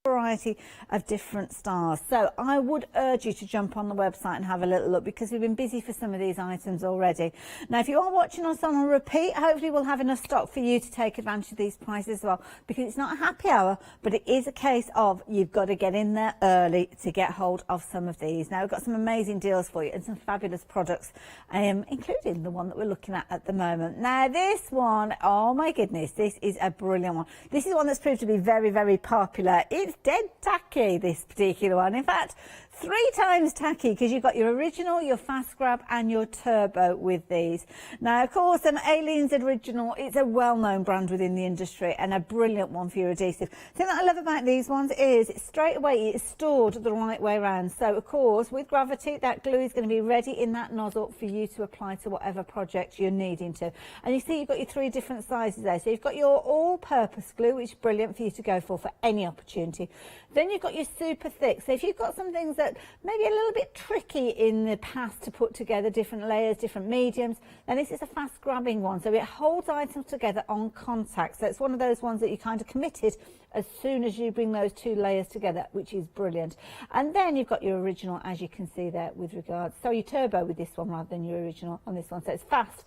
variety of different styles. So I would urge you to jump on the website and have a little look, because we've been busy for some of these items already. Now, if you are watching us on a repeat, hopefully we'll have enough stock for you to take advantage of these prices as well, because it's not a happy hour, but it is a case of you've got to get in there early to get hold of some of these. Now, we've got some amazing deals for you and some fabulous products, including the one that we're looking at the moment. Now, this one, oh my goodness, this is a brilliant one. This is one that's proved to be very, very popular. It's dead tacky, this particular one. In fact, 3 times tacky, because you've got your original, your fast grab and your turbo with these. Now, of course, Aileen's original, it's a well-known brand within the industry and a brilliant one for your adhesive. The thing that I love about these ones is it's straight away, it's stored the right way around. So, of course, with gravity, that glue is going to be ready in that nozzle for you to apply to whatever project you're needing to. And you see you've got your 3 different sizes there. So you've got your all-purpose glue, which is brilliant for you to go for any opportunity. Then you've got your super thick. So if you've got some things that maybe a little bit tricky in the past to put together, different layers, different mediums, then this is a fast grabbing one. So it holds items together on contact. So it's one of those ones that you kind of committed as soon as you bring those 2 layers together, which is brilliant. And then you've got your original, as you can see there, with regards, so your turbo with this one rather than your original on this one. So it's fast,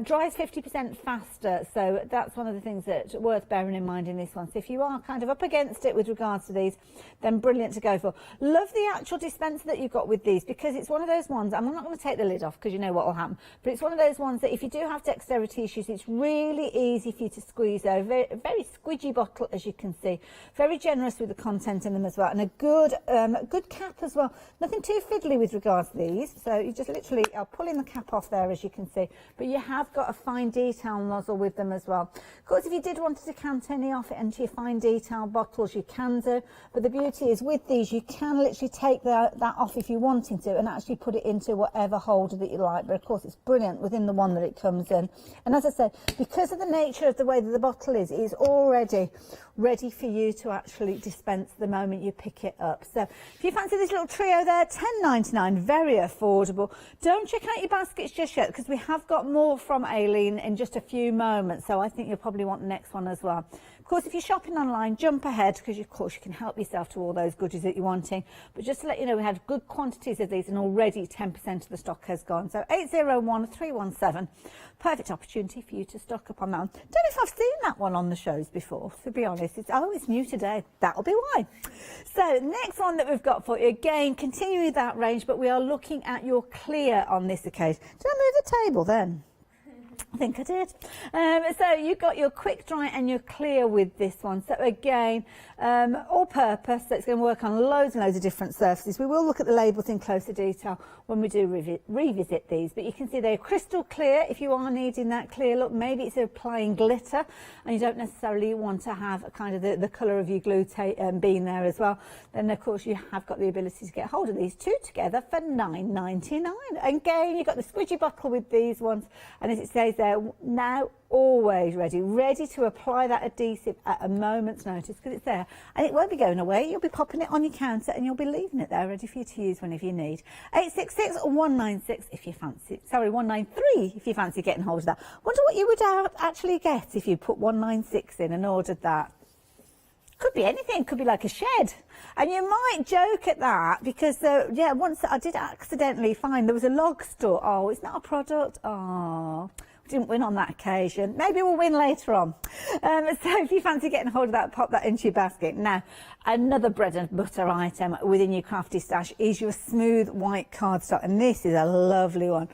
dries 50% faster. So that's one of the things that's worth bearing in mind in this one. So if you are kind of up against it with regards to these, then brilliant to go for. Love the actual dispenser that you've got with these, because it's one of those ones, I'm not going to take the lid off because you know what will happen, but it's one of those ones that if you do have dexterity issues, it's really easy for you to squeeze over. Very squidgy bottle, as you can see. Very generous with the content in them as well, and a good cap as well. Nothing too fiddly with regards to these. So you just literally are pulling the cap off there, as you can see, but you have got a fine detail nozzle with them as well. Of course, if you did want to decant any off it into your fine detail bottles, you can do, but the beauty is with these, you can literally take that off if you're wanting to and actually put it into whatever holder that you like. But of course, it's brilliant within the one that it comes in. And as I said, because of the nature of the way that the bottle is, it is already ready for you to actually dispense the moment you pick it up. So if you fancy this little trio there, £10.99, very affordable. Don't check out your baskets just yet, because we have got more from Aileen in just a few moments. So I think you'll probably want the next one as well. Of course, if you're shopping online, jump ahead, because of course you can help yourself to all those goodies that you're wanting. But just to let you know, we had good quantities of these, and already 10% of the stock has gone. So 801317, perfect opportunity for you to stock up on that one. Don't know if I've seen that one on the shows before, to be honest. It's new today. That'll be why. So next one that we've got for you, again, continuing with that range, but we are looking at your clear on this occasion. Did I move the table then? I think I did. So you've got your quick dry and your clear with this one. So again, all purpose, so it's going to work on loads and loads of different surfaces. We will look at the labels in closer detail when we do revisit these, but you can see they're crystal clear. If you are needing that clear look, maybe it's applying glitter and you don't necessarily want to have a kind of the colour of your glue being there as well, then of course you have got the ability to get hold of these 2 together for £9.99. Again, you've got the squidgy bottle with these ones, and as it says there, now always ready to apply that adhesive at a moment's notice, because it's there and it won't be going away. You'll be popping it on your counter and you'll be leaving it there ready for you to use whenever you need. 866 196 if you fancy, sorry, 193 if you fancy getting hold of that. Wonder what you would actually get if you put 196 in and ordered that. Could be anything, could be like a shed. And you might joke at that, because yeah, once I did accidentally find there was a log store. Oh, it's not a product. Oh, didn't win on that occasion. Maybe we'll win later on. So if you fancy getting hold of that, pop that into your basket. Now, another bread and butter item within your crafty stash is your smooth white cardstock, and this is a lovely one.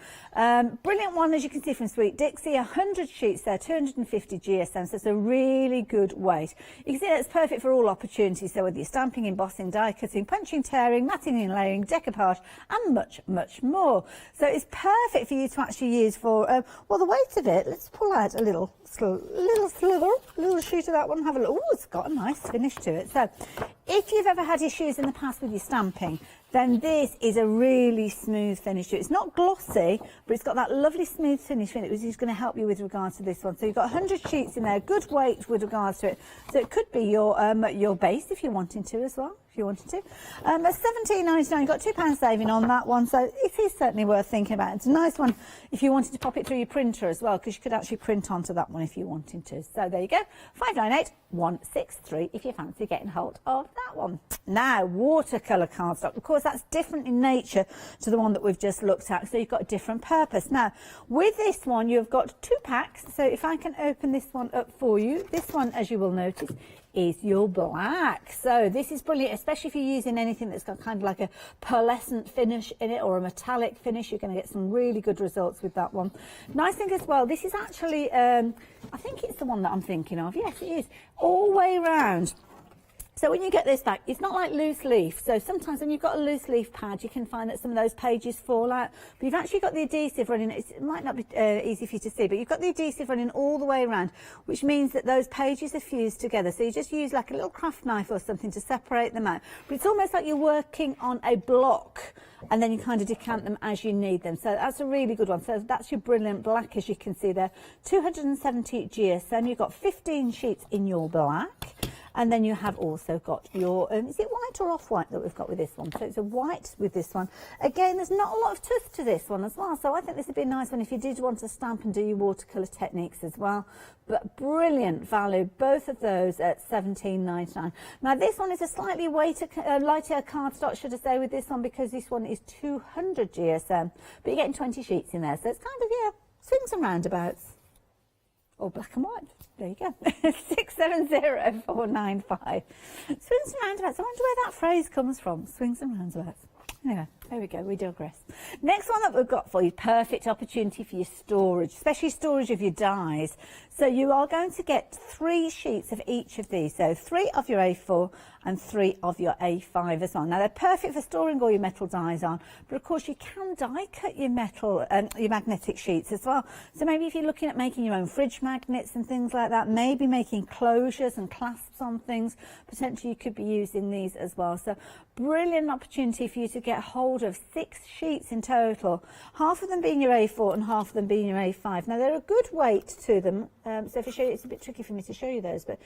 Brilliant one, as you can see from Sweet Dixie, 100 sheets there, 250 GSM, so it's a really good weight. You can see that it's perfect for all opportunities, so whether you're stamping, embossing, die cutting, punching, tearing, matting and layering, decoupage, and much, much more. So it's perfect for you to actually use for, well, the weight of it, let's pull out a little sheet of that one, have a look. Oh, it's got a nice finish to it. So if you've ever had issues in the past with your stamping, then this is a really smooth finish to it. It's not glossy, but it's got that lovely smooth finish in it, which is going to help you with regards to this one. So you've got 100 sheets in there, good weight with regards to it. So it could be your base if you're wanting to as well. if you wanted to. At £17.99, you've got £2 saving on that one, so it is certainly worth thinking about. It's a nice one if you wanted to pop it through your printer as well, because you could actually print onto that one if you wanted to. So there you go, 598-163 if you fancy getting hold of that one. Now, watercolour cardstock. Of course, that's different in nature to the one that we've just looked at, so you've got a different purpose. Now, with this one, you've got 2 packs, so if I can open this one up for you, this one, as you will notice, is your black. So this is brilliant, especially if you're using anything that's got kind of like a pearlescent finish in it or a metallic finish. You're going to get some really good results with that one. Nice thing as well, this is actually, I think it's the one that I'm thinking of. Yes, it is. All the way around. So when you get this back, it's not like loose leaf. So sometimes when you've got a loose leaf pad, you can find that some of those pages fall out. But you've actually got the adhesive running. It might not be easy for you to see, but you've got the adhesive running all the way around, which means that those pages are fused together. So you just use like a little craft knife or something to separate them out. But it's almost like you're working on a block, and then you kind of decant them as you need them. So that's a really good one. So that's your brilliant black, as you can see there. 270 GSM. You've got 15 sheets in your black. And then you have also got your, is it white or off-white that we've got with this one? So it's a white with this one. Again, there's not a lot of tooth to this one as well. So I think this would be a nice one if you did want to stamp and do your watercolour techniques as well. But brilliant value, both of those at £17.99. Now this one is a slightly lighter cardstock, should I say, with this one, because this one is 200 GSM. But you're getting 20 sheets in there. So it's kind of, yeah, swings and roundabouts. Or black and white. There you go. 670495. Swings and roundabouts. I wonder where that phrase comes from. Swings and roundabouts. Anyway, there we go. We digress. Next one that we've got for you, perfect opportunity for your storage, especially storage of your dies. So you are going to get 3 sheets of each of these. So 3 of your A4 and 3 of your A5 as well. Now they're perfect for storing all your metal dies on, but of course you can die cut your metal and your magnetic sheets as well. So maybe if you're looking at making your own fridge magnets and things like that, maybe making closures and clasps on things, potentially you could be using these as well. So brilliant opportunity for you to get hold of 6 sheets in total, half of them being your A4 and half of them being your A5. Now they're a good weight to them, so if I show you, it's a bit tricky for me to show you those, but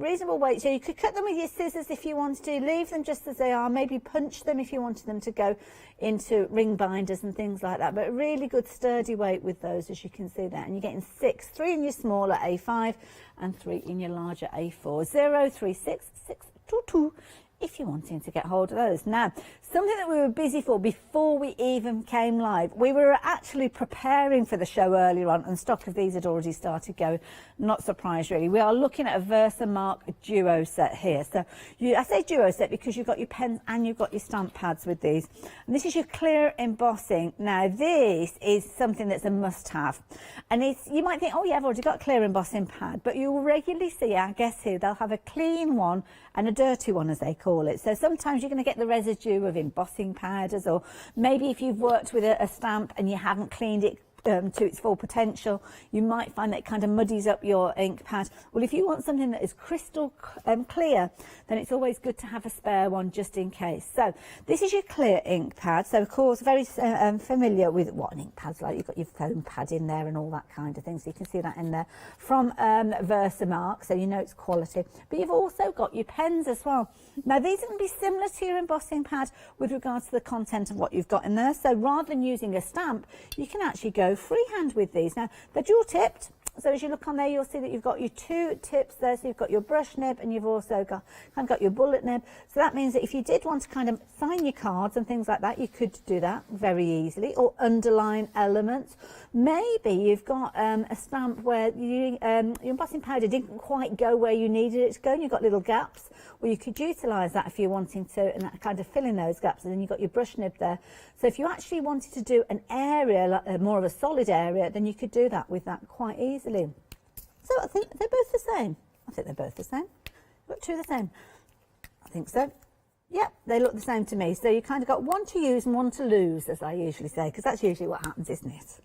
reasonable weight. So you could cut them with your scissors if you wanted to, leave them just as they are, maybe punch them if you wanted them to go into ring binders and things like that, but a really good sturdy weight with those, as you can see there. And you're getting 6, 3 in your smaller A5 and 3 in your larger A4. 036622 if you're wanting to get hold of those. Now, something that we were busy for before we even came live, we were actually preparing for the show earlier on, and stock of these had already started going. Not surprised really. We are looking at a Versamark duo set here. So I say duo set because you've got your pens and you've got your stamp pads with these. And this is your clear embossing. Now this is something that's a must-have. And you might think, oh yeah, I've already got a clear embossing pad, but you will regularly see our guests here, they'll have a clean one and a dirty one, as they call it. So sometimes you're going to get the residue of embossing powders, or maybe if you've worked with a stamp and you haven't cleaned it to its full potential, you might find that it kind of muddies up your ink pad. Well, if you want something that is crystal clear, then it's always good to have a spare one just in case. So this is your clear ink pad. So of course, very familiar with what an ink pad's like. You've got your foam pad in there and all that kind of thing. So you can see that in there from Versamark, so you know it's quality. But you've also got your pens as well. Now these are going to be similar to your embossing pad with regards to the content of what you've got in there. So rather than using a stamp, you can actually go freehand with these. Now they're dual tipped, so as you look on there you'll see that you've got your 2 tips there, so you've got your brush nib and you've also got your bullet nib. So that means that if you did want to kind of sign your cards and things like that, you could do that very easily, or underline elements. Maybe you've got a stamp where your embossing powder didn't quite go where you needed it to go and you've got little gaps. Well, you could utilise that if you're wanting to, and kind of fill in those gaps, and then you've got your brush nib there. So if you actually wanted to do an area, like more of a solid area, then you could do that with that quite easily. So I think they're both the same. I think they're both the same. Got 2 the same. I think so. Yeah, they look the same to me. So you kind of got 1 to use and 1 to lose, as I usually say, because that's usually what happens, isn't it?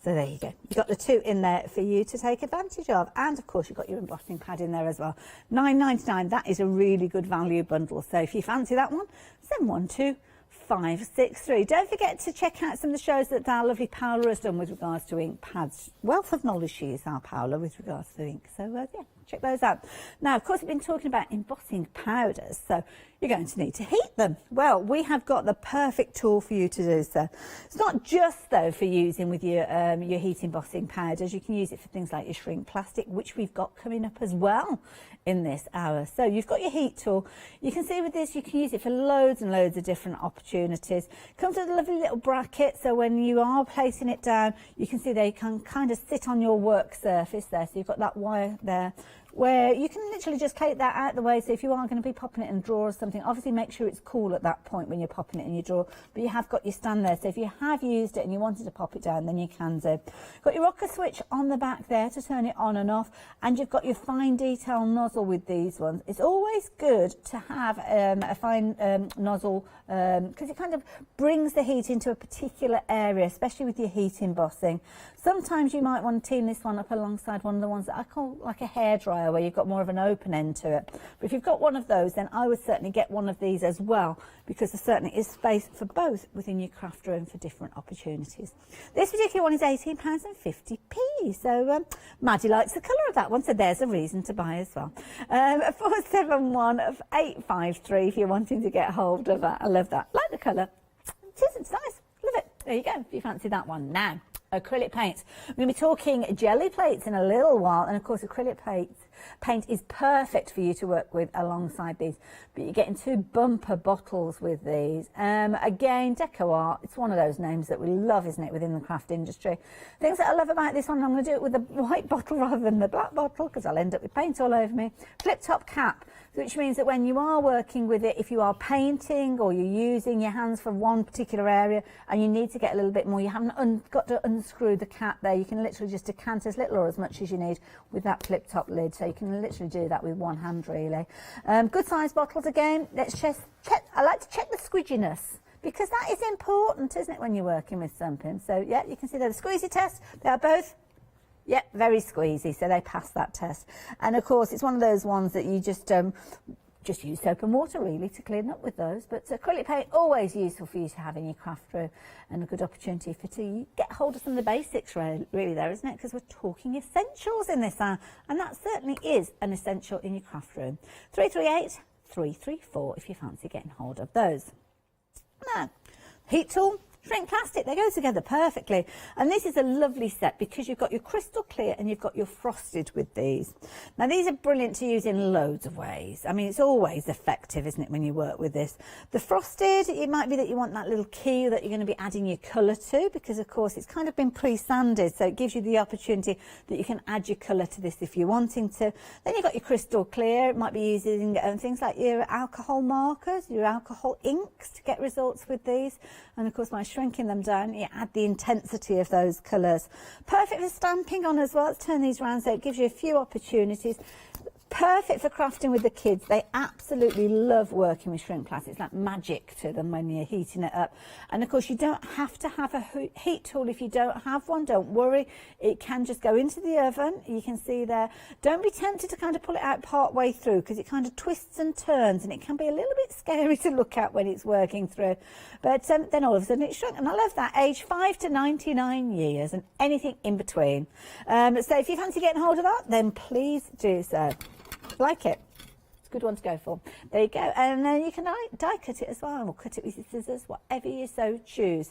So there you go. You've got the 2 in there for you to take advantage of. And of course, you've got your embossing pad in there as well. £9.99. That is a really good value bundle. So if you fancy that one, send 12563. Don't forget to check out some of the shows that our lovely Paola has done with regards to ink pads. Wealth of knowledge she is, our Paola, with regards to ink. So yeah. check those out. Now, of course, we've been talking about embossing powders, so you're going to need to heat them. Well, we have got the perfect tool for you to do so. It's not just, though, for using with your heat embossing powders. You can use it for things like your shrink plastic, which we've got coming up as well in this hour. So you've got your heat tool. You can see with this, you can use it for loads and loads of different opportunities. Comes with a lovely little bracket, so when you are placing it down, you can see they can kind of sit on your work surface there. So you've got that wire there, where you can literally just take that out of the way. So if you are going to be popping it in a drawer or something, obviously make sure it's cool at that point when you're popping it in your drawer, but you have got your stand there. So if you have used it and you wanted to pop it down, then you can do. Got your rocker switch on the back there to turn it on and off, and you've got your fine detail nozzle with these ones. It's always good to have a fine nozzle because it kind of brings the heat into a particular area, especially with your heat embossing. Sometimes you might want to team this one up alongside one of the ones that I call like a hairdryer, where you've got more of an open end to it. But if you've got one of those, then I would certainly get one of these as well, because there certainly is space for both within your craft room for different opportunities. This particular one is £18.50p, so Maddie likes the colour of that one, so there's a reason to buy as well. 471-853 if you're wanting to get hold of that. I love that. Like the colour. It's nice. Love it. There you go, if you fancy that one. Now, acrylic paints. We're going to be talking jelly plates in a little while, and of course acrylic paint is perfect for you to work with alongside these, but you're getting 2 bumper bottles with these. Again, Deco Art, it's one of those names that we love, isn't it, within the craft industry. Things that I love about this one, I'm going to do it with the white bottle rather than the black bottle, because I'll end up with paint all over me. Flip top cap, which means that when you are working with it, if you are painting or you're using your hands for one particular area and you need to get a little bit more, you haven't got to unscrew the cap there. You can literally just decant as little or as much as you need with that flip top lid. So you can literally do that with one hand, really. Good size bottles again. Let's check. I like to check the squidginess, because that is important, isn't it, when you're working with something. So yeah, you can see they're the squeezy test. They are both, yeah, very squeezy, so they pass that test. And of course, it's one of those ones that you just use soap and water really to clean up with those. But acrylic paint, always useful for you to have in your craft room, and a good opportunity for to get hold of some of the basics really there, isn't it? Because we're talking essentials in this hour, and that certainly is an essential in your craft room. 338-334 if you fancy getting hold of those. Now, heat tool, shrink plastic, they go together perfectly. And this is a lovely set because you've got your crystal clear and you've got your frosted with these. Now these are brilliant to use in loads of ways. I mean, it's always effective, isn't it, when you work with this. The frosted, it might be that you want that little key that you're going to be adding your colour to, because of course it's kind of been pre-sanded, so it gives you the opportunity that you can add your colour to this if you're wanting to. Then you've got your crystal clear. It might be using things like your alcohol markers, your alcohol inks to get results with these. And of course, by shrinking them down, you add the intensity of those colours. Perfect for stamping on as well. Let's turn these around so it gives you a few opportunities. Perfect for crafting with the kids. They absolutely love working with shrink plastic. It's like magic to them when you're heating it up. And of course, you don't have to have a heat tool if you don't have one. Don't worry. It can just go into the oven. You can see there. Don't be tempted to kind of pull it out part way through, because it kind of twists and turns and it can be a little bit scary to look at when it's working through. But then all of a sudden it's shrunk. And I love that. Age 5 to 99 years and anything in between. So if you fancy getting hold of that, then please do so. Like it. It's a good one to go for. There you go. And then you can die cut it as well, or cut it with your scissors, whatever you so choose.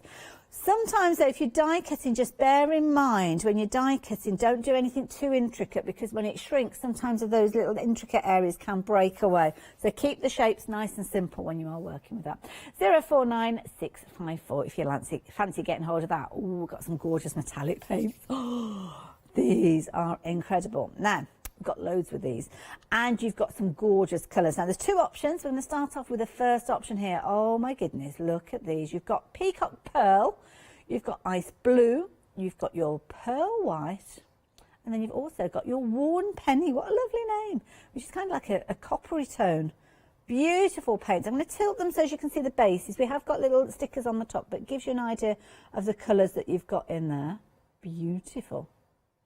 Sometimes though, if you're die cutting, just bear in mind when you're die cutting, don't do anything too intricate, because when it shrinks, sometimes of those little intricate areas can break away. So keep the shapes nice and simple when you are working with that. 049654 if you fancy getting hold of that. Oh, we've got some gorgeous metallic paints. Oh, these are incredible. Now, got loads with these, and you've got some gorgeous colours. Now there's two options. We're going to start off with the first option here. Oh my goodness, look at these. You've got peacock pearl, you've got ice blue, you've got your pearl white, and then you've also got your worn penny. What a lovely name, which is kind of like a coppery tone. Beautiful paints. I'm going to tilt them so as you can see the bases. We have got little stickers on the top, but it gives you an idea of the colours that you've got in there. Beautiful.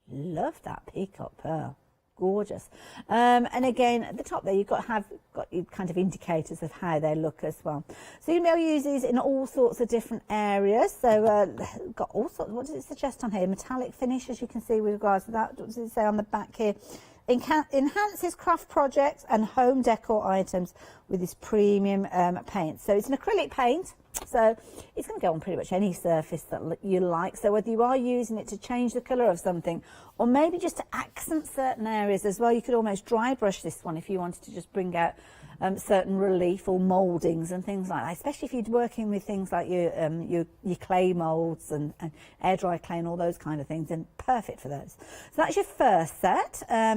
Love that peacock pearl. Gorgeous. And again, at the top there, you've got your kind of indicators of how they look as well. So you'll be able to use these in all sorts of different areas. So got all sorts. What does it suggest on here? Metallic finish, as you can see with regards to that. What does it say on the back here? enhances craft projects and home decor items with this premium paint. So it's an acrylic paint, so it's going to go on pretty much any surface that you like. So whether you are using it to change the colour of something, or maybe just to accent certain areas as well, you could almost dry brush this one if you wanted to just bring out certain relief or mouldings and things like that, especially if you're working with things like your clay moulds and air dry clay and all those kind of things, then perfect for those. So that's your first set.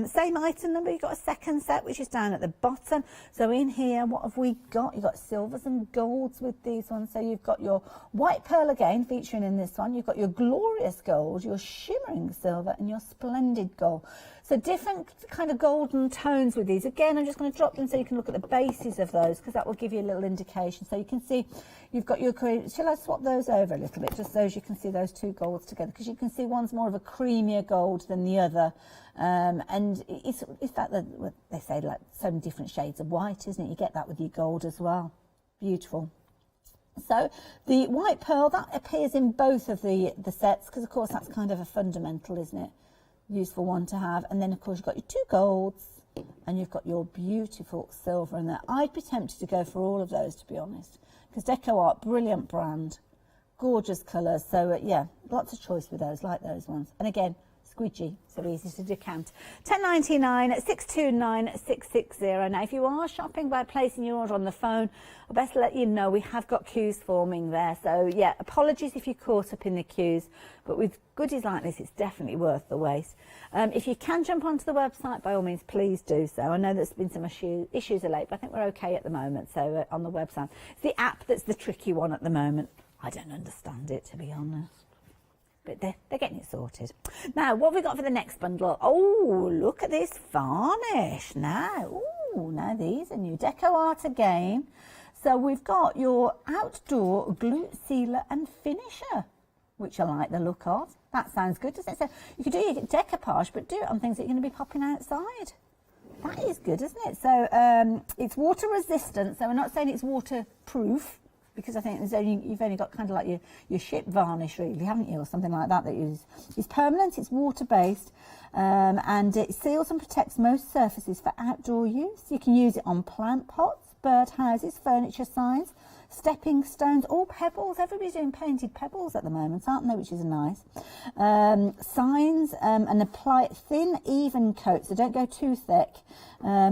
Same item number, you've got a second set which is down at the bottom. So in here, what have we got? You've got silvers and golds with these ones. So you've got your white pearl again featuring in this one. You've got your glorious gold, your shimmering silver and your splendid gold. So different kind of golden tones with these. Again, I'm just going to drop them so you can look at the bases of those, because that will give you a little indication. So you can see you've got your cream. Shall I swap those over a little bit just so as you can see those two golds together? Because you can see one's more of a creamier gold than the other. And it's that what they say, like so many different shades of white, isn't it? You get that with your gold as well. Beautiful. So the white pearl, that appears in both of the sets, because of course that's kind of a fundamental, isn't it? Useful one to have. And then of course you've got your two golds and you've got your beautiful silver in there. I'd be tempted to go for all of those, to be honest, because Deco Art, brilliant brand, gorgeous colours. So yeah, lots of choice with those, like those ones. And again, squidgy, so easy to decant. £10.99 at 629 660. Now if you are shopping by placing your order on the phone, I best let you know we have got queues forming there. So yeah, apologies if you're caught up in the queues, but with goodies like this, it's definitely worth the wait. If you can jump onto the website, by all means, please do so. I know there's been some issues of late, but I think we're okay at the moment. So on the website, it's the app that's the tricky one at the moment. I don't understand it, to be honest. But they're getting it sorted. Now, what have we got for the next bundle? Oh, look at this varnish now. Oh, now these are new. Deco Art again. So we've got your outdoor glue sealer and finisher, which I like the look of. That sounds good, doesn't it? So you could do your decoupage, but do it on things that you're going to be popping outside. That is good, isn't it? So it's water resistant. So we're not saying it's waterproof, because I think you've only got kind of like your ship varnish, really, haven't you, or something like that is permanent. It's water based, and it seals and protects most surfaces for outdoor use. You can use it on plant pots, bird houses, furniture signs, stepping stones, or pebbles. Everybody's doing painted pebbles at the moment, aren't they, which is nice. Signs, and apply thin, even coat, so don't go too thick. Yeah,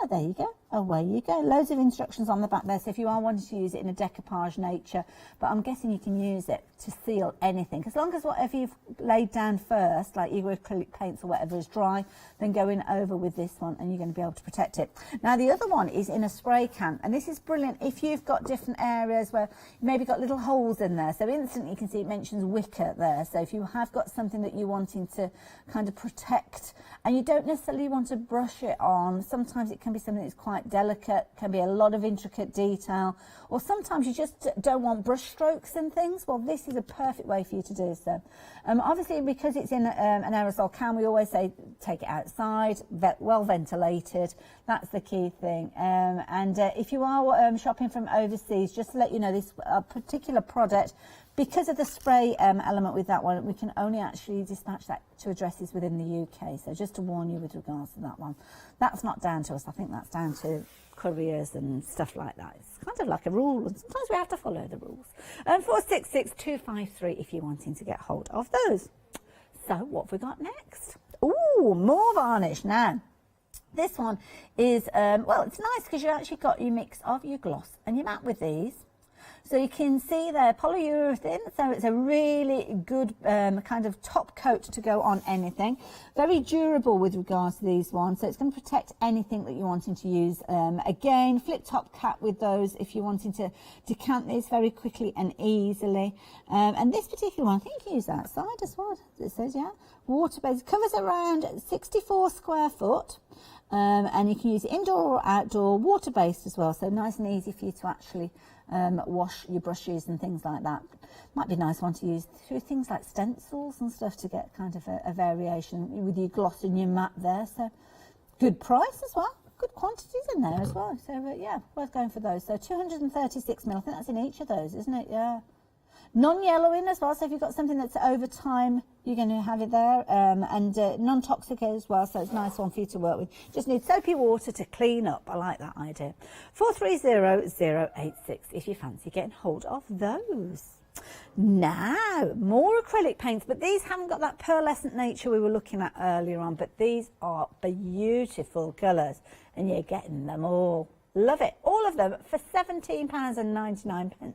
there you go. Away you go. Loads of instructions on the back there, so if you are wanting to use it in a decoupage nature, but I'm guessing you can use it to seal anything, as long as whatever you've laid down first, like your acrylic paints or whatever, is dry, then go in over with this one and you're going to be able to protect it. Now the other one is in a spray can, and this is brilliant if you've got different areas where you maybe got little holes in there, so instantly you can see it mentions wicker there. So if you have got something that you're wanting to kind of protect and you don't necessarily want to brush it on, sometimes it can be something that's quite delicate, can be a lot of intricate detail, or sometimes you just don't want brush strokes and things. Well, this is a perfect way for you to do so. Obviously, because it's in an aerosol can, we always say take it outside, well ventilated. That's the key thing. If you are shopping from overseas, just to let you know, this particular product, because of the spray element with that one, we can only actually dispatch that to addresses within the UK. So just to warn you with regards to that one. That's not down to us. I think that's down to couriers and stuff like that. It's kind of like a rule, and sometimes we have to follow the rules. 466253 if you're wanting to get hold of those. So what have we got next? Ooh, more varnish. Now, this one is, well, it's nice because you actually got your mix of your gloss and your matte with these. So you can see there, polyurethane, so it's a really good kind of top coat to go on anything. Very durable with regards to these ones, so it's going to protect anything that you're wanting to use. Again, flip top cap with those if you're wanting to decant these very quickly and easily. And this particular one, I think you use outside as well, it says, yeah. Water-based, covers around 64 square foot. And you can use it indoor or outdoor, water-based as well, so nice and easy for you to actually wash your brushes and things like that. Might be a nice one to use through things like stencils and stuff to get kind of a variation with your gloss and your matte there. So good price as well, good quantities in there as well. So yeah, worth going for those. So 236 mil, I think that's in each of those, isn't it? Yeah. Non-yellowing as well, so if you've got something that's over time, you're going to have it there, and non-toxic as well, so it's a nice one for you to work with. Just need soapy water to clean up. I like that idea. 430086 if you fancy getting hold of those. Now, more acrylic paints, but these haven't got that pearlescent nature we were looking at earlier on, but these are beautiful colours, and you're getting them all. Love it. All of them for £17.99.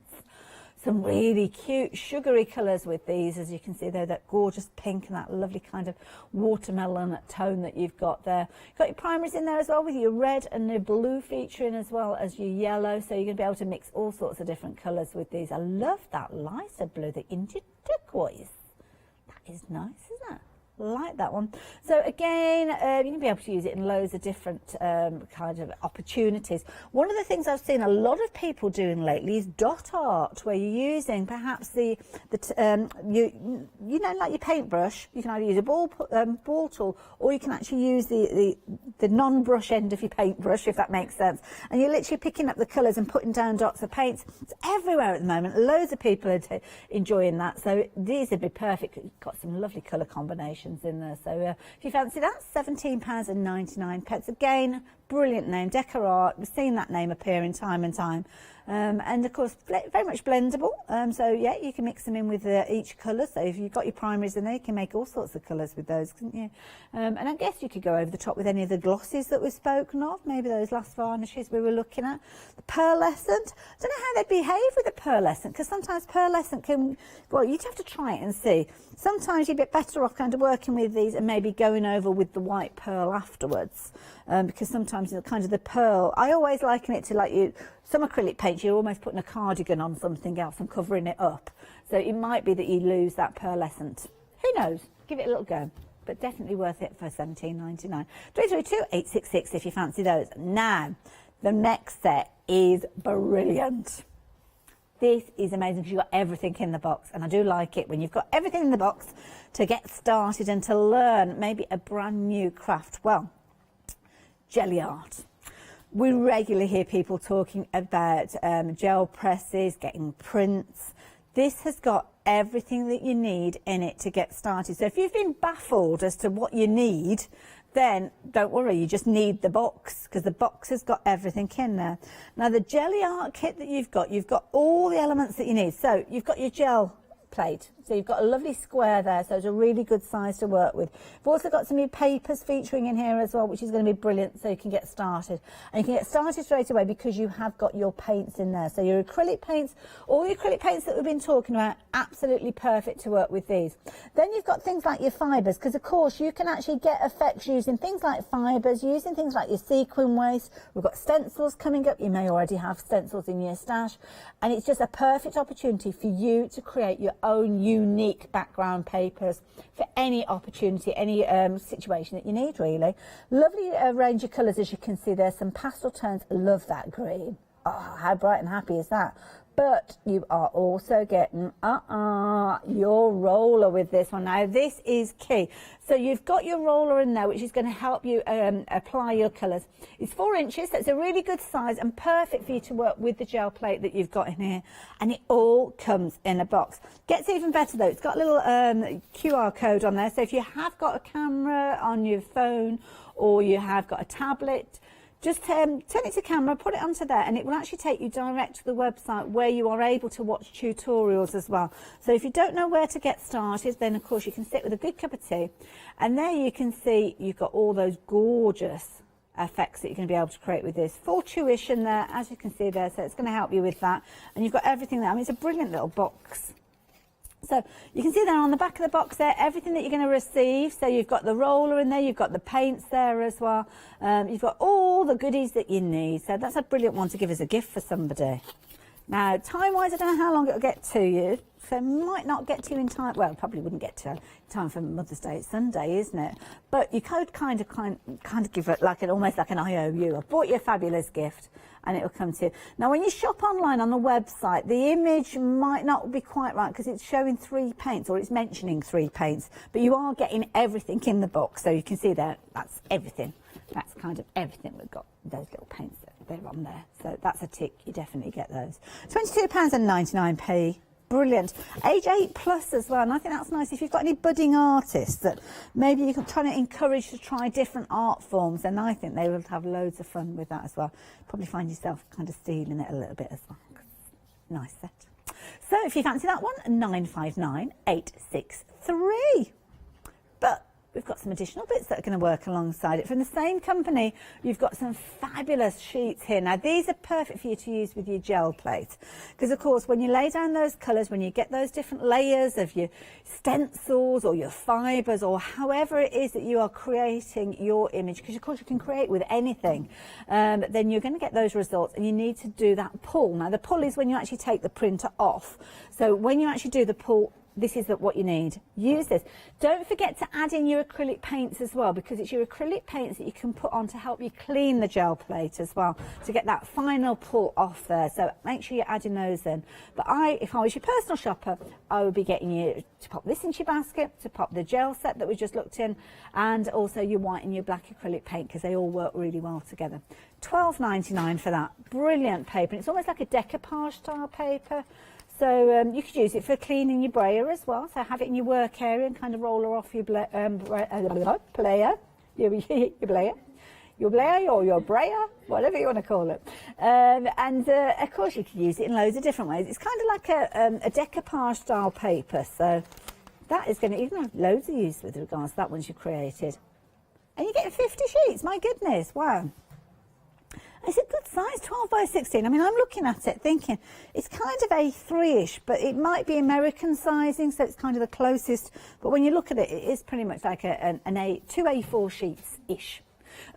Some really cute sugary colours with these, as you can see there, that gorgeous pink and that lovely kind of watermelon tone that you've got there. You've got your primaries in there as well, with your red and your blue featuring as well as your yellow, so you're going to be able to mix all sorts of different colours with these. I love that lighter blue, the Indian turquoise. That is nice, isn't it? Like that one. So again, you're going to be able to use it in loads of different kind of opportunities. One of the things I've seen a lot of people doing lately is dot art, where you're using perhaps you know, like your paintbrush. You can either use a ball tool, or you can actually use the non-brush end of your paintbrush, if that makes sense. And you're literally picking up the colours and putting down dots of paint. It's everywhere at the moment. Loads of people are enjoying that. So these would be perfect. You've got some lovely colour combinations in there. So if you fancy that, £17.99. Again, brilliant name, Decor Art. We've seen that name appearing time and time. And of course, very much blendable. So yeah, you can mix them in with each colour. So if you've got your primaries in there, you can make all sorts of colours with those, couldn't you? And I guess you could go over the top with any of the glosses that we've spoken of. Maybe those last varnishes we were looking at. The pearlescent. I don't know how they behave with the pearlescent, because sometimes pearlescent can, well, you'd have to try it and see. Sometimes you're a bit better off kind of working with these and maybe going over with the white pearl afterwards. Because sometimes kind of the pearl, I always liken it to like some acrylic paint, you're almost putting a cardigan on something else and covering it up. So it might be that you lose that pearlescent. Who knows? Give it a little go. But definitely worth it for £17.99. 332-866 if you fancy those. Now, the next set is brilliant. This is amazing because you've got everything in the box, and I do like it when you've got everything in the box to get started and to learn maybe a brand new craft. Well, jelly art. We regularly hear people talking about gel presses, getting prints. This has got everything that you need in it to get started. So if you've been baffled as to what you need, then don't worry, you just need the box, because the box has got everything in there. Now the jelly art kit that you've got all the elements that you need. So you've got your gel plate, so you've got a lovely square there, so it's a really good size to work with. You've also got some new papers featuring in here as well, which is going to be brilliant, so you can get started. And you can get started straight away because you have got your paints in there. So your acrylic paints, all the acrylic paints that we've been talking about, absolutely perfect to work with these. Then you've got things like your fibres, because of course you can actually get effects using things like fibres, using things like your sequin waste. We've got stencils coming up. You may already have stencils in your stash, and it's just a perfect opportunity for you to create your own unique background papers for any opportunity, any situation that you need, really. Lovely range of colours, as you can see. There's some pastel tones. Love that green. Oh, how bright and happy is that? But you are also getting your roller with this one. Now this is key. So you've got your roller in there, which is going to help you apply your colours. It's 4 inches, so it's a really good size and perfect for you to work with the gel plate that you've got in here. And it all comes in a box. Gets even better though, it's got a little QR code on there. So if you have got a camera on your phone, or you have got a tablet, just turn it to camera, put it onto there, and it will actually take you direct to the website where you are able to watch tutorials as well. So if you don't know where to get started, then of course you can sit with a good cup of tea, and there you can see you've got all those gorgeous effects that you're going to be able to create with this. Full tuition there, as you can see there, so it's going to help you with that. And you've got everything there. I mean, it's a brilliant little box. So you can see there on the back of the box there, everything that you're going to receive. So you've got the roller in there, you've got the paints there as well. You've got all the goodies that you need. So that's a brilliant one to give as a gift for somebody. Now, time-wise, I don't know how long it'll get to you. So it might not get to you in time. Well, probably wouldn't get to time for Mother's Day. It's Sunday, isn't it? But you could kind of give it like almost like an IOU. I bought you a fabulous gift, and it'll come to you. Now, when you shop online on the website, the image might not be quite right because it's showing 3 paints, or it's mentioning 3 paints, but you are getting everything in the box. So you can see there, that's everything. That's kind of everything we've got, those little paints, they're on there. So that's a tick, you definitely get those. £22.99. brilliant. Age 8+ as well, and I think that's nice. If you've got any budding artists that maybe you're trying to encourage to try different art forms, then I think they will have loads of fun with that as well. Probably find yourself kind of stealing it a little bit as well. Nice set. So if you fancy that one, 959863. But we've got some additional bits that are going to work alongside it. From the same company, you've got some fabulous sheets here. Now, these are perfect for you to use with your gel plate. Because, of course, when you lay down those colours, when you get those different layers of your stencils or your fibres or however it is that you are creating your image, because, of course, you can create with anything, then you're going to get those results, and you need to do that pull. Now, the pull is when you actually take the printer off. So when you actually do the pull, this is what you need. Use this. Don't forget to add in your acrylic paints as well, because it's your acrylic paints that you can put on to help you clean the gel plate as well, to get that final pull off there. So make sure you're adding those in. But if I was your personal shopper, I would be getting you to pop this into your basket, to pop the gel set that we just looked in, and also your white and your black acrylic paint, because they all work really well together. £12.99 for that. Brilliant paper. It's almost like a decoupage style paper. So you could use it for cleaning your brayer as well. So have it in your work area and kind of roll her off your player, your blayer or your brayer, whatever you want to call it. Of course, you can use it in loads of different ways. It's kind of like a decoupage style paper. So that is going to even have loads of use with regards to that once you've created. And you get 50 sheets. My goodness, wow. It's a good size, 12 by 16. I mean, I'm looking at it thinking it's kind of A3-ish, but it might be American sizing, so it's kind of the closest. But when you look at it, it is pretty much like two A4 sheets-ish.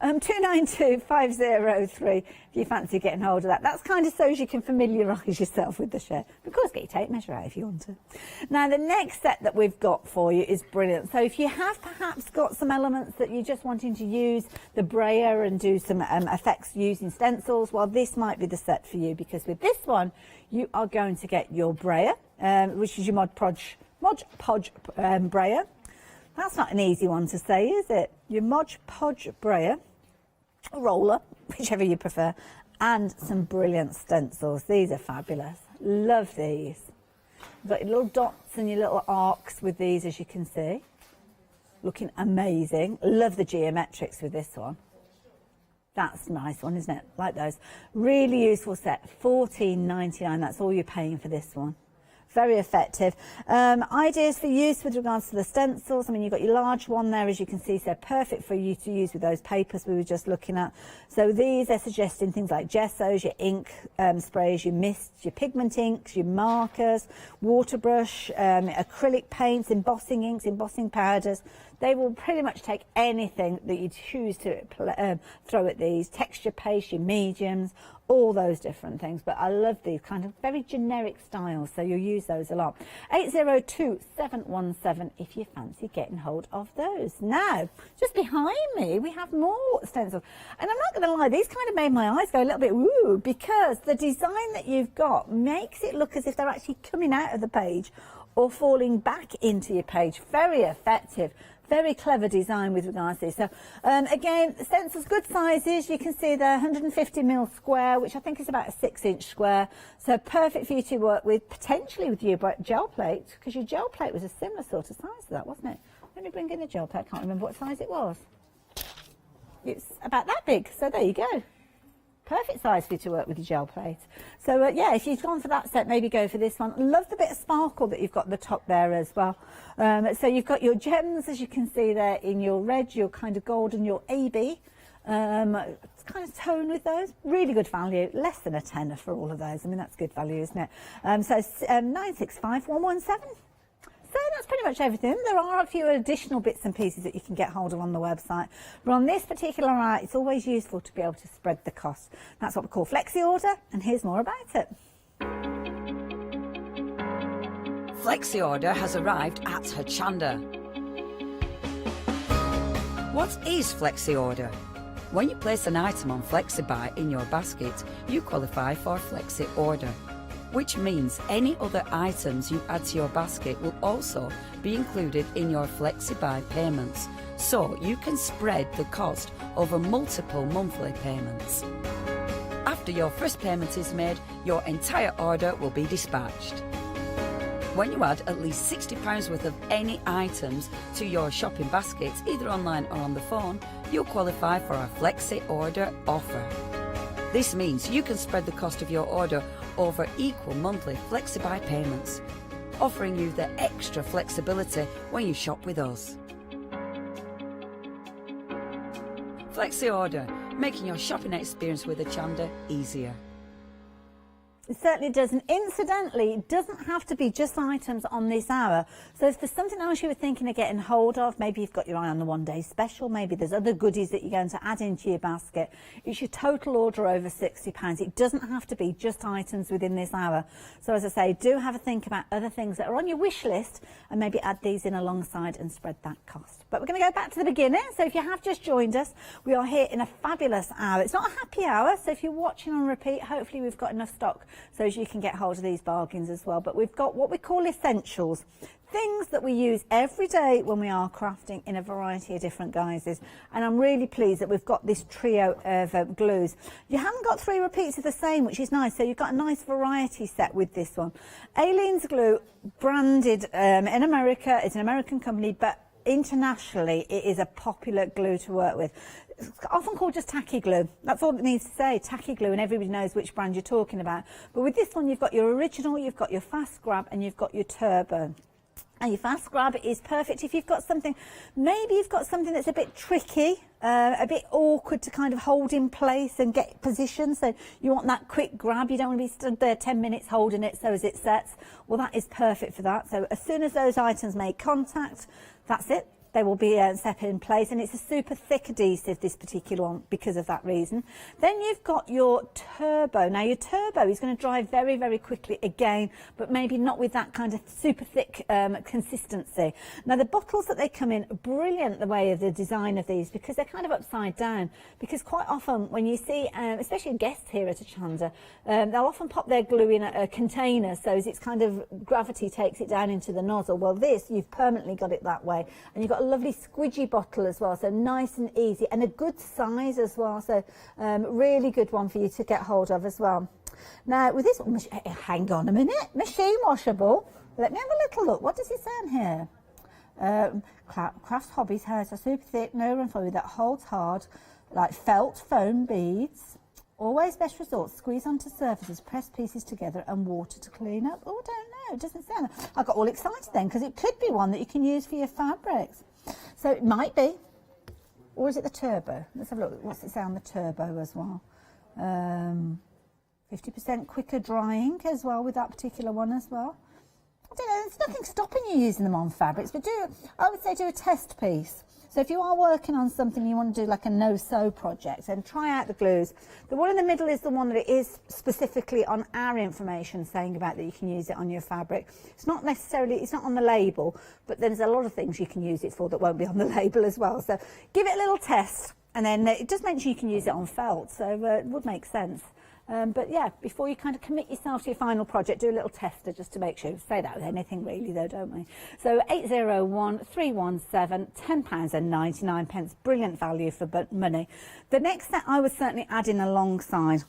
292503 if you fancy getting hold of that. That's kind of so as you can familiarise yourself with the shirt. Of course, get your tape measure out if you want to. Now, the next set that we've got for you is brilliant. So if you have perhaps got some elements that you're just wanting to use the brayer and do some effects using stencils, well, this might be the set for you, because with this one, you are going to get your brayer, which is your Mod Podge brayer. That's not an easy one to say, is it? Your Mod Podge brayer, a roller, whichever you prefer, and some brilliant stencils. These are fabulous. Love these. You've got your little dots and your little arcs with these, as you can see. Looking amazing. Love the geometrics with this one. That's a nice one, isn't it? Like those. Really useful set. £14.99. That's all you're paying for this one. Very effective. Ideas for use with regards to the stencils. I mean, you've got your large one there, as you can see, so perfect for you to use with those papers we were just looking at. So these are suggesting things like gessos, your ink sprays, your mists, your pigment inks, your markers, water brush, acrylic paints, embossing inks, embossing powders. They will pretty much take anything that you choose to throw at these. Texture paste, your mediums, all those different things. But I love these kind of very generic styles, so you'll use those a lot. 802717 if you fancy getting hold of those. Now, just behind me, we have more stencils. And I'm not going to lie, these kind of made my eyes go a little bit woo, because the design that you've got makes it look as if they're actually coming out of the page or falling back into your page. Very effective. Very clever design with regards to this. So again, the stencils, good sizes. You can see they're 150mm square, which I think is about a 6-inch square. So perfect for you to work with, potentially with your gel plate, because your gel plate was a similar sort of size to that, wasn't it? Let me bring in the gel plate. I can't remember what size it was. It's about that big. So there you go. Perfect size for you to work with your gel plate. So yeah, if you've gone for that set, maybe go for this one. Love the bit of sparkle that you've got at the top there as well. So you've got your gems, as you can see there, in your red, your kind of gold, and your AB. It's kind of tone with those. Really good value. Less than a tenner for all of those. I mean, that's good value, isn't it? So 965117. So that's pretty much everything. There are a few additional bits and pieces that you can get hold of on the website. But on this particular art, it's always useful to be able to spread the cost. That's what we call flexi order, and here's more about it. Flexi order has arrived at Hochanda. What is flexi order? When you place an item on FlexiBuy in your basket, you qualify for flexi order, which means any other items you add to your basket will also be included in your FlexiBuy payments, so you can spread the cost over multiple monthly payments. After your first payment is made, your entire order will be dispatched. When you add at least £60 worth of any items to your shopping basket, either online or on the phone, you'll qualify for our Flexi Order offer. This means you can spread the cost of your order over equal monthly Flexi-buy payments, offering you the extra flexibility when you shop with us. Flexi Order, making your shopping experience with Hochanda easier. It certainly does, and incidentally, it doesn't have to be just items on this hour. So if there's something else you were thinking of getting hold of, maybe you've got your eye on the one-day special, maybe there's other goodies that you're going to add into your basket, it's your total order over £60. It doesn't have to be just items within this hour. So as I say, do have a think about other things that are on your wish list and maybe add these in alongside and spread that cost. But we're going to go back to the beginning. So if you have just joined us, we are here in a fabulous hour. It's not a happy hour, so if you're watching on repeat, hopefully we've got enough stock so as you can get hold of these bargains as well. But we've got what we call essentials, things that we use every day when we are crafting in a variety of different guises. And I'm really pleased that we've got this trio of glues. You haven't got 3 repeats of the same, which is nice, so you've got a nice variety set with this one. Aleen's Glue, branded in America, it's an American company, but internationally it is a popular glue to work with. It's often called just tacky glue. That's all it needs to say, tacky glue, and everybody knows which brand you're talking about. But with this one, you've got your original, you've got your fast grab, and you've got your turbo. And your fast grab is perfect if you've got something, maybe you've got something that's a bit tricky, a bit awkward to kind of hold in place and get positioned. So you want that quick grab. You don't want to be stood there 10 minutes holding it so as it sets. Well, that is perfect for that. So as soon as those items make contact, that's it. They will be set in place, and it's a super thick adhesive, this particular one, because of that reason. Then you've got your turbo. Now your turbo is going to dry very, very quickly again, but maybe not with that kind of super thick consistency. Now the bottles that they come in, brilliant the way of the design of these, because they're kind of upside down, because quite often when you see, especially guests here at Hochanda, they'll often pop their glue in a container, so as it's kind of gravity takes it down into the nozzle. Well, this, you've permanently got it that way, and you've got a lovely squidgy bottle as well, so nice and easy, and a good size as well, so really good one for you to get hold of as well. Now with this one, hang on a minute, machine washable. Let me have a little look. What does it say on here? Crafts Hobbies has a super thick no run foil that holds hard like felt foam beads. Always best resort, squeeze onto surfaces, press pieces together and water to clean up. Oh, I don't know, it doesn't sound. I got all excited then, because it could be one that you can use for your fabrics. So it might be, or is it the turbo? Let's have a look. What's it say on the turbo as well? 50% quicker drying as well with that particular one as well. I don't know, there's nothing stopping you using them on fabrics, but I would say do a test piece. So if you are working on something, you want to do like a no-sew project, and try out the glues. The one in the middle is the one that it is specifically on our information saying about that you can use it on your fabric. It's not necessarily, it's not on the label, but there's a lot of things you can use it for that won't be on the label as well. So give it a little test, and then it does mention you can use it on felt, so it would make sense. But yeah, before you kind of commit yourself to your final project, do a little tester just to make sure. Say that with anything really though, don't we? So 801 317 £10.99. Brilliant value for money. The next set I would certainly add in alongside,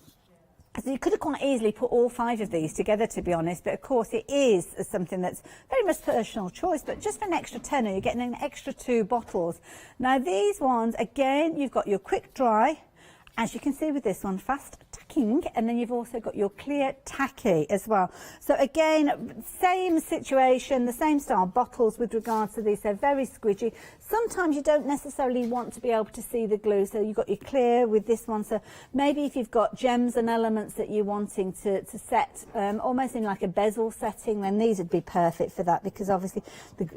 because you could have quite easily put all 5 of these together, to be honest, but of course it is something that's very much personal choice, but just for an extra tenner, you're getting an extra 2 bottles. Now these ones, again, you've got your quick dry, as you can see with this one, fast tacking, and then you've also got your clear tacky as well. So again, same situation, the same style bottles with regards to these. They're very squidgy. Sometimes you don't necessarily want to be able to see the glue, so you've got your clear with this one. So maybe if you've got gems and elements that you're wanting to set almost in like a bezel setting, then these would be perfect for that, because obviously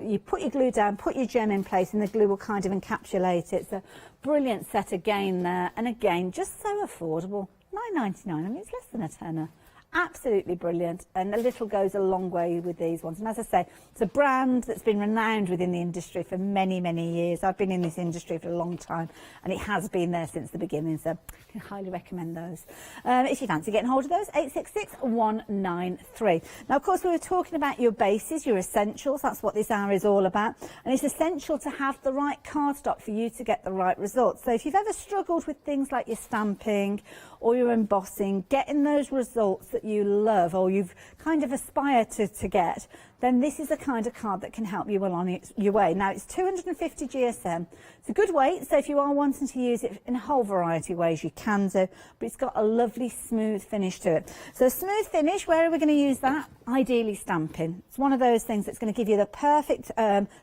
you put your glue down, put your gem in place, and the glue will kind of encapsulate it. So brilliant set again there, and again just so affordable, £9.99. I mean, it's less than a tenner. Absolutely brilliant, and a little goes a long way with these ones. And as I say, it's a brand that's been renowned within the industry for many, many years. I've been in this industry for a long time, and it has been there since the beginning, so I can highly recommend those. If you fancy getting hold of those, 866 193. Now, of course, we were talking about your bases, your essentials. That's what this hour is all about, and it's essential to have the right cardstock for you to get the right results. So if you've ever struggled with things like your stamping or your embossing, getting those results that you love or you've kind of aspired to get, then this is the kind of card that can help you well on your way. Now, it's 250 GSM. It's a good weight, so if you are wanting to use it in a whole variety of ways, you can do, but it's got a lovely smooth finish to it. So smooth finish, where are we going to use that? Ideally stamping. It's one of those things that's going to give you the perfect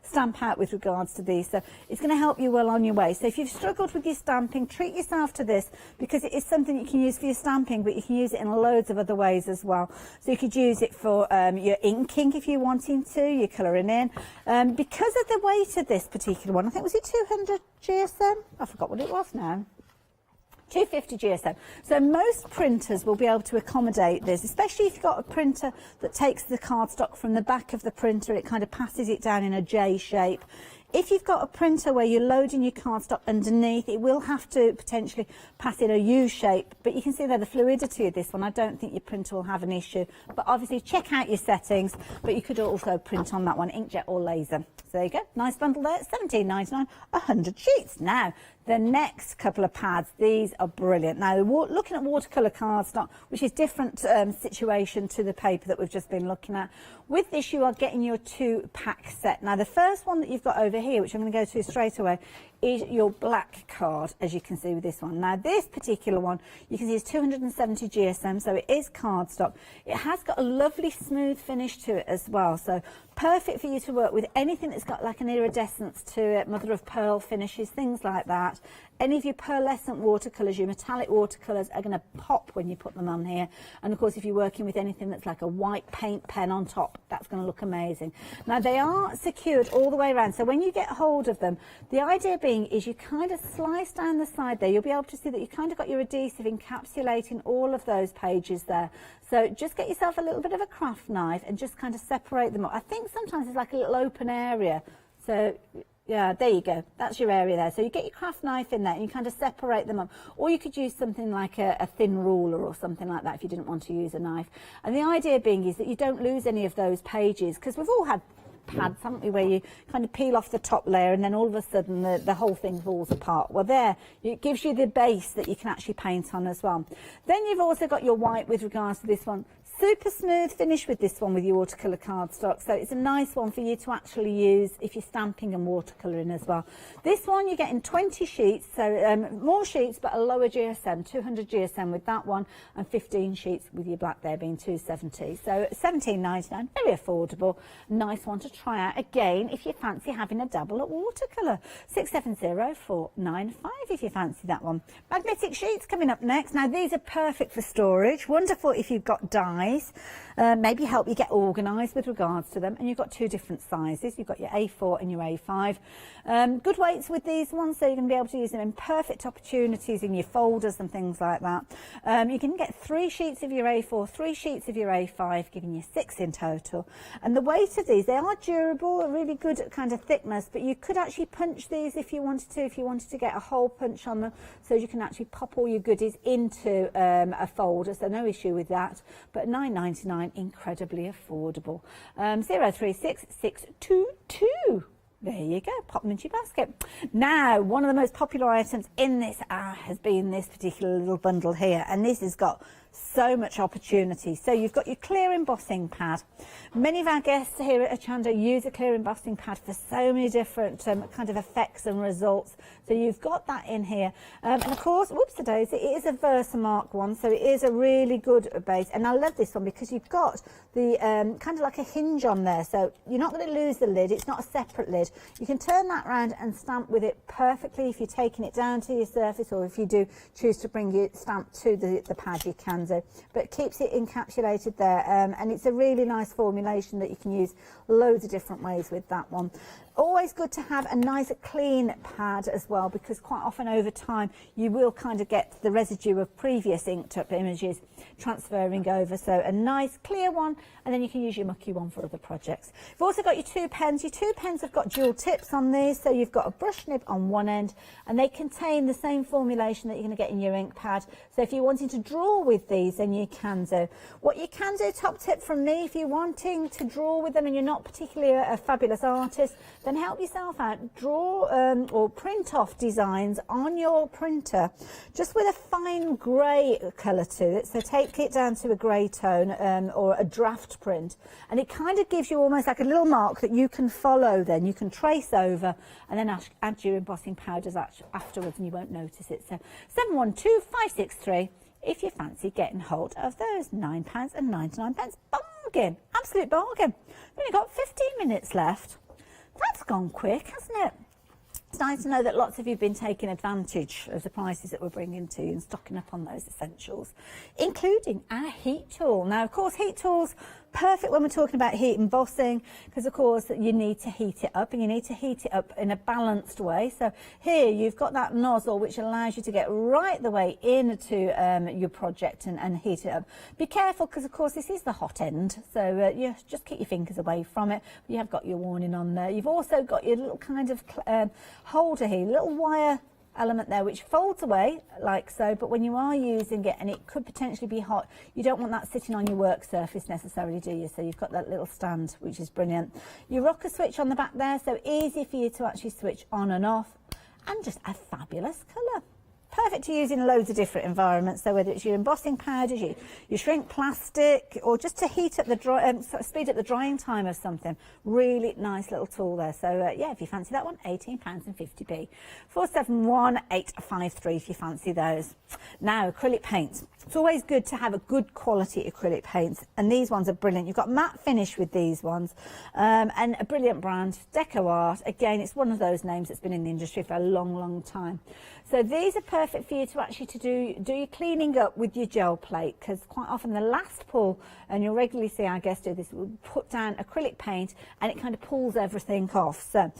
stamp out with regards to these. So it's going to help you well on your way. So if you've struggled with your stamping, treat yourself to this, because it is something you can use for your stamping, but you can use it in loads of other ways as well. So you could use it for your inking if you're wanting to, your colouring in. Because of the weight of this particular one, I think, was it 200 GSM? I forgot what it was now. 250 GSM. So most printers will be able to accommodate this, especially if you've got a printer that takes the cardstock from the back of the printer, it kind of passes it down in a J shape. If you've got a printer where you're loading your cardstock underneath, it will have to potentially pass in a U shape, but you can see there the fluidity of this one. I don't think your printer will have an issue, but obviously check out your settings, but you could also print on that one, inkjet or laser. So there you go, nice bundle there, £17.99, 100 sheets. Now, the next couple of pads, these are brilliant. Now, looking at watercolour cardstock, which is different situation to the paper that we've just been looking at. With this, you are getting your 2-pack set. Now, the first one that you've got over here, which I'm going to go to straight away, is your black card, as you can see with this one. Now, this particular one, you can see is 270 GSM, so it is cardstock. It has got a lovely smooth finish to it as well, so perfect for you to work with anything that's got like an iridescence to it, mother of pearl finishes, things like that. Any of your pearlescent watercolours, your metallic watercolours are going to pop when you put them on here. And of course, if you're working with anything that's like a white paint pen on top, that's going to look amazing. Now, they are secured all the way around. So when you get hold of them, the idea being is you kind of slice down the side there. You'll be able to see that you've kind of got your adhesive encapsulating all of those pages there. So just get yourself a little bit of a craft knife and just kind of separate them up. I think sometimes it's like a little open area. So yeah, there you go. That's your area there. So you get your craft knife in there and you kind of separate them up. Or you could use something like a thin ruler or something like that if you didn't want to use a knife. And the idea being is that you don't lose any of those pages, because we've all had pads, haven't we, where you kind of peel off the top layer and then all of a sudden the whole thing falls apart. Well, there, it gives you the base that you can actually paint on as well. Then you've also got your white with regards to this one. Super smooth finish with this one with your watercolour cardstock, so it's a nice one for you to actually use if you're stamping and watercolouring as well. This one you're getting 20 sheets, so more sheets but a lower GSM, 200 GSM with that one, and 15 sheets with your black there being 270. So £17.99, very affordable, nice one to try out again if you fancy having a dabble at watercolour. 670495 if you fancy that one. Magnetic sheets coming up next. Now, these are perfect for storage, wonderful if you've got dies. Maybe help you get organised with regards to them. And you've got two different sizes. You've got your A4 and your A5. Good weights with these ones, so you're going to be able to use them in perfect opportunities in your folders and things like that. You can get 3 sheets of your A4, 3 sheets of your A5, giving you 6 in total. And the weight of these, they are durable, really good kind of thickness, but you could actually punch these if you wanted to get a hole punch on them, so you can actually pop all your goodies into a folder, so no issue with that. But £9.99, incredibly affordable. 036622. There you go, pop them into your basket. Now, one of the most popular items in this hour has been this particular little bundle here, and this has got so much opportunity. So you've got your clear embossing pad. Many of our guests here at Hochanda use a clear embossing pad for so many different kind of effects and results. So you've got that in here. And of course, whoops-a-daisy, it is a Versamark one, so it is a really good base. And I love this one because you've got the kind of like a hinge on there. So you're not going to lose the lid. It's not a separate lid. You can turn that round and stamp with it perfectly if you're taking it down to your surface, or if you do choose to bring your stamp to the pad, you can do. But it keeps it encapsulated there, and it's a really nice formulation that you can use loads of different ways with that one. Always good to have a nice clean pad as well, because quite often over time you will kind of get the residue of previous inked up images transferring over. So a nice clear one, and then you can use your mucky one for other projects. You've also got your 2 pens. Your 2 pens have got dual tips on these, so you've got a brush nib on one end, and they contain the same formulation that you're going to get in your ink pad. So if you're wanting to draw with these, then you can do. What you can do, top tip from me, if you're wanting to draw with them and you're not particularly a fabulous artist, then help yourself out. Draw or print off designs on your printer, just with a fine grey colour to it. So take it down to a grey tone or a draft print, and it kind of gives you almost like a little mark that you can follow. Then you can trace over and then add your embossing powders afterwards, and you won't notice it. So 712563 if you fancy getting hold of those. £9.99. Bargain, absolute bargain. We've only got 15 minutes left. That's gone quick, hasn't it? It's nice to know that lots of you have been taking advantage of the prices that we're bringing to you and stocking up on those essentials, including our heat tool. Now, of course, heat tools, perfect when we're talking about heat embossing, because, of course, you need to heat it up, and you need to heat it up in a balanced way. So here you've got that nozzle which allows you to get right the way into your project and heat it up. Be careful, because, of course, this is the hot end, so you just keep your fingers away from it. You have got your warning on there. You've also got your little kind of holder here, little wire element there which folds away like so, but when you are using it and it could potentially be hot, you don't want that sitting on your work surface necessarily, do you? So you've got that little stand, which is brilliant. Your rocker switch on the back there, so easy for you to actually switch on and off, and just a fabulous colour. Perfect to use in loads of different environments. So whether it's your embossing powders, your shrink plastic, or just to heat up the speed up the drying time of something, really nice little tool there. So yeah, if you fancy that one, £18.50. 471853 if you fancy those. Now, acrylic paints. It's always good to have a good quality acrylic paints, and these ones are brilliant. You've got matte finish with these ones, and a brilliant brand, Deco Art. Again, it's one of those names that's been in the industry for a long, long time. So these are perfect for you to actually do your cleaning up with your gel plate, because quite often the last pull, and you'll regularly see our guests do this, we'll put down acrylic paint and it kind of pulls everything off. So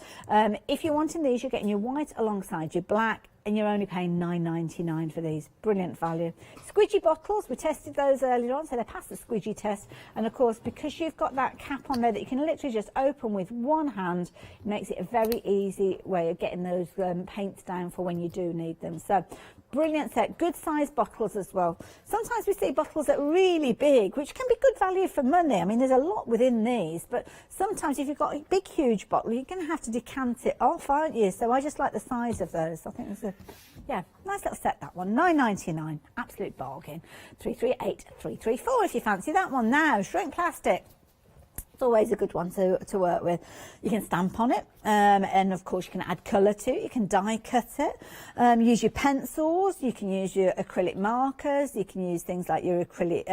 if you're wanting these, you're getting your white alongside your black, and you're only paying £9.99 for these. Brilliant value. Squidgy bottles, we tested those earlier on, so they passed the squidgy test. And of course, because you've got that cap on there that you can literally just open with one hand, it makes it a very easy way of getting those paints down for when you do need them. So brilliant set, good sized bottles as well. Sometimes we see bottles that are really big, which can be good value for money. I mean, there's a lot within these, but sometimes if you've got a big, huge bottle, you're going to have to decant it off, aren't you? So I just like the size of those. I think there's a, yeah, nice little set, that one. £9.99, absolute bargain. 338334 if you fancy that one. Now, shrink plastic. It's always a good one to work with. You can stamp on it, and of course you can add colour to it, you can die cut it, use your pencils, you can use your acrylic markers, you can use things like your acrylic,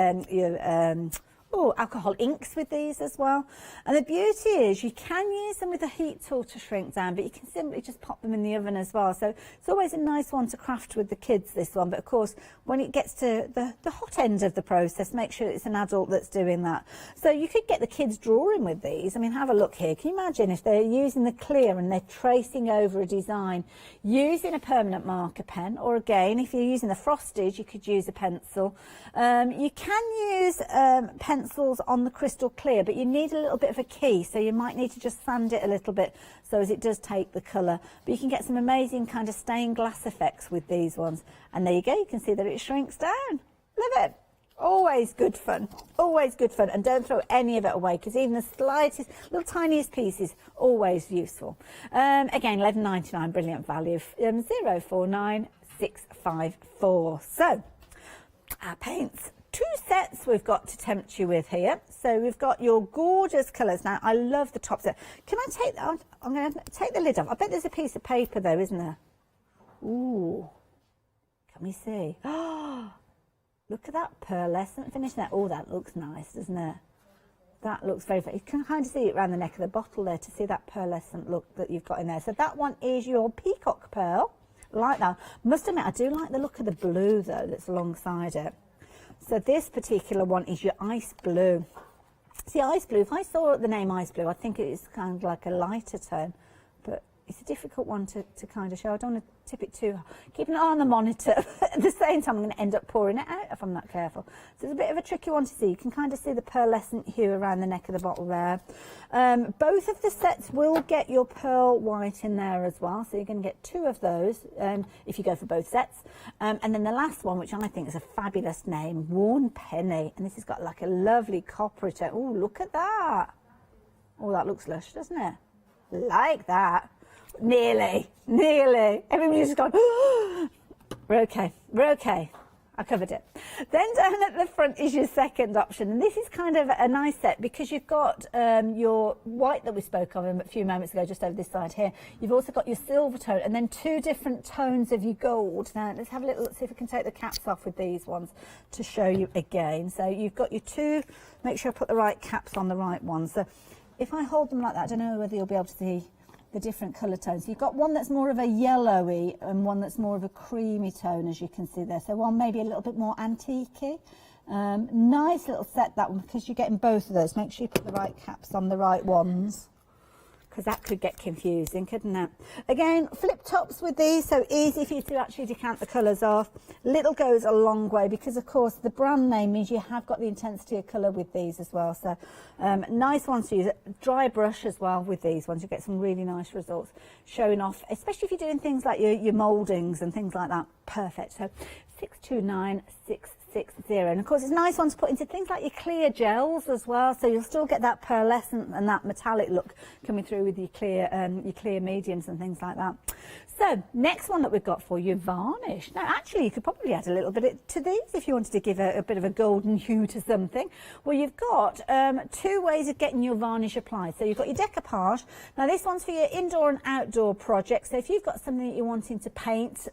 alcohol inks with these as well. And the beauty is you can use them with a heat tool to shrink down, but you can simply just pop them in the oven as well. So it's always a nice one to craft with the kids, this one. But of course, when it gets to the hot end of the process, make sure it's an adult that's doing that. So you could get the kids drawing with these. I mean, have a look here. Can you imagine if they're using the clear and they're tracing over a design using a permanent marker pen, or again, if you're using the frosted, you could use a pencil. You can use pencils on the crystal clear, but you need a little bit of a key, so you might need to just sand it a little bit so as it does take the colour. But you can get some amazing kind of stained glass effects with these ones. And there you go, you can see that it shrinks down. Love it. Always good fun, always good fun. And don't throw any of it away, because even the slightest, little tiniest piece is always useful. Again, £11.99, brilliant value. 049654. So, our paints. 2 sets we've got to tempt you with here. So we've got your gorgeous colours. Now, I love the top set. Can I take that? I'm going to take the lid off. I bet there's a piece of paper though, isn't there? Ooh. Can we see? Oh, look at that pearlescent finish there. Oh, that looks nice, doesn't it? That looks very, very, you can kind of see it around the neck of the bottle there to see that pearlescent look that you've got in there. So that one is your peacock pearl. Like that. Must admit, I do like the look of the blue though that's alongside it. So this particular one is your ice blue. See, ice blue, if I saw the name ice blue, I think it's kind of like a lighter tone. But it's a difficult one to kind of show. I don't want to tip it too hard. Keep an eye on the monitor. At the same time, I'm going to end up pouring it out if I'm not careful. So it's a bit of a tricky one to see. You can kind of see the pearlescent hue around the neck of the bottle there. Both of the sets will get your pearl white in there as well. So you're going to get 2 of those if you go for both sets. And then the last one, which I think is a fabulous name, Worn Penny. And this has got like a lovely coppery tone. Oh, look at that. Oh, that looks lush, doesn't it? Like that. Nearly. Everybody's just gone, we're okay. I covered it. Then down at the front is your second option. And this is kind of a nice set because you've got your white that we spoke of a few moments ago, just over this side here. You've also got your silver tone and then 2 different tones of your gold. Now, let's have a little look, see if we can take the caps off with these ones to show you again. So you've got your 2, make sure I put the right caps on the right ones. So if I hold them like that, I don't know whether you'll be able to see the different colour tones. So you've got one that's more of a yellowy and one that's more of a creamy tone, as you can see there. So one maybe a little bit more antique-y. Nice little set, that one, because you're getting both of those. Make sure you put the right caps on the right ones, because that could get confusing, couldn't it? Again, flip tops with these, so easy for you to actually decant the colours off. Little goes a long way because, of course, the brand name means you have got the intensity of colour with these as well. So nice ones to use. Dry brush as well with these ones. You get some really nice results showing off, especially if you're doing things like your mouldings and things like that. Perfect. So 629660, and of course it's nice ones to put into things like your clear gels as well, so you'll still get that pearlescent and that metallic look coming through with your clear mediums and things like that. So next one that we've got for you, varnish. Now actually you could probably add a little bit to these if you wanted to give a bit of a golden hue to something. Well, you've got 2 ways of getting your varnish applied. So you've got your decoupage. Now this one's for your indoor and outdoor projects. So if you've got something that you're wanting to paint,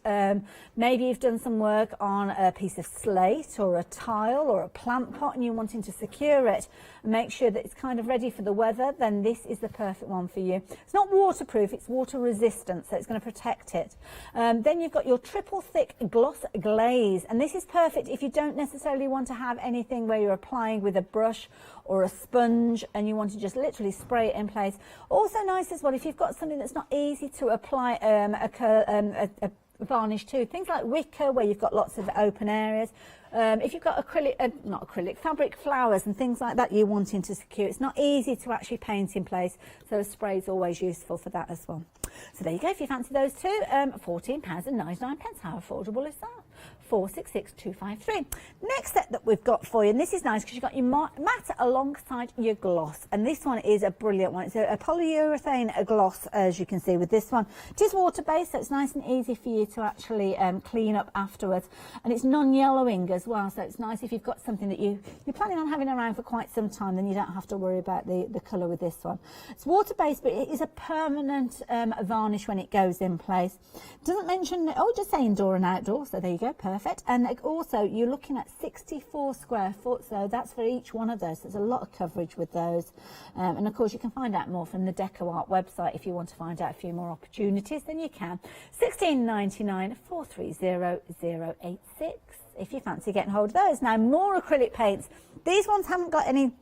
maybe you've done some work on a piece of slate or a tile or a plant pot and you're wanting to secure it and make sure that it's kind of ready for the weather, then this is the perfect one for you. It's not waterproof, it's water resistant, so it's going to protect it. Then you've got your triple thick gloss glaze, and this is perfect if you don't necessarily want to have anything where you're applying with a brush or a sponge and you want to just literally spray it in place. Also nice as well if you've got something that's not easy to apply a varnish to, things like wicker where you've got lots of open areas. If you've got fabric flowers and things like that you're wanting to secure, it's not easy to actually paint in place, so a spray is always useful for that as well. So there you go, if you fancy those 2, £14.99. How affordable is that? 466253. Next set that we've got for you, and this is nice because you've got your matte alongside your gloss, and this one is a brilliant one. It's a polyurethane gloss, as you can see with this one. It is water based, so it's nice and easy for you to actually clean up afterwards, and it's non-yellowing as well, so it's nice if you've got something that you're planning on having around for quite some time, then you don't have to worry about the colour with this one. It's water based, but it is a permanent varnish when it goes in place. Doesn't mention, just say indoor and outdoor, so there you go, perfect. And also you're looking at 64 square foot, so that's for each one of those. There's a lot of coverage with those, and of course you can find out more from the Deco Art website. If you want to find out a few more opportunities, then you can. £16.99 430086 if you fancy getting hold of those. Now, more acrylic paints. These ones haven't got any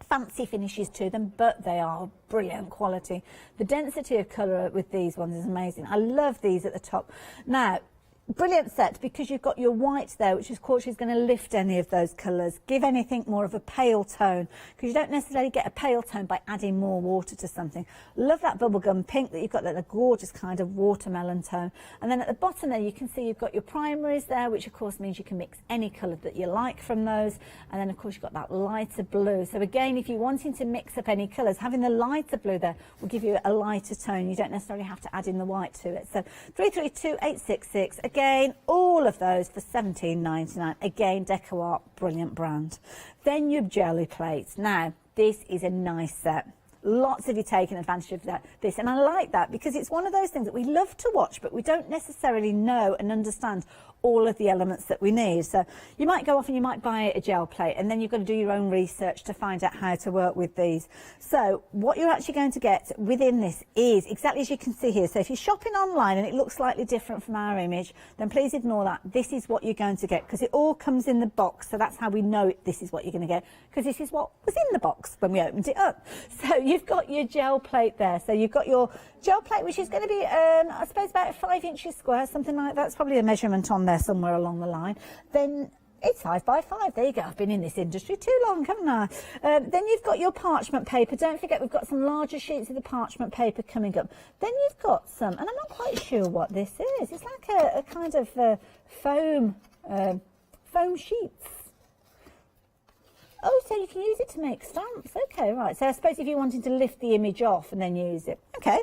fancy finishes to them, but they are brilliant quality. The density of colour with these ones is amazing. I love these at the top. Now, brilliant set because you've got your white there, which of course is going to lift any of those colours, give anything more of a pale tone, because you don't necessarily get a pale tone by adding more water to something. Love that bubblegum pink that you've got, that gorgeous kind of watermelon tone. And then at the bottom there you can see you've got your primaries there, which of course means you can mix any colour that you like from those. And then of course you've got that lighter blue. So again, if you're wanting to mix up any colours, having the lighter blue there will give you a lighter tone. You don't necessarily have to add in the white to it. So 332866. Again, all of those for £17.99. Again, Deco Art, brilliant brand. Then your jelly plates. Now, this is a nice set. Lots of you taking advantage of this, and I like that because it's one of those things that we love to watch, but we don't necessarily know and understand all of the elements that we need. So you might go off and you might buy a gel plate, and then you've got to do your own research to find out how to work with these. So what you're actually going to get within this is exactly as you can see here. So if you're shopping online and it looks slightly different from our image, then please ignore that. This is what you're going to get, because it all comes in the box. So that's how we know this is what you're going to get, because this is what was in the box when we opened it up. So you've got your gel plate there. So you've got your gel plate, which is going to be, I suppose, about 5 inches square, something like that. That's probably a measurement on there somewhere along the line. Then it's 5 by 5. There you go. I've been in this industry too long, haven't I? Then you've got your parchment paper. Don't forget, we've got some larger sheets of the parchment paper coming up. Then you've got some, and I'm not quite sure what this is. It's like a kind of foam sheets. Oh, so you can use it to make stamps. Okay, right. So I suppose if you're wanting to lift the image off and then use it. Okay,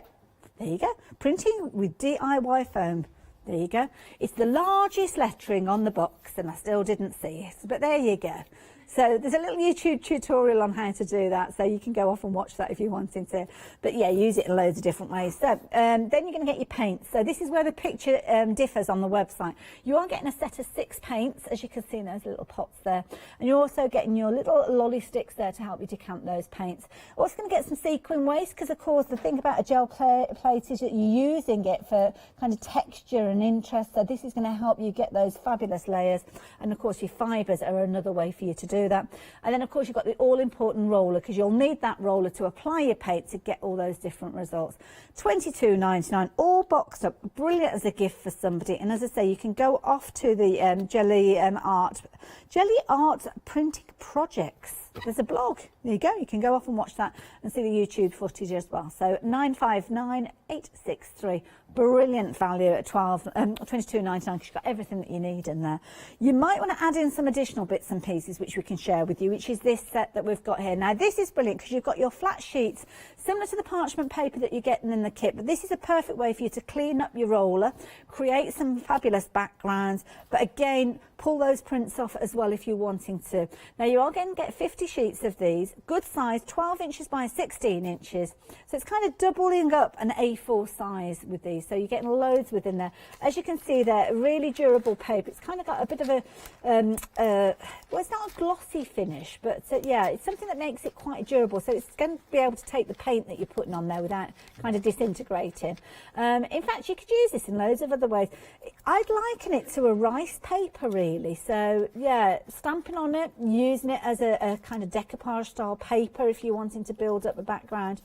there you go. Printing with DIY foam. There you go. It's the largest lettering on the box, and I still didn't see it, but there you go. So there's a little YouTube tutorial on how to do that, so you can go off and watch that if you're wanting to. But yeah, use it in loads of different ways. So then you're going to get your paints. So this is where the picture differs on the website. You are getting a set of 6 paints, as you can see in those little pots there. And you're also getting your little lolly sticks there to help you decant those paints. Also going to get some sequin waste, because of course the thing about a gel plate is that you're using it for kind of texture and interest. So this is going to help you get those fabulous layers. And of course your fibres are another way for you to do that. And then of course you've got the all-important roller, because you'll need that roller to apply your paint to get all those different results. $22.99, all boxed up, brilliant as a gift for somebody. And as I say, you can go off to the Jelly Art Printing Projects. There's a blog. There you go. You can go off and watch that and see the YouTube footage as well. So 959863. Brilliant value at $22.99, because you've got everything that you need in there. You might want to add in some additional bits and pieces which we can share with you, which is this set that we've got here. Now this is brilliant, because you've got your flat sheets similar to the parchment paper that you're getting in the kit, but this is a perfect way for you to clean up your roller, create some fabulous backgrounds, but again, pull those prints off as well if you're wanting to. Now you are going to get 50 sheets of these, good size, 12 inches by 16 inches. So it's kind of doubling up an A4 size with these. So you're getting loads within there. As you can see there, really durable paper. It's kind of got a bit of a, well, it's not a glossy finish, but yeah, it's something that makes it quite durable. So it's going to be able to take the paint that you're putting on there without kind of disintegrating. In fact, you could use this in loads of other ways. I'd liken it to a rice paper, really. So yeah, stamping on it, using it as a kind of decoupage style paper if you're wanting to build up a background.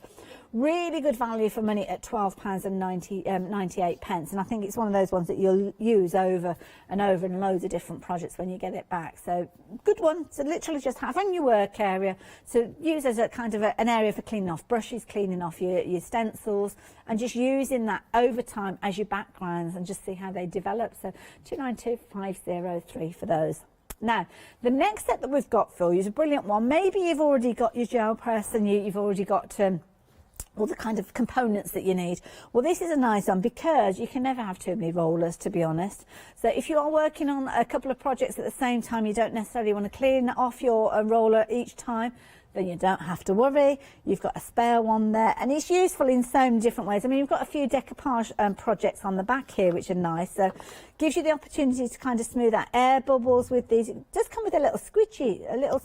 Really good value for money at £12.98, and I think it's one of those ones that you'll use over and over in loads of different projects when you get it back. So good one to literally just have in your work area, to use as a kind of an area for cleaning off brushes, cleaning off your stencils, and just using that over time as your backgrounds, and just see how they develop. So 292503 for those. Now, the next set that we've got for you is a brilliant one. Maybe you've already got your gel press and you've already got all the kind of components that you need. Well, this is a nice one, because you can never have too many rollers, to be honest. So if you are working on a couple of projects at the same time, you don't necessarily want to clean off your roller each time, then you don't have to worry. You've got a spare one there, and it's useful in so many different ways. I mean, you've got a few decoupage projects on the back here, which are nice. So gives you the opportunity to kind of smooth out air bubbles with these. It does come with a little squidgy, a little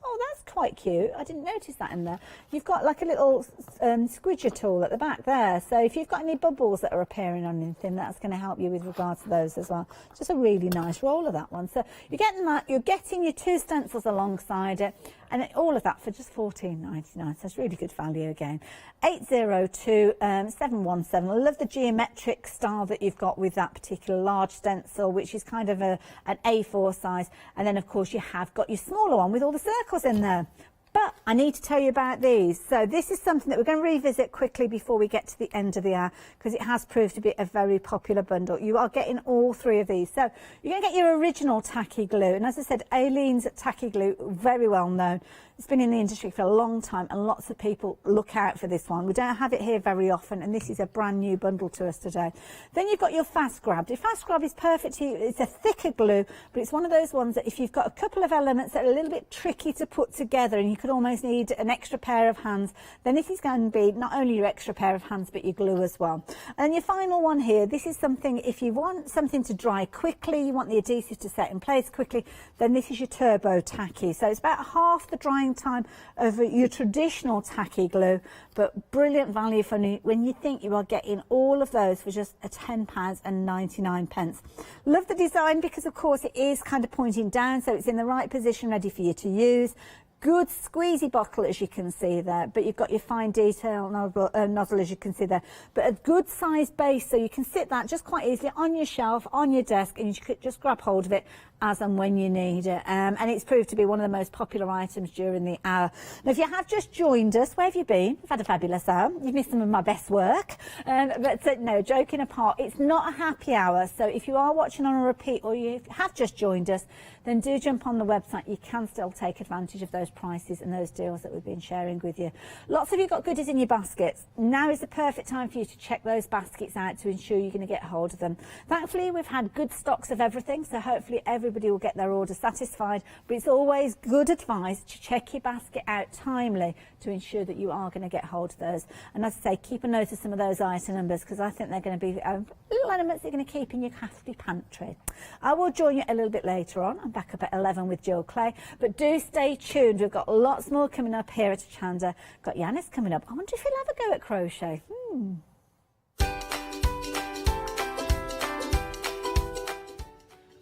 oh, that's quite cute. I didn't notice that in there. You've got like a little squidger tool at the back there. So if you've got any bubbles that are appearing on anything, that's going to help you with regards to those as well. Just a really nice roller, that one. So you're getting that. You're getting your 2 stencils alongside it, and all of that for just $14.99. So it's really good value again. 802717. I love the geometric style that you've got with that particular large stencil, which is kind of an A4 size. And then of course you have got your smaller one with all the circles in there. But I need to tell you about these. So this is something that we're going to revisit quickly before we get to the end of the hour, because it has proved to be a very popular bundle. You are getting all 3 of these. So you're going to get your original tacky glue. And as I said, Aileen's tacky glue, very well known. It's been in the industry for a long time and lots of people look out for this one. We don't have it here very often, and this is a brand new bundle to us today. Then you've got your Fast Grab. Your Fast Grab is perfect to use. It's a thicker glue, but it's one of those ones that if you've got a couple of elements that are a little bit tricky to put together and you could almost need an extra pair of hands, then this is going to be not only your extra pair of hands but your glue as well. And your final one here, this is something, if you want something to dry quickly, you want the adhesive to set in place quickly, then this is your Turbo Tacky. So it's about half the drying time of your traditional tacky glue, but brilliant value for when you think you are getting all of those for just a £10.99. Love the design because of course it is kind of pointing down, so it's in the right position ready for you to use. Good squeezy bottle, as you can see there, but you've got your fine detail nozzle, as you can see there, but a good sized base, so you can sit that just quite easily on your shelf, on your desk, and you could just grab hold of it as and when you need it. And it's proved to be one of the most popular items during the hour. Now, if you have just joined us, where have you been? We've had a fabulous hour. You've missed some of my best work. But no, joking apart, it's not a happy hour. So if you are watching on a repeat or you have just joined us, then do jump on the website. You can still take advantage of those prices and those deals that we've been sharing with you. Lots of you got goodies in your baskets. Now is the perfect time for you to check those baskets out to ensure you're going to get hold of them. Thankfully, we've had good stocks of everything, so hopefully everybody will get their order satisfied, but it's always good advice to check your basket out timely to ensure that you are going to get hold of those. And as I say, keep a note of some of those item numbers because I think they're going to be little elements you're going to keep in your crafty pantry. I will join you a little bit later on. I'm back up at 11 with Jill Clay, but do stay tuned. We've got lots more coming up here at Hochanda. Got Yanis coming up. I wonder if he'll have a go at crochet.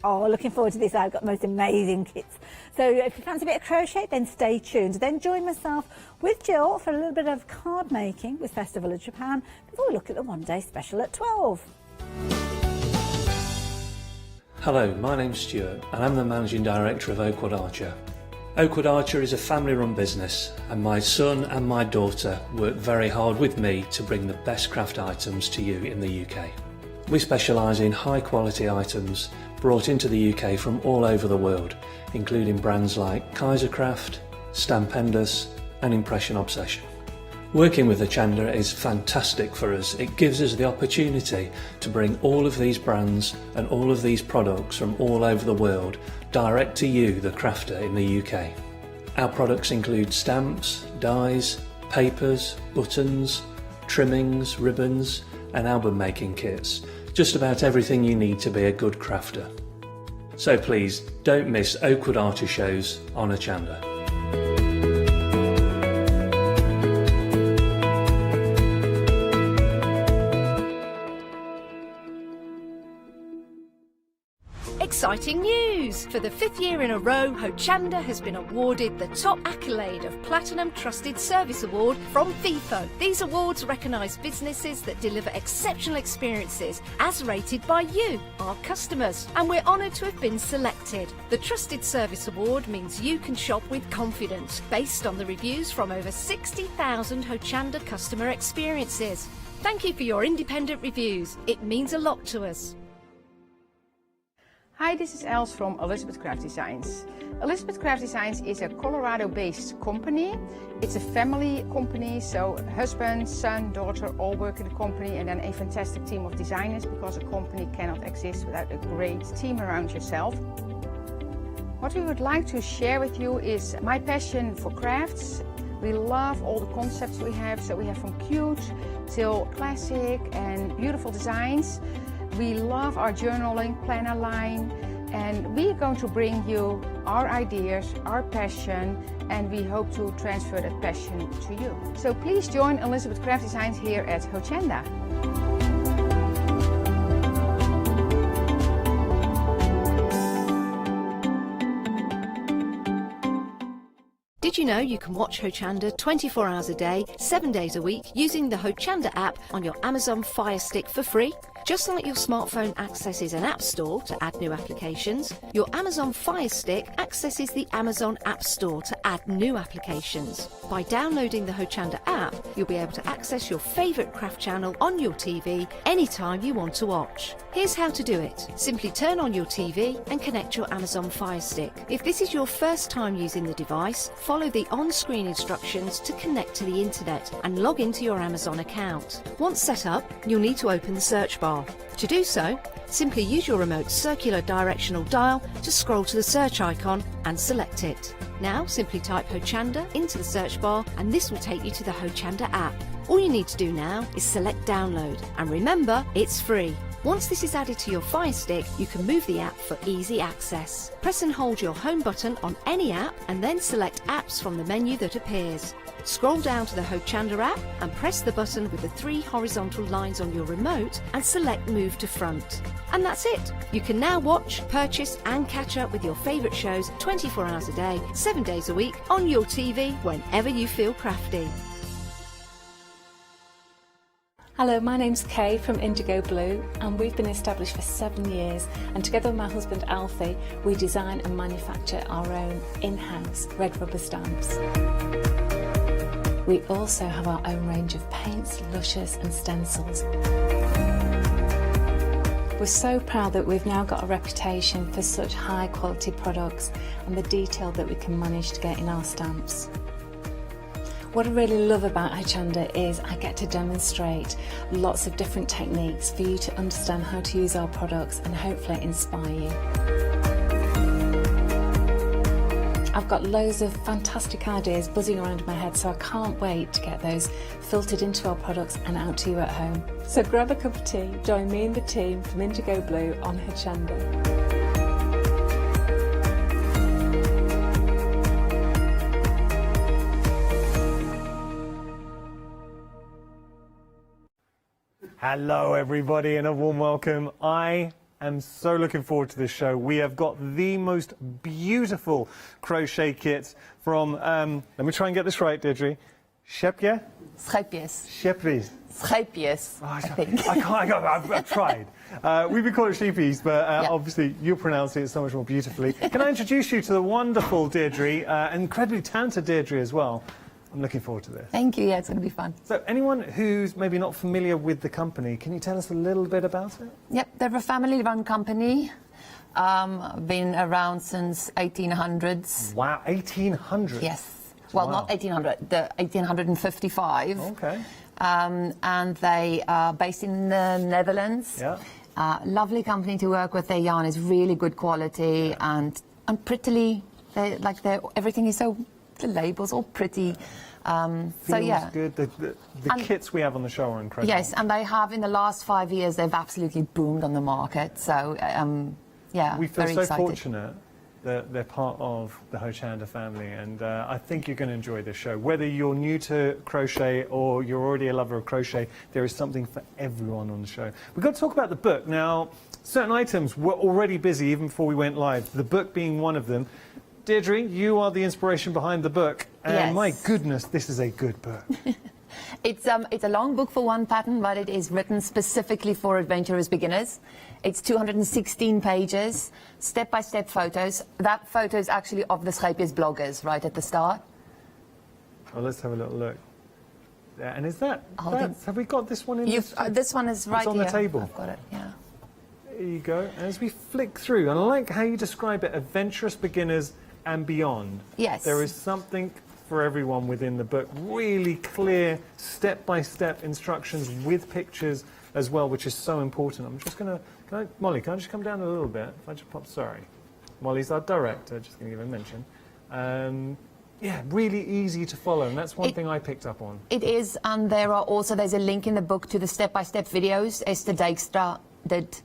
Oh, looking forward to this. I've got the most amazing kits. So if you fancy a bit of crochet, then stay tuned. Then join myself with Jill for a little bit of card making with Festival of Japan before we look at the one-day special at 12. Hello, my name's Stuart and I'm the Managing Director of Oakwood Archer. Oakwood Archer is a family-run business and my son and my daughter work very hard with me to bring the best craft items to you in the UK. We specialise in high-quality items brought into the UK from all over the world, including brands like Kaisercraft, Stampendous and Impression Obsession. Working with Hochanda is fantastic for us. It gives us the opportunity to bring all of these brands and all of these products from all over the world direct to you, the crafter in the UK. Our products include stamps, dies, papers, buttons, trimmings, ribbons and album making kits. Just about everything you need to be a good crafter. So please don't miss Oakwood Archer shows on Hochanda. Exciting news! For the 5th year in a row, Hochanda has been awarded the top accolade of Platinum Trusted Service Award from Feefo. These awards recognise businesses that deliver exceptional experiences as rated by you, our customers, and we're honoured to have been selected. The Trusted Service Award means you can shop with confidence based on the reviews from over 60,000 Hochanda customer experiences. Thank you for your independent reviews. It means a lot to us. Hi, this is Els from Elizabeth Craft Designs. Elizabeth Craft Designs is a Colorado-based company. It's a family company, so husband, son, daughter all work in the company, and then a fantastic team of designers, because a company cannot exist without a great team around yourself. What we would like to share with you is my passion for crafts. We love all the concepts we have, so we have from cute till classic and beautiful designs. We love our journaling planner line, and we're going to bring you our ideas, our passion, and we hope to transfer that passion to you. So please join Elizabeth Craft Designs here at Hochanda. Did you know you can watch Hochanda 24 hours a day, 7 days a week using the Hochanda app on your Amazon Fire Stick for free? Just like your smartphone accesses an app store to add new applications, your Amazon Fire Stick accesses the Amazon App Store to add new applications. By downloading the Hochanda app, you'll be able to access your favourite craft channel on your TV anytime you want to watch. Here's how to do it. Simply turn on your TV and connect your Amazon Fire Stick. If this is your first time using the device, follow the on-screen instructions to connect to the internet and log into your Amazon account. Once set up, you'll need to open the search bar. To do so, simply use your remote circular directional dial to scroll to the search icon and select it. Now simply type Hochanda into the search bar and this will take you to the Hochanda app. All you need to do now is select download, and remember, it's free. Once this is added to your Fire Stick, you can move the app for easy access. Press and hold your home button on any app and then select apps from the menu that appears. Scroll down to the Hochanda app and press the button with the 3 horizontal lines on your remote and select Move to Front. And that's it. You can now watch, purchase and catch up with your favourite shows 24 hours a day, 7 days a week on your TV whenever you feel crafty. Hello, my name's Kay from Indigo Blue, and we've been established for 7 years, and together with my husband Alfie we design and manufacture our own in-house red rubber stamps. We also have our own range of paints, lushes and stencils. We're so proud that we've now got a reputation for such high quality products and the detail that we can manage to get in our stamps. What I really love about Hochanda is I get to demonstrate lots of different techniques for you to understand how to use our products and hopefully inspire you. I've got loads of fantastic ideas buzzing around in my head, so I can't wait to get those filtered into our products and out to you at home. So grab a cup of tea, join me and the team from Indigo Blue on Hochanda. Hello everybody and a warm welcome. I am so looking forward to this show. We have got the most beautiful crochet kits from, let me try and get this right, Deirdre. Scheepjes? Scheepjes. Scheepjes. Scheepjes, I think. I've tried. We've been calling it Scheepjes, but obviously you pronounce it so much more beautifully. Can I introduce you to the wonderful Deirdre, incredibly talented Deirdre as well. I'm looking forward to this. Thank you, yeah, it's going to be fun. So anyone who's maybe not familiar with the company, can you tell us a little bit about it? Yep, they're a family-run company. Been around since 1800s. Wow, 1800s? Yes. Well, not 1800, the 1855. Okay. And they are based in the Netherlands. Yeah. Lovely company to work with. Their yarn is really good quality and prettily, everything is so, the labels all pretty. So yeah, good. The kits we have on the show are incredible. Yes, and they have in the last 5 years they've absolutely boomed on the market. So yeah, we feel very so excited. fortunate that they're part of the Hochanda family, and I think you're going to enjoy this show. Whether you're new to crochet or you're already a lover of crochet, there is something for everyone on the show. We've got to talk about the book now. Certain items were already busy even before we went live. The book being one of them. Deirdre, you are the inspiration behind the book, and yes. My goodness, this is a good book. It's a long book for one pattern, but it is written specifically for adventurous beginners. It's 216 pages, step-by-step photos. That photo is actually of the Scheepjes bloggers right at the start. Well, let's have a little look. Yeah, and is that, have we got this one in this one is right it's on here. the table. I've got it, yeah. There you go. And as we flick through, and I like how you describe it, adventurous beginners and beyond. Yes. There is something for everyone within the book. Really clear, step-by-step instructions with pictures as well, which is so important. I'm just going to, Molly, can I just come down a little bit? If I just pop, sorry. Molly's our director, just going to give a mention. Yeah, really easy to follow, and that's one thing I picked up on. It is, and there's a link in the book to the step-by-step videos. Esther Dijkstra did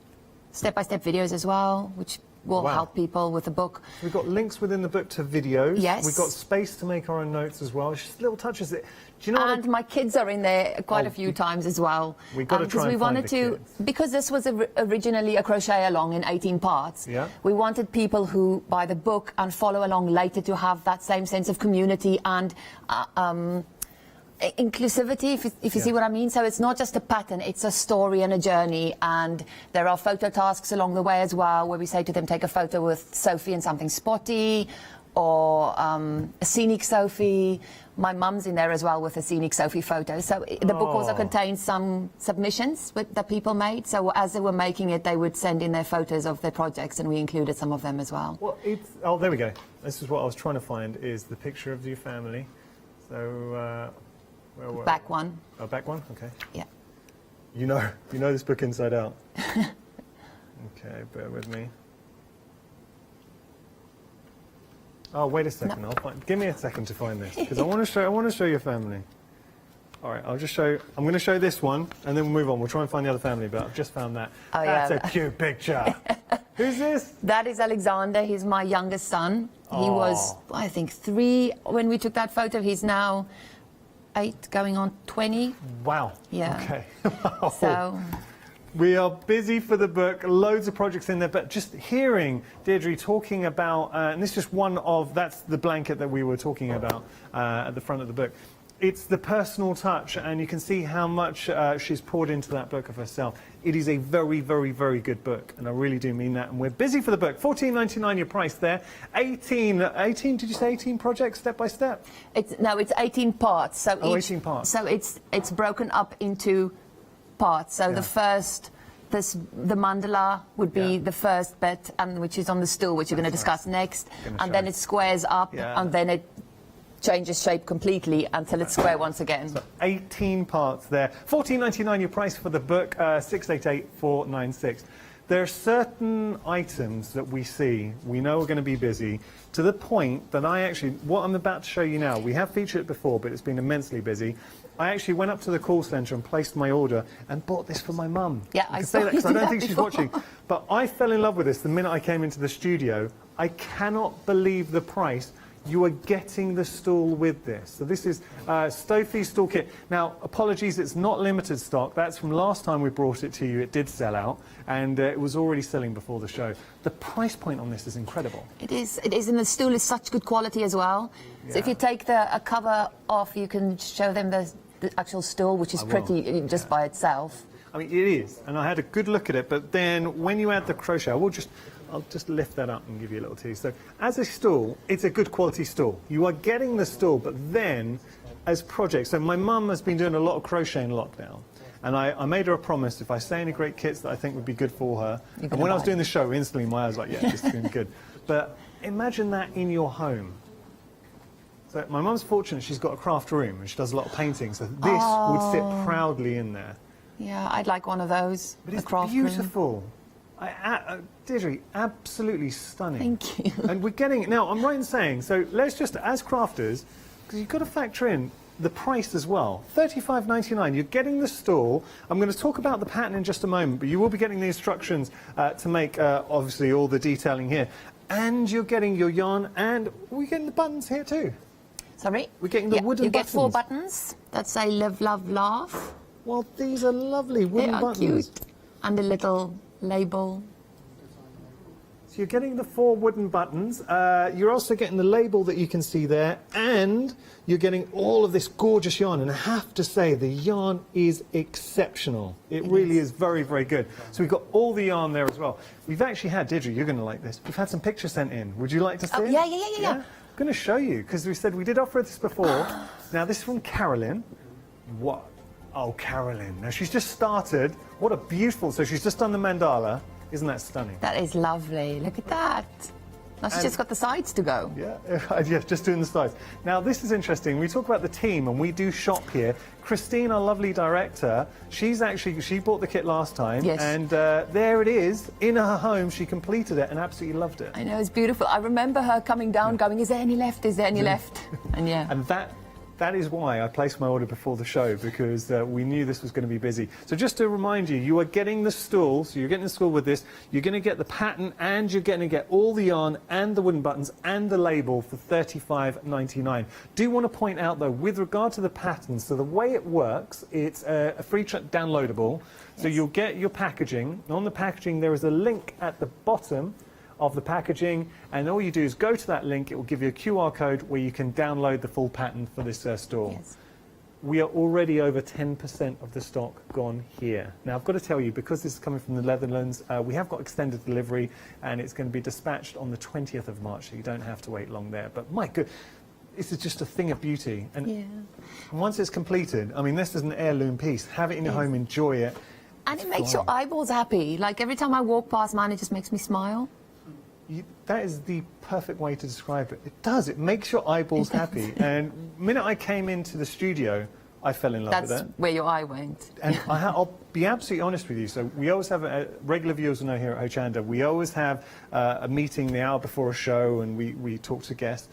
step-by-step videos as well, which will help people with the book. We've got links within the book to videos. Yes. We've got space to make our own notes as well. It's just little touches. Do you know and my kids are in there quite a few times as well. We've got to try and find the kids. Because this was originally a crochet along in 18 parts, we wanted people who buy the book and follow along later to have that same sense of community and inclusivity, if you see what I mean. So it's not just a pattern, it's a story and a journey, and there are photo tasks along the way as well, where we say to them, take a photo with Sophie and something spotty, or a scenic Sophie. My mum's in there as well with a scenic Sophie photo. So the book also contains some submissions that people made. So as they were making it, they would send in their photos of their projects, and we included some of them as well. Well, oh, there we go. This is what I was trying to find, is the picture of your family. So, Back one. Oh, back one? Okay. Yeah. You know this book inside out. Okay, bear with me. Oh, wait a second. No. Give me a second to find this, because I want to show your family. All right, I'm going to show this one, and then we'll move on. We'll try and find the other family, but I've just found that. Oh, That's yeah. a cute picture. Who's this? That is Alexander. He's my youngest son. He was, I think, 3 when we took that photo. He's now 8, going on 20. Wow. Yeah. Okay. So we are busy for the book, loads of projects in there, but just hearing Deirdre talking about, and this is just one of, that's the blanket that we were talking about at the front of the book. It's the personal touch, and you can see how much she's poured into that book of herself. It is a very, very, very good book, and I really do mean that. And we're busy for the book. $14.99 your price there. 18, did you say 18 projects, step by step? it's 18 parts. So 18 parts. So it's broken up into parts. So the first, the mandala would be the first bit, and which is on the stool, which you're going to discuss next. And then it squares up, and then it changes shape completely until it's square once again. So 18 parts there. $14.99 your price for the book, 688-496. There are certain items that we see, we know we're going to be busy, to the point that what I'm about to show you now, we have featured it before, but it's been immensely busy. I actually went up to the call centre and placed my order and bought this for my mum. Yeah, I saw say that you because I do don't that think she's before. watching. But I fell in love with this the minute I came into the studio. I cannot believe the price. You are getting the stool with this. So this is Sophie's stool kit. Now, apologies, it's not limited stock. That's from last time we brought it to you. It did sell out, and it was already selling before the show. The price point on this is incredible. It is, and the stool is such good quality as well. So if you take a cover off, you can show them the actual stool, which is pretty just by itself. I mean, it is, and I had a good look at it, but then when you add the crochet, I'll just lift that up and give you a little tease. So as a stool, it's a good quality stool. You are getting the stool, but then as projects, so my mum has been doing a lot of crochet in lockdown, and I made her a promise, if I say any great kits that I think would be good for her, and when I was doing the show, instantly my eyes were like, yeah, this is going to be good. But imagine that in your home. So my mum's fortunate, she's got a craft room, and she does a lot of painting, so this would sit proudly in there. Yeah, I'd like one of those. But it's craft room. beautiful. Deirdre, absolutely stunning. Thank you. And we're getting now. I'm right in saying, so let's just, as crafters, because you've got to factor in the price as well. $35.99. You're getting the stool. I'm going to talk about the pattern in just a moment, but you will be getting the instructions to make obviously all the detailing here, and you're getting your yarn, and we're getting the buttons here too. Sorry? We're getting the wooden you buttons. get 4 buttons that say live, love, laugh. Well, these are lovely wooden They are buttons. cute. And a little label. So you're getting the 4 wooden buttons. You're also getting the label that you can see there, and you're getting all of this gorgeous yarn. And I have to say, the yarn is exceptional. It really is very, very good. So we've got all the yarn there as well. We've actually had, Deirdre, you're going to like this. We've had some pictures sent in. Would you like to see it? Yeah. I'm going to show you, because we said we did offer this before. Now, this is from Carolyn. What? Oh, Carolyn. Now, she's just started. What a beautiful... So she's just done the mandala. Isn't that stunning? That is lovely. Look at that. Now she's just got the sides to go. Yeah, just doing the sides. Now, this is interesting. We talk about the team, and we do shop here. Christine, our lovely director, she bought the kit last time. Yes. And there it is, in her home. She completed it and absolutely loved it. I know, it's beautiful. I remember her coming down going, is there any left? Is there any left? And yeah. And that is why I placed my order before the show, because we knew this was going to be busy. So just to remind you, you are getting the stool, so you're getting the stool with this, you're going to get the pattern, and you're going to get all the yarn and the wooden buttons and the label for $35.99. Do want to point out, though, with regard to the pattern, so the way it works, it's a free downloadable, so you'll get your packaging. On the packaging, there is a link at the bottom of the packaging, and all you do is go to that link. It will give you a QR code where you can download the full pattern for this stool. Yes. we are already over 10% of the stock gone here. Now, I've got to tell you, because this is coming from the Netherlands, we have got extended delivery, and it's going to be dispatched on the 20th of March, so you don't have to wait long there. But my good, this is just a thing of beauty. And once it's completed, I mean, this is an heirloom piece. Have it in your home, enjoy it. And it makes your eyeballs happy. Like, every time I walk past mine, it just makes me smile. That is the perfect way to describe it. It does. It makes your eyeballs happy. And the minute I came into the studio, I fell in love with it. That's where your eye went. And I'll be absolutely honest with you. So we always have, regular viewers will know here at Hochanda, we always have a meeting the hour before a show, and we talk to guests.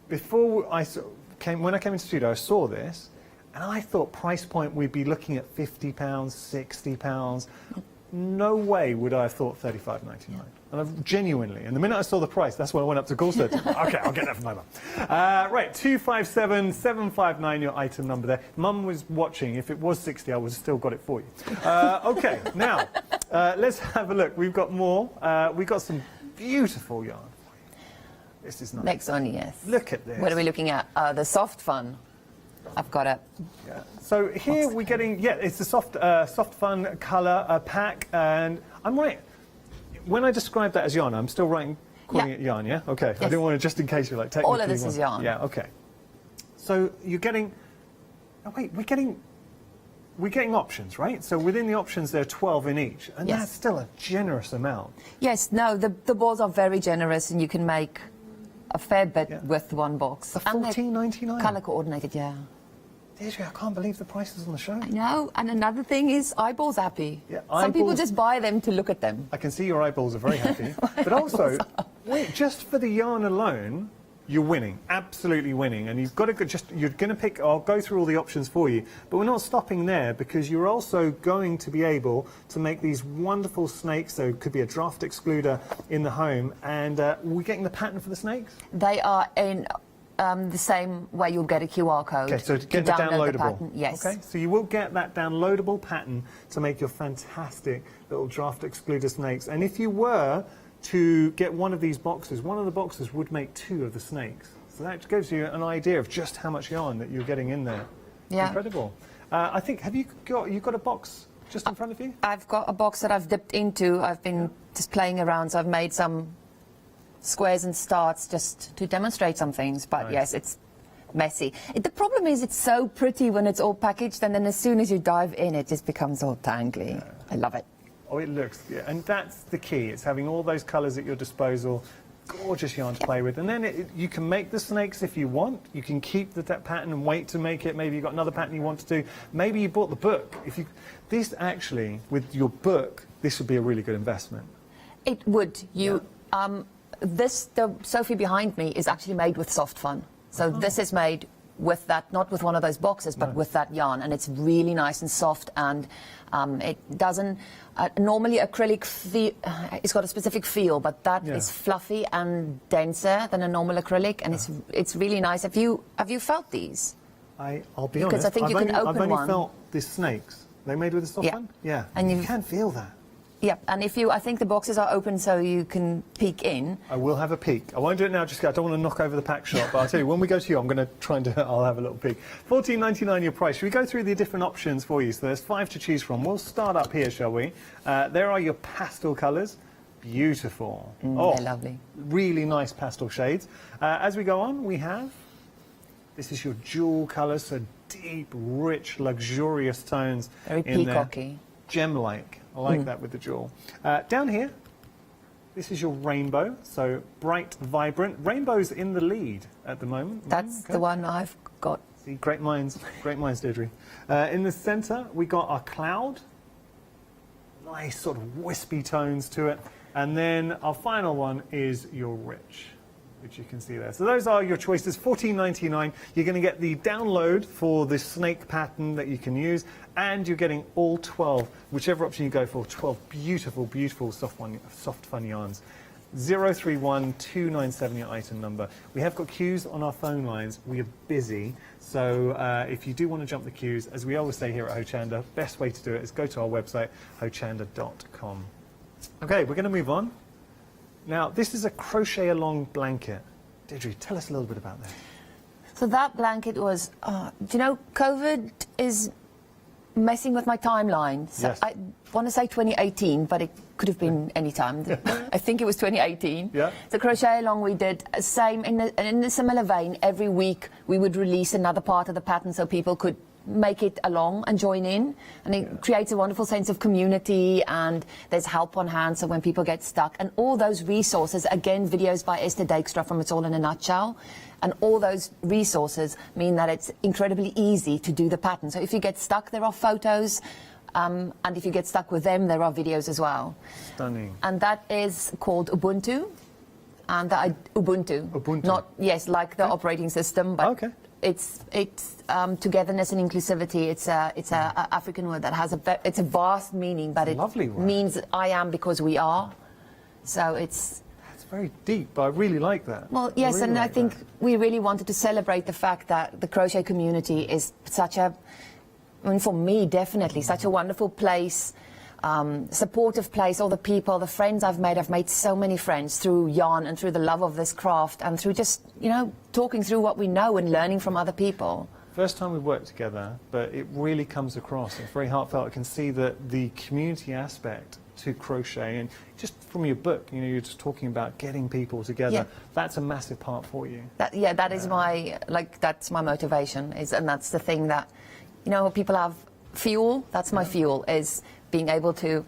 Before when I came into the studio, I saw this, and I thought price point we'd be looking at £50, £60. No way would I have thought $35.99. And I've genuinely, and the minute I saw the price, that's when I went up to Gulstead. Okay, I'll get that from my mum. Right, 257759, your item number there. Mum was watching. If it was 60, I would have still got it for you. Okay, now, let's have a look. We've got more. We've got some beautiful yarn for you. This is nice. Next one, yes. Look at this. What are we looking at? The soft fun. I've got it. Yeah. So here we're getting, it's the soft fun colour pack, and I'm right. When I describe that as yarn, I'm still calling it yarn, yeah? Okay, yes. I didn't want to, just in case you're like, technically. All of this is yarn. Yeah, okay. So you're getting, we're getting options, right? So within the options, there are 12 in each, and that's still a generous amount. Yes, no, the balls are very generous, and you can make a fair bit with one box. The $14.99? Colour coordinated, yeah. Deirdre, I can't believe the prices on the show. I know, and another thing is eyeballs happy. Yeah, Some people just buy them to look at them. I can see your eyeballs are very happy. But also, just for the yarn alone, you're winning, absolutely winning. And you've got to you're going to pick, I'll go through all the options for you, but we're not stopping there, because you're also going to be able to make these wonderful snakes. So it could be a draft excluder in the home. And we're getting the pattern for the snakes? They are in the same way you'll get a QR code. Okay, so to get the downloadable. The pattern, yes. Okay, so you will get that downloadable pattern to make your fantastic little draft excluder snakes. And if you were to get one of these boxes, one of the boxes would make 2 of the snakes. So that gives you an idea of just how much yarn that you're getting in there. Yeah. Incredible. I think, have you got a box just in front of you? I've got a box that I've dipped into. I've been just playing around, so I've made some squares and starts just to demonstrate some things. But yes, it's messy. The problem is it's so pretty when it's all packaged, and then as soon as you dive in, it just becomes all tangly. Yeah. I love it. Oh, it looks, and that's the key. It's having all those colours at your disposal, gorgeous yarn to play with. And then you can make the snakes if you want. You can keep that pattern and wait to make it. Maybe you've got another pattern you want to do. Maybe you bought the book. This actually, with your book, this would be a really good investment. It would. The Sophie behind me is actually made with soft fun. So this is made with that, not with one of those boxes, but with that yarn, and it's really nice and soft, and it doesn't normally acrylic it's got a specific feel, but that is fluffy and denser than a normal acrylic, and it's really nice. Have you felt these? I'll be honest, because I think you can open I've only one. felt the snakes. They made with the soft one? Yeah, and you can feel that. Yeah, and I think the boxes are open so you can peek in. I will have a peek. I won't do it now, just I don't want to knock over the pack shop, but I'll tell you, when we go to you, I'm going to try and do it. I'll have a little peek. $14.99 your price. Should we go through the different options for you? So there's 5 to choose from. We'll start up here, shall we? There are your pastel colours. Beautiful. They're lovely. Really nice pastel shades. As we go on, we have, this is your jewel colours, so deep, rich, luxurious tones. Very peacocky. Gem-like. I like that with the jewel. Down here, this is your rainbow, so bright, vibrant. Rainbow's in the lead at the moment. That's the one I've got. See, great minds, Deirdre. In the centre, we got our cloud. Nice sort of wispy tones to it. And then our final one is your rich, which you can see there. So those are your choices. $14.99. You're going to get the download for the snake pattern that you can use, and you're getting all 12, whichever option you go for, 12 beautiful, beautiful soft fun yarns. 031297 your item number. We have got queues on our phone lines. We are busy, so if you do want to jump the queues, as we always say here at Hochanda, best way to do it is go to our website, hochanda.com. Okay, we're going to move on. Now, this is a crochet-along blanket. Deirdre, tell us a little bit about that. So that blanket was, do you know, COVID is messing with my timeline. So Yes. I want to say 2018, but it could have been any time. I think it was 2018. Yeah. The crochet along we did, same, in a similar vein, every week we would release another part of the pattern so people could make it along and join in, and it creates a wonderful sense of community, and there's help on hand so when people get stuck, and all those resources, again, videos by Esther Dijkstra from It's All in a Nutshell, and all those resources mean that it's incredibly easy to do the pattern. So if you get stuck, there are photos, and if you get stuck with them, there are videos as well. Stunning. And that is called Ubuntu, and Ubuntu. Ubuntu. Not, yes, like the operating system, but Okay. it's togetherness and inclusivity. It's a African word that has it's a vast meaning, but it Lovely word. means I am because we are. So it's Very deep, but I really like that. well, yes, really and I like think that. we really wanted to celebrate the fact that the crochet community is such a, I mean, for me, definitely such a wonderful place. Supportive place, all the people, the friends I've made so many friends through yarn and through the love of this craft and through just, you know, talking through what we know and learning from other people. First time we've worked together, but it really comes across. It's very heartfelt. I can see that the community aspect to crochet, and just from your book, you know, you're just talking about getting people together. Yeah. That's a massive part for you. That is my, that's my motivation, and that's the thing that, you know, people have fuel, that's my fuel, is being able to.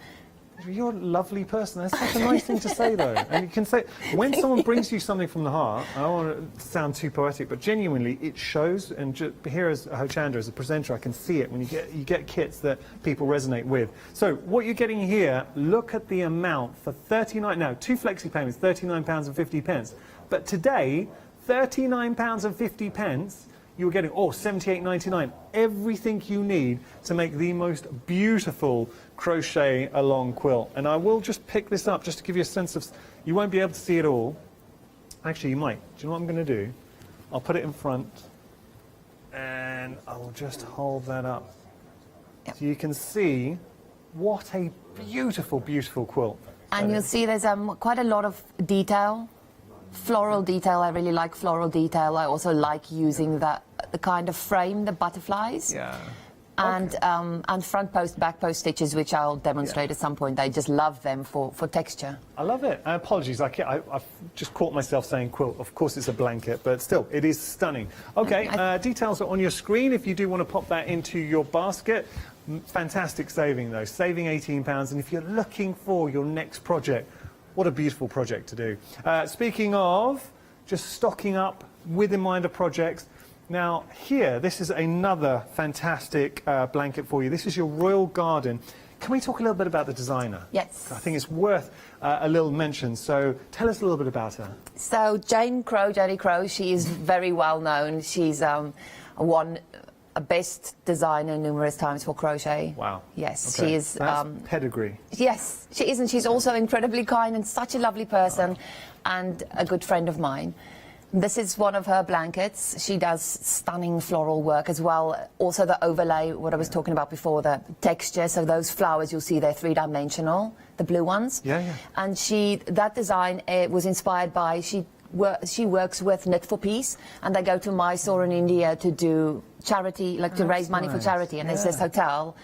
You're a lovely person. That's such a nice thing to say, though. And you can say, when someone brings you something from the heart, I don't want to sound too poetic, but genuinely, it shows. And here as Hochanda, as a presenter, I can see it when you get kits that people resonate with. So what you're getting here, look at the amount for 39. Now, 2 flexi payments, £39.50. But today, £39.50. You're getting, £78.99. Everything you need to make the most beautiful crochet along quilt. And I will just pick this up just to give you a sense of, you won't be able to see it all. Actually, you might. Do you know what I'm going to do? I'll put it in front and I will just hold that up. Yep. So you can see what a beautiful, beautiful quilt. And you'll see there's quite a lot of detail. Floral detail, I really like floral detail. I also like using the kind of frame, the butterflies. Yeah. And front post, back post stitches, which I'll demonstrate at some point. I just love them for texture. I love it. Apologies, I've just caught myself saying quilt. Of course it's a blanket, but still, it is stunning. Okay, details are on your screen if you do want to pop that into your basket. Fantastic saving, though. Saving £18, and if you're looking for your next project, what a beautiful project to do. Speaking of just stocking up with in mind of projects, now here, this is another fantastic blanket for you. This is your Royal Garden. Can we talk a little bit about the designer? Yes. I think it's worth a little mention. So tell us a little bit about her. So Jane Crow, Jodie Crow, she is very well known. She's won a best designer numerous times for crochet. Wow. Yes, Okay. she is. That's pedigree. Yes, she is, and she's also incredibly kind and such a lovely person, and a good friend of mine. This is one of her blankets. She does stunning floral work as well. Also the overlay, what I was talking about before, the texture. So those flowers you'll see, they're 3-dimensional, the blue ones. Yeah, yeah. And that design was inspired by, she works with Knit for Peace, and they go to Mysore in India to do charity, like to raise money for charity, and there's this hotel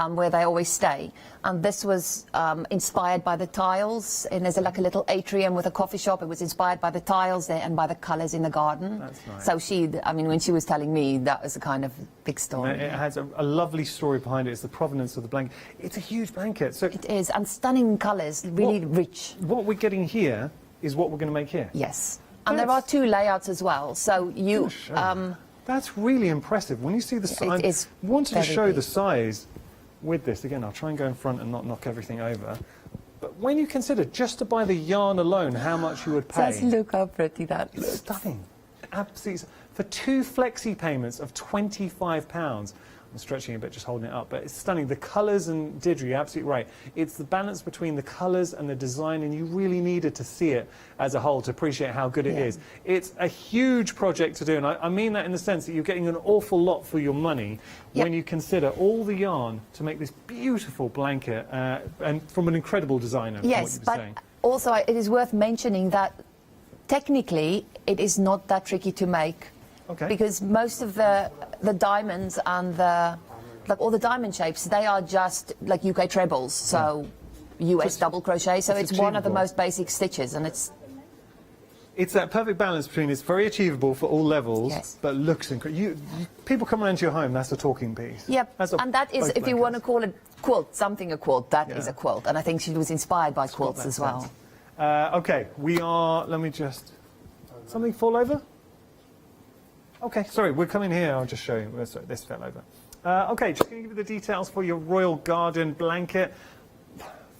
where they always stay. And this was inspired by the tiles, and there's like a little atrium with a coffee shop. It was inspired by the tiles there and by the colours in the garden. That's nice. So I mean, when she was telling me, that was a kind of big story. It has a lovely story behind it. It's the provenance of the blanket. It's a huge blanket. So It is, and stunning colours, really rich. what we're getting here is what we're going to make here. Yes. And there are 2 layouts as well. So you... That's really impressive. When you see the size, It is I wanted to very show big. the size with this. Again, I'll try and go in front and not knock everything over. But when you consider just to buy the yarn alone, how much you would pay. Just look how pretty that It's looks. stunning. Absolutely. For 2 flexi payments of £25, I'm stretching a bit, just holding it up, but it's stunning. The colours, and Deirdre, you're absolutely right. It's the balance between the colours and the design, and you really needed to see it as a whole to appreciate how good it is. It's a huge project to do, and I mean that in the sense that you're getting an awful lot for your money when you consider all the yarn to make this beautiful blanket, and from an incredible designer. from what Yes, you were but saying. also it is worth mentioning that technically it is not that tricky to make Okay. Because most of the diamonds and like all the diamond shapes, they are just like UK trebles, so US double crochet. So it's one of the achievable. most basic stitches, and it's that perfect balance between it's very achievable for all levels, Yes. but looks incredible. People come around to your home, that's a talking piece. Yep, That's a- and that is, both if you want to blankets. call it quilt, something a quilt, that is Yeah. a quilt. And I think she was inspired by quilts that as well. sense. Okay, we are, let me just, something fall over? Okay, sorry, we're coming here, I'll just show you. Sorry, this fell over. Okay, just going to give you the details for your Royal Garden blanket.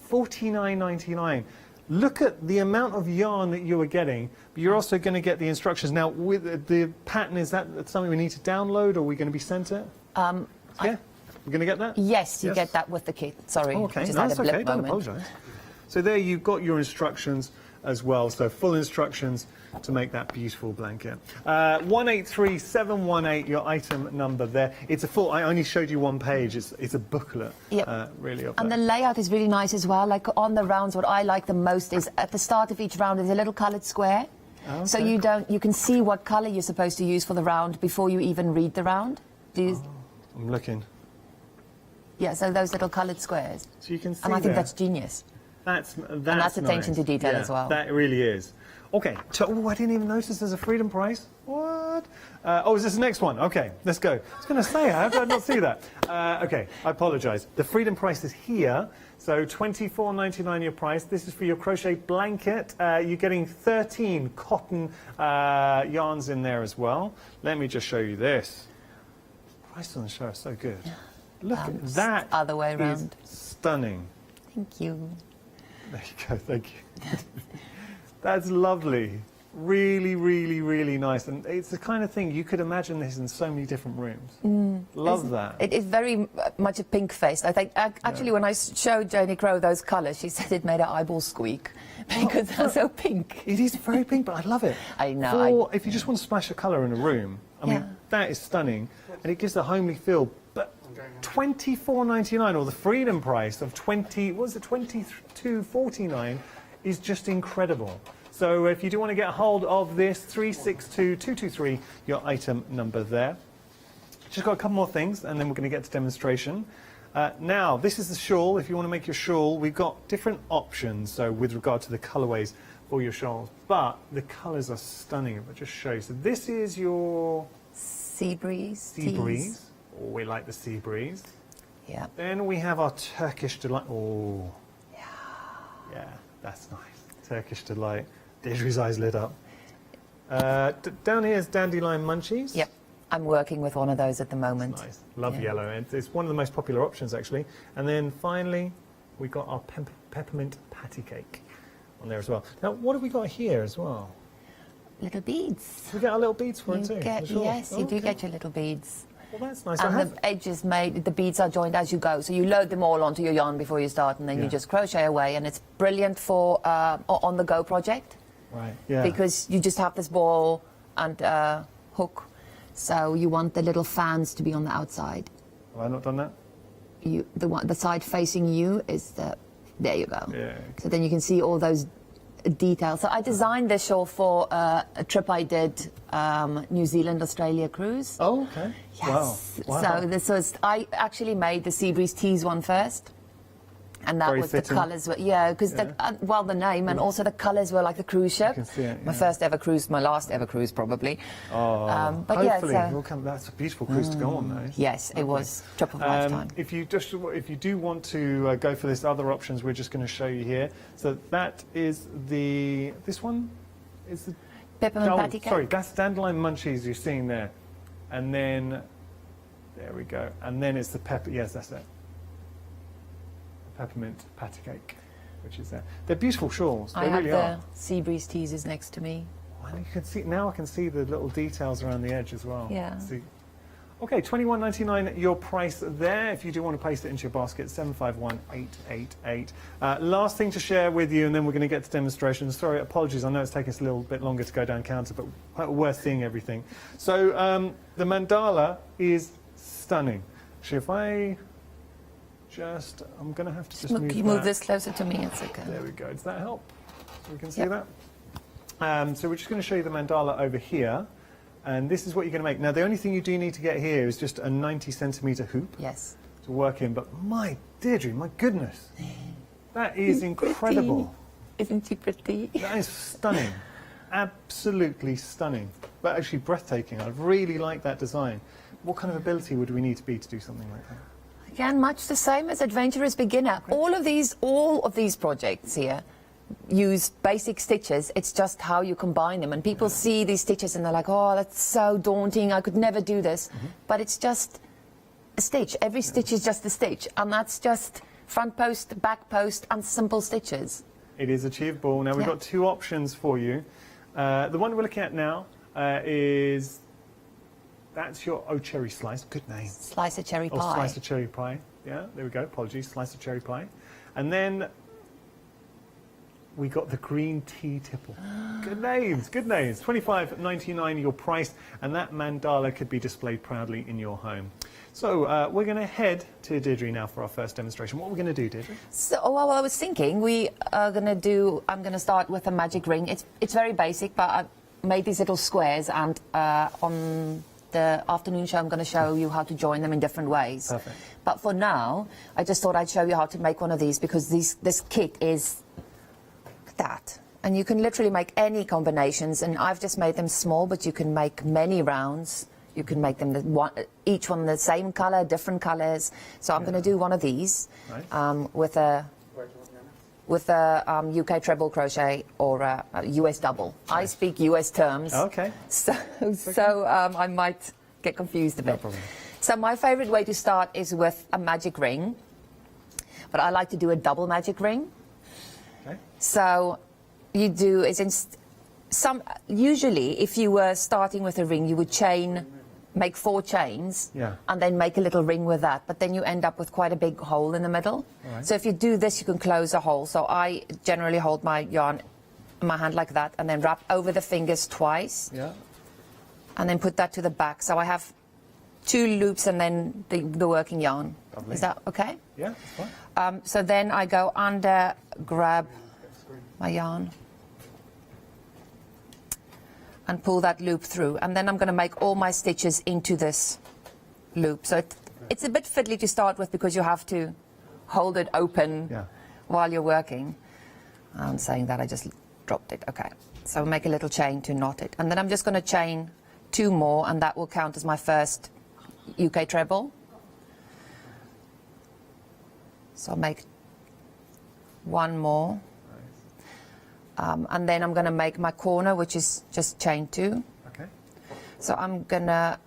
$49.99. Look at the amount of yarn that you are getting, but you're also going to get the instructions. Now, with the pattern, is that something we need to download, or are we going to be sent it? Yeah? We're going to get that? Yes, you Yes. get that with the kit. Sorry, Oh, okay, I just no, had that's a blip okay, don't moment. apologise. So there you've got your instructions as well, so full instructions to make that beautiful blanket. 183718, your item number there. It's a full, I only showed you one page, it's a booklet, Yep. really. Of And the that. layout is really nice as well. Like on the rounds, what I like the most is at the start of each round is a little coloured square. Oh, So okay. you can see what colour you're supposed to use for the round before you even read the round. I'm looking. Yeah, so those little coloured squares. So you can see And I think there. that's genius. That's attention nice. to detail Yeah, as well. That really is. Okay, so, oh, I didn't even notice there's a freedom price. What? Oh, is this the next one? Okay, let's go. I was going to say, how did I not see that? Okay, I apologise. The freedom price is here. So £24.99 your price. This is for your crochet blanket. You're getting 13 cotton yarns in there as well. Let me just show you this. Price on the show is so good. Look at that. Other way is round. Stunning. Thank you. There you go, thank you. That's lovely. Really, really, really nice. And it's the kind of thing, you could imagine this in so many different rooms. Love that. It is very much a pink face. I think actually when I showed Janie Crow those colours, she said it made her eyeballs squeak because they're so pink. It is very pink, but I love it. I know, If you just want to splash a colour in a room, I mean, Yeah. that is stunning. And it gives a homely feel. But £24.99, or the freedom price of $22.49 is just incredible. So if you do want to get a hold of this, 362223, your item number there. Just got a couple more things, and then we're going to get to demonstration. Now, this is the shawl. If you want to make your shawl, we've got different options, so with regard to the colourways for your shawls. But the colours are stunning. I'll just show you. So this is your Sea breeze. sea breeze. Oh, we like the sea breeze. Yeah. Then we have our Turkish delight. Oh, yeah, that's nice. Turkish delight. Deirdre's eyes lit up. Down here is dandelion munchies. Yep. I'm working with one of those at the moment. Nice. Love Yeah. yellow. It's one of the most popular options, actually. And then finally, we got our peppermint patty cake on there as well. Now, what have we got here as well? Little beads. We get our little beads for You it too. get, for sure. yes, you do Okay. get your little beads. Well, that's nice. And the edges made, the beads are joined as you go. So you load them all onto your yarn before you start, and then Yeah. you just crochet away. And it's brilliant for on-the-go project. Right. Yeah. Because you just have this ball and hook. So you want the little fans to be on the outside. Have I not done that? The side facing you is there you go. Yeah. So then you can see all those details. So I designed this shawl for a trip I did, New Zealand, Australia cruise. Oh, okay. Yes. Wow. So this was, I actually made the Sea Breeze Tees one first. And that Very was fitting. the colours were, because the name and also the colours were like the cruise ship. can see it, My yeah. first ever cruise, my last ever cruise probably. Oh, But hopefully yeah, we'll come. That's a beautiful cruise to go on, though. Yes, it was trip of a lifetime. If you do want to go for this other options, we're just going to show you here. So that is this one is the Peppermint patty cake. sorry, that's dandelion munchies you're seeing there, and then there we go, and then it's the pepper. Yes, that's it. Peppermint patty cake, which is there. They're beautiful shawls. They I have really the are. Sea Breeze Teasers next to me. And you can see now. I can see the little details around the edge as well. Yeah. See. Okay, £21.99 your price there. If you do want to paste it into your basket, 751888. Last thing to share with you, and then we're going to get to demonstrations. Sorry, apologies. I know it's taking us a little bit longer to go down counter, but worth seeing everything. So the mandala is stunning. Actually, if I I'm going to have to just move You that. move this closer to me, it's okay. There we go. Does that help? So we can see Yep. that? So we're just going to show you the mandala over here. And this is what you're going to make. Now, the only thing you do need to get here is just a 90-centimetre hoop Yes. to work in. But my Deirdre, my goodness, that is incredible. Isn't she pretty? That is stunning. Absolutely stunning. But actually breathtaking. I really like that design. What kind of ability would we need to be to do something like that? Again, much the same as Adventurous Beginner. All of these projects here use basic stitches. It's just how you combine them. And people see these stitches and they're like, oh, that's so daunting. I could never do this. But it's just a stitch. Every stitch is just a stitch. And that's just front post, back post, and simple stitches. It is achievable. Now, we've got two options for you. The one we're looking at now is... That's your cherry slice. Good name. Slice of cherry pie. Oh, slice of cherry pie. Yeah, there we go. Apologies. Slice of cherry pie. And then we got the green tea tipple. Good names. Good names. $25.99 your price, and that mandala could be displayed proudly in your home. So we're going to head to Deirdre now for our first demonstration. What are we going to do, Deirdre? So, well, I was thinking I'm going to start with a magic ring. It's very basic, but I made these little squares, and on the afternoon show I'm going to show you how to join them in different ways. Perfect. But for now, I just thought I'd show you how to make one of these, because this kit is that. And you can literally make any combinations, and I've just made them small, but you can make many rounds. You can make them each one the same colour, different colours. So I'm going to do one of these with a UK treble crochet or a US double. I speak US terms. Okay. So I might get confused a bit. No problem. So my favourite way to start is with a magic ring, but I like to do a double magic ring. Okay. So you do usually if you were starting with a ring, you would make 4 chains, and then make a little ring with that, but then you end up with quite a big hole in the middle. Right. So if you do this, you can close a hole. So I generally hold my yarn in my hand like that, and then wrap over the fingers twice, and then put that to the back. So I have 2 loops and then the working yarn. Lovely. Is that okay? Yeah, that's fine. So then I go under, grab my yarn, and pull that loop through, and then I'm going to make all my stitches into this loop. So it's a bit fiddly to start with, because you have to hold it open while you're working. I'm saying that, I just dropped it. Okay, so I'll make a little chain to knot it, and then I'm just going to chain 2 more, and that will count as my first UK treble. So I'll make 1 more. And then I'm going to make my corner, which is just chain 2. Okay. So I'm going to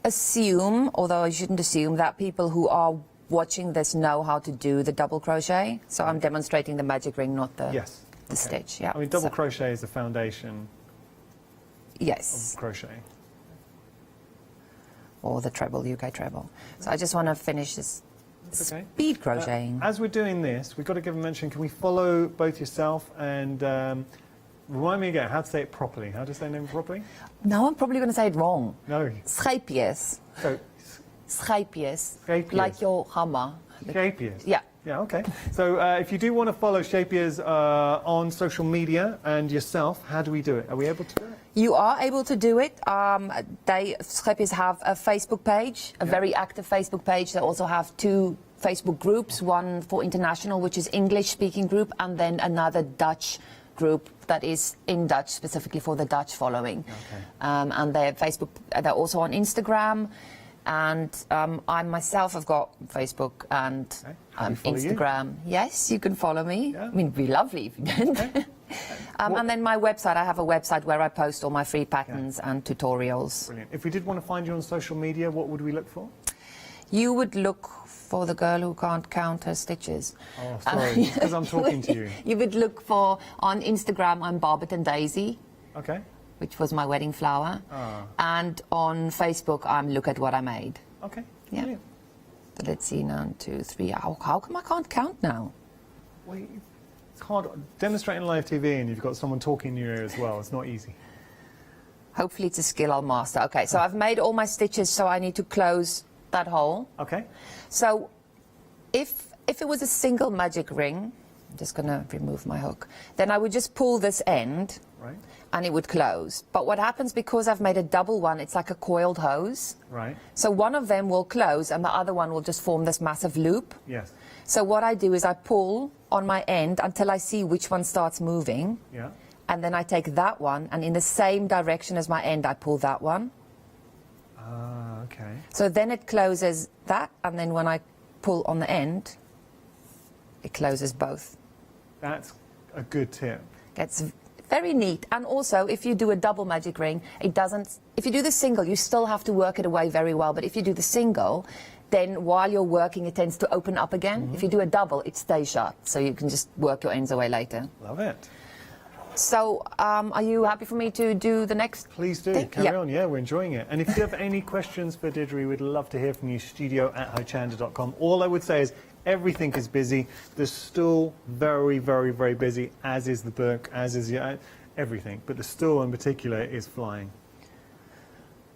assume, although I shouldn't assume, that people who are watching this know how to do the double crochet. So I'm demonstrating the magic ring, not the stitch. Yeah. I mean, double crochet is the foundation of crochet. Or the treble, UK treble. So I just want to finish this. Okay. Speed crocheting. As we're doing this, we've got to give a mention. Can we follow both yourself and remind me again how to say it properly? How to say the name properly? No, I'm probably going to say it wrong. No. Scheepjes. So, Scheepjes. Scheepjes. Like your hammer. Scheepjes. Yeah. Yeah, okay. So if you do want to follow Scheepjes on social media and yourself, how do we do it? Are we able to do it? You are able to do it. Scheepjes have a Facebook page, a very active Facebook page. They also have 2 Facebook groups, one for international, which is English-speaking group, and then another Dutch group that is in Dutch, specifically for the Dutch following. Okay. And they're also on Instagram. And I myself have got Facebook and Instagram. Yes, you can follow me. Yeah. I mean, it'd be lovely if you did. Okay. And then my website, I have a website where I post all my free patterns and tutorials. Brilliant. If we did want to find you on social media, what would we look for? You would look for the girl who can't count her stitches. Oh, sorry, because I'm talking to you. You would look for, on Instagram, I'm Barbet and Daisy. Okay. Which was my wedding flower. And on Facebook, I'm Look at What I Made. Okay. Yeah. Brilliant. So let's see, 1, 2, 3. How come I can't count now? Well, it's hard demonstrating live TV and you've got someone talking in your ear as well. It's not easy. Hopefully it's a skill I'll master. Okay, so I've made all my stitches, so I need to close that hole. Okay. So if it was a single magic ring, I'm just going to remove my hook. Then I would just pull this end, Right. and it would close. But what happens, because I've made a double one, it's like a coiled hose. Right. So one of them will close and the other one will just form this massive loop. Yes. So what I do is I pull on my end until I see which one starts moving. Yeah. And then I take that one, and in the same direction as my end, I pull that one. Ah, okay. So then it closes that, and then when I pull on the end, it closes both. That's a good tip. It's very neat. And also, if you do a double magic ring, it doesn't... If you do the single, you still have to work it away very well. But if you do the single, then while you're working, it tends to open up again. If you do a double, it stays shut. So you can just work your ends away later. Love it. So, are you happy for me to do the next Please do. thing? Carry Yeah. on. Yeah, we're enjoying it. And if you have any questions for Didgery, we'd love to hear from you. studio@hochanda.com. All I would say is everything is busy. The stool, very, very, very busy, as is the book, as is everything. But the stool in particular is flying.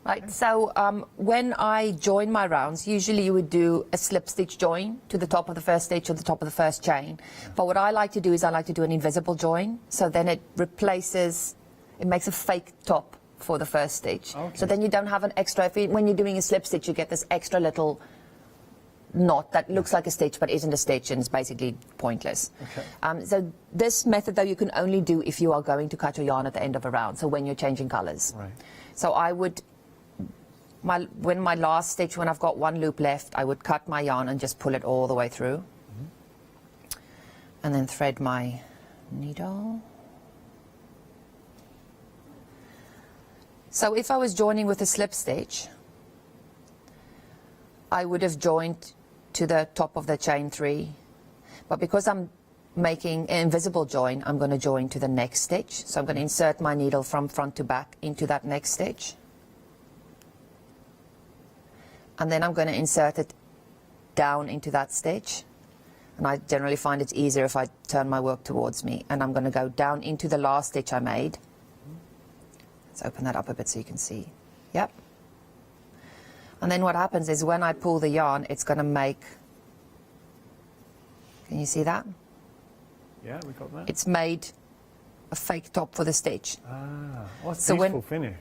Right, so when I join my rounds, usually you would do a slip stitch join to the top of the first stitch or the top of the first chain. But what I like to do is I like to do an invisible join. So then it replaces, it makes a fake top for the first stitch. Okay. So then you don't have an extra, when you're doing a slip stitch, you get this extra little knot that looks like a stitch but isn't a stitch and is basically pointless. Okay. So this method though you can only do if you are going to cut your yarn at the end of a round, so when you're changing colours. Right. So I would, when my last stitch, when I've got one loop left, I would cut my yarn and just pull it all the way through. And then thread my needle. So if I was joining with a slip stitch, I would have joined to the top of the chain 3. But because I'm making an invisible join, I'm going to join to the next stitch. So I'm going to insert my needle from front to back into that next stitch. And then I'm going to insert it down into that stitch. And I generally find it's easier if I turn my work towards me. And I'm going to go down into the last stitch I made. Let's open that up a bit so you can see. Yep. And then what happens is when I pull the yarn, it's going to make... Can you see that? Yeah, we got that. It's made a fake top for the stitch. Ah, what a So when- beautiful finish.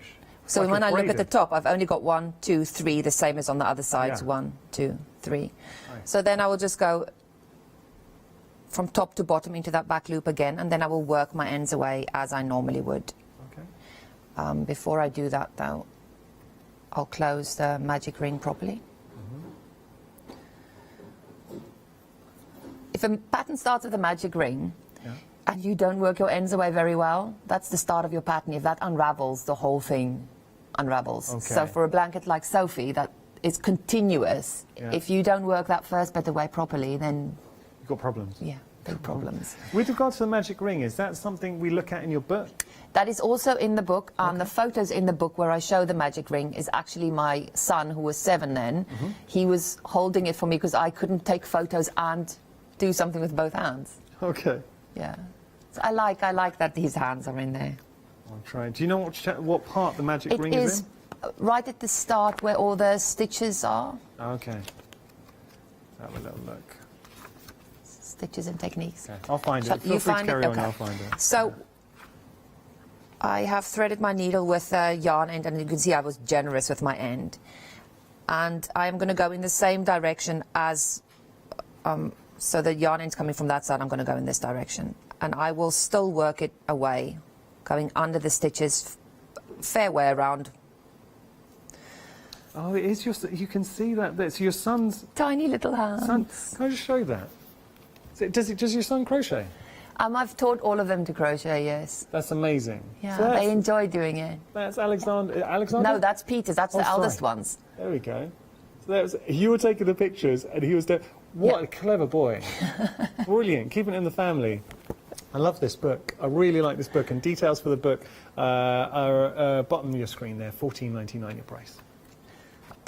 So Like when a I look at the braided. top, I've only got 1, 2, 3, the same as on the other sides. Yeah. 1, 2, 3. Nice. So then I will just go from top to bottom into that back loop again, and then I will work my ends away as I normally would. Okay. Before I do that, though, I'll close the magic ring properly. If a pattern starts with a magic ring, and you don't work your ends away very well, that's the start of your pattern. If that unravels, the whole thing unravels. Okay. So for a blanket like Sophie, that is continuous. Yeah. If you don't work that first bit away properly, then, You've got problems. yeah, big problems. With regard to the magic ring, is that something we look at in your book? That is also in the book, and the photos in the book where I show the magic ring is actually my son, who was 7 then. He was holding it for me because I couldn't take photos and do something with both hands. Okay. Yeah. So I like that these hands are in there. I'll try. Do you know what part the magic It ring is is right at the start where all the stitches are. in? Okay. Let's have a little look. Stitches and techniques. Okay. I'll find Shall it. Feel you free find to carry it? on, Okay. I'll find it. So I have threaded my needle with a yarn end, and you can see I was generous with my end. And I am going to go in the same direction as, so the yarn end's coming from that side, I'm going to go in this direction. And I will still work it away, going under the stitches, fair way around. Oh, it is your. You can see that. That's your son's Tiny little hands. son. Can I just show that? Does your son crochet? I've taught all of them to crochet, yes. That's amazing. Yeah, So they enjoy doing it. that's Alexander. Alexander? No, that's Peter's. That's Oh, the sorry. eldest ones. There we go. So you were taking the pictures, and he was there. What Yeah. a clever boy! Brilliant. Keeping it in the family. I love this book. I really like this book, and details for the book are bottom of your screen there. $14.99 your price.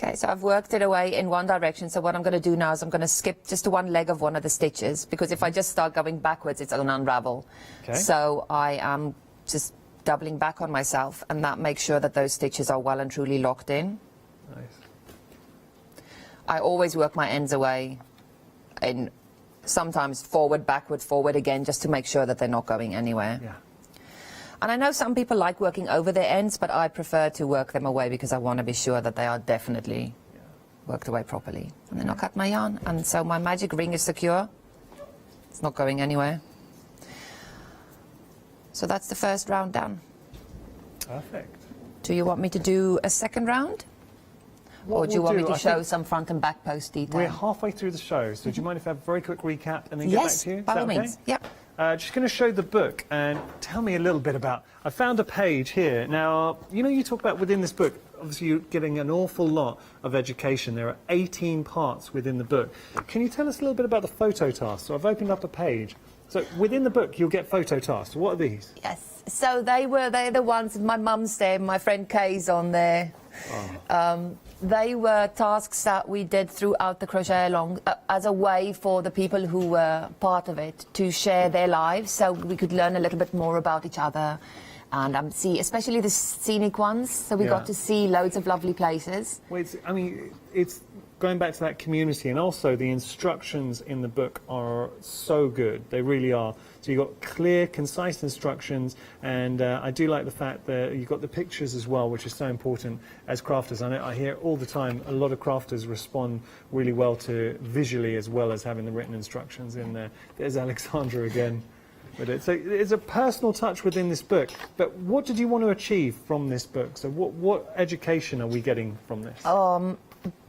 Okay, so I've worked it away in one direction. So what I'm going to do now is I'm going to skip just to one leg of one of the stitches, because if I just start going backwards, it's going to unravel. Okay. So I am just doubling back on myself, and that makes sure that those stitches are well and truly locked in. Nice. I always work my ends away in sometimes forward, backward, forward again, just to make sure that they're not going anywhere. Yeah. And I know some people like working over their ends, but I prefer to work them away because I want to be sure that they are definitely worked away properly. And then I'll cut my yarn, and so my magic ring is secure. It's not going anywhere. So that's the first round done. Perfect. Do you want me to do a second round? Or do you want me to show some front and back post detail? We're halfway through the show, so do you mind if I have a very quick recap and then get back to you? Yes, by all means. Yep. Just going to show the book and tell me a little bit about... I found a page here. Now, you know, you talk about within this book, obviously you're getting an awful lot of education. There are 18 parts within the book. Can you tell us a little bit about the photo tasks? So I've opened up a page. So within the book, you'll get photo tasks. What are these? Yes. So they're the ones, my mum's there, my friend Kay's on there. Oh. They were tasks that we did throughout the crochet along as a way for the people who were part of it to share their lives, so we could learn a little bit more about each other and see, especially the scenic ones. So we got to see loads of lovely places. Well, it's going back to that community, and also the instructions in the book are so good. They really are. So you've got clear, concise instructions, and I do like the fact that you've got the pictures as well, which is so important as crafters. I hear all the time a lot of crafters respond really well to visually as well as having the written instructions in there. There's Alexandra again with it. So it's a personal touch within this book. But what did you want to achieve from this book? So what education are we getting from this?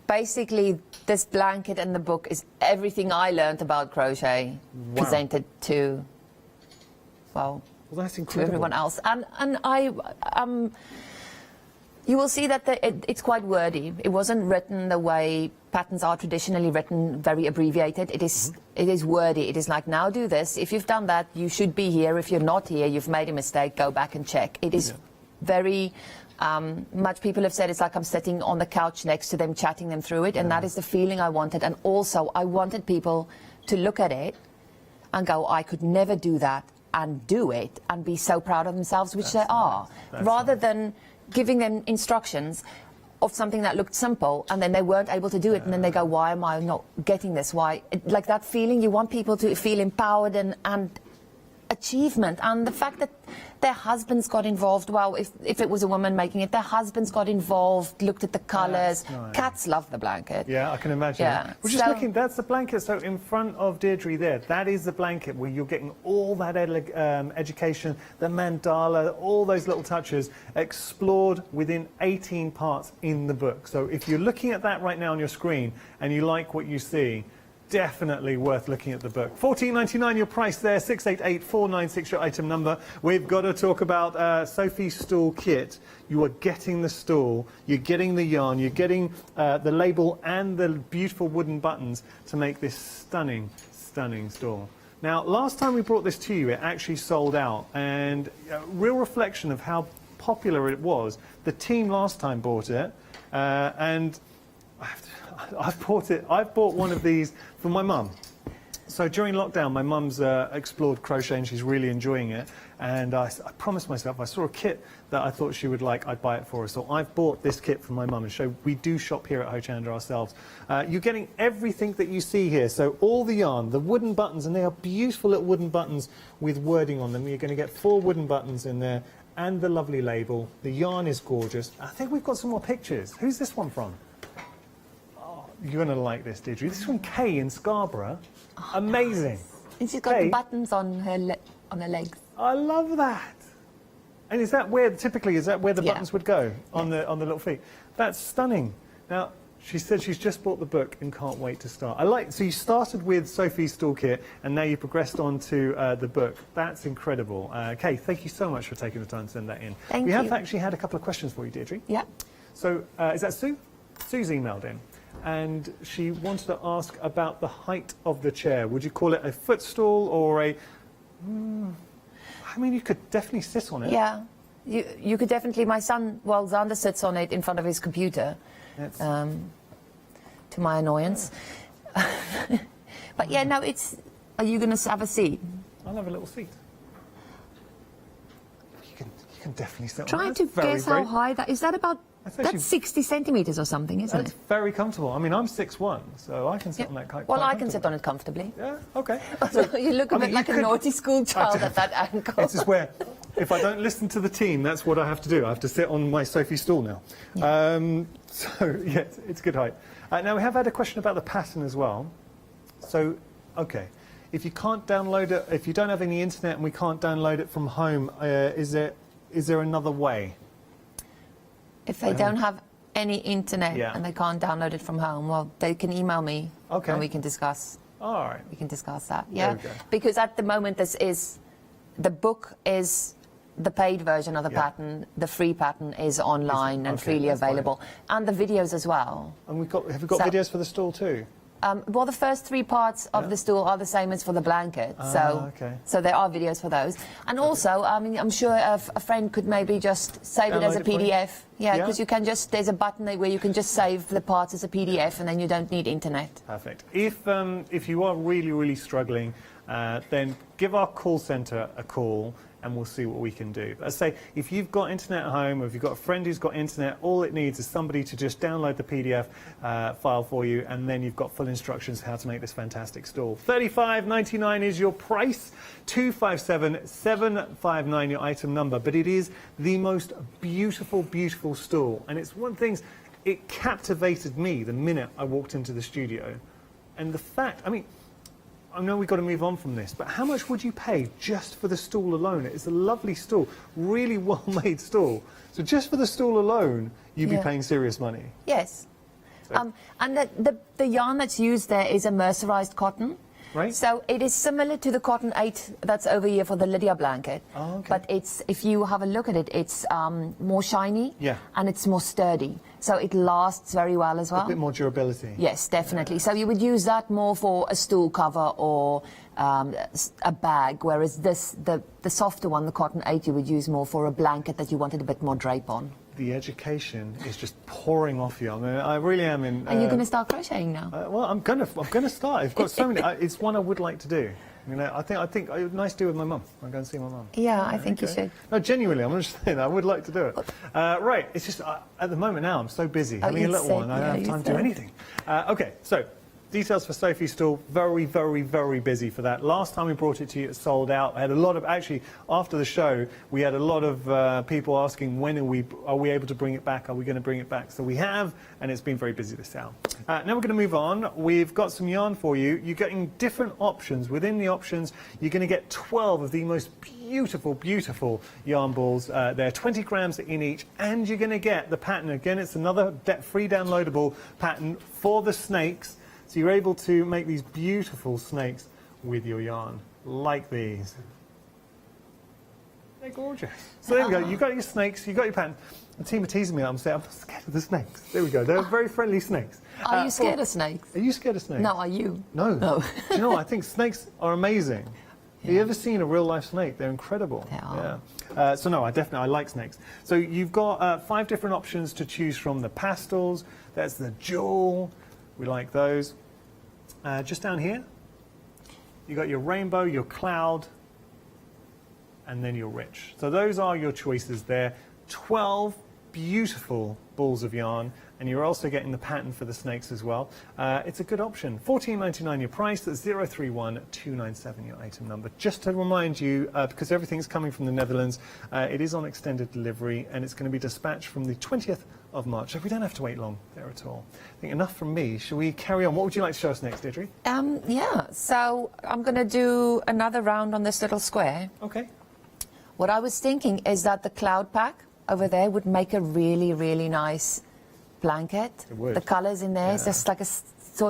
Basically, this blanket in the book is everything I learned about crochet presented to, well, that's to incredible. everyone else. And you will see that it's quite wordy. It wasn't written the way patterns are traditionally written, very abbreviated. It is wordy. It is like, now do this. If you've done that, you should be here. If you're not here, you've made a mistake. Go back and check. It is very... much people have said it's like I'm sitting on the couch next to them, chatting them through it, and that is the feeling I wanted. And also, I wanted people to look at it and go, I could never do that, and do it, and be so proud of themselves, which they are. Rather than giving them instructions of something that looked simple, and then they weren't able to do it, and then they go, why am I not getting this? Why? Like that feeling, you want people to feel empowered and achievement, and the fact that their husbands got involved. Well, if it was a woman making it, their husbands got involved, looked at the colours. Nice. Cats love the blanket. Yeah, I can imagine. Yeah. We're just looking, that's the blanket. So in front of Deirdre there, that is the blanket where you're getting all that education, the mandala, all those little touches explored within 18 parts in the book. So if you're looking at that right now on your screen and you like what you see, definitely worth looking at the book. $14.99 your price there, 688496 your item number. We've got to talk about Sophie's Stool Kit. You are getting the stool, you're getting the yarn, you're getting the label and the beautiful wooden buttons to make this stunning, stunning stool. Now, last time we brought this to you, it actually sold out, and a real reflection of how popular it was. The team last time bought it, and I've bought one of these for my mum. So during lockdown, my mum's explored crochet and she's really enjoying it. And I promised myself, I saw a kit that I thought she would like, I'd buy it for her. So I've bought this kit for my mum, and so we do shop here at Hochanda ourselves. You're getting everything that you see here. So all the yarn, the wooden buttons, and they are beautiful little wooden buttons with wording on them. You're going to get 4 wooden buttons in there and the lovely label. The yarn is gorgeous. I think we've got some more pictures. Who's this one from? You're going to like this, Deirdre. This is from Kay in Scarborough. Oh, amazing. Nice. And she's got the buttons on her legs. I love that. And is that where, typically, is that where the buttons would go? On the little feet? That's stunning. Now, she said she's just bought the book and can't wait to start. So you started with Sophie's Stool Kit, and now you progressed on to the book. That's incredible. Kay, thank you so much for taking the time to send that in. Thank you. We have actually had a couple of questions for you, Deirdre. Yeah. So, is that Sue? Sue's emailed in. And she wanted to ask about the height of the chair. Would you call it a footstool or a... I mean, you could definitely sit on it. Yeah, you could definitely... My son, well, Xander sits on it in front of his computer, to my annoyance. But yeah, no, it's... Are you going to have a seat? I'll have a little seat. You can definitely sit on it. Trying to guess how high that... Is that about That's 60 centimeters or something, isn't That's it? very comfortable. I mean, I'm 6'1", so I can sit on that quite Well, I quite can sit on it comfortably. Yeah, okay. You look a I bit mean, like you a could- naughty school child at that ankle. This is where, if I don't listen to the team, that's what I have to do. I have to sit on my Sophie stool now. So, yeah, it's good height. Now, we have had a question about the pattern as well. So, okay, if you can't download it, if you don't have any internet and we can't download it from home, is there another way? If they don't have any internet Yeah. and they can't download it from home, well, they can email me Okay. and we can discuss. All right. We can discuss that. There Yeah, we go. because at the moment the book is the paid version of the Yeah. pattern. The free pattern is online and okay, freely that's fine. available, and the videos as well. And have we got So- videos for the stall too? Well, the first 3 parts of the stool are the same as for the blanket, okay. so there are videos for those. And also, I mean, I'm sure a friend could maybe just save it as a Download it for you? PDF. Yeah, Yeah. because you can just, there's a button there where you can just save the parts as a PDF, and then you don't need internet. Perfect. If you are really, really struggling, then give our call centre a call and we'll see what we can do. Let's say if you've got internet at home or if you've got a friend who's got internet, all it needs is somebody to just download the PDF file for you, and then you've got full instructions how to make this fantastic stall. $35.99 is your price, $257,759 your item number, but it is the most beautiful, beautiful stall, and it's one of the things, it captivated me the minute I walked into the studio. And the fact, I mean, I know we've got to move on from this, but how much would you pay just for the stall alone? It's a lovely stall, really well-made stall. So just for the stall alone, you'd be Yeah. paying serious money. Yes. So- And the yarn that's used there is a mercerized cotton. Right. So it is similar to the cotton 8 that's over here for the Lydia blanket. Oh, okay. But it's, if you have a look at it, it's more shiny. Yeah. And it's more sturdy. So it lasts very well as well. A bit more durability. Yes, definitely. So you would use that more for a stool cover or a bag, whereas this, the softer one, the cotton 8, you would use more for a blanket that you wanted a bit more drape on. The education is just pouring off you. I mean, I really am in. And you're going to start crocheting now? Well, I'm gonna start. I've got so many. It's one I would like to do. You know, I think it would be nice to do with my mum. I'm going to see my mum. Yeah, I think you should. No, genuinely, I'm just saying I would like to do it. Right, it's just at the moment now I'm so busy having a you little said, one. I yeah, don't have you time to do said. anything. Okay, so details for Sophie's stall. Very, very, very busy for that. Last time we brought it to you, it sold out. I had a lot of actually after the show we had a lot of people asking when are we able to bring it back? Are we going to bring it back? So we have, and it's been very busy this hour. Now we're going to move on. We've got some yarn for you. You're getting different options. Within the options, you're going to get 12 of the most beautiful, beautiful yarn balls. They're 20 grams in each, and you're going to get the pattern. Again, it's another free downloadable pattern for the snakes. So you're able to make these beautiful snakes with your yarn, like these. They're gorgeous. So there we go. You've got your snakes, you've got your pattern. The team are teasing me. I'm saying, I'm scared of the snakes. There we go. They're very friendly snakes. Are you scared of snakes? Are you scared of snakes? No, are you? No. No. Do you know what? I think snakes are amazing. Have you ever seen a real-life snake? They're incredible. They are. Yeah. So no, I like snakes. So you've got 5 different options to choose from. The pastels, there's the jewel. We like those. Just down here, you got your rainbow, your cloud, and then your rich. So those are your choices there. 12 beautiful balls of yarn, and you're also getting the pattern for the snakes as well. It's a good option. $14.99 your price. That's 031297 your item number. Just to remind you, because everything's coming from the Netherlands, it is on extended delivery, and it's going to be dispatched from the 20th of March. So we don't have to wait long there at all. I think enough from me. Shall we carry on? What would you like to show us next, Deirdre? Yeah, so I'm going to do another round on this little square. Okay. What I was thinking is that the cloud pack over there would make a really, really nice blanket. It would. The colours in there, it's just like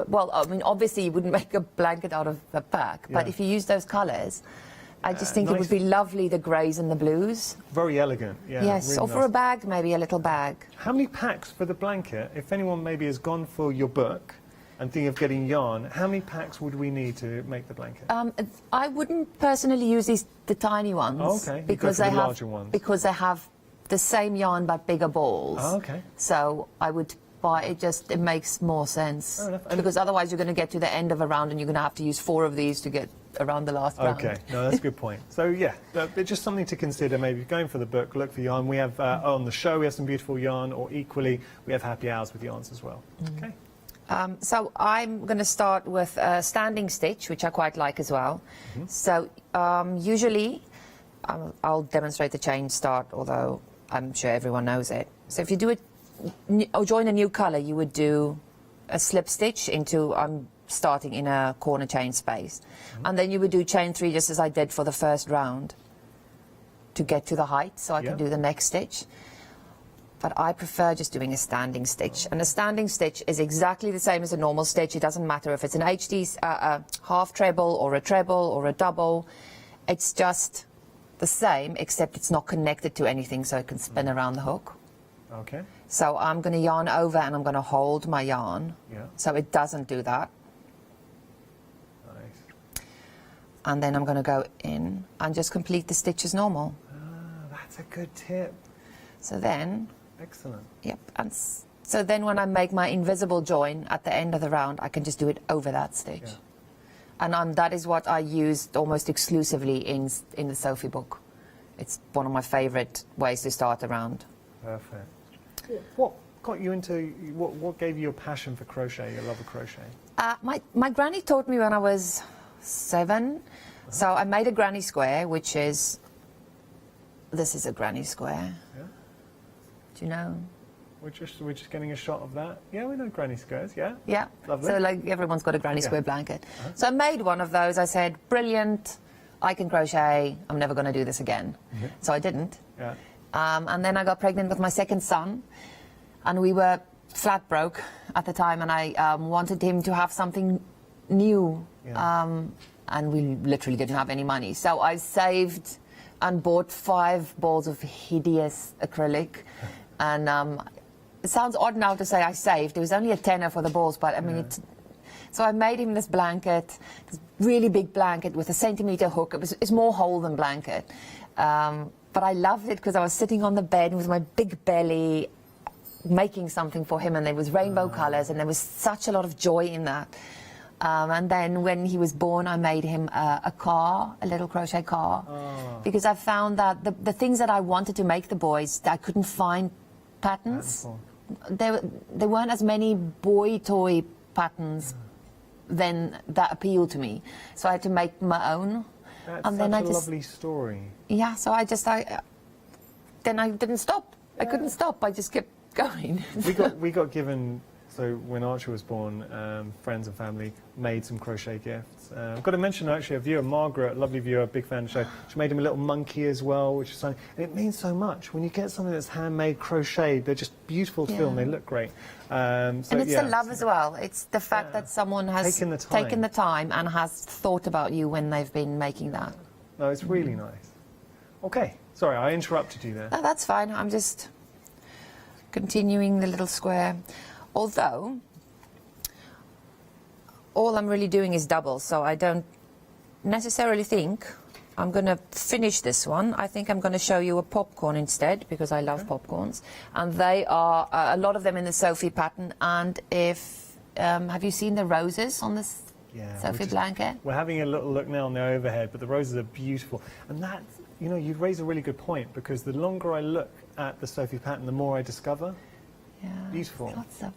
well, I mean, obviously you wouldn't make a blanket out of a pack, but Yeah. if you use those colours, I just think it nice. would be lovely, the greys and the blues. Very elegant. Yeah. Yes, really or for nice. a bag, maybe a little bag. How many packs for the blanket? If anyone maybe has gone for your book and thinking of getting yarn, how many packs would we need to make the blanket? I wouldn't personally use the tiny ones. Oh, okay. You go Because for they the have larger ones. because they have the same yarn but bigger balls. Oh, okay. So I would buy it. It makes more sense. Fair enough. And- Because otherwise you're going to get to the end of a round and you're going to have to use 4 of these to get around the last round. Okay, no, that's a good point. So yeah, it's just something to consider. Maybe going for the book, look for yarn. We have on the show we have some beautiful yarn, or equally we have happy hours with yarns as well. Okay. So I'm going to start with a standing stitch, which I quite like as well. So usually I'll demonstrate the chain start, although I'm sure everyone knows it. So if you do it or join a new color, you would do a slip stitch into starting in a corner chain space, and then you would do chain 3 just as I did for the first round to get to the height, so I can do the next stitch. But I prefer just doing a standing stitch, and a standing stitch is exactly the same as a normal stitch. It doesn't matter if it's an HD half treble or a double. It's just the same, except it's not connected to anything, so it can spin around the hook. Okay. So I'm going to yarn over and I'm going to hold my yarn, so it doesn't do that. Nice. And then I'm going to go in and just complete the stitch as normal. That's a good tip. So then, excellent. Yep. And so then when I make my invisible join at the end of the round, I can just do it over that stitch. Yeah. And that is what I used almost exclusively in the Sophie book. It's one of my favorite ways to start a round. Perfect. What got you into, what gave you your passion for crochet, your love of crochet? My granny taught me when I was 7. So I made a granny square, which is, this is a granny square. Yeah. Do you know? We're just getting a shot of that. Yeah, we know granny squares, yeah. Yeah. Lovely. So like everyone's got a granny square blanket. So I made one of those. I said, brilliant, I can crochet, I'm never going to do this again. So I didn't. Yeah. And then I got pregnant with my second son, and we were flat broke at the time, and I wanted him to have something new, and we literally didn't have any money. So I saved and bought 5 balls of hideous acrylic, and it sounds odd now to say I saved. It was only a tenner for the balls, but I mean, so I made him this blanket, this really big blanket with a centimetre hook. It's more hole than blanket. But I loved it because I was sitting on the bed with my big belly making something for him, and there was rainbow colours, and there was such a lot of joy in that. And then when he was born, I made him a car, a little crochet car, because I found that the things that I wanted to make the boys, I couldn't find patterns. There weren't as many boy toy patterns then that appealed to me, so I had to make my own. That's and such then a lovely story. Yeah, so then I didn't stop. I couldn't stop. I just kept going. we got given, so when Archer was born, friends and family made some crochet gifts. I've got to mention actually a viewer, Margaret, lovely viewer, big fan of the show. She made him a little monkey as well, which is something, and it means so much when you get something that's handmade, crocheted. They're just beautiful to film. They look great. So, and it's the love as well. It's the fact that someone has taken the time and has thought about you when they've been making that. No, it's really nice. Okay, sorry, I interrupted you there. No, that's fine. I'm just continuing the little square. Although, all I'm really doing is double, so I don't necessarily think I'm going to finish this one. I think I'm going to show you a popcorn instead, because I love popcorns. And they are, a lot of them in the Sophie pattern. And if, have you seen the roses on this Sophie blanket? We're having a little look now on the overhead, but the roses are beautiful. And that, you know, you raise a really good point, because the longer I look at the Sophie pattern, the more I discover. Yeah, beautiful. Lots of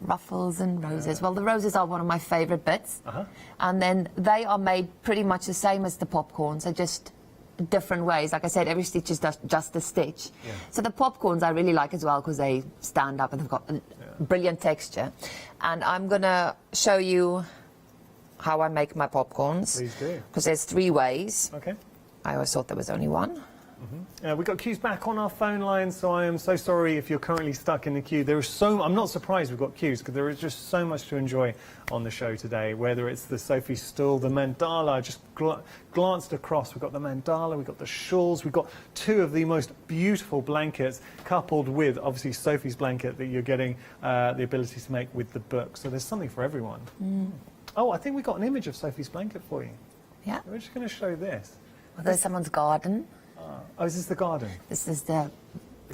ruffles and roses. Well, the roses are one of my favourite bits. And then they are made pretty much the same as the popcorns, so just different ways. Like I said, every stitch is just a stitch. So the popcorns I really like as well, because they stand up and they've got a brilliant texture. And I'm going to show you how I make my popcorns. Please do. Because there's 3 ways. Okay. I always thought there was only one. We've got queues back on our phone lines, so I am so sorry if you're currently stuck in the queue. There is I'm not surprised we've got queues, because there is just so much to enjoy on the show today, whether it's the Sophie stool, the mandala. I just glanced across. We've got the mandala, we've got the shawls, we've got 2 of the most beautiful blankets, coupled with, obviously, Sophie's blanket that you're getting the ability to make with the book. So there's something for everyone. Oh, I think we got an image of Sophie's blanket for you. Yeah. We're just going to show this. Well, there's someone's garden. Oh, is this the garden? This is the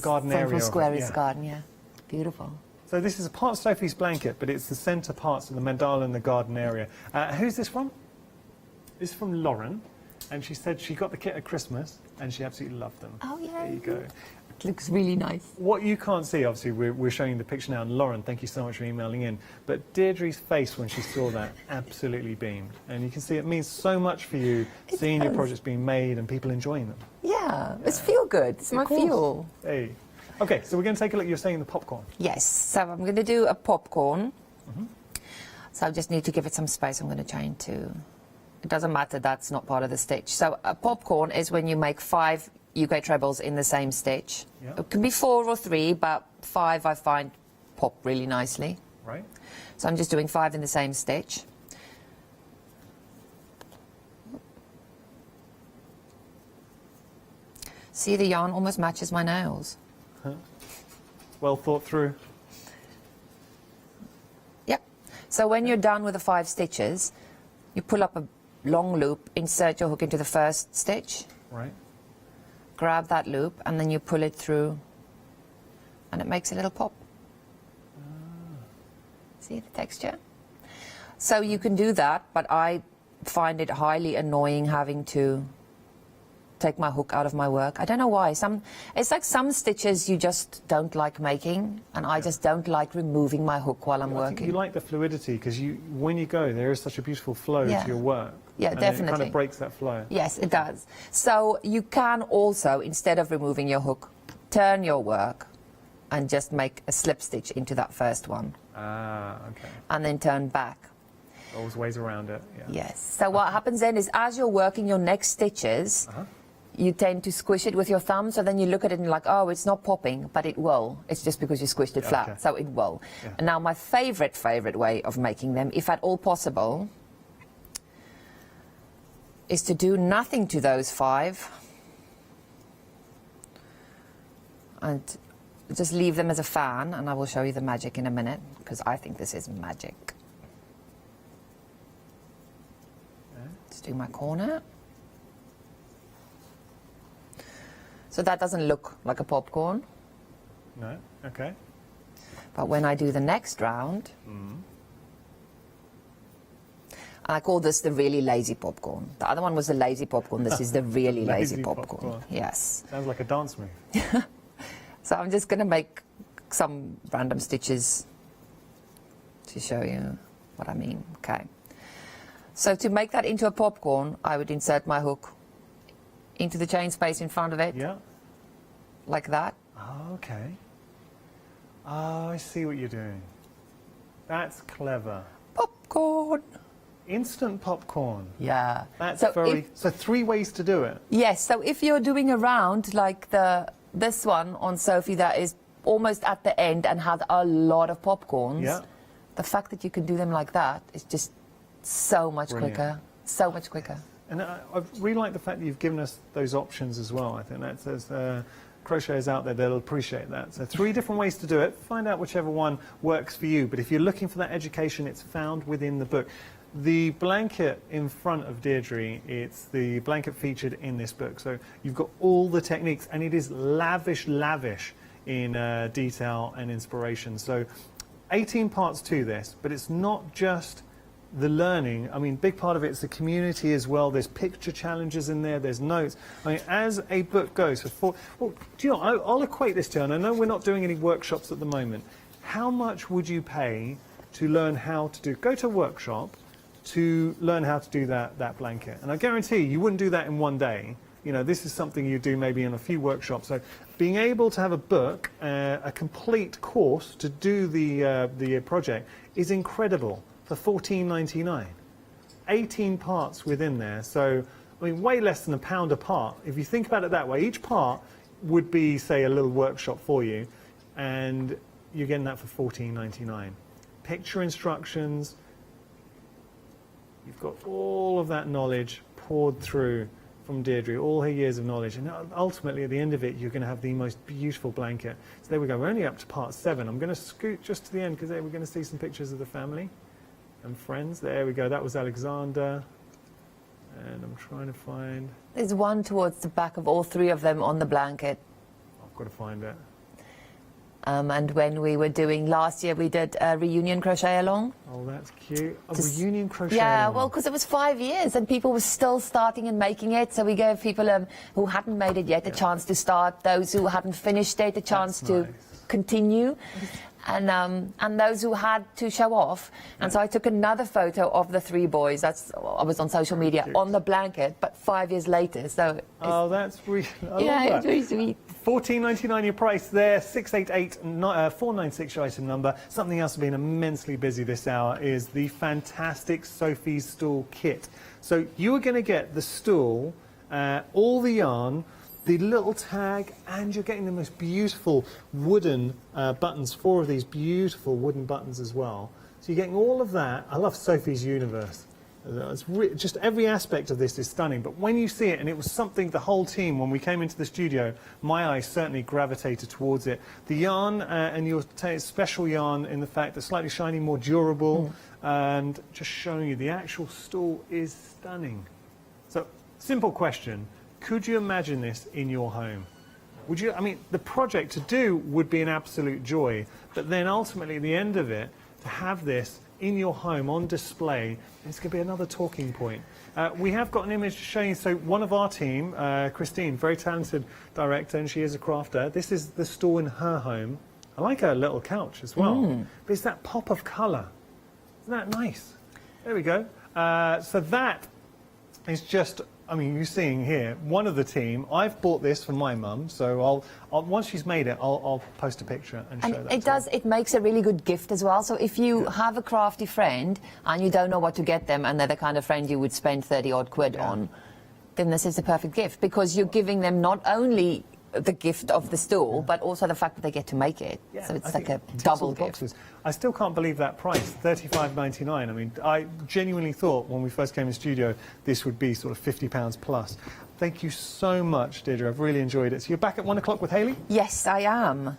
garden area. Central Square is the garden, yeah. Beautiful. So this is a part of Sophie's blanket, but it's the centre parts of the mandala and the garden area. Who's this from? This is from Lauren, and she said she got the kit at Christmas and she absolutely loved them. Oh, yeah. There you go. It looks really nice. What you can't see, obviously, we're showing you the picture now, and Lauren, thank you so much for emailing in, but Deirdre's face when she saw that absolutely beamed. And you can see it means so much for you, seeing your projects being made and people enjoying them. Yeah, it's feel good. It's my Of course. fuel. Hey. Okay, so we're going to take a look. You're saying the popcorn. Yes, so I'm going to do a popcorn. So I just need to give it some space. I'm going to change to... It doesn't matter, that's not part of the stitch. So a popcorn is when you make 5 UK trebles in the same stitch. Yeah. It can be 4 or 3, but 5 I find pop really nicely. Right. So I'm just doing 5 in the same stitch. See, the yarn almost matches my nails. Well thought through. Yep. So when you're done with the 5 stitches, you pull up a long loop, insert your hook into the first stitch, Right. grab that loop, and then you pull it through, and it makes a little pop. See the texture? So you can do that, but I find it highly annoying having to take my hook out of my work. I don't know why. It's like some stitches you just don't like making, and I just don't like removing my hook while I'm I think working. you like the fluidity because when you go, there is such a beautiful flow Yeah. to your work. Yeah, and definitely. it kind of breaks that flow. Yes, it does. So you can also, instead of removing your hook, turn your work and just make a slip stitch into that first one, Ah, okay. and then turn back. Always ways around it. Yeah. Yes. So what happens then is as you're working your next stitches, you tend to squish it with your thumb, so then you look at it and you're like, oh, it's not popping, but it will. It's just because you squished it flat, okay. so it will. Yeah. And now my favorite way of making them, if at all possible, is to do nothing to those 5 and just leave them as a fan, and I will show you the magic in a minute, because I think this is magic. Let's do my corner. So that doesn't look like a popcorn, No? Okay. but when I do the next round, I call this the really lazy popcorn. The other one was the lazy popcorn. This is the really lazy Lazy popcorn. popcorn. Yes. Sounds like a dance move. So I'm just going to make some random stitches to show you what I mean. Okay. So to make that into a popcorn, I would insert my hook into the chain space in front of it, Yeah. like that. Oh, okay. Oh, I see what you're doing. That's clever. Popcorn. Instant popcorn. Yeah. That's so very... if- So 3 ways to do it. Yes, so if you're doing a round like this one on Sophie that is almost at the end and had a lot of popcorns, Yeah. the fact that you can do them like that is just so much Brilliant. quicker. So much quicker. And I really like the fact that you've given us those options as well. I think that says crocheters out there, they'll appreciate that. So 3 different ways to do it. Find out whichever one works for you. But if you're looking for that education, it's found within the book. The blanket in front of Deirdre, it's the blanket featured in this book. So you've got all the techniques, and it is lavish in detail and inspiration. So 18 parts to this, but it's not just the learning. I mean, big part of it is the community as well. There's picture challenges in there, there's notes. I mean, as a book goes, well, do you know, I'll equate this to, and I know we're not doing any workshops at the moment. How much would you pay to learn how to go to a workshop to learn how to do that blanket? And I guarantee you wouldn't do that in one day. You know, this is something you do maybe in a few workshops. So being able to have a book, a complete course to do the project is incredible for $14.99. 18 parts within there. So, I mean, way less than £1 a part. If you think about it that way, each part would be, say, a little workshop for you, and you're getting that for $14.99. Picture instructions. You've got all of that knowledge poured through from Deirdre, all her years of knowledge, and ultimately at the end of it you're going to have the most beautiful blanket. So there we go, we're only up to part 7. I'm going to scoot just to the end because there we're going to see some pictures of the family and friends. There we go, that was Alexander, and I'm trying to find... There's one towards the back of all 3 of them on the blanket. I've got to find it. And when we were doing last year, we did a reunion crochet along. Oh, that's cute. A reunion crochet Yeah, along. well, because it was 5 years and people were still starting and making it. So we gave people who hadn't made it yet a chance to start, those who hadn't finished it a chance to nice. continue. And those who had to show off. And so I took another photo of the 3 boys. I was on social media on the blanket, but 5 years later. So Oh, that's really... I love yeah, that. it's really sweet. $14.99 your price there, 688-496 your item number. Something else that's been immensely busy this hour is the fantastic Sophie's Stool kit. So you are going to get the stool, all the yarn, the little tag, and you're getting the most beautiful wooden buttons, 4 of these beautiful wooden buttons as well. So you're getting all of that. I love Sophie's Universe. Just every aspect of this is stunning, but when you see it, and it was something the whole team, when we came into the studio, my eyes certainly gravitated towards it. The yarn, and your special yarn in the fact that slightly shiny, more durable, and just showing you the actual stool is stunning. So, simple question. Could you imagine this in your home? Would you? I mean, the project to do would be an absolute joy, but then ultimately at the end of it, to have this in your home on display, it's going to be another talking point. We have got an image to show you. So one of our team, Christine, very talented director, and she is a crafter. This is the stool in her home. I like her little couch as well. But it's that pop of colour. Isn't that nice? There we go. So that is just, I mean, you're seeing here, one of the team, I've bought this for my mum, so I'll once she's made it, I'll post a picture and show that. It makes a really good gift as well. So if you have a crafty friend and you don't know what to get them, and they're the kind of friend you would spend 30 odd quid on, then this is the perfect gift, because you're giving them not only the gift of the stool, but also the fact that they get to make it. So it's like a double gift. I still can't believe that price, $35.99. I mean, I genuinely thought when we first came in the studio, this would be sort of £50 plus. Thank you so much, Deirdre. I've really enjoyed it. So you're back at 1 o'clock with Hayley? Yes, I am.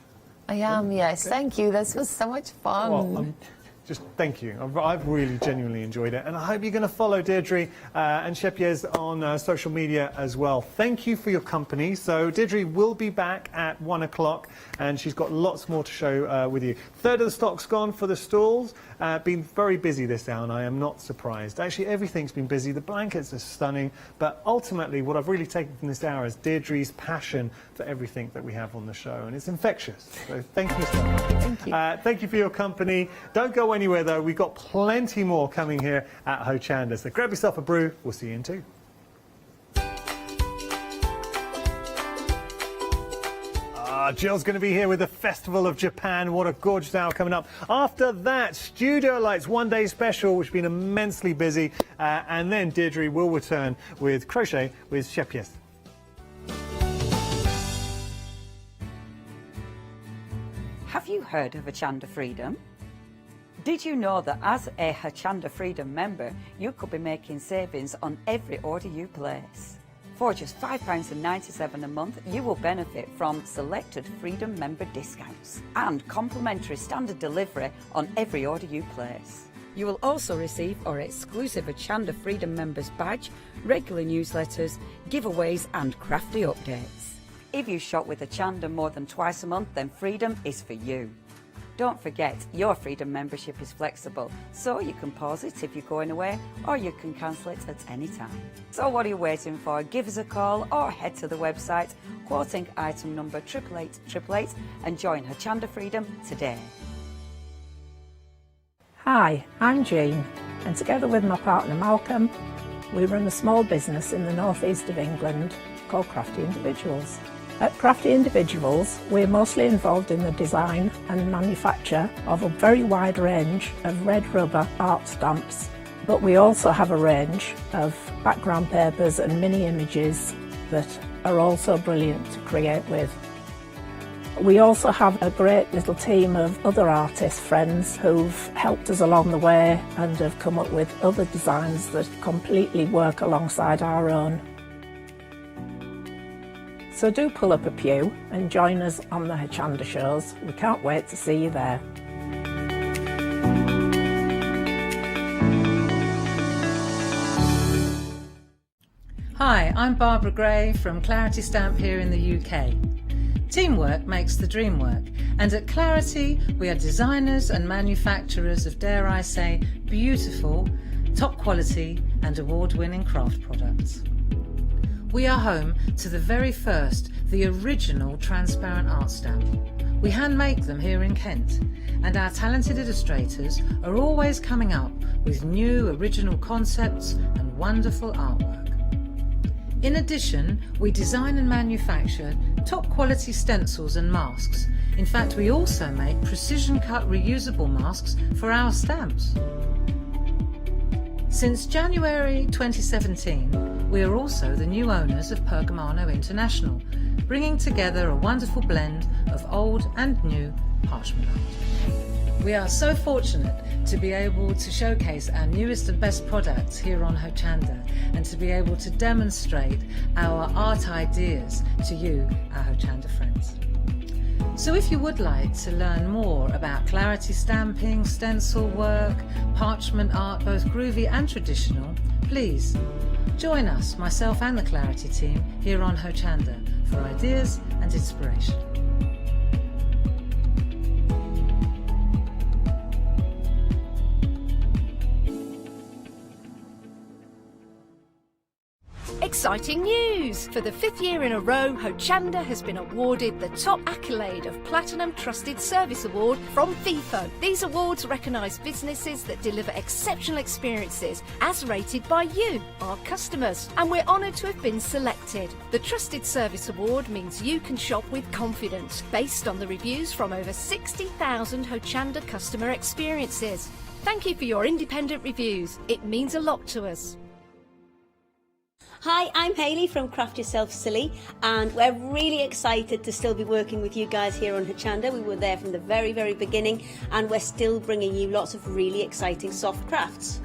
Yes. Okay. Thank you. This was so much fun. Well, just thank you. I've really genuinely enjoyed it. And I hope you're going to follow Deirdre and Scheepjes on social media as well. Thank you for your company. So Deirdre will be back at 1 o'clock, and she's got lots more to show with you. Third of the stock's gone for the stalls. Been very busy this hour, and I am not surprised. Actually, everything's been busy. The blankets are stunning. But ultimately, what I've really taken from this hour is Deirdre's passion for everything that we have on the show. And it's infectious. So thank you so much. Thank you. Thank you for your company. Don't go anywhere, though. We've got plenty more coming here at Hochanda. So grab yourself a brew. We'll see you in 2. Jill's going to be here with the Festival of Japan. What a gorgeous hour coming up. After that, Studio Lights One Day Special, which has been immensely busy. And then Deirdre will return with Crochet with Scheepjes. Have you heard of Hochanda Freedom? Did you know that as a Hochanda Freedom member, you could be making savings on every order you place? For just £5.97 a month, you will benefit from selected Freedom member discounts and complimentary standard delivery on every order you place. You will also receive our exclusive Hochanda Freedom members badge, regular newsletters, giveaways and crafty updates. If you shop with Hochanda more than twice a month, then Freedom is for you. Don't forget, your Freedom membership is flexible, so you can pause it if you're going away, or you can cancel it at any time. So what are you waiting for? Give us a call or head to the website, quoting item number 88888, and join Hochanda Freedom today. Hi, I'm Jean, and together with my partner Malcolm, we run a small business in the northeast of England called Crafty Individuals. At Crafty Individuals, we're mostly involved in the design and manufacture of a very wide range of red rubber art stamps, but we also have a range of background papers and mini images that are also brilliant to create with. We also have a great little team of other artist friends who've helped us along the way and have come up with other designs that completely work alongside our own. So do pull up a pew and join us on the Hochanda shows. We can't wait to see you there. Hi, I'm Barbara Gray from Clarity Stamp here in the UK. Teamwork makes the dream work, and at Clarity we are designers and manufacturers of, dare I say, beautiful, top quality and award-winning craft products. We are home to the very first, the original transparent art stamp. We hand make them here in Kent, and our talented illustrators are always coming up with new original concepts and wonderful artwork. In addition, we design and manufacture top quality stencils and masks. In fact, we also make precision cut reusable masks for our stamps. Since January 2017, we are also the new owners of Pergamano International, bringing together a wonderful blend of old and new parchment art. We are so fortunate to be able to showcase our newest and best products here on Hochanda, and to be able to demonstrate our art ideas to you, our Hochanda friends. So if you would like to learn more about Clarity stamping, stencil work, parchment art, both groovy and traditional, please join us, myself and the Clarity team, here on Hochanda for ideas and inspiration. Exciting news! For the 5th year in a row, Hochanda has been awarded the top accolade of Platinum Trusted Service Award from Feefo. These awards recognise businesses that deliver exceptional experiences as rated by you, our customers, and we're honoured to have been selected. The Trusted Service Award means you can shop with confidence, based on the reviews from over 60,000 Hochanda customer experiences. Thank you for your independent reviews. It means a lot to us. Hi, I'm Hayley from Craft Yourself Silly, and we're really excited to still be working with you guys here on Hochanda. We were there from the very, very beginning, and we're still bringing you lots of really exciting soft crafts.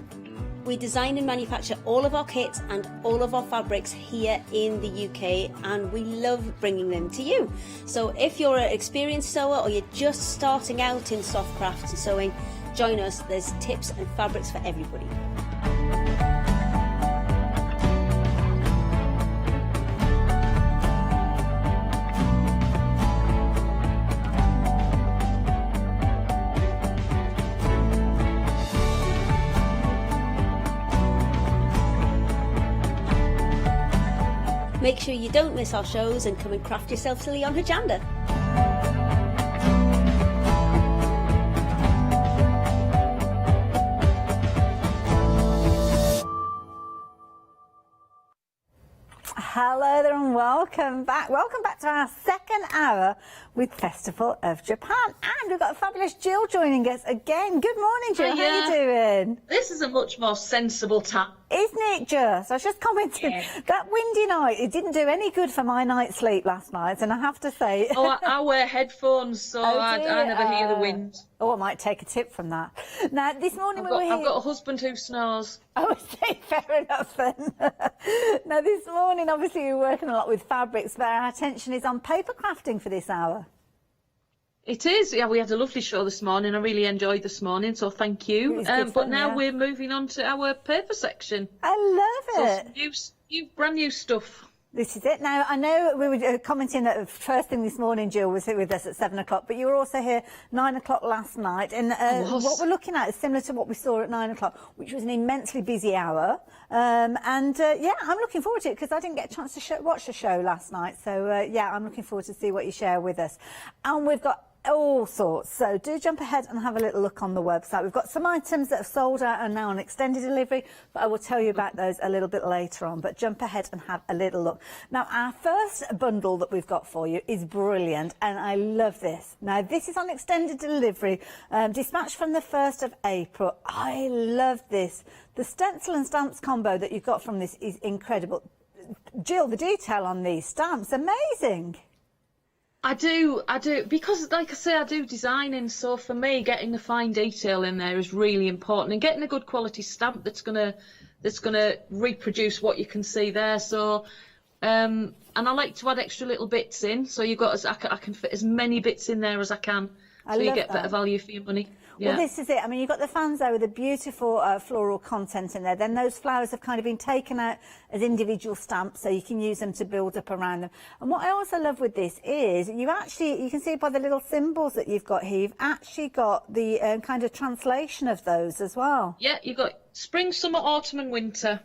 We design and manufacture all of our kits and all of our fabrics here in the UK, and we love bringing them to you. So if you're an experienced sewer or you're just starting out in soft crafts and sewing, join us. There's tips and fabrics for everybody. Make sure you don't miss our shows and come and craft yourself silly on Hochanda. Hello there and welcome back. Welcome back to our second hour with Festival of Japan. And we've got a fabulous Jill joining us again. Good morning, Jill. How are you doing? This is a much more sensible time. Isn't it just? I was just commenting, that windy night, it didn't do any good for my night's sleep last night, and I have to say... Oh, I wear headphones, so I never hear the wind. Oh, I might take a tip from that. Now, this morning when we're here... I've got a husband who snores. Oh, see, fair enough then. Now, this morning, obviously, we're working a lot with fabrics, but our attention is on paper crafting for this hour. It is. Yeah, we had a lovely show this morning. I really enjoyed this morning, so thank you. But now we're moving on to our paper section. I love it. So brand new stuff. This is it. Now, I know we were commenting that first thing this morning, Jill was here with us at 7 o'clock, but you were also here 9 o'clock last night. And what we're looking at is similar to what we saw at 9 o'clock, which was an immensely busy hour. Yeah, I'm looking forward to it because I didn't get a chance to watch the show last night. So, yeah, I'm looking forward to see what you share with us. And we've got all sorts, so do jump ahead and have a little look on the website. We've got some items that have sold out and now on extended delivery, but I will tell you about those a little bit later on. But jump ahead and have a little look. Now, our first bundle that we've got for you is brilliant, and I love this. Now, this is on extended delivery, dispatched from the 1st of April. I love this. The stencil and stamps combo that you've got from this is incredible. Jill, the detail on these stamps, amazing. I do, because like I say, I do designing, so for me, getting the fine detail in there is really important, and getting a good quality stamp that's gonna reproduce what you can see there. So, and I like to add extra little bits in, so you've got I can fit as many bits in there as I can, so you get better value for your money. Well, this is it. I mean, you've got the fans there with the beautiful floral content in there. Then those flowers have kind of been taken out as individual stamps, so you can use them to build up around them. And what I also love with this is you can see by the little symbols that you've got here, you've actually got the kind of translation of those as well. Yeah, you've got spring, summer, autumn and winter.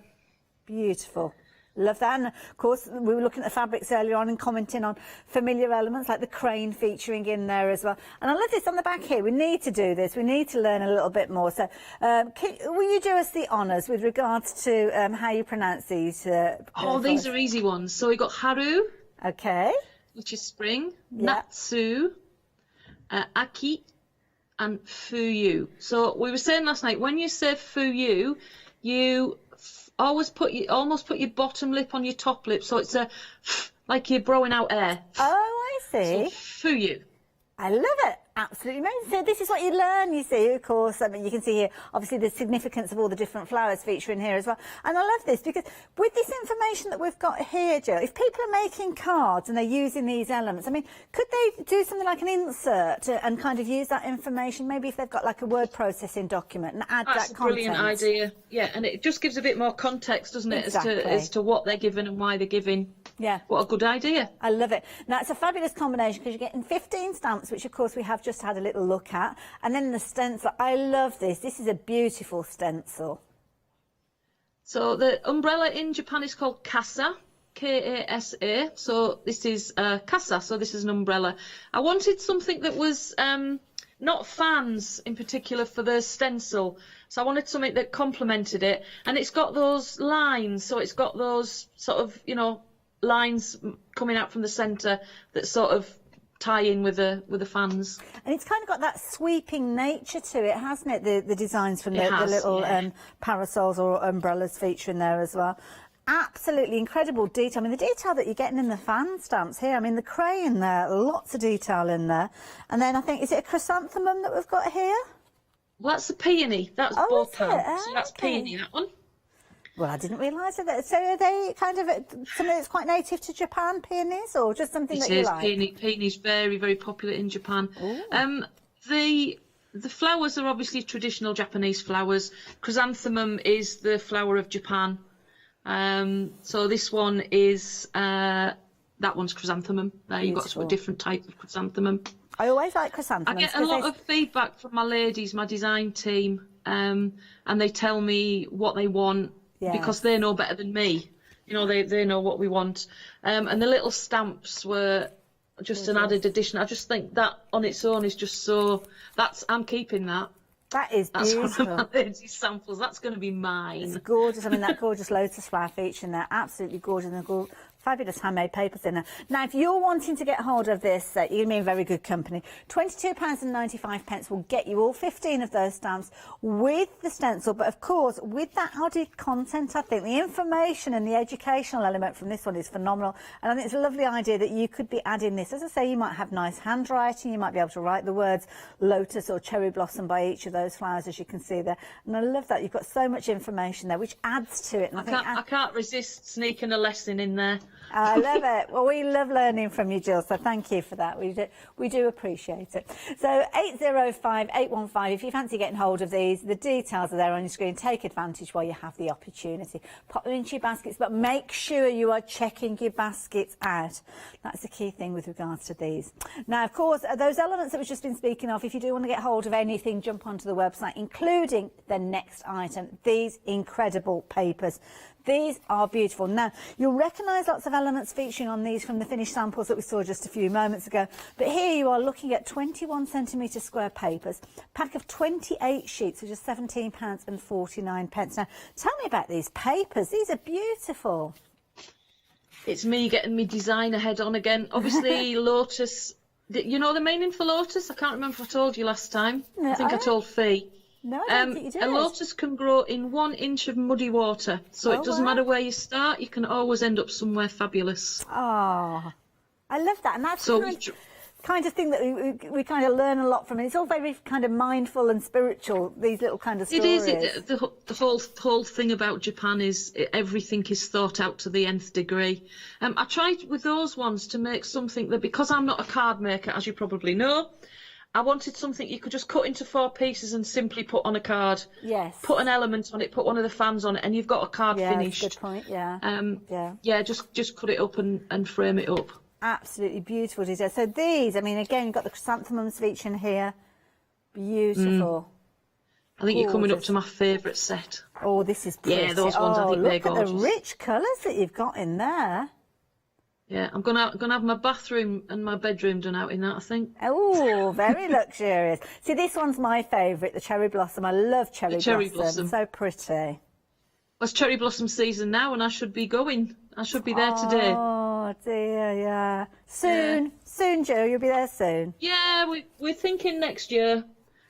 Beautiful. Love that. And of course, we were looking at the fabrics earlier on and commenting on familiar elements like the crane featuring in there as well. And I love this on the back here. We need to do this. We need to learn a little bit more. So will you do us the honours with regards to how you pronounce these? These are easy ones. So we've got Haru. Okay. Which is spring. Yeah. Natsu. Aki. And Fuyu. So we were saying last night, when you say Fuyu, you almost put your bottom lip on your top lip, so it's like you're blowing out air. Oh, I see. So, Fuyu. I love it. Absolutely amazing. So this is what you learn, you see, of course. I mean, you can see here, obviously, the significance of all the different flowers featuring here as well. And I love this because with this information that we've got here, Jill, if people are making cards and they're using these elements, I mean, could they do something like an insert and kind of use that information, maybe if they've got like a word processing document and add That's that content? That's a brilliant idea. Yeah, and it just gives a bit more context, doesn't it, Exactly. as to what they're giving and why they're giving. Yeah. What a good idea. I love it. Now, it's a fabulous combination because you're getting 15 stamps, which, of course, we have just had a little look at. And then the stencil. I love this. This is a beautiful stencil. So the umbrella in Japan is called kasa, K-A-S-A. So this is kasa, so this is an umbrella. I wanted something that was not fans in particular for the stencil. So I wanted something that complemented it. And it's got those lines. So it's got those sort of, lines coming out from the centre that sort of tie in with the fans. And it's kind of got that sweeping nature to it, hasn't it? The designs from the little parasols or umbrellas featuring there as well. Absolutely incredible detail. I mean, the detail that you're getting in the fan stamps here. I mean, the crane there, lots of detail in there. And then I think, is it a chrysanthemum that we've got here? Well, that's a peony. That's Botan. So that's peony, that one. Well, I didn't realise that. So are they kind of something that's quite native to Japan, peonies, or just something that you like? Peony's very, very popular in Japan. The flowers are obviously traditional Japanese flowers. Chrysanthemum is the flower of Japan. So this one is that one's chrysanthemum. You've got a different type of chrysanthemum. I always like chrysanthemums. I get a lot of feedback from my ladies, my design team, and they tell me what they want. Yes. Because they know better than me. They know what we want. And the little stamps were just an added addition. I just think that on its own is just so... I'm keeping that. That is beautiful. That's one of my ladies' samples. That's going to be mine. It's gorgeous. I mean, that gorgeous lotus flower feature in there. Absolutely gorgeous. And fabulous handmade papers in there. Now, if you're wanting to get hold of this, you're going to be in very good company. £22.95 will get you all 15 of those stamps with the stencil, but of course, with that added content, I think the information and the educational element from this one is phenomenal. And I think it's a lovely idea that you could be adding this. As I say, you might have nice handwriting. You might be able to write the words lotus or cherry blossom by each of those flowers, as you can see there. And I love that. You've got so much information there, which adds to it. And I can't resist sneaking a lesson in there. I love it. Well, we love learning from you, Jill, so thank you for that. We do appreciate it. So 805-815, if you fancy getting hold of these, the details are there on your screen. Take advantage while you have the opportunity. Pop them into your baskets, but make sure you are checking your baskets out. That's the key thing with regards to these. Now, of course, those elements that we've just been speaking of, if you do want to get hold of anything, jump onto the website, including the next item, these incredible papers. These are beautiful. Now, you'll recognise lots of elements featuring on these from the finished samples that we saw just a few moments ago. But here you are looking at 21 centimetre square papers, pack of 28 sheets, which is £17.49. Now, tell me about these papers. These are beautiful. It's me getting me designer head on again. Obviously, lotus. You know the meaning for lotus? I can't remember if I told you last time. No, I think I told Fee. No, I don't think you did. A lotus can grow in 1 inch of muddy water, so it doesn't matter where you start, you can always end up somewhere fabulous. Oh, I love that. And that's the kind of thing that we kind of learn a lot from. It's all very kind of mindful and spiritual, these little kind of stories. It is. The whole thing about Japan is everything is thought out to the nth degree. I tried with those ones to make something that, because I'm not a card maker, as you probably know, I wanted something you could just cut into 4 pieces and simply put on a card. Yes. Put an element on it, put one of the fans on it, and you've got a card finished. Good point. Yeah. Yeah, just cut it up and frame it up. Absolutely beautiful design. So these, I mean, again, you've got the chrysanthemums featuring here. Beautiful. I think you're coming up to my favourite set. Oh, this is pretty. Yeah, those ones, I think they're gorgeous. Look at the rich colours that you've got in there. Yeah, I'm gonna have my bathroom and my bedroom done out in that, I think. Oh, very luxurious. See, this one's my favourite, the cherry blossom. I love cherry blossom. So pretty. Well, it's cherry blossom season now, and I should be going. I should be there today. Oh dear, yeah. Soon, Joe. You'll be there soon. Yeah, we're thinking next year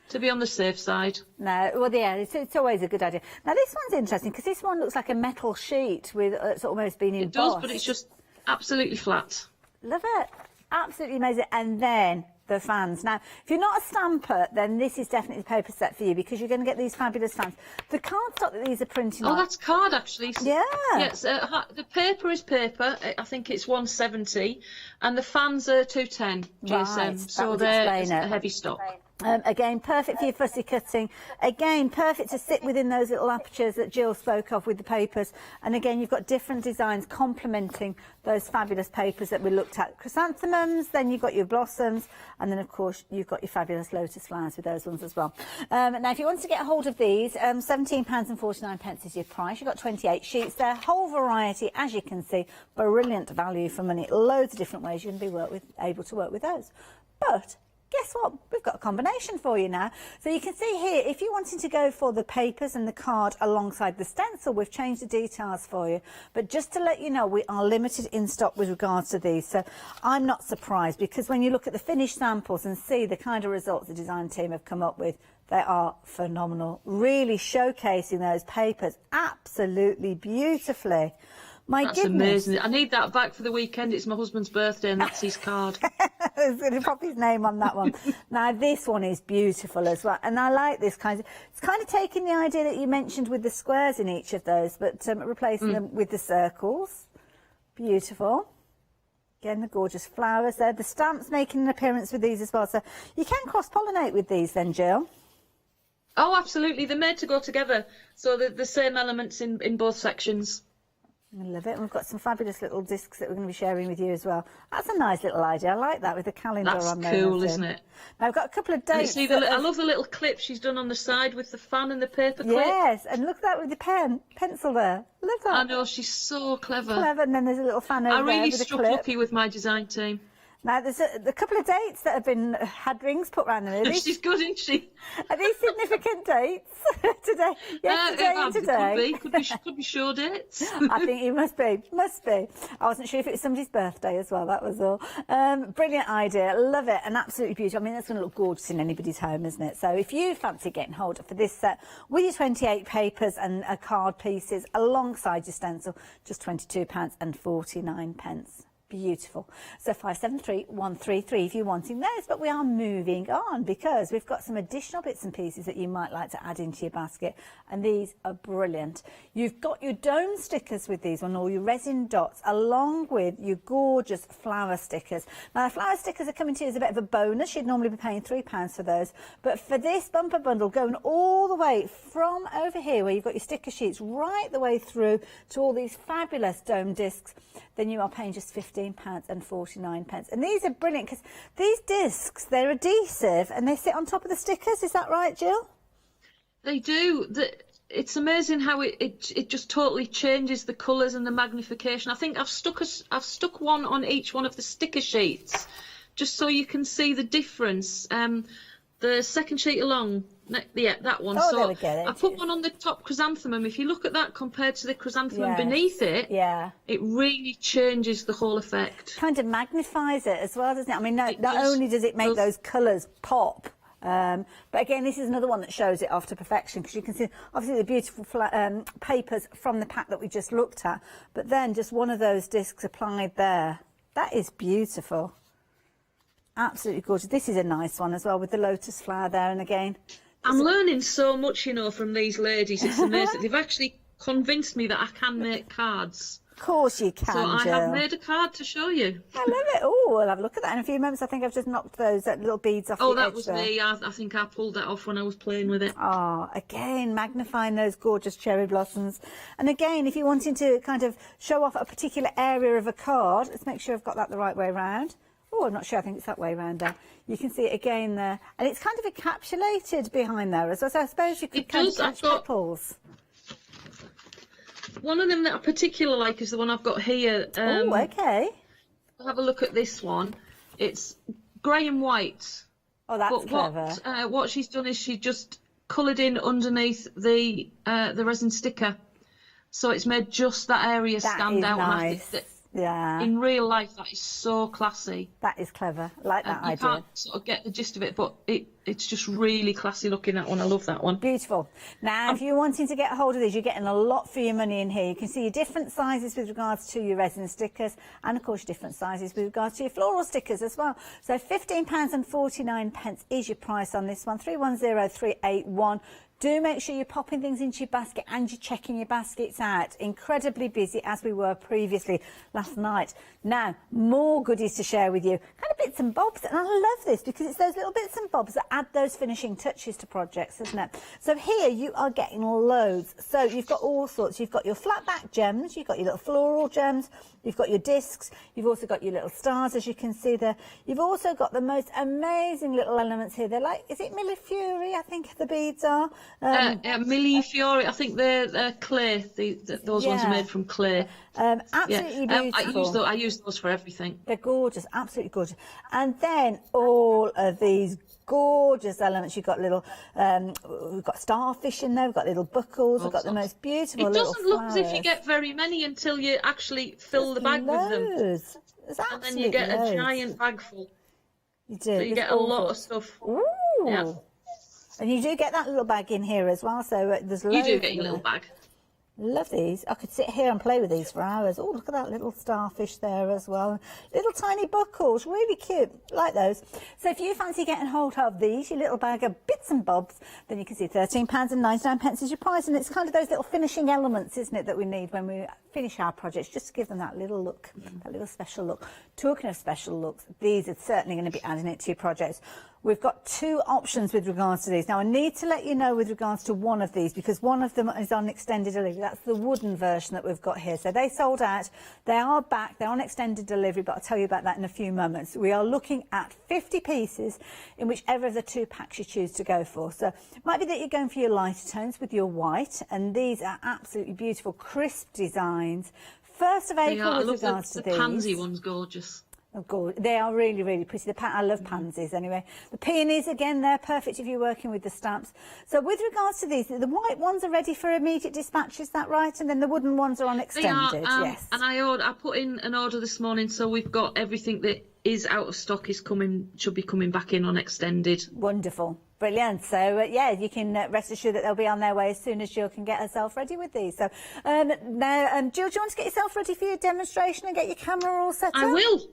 to be on the safe side. No, well, yeah, it's always a good idea. Now, this one's interesting because this one looks like a metal sheet with it's almost been embossed. It does, but it's just absolutely flat. Love it. Absolutely amazing. And then the fans. Now, if you're not a stamper, then this is definitely the paper set for you because you're going to get these fabulous fans. The cardstock that these are printing on. Oh, that's card, actually. Yeah. Yes, the paper is paper. I think it's 170, and the fans are 210 GSM. Right, So they're a heavy stock. Again, perfect for your fussy cutting. Again, perfect to sit within those little apertures that Jill spoke of with the papers. And again, you've got different designs complementing those fabulous papers that we looked at. Chrysanthemums, then you've got your blossoms, and then, of course, you've got your fabulous lotus flowers with those ones as well. Now, if you want to get hold of these, £17.49 is your price. You've got 28 sheets there, whole variety, as you can see, brilliant value for money. Loads of different ways you can be able to work with those. But guess what? We've got a combination for you now. So you can see here, if you're wanting to go for the papers and the card alongside the stencil, we've changed the details for you. But just to let you know, we are limited in stock with regards to these. So I'm not surprised because when you look at the finished samples and see the kind of results the design team have come up with, they are phenomenal. Really showcasing those papers absolutely beautifully. That's amazing. I need that back for the weekend. It's my husband's birthday and that's his card. I was going to pop his name on that one. Now, this one is beautiful as well. And I like this kind of... It's kind of taking the idea that you mentioned with the squares in each of those, but replacing them with the circles. Beautiful. Again, the gorgeous flowers there. The stamps making an appearance with these as well. So you can cross-pollinate with these then, Jill. Oh, absolutely. They're made to go together. So the same elements in both sections. I love it. And we've got some fabulous little discs that we're going to be sharing with you as well. That's a nice little idea. I like that with the calendar on there. That's cool, isn't it? Now, I've got a couple of dates. See I love the little clip she's done on the side with the fan and the paper clip. Yes, and look at that with the pencil there. Look at that. I know, she's so clever. And then there's a little fan over there with a clip. I really struck lucky with my design team. Now, there's a couple of dates that have had rings put around them. She's good, isn't she? Are these significant dates today? Yesterday and today? Could be sure dates. I think it must be. I wasn't sure if it was somebody's birthday as well, that was all. Brilliant idea. Love it and absolutely beautiful. I mean, that's going to look gorgeous in anybody's home, isn't it? So if you fancy getting hold of for this set with your 28 papers and card pieces alongside your stencil, just £22.49. Beautiful. So 573133 if you're wanting those, but we are moving on because we've got some additional bits and pieces that you might like to add into your basket, and these are brilliant. You've got your dome stickers with these on all your resin dots along with your gorgeous flower stickers. Now the flower stickers are coming to you as a bit of a bonus. You'd normally be paying £3 for those, but for this bumper bundle going all the way from over here where you've got your sticker sheets right the way through to all these fabulous dome discs, then you are paying just £15.49. And these are brilliant because these discs, they're adhesive and they sit on top of the stickers. Is that right, Jill? They do. It's amazing how it just totally changes the colours and the magnification. I think I've stuck one on each one of the sticker sheets just so you can see the difference. The second sheet along, yeah, that one. Oh, so there we go. I put one on the top chrysanthemum. If you look at that compared to the chrysanthemum beneath it, it really changes the whole effect. Kind of magnifies it as well, doesn't it? I mean, not only does it make those colours pop, but again, this is another one that shows it off to perfection because you can see obviously the beautiful papers from the pack that we just looked at, but then just one of those discs applied there. That is beautiful. Absolutely gorgeous. This is a nice one as well with the lotus flower there, and again, I'm learning so much, from these ladies. It's amazing. They've actually convinced me that I can make cards. course you can, So I Jill. have made a card to show you. I love it. Oh, we'll have a look at that in a few moments. I think I've just knocked those little beads off the edge That was there. me. I think I pulled that off when I was playing with it. Oh, again, magnifying those gorgeous cherry blossoms. And again, if you're wanting to kind of show off a particular area of a card, let's make sure I've got that the right way around. Oh, I'm not sure. I think it's that way around there. You can see it again there. And it's kind of encapsulated behind there as well. So I suppose you could kind of catch petals. One of them that I particularly like is the one I've got here. Oh, okay. Have a look at this one. It's grey and white. Oh, that's but clever. What she's done is she just coloured in underneath the resin sticker, so it's made just that area stand out. Nice. And I think that yeah. in real life, that is so classy. That is clever. I like that idea. You can't sort of get the gist of it, but it's just really classy looking, that one. I love that one. Beautiful. Now, if you're wanting to get a hold of these, you're getting a lot for your money in here. You can see your different sizes with regards to your resin stickers, and of course your different sizes with regards to your floral stickers as well. So £15.49 is your price on this one, 310381. Do make sure you're popping things into your basket and you're checking your baskets out. Incredibly busy as we were previously last night. Now, more goodies to share with you. Kind of bits and bobs. And I love this because it's those little bits and bobs that add those finishing touches to projects, isn't it? So here you are getting loads. So you've got all sorts. You've got your flat back gems. You've got your little floral gems. You've got your discs. You've also got your little stars, as you can see there. You've also got the most amazing little elements here. They're like, is it Millefiori, I think the beads are? Millefiori, I think they're clay. Those ones are made from clay. Absolutely beautiful. I use those for everything. They're gorgeous, absolutely gorgeous. And then all of these gorgeous elements. You've got little, we've got starfish in there. We've got little buckles. We've got the most beautiful little flowers. It doesn't look as if you get very many until you actually fill the bag with them. There's and then you get a giant bag full. You do. So you get a lot of stuff. Ooh. Yeah. And you do get that little bag in here as well, so there's loads. You do get your little bag. Love these. I could sit here and play with these for hours. Oh, look at that little starfish there as well. Little tiny buckles, really cute. Like those. So if you fancy getting hold of these, your little bag of bits and bobs, then you can see £13.99 is your price. And it's kind of those little finishing elements, isn't it, that we need when we finish our projects, just to give them that little look, that little special look. Talking of special looks, these are certainly going to be adding it to your projects. We've got two options with regards to these. Now, I need to let you know with regards to one of these, because one of them is on extended delivery. That's the wooden version that we've got here. So they sold out. They are back. They're on extended delivery, but I'll tell you about that in a few moments. We are looking at 50 pieces in whichever of the two packs you choose to go for. So it might be that you're going for your lighter tones with your white, and these are absolutely beautiful, crisp designs. 1st of April with regards to these. The pansy one's gorgeous. Oh, God. They are really, really pretty. I love pansies anyway. The peonies, again, they're perfect if you're working with the stamps. So with regards to these, the white ones are ready for immediate dispatch, is that right? And then the wooden ones are on extended, yes. And I put in an order this morning, so we've got everything that is out of stock should be coming back in on extended. Wonderful. Brilliant. So, yeah, you can rest assured that they'll be on their way as soon as Jill can get herself ready with these. So, now, Jill, do you want to get yourself ready for your demonstration and get your camera all set up? I will.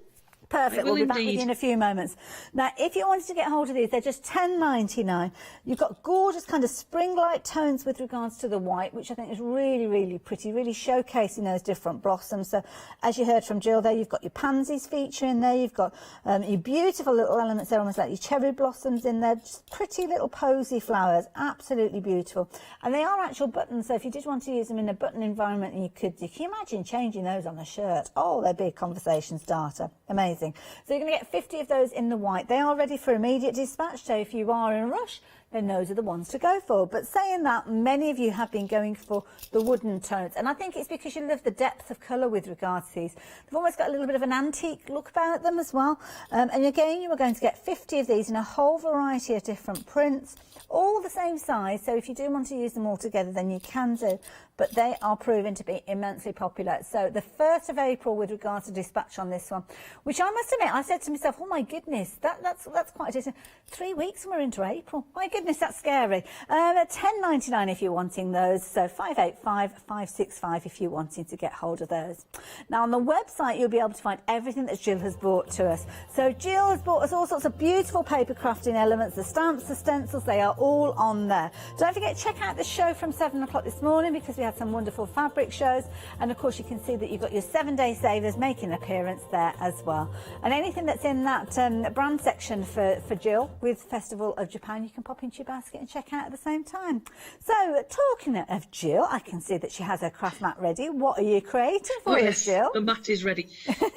Perfect. We'll be back with you in a few moments. Now, if you wanted to get hold of these, they're just £10.99. You've got gorgeous kind of spring-like tones with regards to the white, which I think is really, really pretty, really showcasing those different blossoms. So, as you heard from Jill there, you've got your pansies feature in there. You've got your beautiful little elements there, almost like your cherry blossoms in there. Just pretty little posy flowers. Absolutely beautiful. And they are actual buttons, so if you did want to use them in a button environment, you can imagine changing those on a shirt. Oh, they'd be a conversation starter. Amazing. So you're going to get 50 of those in the white. They are ready for immediate dispatch, so if you are in a rush, then those are the ones to go for. But saying that, many of you have been going for the wooden tones, and I think it's because you love the depth of colour with regards to these. They've almost got a little bit of an antique look about them as well. And again, you are going to get 50 of these in a whole variety of different prints, all the same size, so if you do want to use them all together, then you can do. But they are proven to be immensely popular. So the 1st of April with regards to dispatch on this one, which I must admit, I said to myself, oh my goodness, that's quite a distance. 3 weeks and we're into April. My goodness. goodness, that's scary. £10.99 if you're wanting those, so 585-565 if you're wanting to get hold of those. Now, on the website, you'll be able to find everything that Jill has brought to us. So Jill has brought us all sorts of beautiful paper crafting elements, the stamps, the stencils, they are all on there. Don't forget to check out the show from 7 o'clock this morning because we had some wonderful fabric shows. And of course, you can see that you've got your 7-day savers making an appearance there as well. And anything that's in that brand section for Jill with Festival of Japan, you can pop into your basket and check out at the same time. So, talking of Jill, I can see that she has her craft mat ready. What are you creating for us, Jill? The mat is ready.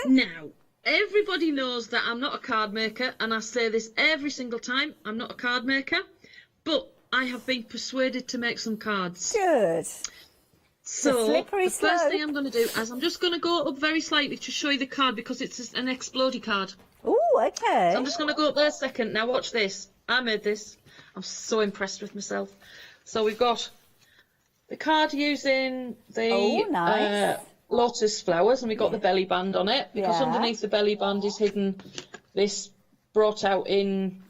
Now, everybody knows that I'm not a card maker, and I say this every single time. I'm not a card maker, but I have been persuaded to make some cards. Good. So, the first thing I'm going to do is I'm just going to go up very slightly to show you the card because it's an explodey card. Oh, okay. So I'm just going to go up there a second. Now watch this. I made this. I'm so impressed with myself. So we've got the card using the lotus flowers, and we've got the belly band on it because underneath the belly band is hidden this brought out in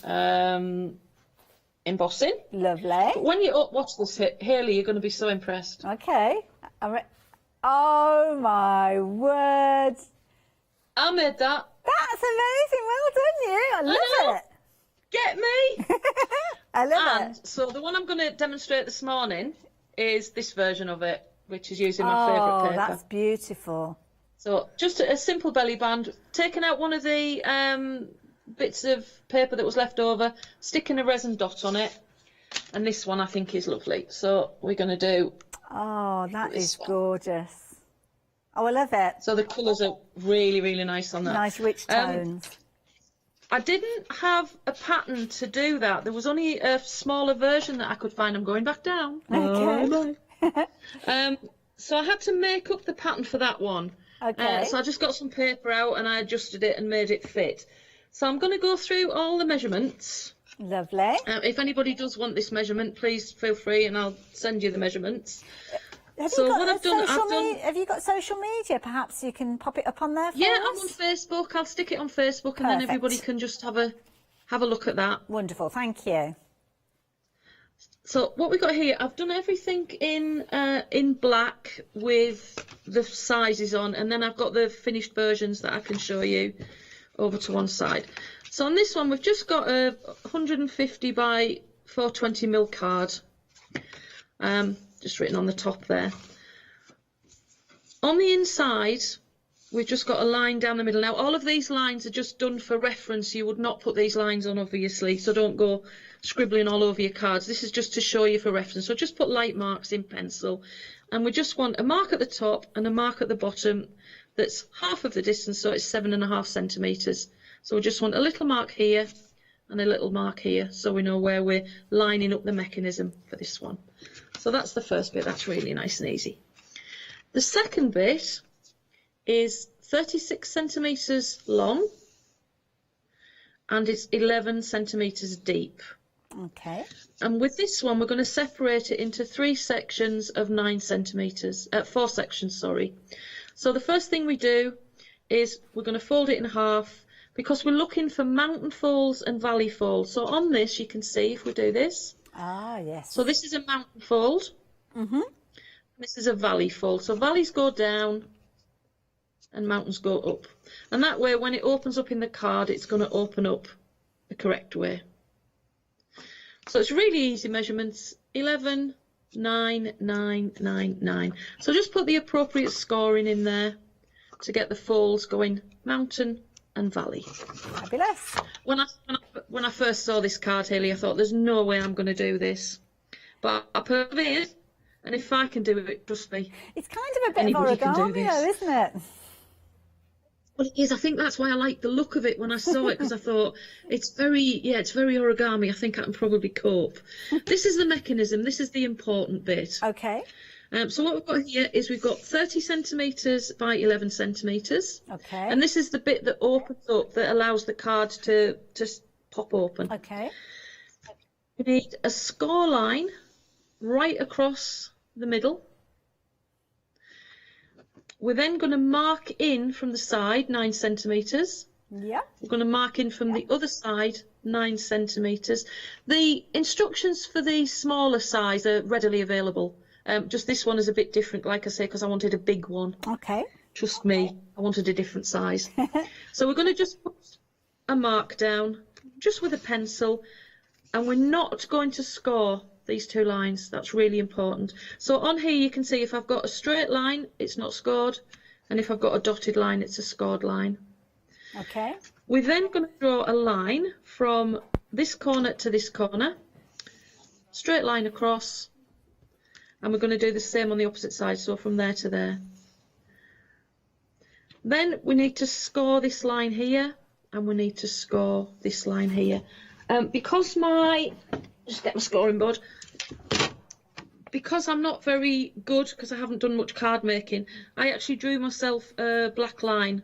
embossing. Lovely. But when you watch this, Hayley, you're going to be so impressed. Okay. Oh my word. I made that. That's amazing. Well done, you. I love it. Get me. I love it. So the one I'm going to demonstrate this morning is this version of it, which is using my favourite paper. Oh, that's beautiful. So just a simple belly band, taking out one of the bits of paper that was left over, sticking a resin dot on it, and this one I think is lovely. So we're going to do. Oh, that is gorgeous. Oh, I love it. So the colours are really, really nice on that. Nice rich tones. I didn't have a pattern to do that. There was only a smaller version that I could find. I'm going back down. Okay. So I had to make up the pattern for that one. Okay. So I just got some paper out and I adjusted it and made it fit. So I'm going to go through all the measurements. Lovely. If anybody does want this measurement, please feel free and I'll send you the measurements. Have you got social media? Perhaps you can pop it up on there for us? Yeah, I'm on Facebook. I'll stick it on Facebook and then everybody can just have a look at that. Wonderful, thank you. So what we've got here, I've done everything in black with the sizes on, and then I've got the finished versions that I can show you over to one side. So on this one, we've just got a 150 by 420mm card. Just written on the top there. On the inside, we've just got a line down the middle. Now, all of these lines are just done for reference. You would not put these lines on, obviously, so don't go scribbling all over your cards. This is just to show you for reference. So just put light marks in pencil. And we just want a mark at the top and a mark at the bottom that's half of the distance, so it's 7.5 centimetres. So we just want a little mark here and a little mark here, so we know where we're lining up the mechanism for this one. So that's the first bit. That's really nice and easy. The second bit is 36 centimetres long and it's 11 centimetres deep. Okay. And with this one, we're going to separate it into 3 sections of 9 centimetres, 4 sections, sorry. So the first thing we do is we're going to fold it in half because we're looking for mountain folds and valley folds. So on this, you can see if we do this. Ah, yes. So this is a mountain fold. Mm-hmm. This is a valley fold. So valleys go down and mountains go up. And that way, when it opens up in the card, it's going to open up the correct way. So it's really easy measurements. 11, 9, 9, 9, 9. So just put the appropriate scoring in there to get the folds going mountain and valley. Fabulous. When I first saw this card, Hayley, I thought there's no way I'm going to do this, but I persevered, and if I can do it, trust me. It's kind of a bit of origami, though, isn't it? Well, it is. I think that's why I liked the look of it when I saw it, because I thought it's very origami. I think I can probably cope. This is the mechanism. This is the important bit. Okay. So what we've got here is we've got 30 centimetres by 11 centimetres. Okay. And this is the bit that opens up, that allows the card to just pop open. Okay. We need a score line right across the middle. We're then going to mark in from the side 9 centimetres. Yeah. We're going to mark in from the other side 9 centimetres. The instructions for the smaller size are readily available. Just this one is a bit different, like I say, because I wanted a big one. Okay. Trust me, I wanted a different size. So we're going to just put a mark down, just with a pencil, and we're not going to score these 2 lines. That's really important. So on here you can see if I've got a straight line, it's not scored, and if I've got a dotted line, it's a scored line. Okay. We're then going to draw a line from this corner to this corner, straight line across, and we're going to do the same on the opposite side, so from there to there. Then we need to score this line here, and we need to score this line here. Because just get my scoring board. Because I'm not very good, because I haven't done much card making, I actually drew myself a black line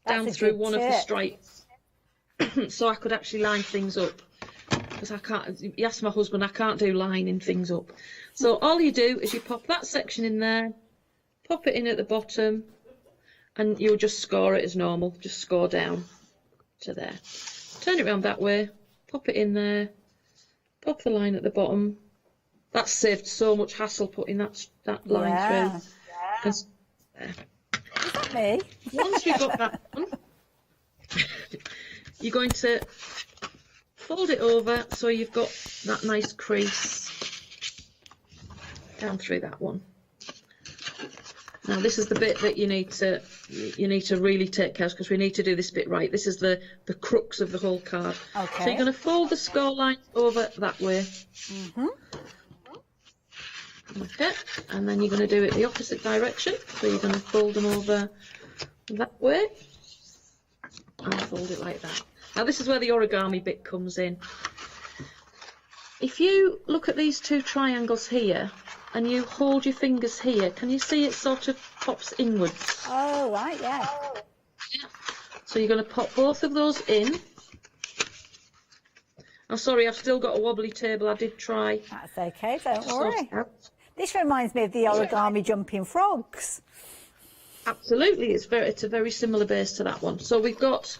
down through one of the stripes, so I could actually line things up. Because I can't, you ask my husband, I can't do lining things up. So all you do is you pop that section in there, pop it in at the bottom, and you'll just score it as normal. Just score down to there. Turn it around that way, pop it in there, pop the line at the bottom. That's saved so much hassle putting that line through. There. Is that me? Once you've got that done, you're going to fold it over so you've got that nice crease down through that one. Now this is the bit that you need to really take care of, because we need to do this bit right. This is the crux of the whole card. Okay. So you're going to fold the score line over that way. Okay, and then you're going to do it the opposite direction. So you're going to fold them over that way and fold it like that. Now this is where the origami bit comes in. If you look at these 2 triangles here and you hold your fingers here, can you see it sort of pops inwards? Oh, right, yeah. So you're going to pop both of those in. I'm sorry, I've still got a wobbly table. I did try. That's okay, don't worry. This reminds me of the origami jumping frogs. Absolutely, it's a very similar base to that one. So we've got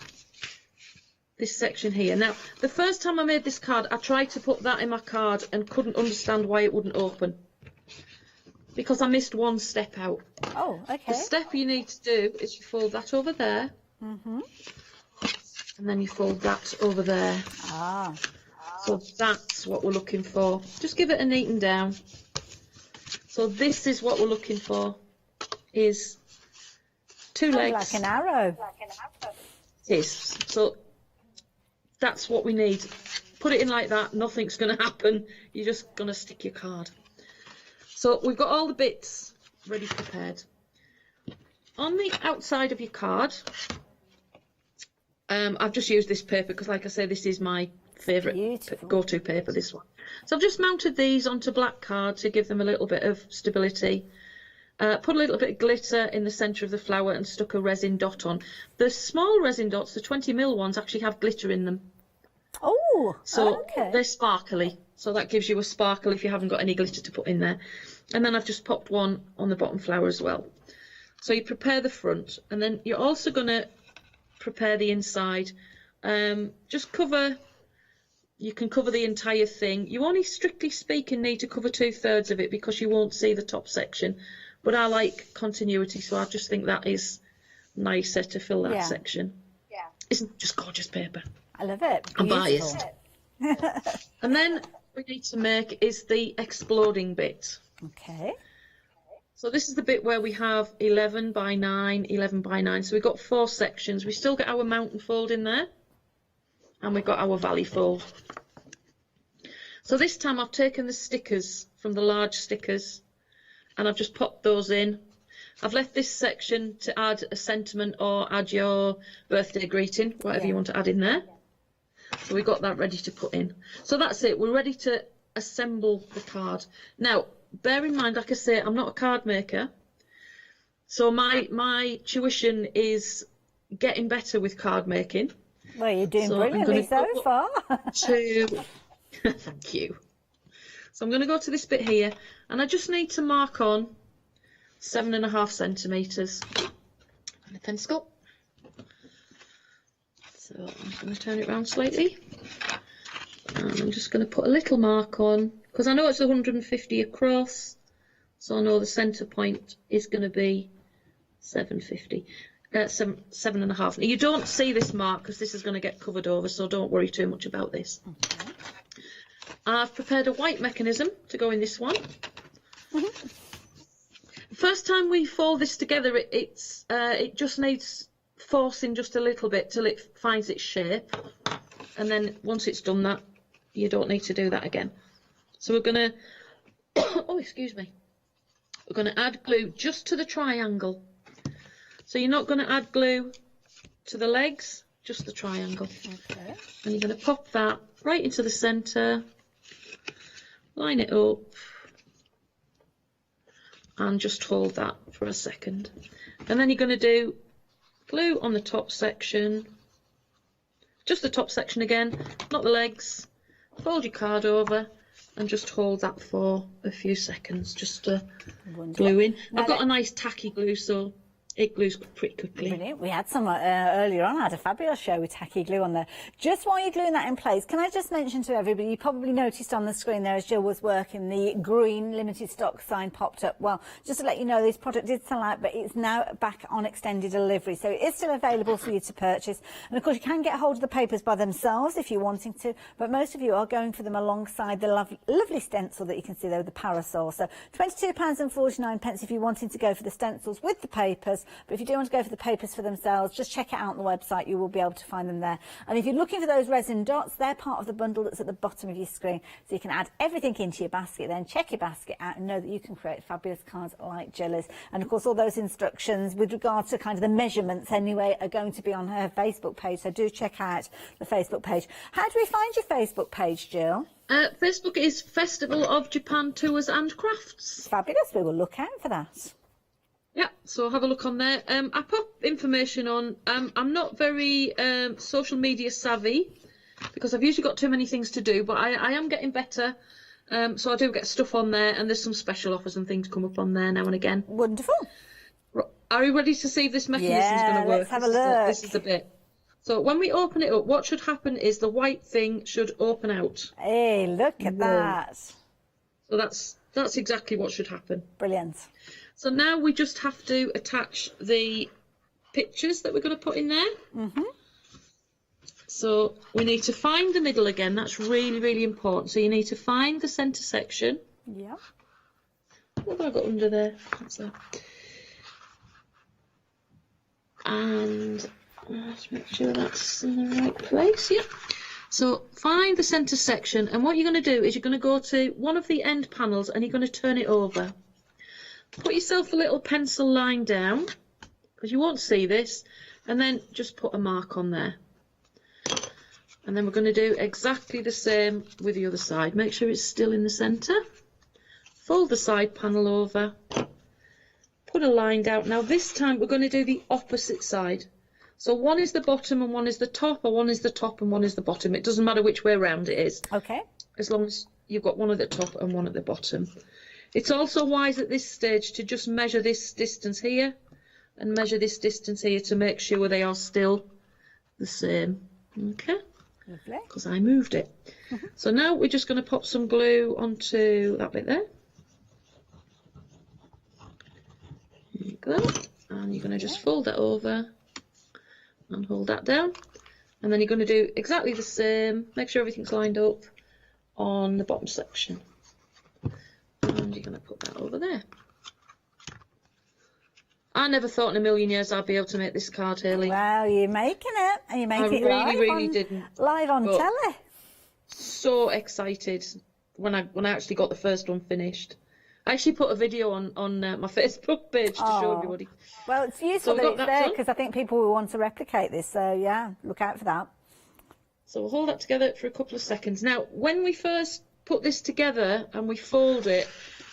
this section here. Now, the first time I made this card, I tried to put that in my card and couldn't understand why it wouldn't open. Because I missed one step out. Oh, okay. The step you need to do is you fold that over there. And then you fold that over there. Ah. So that's what we're looking for. Just give it a neaten down. So this is what we're looking for, is 2 legs. Like an arrow. It is. So that's what we need. Put it in like that, nothing's going to happen. You're just going to stick your card. So we've got all the bits ready prepared. On the outside of your card, I've just used this paper because, like I say, this is my favourite go-to paper, this one. So I've just mounted these onto black card to give them a little bit of stability. Put a little bit of glitter in the centre of the flower and stuck a resin dot on. The small resin dots, the 20mm ones, actually have glitter in them. Oh, so okay. They're sparkly. So that gives you a sparkle if you haven't got any glitter to put in there. And then I've just popped one on the bottom flower as well. So you prepare the front, and then you're also going to prepare the inside. Just cover... You can cover the entire thing. You only, strictly speaking, need to cover 2/3 of it because you won't see the top section. But I like continuity, so I just think that is nicer to fill that section. Yeah. Isn't it just gorgeous paper? I love it. I'm biased. And then we need to make is the exploding bit. Okay. So this is the bit where we have 11 by 9, 11 by 9. So we've got 4 sections. We still get our mountain fold in there. And we've got our valley fold. So this time I've taken the stickers from the large stickers and I've just popped those in. I've left this section to add a sentiment or add your birthday greeting, whatever you want to add in there. So we've got that ready to put in. So that's it, we're ready to assemble the card. Now, bear in mind, like I say, I'm not a card maker. So my tuition is getting better with card making. Well, you're doing brilliantly so far. Thank you. So I'm going to go to this bit here, and I just need to mark on 7.5 centimetres. And a pencil. So I'm just going to turn it around slightly. And I'm just going to put a little mark on, because I know it's 150 across, so I know the centre point is going to be 750. 7.5. Now you don't see this mark because this is going to get covered over, so don't worry too much about this. Okay. I've prepared a white mechanism to go in this one. First time we fold this together, it just needs forcing just a little bit till it finds its shape, and then once it's done that, you don't need to do that again. So we're going to oh, excuse me, we're going to add glue just to the triangle. So you're not going to add glue to the legs, just the triangle. Okay. And you're going to pop that right into the centre, line it up, and just hold that for a second. And then you're going to do glue on the top section, just the top section again, not the legs. Fold your card over and just hold that for a few seconds, just to glue in. I've got a nice tacky glue, so it glues pretty quickly. Brilliant. We had some earlier on. I had a fabulous show with tacky glue on there. Just while you're gluing that in place, can I just mention to everybody, you probably noticed on the screen there as Jill was working, the green limited stock sign popped up. Well, just to let you know, this product did sell out, but it's now back on extended delivery. So it is still available for you to purchase. And of course, you can get hold of the papers by themselves if you're wanting to, but most of you are going for them alongside the lovely stencil that you can see there with the parasol. So £22.49 if you're wanting to go for the stencils with the papers. But if you do want to go for the papers for themselves, just check it out on the website. You will be able to find them there. And if you're looking for those resin dots, they're part of the bundle that's at the bottom of your screen. So you can add everything into your basket, then check your basket out and know that you can create fabulous cards like Jill is. And of course, all those instructions with regards to kind of the measurements anyway are going to be on her Facebook page. So do check out the Facebook page. How do we find your Facebook page, Jill? Facebook is Festival of Japan Tours and Crafts. Fabulous. We will look out for that. Yeah, so have a look on there. I pop information on. I'm not very social media savvy because I've usually got too many things to do, but I am getting better. So I do get stuff on there, and there's some special offers and things come up on there now and again. Wonderful. Are you ready to see if this mechanism is going to work? Let's have a look. This is the bit. So when we open it up, what should happen is the white thing should open out. Hey, look at that. So that's exactly what should happen. Brilliant. So now we just have to attach the pictures that we're going to put in there. So we need to find the middle again. That's really, really important. So you need to find the centre section. Yeah. What have I got under there? That's that. And let's make sure that's in the right place. Yep. So find the centre section, and what you're going to do is you're going to go to one of the end panels and you're going to turn it over. Put yourself a little pencil line down, because you won't see this, and then just put a mark on there. And then we're going to do exactly the same with the other side. Make sure it's still in the centre. Fold the side panel over. Put a line down. Now this time we're going to do the opposite side. So one is the bottom and one is the top, or one is the top and one is the bottom. It doesn't matter which way around it is. Okay. As long as you've got one at the top and one at the bottom. It's also wise at this stage to just measure this distance here and measure this distance here to make sure they are still the same. Okay? Lovely. Because I moved it. So now we're just going to pop some glue onto that bit there. There you go. And you're going to just fold that over and hold that down. And then you're going to do exactly the same. Make sure everything's lined up on the bottom section. And you're going to put that over there. I never thought in a million years I'd be able to make this card, Hayley. Well, you're making it, and you make it live on telly. So excited when I actually got the first one finished. I actually put a video on my Facebook page to show everybody. Well, it's useful that it's there because I think people will want to replicate this. So yeah, look out for that. So we'll hold that together for a couple of seconds. Now, when we first put this together and we fold it,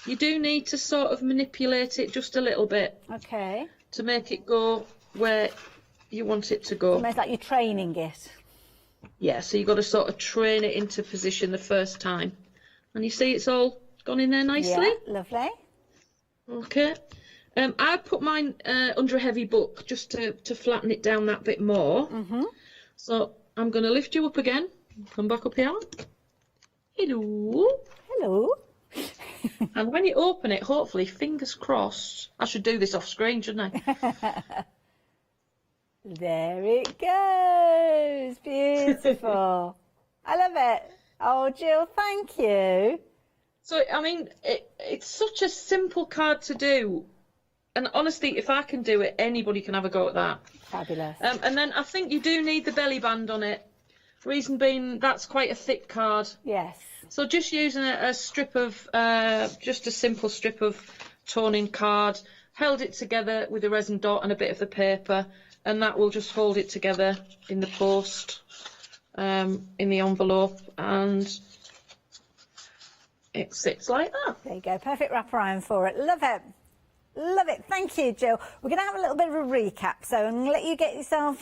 you do need to sort of manipulate it just a little bit. Okay. To make it go where you want it to go. Almost like you're training it. Yeah, so you've got to sort of train it into position the first time. And you see it's all gone in there nicely? Yeah, lovely. Okay. I put mine under a heavy book just to flatten it down that bit more. So I'm going to lift you up again. Come back up here. Hello. Hello. And when you open it, hopefully, fingers crossed, I should do this off screen, shouldn't I? There it goes. Beautiful. I love it. Oh, Jill, thank you. So, I mean, it's such a simple card to do. And honestly, if I can do it, anybody can have a go at that. Fabulous. And then I think you do need the belly band on it. Reason being, that's quite a thick card. Yes. So just using a strip of, just a simple strip of toning card, held it together with a resin dot and a bit of the paper, and that will just hold it together in the post, in the envelope, and it sits like that. There you go. Perfect wraparound for it. Love it. Love it. Thank you, Jill. We're going to have a little bit of a recap, so I'm going to let you get yourself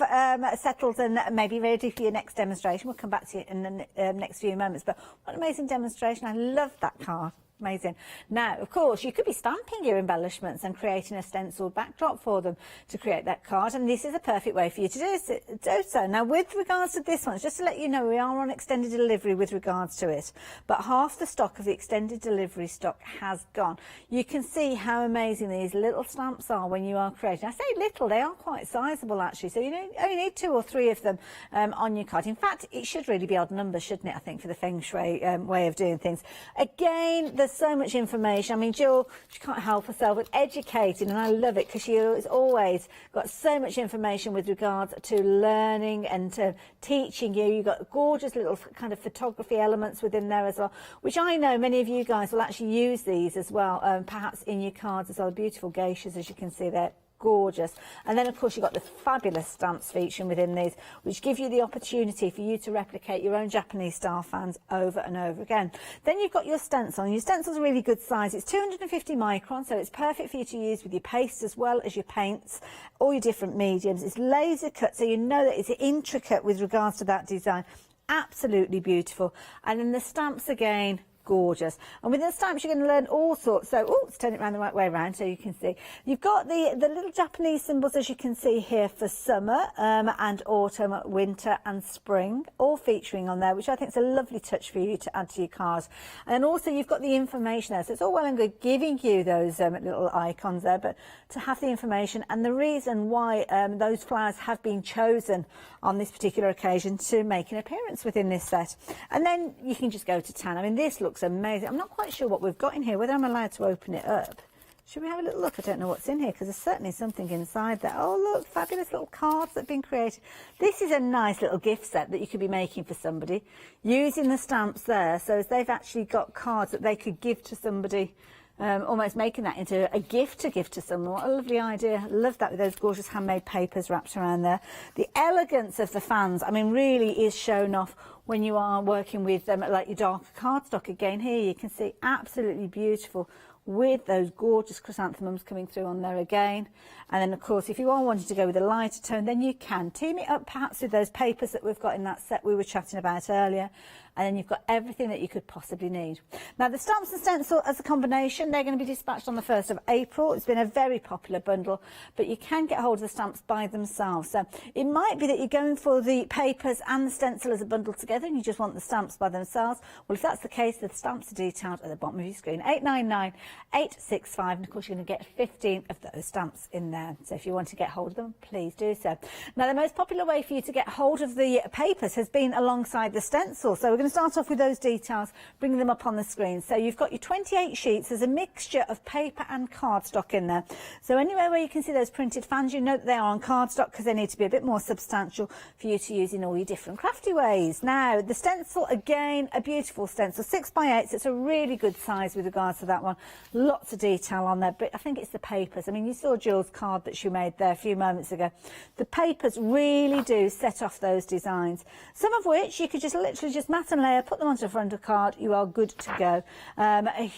settled and maybe ready for your next demonstration. We'll come back to you in the next few moments, but what an amazing demonstration. I love that card. Amazing. Now, of course, you could be stamping your embellishments and creating a stenciled backdrop for them to create that card, and this is a perfect way for you to do so. Now, with regards to this one, just to let you know, we are on extended delivery with regards to it, but half the stock of the extended delivery stock has gone. You can see how amazing these little stamps are when you are creating. I say little, they are quite sizable actually, so you only need 2 or 3 of them on your card. In fact, it should really be odd numbers, shouldn't it, I think, for the Feng Shui way of doing things. Again, there's so much information. I mean, Jill, she can't help herself with educating, and I love it because she has always got so much information with regards to learning and to teaching you. You've got gorgeous little kind of photography elements within there as well, which I know many of you guys will actually use these as well, perhaps in your cards as well. Beautiful geishas, as you can see there. Gorgeous. And then of course you've got the fabulous stamps featuring within these, which give you the opportunity for you to replicate your own Japanese style fans over and over again. Then you've got your stencil, and your stencil's a really good size. It's 250 micron, so it's perfect for you to use with your paste as well as your paints, all your different mediums. It's laser cut, so you know that it's intricate with regards to that design. Absolutely beautiful. And then the stamps again, gorgeous. And with the stamps you're going to learn all sorts. So let's turn it around the right way around so you can see. You've got the little Japanese symbols, as you can see here, for summer and autumn, winter and spring, all featuring on there, which I think is a lovely touch for you to add to your cards. And also you've got the information there, so it's all well and good giving you those little icons there, but to have the information and the reason why those flowers have been chosen on this particular occasion to make an appearance within this set. And then you can just go to town. I mean, this looks amazing. I'm not quite sure what we've got in here, whether I'm allowed to open it up. Should we have a little look? I don't know what's in here, because there's certainly something inside there. Oh, look, fabulous little cards that have been created. This is a nice little gift set that you could be making for somebody, using the stamps there, so as they've actually got cards that they could give to somebody, almost making that into a gift to give to someone. What a lovely idea. Love that with those gorgeous handmade papers wrapped around there. The elegance of the fans, I mean, really is shown off when you are working with like your darker cardstock. Again, here you can see absolutely beautiful with those gorgeous chrysanthemums coming through on there again. And then of course, if you are wanting to go with a lighter tone, then you can team it up perhaps with those papers that we've got in that set we were chatting about earlier, and then you've got everything that you could possibly need. Now, the stamps and stencil as a combination, they're going to be dispatched on the 1st of April. It's been a very popular bundle, but you can get hold of the stamps by themselves. So it might be that you're going for the papers and the stencil as a bundle together and you just want the stamps by themselves. Well, if that's the case, the stamps are detailed at the bottom of your screen, 899865, and of course you're going to get 15 of those stamps in there. So if you want to get hold of them, please do so. Now, the most popular way for you to get hold of the papers has been alongside the stencil. So we're going to start off with those details, bringing them up on the screen. So you've got your 28 sheets. There's a mixture of paper and cardstock in there. So anywhere where you can see those printed fans, you know that they are on cardstock because they need to be a bit more substantial for you to use in all your different crafty ways. Now, the stencil, again, a beautiful stencil, 6x8, so it's a really good size with regards to that one. Lots of detail on there, but I think it's the papers. I mean, you saw Jill's card that she made there a few moments ago. The papers really do set off those designs, some of which you could just literally just mat and layer, put them onto the front of the card, you are good to go.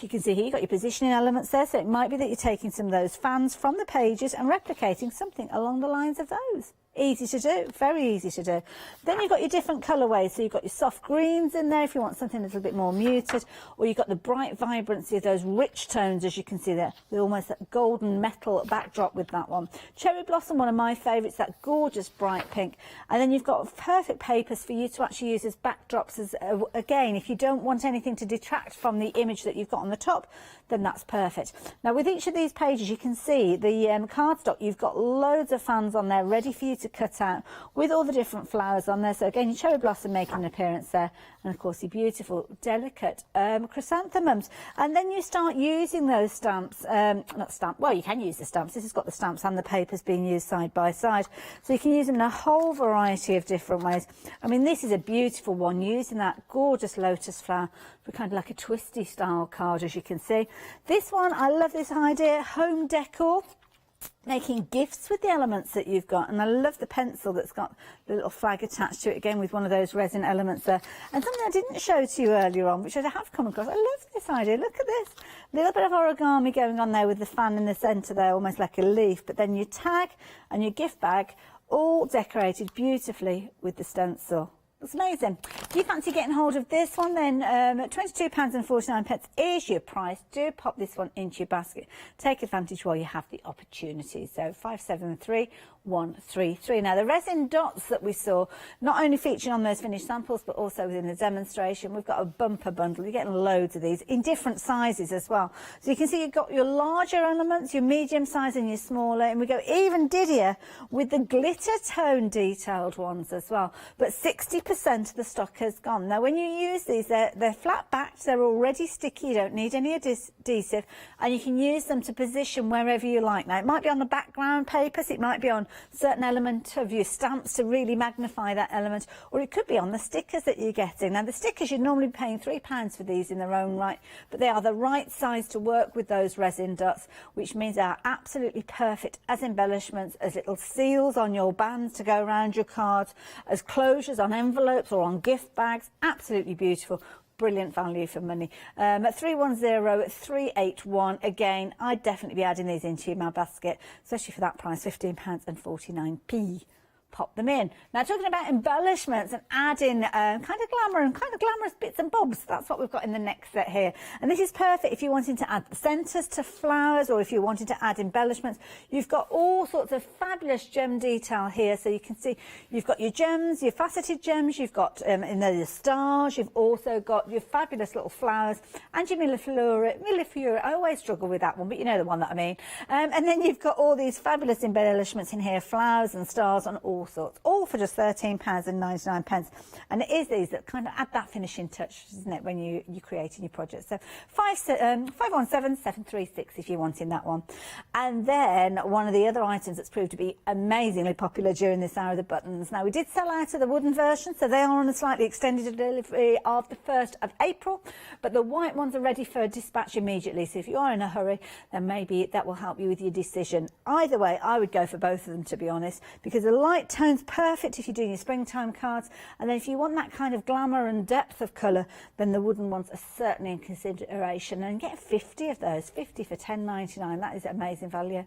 You can see here you've got your positioning elements there, so it might be that you're taking some of those fans from the pages and replicating something along the lines of those. Easy to do, very easy to do. Then you've got your different colourways. So you've got your soft greens in there if you want something a little bit more muted, or you've got the bright vibrancy of those rich tones, as you can see there, with almost that golden metal backdrop with that one. Cherry Blossom, one of my favourites, that gorgeous bright pink. And then you've got perfect papers for you to actually use as backdrops. As again, if you don't want anything to detract from the image that you've got on the top, then that's perfect. Now with each of these pages, you can see the cardstock, you've got loads of fans on there ready for you to cut out with all the different flowers on there. So again, your Cherry Blossom making an appearance there, and of course your beautiful delicate chrysanthemums. And then you start using those stamps, well, you can use the stamps. This has got the stamps and the papers being used side by side, so you can use them in a whole variety of different ways. I mean, this is a beautiful one using that gorgeous lotus flower for kind of like a twisty style card, as you can see. This one, I love this idea, home decor, making gifts with the elements that you've got. And I love the pencil that's got the little flag attached to it, again with one of those resin elements there. And something I didn't show to you earlier on, which I have come across. I love this idea. Look at this little bit of origami going on there with the fan in the centre there, almost like a leaf. But then your tag and your gift bag all decorated beautifully with the stencil. That's amazing. If you fancy getting hold of this one, then £22.49 is your price. Do pop this one into your basket. Take advantage while you have the opportunity. So 573133. Now the resin dots that we saw, not only featuring on those finished samples, but also within the demonstration, we've got a bumper bundle. You're getting loads of these in different sizes as well. So you can see you've got your larger elements, your medium size and your smaller, and we go even diddier with the glitter tone detailed ones as well. But 60% of the stock has gone. Now when you use these, they're flat backed, they're already sticky, you don't need any adhesive, and you can use them to position wherever you like. Now it might be on the background papers, it might be on certain element of your stamps to really magnify that element, or it could be on the stickers that you're getting. Now the stickers, you'd normally be paying £3 for these in their own right, but they are the right size to work with those resin dots, which means they are absolutely perfect as embellishments, as little seals on your bands to go around your cards, as closures on envelopes or on gift bags. Absolutely beautiful. Brilliant value for money. At 310381, again, I'd definitely be adding these into my basket, especially for that price, £15.49. Pop them in. Now, talking about embellishments and adding kind of glamour and kind of glamorous bits and bobs, that's what we've got in the next set here. And this is perfect if you're wanting to add the centres to flowers, or if you're wanting to add embellishments. You've got all sorts of fabulous gem detail here. So you can see you've got your gems, your faceted gems, you've got in there your stars, you've also got your fabulous little flowers, and your millefleur. I always struggle with that one, but you know the one that I mean. And then you've got all these fabulous embellishments in here, flowers and stars and all sorts, all for just £13.99. And it is these that kind of add that finishing touch, isn't it, when you're creating your project. So 517736 if you're wanting that one. And then one of the other items that's proved to be amazingly popular during this hour, the buttons. Now we did sell out of the wooden version, so they are on a slightly extended delivery of the 1st of April, but the white ones are ready for dispatch immediately. So if you are in a hurry, then maybe that will help you with your decision. Either way, I would go for both of them, to be honest, because the light tone's perfect if you're doing your springtime cards, and then if you want that kind of glamour and depth of colour, then the wooden ones are certainly in consideration. And get 50 of those, 50 for £10.99. That is amazing value.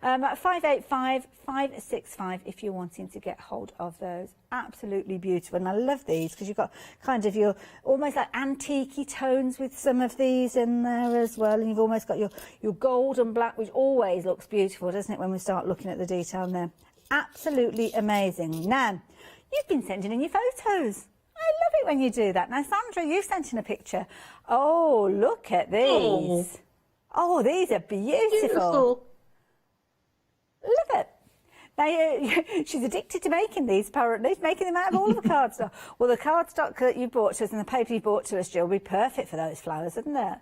At 585565 if you're wanting to get hold of those. Absolutely beautiful, and I love these because you've got kind of your almost like antique-y tones with some of these in there as well, and you've almost got your gold and black, which always looks beautiful, doesn't it, when we start looking at the detail in there. Absolutely amazing. Now, you've been sending in your photos. I love it when you do that. Now, Sandra, you've sent in a picture. Oh, look at these. Oh, these are beautiful. Look at. Now, she's addicted to making these, apparently, making them out of all of the cardstock. Well, the cardstock that you brought to us and the paper you brought to us, Jill, would be perfect for those flowers, wouldn't it?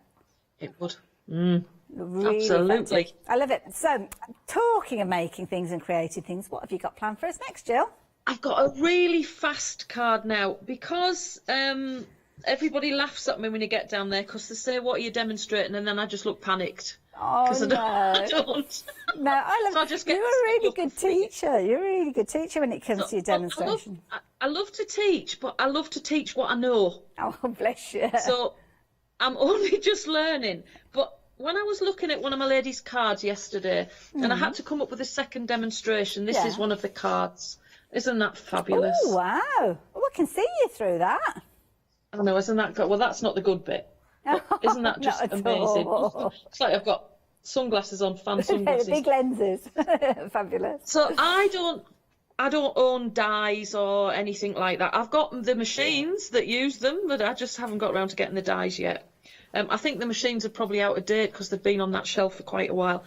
It would. Really absolutely. Effective. I love it. So, talking of making things and creating things, what have you got planned for us next, Jill? I've got a really fast card now, because everybody laughs at me when you get down there, because they say, what are you demonstrating? And then I just look panicked. Oh, no. I don't. No, I love it. You're a really good teacher. You're a really good teacher when it comes to your demonstration. I love to teach, but I love to teach what I know. Oh, bless you. So I'm only just learning. But when I was looking at one of my ladies' cards yesterday, and I had to come up with a second demonstration, this is one of the cards. Isn't that fabulous? Oh, wow. Well, I can see you through that. I know, isn't that good? Well, that's not the good bit. But isn't that just Not at amazing? all. It's like I've got sunglasses on, fan sunglasses. Big lenses. Fabulous. So I don't own dyes or anything like that. I've got the machines that use them, but I just haven't got around to getting the dyes yet. I think the machines are probably out of date because they've been on that shelf for quite a while.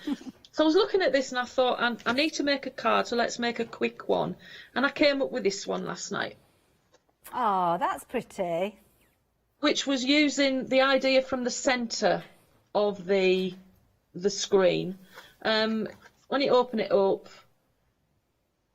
So I was looking at this and I thought, I need to make a card, so let's make a quick one. And I came up with this one last night. Oh, that's pretty. Which was using the idea from the centre of the screen. When you open it up,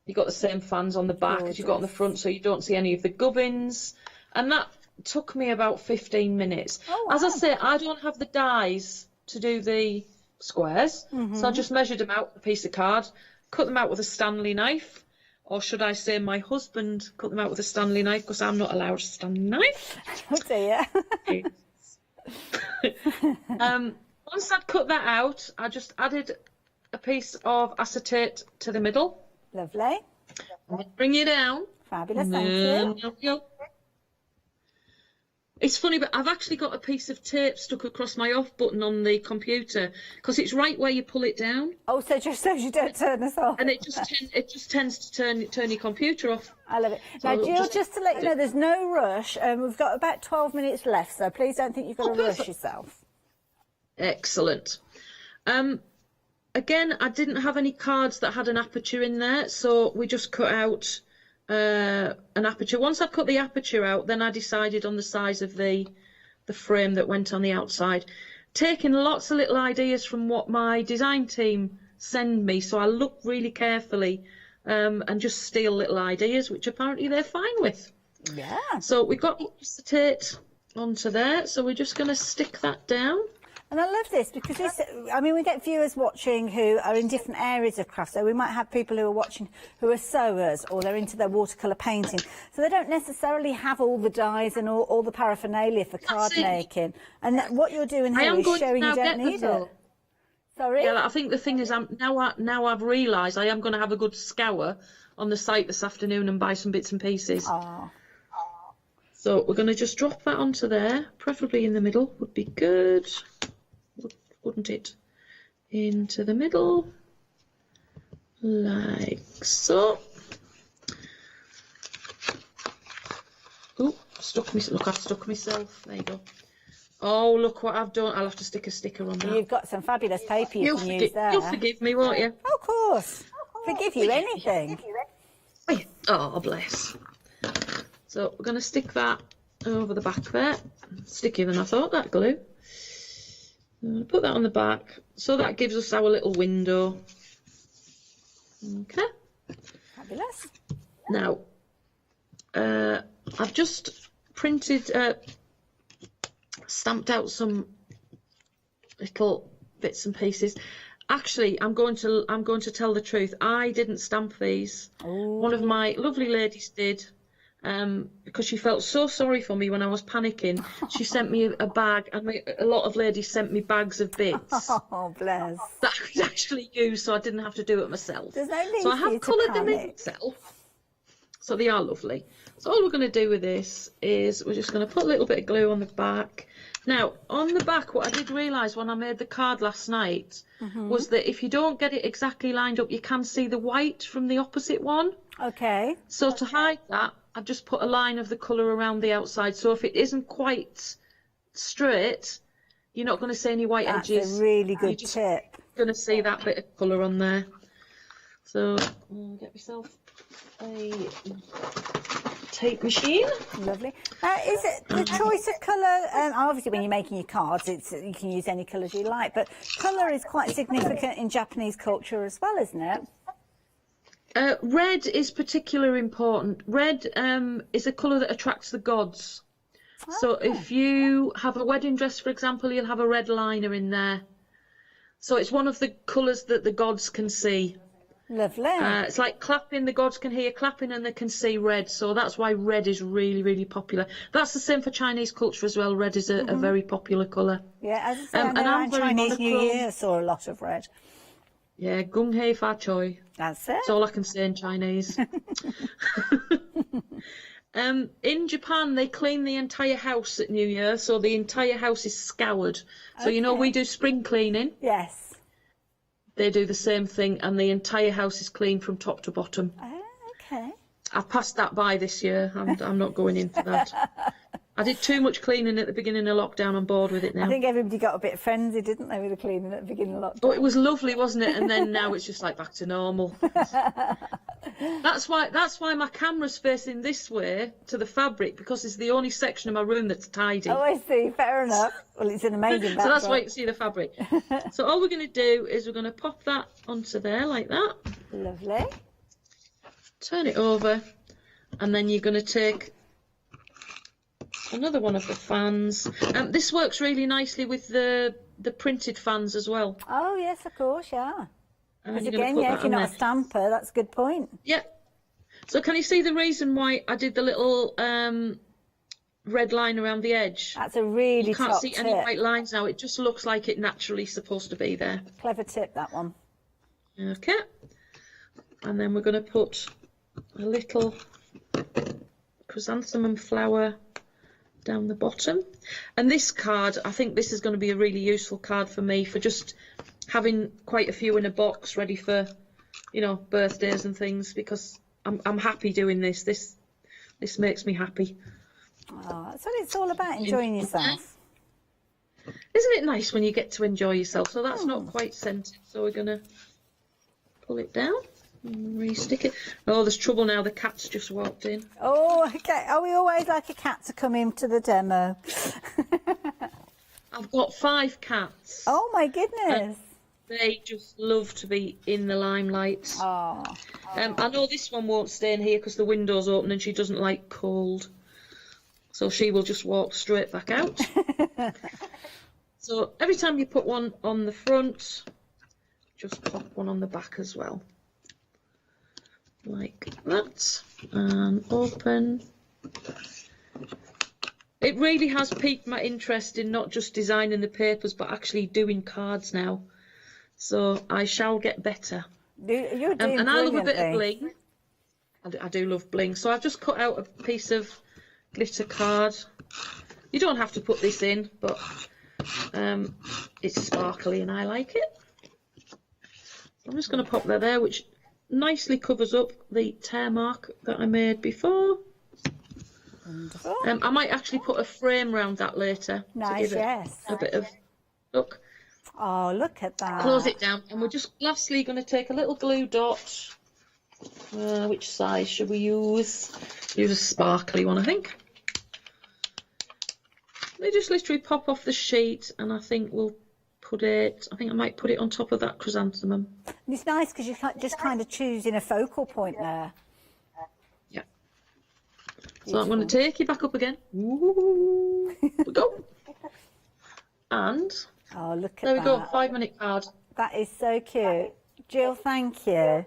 you've got the same fans on the back as you've got on the front, so you don't see any of the gubbins. And that took me about 15 minutes. Oh, wow. As I say, I don't have the dies to do the squares, so I just measured them out with a piece of card, cut them out with a Stanley knife, or should I say my husband cut them out with a Stanley knife because I'm not allowed a Stanley knife. Oh dear. Once I'd cut that out, I just added a piece of acetate to the middle. Lovely. Bring you down. Fabulous, thank you. It's funny, but I've actually got a piece of tape stuck across my off button on the computer because it's right where you pull it down. Oh, so just so you don't turn us off. And it just tends to turn your computer off. I love it. So Now, Jill, just to let you know, there's no rush. We've got about 12 minutes left, so please don't think you've got to rush yourself. Excellent. Again, I didn't have any cards that had an aperture in there, so we just cut out an aperture. Once I cut the aperture out, then I decided on the size of the frame that went on the outside, taking lots of little ideas from what my design team send me, so I look really carefully and just steal little ideas, which apparently they're fine with. Yeah. So we've got the acetate onto there, so we're just going to stick that down. And I love this because we get viewers watching who are in different areas of craft. So we might have people who are watching who are sewers or they're into their watercolour painting. So they don't necessarily have all the dyes and all the paraphernalia for card making. And what you're doing here is showing you don't need it. Sorry? Yeah, I think the thing is, now I've realised I am going to have a good scour on the site this afternoon and buy some bits and pieces. Oh. So we're going to just drop that onto there, preferably in the middle would be good. Wouldn't it? Into the middle, like so. Oh, look, I've stuck myself. There you go. Oh, look what I've done. I'll have to stick a sticker on that. You've got some fabulous paper you can use there. You'll forgive me, won't you? Of course. Forgive you anything. Oh, bless. So we're going to stick that over the back there. Stickier than I thought, that glue. Put that on the back, so that gives us our little window. Okay. Fabulous. Now, I've just stamped out some little bits and pieces. Actually, I'm going to tell the truth. I didn't stamp these. Ooh. One of my lovely ladies did. Because she felt so sorry for me when I was panicking. She sent me a bag, and a lot of ladies sent me bags of bits. Oh, bless. That I could actually use, so I didn't have to do it myself. There's no need so I for you have to coloured them in panic. myself. So they are lovely. So all we're going to do with this is we're just going to put a little bit of glue on the back. Now, on the back, what I did realise when I made the card last night was that if you don't get it exactly lined up, you can see the white from the opposite one. Okay. So to hide that, I've just put a line of the colour around the outside. So if it isn't quite straight, you're not going to see any white edges. That's a really good tip. You're going to see that bit of colour on there. So I'll get myself a tape machine. Lovely. Is it the choice of colour? Obviously, when you're making your cards, you can use any colours you like, but colour is quite significant in Japanese culture as well, isn't it? Red is particularly important. Red is a colour that attracts the gods. Oh. So if you have a wedding dress, for example, you'll have a red liner in there. So it's one of the colours that the gods can see. Lovely. It's like clapping, the gods can hear clapping and they can see red. So that's why red is really, really popular. That's the same for Chinese culture as well. Red is a very popular colour. Yeah, as I say, around Chinese New Year, I saw a lot of red. Yeah, gung hei fa choi. That's it. That's all I can say in Chinese. In Japan, they clean the entire house at New Year, so the entire house is scoured. So you know we do spring cleaning. Yes. They do the same thing, and the entire house is cleaned from top to bottom. Oh, okay. I've passed that by this year. I'm not going in for that. I did too much cleaning at the beginning of lockdown. I'm bored with it now. I think everybody got a bit frenzied, didn't they, with the cleaning at the beginning of lockdown? Oh, it was lovely, wasn't it? And then now it's just like back to normal. That's why my camera's facing this way to the fabric, because it's the only section of my room that's tidy. Oh, I see. Fair enough. Well, it's an amazing So that's why you can see the fabric. So all we're going to do is we're going to pop that onto there like that. Lovely. Turn it over, and then you're going to take another one of the fans. This works really nicely with the printed fans as well. Oh, yes, of course, yeah. And Because then you're again, gonna put yeah, that if you're on not a there. stamper, that's a good point. Yeah. So can you see the reason why I did the little red line around the edge? That's a really You can't top see tip. any white lines now. It just looks like it naturally supposed to be there. Clever tip, that one. Okay. And then we're going to put a little chrysanthemum flower down the bottom. And this card, I think this is going to be a really useful card for me for just having quite a few in a box ready for, you know, birthdays and things, because I'm happy doing this. This makes me happy. Oh, that's what it's all about, enjoying yourself. Isn't it nice when you get to enjoy yourself? So that's not quite centered, so we're going to pull it down and re-stick it. Oh, there's trouble now. The cat's just walked in. Oh, okay. Oh, we always like a cat to come into the demo. I've got 5 cats. Oh, my goodness. They just love to be in the limelight. Oh. I know this one won't stay in here because the window's open and she doesn't like cold. So she will just walk straight back out. So every time you put one on the front, just pop one on the back as well. Like that. And open. It really has piqued my interest in not just designing the papers, but actually doing cards now. So I shall get better. You're doing and I love a bit of brilliantly. bling. I do love bling. So I've just cut out a piece of glitter card. You don't have to put this in, but it's sparkly and I like it. I'm just going to pop that there, which nicely covers up the tear mark that I made before. Wonderful. I might actually put a frame around that later. Nice, to give it yes. a bit of look. Oh, look at that. Close it down, and we're just lastly going to take a little glue dot. Which size should we use? Use a sparkly one, I think. They just literally pop off the sheet, and I think we'll put it. I think I might put it on top of that chrysanthemum. And it's nice because you are just kind of choosing a focal point there. Yeah. So I'm going to take you back up again. Ooh, we go. And oh, look at there we that. go. 5-minute card. That is so cute. Jill, thank you.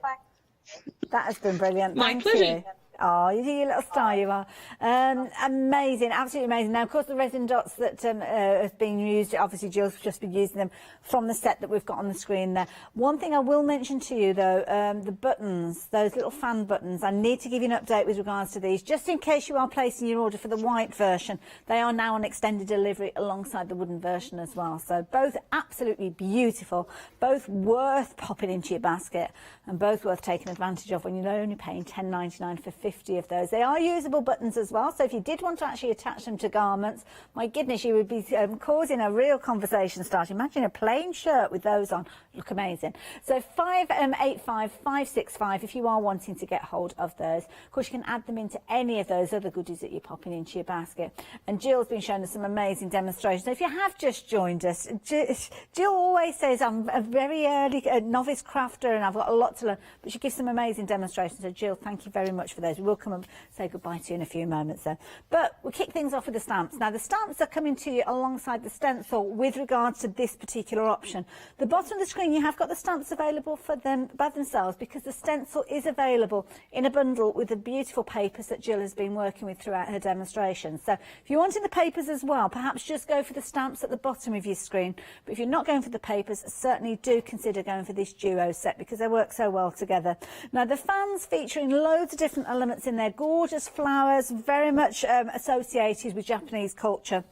That has been brilliant. My Thank pleasure. you. Oh, you little star you are. Amazing, absolutely amazing. Now, of course, the resin dots that have been used, obviously Jill's just been using them from the set that we've got on the screen there. One thing I will mention to you, though, the buttons, those little fan buttons, I need to give you an update with regards to these, just in case you are placing your order for the white version. They are now on extended delivery alongside the wooden version as well. So both absolutely beautiful, both worth popping into your basket, and both worth taking advantage of when you're only paying £10.99 for 50 of those. They are usable buttons as well, so if you did want to actually attach them to garments, my goodness, you would be causing a real conversation start. Imagine a plain shirt with those on. Look amazing. So 585 565 if you are wanting to get hold of those. Of course, you can add them into any of those other goodies that you're popping into your basket. And Jill's been showing us some amazing demonstrations. So if you have just joined us, Jill always says I'm a very early novice crafter and I've got a lot to learn, but she gives some amazing demonstrations. So Jill, thank you very much for those. days. We will come and say goodbye to you in a few moments then. But we'll kick things off with the stamps. Now, the stamps are coming to you alongside the stencil with regards to this particular option. The bottom of the screen, you have got the stamps available for them by themselves, because the stencil is available in a bundle with the beautiful papers that Jill has been working with throughout her demonstration. So if you're wanting the papers as well, perhaps just go for the stamps at the bottom of your screen. But if you're not going for the papers, certainly do consider going for this duo set, because they work so well together. Now, the fans featuring loads of different elements in there, gorgeous flowers, very much associated with Japanese culture.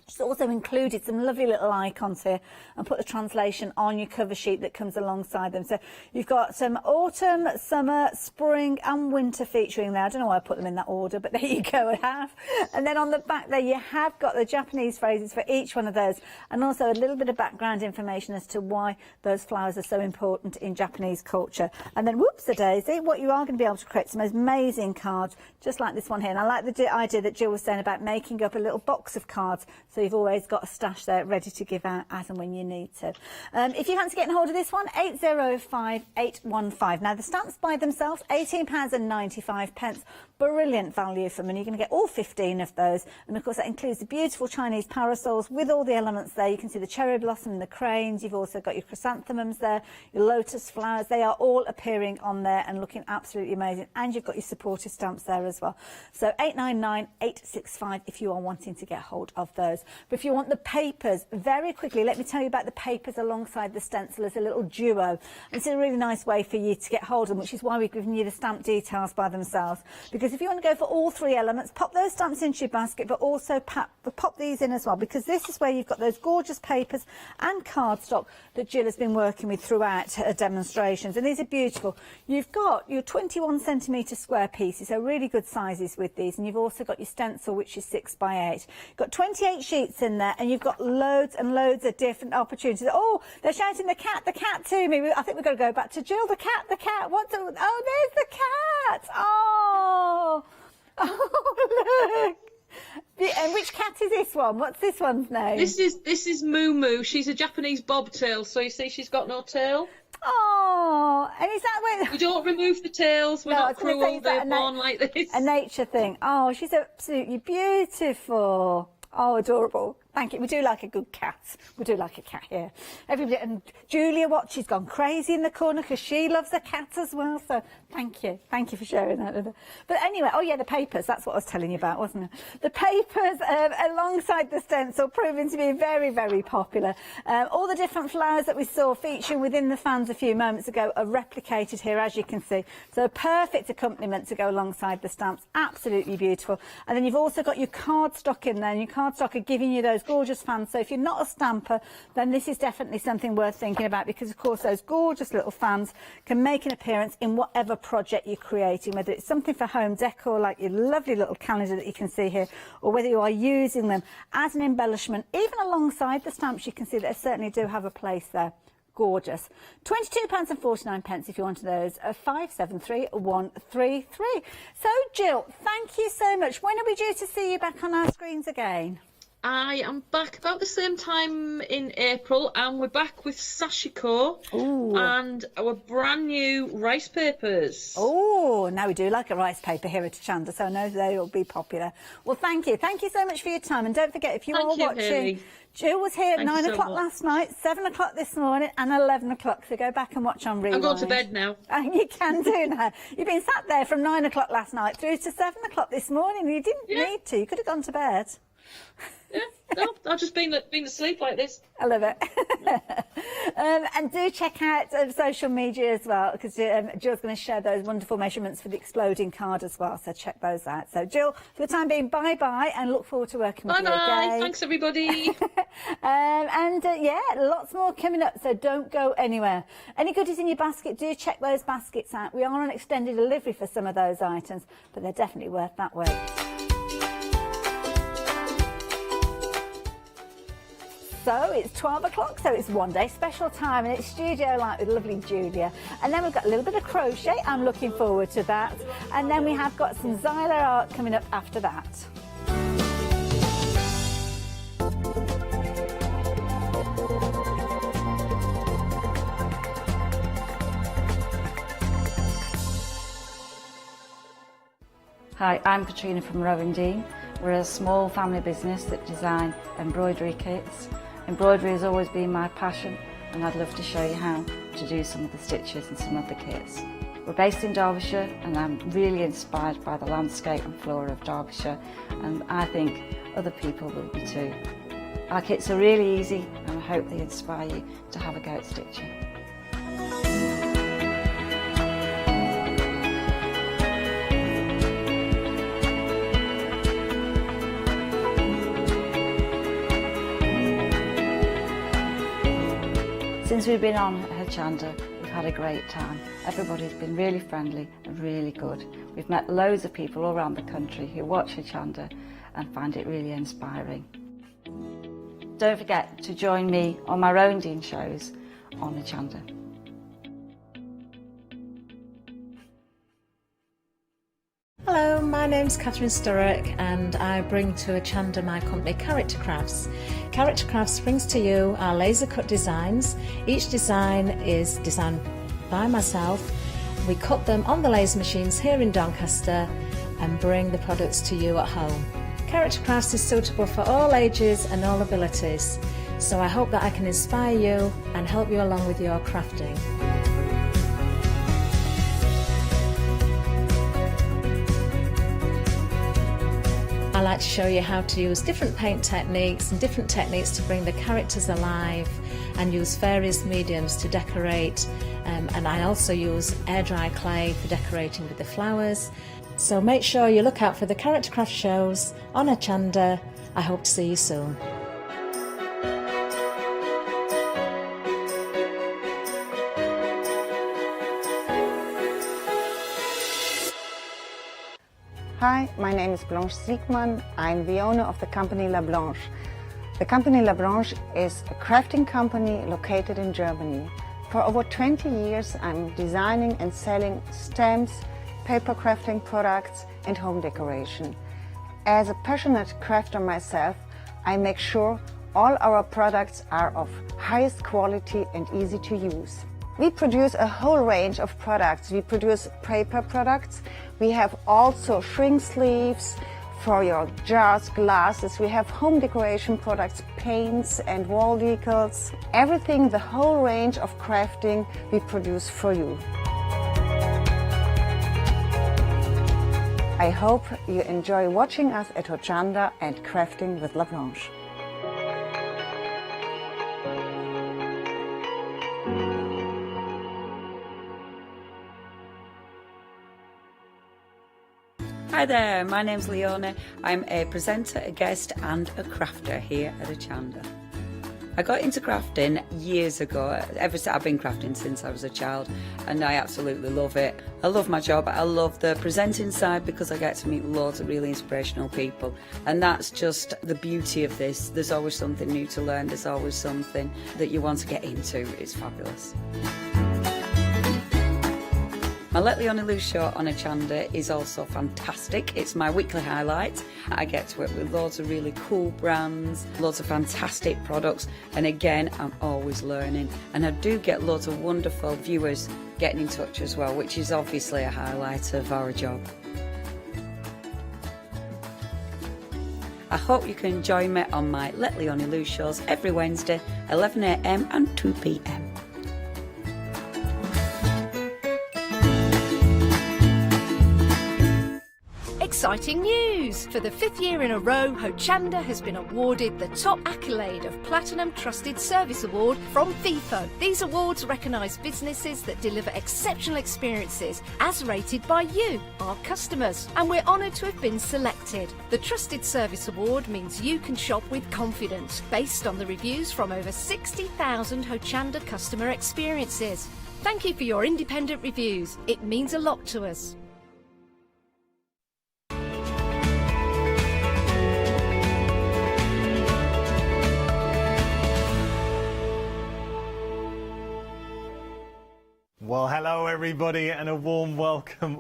She's also included some lovely little icons here and put the translation on your cover sheet that comes alongside them. So you've got some autumn, summer, spring and winter featuring there. I don't know why I put them in that order, but there you go, I have. And then on the back there, you have got the Japanese phrases for each one of those, and also a little bit of background information as to why those flowers are so important in Japanese culture. And then, whoops-a-daisy, what you are going to be able to create some amazing cards, just like this one here. And I like the idea that Jill was saying about making up a little box of cards, so you've always got a stash there ready to give out as and when you need to. If you fancy getting hold of this one, 805815. Now, the stamps by themselves, £18.95. Brilliant value for money. You're going to get all 15 of those. And, of course, that includes the beautiful Chinese parasols with all the elements there. You can see the cherry blossom and the cranes. You've also got your chrysanthemums there, your lotus flowers. They are all appearing on there and looking absolutely amazing. And you've got your supportive stamps there as well. So 899865 if you are wanting to get hold of those. But if you want the papers, very quickly, let me tell you about the papers alongside the stencil as a little duo. And it's a really nice way for you to get hold of them, which is why we've given you the stamp details by themselves. Because if you want to go for all three elements, pop those stamps into your basket, but also pop these in as well, because this is where you've got those gorgeous papers and cardstock that Jill has been working with throughout her demonstrations. And these are beautiful. You've got your 21 centimetre square pieces, so really good sizes with these. And you've also got your stencil, which is 6 by 8. You've got 28 sheets in there, and you've got loads and loads of different opportunities. Oh, they're shouting the cat to me. I think we've got to go back to Jill. The cat. Oh, there's the cat. Oh, look. And which cat is this one? What's this one's name? This is Moo Moo. She's a Japanese bobtail, so you see she's got no tail. Oh, and is that where... We don't remove the tails. We're not cruel. They're born like this. A nature thing. Oh, she's absolutely beautiful. Oh, adorable. Thank you. We do like a good cat. We do like a cat here. Everybody, and Julia, she's gone crazy in the corner because she loves a cat as well. So thank you. Thank you for sharing that with her. But anyway, oh yeah, the papers. That's what I was telling you about, wasn't it? The papers alongside the stencil proving to be very, very popular. All the different flowers that we saw featuring within the fans a few moments ago are replicated here, as you can see. So a perfect accompaniment to go alongside the stamps. Absolutely beautiful. And then you've also got your cardstock in there, and your cardstock are giving you those gorgeous fans. So if you're not a stamper, then this is definitely something worth thinking about, because of course those gorgeous little fans can make an appearance in whatever project you're creating, whether it's something for home decor like your lovely little calendar that you can see here, or whether you are using them as an embellishment, even alongside the stamps. You can see that they certainly do have a place there. Gorgeous. £22.49 if you wanted those. 573133. So Jill, thank you so much. When are we due to see you back on our screens again? I am back about the same time in April, and we're back with Sashiko and our brand new rice papers. Oh, now we do like a rice paper here at Hochanda, so I know they will be popular. Well, thank you. Thank you so much for your time. And don't forget, if you are watching, Haley. Jill was here at 9 so o'clock much. last night, 7 o'clock this morning, and 11 o'clock. So go back and watch on rewind. I'm going to bed now. You can do now. You've been sat there from 9 o'clock last night through to 7 o'clock this morning. You didn't need to. You could have gone to bed. Yeah, no, I've just been asleep like this. I love it. And do check out social media as well, because Jill's going to share those wonderful measurements for the exploding card as well, so check those out. So Jill, for the time being, bye-bye, and look forward to working with you again. Bye-bye, thanks everybody. Yeah, lots more coming up, so don't go anywhere. Any goodies in your basket, do check those baskets out. We are on extended delivery for some of those items, but they're definitely worth that wait. So it's 12 o'clock, so it's one day special time, and it's Studio Light with lovely Julia. And then we've got a little bit of crochet. I'm looking forward to that. And then we have got some Xyla art coming up after that. Hi, I'm Katrina from Rowan. We're a small family business that design embroidery kits. Embroidery has always been my passion, and I'd love to show you how to do some of the stitches and some of the kits. We're based in Derbyshire, and I'm really inspired by the landscape and flora of Derbyshire, and I think other people will be too. Our kits are really easy, and I hope they inspire you to have a go at stitching. Since we've been on Hochanda, we've had a great time. Everybody's been really friendly and really good. We've met loads of people all around the country who watch Hochanda and find it really inspiring. Don't forget to join me on my Rowan shows on Hochanda. Hello, my name's Catherine Sturrock and I bring to Hochanda my company Character Crafts. Character Crafts brings to you our laser cut designs. Each design is designed by myself. We cut them on the laser machines here in Doncaster and bring the products to you at home. Character Crafts is suitable for all ages and all abilities, so I hope that I can inspire you and help you along with your crafting. I like to show you how to use different paint techniques and different techniques to bring the characters alive and use various mediums to decorate, and I also use air dry clay for decorating with the flowers. So make sure you look out for the Character Craft shows on Hochanda. I hope to see you soon. Hi, my name is Blanche Siegmann. I'm the owner of the company La Blanche. The company La Blanche is a crafting company located in Germany. For over 20 years I'm designing and selling stamps, paper crafting products and home decoration. As a passionate crafter myself, I make sure all our products are of highest quality and easy to use. We produce a whole range of products. We produce paper products. We have also shrink sleeves for your jars, glasses. We have home decoration products, paints and wall decals. Everything, the whole range of crafting we produce for you. I hope you enjoy watching us at Hochanda and crafting with La Blanche. Hi there, my name's Leona. I'm a presenter, a guest and a crafter here at Hochanda. I got into crafting years ago. I've been crafting since I was a child and I absolutely love it. I love my job. I love the presenting side because I get to meet loads of really inspirational people, and that's just the beauty of this. There's always something new to learn. There's always something that you want to get into. It's fabulous. My Let Leona Loose show on Hochanda is also fantastic. It's my weekly highlight. I get to work with loads of really cool brands, loads of fantastic products, and again, I'm always learning. And I do get loads of wonderful viewers getting in touch as well, which is obviously a highlight of our job. I hope you can join me on my Let Leona Loose shows every Wednesday, 11 AM and 2 PM. Exciting news! For the 5th year in a row, Hochanda has been awarded the top accolade of Platinum Trusted Service Award from Feefo. These awards recognise businesses that deliver exceptional experiences as rated by you, our customers, and we're honoured to have been selected. The Trusted Service Award means you can shop with confidence based on the reviews from over 60,000 Hochanda customer experiences. Thank you for your independent reviews. It means a lot to us. Well, hello everybody and a warm welcome.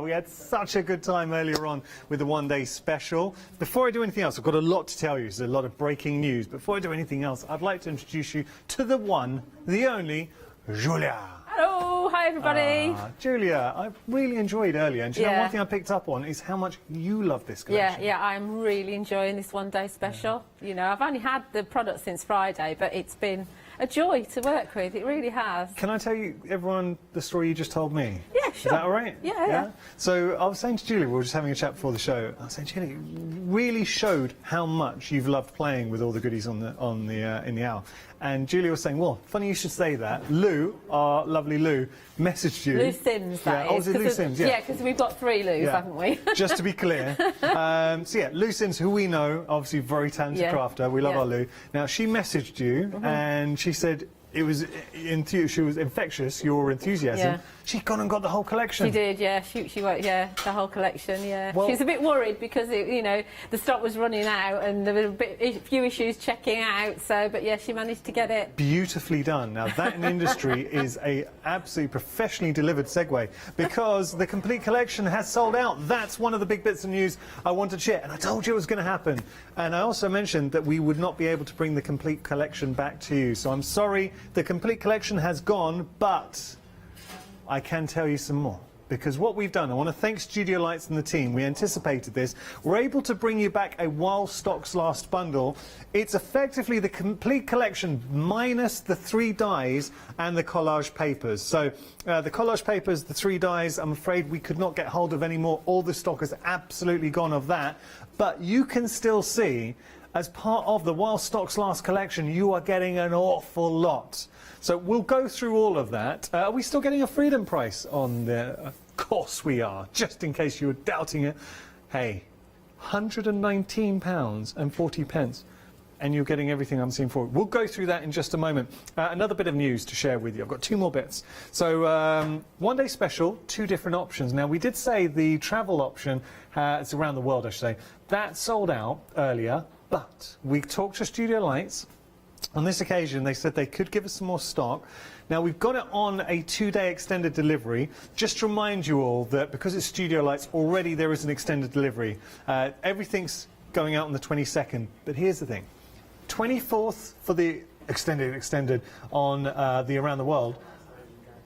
We had such a good time earlier on with the one-day special. Before I do anything else, I've got a lot to tell you. There's a lot of breaking news. Before I do anything else, I'd like to introduce you to the one, the only, Julia. Hello, hi everybody. Julia, I really enjoyed earlier, and do you know one thing I picked up on is how much you love this collection. Yeah, I'm really enjoying this one-day special. You know, I've only had the product since Friday, but it's been a joy to work with. It really has. Can I tell you, everyone, the story you just told me? Yeah, sure. Is that all right? Yeah. So I was saying to Julia, we were just having a chat before the show. I was saying, Julia, you really showed how much you've loved playing with all the goodies in the hour. And Julia was saying, well, funny you should say that. Lou, our lovely Lou, messaged you. Lou Sims, that is. Oh, is it Lou Sims? Yeah, because we've got 3 Lou's, haven't we? Just to be clear. So yeah, Lou Sims, who we know, obviously very talented crafter. We love our Lou. Now, she messaged you, and she said it was she was infectious, your enthusiasm. Yeah. She'd gone and got the whole collection. She did, yeah. She went, the whole collection, yeah. Well, she was a bit worried because, you know, the stock was running out and there were a few issues checking out. So, but yeah, she managed to get it. Beautifully done. Now, that in industry is a absolutely professionally delivered segue, because the complete collection has sold out. That's one of the big bits of news I wanted to share, and I told you it was going to happen. And I also mentioned that we would not be able to bring the complete collection back to you. So I'm sorry, the complete collection has gone, but I can tell you some more. Because what we've done, I want to thank Studio Lights and the team. We anticipated this. We're able to bring you back a While Stocks Last bundle. It's effectively the complete collection minus the 3 dies and the collage papers. So the collage papers, the 3 dies, I'm afraid we could not get hold of anymore. All the stock is absolutely gone of that. But you can still see, as part of the While Stocks Last collection, you are getting an awful lot. So we'll go through all of that. Are we still getting a freedom price on there? Of course we are, just in case you were doubting it. Hey, £119.40, and you're getting everything I'm seeing for it. We'll go through that in just a moment. Another bit of news to share with you. I've got 2 more bits. So one-day special, 2 different options. Now, we did say the travel option, it's around the world, I should say, that sold out earlier, but we talked to Studio Lights. On this occasion, they said they could give us some more stock. Now, we've got it on a 2-day extended delivery. Just to remind you all that because it's Studio Lights, already there is an extended delivery. Everything's going out on the 22nd. But here's the thing. 24th for the extended on the Around the World.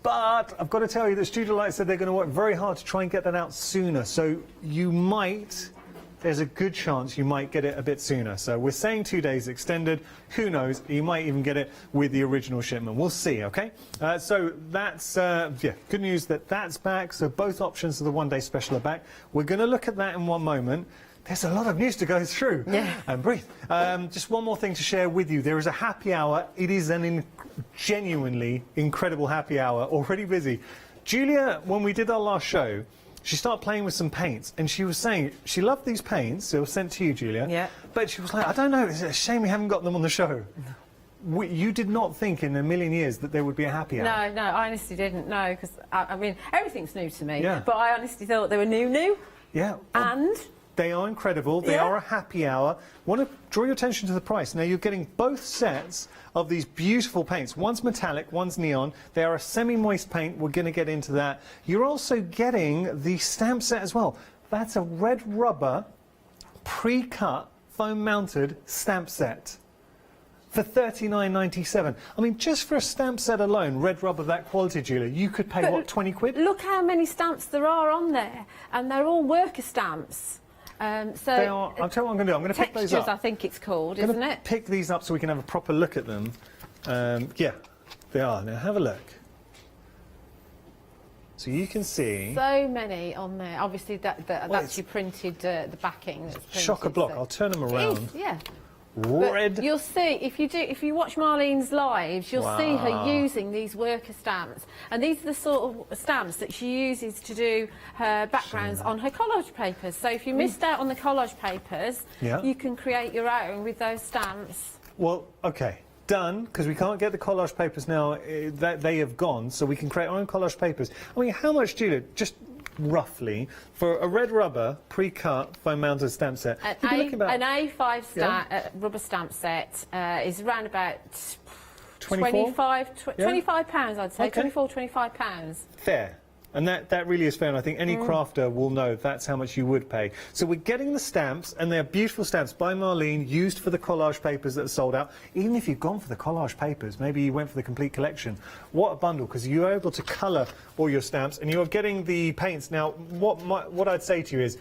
But I've got to tell you that Studio Lights said they're going to work very hard to try and get that out sooner. So you might... there's a good chance you might get it a bit sooner. So we're saying 2 days extended. Who knows? You might even get it with the original shipment. We'll see, okay? So that's, good news that that's back. So both options of the one-day special are back. We're going to look at that in one moment. There's a lot of news to go through. Yeah. And breathe. Just one more thing to share with you. There is a happy hour. It is an genuinely incredible happy hour. Already busy. Julia, when we did our last show, she started playing with some paints, and she was saying she loved these paints. They were sent to you, Julia. Yeah. But she was like, I don't know, it's a shame we haven't got them on the show. You did not think in a million years that there would be a happy hour. No, I honestly didn't know, because, I mean, everything's new to me. Yeah. But I honestly thought they were new. Yeah. And? They are incredible. They are a happy hour. Want to draw your attention to the price. Now, you're getting both sets of these beautiful paints. One's metallic, one's neon. They are a semi-moist paint. We're going to get into that. You're also getting the stamp set as well. That's a red rubber, pre-cut, foam-mounted stamp set for £39.97. I mean, just for a stamp set alone, red rubber that quality, Julia, you could pay, what, 20 quid? Look how many stamps there are on there, and they're all worker stamps. So they are, I'll tell you what I'm going to do. I'm going to pick those up. Textures, I think it's called, isn't it? Pick these up so we can have a proper look at them. Yeah, they are. Now, have a look. So you can see... so many on there. Obviously, that's your printed, the backing. That's printed, chock-a-block. so. I'll turn them around. It is, yeah. Red. But you'll see, if you watch Marlene's lives, you'll see her using these worker stamps. And these are the sort of stamps that she uses to do her backgrounds on her collage papers. So if you missed out on the collage papers, you can create your own with those stamps. Well, OK. Done, because we can't get the collage papers now. They have gone, so we can create our own collage papers. I mean, how much, Julia, just roughly, for a red rubber pre-cut foam-mounted stamp set? An A5 rubber stamp set is around about 25 £25, I'd say. Okay. £24, £25. Fair. And that really is fair, and I think any crafter will know that's how much you would pay. So we're getting the stamps, and they're beautiful stamps by Marlene, used for the collage papers that are sold out. Even if you've gone for the collage papers, maybe you went for the complete collection, what a bundle, because you're able to colour all your stamps, and you're getting the paints. Now, what I'd say to you is,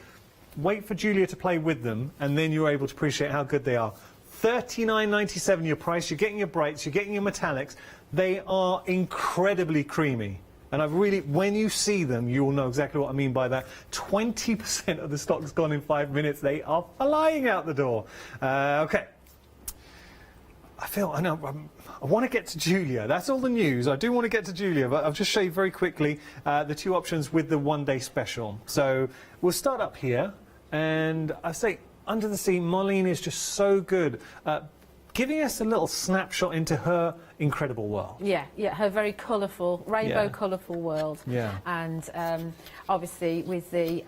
wait for Julia to play with them, and then you're able to appreciate how good they are. $39.97 your price, you're getting your brights, you're getting your metallics. They are incredibly creamy. And I've really, when you see them, you will know exactly what I mean by that. 20% of the stock's gone in 5 minutes. They are flying out the door. Okay. I want to get to Julia. That's all the news. I do want to get to Julia, but I'll just show you very quickly the two options with the one-day special. So we'll start up here, and I say Under the Sea, Marlene is just so good at giving us a little snapshot into her incredible world. Yeah, her very colourful, rainbow colourful world. Yeah. And obviously with the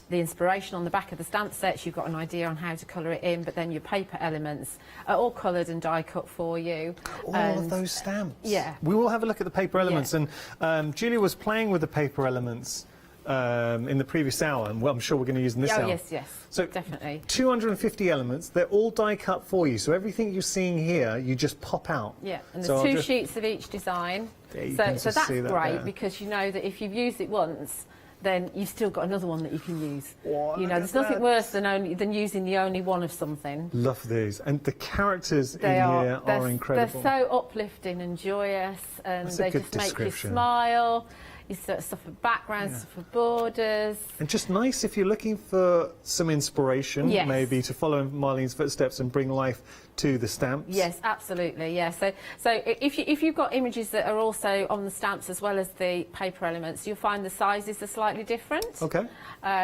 inspiration on the back of the stamp sets, you've got an idea on how to colour it in, but then your paper elements are all coloured and die cut for you. All of those stamps. Yeah. We will have a look at the paper elements, and Julia was playing with the paper elements in the previous hour, and I'm sure we're going to use them this hour. Yes, so definitely. 250 elements, they're all die cut for you, so everything you're seeing here, you just pop out. Yeah, and there's two sheets of each design. So that's great, because you know that if you've used it once, then you've still got another one that you can use. You know, there's nothing worse than using the only one of something. Love these, and the characters in here are incredible. They're so uplifting and joyous, and they just make you smile. You stuff for backgrounds, stuff for borders. And just nice if you're looking for some inspiration, maybe to follow Marlene's footsteps and bring life to the stamps. Yes, absolutely. Yeah. So if you've got images that are also on the stamps as well as the paper elements, you'll find the sizes are slightly different. Okay.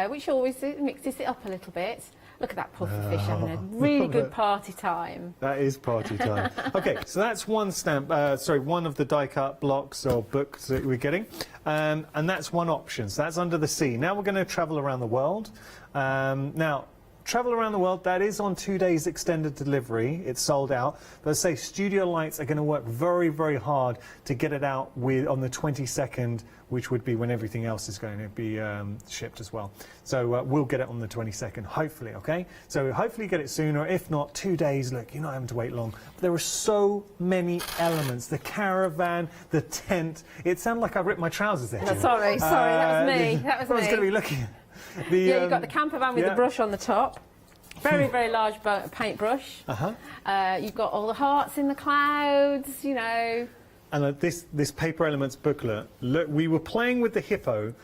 Which always mixes it up a little bit. Look at that puffer fish having a really good party time. That is party time. Okay, so that's one stamp, one of the die-cut blocks or books that we're getting. And that's one option, so that's Under the Sea. Now we're going to travel around the world. Now, travel around the world, that is on 2 days extended delivery. It's sold out. But I say Studio Lights are going to work very, very hard to get it out on the 22nd, which would be when everything else is going to be shipped as well. So we'll get it on the 22nd, hopefully, okay? So hopefully get it sooner. If not, 2 days, look, you're not having to wait long. But there are so many elements. The caravan, the tent. It sounded like I ripped my trousers there. No, sorry, that was me. That was me. I was going to be looking. You've got the camper van with the brush on the top. Very, very large paintbrush. You've got all the hearts in the clouds, you know. And this paper elements booklet, look, we were playing with the hippo.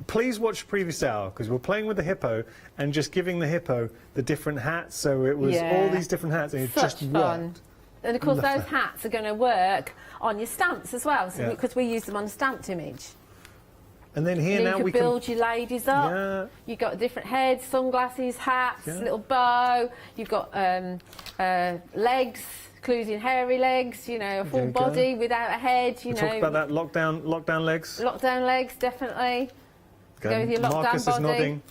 Please watch the previous hour, because we're playing with the hippo and just giving the hippo the different hats. So it was all these different hats, and it just worked. And of course, those hats are going to work on your stamps as well, because we use them on a stamped image. And then here now we can build your ladies up. Yeah. You've got different heads, sunglasses, hats, little bow. You've got legs, including hairy legs. You know, a full body without a head. You know. Talk about that lockdown legs. Lockdown legs, definitely. Go with your lockdown Marcus body. is nodding.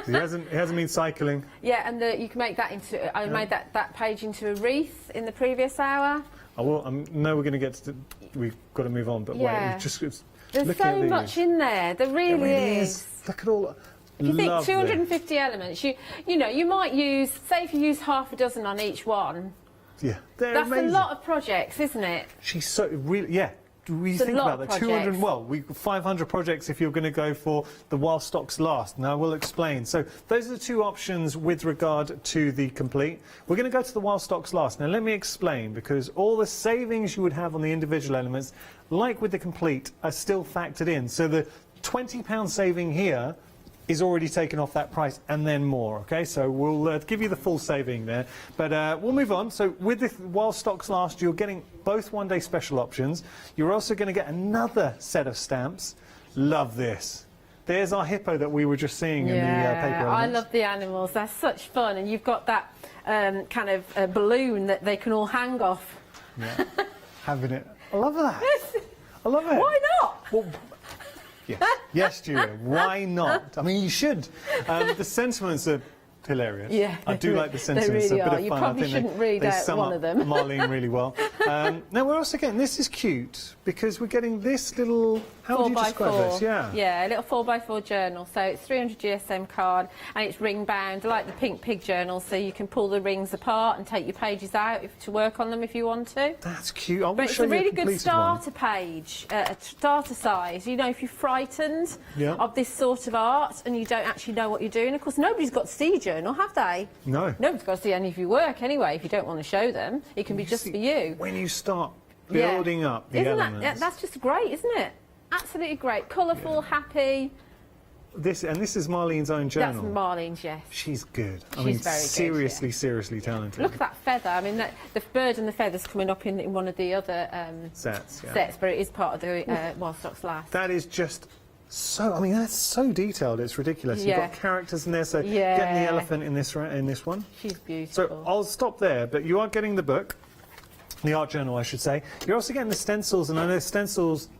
he hasn't been cycling. Yeah, and you can make that into. I made that page into a wreath in the previous hour. I will. No, we're going to get to. We've got to move on, but wait. There's so much in there. There really is. Look at all. If you think 250 elements, you know, you might use, say if you use half a dozen on each one. Yeah, that's amazing. A lot of projects, isn't it? She's so really, yeah. We think about that. 200. Well, 500 projects if you're going to go for the while stocks last. Now we'll explain. So those are the two options with regard to the complete. We're going to go to the while stocks last. Now let me explain, because all the savings you would have on the individual elements, like with the complete, are still factored in. So the £20 saving here is already taken off that price, and then more, okay? So we'll give you the full saving there. But we'll move on. So with the while stocks last, you're getting both one-day special options. You're also going to get another set of stamps. Love this. There's our hippo that we were just seeing in the paper elements. I love the animals. They're such fun. And you've got that kind of balloon that they can all hang off. Yeah, having it. I love that. I love it. Why not? Well, yes, Julia, why not? I mean, you should. The sentiments are hilarious. Yeah. I do like the They sentiments. really a bit are. of You fun. probably I think shouldn't read they out sum one up of them. Marlene really well. Now we're also getting, this is cute because we're getting this little, how would you describe this? Yeah, a little 4x4 journal. So it's 300 GSM card and it's ring bound, like the Pink Pig journal. So you can pull the rings apart and take your pages out to work on them if you want to. That's cute. I will But it's show a you really good completed starter page, a starter size. You know, if you're frightened of this sort of art and you don't actually know what you're doing, of course, nobody's got to see your journal, have they? No. Nobody's got to see any of your work anyway if you don't want to show them. It can be just for you. When you start building up the elements. That's just great, isn't it? Absolutely great. Colourful, happy. This is Marlene's own journal. That's Marlene's, yes. She's good. I She's mean, very good, seriously, seriously talented. Look at that feather. I mean, the bird and the feather's coming up in one of the other sets, but it is part of the Wild Stocks Last. That is just so, I mean, that's so detailed, it's ridiculous. Yeah. You've got characters in there, so getting the elephant in this one. She's beautiful. So I'll stop there, but you are getting the book, the art journal, I should say. You're also getting the stencils, and I know stencils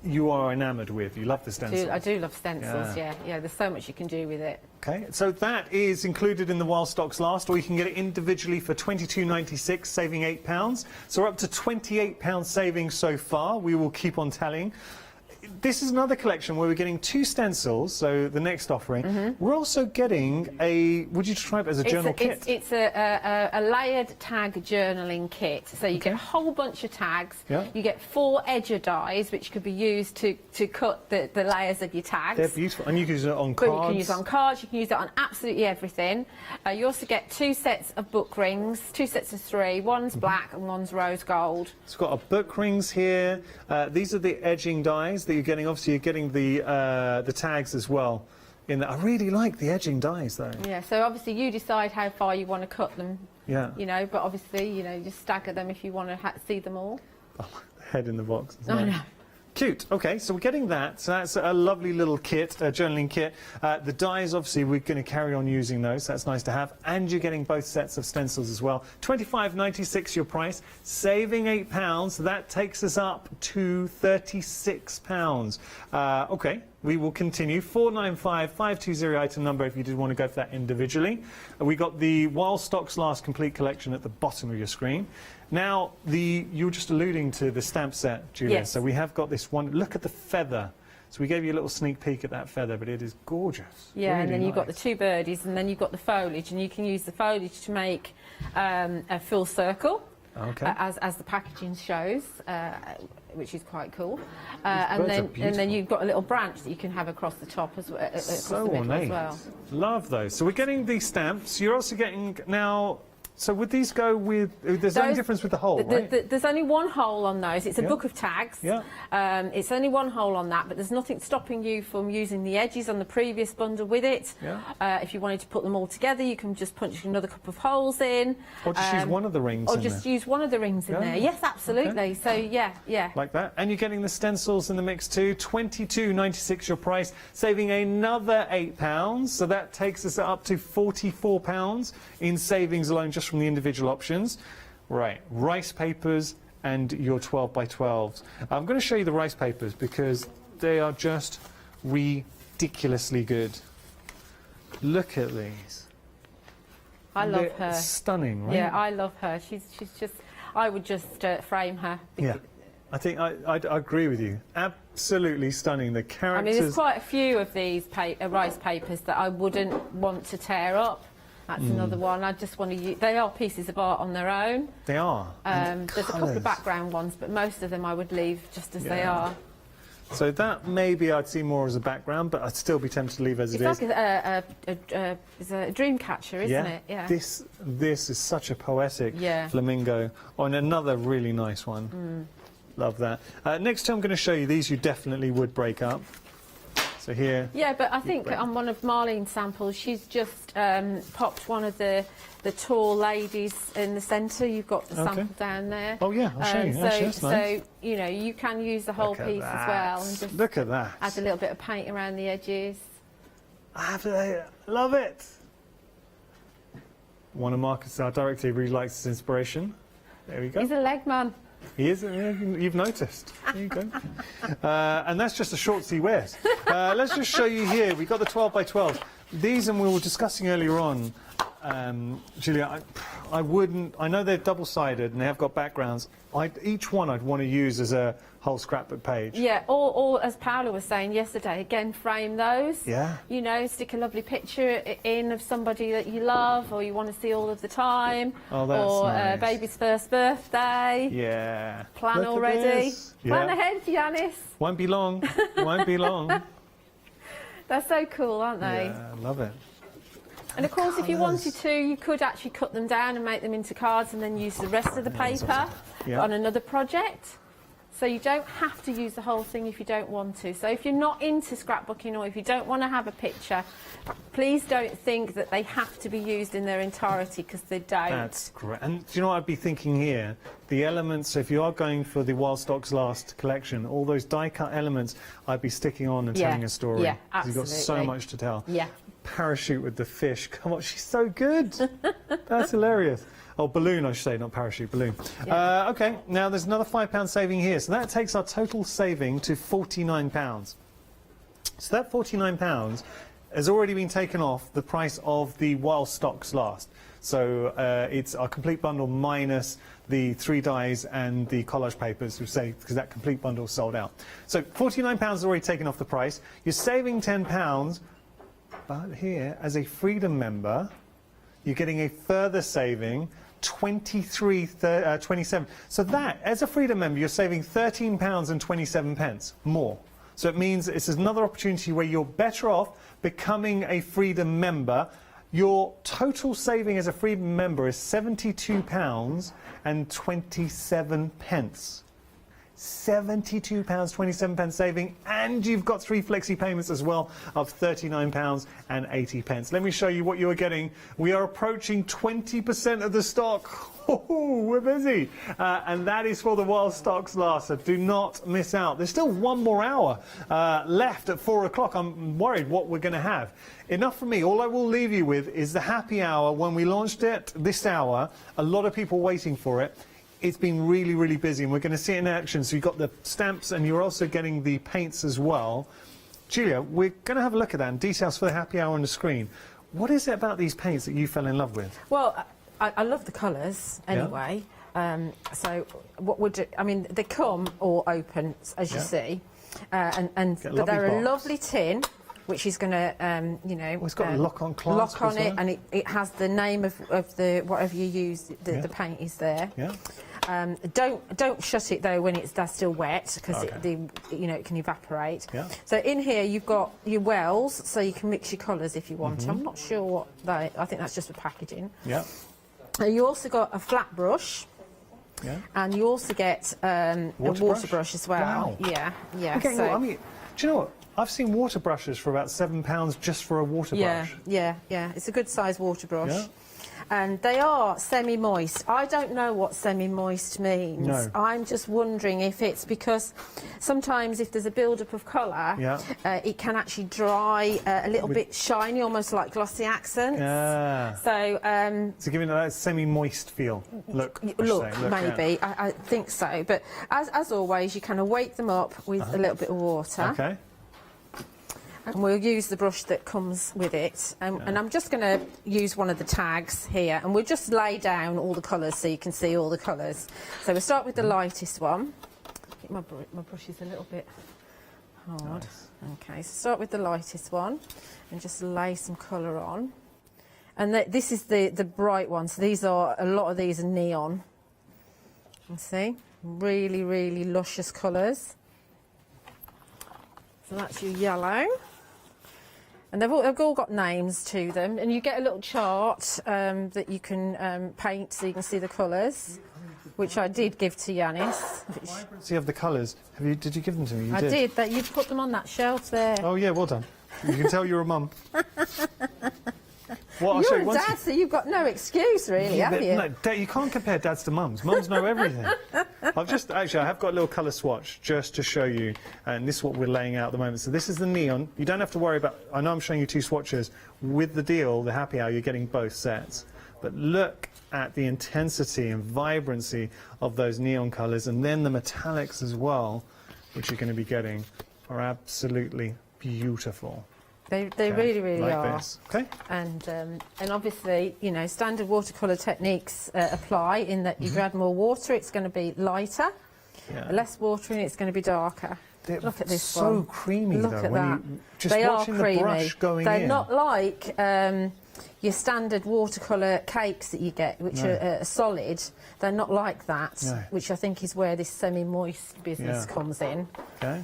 you are enamoured with. You love the stencils. I do love stencils, yeah. There's so much you can do with it. Okay, so that is included in the While Stocks Last, or you can get it individually for £22.96, saving £8. So we're up to £28 savings so far. We will keep on tallying. This is another collection where we're getting 2 stencils, so the next offering. We're also getting a, would you describe it as a journal kit? It's a layered tag journaling kit. So you get a whole bunch of tags. You get 4 edger dies, which could be used to cut the layers of your tags. They're beautiful, and you can use it on cards. But you can use it on cards, you can use it on absolutely everything. You also get 2 sets of book rings, 2 sets of 3. One's black and one's rose gold. It's got our book rings here. These are the edging dies that you're getting. Obviously, you're getting the tags as well. I really like the edging dies, though. Yeah, so obviously you decide how far you want to cut them. Yeah. You know, but obviously, you know, just stagger them if you want to see them all. Oh, head in the box. I know. Cute. Okay, so we're getting that. So that's a lovely little kit, a journaling kit. The dies, obviously, we're going to carry on using those. So that's nice to have. And you're getting both sets of stencils as well. £25.96 your price, saving £8. So that takes us up to £36. Okay. We will continue. 495520 item number if you did want to go for that individually. We got the While Stocks Last complete collection at the bottom of your screen. Now, you were just alluding to the stamp set, Julia. Yes. So we have got this one. Look at the feather. So we gave you a little sneak peek at that feather, but it is gorgeous. Yeah, really and then nice. you've got the 2 birdies, and then you've got the foliage, and you can use the foliage to make a full circle. Okay. As the packaging shows, which is quite cool. birds are and then beautiful. you've got a little branch that you can have across the top as well. So the middle ornate. as well. Love those. So we're getting these stamps. You're also getting now. So would these go with? There's no difference with the hole, right? There's only one hole on those. It's a Yeah. book of tags. Yeah. It's only one hole on that, but there's nothing stopping you from using the edges on the previous bundle with it. Yeah. If you wanted to put them all together, you can just punch another couple of holes in. Or just use one of the rings Or in just there. use one of the rings in Yeah. there. Yes, absolutely. Okay. So, yeah. Like that. And you're getting the stencils in the mix too. £22.96 your price, saving another £8. So that takes us up to £44 in savings alone just from the individual options. Right, rice papers and your 12x12s. I'm going to show you the rice papers because they are just ridiculously good. Look at these. I love They're her. Stunning, right? Yeah, I love her. She's just. I would just frame her. Yeah. I think I agree with you. Absolutely stunning. The I characters. mean, there's quite a few of these rice papers that I wouldn't want to tear up. That's another one. I just want to use. They are pieces of art on their own. They are. And There's a couple of background ones, but most of them I would leave just as they are. So that maybe I'd see more as a background, but I'd still be tempted to leave as It's it is. like it's a dream catcher, isn't it? Yeah. This is such a poetic flamingo. On another really nice one. Love that. Next time I'm going to show you these. You definitely would break up. So here. Yeah, but I think on one of Marlene's samples, she's just popped one of the tall ladies in the centre. You've got the sample down there. Oh yeah, I'll show you. So, Actually, that's nice. so you know, you can use the whole Look at piece as well, and just look at that. add a little bit of paint around the edges. I love it. One of Marcus, our director, really likes his inspiration. There we go. He's a leg man. He is, you've noticed. There you go. And that's just the shorts he wears. Let's just show you here. We've got the 12x12. These, and we were discussing earlier on, Julia, I know they're double-sided and they have got backgrounds. Each one I'd want to use as a whole scrapbook page. Yeah, or as Paola was saying yesterday, again, frame those. Yeah. You know, stick a lovely picture in of somebody that you love or you want to see all of the time. Oh, that's or nice. Baby's first birthday. Yeah. Plan Look at already. this. Plan Yeah. ahead, Janice. Won't be long. Won't be long. They're so cool, aren't they? Yeah, I love it. And of course, if you wanted to, you could actually cut them down and make them into cards and then use the rest of the paper Yeah. on another project. So you don't have to use the whole thing if you don't want to. So if you're not into scrapbooking or if you don't want to have a picture, please don't think that they have to be used in their entirety, because they don't. That's great. And do you know what I'd be thinking here? The elements, if you are going for the While Stocks Last collection, all those die-cut elements, I'd be sticking on and telling a story. Yeah, 'Cause you've got so absolutely. much to tell. Yeah. Parachute with the fish. Come on, she's so good. That's hilarious. Oh, balloon, I should say, not parachute, balloon. Yeah. OK, now there's another £5 saving here. So that takes our total saving to £49. So that £49 has already been taken off the price of the While Stocks Last. So it's our complete bundle minus the 3 dies and the collage papers, because that complete bundle is sold out. So £49 is already taken off the price. You're saving £10, but here, as a Freedom member, you're getting a further saving, 27. So that, as a Freedom member, you're saving £13 and 27 pence more. So it means it's another opportunity where you're better off becoming a Freedom member. Your total saving as a Freedom member is £72 and 27 pence. £72.27 saving, and you've got 3 flexi payments as well of £39 and 80 pence. Let me show you what you are getting. We are approaching 20% of the stock. Oh, we're busy. And that is for the While Stocks Last, so do not miss out. There's still 1 more hour left at 4 o'clock. I'm worried what we're going to have. Enough for me. All I will leave you with is the happy hour. When we launched it this hour, a lot of people waiting for it. It's been really, really busy, and we're going to see it in action. So you've got the stamps, and you're also getting the paints as well. Julia, we're going to have a look at that and details for the happy hour on the screen. What is it about these paints that you fell in love with? Well, I love the colours anyway. So what would I mean? They come all open, as you see, but they're a lovely tin, which is going to, you know, it's got a lock-on clasp lock on as well. it, and it has the name of the whatever you use. The paint is there. Yeah. Don't shut it though when that's still wet, because you know, it can evaporate. Yeah. So in here you've got your wells, so you can mix your colours if you want. I'm not sure what they. I think that's just for packaging. Yeah. You also got a flat brush. Yeah. And you also get a water brush as well. Wow. Yeah. Okay, So, well, I mean, do you know what? I've seen water brushes for about £7 just for a water brush. Yeah. It's a good size water brush. Yeah. And they are semi-moist. I don't know what semi-moist means. No. I'm just wondering if it's because sometimes if there's a build-up of colour, it can actually dry a little bit shiny, almost like glossy accents. Yeah. So giving it that semi-moist feel. Look, maybe. I think so. But as always, you kind of wake them up with a little bit of water. Okay. And we'll use the brush that comes with it. And I'm just going to use one of the tags here, and we'll just lay down all the colours so you can see all the colours. So we'll start with the lightest one. I think my brush is a little bit hard. Nice. Okay, so start with the lightest one and just lay some colour on. And this is the bright one. So a lot of these are neon. You see? Really, really luscious colours. So that's your yellow. And they've all got names to them, and you get a little chart that you can paint so you can see the colours, which I did give to Yanis. The vibrancy of the colours. Did you give them to me? I did. That you put them on that shelf there. Oh yeah, well done. You can tell you're a mum. Well, you're a dad, so you've got no excuse, really, have you? No, you can't compare dads to mums. Mums know everything. I have got a little colour swatch just to show you, and this is what we're laying out at the moment. So this is the neon. You don't have to worry about. I know I'm showing you 2 swatches. With the deal, the happy hour, you're getting both sets. But look at the intensity and vibrancy of those neon colours, and then the metallics as well, which you're going to be getting, are absolutely beautiful. They Okay, really, really like are. this. Okay. And obviously, you know, standard watercolour techniques apply in that if you add more water, it's going to be lighter. Yeah. Less water in it, it's going to be darker. They're Look at this so one. creamy, Look though, at when that. you just they watching are the creamy. brush going They're in. not like your standard watercolour cakes that you get, which are solid. They're not like that, No. which I think is where this semi-moist business comes in. Okay.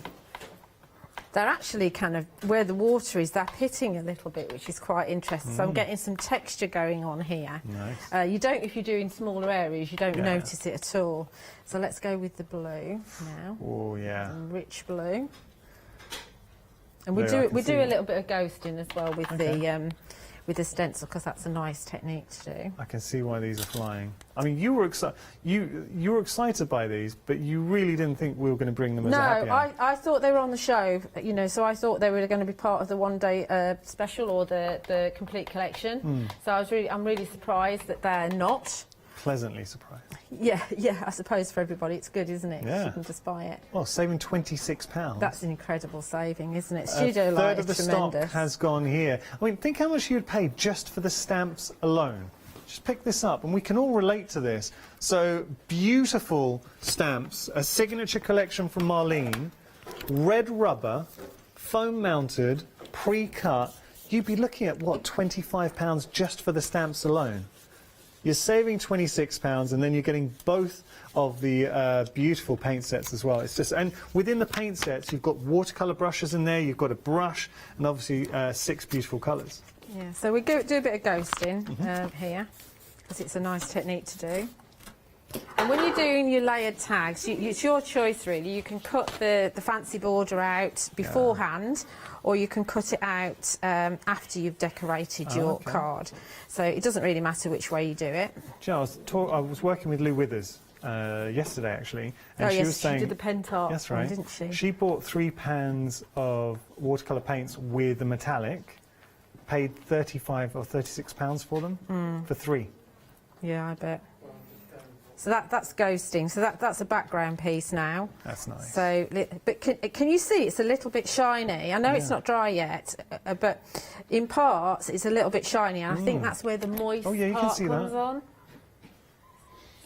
They're actually kind of, where the water is, they're pitting a little bit, which is quite interesting. So I'm getting some texture going on here. Nice. You don't, if you're doing smaller areas, you don't notice it at all. So let's go with the blue now. Oh, yeah. Some rich blue. And we Blue, I do can see. a little bit of ghosting as well with the stencil, because that's a nice technique to do. I can see why these are flying. I mean, you were excited by these, but you really didn't think we were going to bring them as a happy hour. I thought they were on the show, you know, so I thought they were going to be part of the one-day special or the complete collection. So I'm really surprised that they're not. Pleasantly surprised. Yeah, I suppose for everybody it's good, isn't it? Yeah. You can just buy it. Well, saving £26. That's an incredible saving, isn't it? A Studio third light of the is stock tremendous. has gone here. I mean, think how much you'd pay just for the stamps alone. Just pick this up, and we can all relate to this. So, beautiful stamps, a signature collection from Marlene, red rubber, foam mounted, pre-cut. You'd be looking at, what, £25 just for the stamps alone. You're saving £26, and then you're getting both of the beautiful paint sets as well. It's just, and within the paint sets, you've got watercolour brushes in there, you've got a brush, and obviously 6 beautiful colours. Yeah, so we do a bit of ghosting here, because it's a nice technique to do. And when you're doing your layered tags, it's your choice really. You can cut the fancy border out beforehand, or you can cut it out after you've decorated your card. So it doesn't really matter which way you do it. Do you know, I was working with Lou Withers yesterday, actually, and she was saying... she did the pen art, that's right, didn't she? She bought 3 pans of watercolour paints with the metallic, paid £35 or £36 for them, for 3. Yeah, I bet. So that's ghosting. So that's a background piece now. That's nice. So, but can you see it's a little bit shiny? I know it's not dry yet, but in parts it's a little bit shiny, and I think that's where the moist you part can see comes that. on.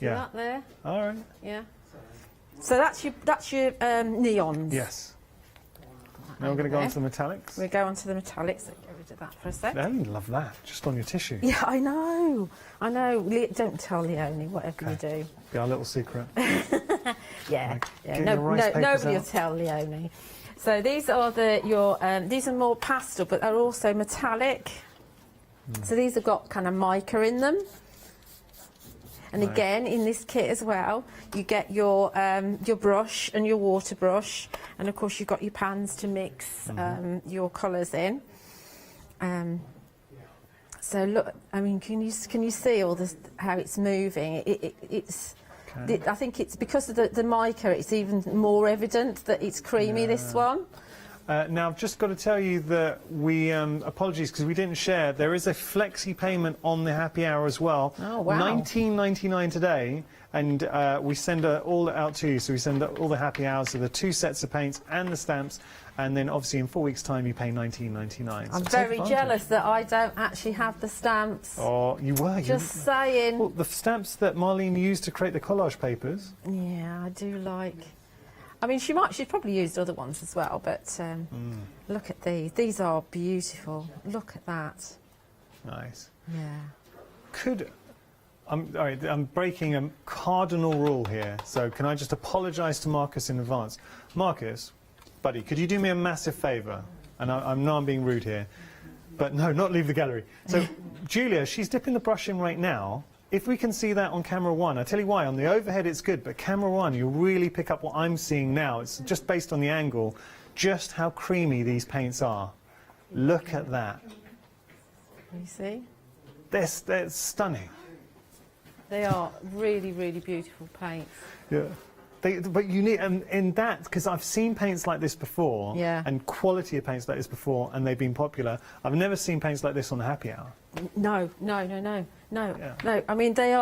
See Yeah. that there? All right. Yeah. So that's your neons. Yes. Now we're going to go on to the metallics. We go on to the metallics. Get rid of that for a sec. I love that, just on your tissue. Yeah, I know. Don't tell Leonie, whatever you do. Be our little secret. Yeah. Get your rice papers Nobody will out. tell Leonie. So these are these are more pastel, but they're also metallic. So these have got kind of mica in them. And again, in this kit as well, you get your brush and your water brush, and of course you've got your pans to mix your colours in. So look, I mean, can you see all this, how it's moving? It's. Okay. I think it's because of the mica. It's even more evident that it's creamy. This one. Now, I've just got to tell you that we, apologies because we didn't share, there is a flexi payment on the happy hour as well. Oh, wow. $19.99 today, and we send all out to you. So we send all the happy hours, so the 2 sets of paints and the stamps, and then obviously in 4 weeks' time you pay $19.99. I'm very jealous that I don't actually have the stamps. Oh, you were. Just saying. Well, the stamps that Marlene used to create the collage papers. Yeah, I do like. I mean, she's probably used other ones as well, but look at these. These are beautiful. Look at that. Nice. Yeah. I'm breaking a cardinal rule here, so can I just apologise to Marcus in advance? Marcus, buddy, could you do me a massive favour? And I know I'm being rude here, but no, not leave the gallery. So, Julia, she's dipping the brush in right now. If we can see that on camera 1, I tell you why, on the overhead it's good, but camera 1, you'll really pick up what I'm seeing now. It's just based on the angle, just how creamy these paints are. Look at that. You see? They're stunning. They are really, really beautiful paints. Yeah. But you need, and in that, because I've seen paints like this before, and quality of paints like this before, and they've been popular. I've never seen paints like this on the happy hour. No. I mean, they're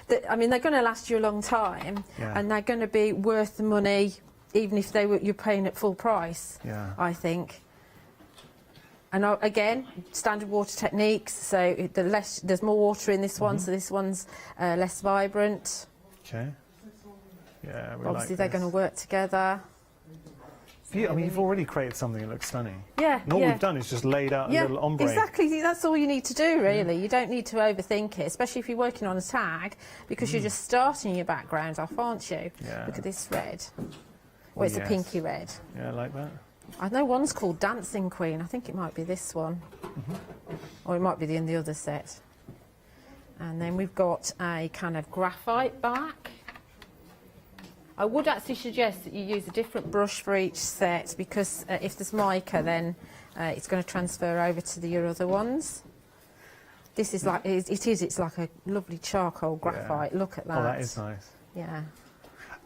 going to last you a long time, and they're going to be worth the money, even if you're paying at full price. Yeah. I think. And again, standard water techniques, so there's more water in this one, so this one's less vibrant. Okay. Yeah, obviously they're going to work together. I mean, you've already created something that looks stunning. Yeah. And all we've done is just laid out a little ombre. Exactly. That's all you need to do, really. You don't need to overthink it, especially if you're working on a tag, because you're just starting your background off, aren't you? Yeah. Look at this red. Well, it's a pinky red. Yeah, I like that. I know one's called Dancing Queen. I think it might be this one. Or it might be in the other set. And then we've got a kind of graphite back. I would actually suggest that you use a different brush for each set, because if there's mica, then it's going to transfer over to your other ones. This is like, it's like a lovely charcoal graphite. Look at that. Oh, that is nice. Yeah.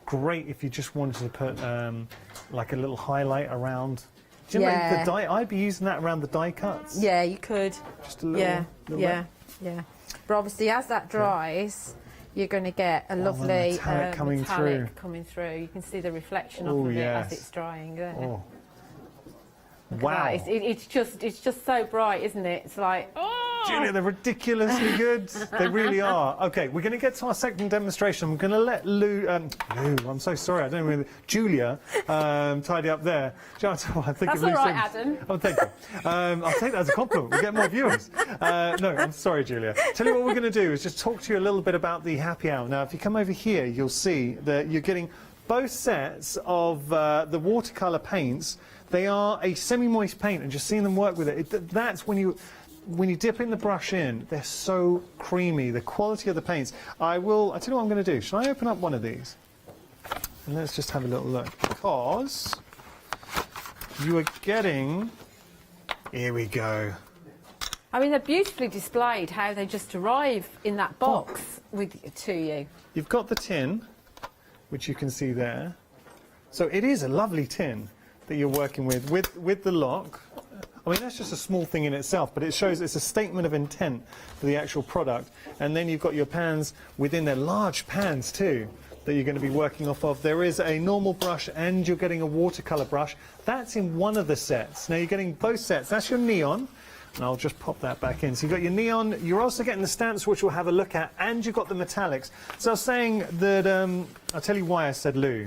Great if you just wanted to put like a little highlight around. Do you know the die? I'd be using that around the die cuts. Yeah, you could. Just a little. Yeah. But obviously, as that dries, you're going to get a lovely metallic coming through. You can see the reflection of it as it's drying there. Oh. Wow! It's just so bright, isn't it? It's like, Julia, they're ridiculously good. They really are. Okay, we're going to get to our second demonstration. I'm going to let Lou, I'm so sorry, I don't know, Julia, tidy up there. That's all right, Adam. Oh, thank you. I'll take that as a compliment. We'll get more viewers. No, I'm sorry, Julia. Tell you what we're going to do is just talk to you a little bit about the happy hour. Now, if you come over here, you'll see that you're getting both sets of the watercolour paints. They are a semi-moist paint, and just seeing them work with it, that's when you dip in the brush in, they're so creamy. The quality of the paints. I tell you what I'm going to do. Shall I open up one of these? And let's just have a little look, because you are getting. Here we go. I mean, they're beautifully displayed. How they just arrive in that box to you. You've got the tin, which you can see there. So it is a lovely tin that you're working with the lock. I mean, that's just a small thing in itself, but it shows it's a statement of intent for the actual product. And then you've got your pans within their large pans too that you're going to be working off of. There is a normal brush and you're getting a watercolour brush. That's in one of the sets. Now you're getting both sets. That's your neon. And I'll just pop that back in. So you've got your neon, you're also getting the stamps, which we'll have a look at, and you've got the metallics. So I was saying that, I'll tell you why I said Lou.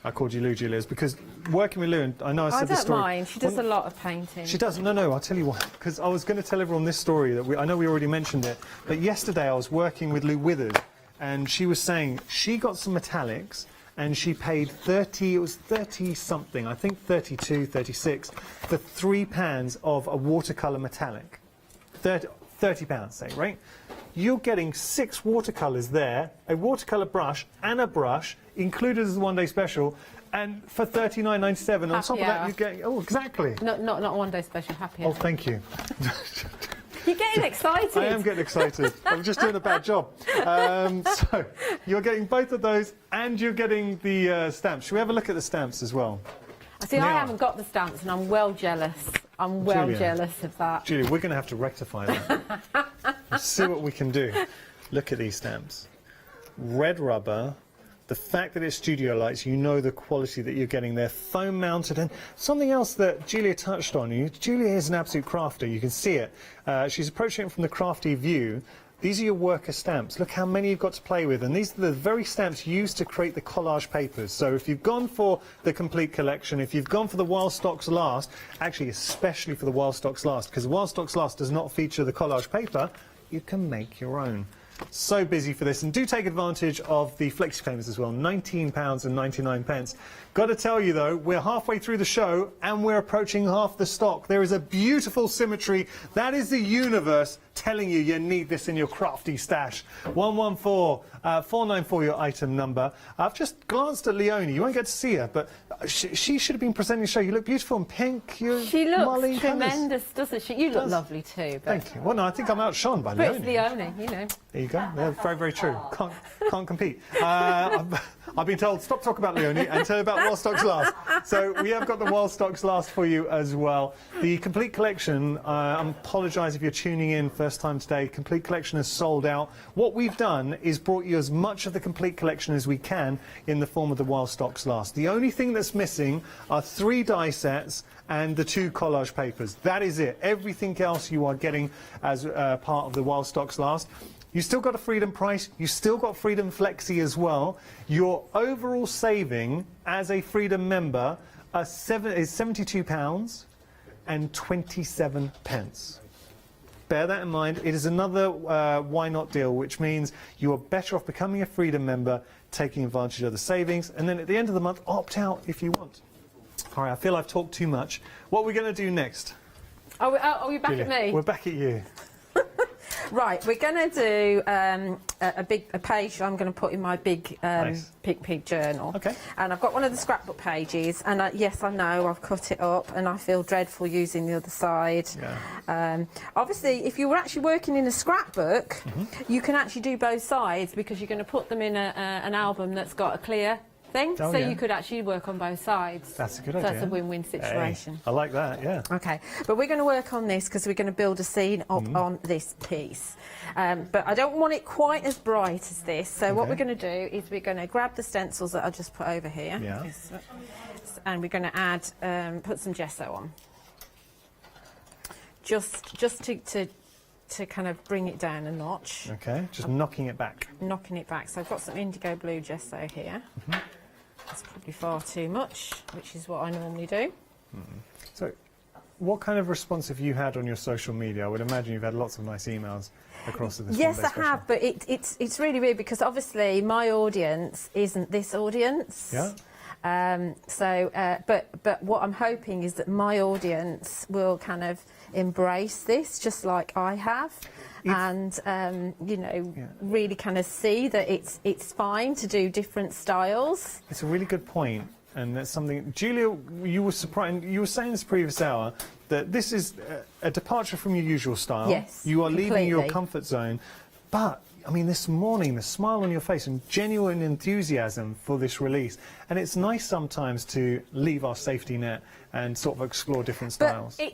I called you Lou, Julia, is because working with Lou, and I know I said this story. I don't mind. She does a lot of painting. She does. No, I'll tell you why. Because I was going to tell everyone this story that I know we already mentioned it, but yesterday I was working with Lou Withers, and she was saying she got some metallics, and she paid 30, it was 30 something, I think 32, 36, for 3 pans of a watercolour metallic. 30 pounds, say, right? You're getting 6 watercolours there, a watercolour brush and a brush, included as a one-day special, and for $39.97. On top of that, you're getting... Oh, exactly. Not a one-day special, happy. Oh, thank you. You're getting excited. I am getting excited. I'm just doing a bad job. So, you're getting both of those, and you're getting the stamps. Should we have a look at the stamps as well? See, I haven't got the stamps, and I'm well jealous. I'm well jealous of that. Julia, we're going to have to rectify that. Let's see what we can do. Look at these stamps. Red rubber. The fact that it's studio lights, you know the quality that you're getting there. Foam mounted, and something else that Julia touched on. Julia is an absolute crafter. You can see it. She's approaching it from the crafty view. These are your worker stamps. Look how many you've got to play with, and these are the very stamps used to create the collage papers. So if you've gone for the complete collection, if you've gone for the While Stocks Last, actually especially for the While Stocks Last, because While Stocks Last does not feature the collage paper, you can make your own. So busy for this, and do take advantage of the flexi payments as well. £19.99. Got to tell you though, we're halfway through the show and we're approaching half the stock. There is a beautiful symmetry. That is the universe telling you you need this in your crafty stash. 114-494 your item number. I've just glanced at Leonie. You won't get to see her, but she should have been presenting the show. You look beautiful in pink. She looks tremendous, doesn't she? You look lovely too. But thank you. Well, no, I think I'm outshone by Leonie. Leonie. It's Leonie, you know. There you go. They're very, very true. Can't compete. I've been told stop talking about Leonie and tell about While Stocks Last. So we have got the While Stocks Last for you as well. The complete collection, I apologise if you're tuning in first time today, complete collection is sold out. What we've done is brought you as much of the complete collection as we can in the form of the While Stocks Last. The only thing that's missing are 3 die sets and the 2 collage papers. That is it. Everything else you are getting as part of the While Stocks Last. You still got a Freedom price, you still got Freedom Flexi as well. Your overall saving as a Freedom member is £72 and 27 pence. Bear that in mind. It is another why not deal, which means you are better off becoming a Freedom member, taking advantage of the savings, and then at the end of the month, opt out if you want. All right, I feel I've talked too much. What are we going to do next? Are we back Julia, at me? We're back at you. Right, we're going to do a page I'm going to put in my big pig journal. Okay. And I've got one of the scrapbook pages, and yes, I know I've cut it up, and I feel dreadful using the other side. Yeah. Obviously, if you were actually working in a scrapbook, you can actually do both sides because you're going to put them in an album that's got a clear thing, Oh, so yeah. you could actually work on both sides. That's a good so idea. That's a win-win situation. Hey, I like that, yeah. Okay, but we're going to work on this because we're going to build a scene up on this piece. But I don't want it quite as bright as this, so what we're going to do is we're going to grab the stencils that I just put over here. Yeah. And we're going to add, put some gesso on. Just to kind of bring it down a notch. Okay, just knocking it back. Knocking it back. So I've got some indigo blue gesso here. That's probably far too much, which is what I normally do. So, what kind of response have you had on your social media? I would imagine you've had lots of nice emails across to this. Yes, I special. have, but it's really weird because obviously my audience isn't this audience. Yeah. But what I'm hoping is that my audience will kind of embrace this, just like I have, and you know, really kind of see that it's fine to do different styles. It's a really good point, and that's something. Julia, you were surprised. You were saying this previous hour that this is a departure from your usual style. Yes, you are leaving your completely. comfort zone, but. I mean, this morning, the smile on your face and genuine enthusiasm for this release. And it's nice sometimes to leave our safety net and sort of explore different styles. But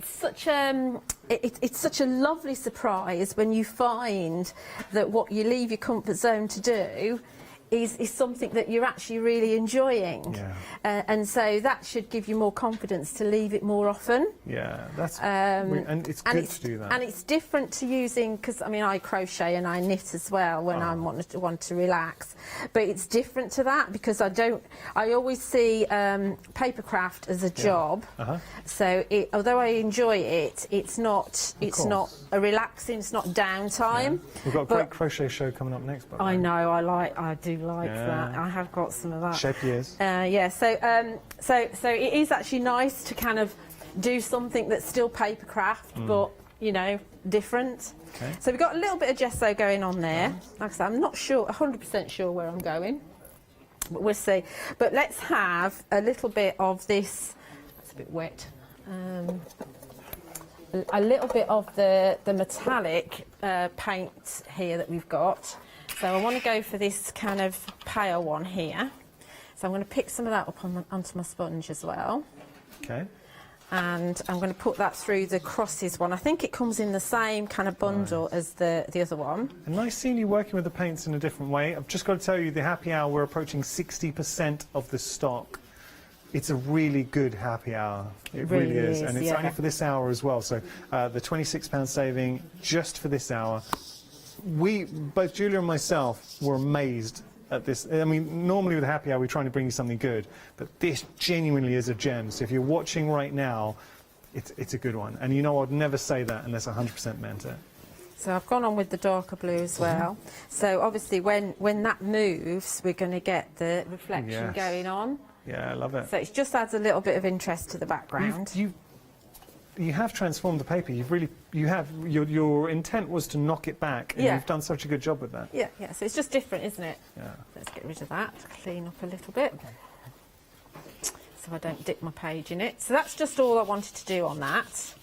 it's such a lovely surprise when you find that what you leave your comfort zone to do is something that you're actually really enjoying. Yeah. And so that should give you more confidence to leave it more often. Yeah, that's and it's good to do that. And it's different to using, because I mean I crochet and I knit as well when I want to relax, but it's different to that because I always see papercraft as a job. So although I enjoy it, it's not a relaxing, it's not downtime. We've got a great crochet show coming up next. I know, I do like that. I have got some of that. Scheepjes. Yeah, so it is actually nice to kind of do something that's still papercraft, but you know, different. Okay. So we've got a little bit of gesso going on there. Like I said, I'm not sure, 100% sure where I'm going, but we'll see. But let's have a little bit of this. That's a bit wet. A little bit of the metallic paint here that we've got. So I want to go for this kind of pale one here. So I'm going to pick some of that up onto my sponge as well. Okay. And I'm going to put that through the crosses one. I think it comes in the same kind of bundle as the other one. And nice seeing you working with the paints in a different way. I've just got to tell you, the happy hour, we're approaching 60% of the stock. It's a really good happy hour. It really is. And it's only for this hour as well. So the £26 saving just for this hour. Both Julia and myself were amazed at this. I mean, normally with Happy Hour, we're trying to bring you something good, but this genuinely is a gem. So if you're watching right now, it's a good one. And you know, I'd never say that unless I 100% meant it. So I've gone on with the darker blue as well. So obviously when that moves, we're going to get the reflection going on. Yeah, I love it. So it just adds a little bit of interest to the background. You have transformed the paper. Your intent was to knock it back, and you've done such a good job with that. Yeah. So it's just different, isn't it? Yeah. Let's get rid of that, clean up a little bit. So I don't dip my page in it. So that's just all I wanted to do on that.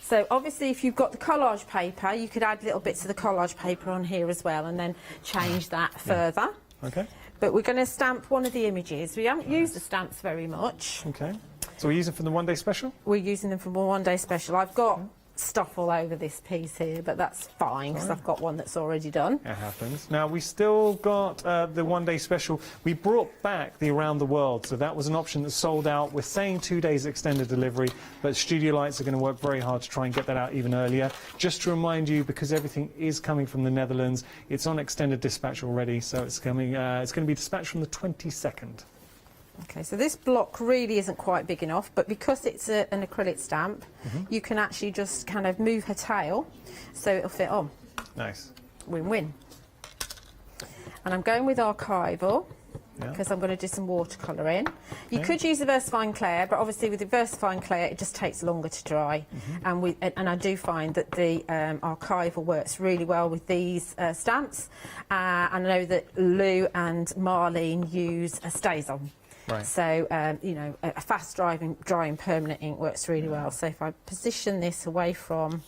So obviously if you've got the collage paper, you could add little bits of the collage paper on here as well and then change that further. Okay. but we're going to stamp one of the images. We haven't used the stamps very much. Okay. So we're using for the one-day special? We're using them for one day special. I've got stuff all over this piece here, but that's fine because I've got one that's already done. It happens. Now, we still got the one-day special. We brought back the Around the World, so that was an option that sold out. We're saying 2 days extended delivery, but Studio Lights are going to work very hard to try and get that out even earlier. Just to remind you, because everything is coming from the Netherlands, it's on extended dispatch already, so it's coming. It's going to be dispatched from the 22nd. Okay, so this block really isn't quite big enough, but because it's an acrylic stamp, you can actually just kind of move her tail so it'll fit on. Nice. Win-win. And I'm going with archival because I'm going to do some watercolouring. You could use a VersaFine Clair, but obviously with the VersaFine Clair it just takes longer to dry. And I do find that the archival works really well with these stamps. I know that Lou and Marlene use a Stays-On. Right. So, you know, a fast drying permanent ink works really well. So if I position this away from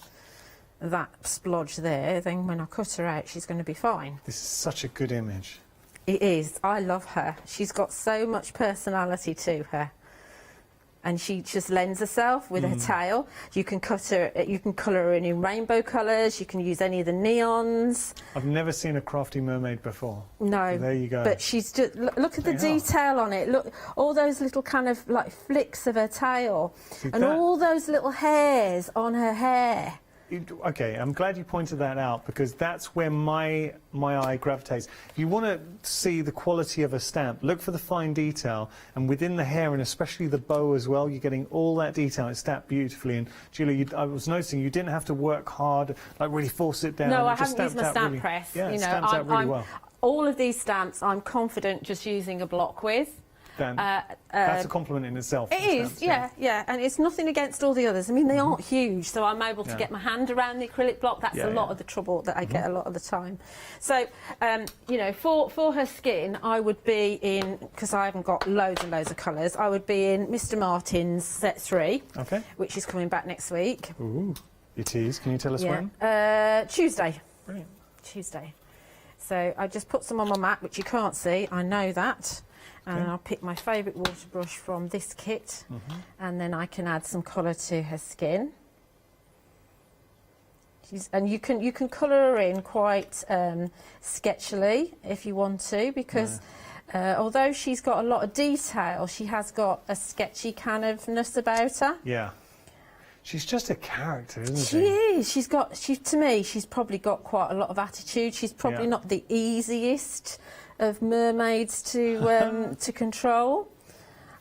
that splodge there, then when I cut her out, she's going to be fine. This is such a good image. It is. I love her. She's got so much personality to her. And she just lends herself with her tail. You can cut her, you can colour her in rainbow colours, you can use any of the neons. I've never seen a crafty mermaid before. No. There you go. But she's just, look at the detail on it. Look, all those little kind of like flicks of her tail. And all those little hairs on her hair. Okay, I'm glad you pointed that out because that's where my eye gravitates. If you want to see the quality of a stamp, look for the fine detail, and within the hair and especially the bow as well, you're getting all that detail. It's stamped beautifully. And Julie, I was noticing you didn't have to work hard, like really force it down. No, I just haven't used my stamp really, press. Yeah, you know, stamped out really well. All of these stamps, I'm confident just using a block with. That's a compliment in itself. It is, yeah, and it's nothing against all the others. I mean, they aren't huge, so I'm able to get my hand around the acrylic block. That's a lot of the trouble that I get a lot of the time. So, you know, for her skin, I would be in, because I haven't got loads and loads of colours, I would be in Mr. Martin's set 3, which is coming back next week. Ooh, it is. Can you tell us when? Tuesday. Brilliant. Tuesday. So I just put some on my mat, which you can't see. I know that. And I'll pick my favourite water brush from this kit, and then I can add some colour to her skin. And you can colour her in quite sketchily if you want to, because although she's got a lot of detail, she has got a sketchy kind of-ness about her. Yeah. She's just a character, isn't she? She is. To me, she's probably got quite a lot of attitude. She's probably not the easiest of mermaids to to control.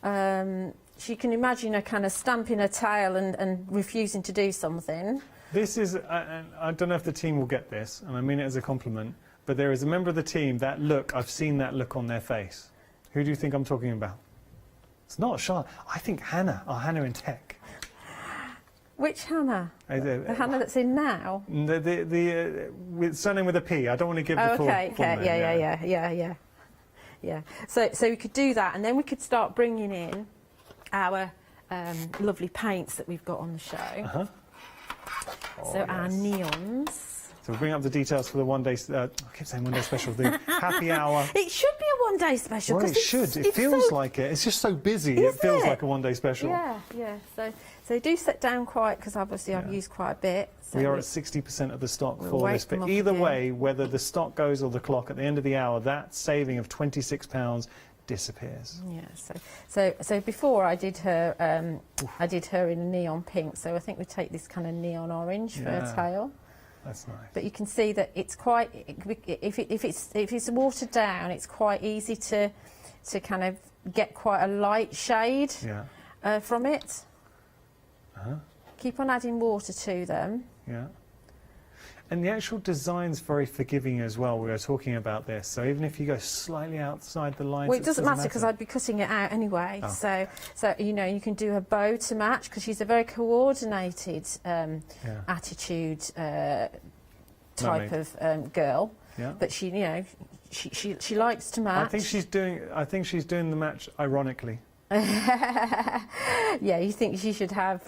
She can imagine her kind of stamping her tail and refusing to do something. This is, I don't know if the team will get this, and I mean it as a compliment, but there is a member of the team, that look, I've seen that look on their face. Who do you think I'm talking about? It's not Charlotte. I think Hannah, our Hannah in tech. Which Hannah? The Hannah that's in now? With surname with a P. I don't want to give the full name. Yeah. So we could do that, and then we could start bringing in our lovely paints that we've got on the show. So our neons. So we'll bring up the details for the one-day, I keep saying one-day special, the happy hour. It should be a one-day special. Well, it should. It feels like it. It's just so busy, it feels like a one-day special. Yeah. So do set down quite, because obviously I've used quite a bit. So we are at 60% of the stock for this, but either way, whether the stock goes or the clock, at the end of the hour, that saving of £26 disappears. Yeah. So before I did her in a neon pink. So I think we take this kind of neon orange for her tail. That's nice. But you can see that it's quite. If it's watered down, it's quite easy to kind of get quite a light shade from it. Keep on adding water to them. Yeah. And the actual design's very forgiving as well. We were talking about this. So even if you go slightly outside the lines... Well, it doesn't matter because I'd be cutting it out anyway. So you know, you can do a bow to match because she's a very coordinated attitude type of girl. Yeah. But she, you know, she likes to match. I think she's doing the match ironically. Yeah, you think she should have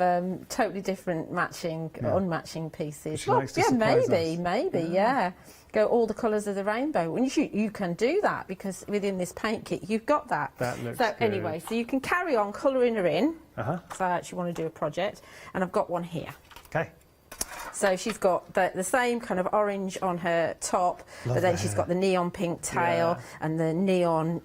totally different matching, unmatching pieces. She likes to surprise us. maybe, yeah. Go all the colours of the rainbow. And you can do that because within this paint kit, you've got that. That looks so good. anyway, so you can carry on colouring her in. Uh-huh. Because I actually want to do a project, and I've got one here. Okay. So she's got the same kind of orange on her top, Love but then the she's hair. got the neon pink tail and the neon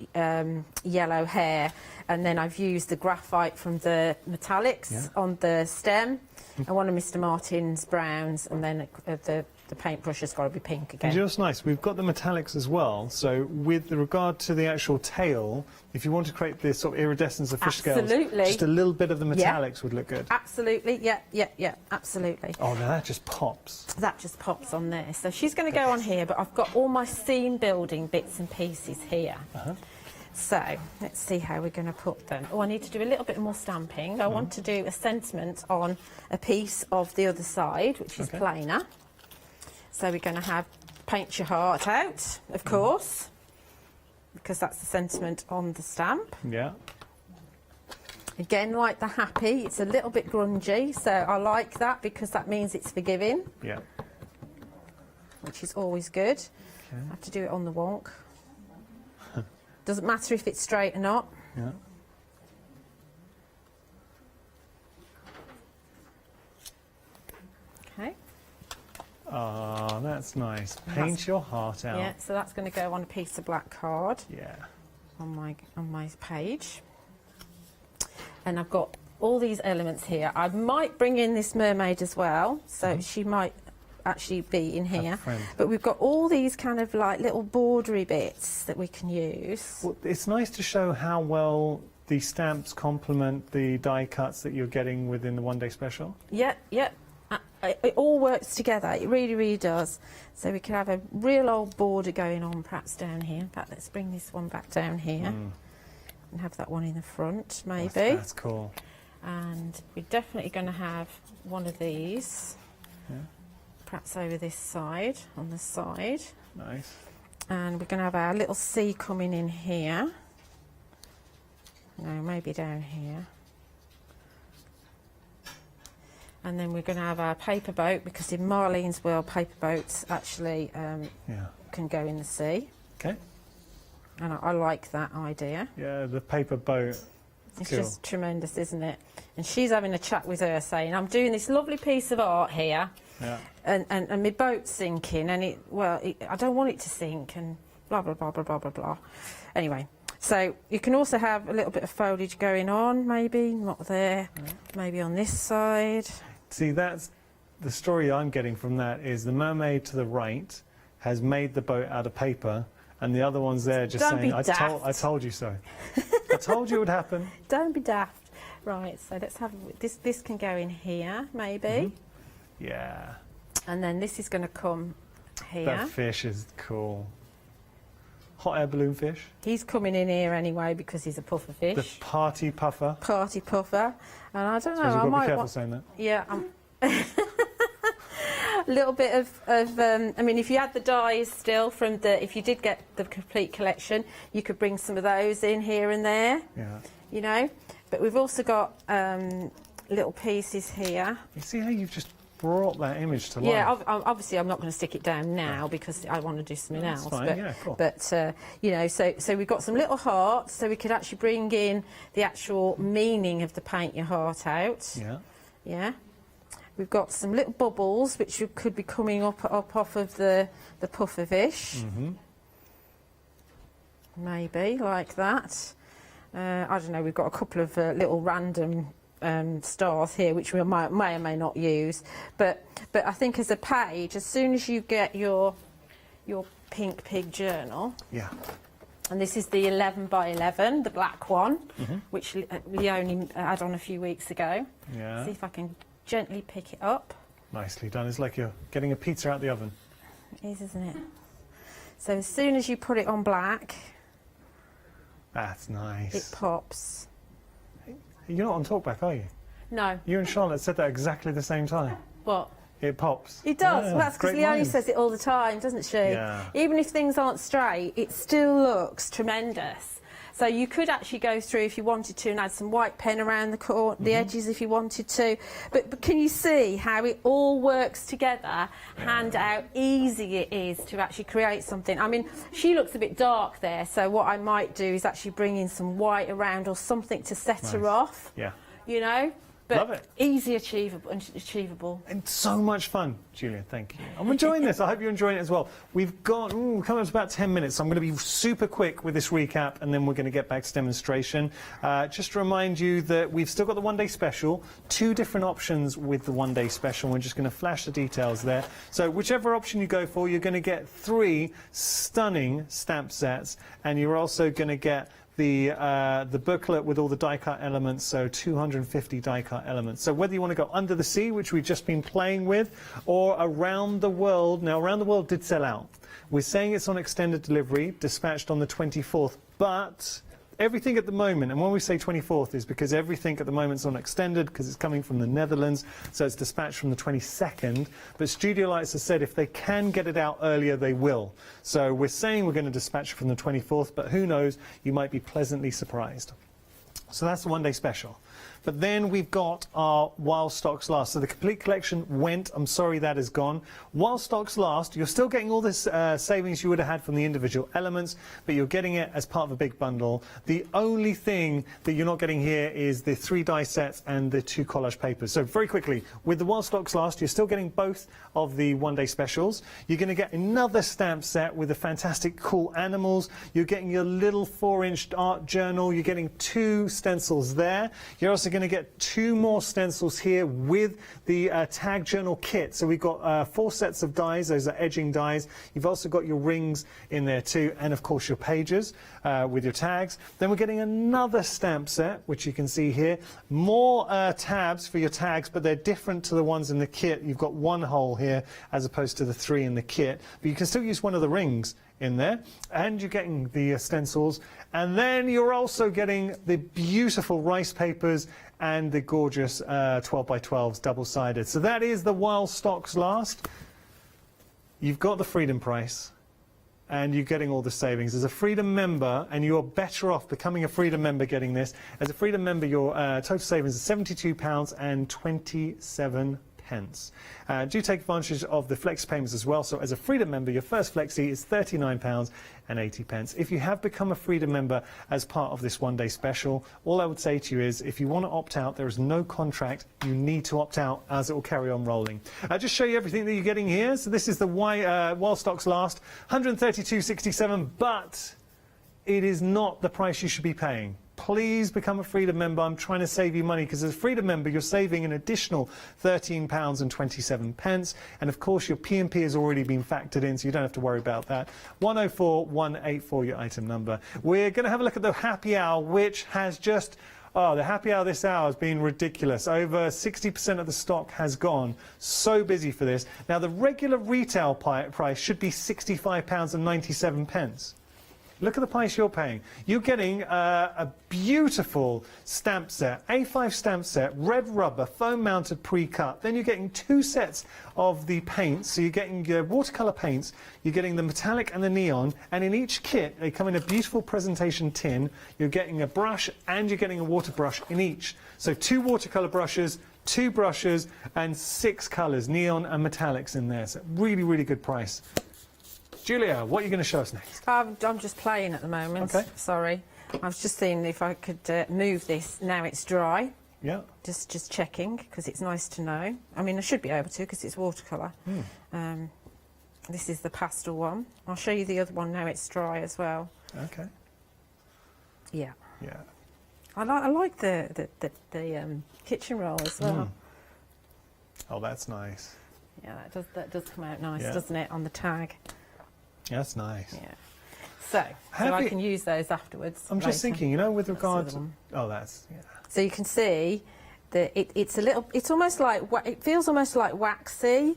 yellow hair. And then I've used the graphite from the metallics on the stem, and one of Mr. Martin's browns, and then the paintbrush has got to be pink again. And you know what's nice? We've got the metallics as well. So with regard to the actual tail, if you want to create this sort of iridescence of fish scales, just a little bit of the metallics would look good. Absolutely, yeah, absolutely. Oh, now that just pops. That just pops on there. So she's going to go on here, but I've got all my scene building bits and pieces here. So let's see how we're going to put them. Oh, I need to do a little bit more stamping. I want to do a sentiment on a piece of the other side, which is plainer. So we're going to have paint your heart out, of course, because that's the sentiment on the stamp. Yeah. Again, like the happy, it's a little bit grungy, so I like that because that means it's forgiving. Yeah. Which is always good. I have to do it on the wonk. Doesn't matter if it's straight or not. Yeah. Okay. Oh, that's nice. Paint your heart out. Yeah, so that's going to go on a piece of black card. Yeah. On my page. And I've got all these elements here. I might bring in this mermaid as well, so she might actually be in here. But we've got all these kind of like little bordery bits that we can use. Well, it's nice to show how well the stamps complement the die cuts that you're getting within the one-day special. Yeah. It all works together. It really, really does. So we can have a real old border going on perhaps down here. In fact, let's bring this one back down here and have that one in the front, maybe. That's cool. And we're definitely going to have one of these. Yeah. Perhaps over this side, on the side. Nice. And we're going to have our little C coming in here. No, maybe down here. And then we're going to have our paper boat, because in Marlene's world, paper boats actually can go in the sea. Okay. And I like that idea. Yeah, the paper boat. It's Cool. just tremendous, isn't it? And she's having a chat with her, saying, I'm doing this lovely piece of art here, and my boat's sinking, and I don't want it to sink, and blah, blah, blah, blah, blah, blah, blah. Anyway, so you can also have a little bit of foliage going on, maybe, not there, maybe on this side. See, that's the story I'm getting from that is the mermaid to the right has made the boat out of paper, and the other one's there just saying, I told you so. I told you it would happen. Don't be daft. Right, so let's have this can go in here, maybe. Yeah. And then this is going to come here. That fish is cool. Hot air balloon fish. He's coming in here anyway because he's a puffer fish. The party puffer. Party puffer. And I don't know, You've got I to might be careful want... saying that. Yeah, a little bit of I mean, if you had the dies still from if you did get the complete collection, you could bring some of those in here and there. Yeah. You know, but we've also got little pieces here. You see how you've just brought that image to life? Yeah, obviously I'm not going to stick it down now because I want to do something else. Fine. But, yeah, cool. but you know, so we've got some little hearts, so we could actually bring in the actual meaning of the paint your heart out. Yeah. Yeah. We've got some little bubbles which could be coming up off of the puffer fish. Maybe like that. I don't know. We've got a couple of little random stars here which we may or may not use, but I think as a page, as soon as you get your pink pig journal, and this is the 11 by 11, the black one, which we only had on a few weeks ago. Yeah. See if I can gently pick it up. Nicely done. It's like you're getting a pizza out the oven. It is, isn't it? So as soon as you put it on black, that's nice. It pops. You're not on talkback, are you? No. You and Charlotte said that exactly the same time. What? It pops. It does. Yeah, Well, that's because great Leonie minds. says it all the time, doesn't she? Yeah. Even if things aren't straight, it still looks tremendous. So you could actually go through if you wanted to and add some white pen around the edges if you wanted to. But can you see how it all works together and how easy it is to actually create something? I mean, she looks a bit dark there, so what I might do is actually bring in some white around or something to set her off. Yeah. You know? But Love it. easy achievable. And so much fun, Julia, thank you. I'm enjoying this. I hope you're enjoying it as well. We've got, coming up to about 10 minutes, so I'm going to be super quick with this recap, and then we're going to get back to demonstration. Just to remind you that we've still got the one-day special, 2 different options with the one-day special. We're just going to flash the details there. So whichever option you go for, you're going to get 3 stunning stamp sets, and you're also going to get the booklet with all the die-cut elements, so 250 die-cut elements. So whether you want to go Under the Sea, which we've just been playing with, or Around the World. Now, Around the World did sell out. We're saying it's on extended delivery, dispatched on the 24th, but everything at the moment, and when we say 24th is because everything at the moment is on extended because it's coming from the Netherlands, so it's dispatched from the 22nd. But Studio Lights has said if they can get it out earlier, they will. So we're saying we're going to dispatch it from the 24th, but who knows, you might be pleasantly surprised. So that's the one-day special. But then we've got our While Stocks Last. So the complete collection went. I'm sorry that is gone. While Stocks Last, you're still getting all this savings you would have had from the individual elements, but you're getting it as part of a big bundle. The only thing that you're not getting here is the 3 die sets and the 2 collage papers. So very quickly, with the While Stocks Last, you're still getting both of the one-day specials. You're going to get another stamp set with the fantastic cool animals. You're getting your little 4-inch art journal. You're getting 2 stencils there. You're also going to get 2 more stencils here with the tag journal kit. So we've got 4 sets of dies. Those are edging dies. You've also got your rings in there too, and of course your pages with your tags. Then we're getting another stamp set, which you can see here. More tabs for your tags, but they're different to the ones in the kit. You've got 1 hole here as opposed to the 3 in the kit, but you can still use one of the rings in there, and you're getting the stencils, and then you're also getting the beautiful rice papers and the gorgeous 12x12s double-sided. So that is the While Stocks Last. You've got the Freedom price, and you're getting all the savings. As a Freedom member, and you're better off becoming a Freedom member getting this, as a Freedom member your total savings is £72.27. Do take advantage of the flex payments as well. So as a Freedom member, your first flexi is £39.80. If you have become a Freedom member as part of this one-day special, all I would say to you is if you want to opt out, there is no contract. You need to opt out as it will carry on rolling. I'll just show you everything that you're getting here. So this is the While Stocks Last, £132.67, but it is not the price you should be paying. Please become a Freedom member. I'm trying to save you money because as a Freedom member you're saving an additional £13.27, and of course your P&P has already been factored in, so you don't have to worry about that. 104184 your item number. We're going to have a look at the happy hour, which has just the happy hour this hour has been ridiculous. Over 60% of the stock has gone. So busy for this. Now the regular retail price should be £65.97. Look at the price you're paying. You're getting a beautiful stamp set, A5 stamp set, red rubber, foam-mounted pre-cut. Then you're getting 2 sets of the paints. So you're getting your watercolour paints, you're getting the metallic and the neon, and in each kit they come in a beautiful presentation tin. You're getting a brush and you're getting a water brush in each. So 2 watercolour brushes, 2 brushes, and 6 colours, neon and metallics in there. So really, really good price. Julia, what are you going to show us next? I'm just playing at the moment. Okay. Sorry. I was just seeing if I could move this now it's dry. Yeah. Just checking, because it's nice to know. I mean, I should be able to, because it's watercolour. This is the pastel one. I'll show you the other one now it's dry as well. Okay. Yeah. Yeah. I like the kitchen roll as well. Oh, that's nice. Yeah, that does come out nice, doesn't it, on the tag? That's nice. Yeah. So I can use those afterwards. I'm just thinking, you know, with regard to... Oh, that's... Yeah. So you can see that it's a little... It's almost like... It feels almost like waxy,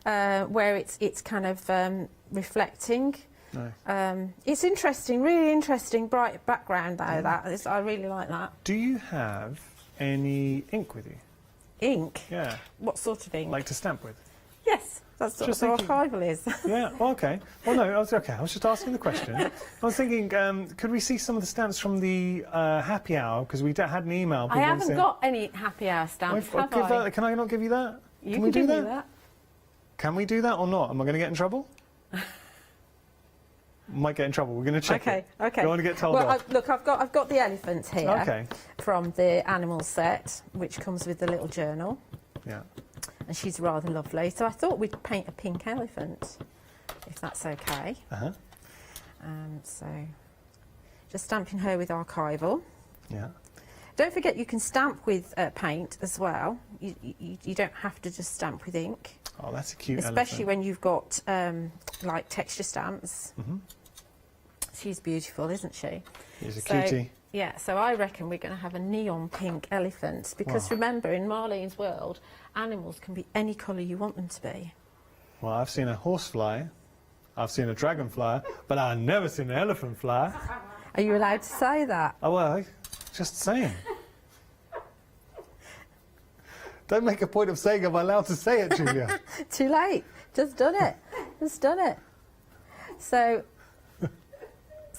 where it's kind of reflecting. Nice. It's interesting, really interesting, bright background, though, I really like that. Do you have any ink with you? Ink? Yeah. What sort of ink? Like to stamp with? Yes. That's what Just archival is. Yeah, well, okay. Well, no, I was just asking the question. I was thinking, could we see some of the stamps from the happy hour? Because we had an email. I haven't got any happy hour stamps, have I? Can I not give you that? You can we do give that? me that. Can we do that or not? Am I going to get in trouble? Might get in trouble. We're going to check it. Okay. Don't want to get told well, off. look, I've got the elephants here Okay. from the animal set, which comes with the little journal. Yeah. And she's rather lovely. So I thought we'd paint a pink elephant, if that's okay. Uh-huh. So just stamping her with archival. Yeah. Don't forget you can stamp with paint as well. You don't have to just stamp with ink. Oh, that's a cute Especially elephant. when you've got like texture stamps. Mm-hmm. She's beautiful, isn't she? She's a cutie. Yeah, so I reckon we're going to have a neon pink elephant because remember, in Marlene's world, animals can be any colour you want them to be. Well, I've seen a horsefly, I've seen a dragonfly, but I've never seen an elephant fly. Are you allowed to say that? Oh, well, just saying. Don't make a point of saying I'm allowed to say it, Julia. Too late. Just done it. Just done it. So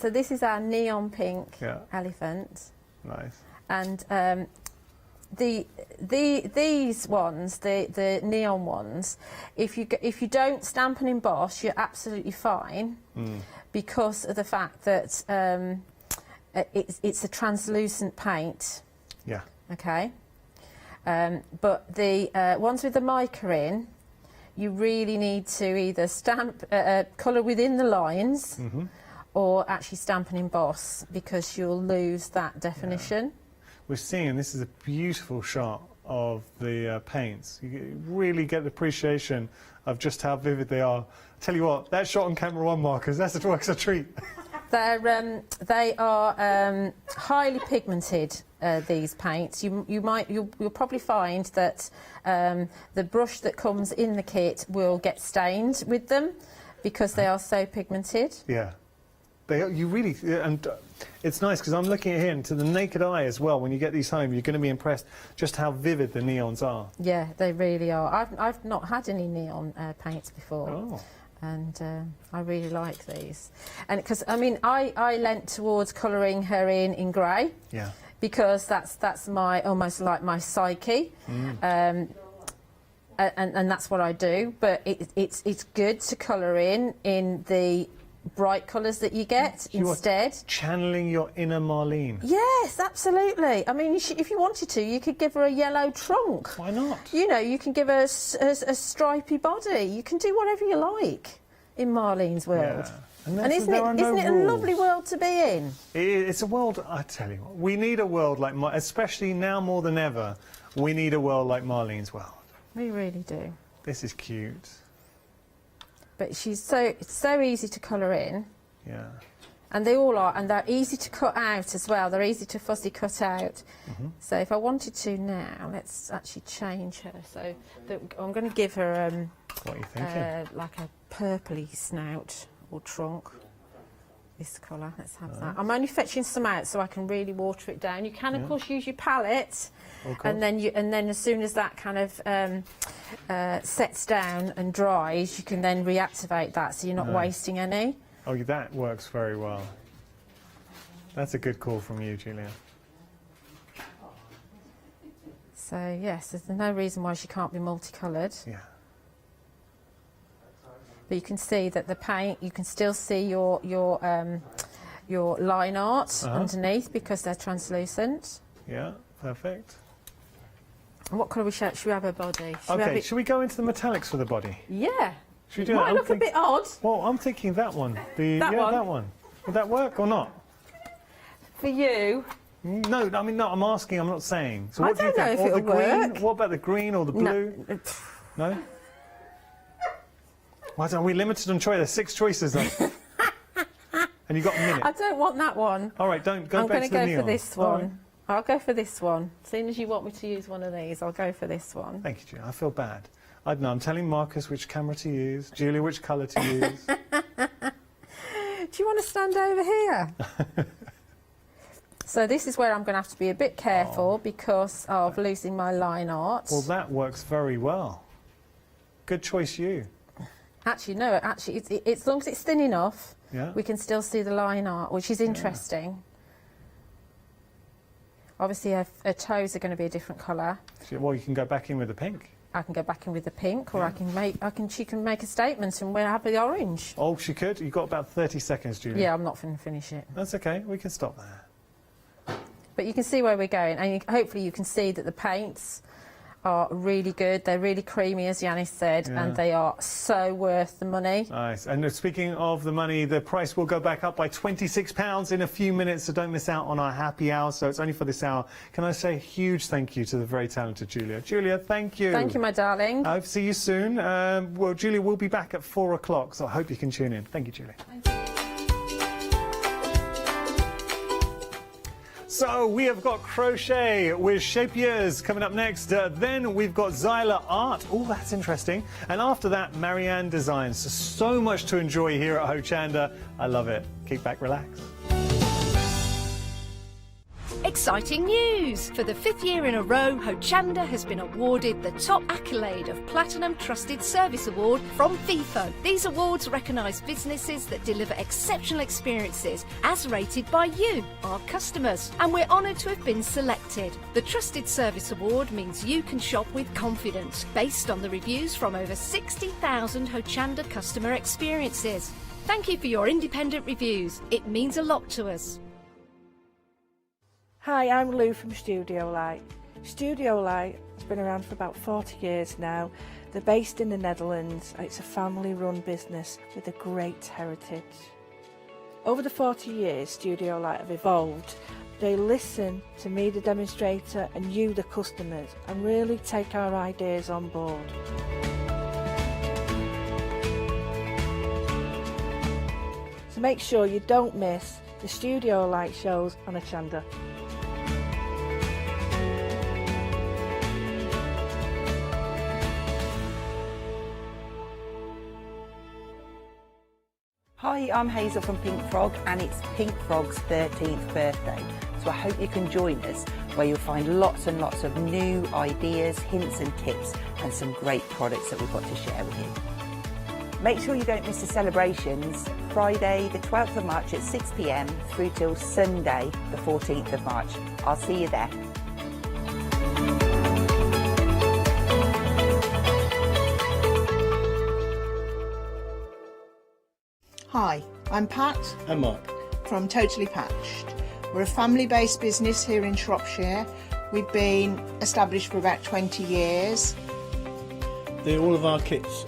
this is our neon pink elephant. Nice. And these ones, the neon ones, if you don't stamp and emboss, you're absolutely fine because of the fact that it's a translucent paint. Yeah. Okay. But the ones with the mica in, you really need to either stamp colour within the lines or actually stamp and emboss because you'll lose that definition. Yeah. We're seeing, this is a beautiful shot of the paints. You really get the appreciation of just how vivid they are. Tell you what, that shot on camera one, Marcus, that's a treat. They are highly pigmented. These paints, you'll probably find that the brush that comes in the kit will get stained with them because they are so pigmented. Yeah, you really, and it's nice because I'm looking at here and to the naked eye as well. When you get these home, you're going to be impressed just how vivid the neons are. Yeah, they really are. I've not had any neon paints before. Oh. And I really like these, and because I mean I leant towards colouring her in grey. Yeah. Because that's my almost like my psyche, and that's what I do. But it's good to colour in the bright colours that you get instead. Channeling your inner Marlene. Yes, absolutely. I mean, if you wanted to, you could give her a yellow trunk. Why not? You know, you can give her a stripy body. You can do whatever you like in Marlene's world. Yeah. And isn't it a lovely world to be in? It's a world, I tell you what, we need a world like, especially now more than ever, we need a world like Marlene's world. We really do. This is cute. But it's so easy to colour in. Yeah. And they all are, and they're easy to cut out as well. They're easy to fuzzy cut out. So if I wanted to now, let's actually change her. So I'm going to give her what are you thinking? like a purpley snout. Or trunk, this colour. Let's have that. I'm only fetching some out so I can really water it down. You can, of course, use your palette, and then as soon as that kind of sets down and dries, you can then reactivate that, so you're not wasting any. Oh, that works very well. That's a good call from you, Julia. So yes, there's no reason why she can't be multicoloured. Yeah. But you can see that the paint, you can still see your line art underneath because they're translucent. Yeah, perfect. And what colour should we have her body? Should we go into the metallics for the body? Yeah. Should we do Might look a bit odd. Well, I'm thinking that one. That one. Would that work or not? For you? No, I mean, no, I'm asking, I'm not saying. So I what do you don't know think? if it'll work. What about the green or the blue? No? Why are we limited on choice? There's 6 choices though. And you've got a minute. I don't want that one. All right, don't go back to the neon. I'm going to go for this one. Right. I'll go for this one. As soon as you want me to use one of these, I'll go for this one. Thank you, Julia. I feel bad. I don't know, I'm telling Marcus which camera to use, Julia which colour to use. Do you want to stand over here? So this is where I'm going to have to be a bit careful because of losing my line art. Well, that works very well. Good choice, you. Actually, no. Actually, it's as long as it's thin enough, Yeah. we can still see the line art, which is interesting. Obviously, her toes are going to be a different colour. Well, you can go back in with the pink. I can go back in with the pink, or she can make a statement and we'll have the orange. Oh, she could. You've got about 30 seconds, Julia. Yeah, I'm not going to finish it. That's okay. We can stop there. But you can see where we're going, and hopefully you can see that the paints are really good. They're really creamy, as Yanis said, and they are so worth the money. Nice. And speaking of the money, the price will go back up by £26 in a few minutes, so don't miss out on our happy hour. So it's only for this hour. Can I say a huge thank you to the very talented Julia? Julia, thank you. Thank you, my darling. I hope to see you soon. Well, Julia will be back at 4 o'clock, so I hope you can tune in. Thank you, Julia. Thank you. So we have got crochet with Scheepjes coming up next. Then we've got Zyla art. Oh, that's interesting. And after that, Marianne designs. So much to enjoy here at Hochanda. I love it. Kick back, relax. Exciting news! For the 5th year in a row, Hochanda has been awarded the top accolade of Platinum Trusted Service Award from Feefo. These awards recognise businesses that deliver exceptional experiences as rated by you, our customers. And we're honoured to have been selected. The Trusted Service Award means you can shop with confidence, based on the reviews from over 60,000 Hochanda customer experiences. Thank you for your independent reviews. It means a lot to us. Hi, I'm Lou from Studio Light. Studio Light has been around for about 40 years now. They're based in the Netherlands. It's a family-run business with a great heritage. Over the 40 years, Studio Light have evolved. They listen to me, the demonstrator, and you, the customers, and really take our ideas on board. So make sure you don't miss the Studio Light shows on Hochanda. Hi, I'm Hazel from Pink Frog, and it's Pink Frog's 13th birthday. So I hope you can join us, where you'll find lots and lots of new ideas, hints and tips, and some great products that we've got to share with you. Make sure you don't miss the celebrations, Friday the 12th of March at 6 p.m. through till Sunday the 14th of March. I'll see you there. Hi, I'm Pat. And Mark. From Totally Patched. We're a family-based business here in Shropshire. We've been established for about 20 years. All of our kits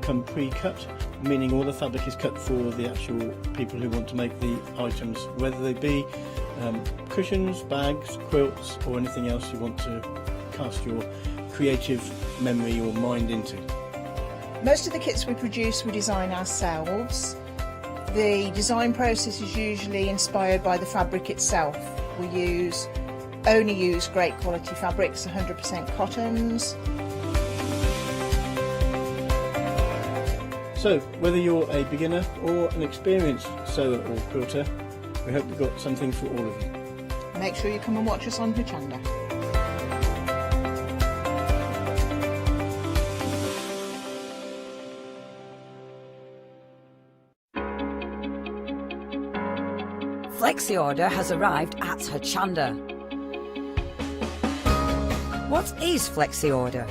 come pre-cut, meaning all the fabric is cut for the actual people who want to make the items, whether they be cushions, bags, quilts, or anything else you want to cast your creative memory or mind into. Most of the kits we produce we design ourselves. The design process is usually inspired by the fabric itself. We only use great quality fabrics, 100% cottons. So, whether you're a beginner or an experienced sewer or quilter, we hope we've got something for all of you. Make sure you come and watch us on Hochanda. Flexi order has arrived at Hochanda. What is Flexi order?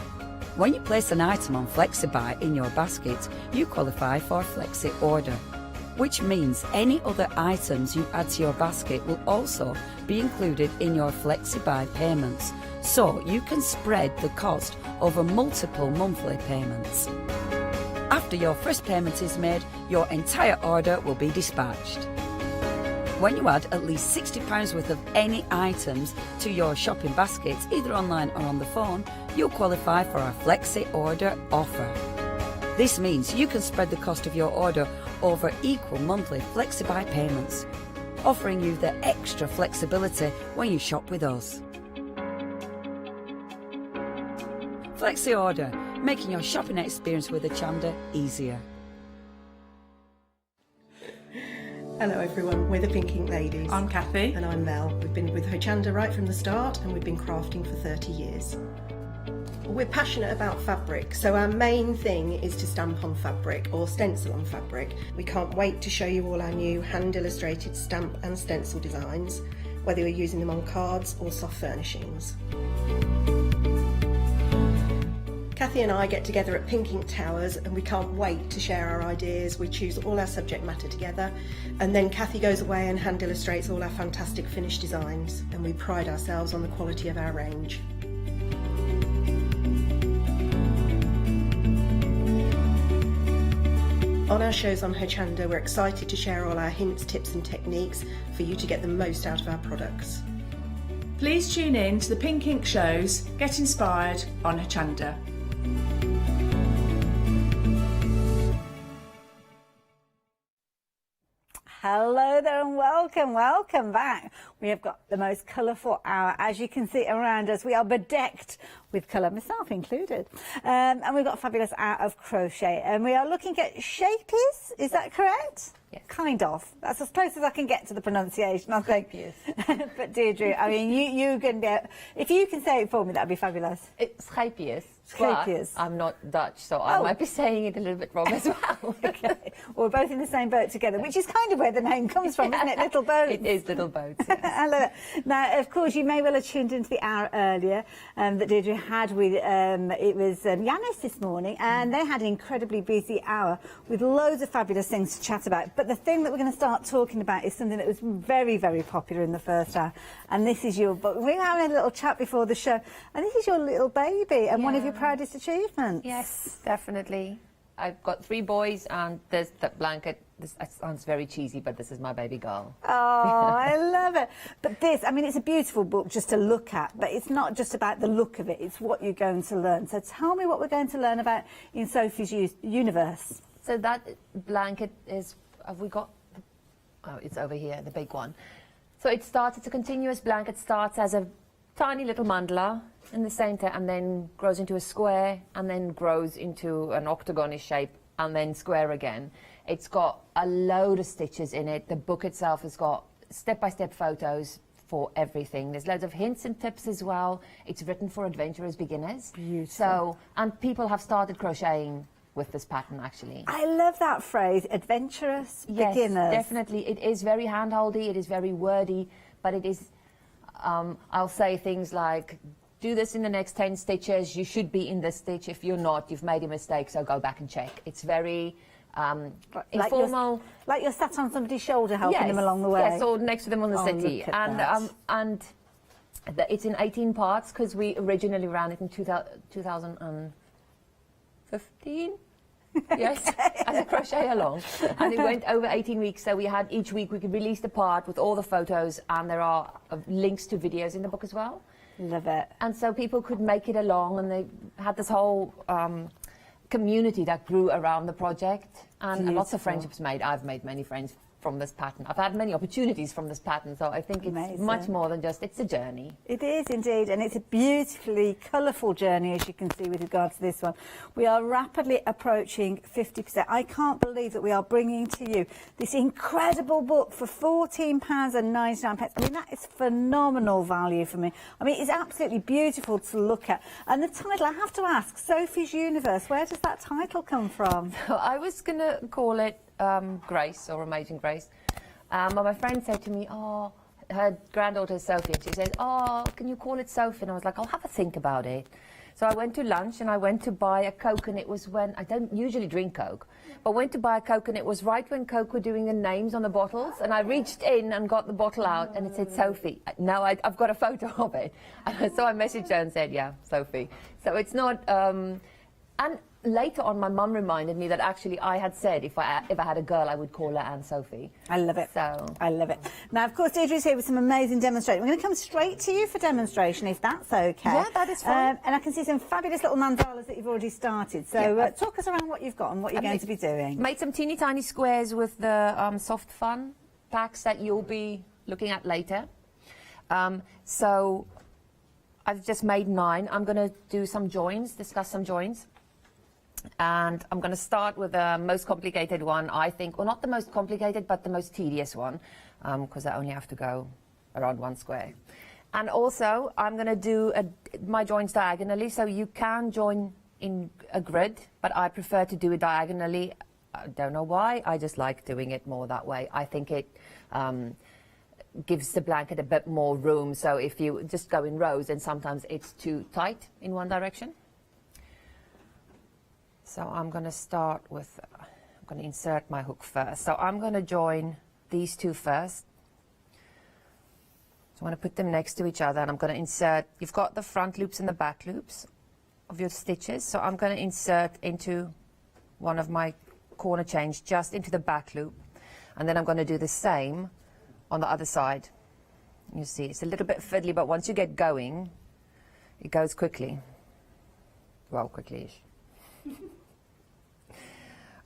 When you place an item on FlexiBuy in your basket, you qualify for Flexi order, which means any other items you add to your basket will also be included in your FlexiBuy payments, so you can spread the cost over multiple monthly payments. After your first payment is made, your entire order will be dispatched. When you add at least £60 worth of any items to your shopping baskets, either online or on the phone, you'll qualify for our Flexi Order offer. This means you can spread the cost of your order over equal monthly FlexiBuy payments, offering you the extra flexibility when you shop with us. Flexi Order, making your shopping experience with Hochanda easier. Hello everyone, we're the Pink Ink Ladies. I'm Kathy. And I'm Mel. We've been with Hochanda right from the start, and we've been crafting for 30 years. We're passionate about fabric, so our main thing is to stamp on fabric or stencil on fabric. We can't wait to show you all our new hand illustrated stamp and stencil designs, whether you're using them on cards or soft furnishings. Kathy and I get together at Pink Ink Towers and we can't wait to share our ideas. We choose all our subject matter together and then Kathy goes away and hand illustrates all our fantastic finished designs, and we pride ourselves on the quality of our range. On our shows on Hochanda, we're excited to share all our hints, tips and techniques for you to get the most out of our products. Please tune in to the Pink Ink shows, get inspired on Hochanda. Hello there and welcome back. We have got the most colourful hour, as you can see around us. We are bedecked with colour, myself included. And we've got a fabulous hour of crochet. And we are looking at Scheepjes, is that correct? Yes. Kind of. That's as close as I can get to the pronunciation, I think. Yes. But Deirdre, I mean, you can be, if you can say it for me, that'd be fabulous. It's Scheepjes. Scheepjes. I'm not Dutch, so I might be saying it a little bit wrong as well. Okay. Well, we're both in the same boat together, which is kind of where the name comes from, isn't it? Little boats. It is little boats. Yes. I love it. Now, of course, you may well have tuned into the hour earlier that Deirdre had with, it was Yanis this morning, and they had an incredibly busy hour with loads of fabulous things to chat about. But the thing that we're going to start talking about is something that was very, very popular in the first hour, and this is your book. We were having a little chat before the show, and this is your little baby and one of your proudest achievements. Yes, definitely. I've got 3 boys, and there's that blanket. This sounds very cheesy, but this is my baby girl. Oh, I love it. But this, I mean, it's a beautiful book just to look at, but it's not just about the look of it, it's what you're going to learn. So tell me what we're going to learn about in Sophie's universe. So that blanket is, have we got, oh, it's over here, the big one. So it starts, it's a continuous blanket, starts as a tiny little mandala in the center and then grows into a square and then grows into an octagon-ish shape and then square again. It's got a load of stitches in it. The book itself has got step-by-step photos for everything. There's loads of hints and tips as well. It's written for adventurous beginners. Beautiful. So, and people have started crocheting with this pattern actually. I love that phrase, adventurous beginners. Yes, definitely. It is very hand-holdy, it is very wordy, but it is, I'll say things like, do this in the next 10 stitches, you should be in this stitch. If you're not, you've made a mistake, so go back and check. It's very informal. Like you're sat on somebody's shoulder helping them along the way. Yes, or next to them on the settee. And it's in 18 parts because we originally ran it in 2015. Yes, as a crochet along, and it went over 18 weeks. So we had each week we could release the part with all the photos, and there are links to videos in the book as well. Love it. And so people could make it along, and they had this whole community that grew around the project, and lots of friendships made. I've made many friends from this pattern. I've had many opportunities from this pattern, so I think it's much more than just, it's a journey. It is indeed, and it's a beautifully colourful journey, as you can see with regard to this one. We are rapidly approaching 50%. I can't believe that we are bringing to you this incredible book for £14.99. I mean, that is phenomenal value for me. I mean, it's absolutely beautiful to look at. And the title, I have to ask, Sophie's Universe, where does that title come from? So I was going to call it Grace, or Amazing Grace. But my friend said to me, oh, her granddaughter is Sophie, and she said, oh, can you call it Sophie? And I was like, I'll have a think about it. So I went to lunch and I went to buy a Coke, and it was when, I don't usually drink Coke, but went to buy a Coke, and it was right when Coke were doing the names on the bottles, and I reached in and got the bottle out and it said Sophie. Now I've got a photo of it. So I messaged her and said, yeah, Sophie. So it's not, and later on, my mum reminded me that actually I had said if I had a girl, I would call her Anne Sophie. I love it. So I love it. Now, of course, Deirdre's here with some amazing demonstration. We're going to come straight to you for demonstration, if that's okay. Yeah, that is fine. And I can see some fabulous little mandalas that you've already started. So talk us around what you've got and what you're going to be doing. Made some teeny tiny squares with the soft fun packs that you'll be looking at later. So I've just made 9. I'm going to do some joins, discuss some joins. And I'm going to start with the most complicated one, I think. Well, not the most complicated, but the most tedious one, because I only have to go around 1 square. And also, I'm going to do my joins diagonally, so you can join in a grid, but I prefer to do it diagonally. I don't know why, I just like doing it more that way. I think it gives the blanket a bit more room, so if you just go in rows, then sometimes it's too tight in one direction. So I'm going to start with, I'm going to insert my hook first. So I'm going to join these two first. So I want to put them next to each other, and I'm going to insert, you've got the front loops and the back loops of your stitches, so I'm going to insert into one of my corner chains just into the back loop, and then I'm going to do the same on the other side. You see, it's a little bit fiddly, but once you get going, it goes quickly. Well, quickly-ish.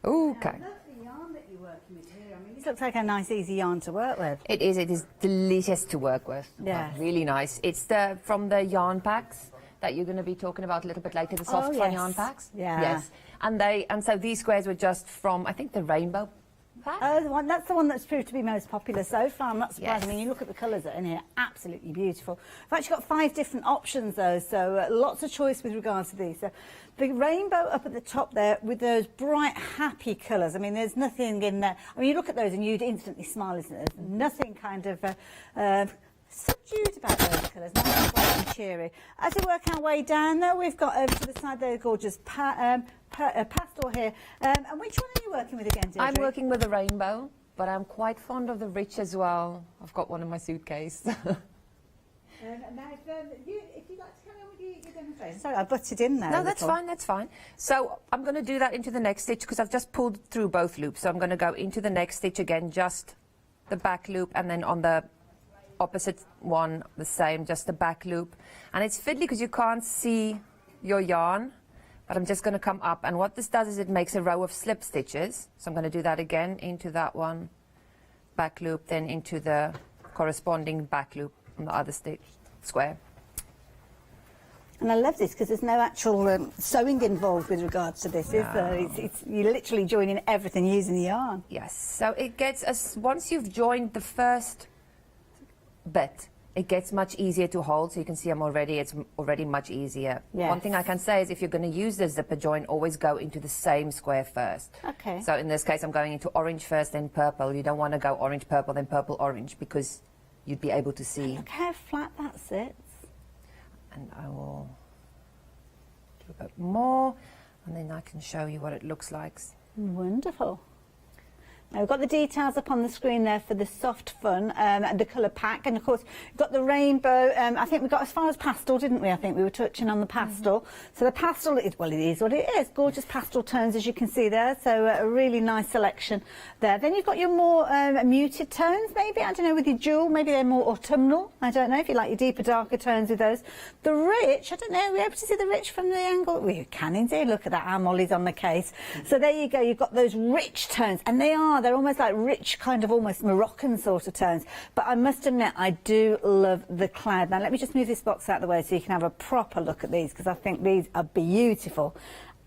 Okay. I love the yarn that you're working with here. I mean, this looks like a nice, easy yarn to work with. It is delicious to work with. Yeah. Really nice. It's from the yarn packs that you're going to be talking about a little bit later, the soft fun yarn packs. Yeah. Yes. And so these squares were just from, I think, the rainbow pack. Oh, that's the one that's proved to be most popular so far. I'm not surprised. Yes. I mean, you look at the colours that are in here, absolutely beautiful. I've actually got 5 different options though, so lots of choice with regards to these. So the rainbow up at the top there with those bright, happy colours. I mean, there's nothing in there. I mean, you look at those and you'd instantly smile, isn't there? There's nothing kind of subdued about those colours, nice and bright and cheery. As we work our way down there, we've got over to the side there, gorgeous pastel here. And which one are you working with again, Deirdre? I'm working with the rainbow, but I'm quite fond of the rich as well. I've got one in my suitcase. Now, if you'd like to carry on with your demonstration. Sorry, I butted in there. No, that's fine, that's fine. So I'm going to do that into the next stitch because I've just pulled through both loops. So I'm going to go into the next stitch again, just the back loop, and then on the opposite one, the same, just the back loop. And it's fiddly because you can't see your yarn, but I'm just going to come up. And what this does is it makes a row of slip stitches. So I'm going to do that again into that one, back loop, then into the corresponding back loop on the other stitch square. And I love this because there's no actual sewing involved with regards to this, is there? You're literally joining everything using the yarn. Yes, so it gets us, once you've joined the first bit, it gets much easier to hold. So you can see it's already much easier. Yes. One thing I can say is if you're going to use the zipper join, always go into the same square first. Okay. So in this case, I'm going into orange first, then purple. You don't want to go orange, purple, then purple, orange, because you'd be able to see. Look how flat that sits. And I will do a bit more, and then I can show you what it looks like. Wonderful. Now we've got the details up on the screen there for the soft fun and the colour pack, and of course we've got the rainbow. I think we got as far as pastel, didn't we? I think we were touching on the pastel. So the pastel, well, it is what it is. Gorgeous pastel tones, as you can see there. So a really nice selection there. Then you've got your more muted tones, maybe. I don't know, with your jewel. Maybe they're more autumnal. I don't know if you like your deeper, darker tones with those. The rich, I don't know. Are we able to see the rich from the angle? We can indeed. Look at that. Our Molly's on the case. So there you go. You've got those rich tones, and they're almost like rich, kind of almost Moroccan sort of tones. But I must admit, I do love the cloud. Now, let me just move this box out of the way so you can have a proper look at these, because I think these are beautiful.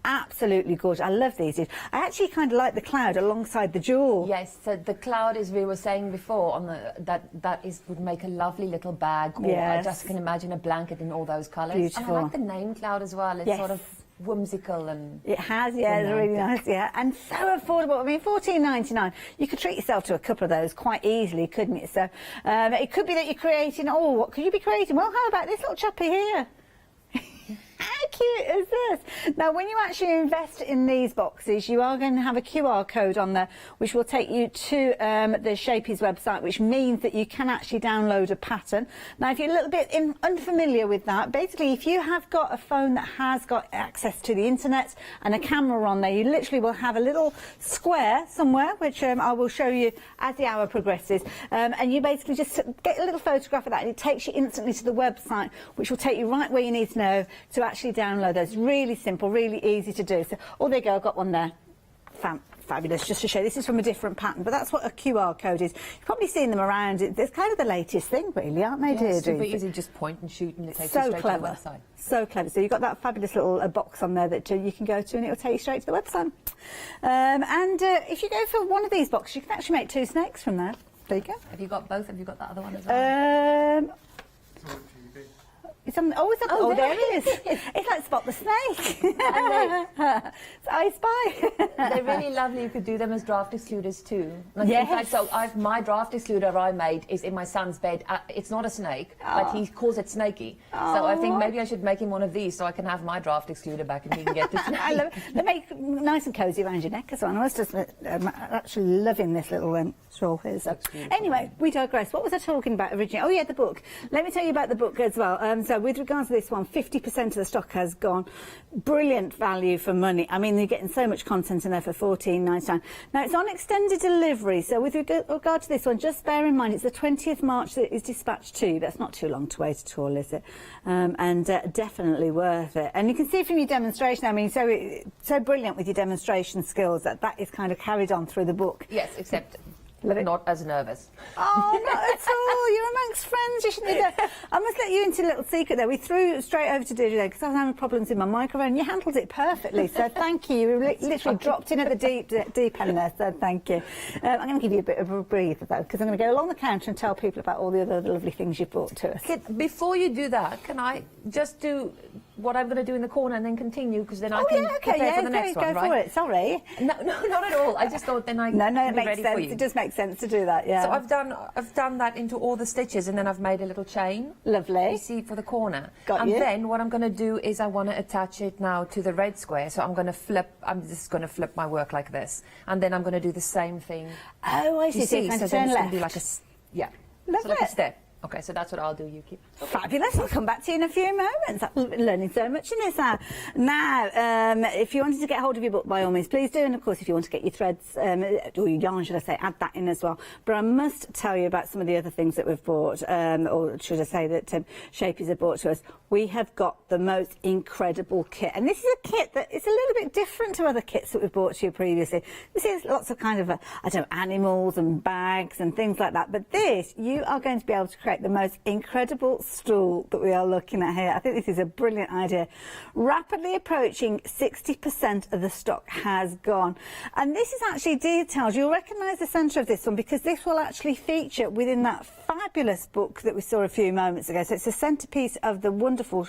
Absolutely gorgeous. I love these. I actually kind of like the cloud alongside the jewel. Yes, so the cloud, as we were saying before, on would make a lovely little bag. Or Yes. I just can imagine a blanket in all those colours. Beautiful. And I like the name cloud as well. It's Yes. sort of whimsical and it has, yeah, it's really nice, yeah, and so affordable. I mean, $14.99. You could treat yourself to a couple of those quite easily, couldn't you? So it could be that you're creating. Oh, what could you be creating? Well, how about this little chappy here? How cute is this? Now, when you actually invest in these boxes, you are going to have a QR code on there, which will take you to the Scheepjes website, which means that you can actually download a pattern. Now, if you're a little bit unfamiliar with that, basically, if you have got a phone that has got access to the internet and a camera on there, you literally will have a little square somewhere, which I will show you as the hour progresses. And you basically just get a little photograph of that, and it takes you instantly to the website, which will take you right where you need to know to actually download those. Really simple, really easy to do. So, oh, there you go, I've got one there. Fabulous, just to show you. This is from a different pattern, but that's what a QR code is. You've probably seen them around. It's kind of the latest thing, really, aren't they, Yes, Deirdre? super easy, just point and shoot, and it takes So you straight clever. to the website. So clever. So you've got that fabulous little box on there that you can go to, and it'll take you straight to the website. And if you go for one of these boxes, you can actually make 2 snakes from there. There you go. Have you got both? Have you got that other one as well? It's on. Oh, it's on. Oh, there it is. It's like Spot the Snake. It's I Spy. They're really lovely. You could do them as draft excluders too. Yes. In fact, so my draft excluder I made is in my son's bed. It's not a snake, but he calls it snaky. So I think maybe I should make him one of these so I can have my draft excluder back and he can get the snake. I love it. They make nice and cosy around your neck as well. And I was just actually loving this little shawl here. So. Anyway, we digress. What was I talking about originally? Oh yeah, the book. Let me tell you about the book as well. So with regards to this one, 50% of the stock has gone. Brilliant value for money. I mean, you're getting so much content in there for $14.99. Now, it's on extended delivery. So with regard to this one, just bear in mind, it's the 20th March that it's dispatched to. That's not too long to wait at all, is it? And definitely worth it. And you can see from your demonstration, I mean, so brilliant with your demonstration skills that is kind of carried on through the book. Yes, except not as nervous. Oh, not at all. You're amongst friends. You shouldn't do that. I must let you into a little secret there. We threw straight over to Deirdre there because I was having problems with my microphone. You handled it perfectly, so thank you. You literally dropped in at the deep end there, so thank you. I'm going to give you a bit of a breather, though, because I'm going to go along the counter and tell people about all the other lovely things you've brought to us. Before you do that, can I just do what I'm going to do in the corner and then continue, because then I can prepare for the next one, right? Go for it. Sorry. No, not at all. I just thought then I can it be makes ready sense. for you. It does make sense to do that, yeah. So I've done that into all the stitches, and then I've made a little chain. Lovely. You see, for the corner. Got and you. Then what I'm going to do is I want to attach it now to the red square. So I'm just going to flip my work like this, and then I'm going to do the same thing. Oh, I see. You see? So then turn it's going left. to be like Love so like it. a step. Okay, so that's what I'll do. You keep. Fabulous. I'll come back to you in a few moments. I've been learning so much in this hour. Now, if you wanted to get hold of your book, by all means, please do. And, of course, if you want to get your threads, or your yarn, should I say, add that in as well. But I must tell you about some of the other things that we've bought, or should I say that Scheepjes have brought to us. We have got the most incredible kit. And this is a kit that is a little bit different to other kits that we've brought to you previously. This is lots of kind of, animals and bags and things like that. But this, you are going to be able to create the most incredible stool that we are looking at here. I think this is a brilliant idea. Rapidly approaching 60% of the stock has gone. And this is actually detailed. You'll recognise the centre of this one because this will actually feature within that fabulous book that we saw a few moments ago. So it's a centrepiece of the wonderful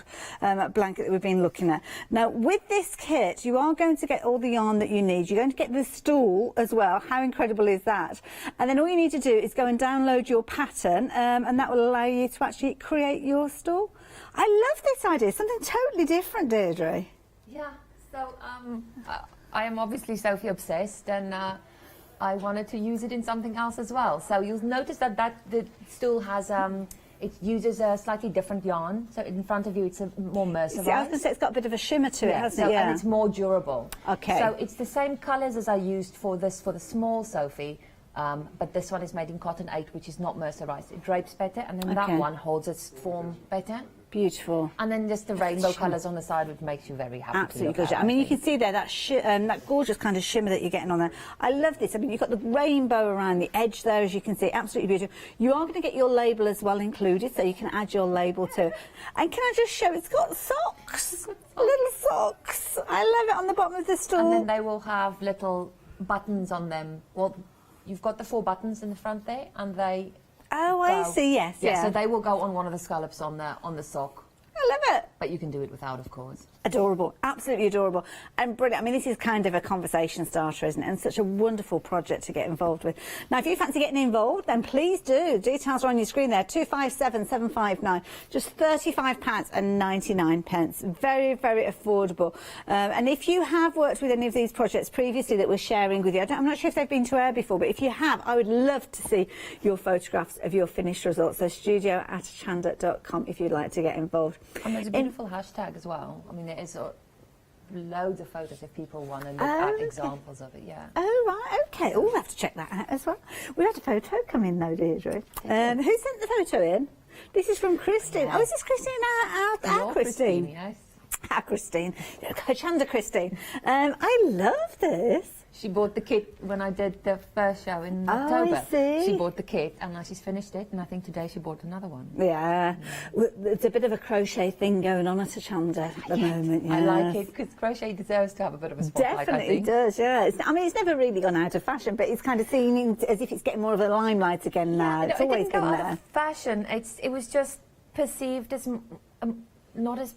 blanket that we've been looking at. Now, with this kit, you are going to get all the yarn that you need. You're going to get the stool as well. How incredible is that? And then all you need to do is go and download your pattern, and that will allow you to actually create your stool. I love this idea. Something totally different, Deirdre. Yeah. So I am obviously Sophie obsessed, and I wanted to use it in something else as well. So you'll notice that the stool has it uses a slightly different yarn. So in front of you, it's a more mercerized. See, I was going to say it's got a bit of a shimmer to it, hasn't it? Yeah. And it's more durable. Okay. So it's the same colours as I used for the small Sophie. But this one is made in cotton 8, which is not mercerized. It drapes better, and then that one holds its form better. Beautiful. And then just the rainbow colours on the side, which makes you very happy. Absolutely gorgeous. I mean, you can see there that gorgeous kind of shimmer that you're getting on there. I love this. I mean, you've got the rainbow around the edge there, as you can see. Absolutely beautiful. You are going to get your label as well included, so you can add your label to it. And can I just show, it's got socks. Little socks. I love it on the bottom of the stool. And then they will have little buttons on them. Well, you've got the 4 buttons in the front there, and they... Oh, I see, yes, yeah. So they will go on one of the scallops on the sock. I love it. But you can do it without, of course. Adorable, absolutely adorable, and brilliant. I mean, this is kind of a conversation starter, isn't it? And such a wonderful project to get involved with. Now, if you fancy getting involved, then please do. Details are on your screen there, 257759, just £35.99. Very, very affordable. And if you have worked with any of these projects previously that we're sharing with you, I'm not sure if they've been to air before, but if you have, I would love to see your photographs of your finished results. So studio@hochanda.com if you'd like to get involved. And there's a beautiful hashtag as well. I mean, there is loads of photos if people want to look at examples of it, yeah. Oh, right, OK. Oh, we'll have to check that out as well. We had a photo come in, though, Deirdre. Who sent the photo in? This is from Christine. Yeah. Oh, is this Christine? Our Christine? Yes. Our Christine. Hochanda Christine. I love this. She bought the kit when I did the first show in October. I see. She bought the kit, and now she's finished it, and I think today she bought another one. Yeah. There's a bit of a crochet thing going on at Hochanda at the moment. Yes. I like it, because crochet deserves to have a bit of a spotlight, Definitely I think. does, yeah. I mean, it's never really gone out of fashion, but it's kind of seen as if it's getting more of a limelight again now. Yeah, it's always been out there. of fashion. It was just perceived as not as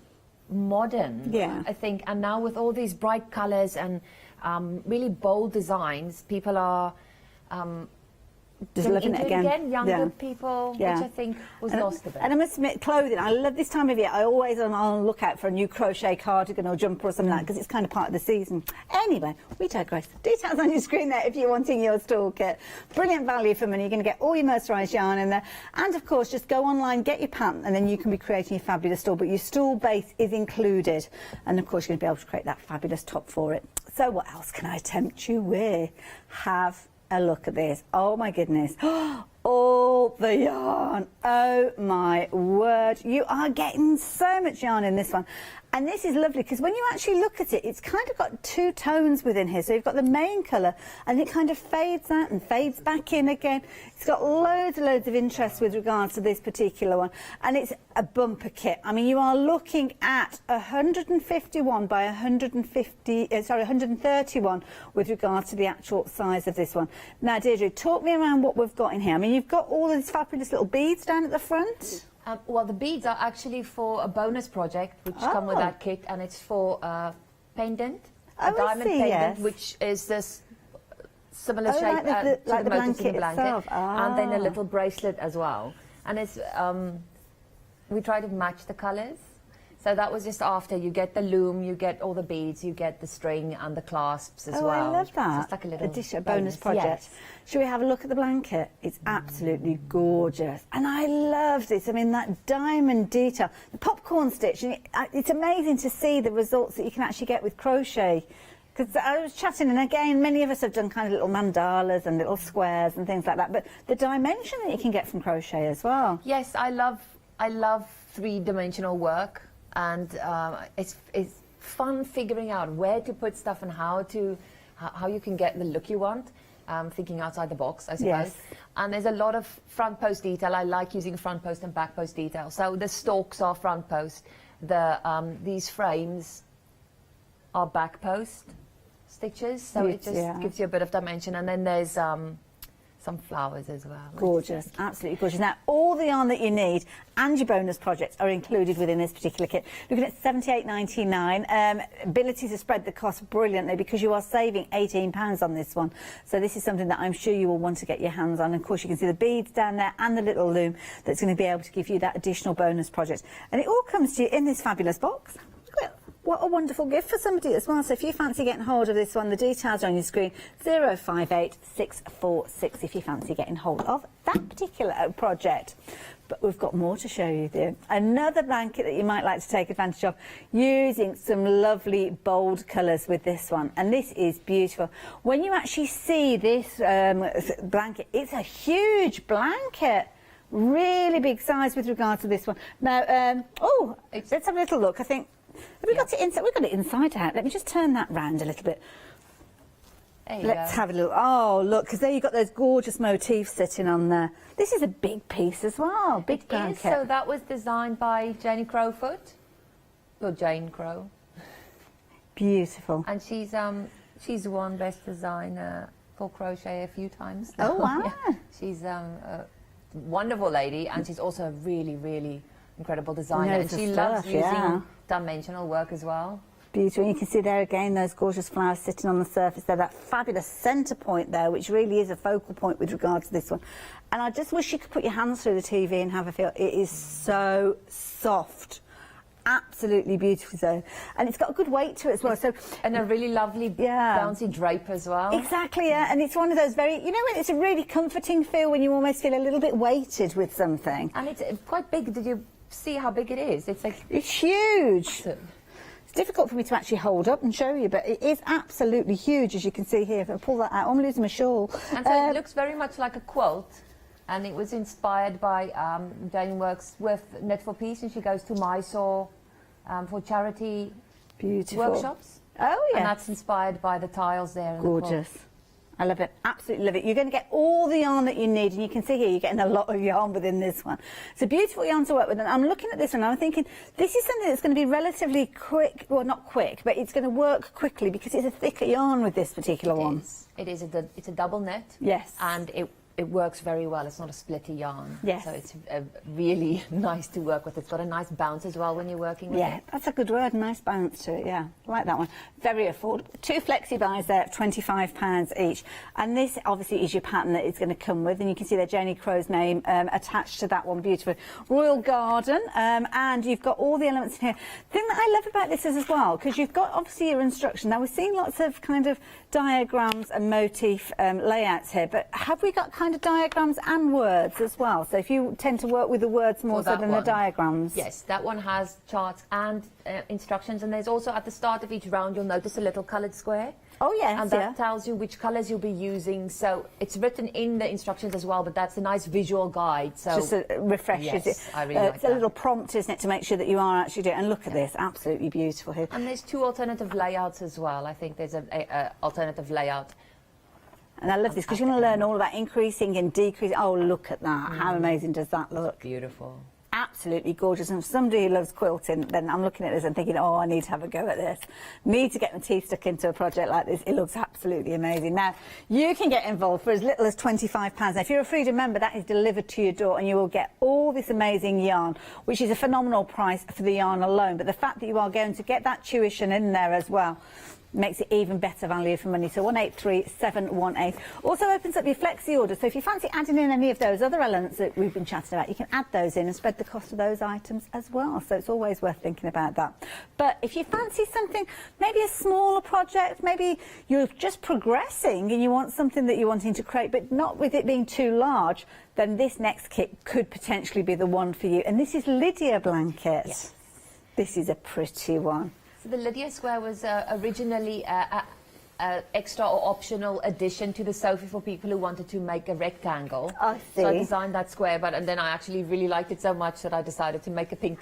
modern. Yeah. I think, and now with all these bright colors and really bold designs, people are just loving it again. Younger people, which I think was lost a bit. And I must admit, clothing, I love this time of year. I always am on the lookout for a new crochet cardigan or jumper or something like that, because it's kind of part of the season. Anyway, we digress. Details on your screen there if you're wanting your stall kit. Brilliant value for money. You're going to get all your mercerised yarn in there. And of course, just go online, get your pattern, and then you can be creating your fabulous stall. But your stall base is included. And of course, you're going to be able to create that fabulous top for it. So what else can I tempt you with? Have a look at this. Oh my goodness. All the yarn. Oh my word. You are getting so much yarn in this one. And this is lovely because when you actually look at it, it's kind of got two tones within here. So you've got the main colour and it kind of fades out and fades back in again. It's got loads and loads of interest with regards to this particular one. And it's a bumper kit. I mean, you are looking at 151 by 131 with regards to the actual size of this one. Now, Deirdre, talk me around what we've got in here. I mean, you've got all of these fabulous little beads down at the front. Well, the beads are actually for a bonus project, which come with that kit, and it's for pendant, a diamond pendant, which is this similar shape to the blanket itself. And then a little bracelet as well. And it's we try to match the colours. So that was just after. You get the loom, you get all the beads, you get the string and the clasps as well. I love that. It's like a little addition, bonus project. Yes. Shall we have a look at the blanket? It's absolutely gorgeous. And I love this. I mean, that diamond detail. The popcorn stitch, and it's amazing to see the results that you can actually get with crochet. Because I was chatting, and again, many of us have done kind of little mandalas and little squares and things like that. But the dimension that you can get from crochet as well. Yes, I love three-dimensional work. And it's fun figuring out where to put stuff and how you can get the look you want. Thinking outside the box, I suppose. Yes. And there's a lot of front post detail. I like using front post and back post detail. So the stalks are front post. These frames are back post stitches. So it just gives you a bit of dimension. And then there's some flowers as well. Gorgeous, absolutely gorgeous. Now, all the yarn that you need and your bonus projects are included within this particular kit. Looking at $78.99. Ability to spread the cost brilliantly because you are saving £18 on this one. So this is something that I'm sure you will want to get your hands on. And of course, you can see the beads down there and the little loom that's going to be able to give you that additional bonus project. And it all comes to you in this fabulous box. What a wonderful gift for somebody as well. So if you fancy getting hold of this one, the details are on your screen, 058646 if you fancy getting hold of that particular project. But we've got more to show you there. Another blanket that you might like to take advantage of, using some lovely bold colours with this one. And this is beautiful. When you actually see this blanket, it's a huge blanket. Really big size with regard to this one. Now, let's have a little look. I think, have we got it inside? We've got it inside out. Let me just turn that round a little bit. Let's have a look. Oh, look, because there you've got those gorgeous motifs sitting on there. This is a big piece as well, big blanket. So that was designed by Jane Crowfoot, or Jane Crow. Beautiful. And she's won Best Designer for crochet a few times. Oh, wow. Yeah. She's a wonderful lady, and she's also a really, really incredible designer. And she loves using dimensional work as well. Beautiful. You can see there again those gorgeous flowers sitting on the surface there, that fabulous centre point there, which really is a focal point with regard to this one. And I just wish you could put your hands through the TV and have a feel. It is so soft. Absolutely beautiful. So, and it's got a good weight to it as well. So, and a really lovely bouncy drape as well. Exactly, yeah. And it's one of those very, you know, it's a really comforting feel when you almost feel a little bit weighted with something. And it's quite big. Did you see how big it is? It's like, it's huge. It's difficult for me to actually hold up and show you, but it is absolutely huge, as you can see here. If I pull that out, I'm losing my shawl. And so it looks very much like a quilt. And it was inspired by, Jane works with Knit for Peace, and she goes to Mysore for charity workshops. Oh, yeah. And that's inspired by the tiles there. Gorgeous. I love it. Absolutely love it. You're going to get all the yarn that you need, and you can see here you're getting a lot of yarn within this one. It's a beautiful yarn to work with, and I'm looking at this one and I'm thinking this is something that's going to be relatively quick, well, not quick, but it's going to work quickly because it's a thicker yarn with this particular one. It is. It's a double knit. Yes. And it works very well. It's not a splitty yarn. Yes. So it's really nice to work with. It's got a nice bounce as well when you're working with it. Yeah, that's a good word. Nice bounce to it. Yeah, I like that one. Very affordable. 2 flexi buys there, £25 each. And this obviously is your pattern that it's going to come with. And you can see there Jenny Crow's name attached to that one beautifully. Royal Garden. And you've got all the elements in here. The thing that I love about this is as well, because you've got obviously your instruction. Now we're seeing lots of kind of diagrams and motif layouts here, but have we got kind of diagrams and words as well? So if you tend to work with the words more so than the diagrams. Yes, that one has charts and instructions, and there's also at the start of each round you'll notice a little coloured square. Oh yes, and that tells you which colours you'll be using. So it's written in the instructions as well, but that's a nice visual guide. So just refreshes it. I really like it's a little prompt, isn't it, to make sure that you are actually doing it. And look at this, absolutely beautiful here. And there's 2 alternative layouts as well. I think there's a alternative layout. And I love this because you're going to learn all about increasing and decreasing. Oh, look at that. How amazing does that look? Beautiful. Absolutely gorgeous. And for somebody who loves quilting, then I'm looking at this and thinking, oh, I need to have a go at this. Need to get my teeth stuck into a project like this. It looks absolutely amazing. Now, you can get involved for as little as £25. Now, if you're a Freedom member, that is delivered to your door and you will get all this amazing yarn, which is a phenomenal price for the yarn alone. But the fact that you are going to get that tuition in there as well makes it even better value for money. So 183718 also opens up your flexi order. So if you fancy adding in any of those other elements that we've been chatting about, you can add those in and spread the cost of those items as well. So it's always worth thinking about that. But if you fancy something, maybe a smaller project, maybe you're just progressing and you want something that you're wanting to create, but not with it being too large, then this next kit could potentially be the one for you. And this is Lydia blanket. Yes. This is a pretty one. The Lydia square was originally an extra or optional addition to the Sophie for people who wanted to make a rectangle. I see. So I designed that square, and then I actually really liked it so much that I decided to make a pink.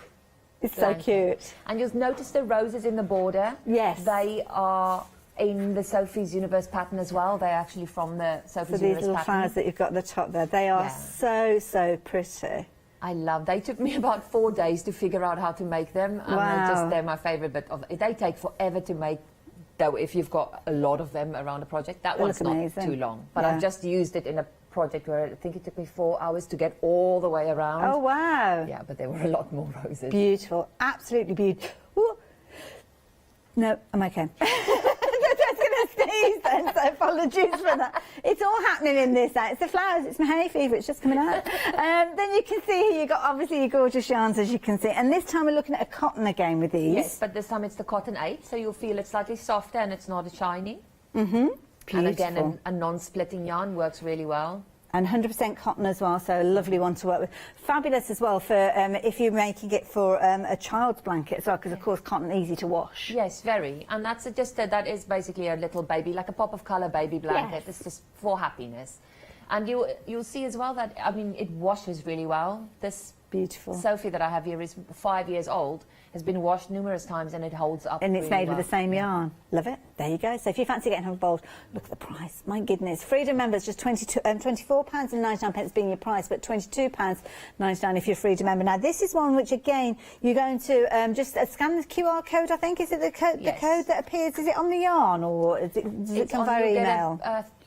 It's so cute. And you'll notice the roses in the border. Yes. They are in the Sophie's Universe pattern as well. They're actually from the Sophie's Universe pattern. So these little flowers that you've got at the top there, they are so pretty. I love. They took me about 4 days to figure out how to make them, and they're my favourite. But they take forever to make, though. If you've got a lot of them around a project, that one's not too long. But I've just used it in a project where I think it took me 4 hours to get all the way around. Oh wow! Yeah, but there were a lot more roses. Beautiful, absolutely beautiful. Ooh. No, I'm okay. Then, so apologies for that. It's all happening in this. It's the flowers, it's my hay fever, it's just coming out. Then you can see here you've got obviously your gorgeous yarns, as you can see. And this time we're looking at a cotton again with these. Yes, but this time it's the cotton 8, so you'll feel it's slightly softer and it's not as shiny. Mm-hmm. And again, a non-splitting yarn works really well. And 100% cotton as well, so a lovely one to work with. Fabulous as well for if you're making it for a child's blanket as well, because of course cotton easy to wash. Yes, very. And that's that is basically a little baby, like a pop of colour baby blanket. It's just for happiness. And you'll see as well that, I mean, it washes really well. This beautiful Sophie that I have here is 5 years old, has been washed numerous times, and it holds up. And it's really made with the same yarn. Love it. There you go. So if you fancy getting involved, look at the price. My goodness. Freedom members, just £24.99 being your price, but £22.99 if you're a Freedom member. Now, this is one which, again, you're going to just scan the QR code, I think. Is it the code that appears? Is it on the yarn, or does it come via email?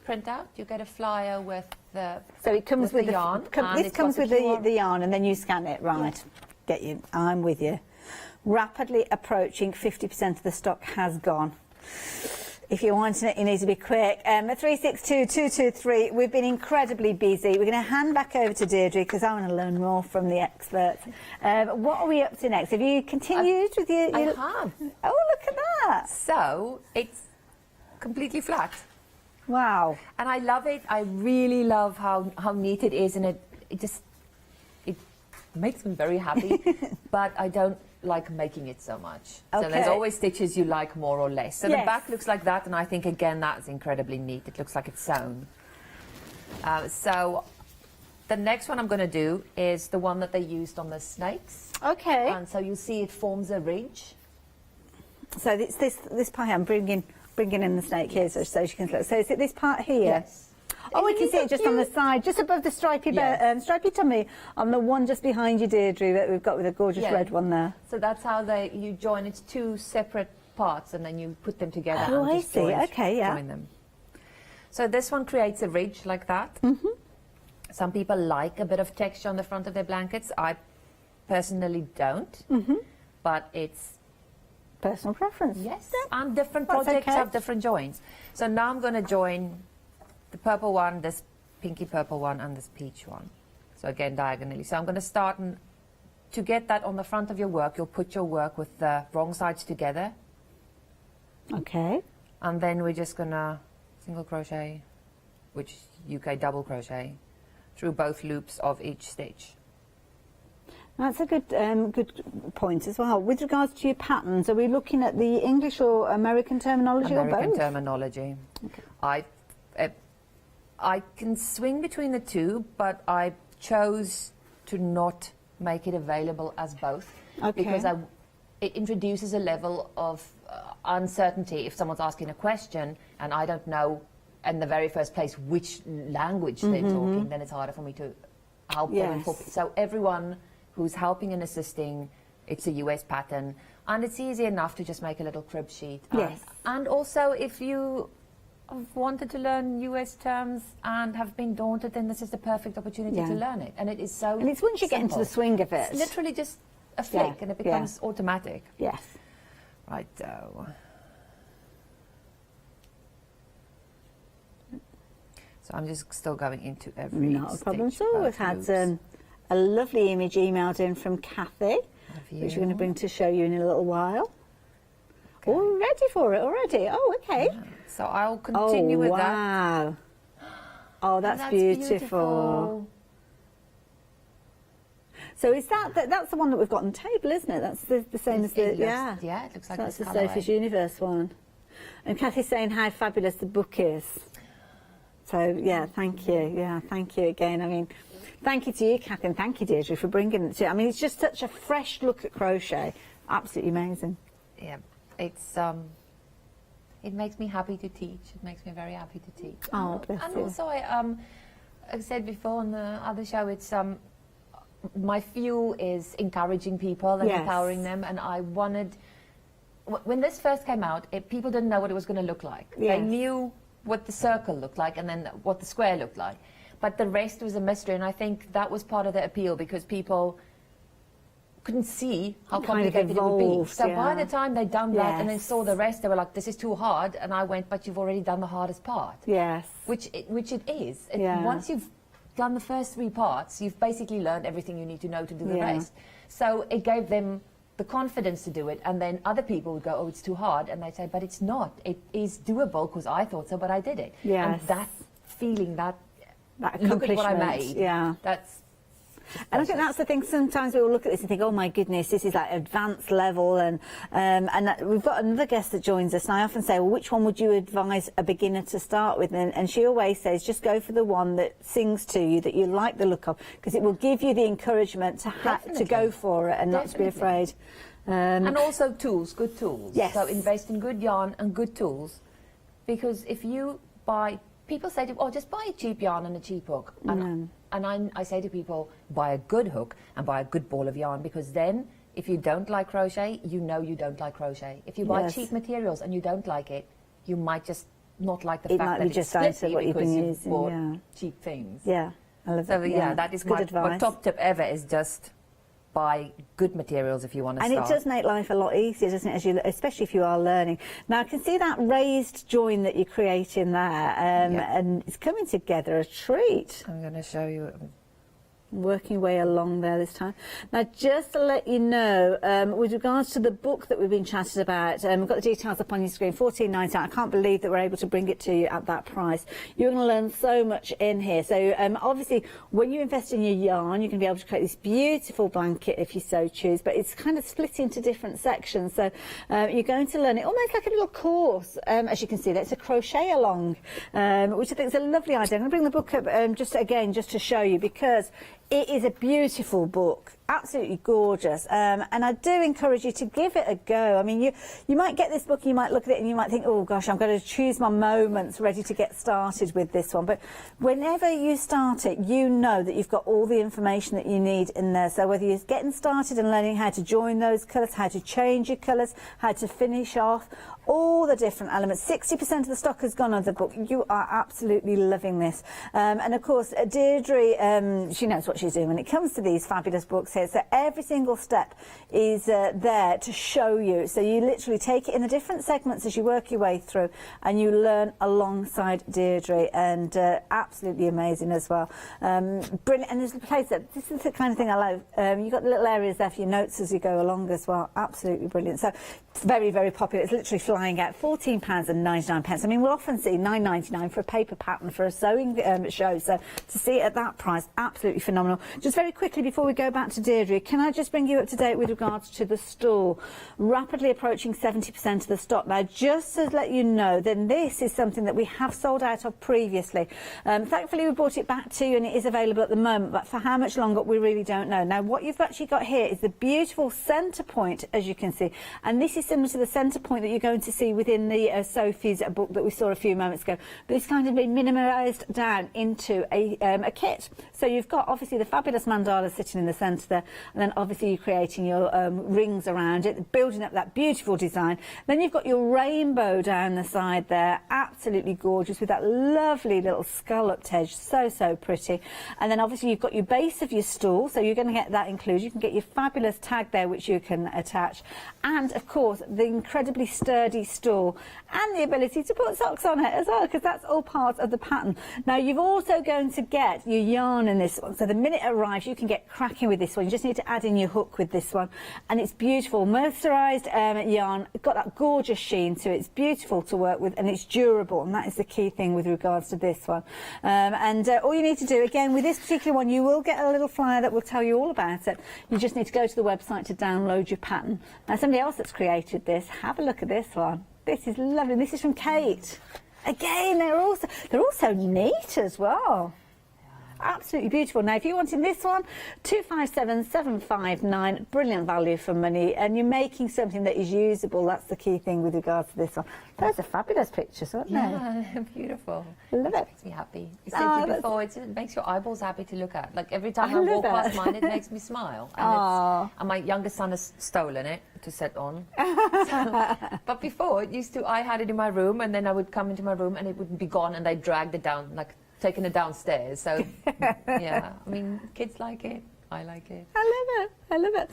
Print out. You get a flyer with the So it comes with the yarn. This comes with the yarn, and then you scan it, right? Yeah. Get you. I'm with you. Rapidly approaching 50% of the stock has gone. If you're wanting it, you need to be quick. 362223. We've been incredibly busy. We're going to hand back over to Deirdre because I want to learn more from the experts. What are we up to next? Have you continued with your? I have. Oh, look at that! So it's completely flat. Wow. And I love it. I really love how neat it is, and it makes me very happy. But I don't like making it so much. Okay. So there's always stitches you like more or less. So the back looks like that, and I think again that's incredibly neat. It looks like it's sewn. So the next one I'm going to do is the one that they used on the snakes. Okay. And so you see it forms a ridge. So it's this part here. I'm bringing in the snake here so you can look. So is it this part here? Yes. Oh, we can see it just on the side, just above the stripy tummy, on the one just behind you, Deirdre, that we've got with a gorgeous red one there. So that's how you join. It's 2 separate parts, and then you put them together. Oh, and I just see. Okay, yeah. Join them. So this one creates a ridge like that. Mm-hmm. Some people like a bit of texture on the front of their blankets. I personally don't, but it's personal preference. Yes, and different projects have different joins. So now I'm going to join the purple one, this pinky purple one, and this peach one. So again, diagonally. So I'm going to start, and to get that on the front of your work, you'll put your work with the wrong sides together. Okay. And then we're just going to single crochet, which is UK double crochet, through both loops of each stitch. That's a good point as well. With regards to your patterns, are we looking at the English or American terminology or both? American terminology. Okay. I can swing between the two, but I chose to not make it available as both, because it introduces a level of uncertainty. If someone's asking a question and I don't know in the very first place which language they're talking, then it's harder for me to help them. So everyone who's helping and assisting, it's a US pattern, and it's easy enough to just make a little crib sheet. Yes. And also, if you have wanted to learn US terms and have been daunted, then this is the perfect opportunity to learn it. And it is so And it's once you get into the swing of it. It's literally just a flick and it becomes automatic. Yes. Right, so I'm just still going into every Not a problem at stitch, all. both We've had loops. a lovely image emailed in from Kathy, which we're going to bring to show you in a little while. Okay. All ready for it already? Oh, okay. Yeah. So I'll continue with that. Wow. Oh, that's beautiful. So is that's the one that we've got on the table, isn't it? That's the same as the, yeah, it looks like that's the colourway. Sophie's Universe one. And Kathy's saying how fabulous the book is. So, yeah, thank you. Yeah, thank you again. I mean, thank you to you, Kathy, and thank you, Deirdre, for bringing it to. I mean, it's just such a fresh look at crochet. Absolutely amazing. Yeah, it's it makes me happy to teach. It makes me very happy to teach. Oh, bless and you. also, I said before on the other show, it's my fuel is encouraging people and empowering them, and I wanted. When this first came out, people didn't know what it was going to look like. They knew what the circle looked like and then what the square looked like. But the rest was a mystery, and I think that was part of the appeal, because people couldn't see how complicated it would be. So by the time they'd done that and then saw the rest, they were like, this is too hard. And I went, but you've already done the hardest part. Yes. Which it is. Once you've done the first 3 parts, you've basically learned everything you need to know to do the rest. So it gave them the confidence to do it, and then other people would go, oh, it's too hard, and they'd say, but it's not. It is doable, because I thought so, but I did it. Yes. And that feeling, that accomplishment, look at what I made. That's. And I think that's the thing. Sometimes we will look at this and think, "Oh my goodness, this is like advanced level." And we've got another guest that joins us, and I often say, "Well, which one would you advise a beginner to start with?" And she always says, "Just go for the one that sings to you, that you like the look of, because it will give you the encouragement to go for it and not to be afraid." And also tools, good tools. Yes. So invest in good yarn and good tools, because if you buy, people say, "Oh, just buy a cheap yarn and a cheap hook." And I say to people, buy a good hook and buy a good ball of yarn, because then if you don't like crochet, you know you don't like crochet. If you buy cheap materials and you don't like it, you might just not like the fact that it's slippy because you've bought cheap things. Yeah, I love so that. yeah, that is good advice. My top tip ever is just buy good materials if you want to start. And it does make life a lot easier, doesn't it, especially if you are learning. Now, I can see that raised join that you're creating there, and it's coming together a treat. I'm going to show you. Working way along there this time. Now, just to let you know, with regards to the book that we've been chatting about, we've got the details up on your screen, $14.99. I can't believe that we're able to bring it to you at that price. You're going to learn so much in here. So, obviously, when you invest in your yarn, you're going to be able to create this beautiful blanket if you so choose, but it's kind of split into different sections. So, you're going to learn it almost like a little course. As you can see, that's a crochet along, which I think is a lovely idea. I'm going to bring the book up just to show you, because it is a beautiful book. absolutely gorgeous, and I do encourage you to give it a go. I mean, you might get this book and you might look at it and you might think, oh gosh, I'm going to choose my moments ready to get started with this one. But whenever you start it, you know that you've got all the information that you need in there. So whether you're getting started and learning how to join those colours, how to change your colours, how to finish off, all the different elements. 60% of the stock has gone on the book. You are absolutely loving this. And of course, Deirdre, she knows what she's doing when it comes to these fabulous books here. So every single step is there to show you. So you literally take it in the different segments as you work your way through, and you learn alongside Deirdre, and absolutely amazing as well. Brilliant. And there's a place that, this is the kind of thing I love. You've got the little areas there for your notes as you go along as well. Absolutely brilliant. So it's very, very popular. It's literally flying out. £14.99. I mean, we'll often see £9.99 for a paper pattern for a sewing show. So to see it at that price, absolutely phenomenal. Just very quickly before we go back to Deirdre, can I just bring you up to date with regards to the store? Rapidly approaching 70% of the stock now. Just to let you know, then this is something that we have sold out of previously. Thankfully, we brought it back to you and it is available at the moment, but for how much longer, we really don't know. Now, what you've actually got here is the beautiful centre point, as you can see, and this is similar to the centre point that you're going to see within the Sophie's book that we saw a few moments ago, but it's kind of been minimised down into a kit. So you've got obviously the fabulous mandala sitting in the centre there, and then obviously you're creating your rings around it, building up that beautiful design. Then you've got your rainbow down the side there, absolutely gorgeous, with that lovely little scalloped edge, so pretty. And then obviously you've got your base of your stool, so you're going to get that included. You can get your fabulous tag there which you can attach, and of course the incredibly sturdy stool and the ability to put socks on it as well, because that's all part of the pattern. Now you've also going to get your yarn in this one, so the minute it arrives you can get cracking with this one. You just need to add in your hook with this one, and it's beautiful mercerized yarn. It's got that gorgeous sheen to it. It's beautiful to work with and it's durable, and that is the key thing with regards to this one. And all you need to do, again with this particular one, you will get a little flyer that will tell you all about it. You just need to go to the website to download your pattern. Now somebody else that's created this, have a look at this one. This is lovely. This is from Kate. Again, they're also neat as well. Absolutely beautiful. Now, if you're wanting this one, 257759, brilliant value for money, and you're making something that is usable. That's the key thing with regards to this one. Those are fabulous pictures, aren't they? Yeah, beautiful. I love it. Makes me happy. You said to you before, it makes your eyeballs happy to look at. Like every time I walk past mine, it makes me smile. And my youngest son has stolen it to set on. But before, I had it in my room, and then I would come into my room and it would be gone, and I dragged it down, like taking it downstairs. So yeah, I mean, kids like it. I like it. I love it.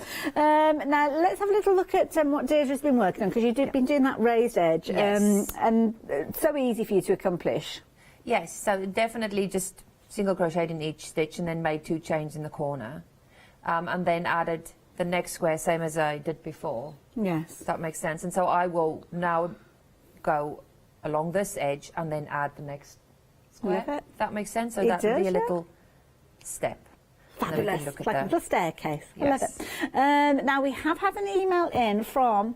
Now let's have a little look at what Deirdre's been working on, because you've been doing that raised edge. Yes. And so easy for you to accomplish. Yes, so definitely just single crocheted in each stitch and then made 2 chains in the corner, and then added the next square same as I did before. Yes. That makes sense. And so I will now go along this edge and then add the next square. Love it. That makes sense. So It that would be a does, little step. Fabulous, look at like a that. little staircase. Yes. I love it. Now we have had an email in for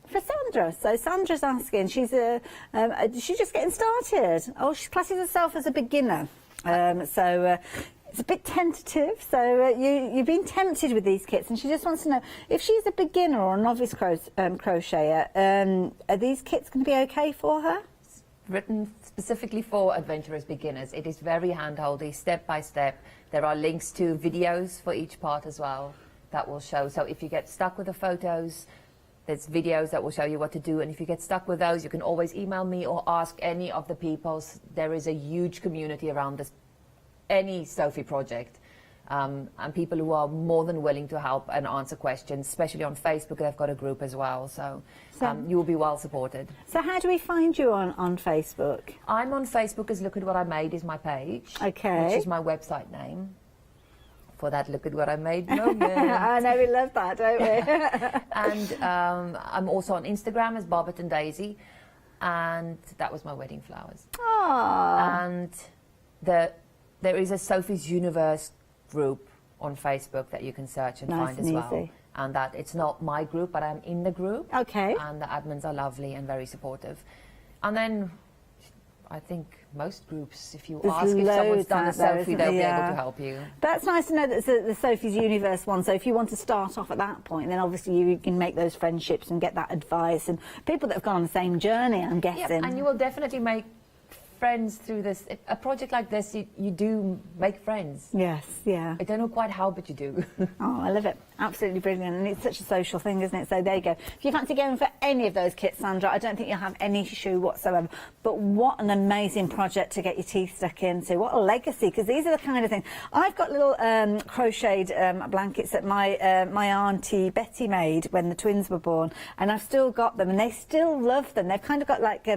Sandra. So Sandra's asking, she's just getting started. Oh, she classes herself as a beginner. It's a bit tentative, so you've been tempted with these kits, and she just wants to know if she's a beginner or a novice crocheter, are these kits going to be okay for her? Written specifically for adventurous beginners. It is very hand-holdy, step by step. There are links to videos for each part as well that will show. So if you get stuck with the photos, there's videos that will show you what to do. And if you get stuck with those, you can always email me or ask any of the peoples. There is a huge community around this, any Sophie project. And people who are more than willing to help and answer questions, especially on Facebook. They've got a group as well, so you will be well supported. So how do we find you on Facebook? I'm on Facebook as Look at What I Made is my page, okay, which is my website name for that Look at What I Made moment. I know, we love that, don't we? And I'm also on Instagram as Bobbit and Daisy, and that was my wedding flowers. Aww. And there is a Sophie's Universe group on Facebook that you can search and find as well. Easy. And that it's not my group, but I'm in the group. Okay. And the admins are lovely and very supportive. And then I think most groups, if you There's ask if someone's loads done a out there, Sophie, isn't they'll be there? able to help you. That's nice to know that the Sophie's Universe one. So if you want to start off at that point, then obviously you can make those friendships and get that advice and people that have gone on the same journey, I'm guessing. Yeah, and you will definitely make friends through this. A project like this, you do make friends. Yes, yeah. I don't know quite how, but you do. Oh, I love it. Absolutely brilliant. And it's such a social thing, isn't it? So there you go. If you fancy going for any of those kits, Sandra, I don't think you'll have any issue whatsoever. But what an amazing project to get your teeth stuck into. What a legacy, because these are the kind of things. I've got little crocheted blankets that my auntie Betty made when the twins were born, and I've still got them, and they still love them. They've kind of got like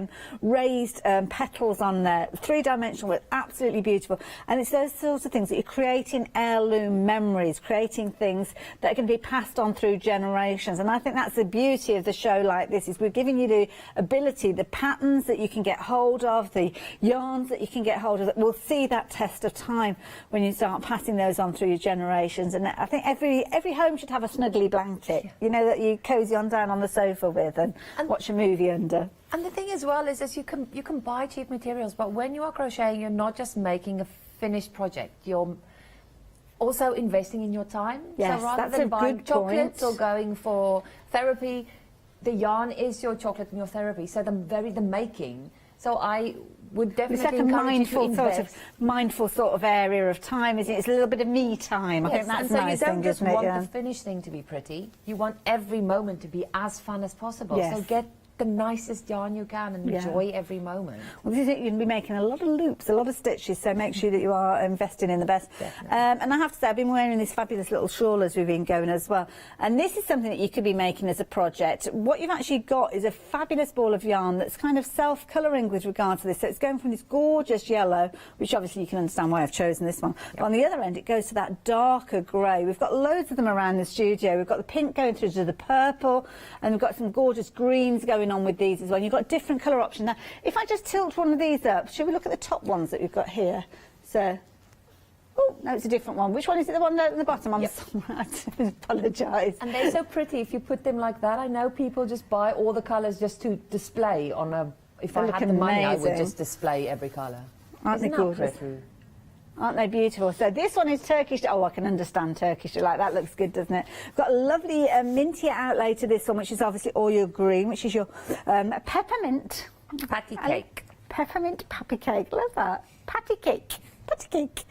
raised petals on there, three-dimensional, absolutely beautiful. And it's those sorts of things that you're creating heirloom memories, creating things that can be passed on through generations. And I think that's the beauty of the show like this, is we're giving you the ability, the patterns that you can get hold of, the yarns that you can get hold of, that will see that test of time when you start passing those on through your generations. And I think every home should have a snuggly blanket, you know, that you cosy on down on the sofa with and watch a movie under. And the thing as well is you can buy cheap materials, but when you are crocheting, you're not just making a finished project. You're also investing in your time. Yes, so rather that's than a buying good chocolates point. or going for therapy, the yarn is your chocolate and your therapy. So the making. So I would definitely It's like a encourage you to mindful sort of area of time, isn't it? It's a little bit of me time. I think that's and so nice you don't thing, just isn't it? want Yeah. the finished thing to be pretty. You want every moment to be as fun as possible. Yes. So get the nicest yarn you can and Yeah. enjoy every moment. Well, this is it. You're going to be making a lot of loops, a lot of stitches, so make sure that you are investing in the best. And I have to say, I've been wearing this fabulous little shawl as we've been going as well. And this is something that you could be making as a project. What you've actually got is a fabulous ball of yarn that's kind of self-colouring with regard to this. So it's going from this gorgeous yellow, which obviously you can understand why I've chosen this one. But on the other end, it goes to that darker grey. We've got loads of them around the studio. We've got the pink going through to the purple, and we've got some gorgeous greens going on with these as well. And you've got different colour options. Now, if I just tilt one of these up, should we look at the top ones that we've got here? So, oh, no, it's a different one. Which one is it, the one at the bottom? I'm sorry, I apologise. And they're so pretty if you put them like that. I know people just buy all the colours just to display on a... If I had the money, I would just display every colour. Aren't they Isn't that gorgeous? pretty? Aren't they beautiful? So this one is Turkish. Oh, I can understand Turkish. Like that looks good, doesn't it? We've got a lovely minty outlay to this one, which is obviously oil green, which is your peppermint patty cake. Peppermint patty cake. Love that. Patty cake. Patty cake.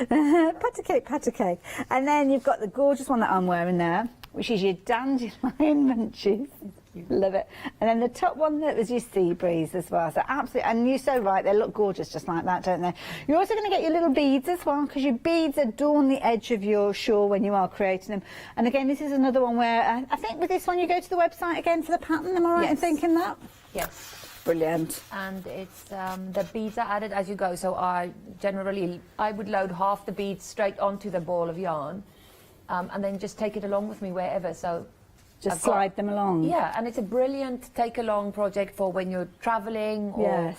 Patty cake. Patty cake. And then you've got the gorgeous one that I'm wearing there, which is your dandelion munchies. Love it. And then the top one that was your sea breeze as well. So absolutely, and you're so right, they look gorgeous just like that, don't they? You're also going to get your little beads as well, because your beads adorn the edge of your shawl when you are creating them. And again, this is another one where I think with this one you go to the website again for the pattern. Am I right in thinking that? Yes. Brilliant. And it's the beads are added as you go. So I would load half the beads straight onto the ball of yarn, and then just take it along with me wherever. So. Just slide them along. Yeah, and it's a brilliant take-along project for when you're travelling or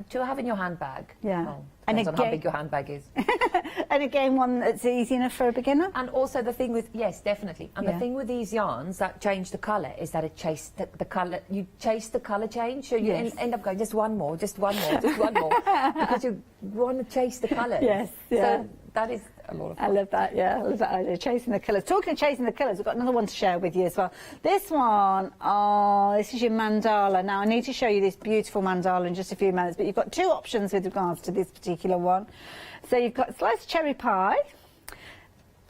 to have in your handbag. Yeah. Well, And depends on how again- big your handbag is. And again, one that's easy enough for a beginner. And also the thing with, yes, definitely. And Yeah. the thing with these yarns that change the colour is that it chase the colour, you chase the colour change, so you Yes. end up going just one more, just one more, just one more, because you want to chase the colours. Yes, yeah. So that is a lot of fun. I love that, yeah. I love that idea. Chasing the colours. Talking of chasing the colours, we've got another one to share with you as well. This one, oh, this is your mandala. Now, I need to show you this beautiful mandala in just a few minutes, but you've got two options with regards to this particular one. So you've got sliced cherry pie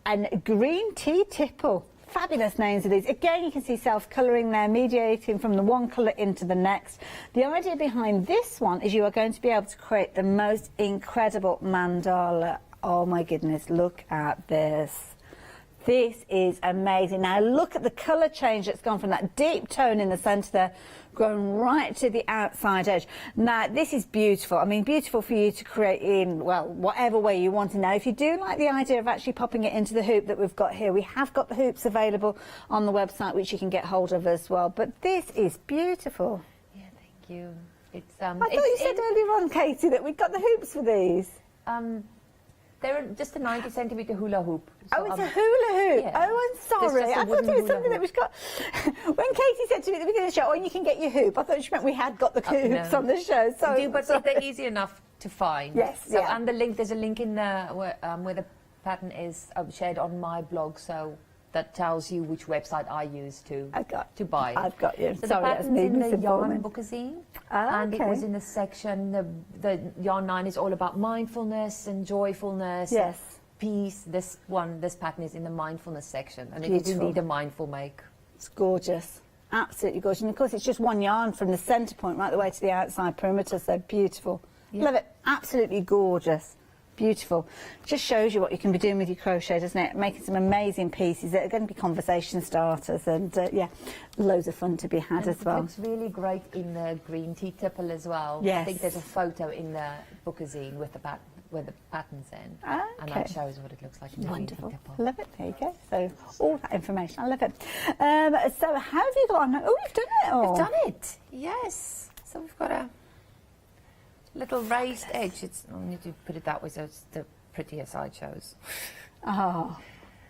and green tea tipple. Fabulous names of these. Again, you can see self-colouring there, mediating from the one colour into the next. The idea behind this one is you are going to be able to create the most incredible mandala. Oh my goodness, look at this. This is amazing. Now look at the colour change that's gone from that deep tone in the centre there, going right to the outside edge. Now this is beautiful. I mean, beautiful for you to create in, well, whatever way you want to. Now if you do like the idea of actually popping it into the hoop that we've got here, we have got the hoops available on the website which you can get hold of as well. But this is beautiful. Yeah, thank you. It's I thought you said earlier on, Katie, that we've got the hoops for these. They're just a 90 centimetre hula hoop. Oh, it's a hula hoop. Yeah. Oh, I'm sorry. It's just a I thought wooden it was hula something that was got. When Katie said to me at the beginning of the show, "Oh, you can get your hoop," I thought she meant we had got the hoops on the show. So, we do, but they're easy enough to find. Yes. So, yeah. and the link, there's a link in the where the pattern is shared on my blog, so that tells you which website I use to buy it. I've got you. So Sorry, the that's pattern's in the misinforming. yarn bookazine, and it okay. was in the section. The yarn 9 is all about mindfulness and joyfulness. Yes. Peace. This pattern is in the mindfulness section, and it is Beautiful. indeed a mindful make. It's gorgeous. Absolutely gorgeous. And of course, it's just one yarn from the centre point right the way to the outside perimeter. So beautiful. Yeah. Love it. Absolutely gorgeous. Beautiful. Just shows you what you can be doing with your crochet, doesn't it? Making some amazing pieces that are going to be conversation starters, and yeah, loads of fun to be had as well. It looks really great in the green tea tipple as well. Yes. I think there's a photo in the bookazine with the pattern's in, and that shows what it looks like in the Wonderful. green tea tipple. Love it. There you go. So all that information, I love it. So how have you got on? Oh, you've done it all. We've done it. Yes. So we've got a little raised edge. I need to put it that way so it's the prettier side shows. Oh,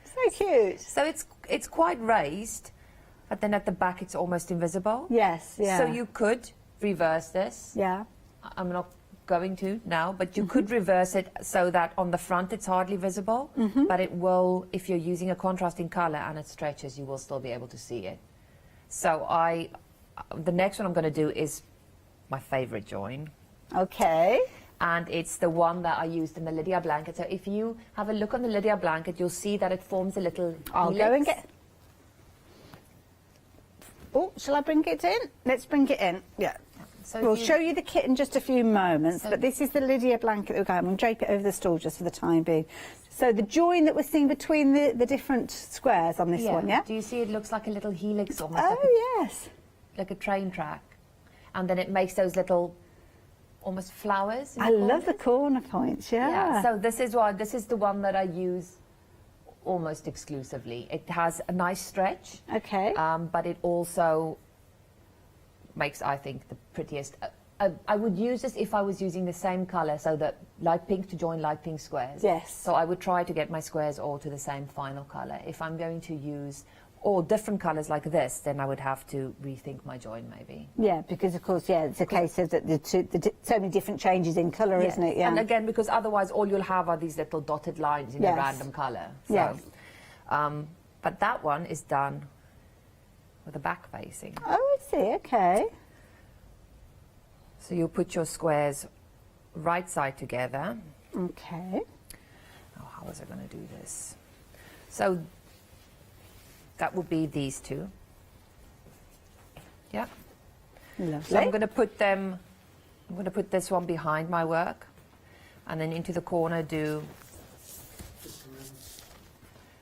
so cute. So it's quite raised, but then at the back it's almost invisible. Yes, yeah. So you could reverse this. Yeah. I'm not going to now, but you could reverse it so that on the front it's hardly visible, but it will, if you're using a contrasting color and it stretches, you will still be able to see it. So the next one I'm going to do is my favorite join. Okay. And it's the one that I used in the Lydia blanket. So if you have a look on the Lydia blanket, you'll see that it forms a little I'll go and get... Oh, shall I bring it in? Let's bring it in. Yeah. So we'll show you the kit in just a few moments, but this is the Lydia blanket that we're going. I'm going to drape it over the stool just for the time being. So the join that we're seeing between the different squares on this one, yeah? Do you see it looks like a little helix almost? Yes. Like a train track. And then it makes those little almost flowers. I love the corner points, yeah. So this is the one that I use almost exclusively. It has a nice stretch. Okay. But it also makes, I think, the prettiest. I would use this if I was using the same color, so that light pink to join light pink squares. Yes. So I would try to get my squares all to the same final color. If I'm going to use all different colors like this, then I would have to rethink my join maybe. Yeah, because of course, yeah, it's a case of so many different changes in colour, isn't it? Yeah. And again, because otherwise all you'll have are these little dotted lines in a random color. So, yes. But that one is done with the back facing. Oh, I see. Okay. So you put your squares right side together. Okay. Oh, how was I going to do this? So that would be these two. Yeah. Lovely. So I'm going to put this one behind my work, and then into the corner do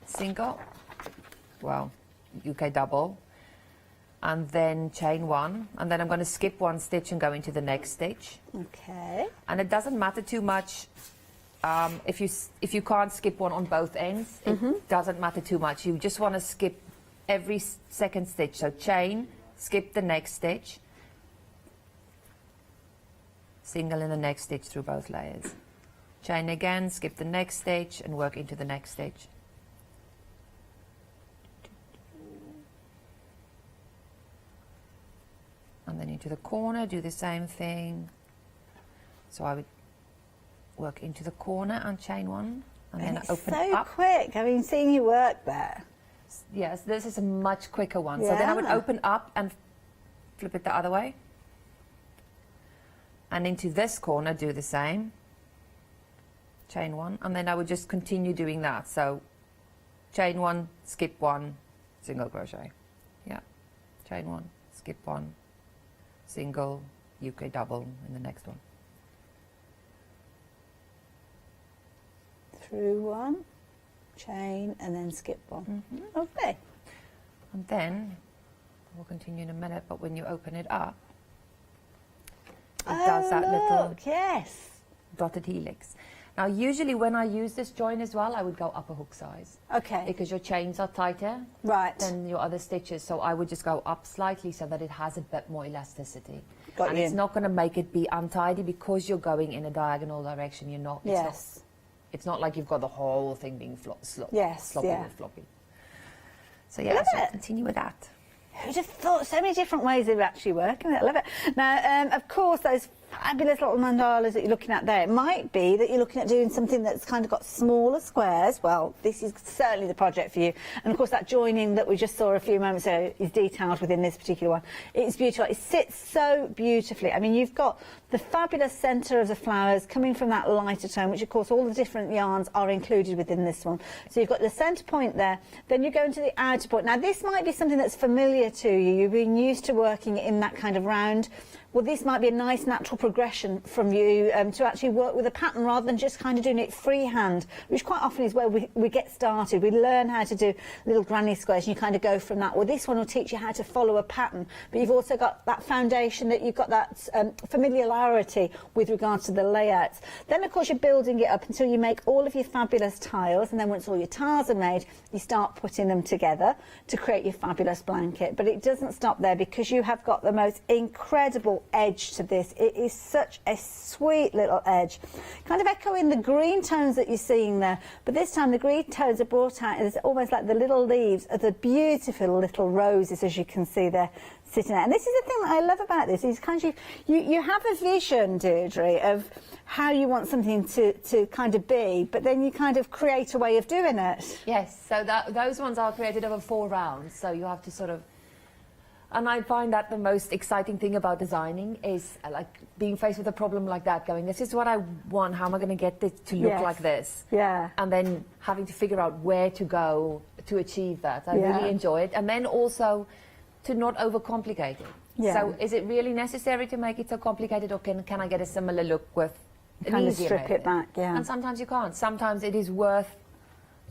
single, well, UK double, and then chain one, and then I'm going to skip one stitch and go into the next stitch. Okay. And it doesn't matter too much if you can't skip one on both ends. It doesn't matter too much. You just want to skip every second stitch. So chain, skip the next stitch, single in the next stitch through both layers. Chain again, skip the next stitch and work into the next stitch. And then into the corner, do the same thing. So I would work into the corner and chain one, and then it's open so up. quick. I mean, seeing you work there. Yes, this is a much quicker one. So then I would Yeah. open up and flip it the other way. And into this corner, do the same. Chain one, and then I would just continue doing that. So chain one, skip one, single crochet. Yeah, chain one, skip one, single, UK double in the next one. Through one, chain, and then skip one. Okay. And then, we'll continue in a minute, but when you open it up, it does that little dotted helix. Now, usually when I use this join as well, I would go up a hook size. Okay. Because your chains are tighter than your other stitches, so I would just go up slightly so that it has a bit more elasticity. Got and you. it's not going to make it be untidy because you're going in a diagonal direction. You're not. It's not It's not like you've got the whole thing being sloppy or floppy. So yeah, so I'll continue with that. Who'd have thought so many different ways of actually working it? I love it. Now, of course, those fabulous little mandalas that you're looking at there, it might be that you're looking at doing something that's kind of got smaller squares. Well, this is certainly the project for you. And of course, that joining that we just saw a few moments ago is detailed within this particular one. It's beautiful. It sits so beautifully. I mean, you've got the fabulous centre of the flowers coming from that lighter tone, which of course all the different yarns are included within this one. So you've got the centre point there, then you go into the outer point. Now, this might be something that's familiar to you. You've been used to working in that kind of round. Well, this might be a nice natural progression from you to actually work with a pattern rather than just kind of doing it freehand, which quite often is where we get started. We learn how to do little granny squares and you kind of go from that. Well, this one will teach you how to follow a pattern, but you've also got that foundation, that you've got that familiarity with regards to the layouts. Then, of course, you're building it up until you make all of your fabulous tiles, and then once all your tiles are made, you start putting them together to create your fabulous blanket. But it doesn't stop there, because you have got the most incredible edge to this. It is such a sweet little edge, kind of echoing the green tones that you're seeing there, but this time the green tones are brought out as almost like the little leaves of the beautiful little roses, as you can see there sitting there. And this is the thing that I love about this, is kind of you have a vision, Deirdre, of how you want something to kind of be, but then you kind of create a way of doing it. Yes, so those ones are created over 4 rounds, so you have to sort of. And I find that the most exciting thing about designing is like being faced with a problem like that, going, this is what I want, how am I going to get this to look like this? Yeah. And then having to figure out where to go to achieve that. I really enjoy it. And then also to not overcomplicate it. Yeah. So is it really necessary to make it so complicated, or can I get a similar look with an Kind of easier strip method? it back, yeah. And sometimes you can't. Sometimes it is worth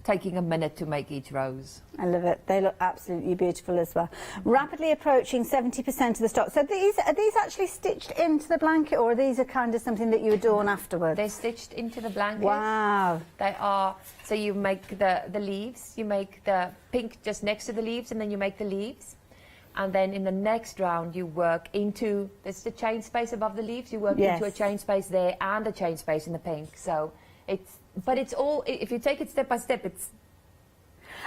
taking a minute to make each rose. I love it. They look absolutely beautiful as well. Rapidly approaching 70% of the stock. So are these actually stitched into the blanket, or are these a kind of something that you adorn afterwards? They're stitched into the blanket. Wow. They are. So you make the leaves, you make the pink just next to the leaves, and then you make the leaves. And then in the next round you work into, there's the chain space above the leaves, you work into a chain space there and a chain space in the pink. So it's all, if you take it step by step, it's...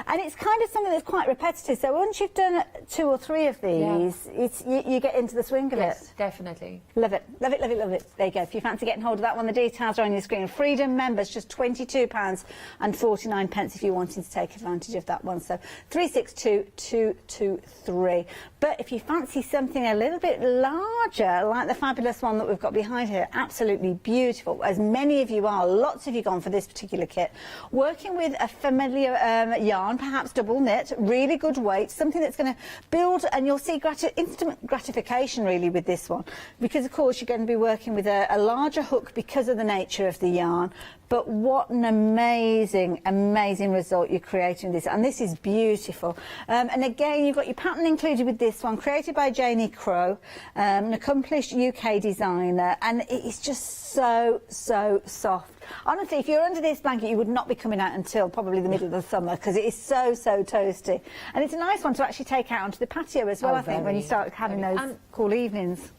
And it's kind of something that's quite repetitive. So once you've done 2 or 3 of these, you get into the swing of it. Yes, definitely. Love it, love it, love it, love it. There you go. If you fancy getting hold of that one, the details are on your screen. Freedom members, just £22.49 if you're wanting to take advantage of that one. So 362223. But if you fancy something a little bit larger, like the fabulous one that we've got behind here, absolutely beautiful, as many of you are, lots of you gone for this particular kit, working with a familiar yarn, perhaps double knit, really good weight, something that's going to build, and you'll see instant gratification really with this one, because of course you're going to be working with a larger hook because of the nature of the yarn. But what an amazing, amazing result you're creating with this. And this is beautiful. And again, you've got your pattern included with this one, created by Janie Crow, an accomplished UK designer. And it is just so, so soft. Honestly, if you're under this blanket, you would not be coming out until probably the middle of the summer, because it is so, so toasty. And it's a nice one to actually take out onto the patio as well, I think, when you start having those cool evenings.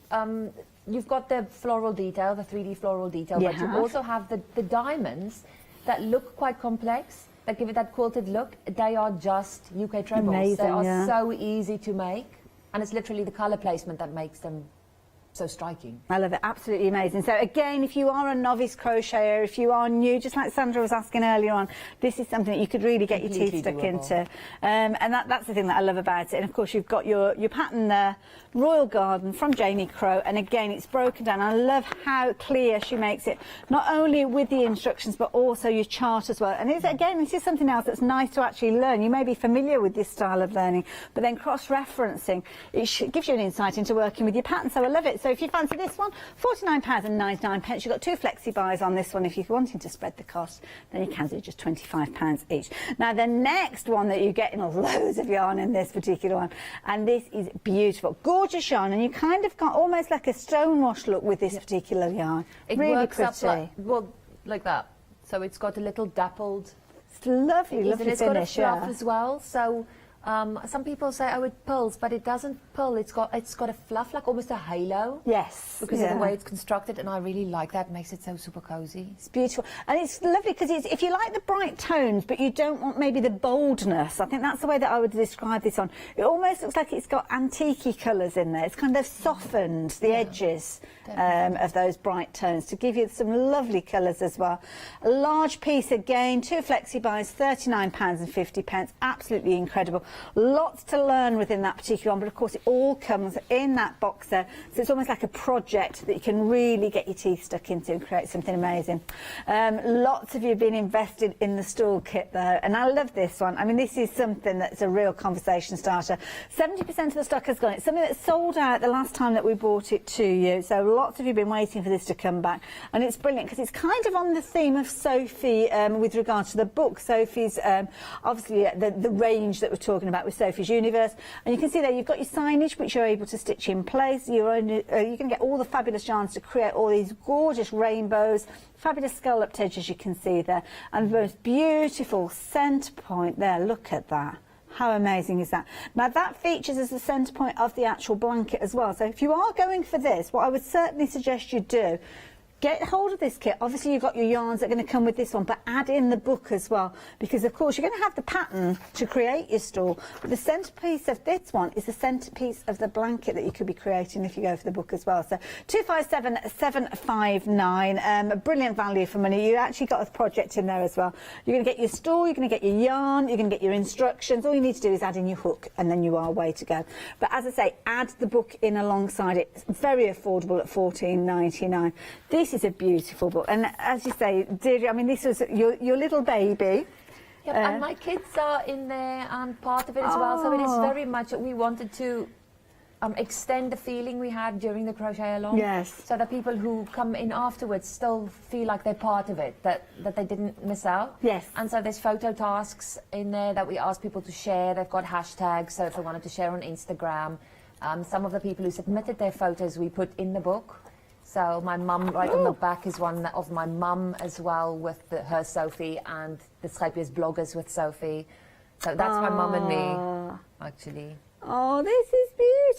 You've got the floral detail, the 3D floral detail, but you also have the diamonds that look quite complex, that give it that quilted look. They are just UK trebles. Amazing, they are so easy to make, and it's literally the colour placement that makes them so striking. I love it, absolutely amazing. So again, if you are a novice crocheter, if you are new, just like Sandra was asking earlier on, this is something that you could really get your teeth stuck into. And that's the thing that I love about it. And of course you've got your pattern there, Royal Garden from Janie Crow, and again it's broken down. I love how clear she makes it, not only with the instructions but also your chart as well. And again, this is something else that's nice to actually learn. You may be familiar with this style of learning, but then cross-referencing, it gives you an insight into working with your pattern. So I love it. So if you fancy this one, £49.99. You've got 2 flexi buys on this one. If you're wanting to spread the cost, then you can do just £25 each. Now the next one that you're getting loads of yarn in this particular one, and this is beautiful, gorgeous yarn, and you kind of got almost like a stonewash look with this particular yarn. It really works pretty. up like that. So it's got a little dappled. It's lovely, lovely and it's finish. got a fluff as well. So Some people say, oh, it pulls, but it doesn't pull. It's got a fluff, like almost a halo. Yes. Because of the way it's constructed, and I really like that. It makes it so super cozy. It's beautiful. And it's lovely because if you like the bright tones, but you don't want maybe the boldness, I think that's the way that I would describe this on. It almost looks like it's got antique-y colours in there. It's kind of softened the edges of those bright tones to give you some lovely colours as well. A large piece again, 2 flexi buys, £39.50. Absolutely incredible. Lots to learn within that particular one, but of course it all comes in that box there, so it's almost like a project that you can really get your teeth stuck into and create something amazing. Lots of you have been invested in the stall kit though, and I love this one. I mean, this is something that's a real conversation starter. 70% of the stock has gone. It's something that sold out the last time that we brought it to you, so lots of you have been waiting for this to come back, and it's brilliant because it's kind of on the theme of Sophie with regard to the book. Sophie's obviously the range that we're talking about with Sophie's Universe, and you can see there you've got your signage which you're able to stitch in place. You can get all the fabulous yarns to create all these gorgeous rainbows, fabulous scalloped edges you can see there, and the most beautiful centre point there. Look at that. How amazing is that? Now that features as the centre point of the actual blanket as well. So if you are going for this, what I would certainly suggest you do, get hold of this kit. Obviously you've got your yarns that are going to come with this one, but add in the book as well, because of course you're going to have the pattern to create your stall, but the centrepiece of this one is the centrepiece of the blanket that you could be creating if you go for the book as well. So 257759, a brilliant value for money. You actually got a project in there as well. You're going to get your stall, you're going to get your yarn, you're going to get your instructions. All you need to do is add in your hook and then you are way to go. But as I say, add the book in alongside it. It's very affordable at $14.99. This is a beautiful book, and as you say, Deirdre, I mean, this was your little baby. Yep, and my kids are in there and part of it as well, so it is very much, we wanted to extend the feeling we had during the crochet along. Yes. So that people who come in afterwards still feel like they're part of it, that they didn't miss out. Yes. And so there's photo tasks in there that we ask people to share. They've got hashtags, so if they wanted to share on Instagram. Some of the people who submitted their photos we put in the book. So my mum, right on the back, is one of my mum as well, with her Sophie, and the Scheepjes bloggers with Sophie. So that's my mum and me, actually. Oh, this is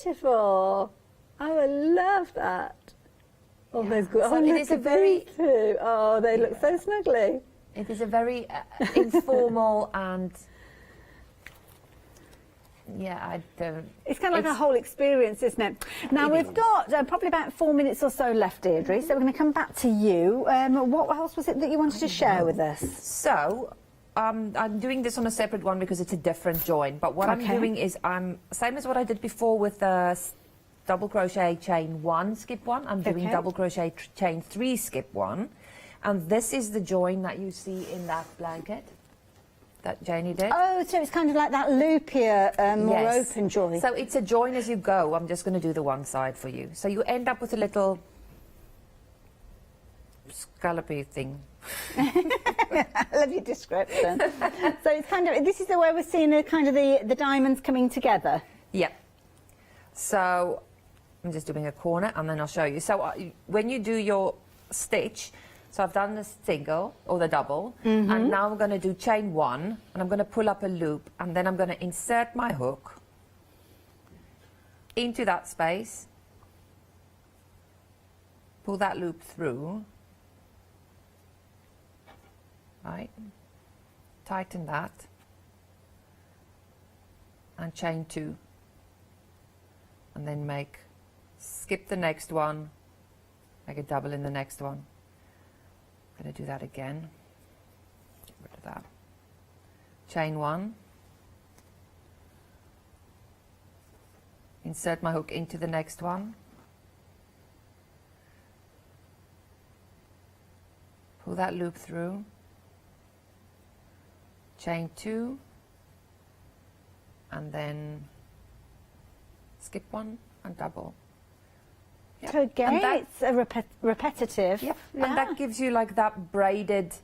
beautiful. I would love that. Oh, those good. So oh, it is a very. Oh, they look so snuggly. It is a very informal and. Yeah, I don't... It's kind of like a whole experience, isn't it? Now, we've got probably about 4 minutes or so left, Deirdre, so we're going to come back to you. What else was it that you wanted to share with us? So, I'm doing this on a separate one because it's a different join, but what I'm doing is same as what I did before with the double crochet chain 1, skip 1, I'm doing double crochet chain 3, skip 1, and this is the join that you see in that blanket that Janie did. Oh, so it's kind of like that loopier, more open join. So it's a join as you go. I'm just going to do the one side for you. So you end up with a little scallopy thing. I love your description. So it's kind of, this is the way we're seeing kind of the diamonds coming together. Yep. So I'm just doing a corner and then I'll show you. So when you do your stitch, so I've done the single or the double, and now I'm going to do chain 1, and I'm going to pull up a loop, and then I'm going to insert my hook into that space, pull that loop through, right, tighten that, and chain 2, and then skip the next one, make a double in the next one. I'm going to do that again. Get rid of that. Chain 1. Insert my hook into the next one. Pull that loop through. Chain 2. And then skip 1 and double. Yep. So again, it's a repetitive. Yep. Yeah. And that gives you like that braided,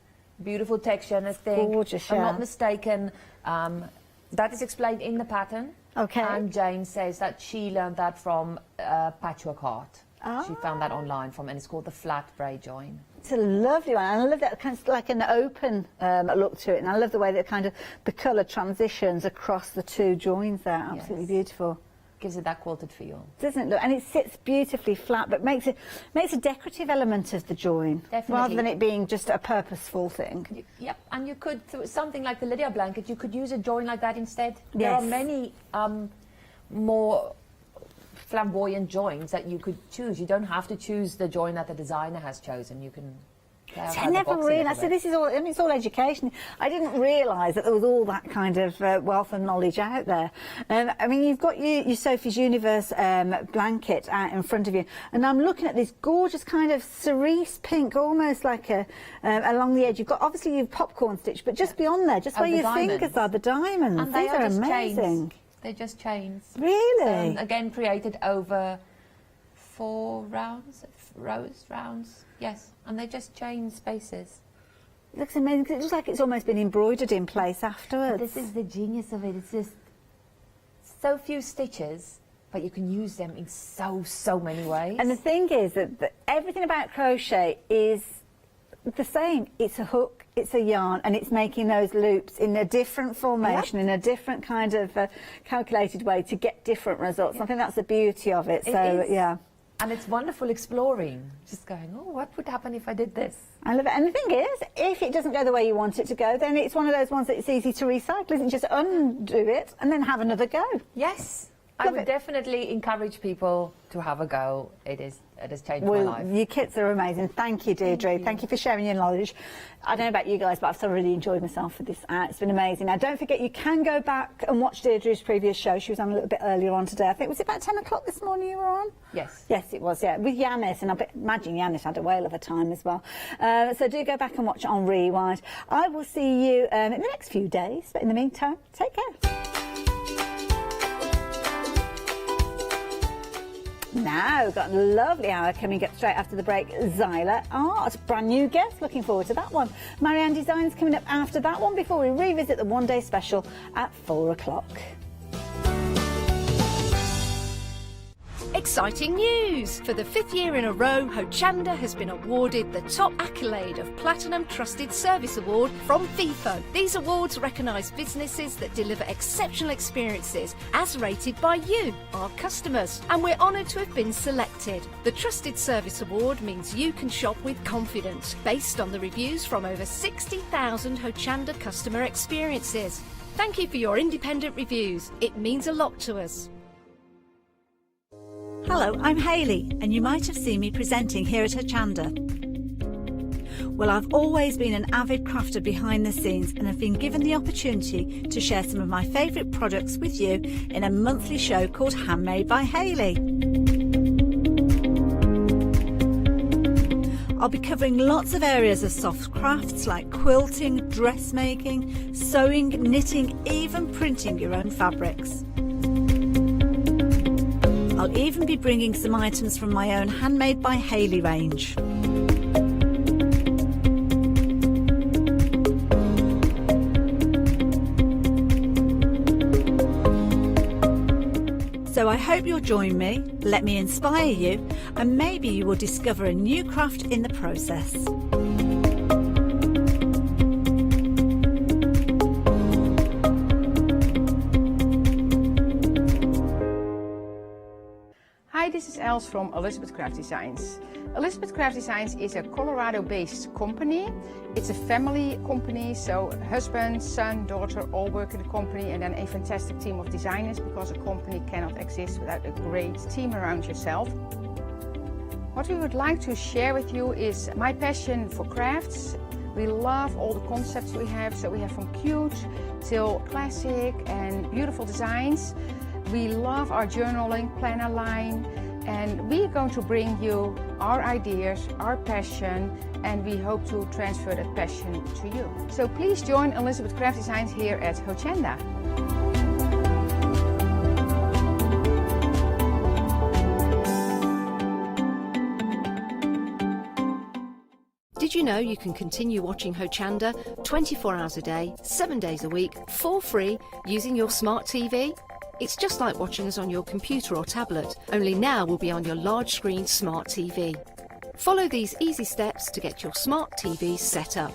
beautiful texture. And I think, gorgeous, if I'm not mistaken, that is explained in the pattern. Okay. And Jane says that she learned that from Patchwork Heart. She found that online and it's called the flat braid join. It's a lovely one, and I love that kind of like an open look to it, and I love the way that kind of the colour transitions across the two joins there. Absolutely beautiful. Gives it that quilted feel. Doesn't it look? And it sits beautifully flat, but makes a decorative element of the join, Definitely. rather than it being just a purposeful thing. Yep, and you could, something like the Lydia blanket, you could use a join like that instead. There are many more flamboyant joins that you could choose. You don't have to choose the join that the designer has chosen. You can play out I never realised. So this is all. I mean, it's all education. I didn't realise that there was all that kind of wealth of knowledge out there. I mean, you've got your Sophie's Universe blanket out in front of you, and I'm looking at this gorgeous kind of cerise pink, almost like a along the edge. You've got obviously your popcorn stitch, but just beyond there, just where your fingers are, the diamonds. And these are amazing. Chains. They're just chains. Really? Again, created over 4 rounds, yes. And they're just chain spaces. It looks amazing, because it looks like it's almost been embroidered in place afterwards. This is the genius of it. It's just so few stitches, but you can use them in so many ways. And the thing is that everything about crochet is the same. It's a hook, it's a yarn, and it's making those loops in a different formation, in a different kind of calculated way to get different results. I think that's the beauty of it. So, yeah. And it's wonderful exploring, just going, oh, what would happen if I did this? I love it. And the thing is, if it doesn't go the way you want it to go, then it's one of those ones that it's easy to recycle, isn't it? Just undo it and then have another go. Yes. I would definitely encourage people to have a go. It has changed my life. Your kits are amazing. Thank you, Deirdre. Thank you for sharing your knowledge. I don't know about you guys, but I've thoroughly enjoyed myself with this. It's been amazing. Now, don't forget, you can go back and watch Deirdre's previous show. She was on a little bit earlier on today. I think, was it about 10 o'clock this morning you were on? Yes. Yes, it was, yeah. With Yanis, and I imagine Yanis had a whale of a time as well. So do go back and watch it on Rewind. I will see you in the next few days, but in the meantime, take care. Now, got a lovely hour coming up straight after the break. Zyla Art, brand new guest. Looking forward to that one. Marianne Designs coming up after that one before we revisit the one-day special at 4 o'clock. Exciting news! For the 5th year in a row, Hochanda has been awarded the top accolade of Platinum Trusted Service Award from Feefo. These awards recognise businesses that deliver exceptional experiences as rated by you, our customers. And we're honoured to have been selected. The Trusted Service Award means you can shop with confidence, based on the reviews from over 60,000 Hochanda customer experiences. Thank you for your independent reviews. It means a lot to us. Hello, I'm Hayley, and you might have seen me presenting here at Hochanda. Well, I've always been an avid crafter behind the scenes and have been given the opportunity to share some of my favourite products with you in a monthly show called Handmade by Hayley. I'll be covering lots of areas of soft crafts like quilting, dressmaking, sewing, knitting, even printing your own fabrics. I'll even be bringing some items from my own Handmade by Hayley range. So I hope you'll join me, let me inspire you, and maybe you will discover a new craft in the process. Hi, this is Els from Elizabeth Craft Designs. Elizabeth Craft Designs is a Colorado-based company. It's a family company, so husband, son, daughter all work in the company, and then a fantastic team of designers, because a company cannot exist without a great team around yourself. What we would like to share with you is my passion for crafts. We love all the concepts we have, so we have from cute till classic and beautiful designs. We love our journaling planner line, and we're going to bring you our ideas, our passion, and we hope to transfer that passion to you. So please join Elizabeth Craft Designs here at Hochanda. Did you know you can continue watching Hochanda 24 hours a day, 7 days a week, for free, using your smart TV? It's just like watching us on your computer or tablet, only now we'll be on your large screen smart TV. Follow these easy steps to get your smart TV set up.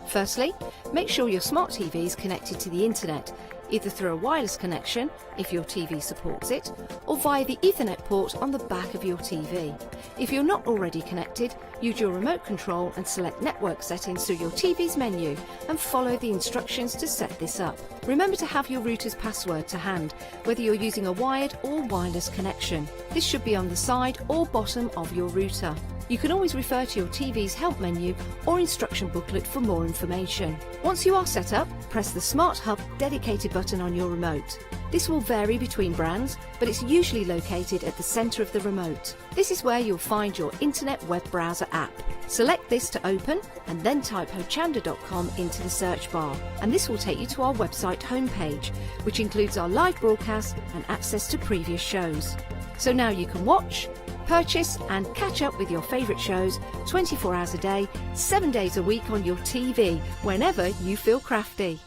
Firstly, make sure your smart TV is connected to the internet, either through a wireless connection, if your TV supports it, or via the Ethernet port on the back of your TV. If you're not already connected, use your remote control and select network settings through your TV's menu and follow the instructions to set this up. Remember to have your router's password to hand, whether you're using a wired or wireless connection. This should be on the side or bottom of your router. You can always refer to your TV's help menu or instruction booklet for more information. Once you are set up, press the Smart Hub dedicated button on your remote. This will vary between brands, but it's usually located at the centre of the remote. This is where you'll find your Internet Web Browser app. Select this to open and then type hochanda.com into the search bar. And this will take you to our website homepage, which includes our live broadcast and access to previous shows. So now you can watch, purchase and catch up with your favourite shows 24 hours a day, 7 days a week on your TV, whenever you feel crafty.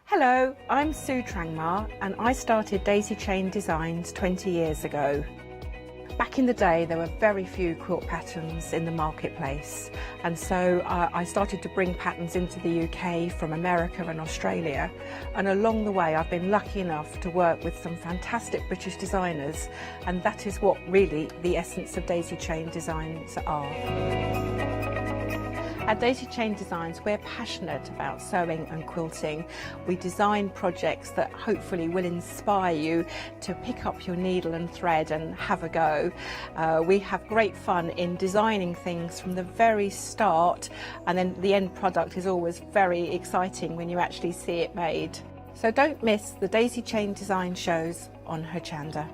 Hello, I'm Sue Trangmar and I started Daisy Chain Designs 20 years ago. Back in the day there were very few quilt patterns in the marketplace, and so I started to bring patterns into the UK from America and Australia, and along the way I've been lucky enough to work with some fantastic British designers, and that is what really the essence of Daisy Chain Designs are. At Daisy Chain Designs, we're passionate about sewing and quilting. We design projects that hopefully will inspire you to pick up your needle and thread and have a go. We have great fun in designing things from the very start, and then the end product is always very exciting when you actually see it made. So don't miss the Daisy Chain Design shows on Hochanda.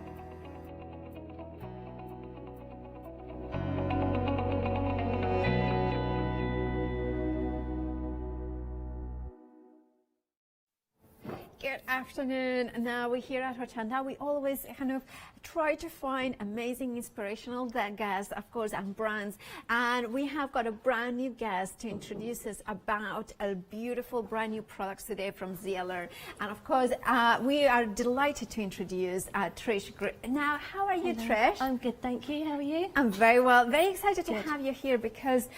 Good afternoon. Now we're here at Hochanda. We always kind of try to find amazing, inspirational guests, of course, and brands. And we have got a brand new guest to introduce us about a beautiful brand new products today from Zeller. And of course, we are delighted to introduce Trish. Now, how are you, Trish? I'm good, thank you. How are you? I'm very well. Very excited to have you here because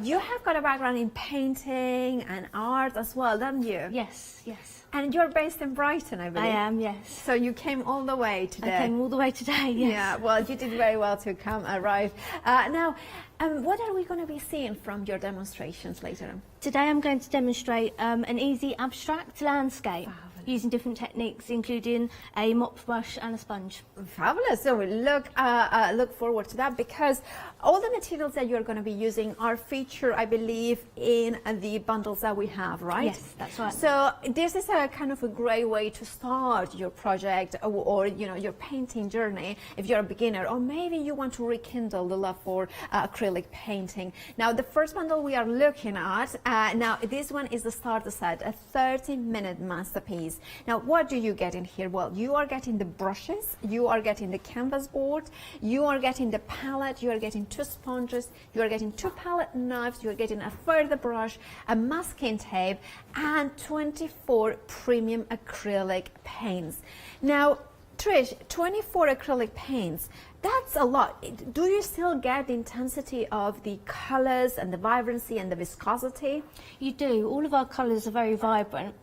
you have got a background in painting and art as well, don't you? Yes, yes. And you're based in Brighton, I believe. I am, yes. So you came all the way today. I came all the way today, yes. Yeah, well, you did very well to arrive. Now, what are we going to be seeing from your demonstrations later on? Today I'm going to demonstrate an easy abstract landscape using different techniques, including a mop brush and a sponge. Fabulous. So we look forward to that, because all the materials that you're going to be using are featured, I believe, in the bundles that we have, right? Yes, that's right. So this is a kind of a great way to start your project or your painting journey if you're a beginner, or maybe you want to rekindle the love for acrylic painting. Now, the first bundle we are looking at, now this one is the starter set, a 30-minute masterpiece. Now, what do you get in here? Well, you are getting the brushes, you are getting the canvas board, you are getting the palette, you are getting 2 sponges, you are getting 2 palette knives, you are getting a further brush, a masking tape, and 24 premium acrylic paints. Now, Trish, 24 acrylic paints, that's a lot. Do you still get the intensity of the colors and the vibrancy and the viscosity? You do. All of our colours are very vibrant.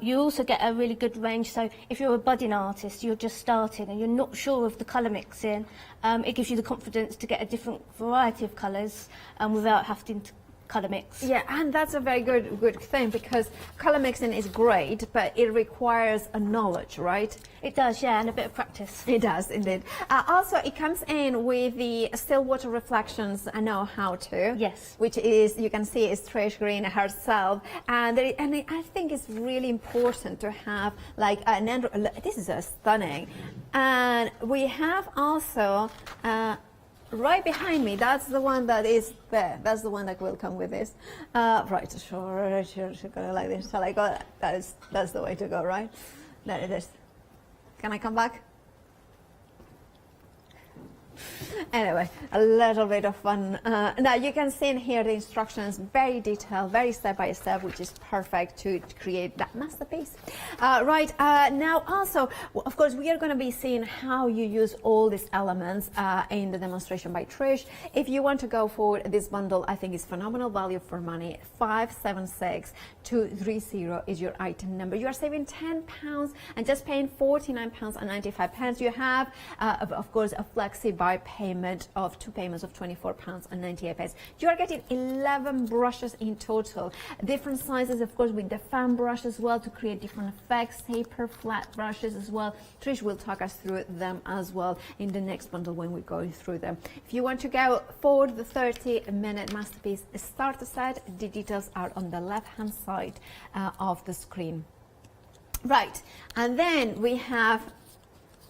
You also get a really good range. So if you're a budding artist, you're just starting and you're not sure of the colour mixing, it gives you the confidence to get a different variety of colours without having to colour mix. Yeah, and that's a very good thing, because colour mixing is great, but it requires a knowledge, right? It does, yeah, and a bit of practice. It does, indeed. Also, it comes in with the still water reflections. I know how to. Yes. Which is, you can see, is Trish Green herself, and I think it's really important to have like this is stunning, and we have also. Right behind me, that's the one that is there. That's the one that will come with this. Right, sure, go like this. Shall I go? That's the way to go, right? There it is. Can I come back? Anyway, a little bit of fun. Now you can see in here the instructions, very detailed, very step by step, which is perfect to create that masterpiece. Right, now also, of course, we are going to be seeing how you use all these elements in the demonstration by Trish. If you want to go for this bundle, I think it's phenomenal value for money. 576230 is your item number. You are saving £10 and just paying £49.95. You have, of course, a flexi buy payment of 2 payments of £24.98. You are getting 11 brushes in total, different sizes, of course, with the fan brush as well to create different effects, taper flat brushes as well. Trish will talk us through them as well in the next bundle when we go through them. If you want to go for the 30-minute masterpiece starter set, the details are on the left-hand side of the screen. Right, and then we have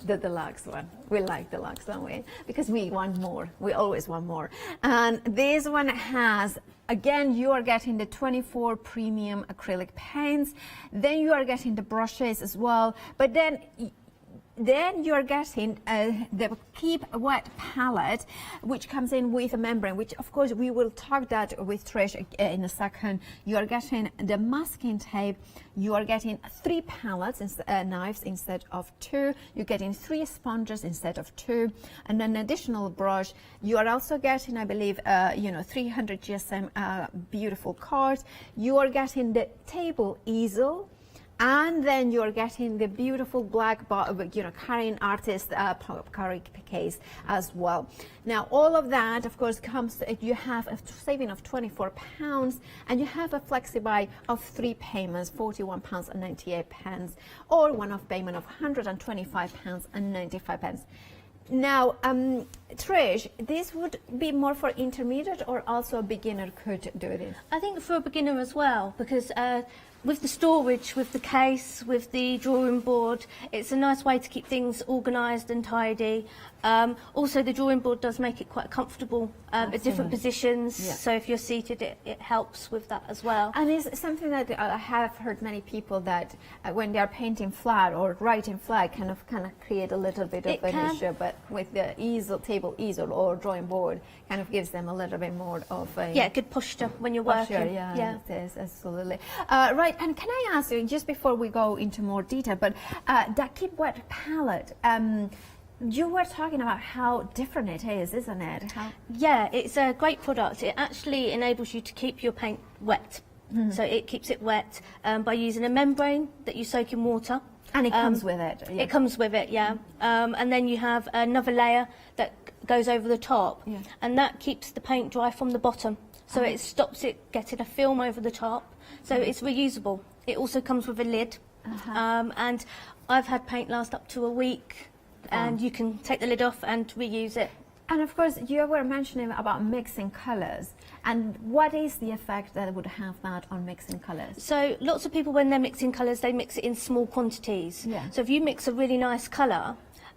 the deluxe one. We like deluxe, don't we? Because we want more. We always want more. And this one has, again, you are getting the 24 premium acrylic paints. Then you are getting the brushes as well. But then you're getting the Keep Wet palette, which comes in with a membrane, which of course we will talk that with Trish in a second. You are getting the masking tape. You are getting 3 palettes, knives instead of 2. You're getting 3 sponges instead of 2, and an additional brush. You are also getting, I believe, 300 GSM beautiful cards. You are getting the table easel. And then you're getting the beautiful black, carrying artist carry case as well. Now, all of that, of course, comes. You have a saving of £24, and you have a flexi buy of 3 payments, £41.98, or one-off payment of £125.95. Now, Trish, this would be more for intermediate, or also a beginner could do this? I think for a beginner as well, because with the storage, with the case, with the drawing board, it's a nice way to keep things organised and tidy. Also, the drawing board does make it quite comfortable at different positions. Yeah. So if you're seated, it helps with that as well. And it's something that I have heard many people that when they are painting flat or writing flat, kind of create a little bit of an issue. But with the table easel or drawing board, kind of gives them a little bit more of a good posture when you're working. Yeah, it is, absolutely. Right, and can I ask you, just before we go into more detail, but that Keep Wet palette, you were talking about how different it is, isn't it? Yeah, it's a great product. It actually enables you to keep your paint wet. Mm-hmm. So it keeps it wet by using a membrane that you soak in water. And it comes with it? Yeah. It comes with it, yeah. And then you have another layer that goes over the top. Yeah. And that keeps the paint dry from the bottom. So it stops it getting a film over the top. So it's reusable. It also comes with a lid. And I've had paint last up to a week. And you can take the lid off and reuse it. And of course, you were mentioning about mixing colours. And what is the effect that would have that on mixing colours? So lots of people, when they're mixing colours, they mix it in small quantities. Yeah. So if you mix a really nice colour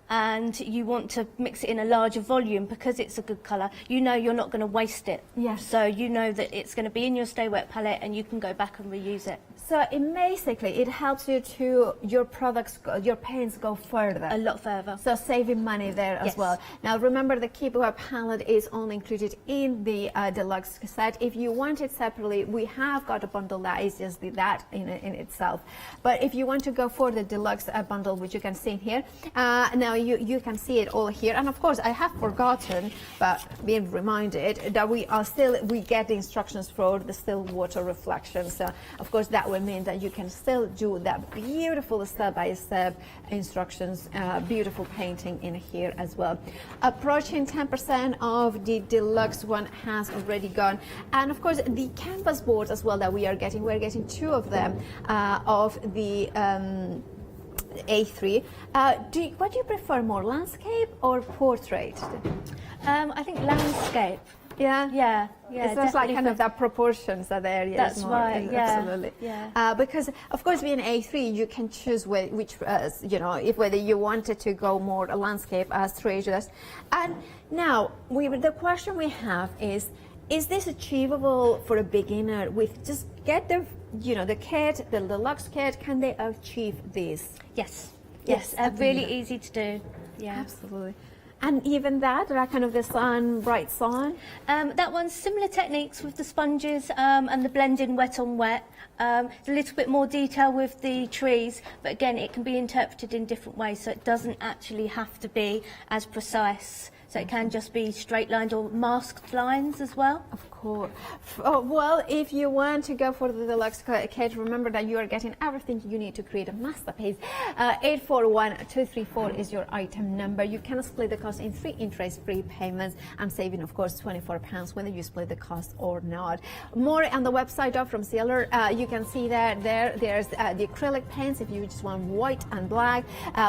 and you want to mix it in a larger volume because it's a good colour, you know you're not going to waste it. Yes. So you know that it's going to be in your Stay Wet palette and you can go back and reuse it. So it helps you to, your products, your paints go further. A lot further. So saving money there as well. Now remember, the Keep Wet palette is only included in the deluxe set. If you want it separately, we have got a bundle that is just that in itself. But if you want to go for the deluxe bundle, which you can see here, now you can see it all here. And of course, I have forgotten, but being reminded that we get the instructions for the still water reflection. So of course, that will mean that you can still do that beautiful step-by-step instructions, beautiful painting in here as well. Approaching 10% of the deluxe one has already gone. And of course, the canvas boards as well that we're getting 2 of them of the A3. What do you prefer more, landscape or portrait? I think landscape. Yeah. It's just like kind of that proportions are there. Yeah, that's right. Yeah. Absolutely. Yeah. Because of course, being A3, you can choose which whether you wanted to go more a landscape as Trish. And now the question we have is this achievable for a beginner with just get the kit, the deluxe kit? Can they achieve this? Yes. Really easy to do. Yeah. Absolutely. And even that, kind of the sun, bright sun? That one's similar techniques with the sponges and the blending wet on wet. A little bit more detail with the trees, but again, it can be interpreted in different ways, so it doesn't actually have to be as precise. So it can just be straight lined or masked lines as well. Of course. Well, if you want to go for the deluxe kit, remember that you are getting everything you need to create a masterpiece. 841234 is your item number. You can split the cost in 3 interest-free payments. I'm saving, of course, £24 whether you split the cost or not. More on the website from Sealer. You can see there's the acrylic paints if you just want white and black.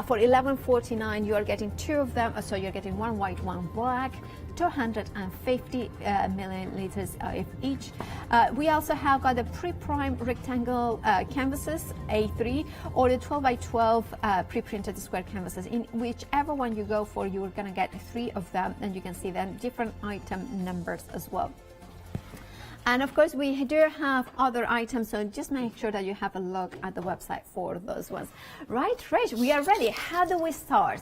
For $11.49, you are getting 2 of them. So you're getting 1 white, 1 black, 250 milliliters of each. We also have got the pre-prime rectangle canvases, A3, or the 12 by 12 pre-printed square canvases. In whichever one you go for, you're going to get 3 of them, and you can see them different item numbers as well. And of course, we do have other items, so just make sure that you have a look at the website for those ones. Right, we are ready. How do we start?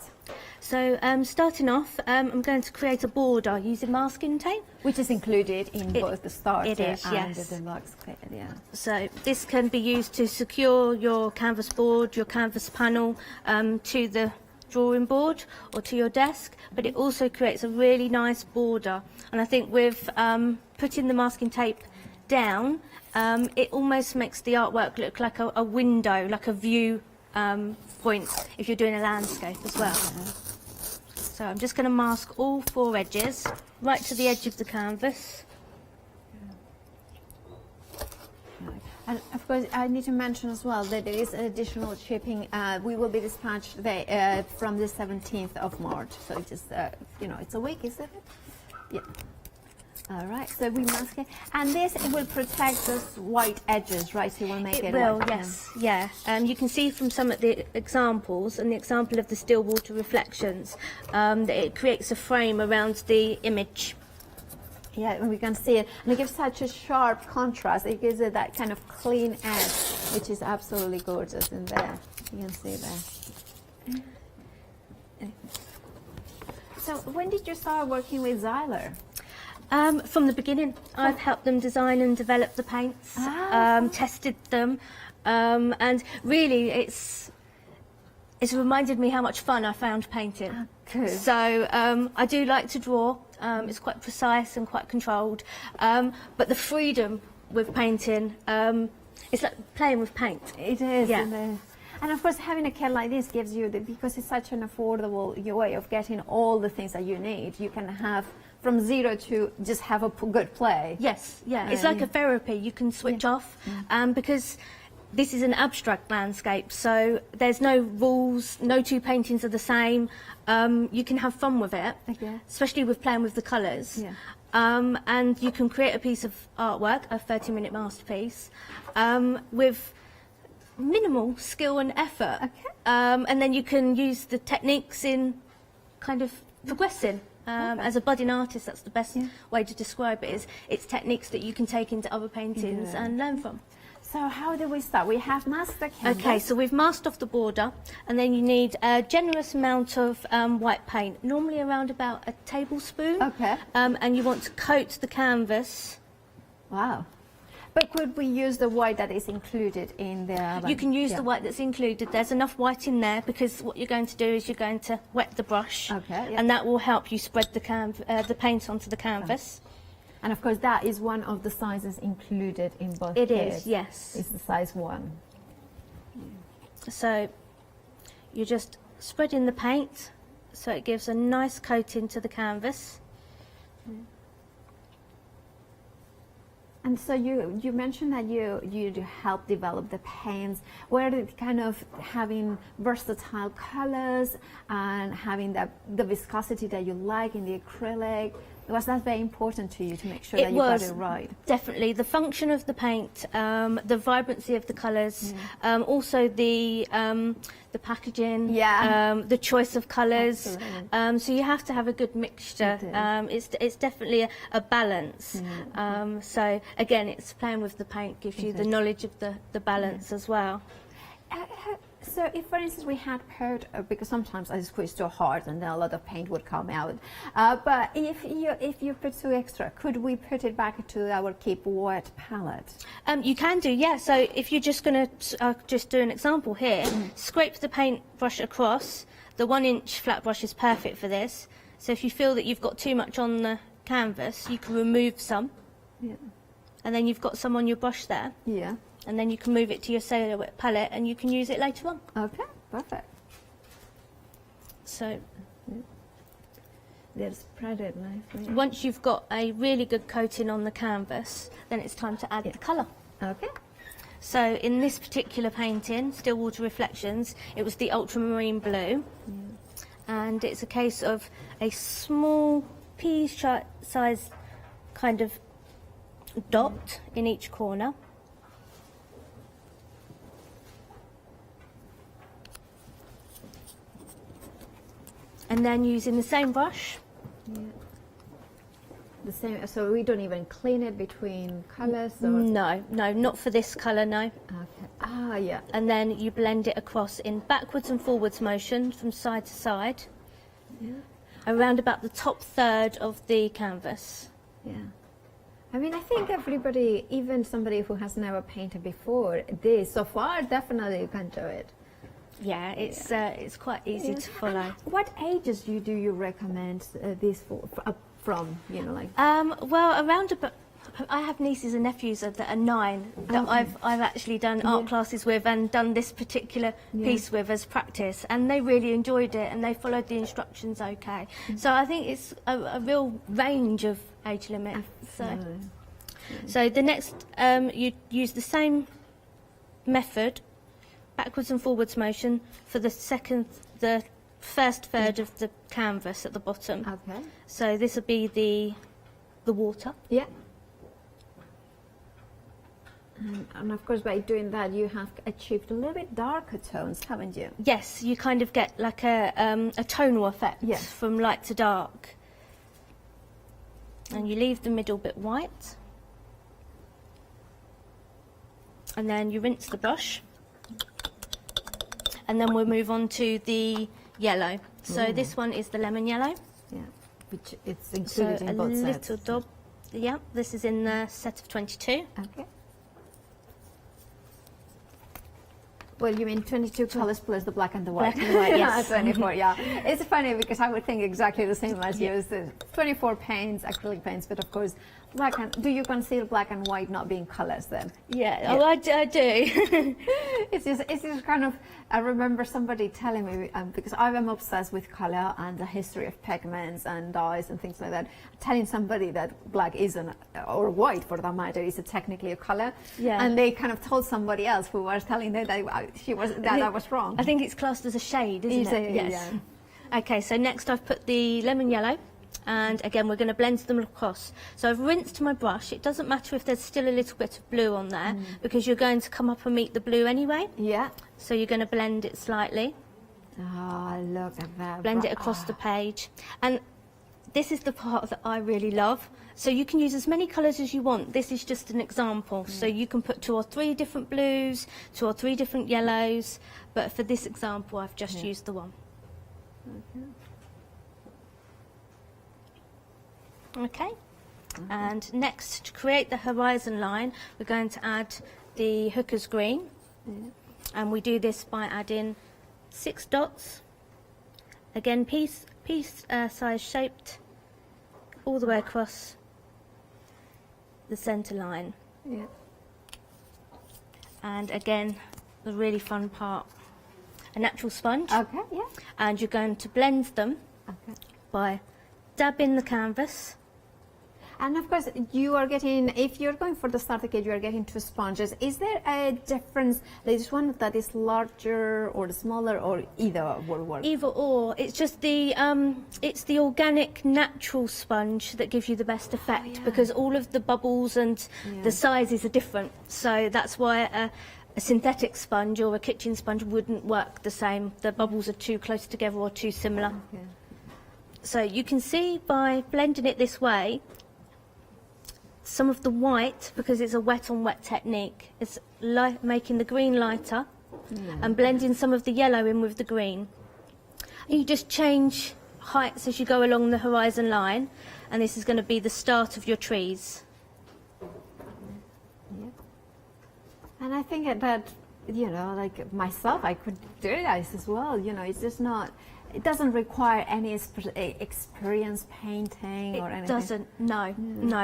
So starting off, I'm going to create a border using masking tape. Which is included in both the starter it is, and yes. the deluxe kit, yeah. So this can be used to secure your canvas board, your canvas panel to the drawing board or to your desk, but it also creates a really nice border. And I think with putting the masking tape down, it almost makes the artwork look like a window, like a view point if you're doing a landscape as well. So I'm just going to mask all 4 edges right to the edge of the canvas. And of course, I need to mention as well that there is additional shipping. We will be dispatched from the 17th of March. So it's just, it's a week, isn't it? Yeah. All right, so we mask it. And this, it will protect those white edges, right? So you will make it will, white. yes. Yeah. You can see from some of the examples, and the example of the still water reflections, that it creates a frame around the image. Yeah, we can see it. And it gives such a sharp contrast. It gives it that kind of clean edge, which is absolutely gorgeous in there. You can see there. So when did you start working with Xyler? From the beginning, I've helped them design and develop the paints, tested them, and really it's reminded me how much fun I found painting. So I do like to draw. It's quite precise and quite controlled, but the freedom with painting, it's like playing with paint. It is. Yeah. And of course, having a kit like this gives you, because it's such an affordable way of getting all the things that you need, you can have from 0 to just have a good play. Yes, yeah. It's like a therapy. You can switch off because this is an abstract landscape, so there's no rules, no 2 paintings are the same. You can have fun with it, especially with playing with the colours. Yeah. And you can create a piece of artwork, a 30-minute masterpiece, with minimal skill and effort. And then you can use the techniques in kind of progressing. As a budding artist, that's the best way to describe it. It's techniques that you can take into other paintings and learn from. So how do we start? We have masked the canvas. Okay, so we've masked off the border, and then you need a generous amount of white paint, normally around about a tablespoon. Okay. And you want to coat the canvas. Wow. But could we use the white that is included in the... You can use the white that's included. There's enough white in there because what you're going to do is you're going to wet the brush. And that will help you spread the paint onto the canvas. And of course, that is one of the sizes included in both It kits. is, yes. It's the size 1. So you're just spreading the paint so it gives a nice coating to the canvas. And so you mentioned that you help develop the paints. Were it kind of having versatile colors and having the viscosity that you like in the acrylic? Was that very important to you to make sure that you got it right? Definitely. The function of the paint, the vibrancy of the colours, also the packaging, the choice of colours. So you have to have a good mixture. It's definitely a balance. So again, it's playing with the paint gives you the knowledge of the balance as well. So if, for instance, we had put, because sometimes I squeeze too hard and then a lot of paint would come out, but if you put too extra, could we put it back to our Keep Wet palette? You can do, yeah. So if you're just going to, just do an example here, scrape the paintbrush across. The 1-inch flat brush is perfect for this. So if you feel that you've got too much on the canvas, you can remove some. Yeah. And then you've got some on your brush there. Yeah. And then you can move it to your Sailor Wet palette and you can use it later on. Okay, perfect. So they're spread it nicely. once you've got a really good coating on the canvas, then it's time to add the colour. Okay. So in this particular painting, Still Water Reflections, it was the ultramarine blue. And it's a case of a small pea-sized kind of dot in each corner. And then using the same brush. Yeah. The same, so we don't even clean it between colours? Or? No, not for this colour, no. Okay. Ah, yeah. And then you blend it across in backwards and forwards motion from side to side. Yeah. Around about the top third of the canvas. Yeah. I mean, I think everybody, even somebody who has never painted before, this so far definitely can do it. Yeah, it's quite easy to follow. What ages do you recommend this from? You know, like. Well, around about. I have nieces and nephews that are 9 that I've actually done art classes with and done this particular piece with as practice, and they really enjoyed it and they followed the instructions okay. So I think it's a real range of age limit. So the next, you use the same method, backwards and forwards motion, for the first third of the canvas at the bottom. Okay. So this will be the water. Yeah. And of course, by doing that, you have achieved a little bit darker tones, haven't you? Yes, you kind of get like a tonal effect from light to dark. And you leave the middle bit white. And then you rinse the brush. And then we'll move on to the yellow. So this one is the lemon yellow. Yeah, which it's included in both sets. A little dab. Yeah, this is in the set of 22. Okay. Well, you mean 22 colours plus the black and the white? Black and white, yes. 24, yeah. It's funny because I would think exactly the same as you. It's the 24 paints, acrylic paints, but of course, black and... Do you consider black and white not being colours then? Yeah, oh, I do. It's just kind of... I remember somebody telling me, because I am obsessed with colour and the history of pigments and dyes and things like that, telling somebody that black isn't, or white for that matter, is technically a colour. Yeah. And they kind of told somebody else who was telling them that I was wrong. I think it's classed as a shade, isn't it? Yes. Yeah. Okay, so next I've put the lemon yellow, and again we're going to blend them across. So I've rinsed my brush. It doesn't matter if there's still a little bit of blue on there, because you're going to come up and meet the blue anyway. Yeah. So you're going to blend it slightly. Oh, look at that. Blend it across the page. And this is the part that I really love. So you can use as many colours as you want. This is just an example. So you can put 2 or 3 different blues, 2 or 3 different yellows. But for this example, I've just used the one. Okay. And next, to create the horizon line, we're going to add the hooker's green. And we do this by adding 6 dots. Again, piece size shaped all the way across the centre line. Yeah. And again, the really fun part, a natural sponge. Okay, yeah. And you're going to blend them by dabbing the canvas. And of course, you are getting, if you're going for the starter kit, you are getting 2 sponges. Is there a difference? There's one that is larger or smaller, or either will work? Either or. It's just the organic natural sponge that gives you the best effect, because all of the bubbles and the sizes are different. So that's why a synthetic sponge or a kitchen sponge wouldn't work the same. The bubbles are too close together or too similar. Okay. So you can see by blending it this way, some of the white, because it's a wet on wet technique, is making the green lighter, and blending some of the yellow in with the green. And you just change heights as you go along the horizon line, and this is going to be the start of your trees. And I think that, you know, like myself, I could do this as well. You know, it's just not, it doesn't require any experience painting or anything. It doesn't, no.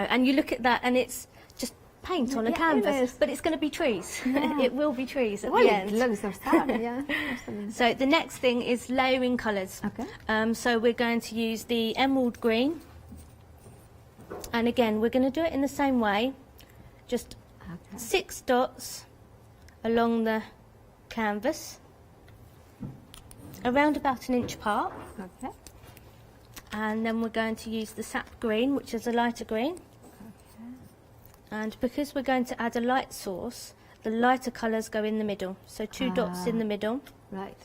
And you look at that and it's just paint on a canvas, but it's going to be trees. Yeah. It will be trees at Well, the it end. looks so sad, yeah. Absolutely. So the next thing is layering colours. Okay. So we're going to use the emerald green. And again, we're going to do it in the same way. Just 6 dots along the canvas, around about 1 inch apart. Okay. And then we're going to use the sap green, which is a lighter green. Okay. And because we're going to add a light source, the lighter colours go in the middle. So 2 dots in the middle. Right.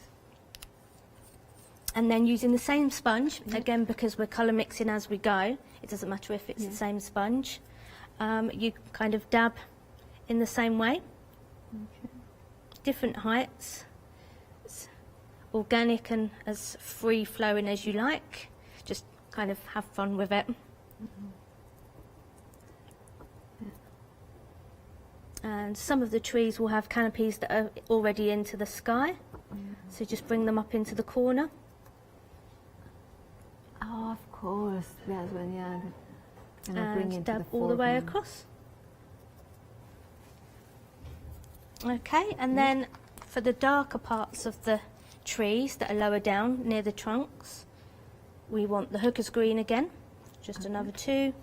And then using the same sponge, again because we're colour mixing as we go, it doesn't matter if it's the same sponge, you kind of dab in the same way. Different heights, it's organic and as free flowing as you like, just kind of have fun with it. And some of the trees will have canopies that are already into the sky, so just bring them up into the corner. Oh, of course. That's when, yeah. And dab all the way across. Okay, and then for the darker parts of the trees that are lower down near the trunks, we want the hooker's green again, just another 2,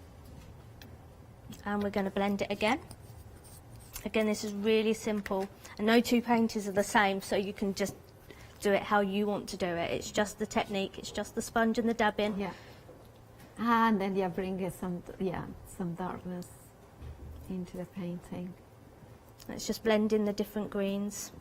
and we're going to blend it again. Again, this is really simple, and no 2 painters are the same, so you can just do it how you want to do it. It's just the technique, it's just the sponge and the dabbing. Yeah. And then bring some darkness into the painting. Let's just blend in the different greens.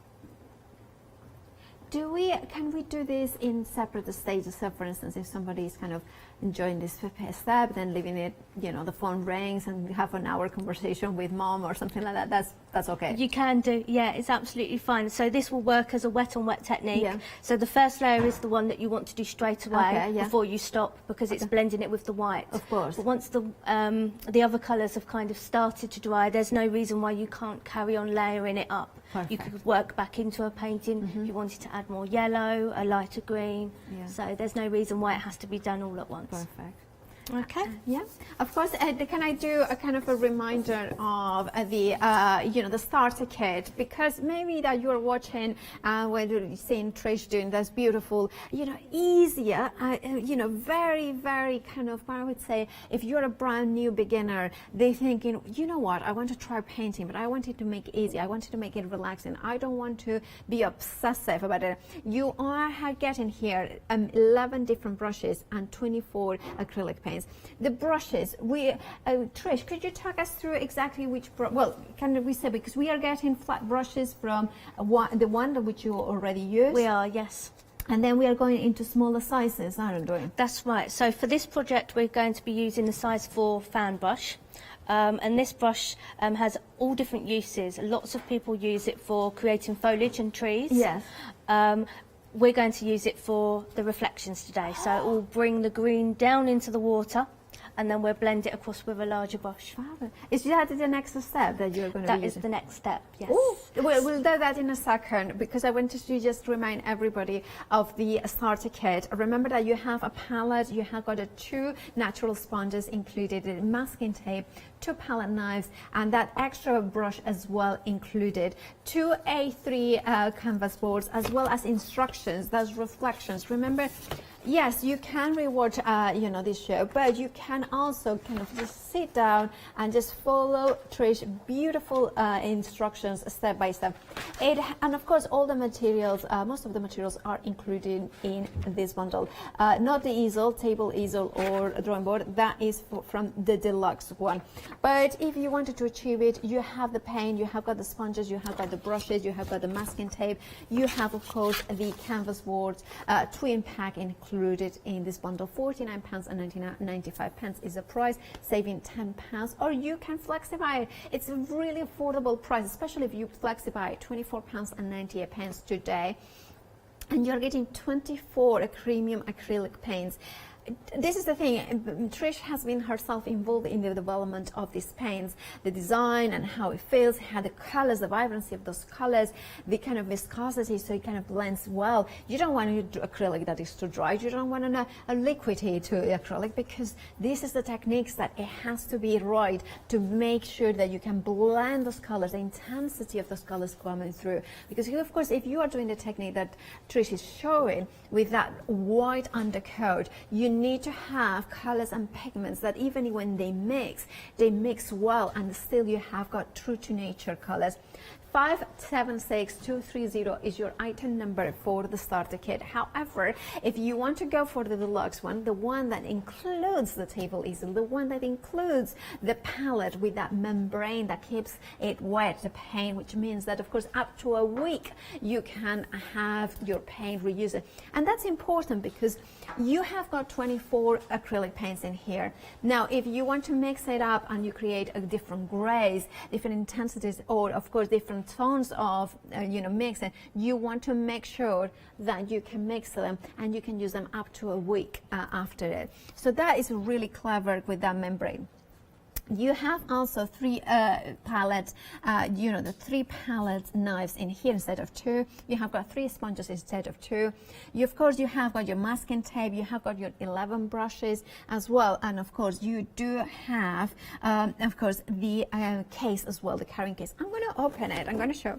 Can we do this in separate stages? So, for instance, if somebody is kind of enjoying this step, then leaving it, you know, the phone rings and have an hour conversation with mom or something like that, that's okay. You can do, yeah, it's absolutely fine. So this will work as a wet on wet technique. Yeah. So the first layer is the one that you want to do straight away before you stop, because it's blending it with the white. Of course. But once the other colours have kind of started to dry, there's no reason why you can't carry on layering it up. Perfect. You could work back into a painting if you wanted to add more yellow, a lighter green. Yeah. So there's no reason why it has to be done all at once. Perfect. Okay. Yeah. Of course. Can I do a kind of a reminder of the starter kit, because maybe that you're watching when you're seeing Trish doing that's beautiful, easier, very, very kind of, I would say, if you're a brand new beginner, they're thinking, you know what, I want to try painting, but I wanted to make it easy. I wanted to make it relaxing. I don't want to be obsessive about it. You are getting here 11 different brushes and 24 acrylic paints. The brushes, Trish, could you talk us through exactly which can we say, because we are getting flat brushes from the one that which you already use? We are, yes. And then we are going into smaller sizes, aren't we? That's right. So for this project, we're going to be using the size 4 fan brush. And this brush has all different uses. Lots of people use it for creating foliage and trees. Yes. We're going to use it for the reflections today. So it will bring the green down into the water, and then we'll blend it across with a larger brush. Is that the next step that you're going to be using? That is the next step, yes. Ooh, we'll do that in a second, because I wanted to just remind everybody of the starter kit. Remember that you have a palette, you have got 2 natural sponges included, masking tape, 2 palette knives, and that extra brush as well included, 2 A3 canvas boards, as well as instructions, those reflections. Remember, yes, you can rewatch, this show, but you can also kind of just sit down and just follow Trish's beautiful instructions step by step. And of course, all the materials, most of the materials are included in this bundle. Not the easel, table easel or drawing board, that is from the deluxe one. But if you wanted to achieve it, you have the paint, you have got the sponges, you have got the brushes, you have got the masking tape, you have of course the canvas boards, twin pack included. included in this bundle. £49.95 is the price, saving £10, or you can flexify it. It's a really affordable price, especially if you flexify £24.98 today, and you're getting 24 premium acrylic paints. This is the thing, Trish has been herself involved in the development of these paints, the design and how it feels, how the colors, the vibrancy of those colors, the kind of viscosity, so it kind of blends well. You don't want to do acrylic that is too dry. You don't want a liquidy to acrylic, because this is the techniques that it has to be right to make sure that you can blend those colors, the intensity of those colors coming through. Because of course, if you are doing the technique that Trish is showing with that white undercoat, you need to have colors and pigments that even when they mix well, and still you have got true to nature colors. 576230 is your item number for the starter kit. However, if you want to go for the deluxe one, the one that includes the table easel, the one that includes the palette with that membrane that keeps it wet, the paint, which means that of course up to a week you can have your paint reused. And that's important because you have got 24 acrylic paints in here. Now, if you want to mix it up and you create a different grays, different intensities, or of course different tones of mixing, you want to make sure that you can mix them and you can use them up to a week after it. So that is really clever with that membrane. You have also three palette, the 3 palette knives in here instead of 2. You have got 3 sponges instead of 2. Of course, you have got your masking tape. You have got your 11 brushes as well. And of course, you do have, of course, the case as well, the carrying case. I'm going to open it. I'm going to show,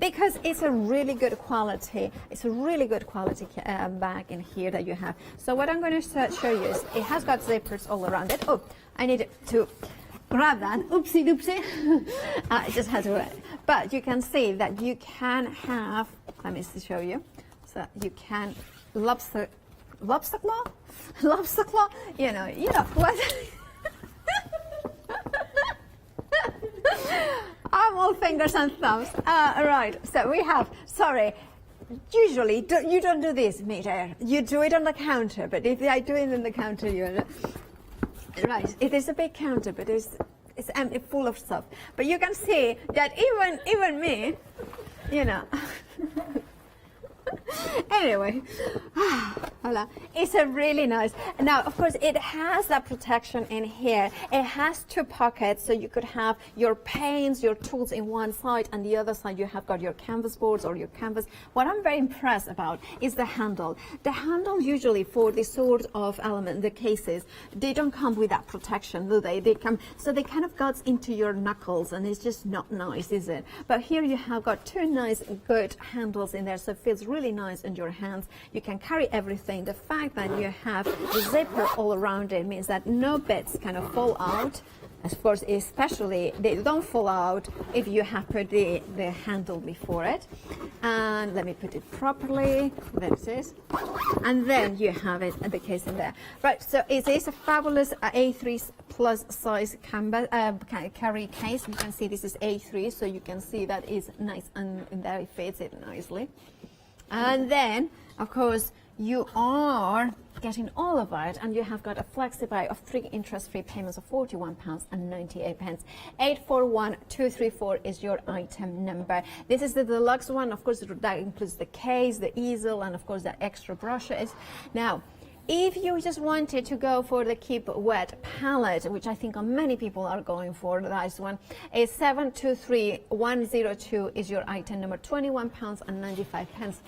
because it's a really good quality. It's a really good quality bag in here that you have. So what I'm going to show you is it has got zippers all around it. Oh, I need to grab that. Oopsie doopsie. I just had to. But you can see that you can have, let me show you. So you can lobster claw, you know what? I'm all fingers and thumbs. Right, so we have, sorry, usually you don't do this, Meter. You do it on the counter, but if I do it on the counter, right, it is a big counter, but it's empty, full of stuff. But you can see that even me, anyway, it's a really nice. Now, of course, it has that protection in here. It has 2 pockets, so you could have your paints, your tools in one side, and the other side you have got your canvas boards or your canvas. What I'm very impressed about is the handle. The handle usually for this sort of element, the cases, they don't come with that protection, do they? They come, so they kind of got into your knuckles, and it's just not nice, is it? But here you have got 2 nice, good handles in there, so it feels really nice in your hands. You can carry everything. The fact that you have the zipper all around it means that no bits kind of fall out. Of course, especially they don't fall out if you have put the handle before it. And let me put it properly. There it is. And then you have it at the case in there. Right, so it is a fabulous A3 plus size carry case. You can see this is A3, so you can see that is nice, and there it fits it nicely. And then, of course, you are getting all of it, and you have got a flexi-buy of 3 interest-free payments of £41.98. 841234 is your item number. This is the deluxe one. Of course, that includes the case, the easel, and of course the extra brushes. Now, if you just wanted to go for the Keep Wet palette, which I think many people are going for, the nice one, is 723102 is your item number, £21.95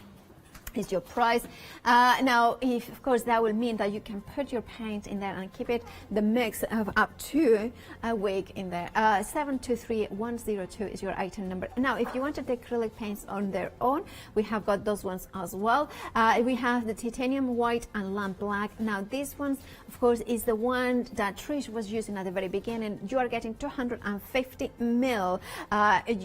is your price. Now, of course, that will mean that you can put your paint in there and keep it the mix of up to a week in there. 723102 is your item number. Now, if you wanted the acrylic paints on their own, we have got those ones as well. We have the titanium white and lamp black. Now, this one, of course, is the one that Trish was using at the very beginning. You are getting 250 ml,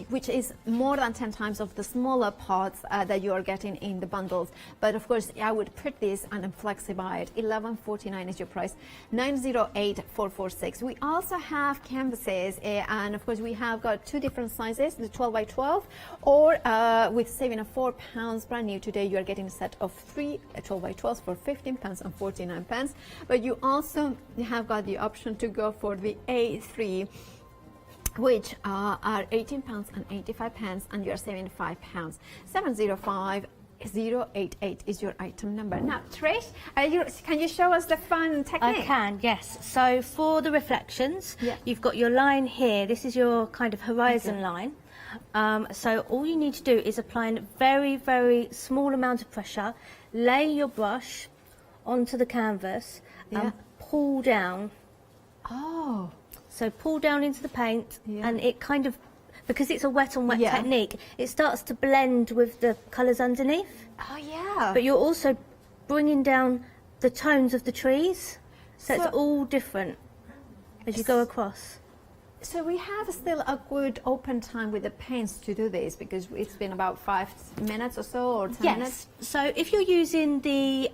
which is more than 10 times of the smaller pots that you are getting in the bundle individuals. But of course, I would put this on a FlexiBuy at $11.49 is your price, $908,446. We also have canvases, and of course we have got two different sizes, the 12 by 12, or with saving of £4 brand new today, you are getting a set of 3 12 by 12s for £15 and 49 pence. But you also have got the option to go for the A3, which are £18 and 85 pence, and you are saving £5. 705088 is your item number. Now, Trish, can you show us the fun technique? I can, yes. So for the reflections, you've got your line here. This is your kind of horizon line. So all you need to do is apply a very, very small amount of pressure, lay your brush onto the canvas and pull down. Oh. So pull down into the paint, and it kind of, because it's a wet on wet technique, it starts to blend with the colours underneath. Oh yeah. But you're also bringing down the tones of the trees, so it's all different as you go across. So we have still a good open time with the paints to do this, because it's been about 5 minutes or so, or 10 minutes? So if you're using the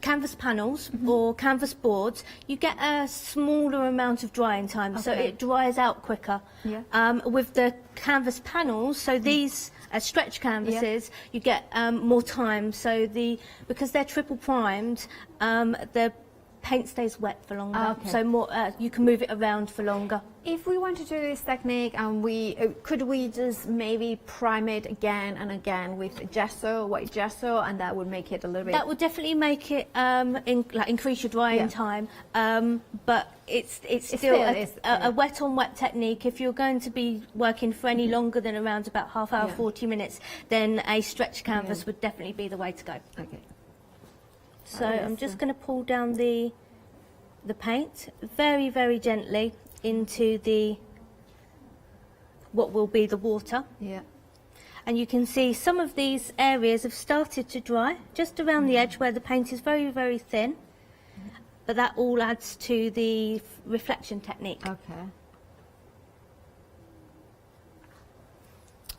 canvas panels or canvas boards, you get a smaller amount of drying time, so it dries out quicker. With the canvas panels, so these stretch canvases, you get more time. So because they're triple primed, the paint stays wet for longer, so more you can move it around for longer. If we want to do this technique, and could we just maybe prime it again and again with gesso, white gesso, and that would make it a little bit... That would definitely make it increase your drying time, but it's still a wet on wet technique. If you're going to be working for any longer than around about half hour, 40 minutes, then a stretch canvas would definitely be the way to go. Okay. So I'm just going to pull down the paint very, very gently into what will be the water. And you can see some of these areas have started to dry, just around the edge where the paint is very, very thin. But that all adds to the reflection technique.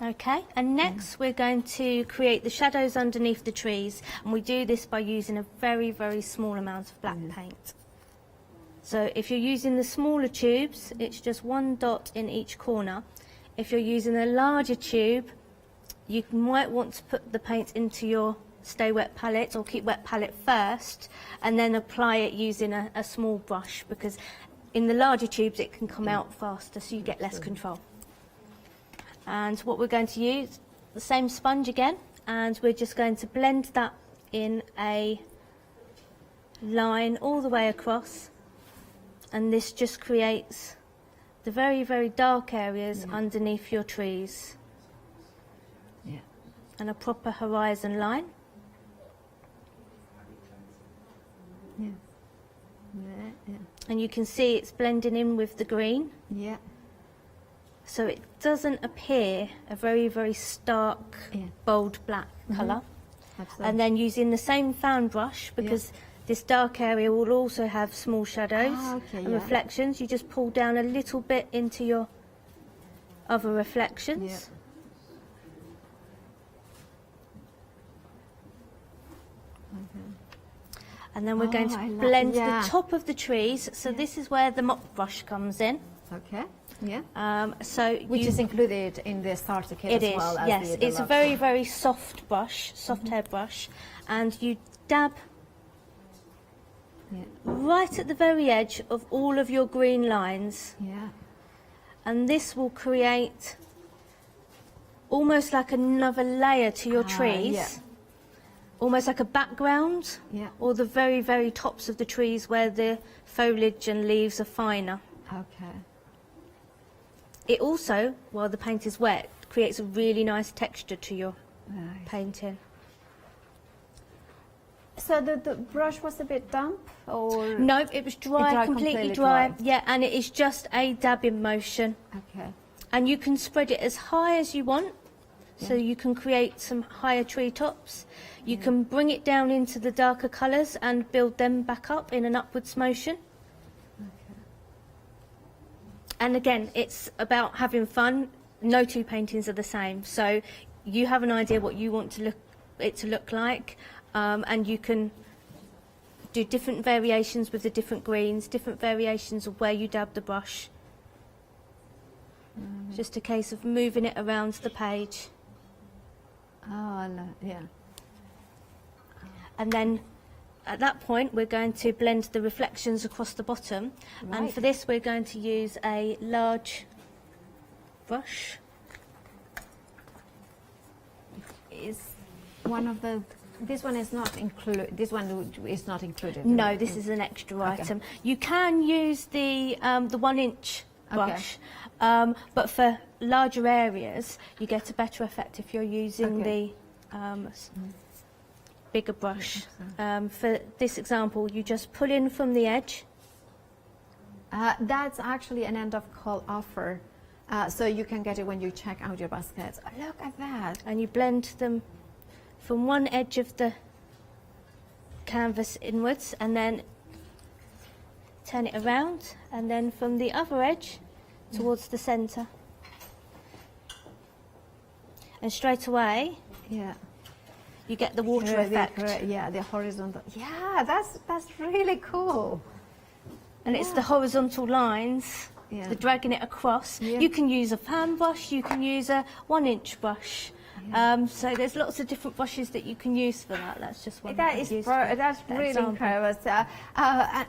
Okay, and next we're going to create the shadows underneath the trees, and we do this by using a very, very small amount of black paint. So if you're using the smaller tubes, it's just one dot in each corner. If you're using a larger tube, you might want to put the paint into your Stay Wet palette or Keep Wet palette first, and then apply it using a small brush, because in the larger tubes it can come out faster, so you get less control. And what we're going to use, the same sponge again, and we're just going to blend that in a line all the way across, and this just creates the very, very dark areas underneath your trees. And a proper horizon line. And you can see it's blending in with the green. So it doesn't appear a very, very stark, bold black colour. And then using the same fan brush, because this dark area will also have small shadows and reflections, you just pull down a little bit into your other reflections. And then we're going to blend the top of the trees. So this is where the mop brush comes in. Which is included in the starter kit as well as yes. It's a very, very soft brush, soft hair brush, and you dab right at the very edge of all of your green lines. And this will create almost like another layer to your trees. Almost like a background, or the very, very tops of the trees where the foliage and leaves are finer. It also, while the paint is wet, creates a really nice texture to your painting. So the brush was a bit damp, or...? No, it was dry, completely dry. Yeah, and it is just a dabbing motion. And you can spread it as high as you want, so you can create some higher tree tops. You can bring it down into the darker colours and build them back up in an upwards motion. And again, it's about having fun. No two paintings are the same, so you have an idea what you want to look it to look like, and you can do different variations with the different greens, different variations of where you dab the brush. Just a case of moving it around the page. Oh, no, yeah. And then at that point we're going to blend the reflections across the bottom, and Right. for this we're going to use a large brush. Is one of the... This one is not included. This one is not included. No, this is an extra item. You can use the 1-inch brush, but for larger areas you get a better effect if you're using the bigger brush. For this example, you just pull in from the edge. That's actually an end of call offer, so you can get it when you check out your baskets. Oh, look at that. And you blend them from one edge of the canvas inwards, and then turn it around, and then from the other edge towards the centre. And straight away, you get the water effect. The horizontal. Yeah, that's really cool. And it's the horizontal lines, the dragging it across. You can use a fan brush, you can use a 1-inch brush. So there's lots of different brushes that you can use for that. That's just one. That's really incredible.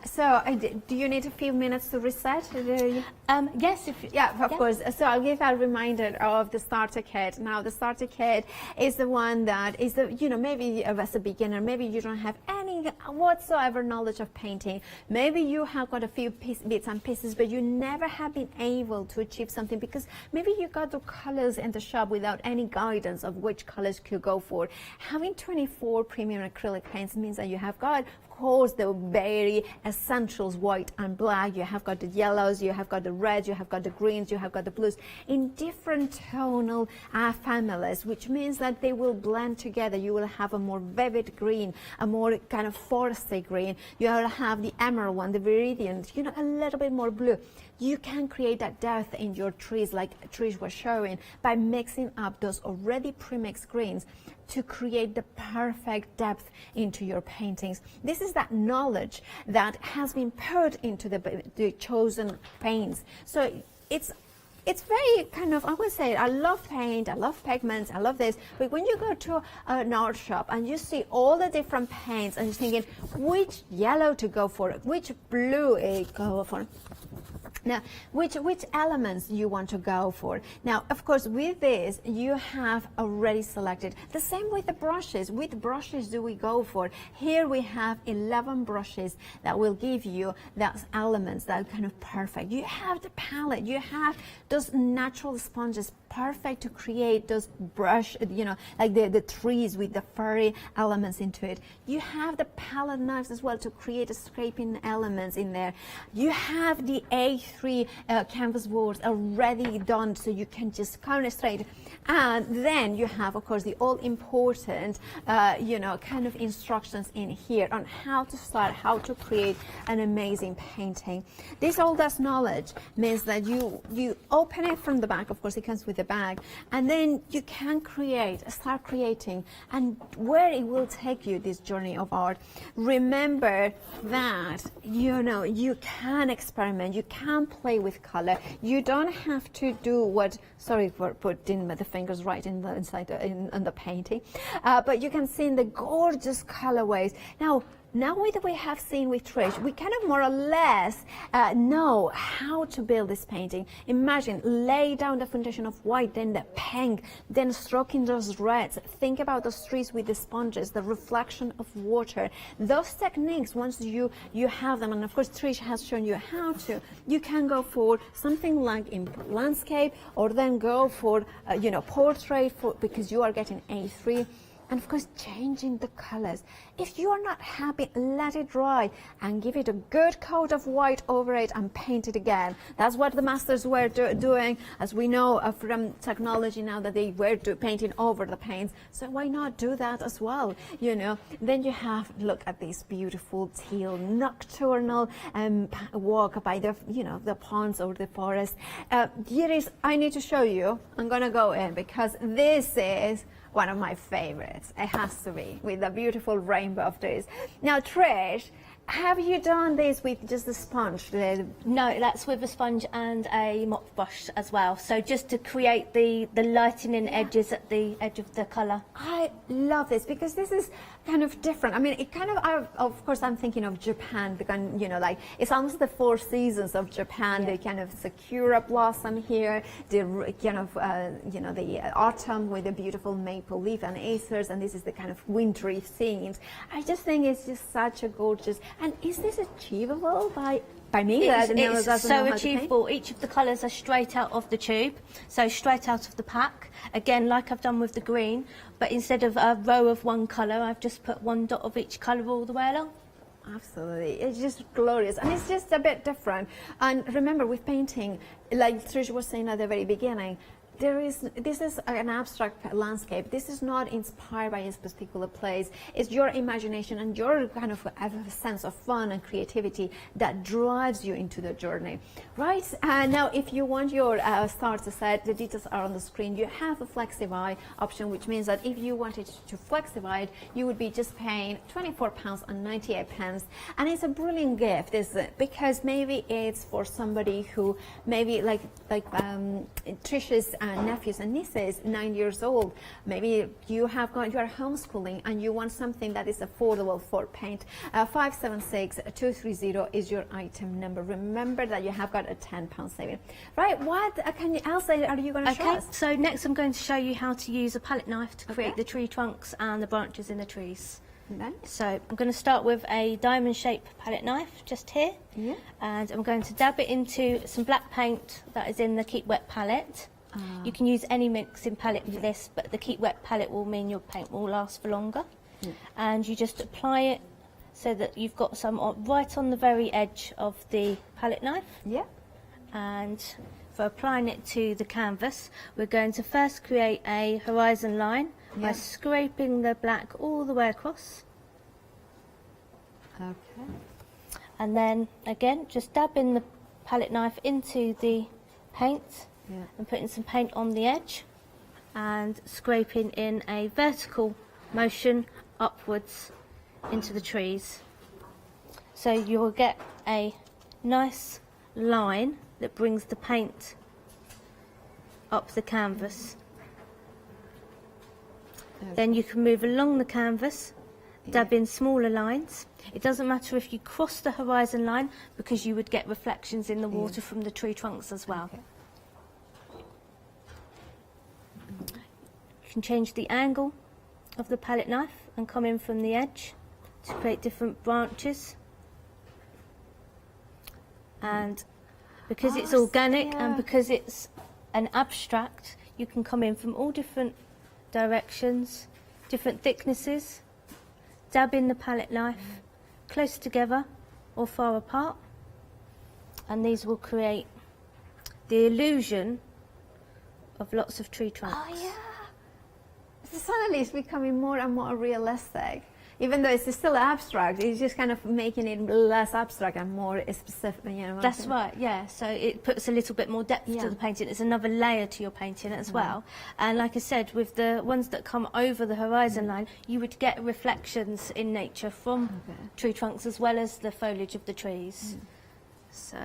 So, do you need a few minutes to reset? Yes, of course. So I'll give a reminder of the starter kit. Now, the starter kit is the one that is maybe as a beginner, maybe you don't have any whatsoever knowledge of painting. Maybe you have got a few bits and pieces, but you never have been able to achieve something because maybe you got the colors in the shop without any guidance of which colors to go for. Having 24 premium acrylic paints means that you have got, of course, the very essentials, white and black. You have got the yellows, you have got the reds, you have got the greens, you have got the blues in different tonal families, which means that they will blend together. You will have a more vivid green, a more kind of foresty green. You will have the emerald one, the viridian, a little bit more blue. You can create that depth in your trees like Trish was showing by mixing up those already pre-mixed greens to create the perfect depth into your paintings. This is that knowledge that has been put into the chosen paints. So it's very kind of, I would say, I love paint, I love pigments, I love this, but when you go to an art shop and you see all the different paints and you're thinking which yellow to go for, which blue to go for, now, which elements you want to go for. Now, of course, with this, you have already selected. The same with the brushes. Which brushes do we go for? Here we have 11 brushes that will give you those elements that are kind of perfect. You have the palette. You have those natural sponges, perfect to create those brush, like the trees with the furry elements into it. You have the palette knives as well to create the scraping elements in there. You have the A3 canvas boards already done, so you can just counter straight. And then you have, of course, the all-important, kind of instructions in here on how to start, how to create an amazing painting. This all this knowledge means that you open it from the back. Of course, it comes with the bag, and then you can start creating, and where it will take you, this journey of art. Remember that you can experiment, you can play with color. You don't have to do what, sorry for putting the fingers right in the inside in the painting, but you can see in the gorgeous colorways. Now with what we have seen with Trish, we kind of more or less know how to build this painting. Imagine, lay down the foundation of white, then the pink, then stroking those reds. Think about those trees with the sponges, the reflection of water. Those techniques, once you have them, and of course Trish has shown you how to, you can go for something like in landscape, or then go for, portrait, because you are getting A3. And of course, changing the colors. If you are not happy, let it dry and give it a good coat of white over it and paint it again. That's what the masters were doing, as we know from technology now, that they were painting over the paints. So why not do that as well? Then you have, look at this beautiful teal nocturnal walk by the ponds or the forest. Here is, I need to show you. I'm gonna go in because this is, one of my favorites. It has to be, with the beautiful rainbow of trees. Now, Trish, have you done this with just the sponge? No, that's with a sponge and a mop brush as well. So just to create the lightening edges at the edge of the colour. I love this because this is kind of different. I mean, it kind of course, I'm thinking of Japan because, you know, like it's almost the 4 seasons of Japan. They kind of sakura blossom here, the kind of, you know, the autumn with the beautiful maple leaf and acers, and this is the kind of wintry themes. I just think it's just such a gorgeous. And is this achievable by me? It's so achievable. Each of the colours are straight out of the tube, so straight out of the pack. Again, like I've done with the green, but instead of a row of one colour, I've just put one dot of each colour all the way along. Absolutely, it's just glorious, and it's just a bit different. And remember, with painting, like Trish was saying at the very beginning, this is an abstract landscape. This is not inspired by a particular place. It's your imagination and your kind of a sense of fun and creativity that drives you into the journey, right? Now, if you want your starter set, the details are on the screen. You have a Flexify option, which means that if you wanted to Flexify it, you would be just paying £24.98, and it's a brilliant gift, isn't it? Because maybe it's for somebody who maybe like Trish's nephews and nieces, 9 years old. Maybe you are homeschooling and you want something that is affordable for paint. 576-230 is your item number. Remember that you have got a £10 saving. Right, what else are you going to show us? So next I'm going to show you how to use a palette knife to create the tree trunks and the branches in the trees. Okay. So I'm going to start with a diamond shaped palette knife just here, and I'm going to dab it into some black paint that is in the Keep Wet palette. You can use any mixing palette for this, but the Keep Wet palette will mean your paint will last for longer. And you just apply it so that you've got some right on the very edge of the palette knife. And for applying it to the canvas, we're going to first create a horizon line by scraping the black all the way across. Okay. And then again, just dabbing the palette knife into the paint. And putting some paint on the edge and scraping in a vertical motion upwards into the trees. So you'll get a nice line that brings the paint up the canvas. Then you can move along the canvas, dab in smaller lines. It doesn't matter if you cross the horizon line because you would get reflections in the water from the tree trunks as well. You can change the angle of the palette knife and come in from the edge to create different branches. And because it's organic and because it's an abstract, you can come in from all different directions, different thicknesses, dab in the palette knife close together or far apart, and these will create the illusion of lots of tree trunks. Oh yeah. Suddenly it's becoming more and more realistic. Even though it's still abstract, it's just kind of making it less abstract and more specific. You know, that's right, yeah. So it puts a little bit more depth to the painting. It's another layer to your painting as well. And like I said, with the ones that come over the horizon line, you would get reflections in nature from tree trunks as well as the foliage of the trees. So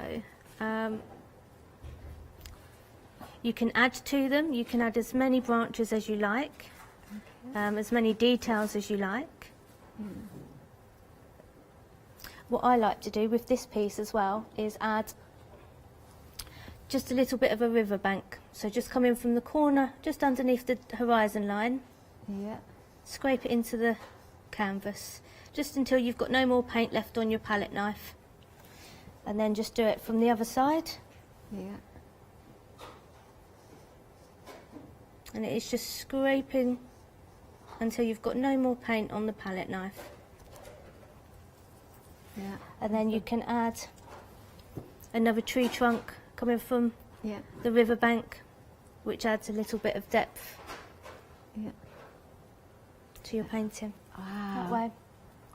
you can add to them. You can add as many branches as you like, as many details as you like. What I like to do with this piece as well is add just a little bit of a riverbank. So just come in from the corner, just underneath the horizon line. Scrape it into the canvas, just until you've got no more paint left on your palette knife. And then just do it from the other side. And it is just scraping until you've got no more paint on the palette knife. And then you can add another tree trunk coming from the riverbank, which adds a little bit of depth to your painting. That way.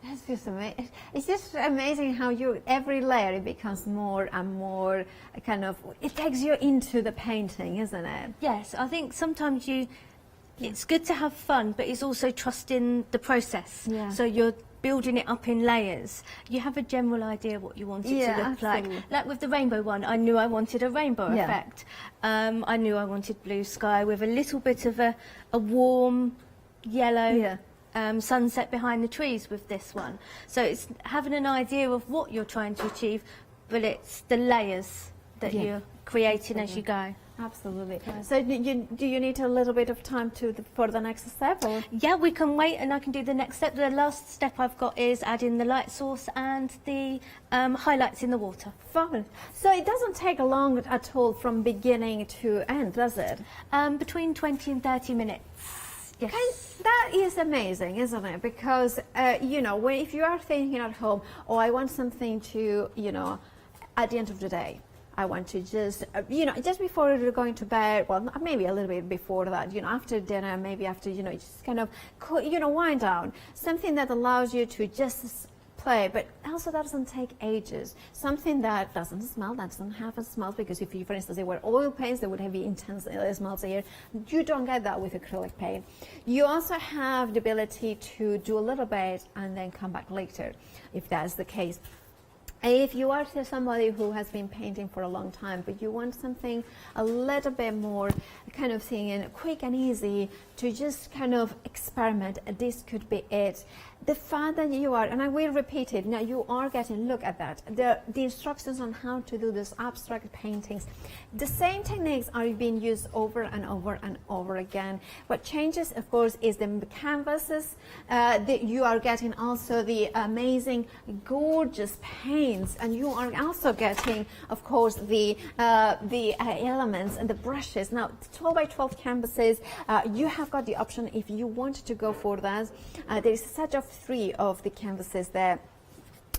That's just amazing. It's just amazing how every layer it becomes more and more kind of, it takes you into the painting, isn't it? Yes, I think sometimes It's good to have fun, but it's also trusting the process. Yeah. So you're building it up in layers. You have a general idea what you want it to look like. Like with the rainbow one, I knew I wanted a rainbow effect. I knew I wanted blue sky with a little bit of a warm yellow sunset behind the trees with this one. So it's having an idea of what you're trying to achieve, but it's the layers that you're creating as you go. Absolutely. So do you need a little bit of time for the next step? Or? Yeah, we can wait and I can do the next step. The last step I've got is adding the light source and the highlights in the water. Fabulous. So it doesn't take long at all from beginning to end, does it? Between 20 and 30 minutes. Yes. Okay, that is amazing, isn't it? Because, you know, if you are thinking at home, oh, I want something to, you know, at the end of the day, I want to just, you know, just before you're going to bed, well, maybe a little bit before that, you know, after dinner, maybe after, you know, just kind of, you know, wind down. Something that allows you to just play, but also that doesn't take ages. Something that doesn't smell, that doesn't have a smell, because if you, for instance, they were oil paints, they would have intense smells here. You don't get that with acrylic paint. You also have the ability to do a little bit and then come back later, if that's the case. If you are somebody who has been painting for a long time, but you want something a little bit more kind of thing and quick and easy to just kind of experiment, this could be it. The fact that you are, and I will repeat it, now you are getting, look at that, the instructions on how to do this abstract paintings. The same techniques are being used over and over and over again. What changes, of course, is the canvases. You are getting also the amazing, gorgeous paints, and you are also getting, of course, the elements and the brushes. Now, 12 by 12 canvases, you have got the option if you want to go for that. There is a set of 3 of the canvases there.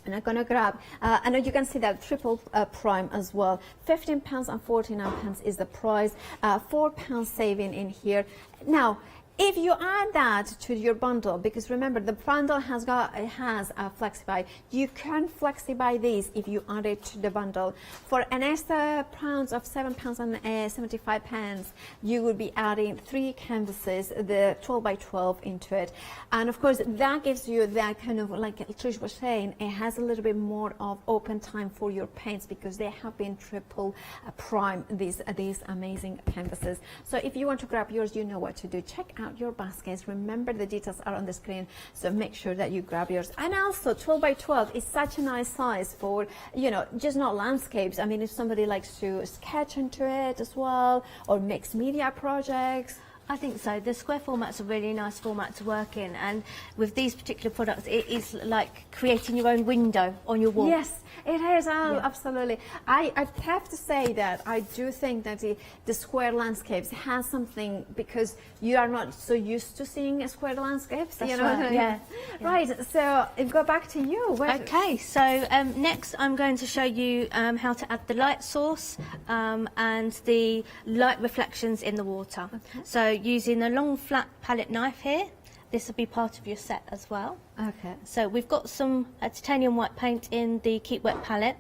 And I'm going to grab, and you can see that triple prime as well. £15 and £49 is the price. £4 saving in here. Now, if you add that to your bundle, because remember the bundle has a FlexiBuy, you can FlexiBuy these if you add it to the bundle. For an extra pounds of £7.75, you will be adding 3 canvases, the 12 by 12 into it. And of course that gives you that kind of, like Trish was saying, it has a little bit more of open time for your paints because they have been triple prime, these amazing canvases. So if you want to grab yours, you know what to do. Check out your baskets. Remember, the details are on the screen, so make sure that you grab yours. And also 12 by 12 is such a nice size for, you know, just not landscapes. I mean, if somebody likes to sketch into it as well, or mixed media projects. I think so. The square format's a really nice format to work in, and with these particular products, it is like creating your own window on your wall. Yes, it is. Absolutely. I have to say that I do think that the square landscapes has something, because you are not so used to seeing square landscapes. That's you know right. what I mean? Yeah. Right. So go back to you. Okay. So next, I'm going to show you how to add the light source and the light reflections in the water. Okay. So using a long flat palette knife here, this will be part of your set as well. Okay. So we've got some titanium white paint in the Keep Wet palette,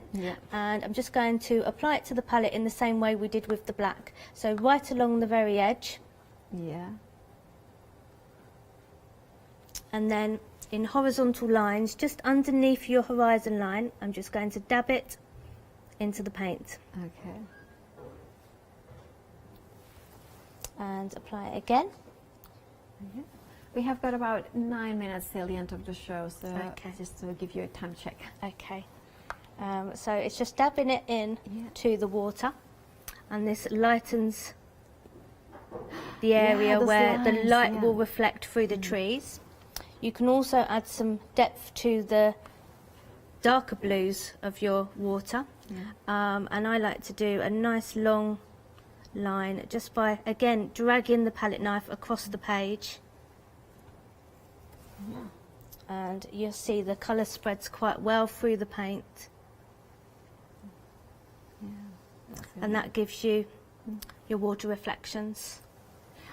and I'm just going to apply it to the palette in the same way we did with the black. So right along the very edge. Yeah. And then in horizontal lines, just underneath your horizon line, I'm just going to dab it into the paint. Okay. And apply it again. Okay. We have got about 9 minutes till the end of the show, so just to give you a time check. Okay. So it's just dabbing it in to the water, and this lightens the area where the light will reflect through the trees. You can also add some depth to the darker blues of your water, and I like to do a nice long line just by, again, dragging the palette knife across the page. And you'll see the colour spreads quite well through the paint. And that gives you your water reflections.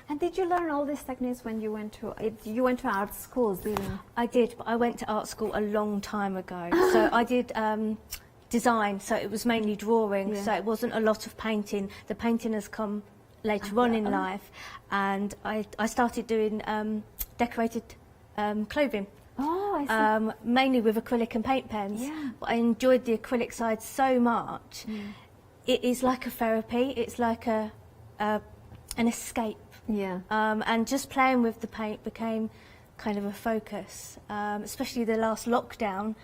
And did you learn all these techniques when you went to art schools, didn't you? I did, but I went to art school a long time ago. So I did design, so it was mainly drawing, so it wasn't a lot of painting. The painting has come later on in life, and I started doing decorated clothing. Oh, I see. Mainly with acrylic and paint pens. Yeah. But I enjoyed the acrylic side so much. It is like a therapy. It's like an escape. Yeah. And just playing with the paint became kind of a focus, especially the last lockdown,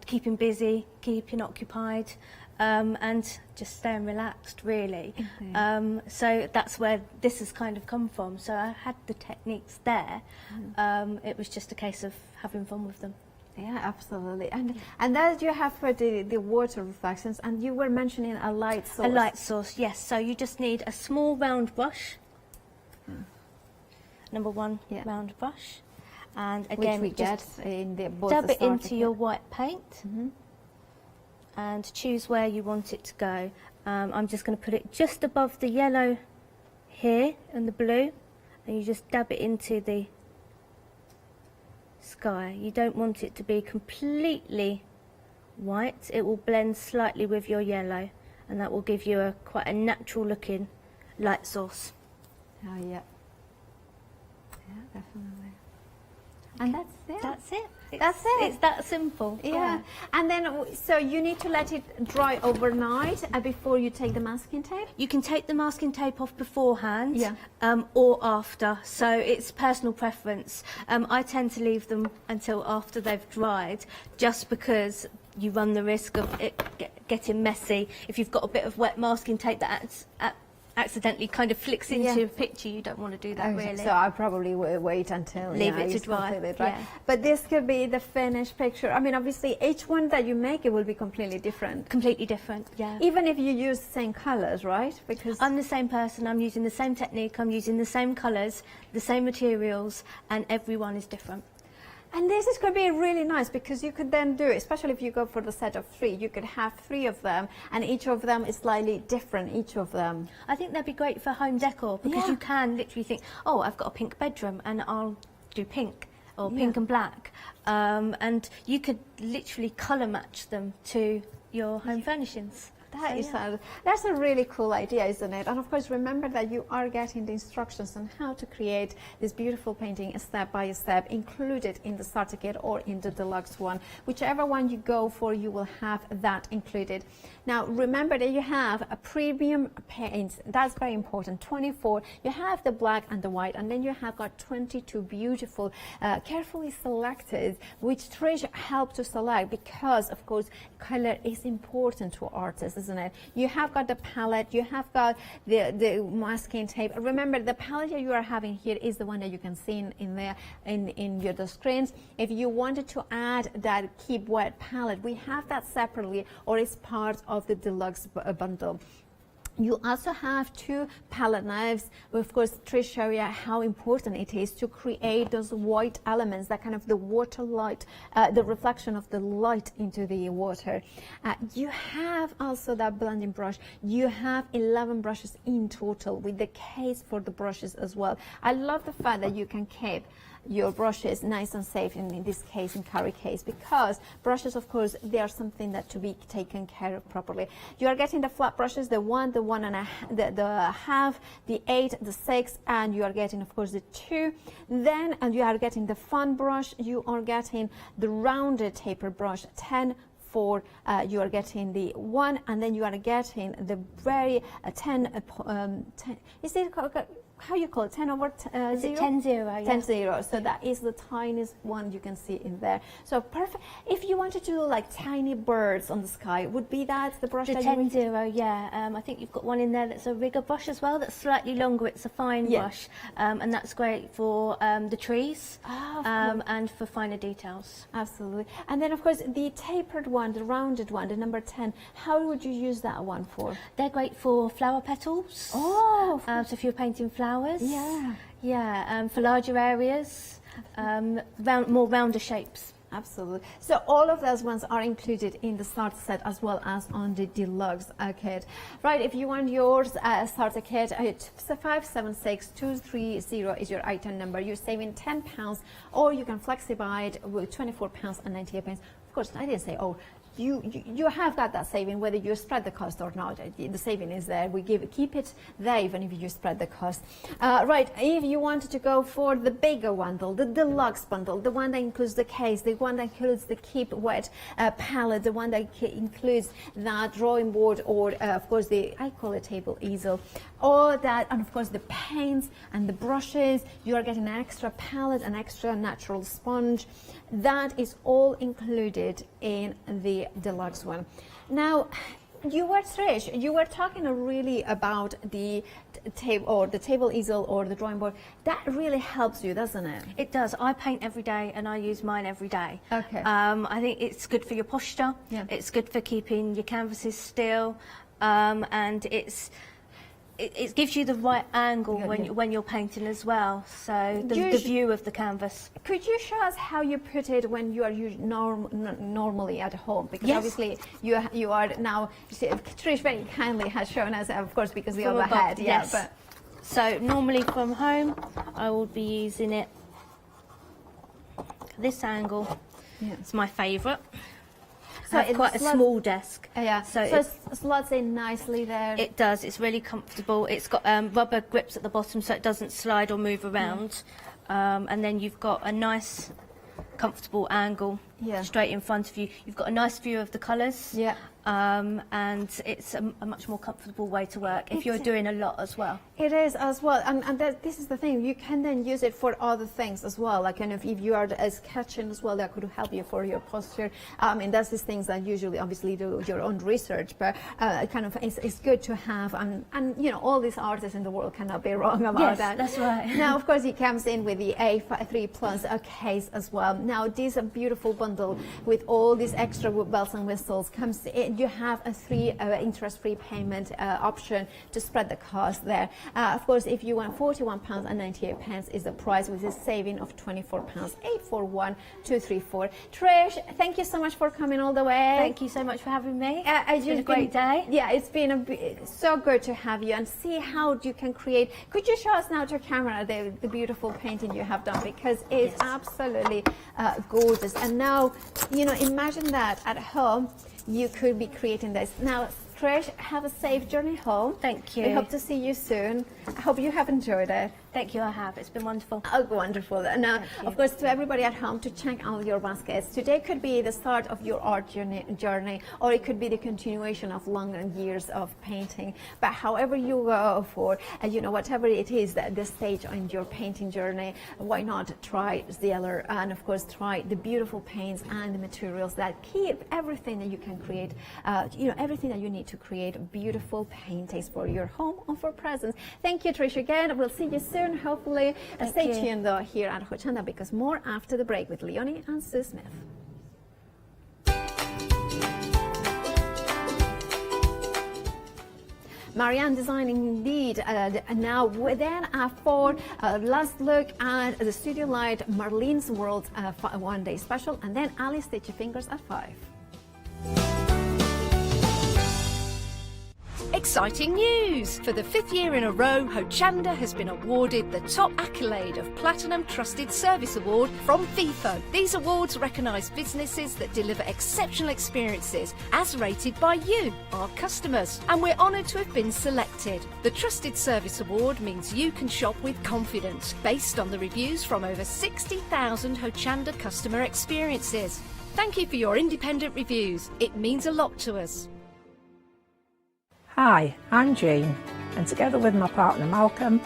keeping busy, keeping occupied, and just staying relaxed, really. So that's where this has kind of come from. So I had the techniques there. It was just a case of having fun with them. Yeah, absolutely. And that you have for the water reflections, and you were mentioning a light source. A light source, yes. So you just need a small round brush. Number one round brush. And again, which we get in the dab it into your white paint and choose where you want it to go. I'm just going to put it just above the yellow here and the blue, and you just dab it into the sky. You don't want it to be completely white. It will blend slightly with your yellow, and that will give you quite a natural looking light source. Oh, yeah. Yeah, definitely. And that's it. That's it. That's it. It's that simple. Yeah. And then, so you need to let it dry overnight before you take the masking tape? You can take the masking tape off beforehand, Yeah. Or after. So it's personal preference. I tend to leave them until after they've dried, just because you run the risk of it getting messy. If you've got a bit of wet masking tape that accidentally kind of flicks into a picture, you don't want to do that, really. So I probably will wait until leave it to it's dry. completely dry. Yeah. But this could be the finished picture. I mean, obviously, each one that you make, it will be completely different. Completely different, yeah. Even if you use the same colors, right? Because I'm the same person. I'm using the same technique. I'm using the same colors, the same materials, and everyone is different. And this is going to be really nice, because you could then do, especially if you go for the set of 3, you could have 3 of them, and each of them is slightly different, each of them. I think they'd be great for home decor, because you can literally think, oh, I've got a pink bedroom and I'll do pink or pink and black. And you could literally colour match them to your home furnishings. That's a really cool idea, isn't it? And of course, remember that you are getting the instructions on how to create this beautiful painting step by step, included in the starter kit or in the deluxe one. Whichever one you go for, you will have that included. Now, remember that you have a premium paint. That's very important. 24. You have the black and the white, and then you have got 22 beautiful, carefully selected, which Trish helped to select, because, of course, color is important to artists, isn't it? You have got the palette, you have got the masking tape. Remember, the palette that you are having here is the one that you can see in your screens. If you wanted to add that Keep Wet palette, we have that separately, or it's part of the deluxe bundle. You also have 2 palette knives. Of course, Trish showed you how important it is to create those white elements, that kind of the water light, the reflection of the light into the water. You have also that blending brush. You have 11 brushes in total, with the case for the brushes as well. I love the fact that you can keep your brushes nice and safe, in this case in carry case, because brushes, of course, they are something that to be taken care of properly. You are getting the flat brushes, the 1, the 1.5, the half, the 8, the 6, and you are getting, of course, the 2. Then, and you are getting the fun brush, you are getting the rounded taper brush, 10, 4, you are getting the 1, and then you are getting the very 10, is it how you call it, 10 over 0? Is it 10-0? Yeah. 10-0. So that is the tiniest one you can see in there. So perfect. If you wanted to do like tiny birds on the sky, would be that the brush? The that 10-0, yeah. I think you've got one in there that's a rigger brush as well, that's slightly longer. It's a fine brush, and that's great for the trees and for finer details. Absolutely. And then, of course, the tapered one, the rounded one, the number 10, how would you use that one for? They're great for flower petals. Oh, so if you're painting flowers. Yeah. For larger areas, more rounder shapes. Absolutely. So all of those ones are included in the starter set, as well as on the deluxe kit. Right, if you want yours starter kit, 576230 is your item number. You're saving £10, or you can flexi buy it with £24.98. Of course, I didn't say, oh, you have got that saving whether you spread the cost or not. The saving is there. We keep it there even if you spread the cost. Right, if you wanted to go for the bigger bundle, the deluxe bundle, the one that includes the case, the one that includes the keep wet palette, the one that includes that drawing board, or of course I call it table easel, or that, and of course the paints and the brushes, you are getting an extra palette, an extra natural sponge. That is all included in the deluxe one. Now, Trish, you were talking really about the table easel or the drawing board. That really helps you, doesn't it? It does. I paint every day and I use mine every day. Okay. I think it's good for your posture. Yeah. It's good for keeping your canvases still, and it gives you the right angle when you're painting as well. So the view of the canvas. Could you show us how you put it when you are normally at home? Because obviously you are now. Trish very kindly has shown us, of course, because the overhead. Yes. But so normally from home, I will be using it this angle. Yeah. It's my favourite. So it's quite a small desk. Yeah. So it slots in nicely there. It does. It's really comfortable. It's got rubber grips at the bottom so it doesn't slide or move around. And then you've got a nice, comfortable angle straight in front of you. You've got a nice view of the colours. Yeah. And it's a much more comfortable way to work if you're doing a lot as well. It is as well, and this is the thing. You can then use it for other things as well. Like kind of if you are sketching as well, that could help you for your posture. I mean, that's these things that usually, obviously, do your own research, but kind of it's good to have. And you know, all these artists in the world cannot be wrong about that. That's right. Now, of course, it comes in with the A3 Plus case as well. Now, this beautiful bundle with all these extra bells and whistles comes in. You have a 3 interest-free payment option to spread the cost there. Of course, if you want £41.98 is the price, with a saving of £24, 841-234. Trish, thank you so much for coming all the way. Thank you so much for having me. It's been a great day. Yeah, it's been so good to have you and see how you can create. Could you show us now to camera the beautiful painting you have done, because it's absolutely gorgeous. And now, you know, imagine that at home. You could be creating this. Now, Trish, have a safe journey home. Thank you. We hope to see you soon. I hope you have enjoyed it. Thank you, I have. It's been wonderful. Oh, wonderful. Now, of course, to everybody at home, to check out your baskets. Today could be the start of your art journey, or it could be the continuation of longer years of painting. But however you go for, you know, whatever it is, the stage on your painting journey, why not try Zeller, and of course, try the beautiful paints and the materials that keep everything that you can create, you know, everything that you need to create beautiful paintings for your home or for presents. Thank you, Trish, again. We'll see you soon, hopefully. Stay tuned, though, here at Hochanda, because more after the break with Leonie and Sue Smith. Marianne Design indeed. Now then for last look at the Studio Light Marlene's World one-day special, and then Alice Stitchy Fingers at 5. Exciting news! For the 5th year in a row, Hochanda has been awarded the top accolade of Platinum Trusted Service Award from Feefo. These awards recognise businesses that deliver exceptional experiences as rated by you, our customers. And we're honoured to have been selected. The Trusted Service Award means you can shop with confidence, based on the reviews from over 60,000 Hochanda customer experiences. Thank you for your independent reviews. It means a lot to us. Hi, I'm Jean, and together with my partner Malcolm,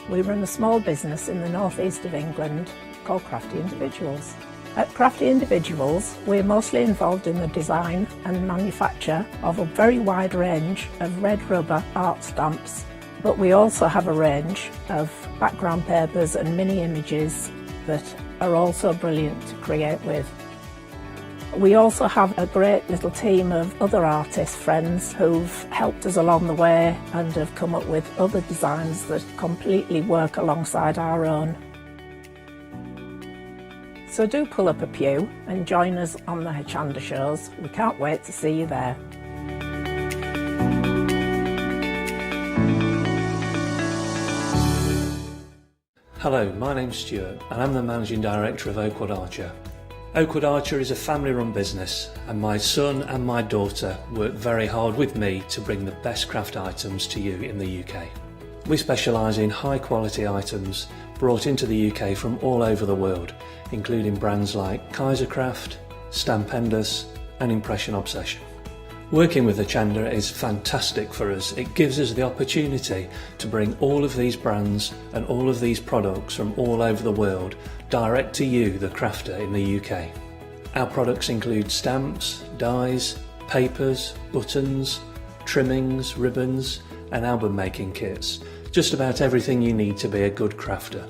we run a small business in the northeast of England called Crafty Individuals. At Crafty Individuals, we're mostly involved in the design and manufacture of a very wide range of red rubber art stamps, but we also have a range of background papers and mini images that are also brilliant to create with. We also have a great little team of other artist friends who've helped us along the way and have come up with other designs that completely work alongside our own. So do pull up a pew and join us on the Hochanda shows. We can't wait to see you there. Hello, my name's Stuart and I'm the Managing Director of Oakwood Archer. Oakwood Archer is a family-run business, and my son and my daughter work very hard with me to bring the best craft items to you in the UK. We specialise in high-quality items brought into the UK from all over the world, including brands like Kaisercraft, Stampendous and Impression Obsession. Working with Hochanda is fantastic for us. It gives us the opportunity to bring all of these brands and all of these products from all over the world direct to you, the crafter in the UK. Our products include stamps, dies, papers, buttons, trimmings, ribbons and album making kits. Just about everything you need to be a good crafter.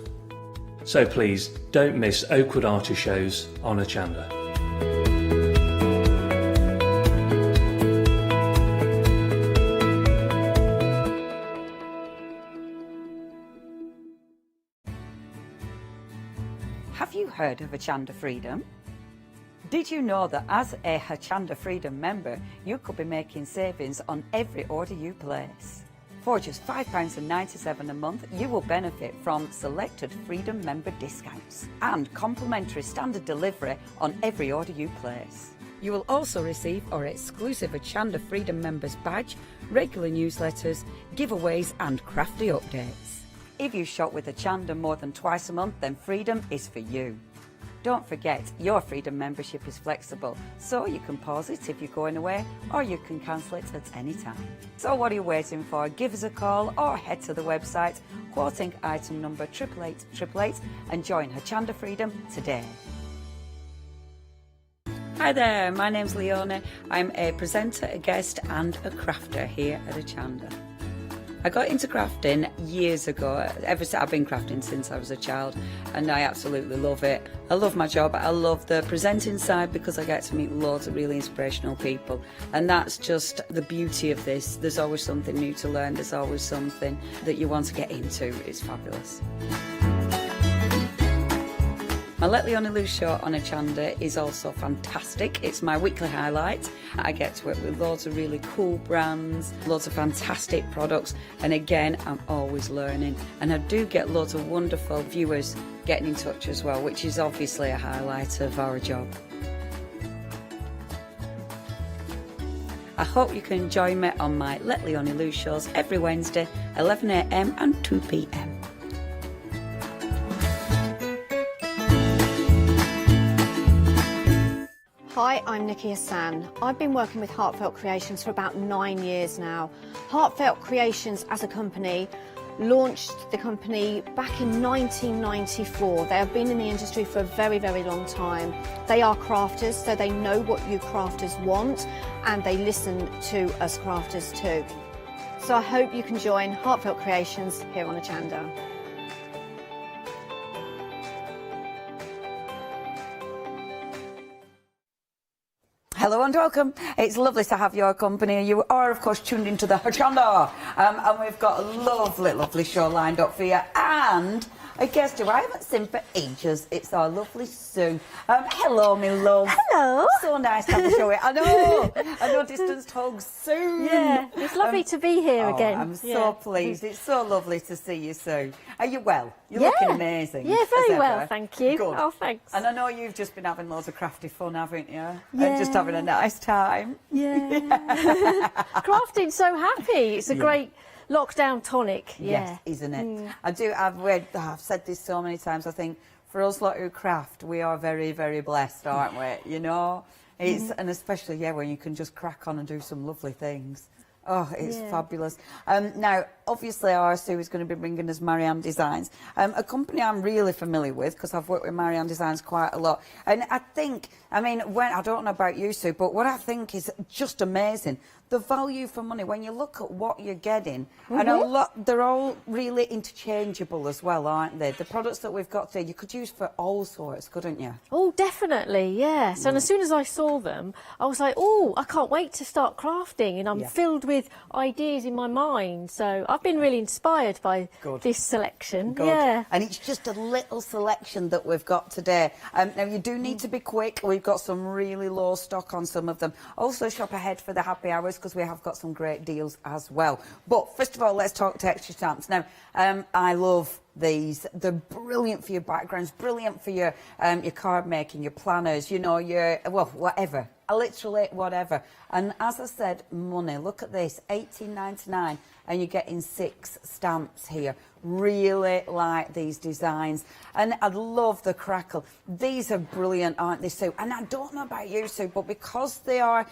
So please don't miss Oakwood Archer shows on Hochanda. Have you heard of Hochanda Freedom? Did you know that as a Hochanda Freedom member, you could be making savings on every order you place? For just £5.97 a month, you will benefit from selected Freedom member discounts and complimentary standard delivery on every order you place. You will also receive our exclusive Hochanda Freedom members badge, regular newsletters, giveaways and crafty updates. If you shop with Hochanda more than twice a month, then Freedom is for you. Don't forget, your Freedom membership is flexible, so you can pause it if you're going away, or you can cancel it at any time. So what are you waiting for? Give us a call or head to the website, quoting item number 88888 and join Hochanda Freedom today. Hi there, my name's Leona. I'm a presenter, a guest and a crafter here at Hochanda. I got into crafting years ago. I've been crafting since I was a child and I absolutely love it. I love my job. I love the presenting side because I get to meet loads of really inspirational people, and that's just the beauty of this. There's always something new to learn. There's always something that you want to get into. It's fabulous. My Let Leona Loose show on Hochanda is also fantastic. It's my weekly highlight. I get to work with loads of really cool brands, loads of fantastic products, and again, I'm always learning. And I do get loads of wonderful viewers getting in touch as well, which is obviously a highlight of our job. I hope you can join me on my Let Leona Loose shows every Wednesday, 11 AM and 2 PM. Hi, I'm Nikki Hassan. I've been working with Heartfelt Creations for about 9 years now. Heartfelt Creations as a company launched the company back in 1994. They have been in the industry for a very, very long time. They are crafters, so they know what you crafters want and they listen to us crafters too. So I hope you can join Heartfelt Creations here on Hochanda. Hello and welcome. It's lovely to have your company. You are, of course, tuned into the Hochanda, and we've got a lovely, lovely show lined up for you. And a guest who I haven't seen for ages. It's our lovely Sue. Hello, my love. Hello. So nice to have the show here. I know, distanced hugs soon. Yeah, it's lovely to be here again. I'm so pleased. It's so lovely to see you, Sue. Are you well? You're Yeah. looking amazing. Yeah, as very ever. well, thank you. Good. Oh, thanks. And I know you've just been having loads of crafty fun, haven't you? Yeah. And just having a nice time. Yeah. Crafting's so happy. It's a great lockdown tonic. Yes, isn't it? I've said this so many times, I think for us lot who craft, we are very, very blessed, aren't we? You know? It's and especially when you can just crack on and do some lovely things. Oh, it's fabulous. Now, obviously, our Sue is going to be bringing us Marianne Designs, a company I'm really familiar with because I've worked with Marianne Designs quite a lot. And I think, I don't know about you, Sue, but what I think is just amazing, the value for money, when you look at what you're getting, and they're all really interchangeable as well, aren't they? The products that we've got there, you could use for all sorts, couldn't you? Oh, definitely, yes. And as soon as I saw them, I was like, oh, I can't wait to start crafting. And I'm filled with ideas in my mind. So I've been really inspired by this selection. Good. Yeah. And it's just a little selection that we've got today. Now, you do need to be quick. We've got some really low stock on some of them. Also, shop ahead for the happy hours because we have got some great deals as well. But first of all, let's talk texture stamps. Now, I love these. They're brilliant for your backgrounds, brilliant for your card making, your planners, you know, your, well, whatever. Literally whatever. And as I said, money. Look at this, $18.99, and you're getting 6 stamps here. Really like these designs, and I love the crackle. These are brilliant, aren't they, Sue? And I don't know about you, Sue, but because they are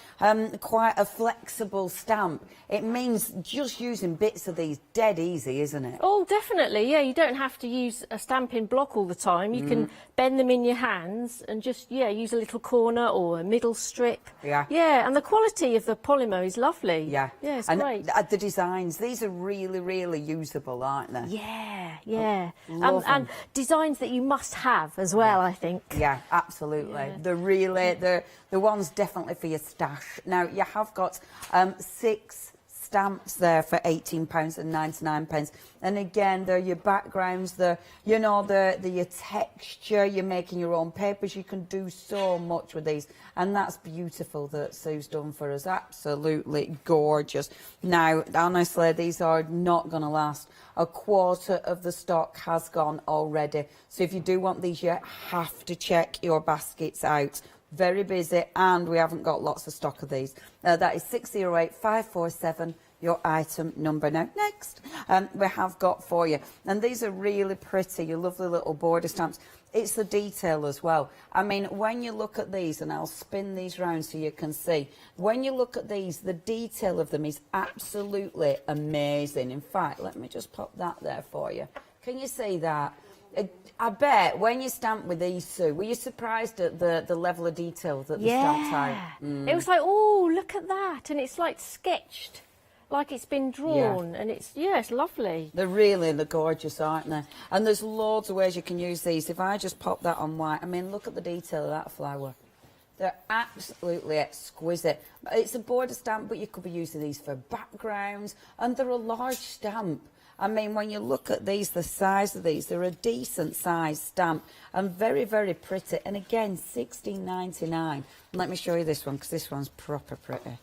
quite a flexible stamp, it means just using bits of these dead easy, isn't it? Oh, definitely, yeah. You don't have to use a stamping block all the time. You can bend them in your hands and just, yeah, use a little corner or a middle strip. Yeah. Yeah, and the quality of the polymer is lovely. Yeah. Yeah, it's and great. The designs, these are really, really usable, aren't they? Yeah, yeah. Love And designs that you must have as well, I think. Yeah, absolutely. Yeah. They're really, the ones definitely for your stash. Now, you have got 6 stamps there for £18.99, and again, they're your backgrounds, they're, you know, your texture, you're making your own papers. You can do so much with these, and that's beautiful that Sue's done for us. Absolutely gorgeous. Now, honestly, these are not going to last. A quarter of the stock has gone already, so if you do want these, you have to check your baskets out. Very busy, and we haven't got lots of stock of these. That is 608547, your item number. Now, next, we have got for you, and these are really pretty, your lovely little border stamps. It's the detail as well. I mean, when you look at these, and I'll spin these round so you can see, when you look at these, the detail of them is absolutely amazing. In fact, let me just pop that there for you. Can you see that? I bet when you stamp with these, Sue, were you surprised at the level of detail that the stamps are? It was like, oh, look at that, and it's like sketched, like it's been drawn, and it's lovely. They're gorgeous, aren't they? And there's loads of ways you can use these. If I just pop that on white, I mean, look at the detail of that flower. They're absolutely exquisite. It's a border stamp, but you could be using these for backgrounds, and they're a large stamp. I mean, when you look at these, the size of these, they're a decent size stamp and very, very pretty. And again, $16.99. Let me show you this one, because this one's proper pretty.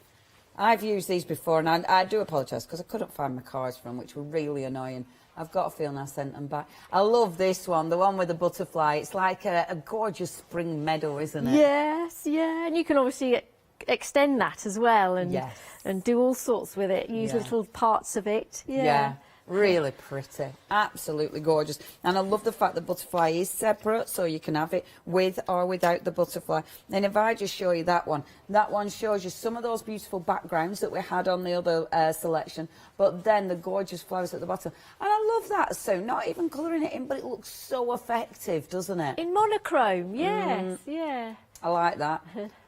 I've used these before, and I do apologise because I couldn't find my cards for them, which were really annoying. I've got a feeling I sent them back. I love this one, the one with the butterfly. It's like a gorgeous spring meadow, isn't it? Yes, yeah, and you can obviously extend that as well, and do all sorts with it. Use little parts of it. Yeah. Really pretty, absolutely gorgeous. And I love the fact that butterfly is separate, so you can have it with or without the butterfly. And if I just show you that one shows you some of those beautiful backgrounds that we had on the other selection, but then the gorgeous flowers at the bottom. And I love that, so not even colouring it in, but it looks so effective, doesn't it? In monochrome, yes, yeah. I like that.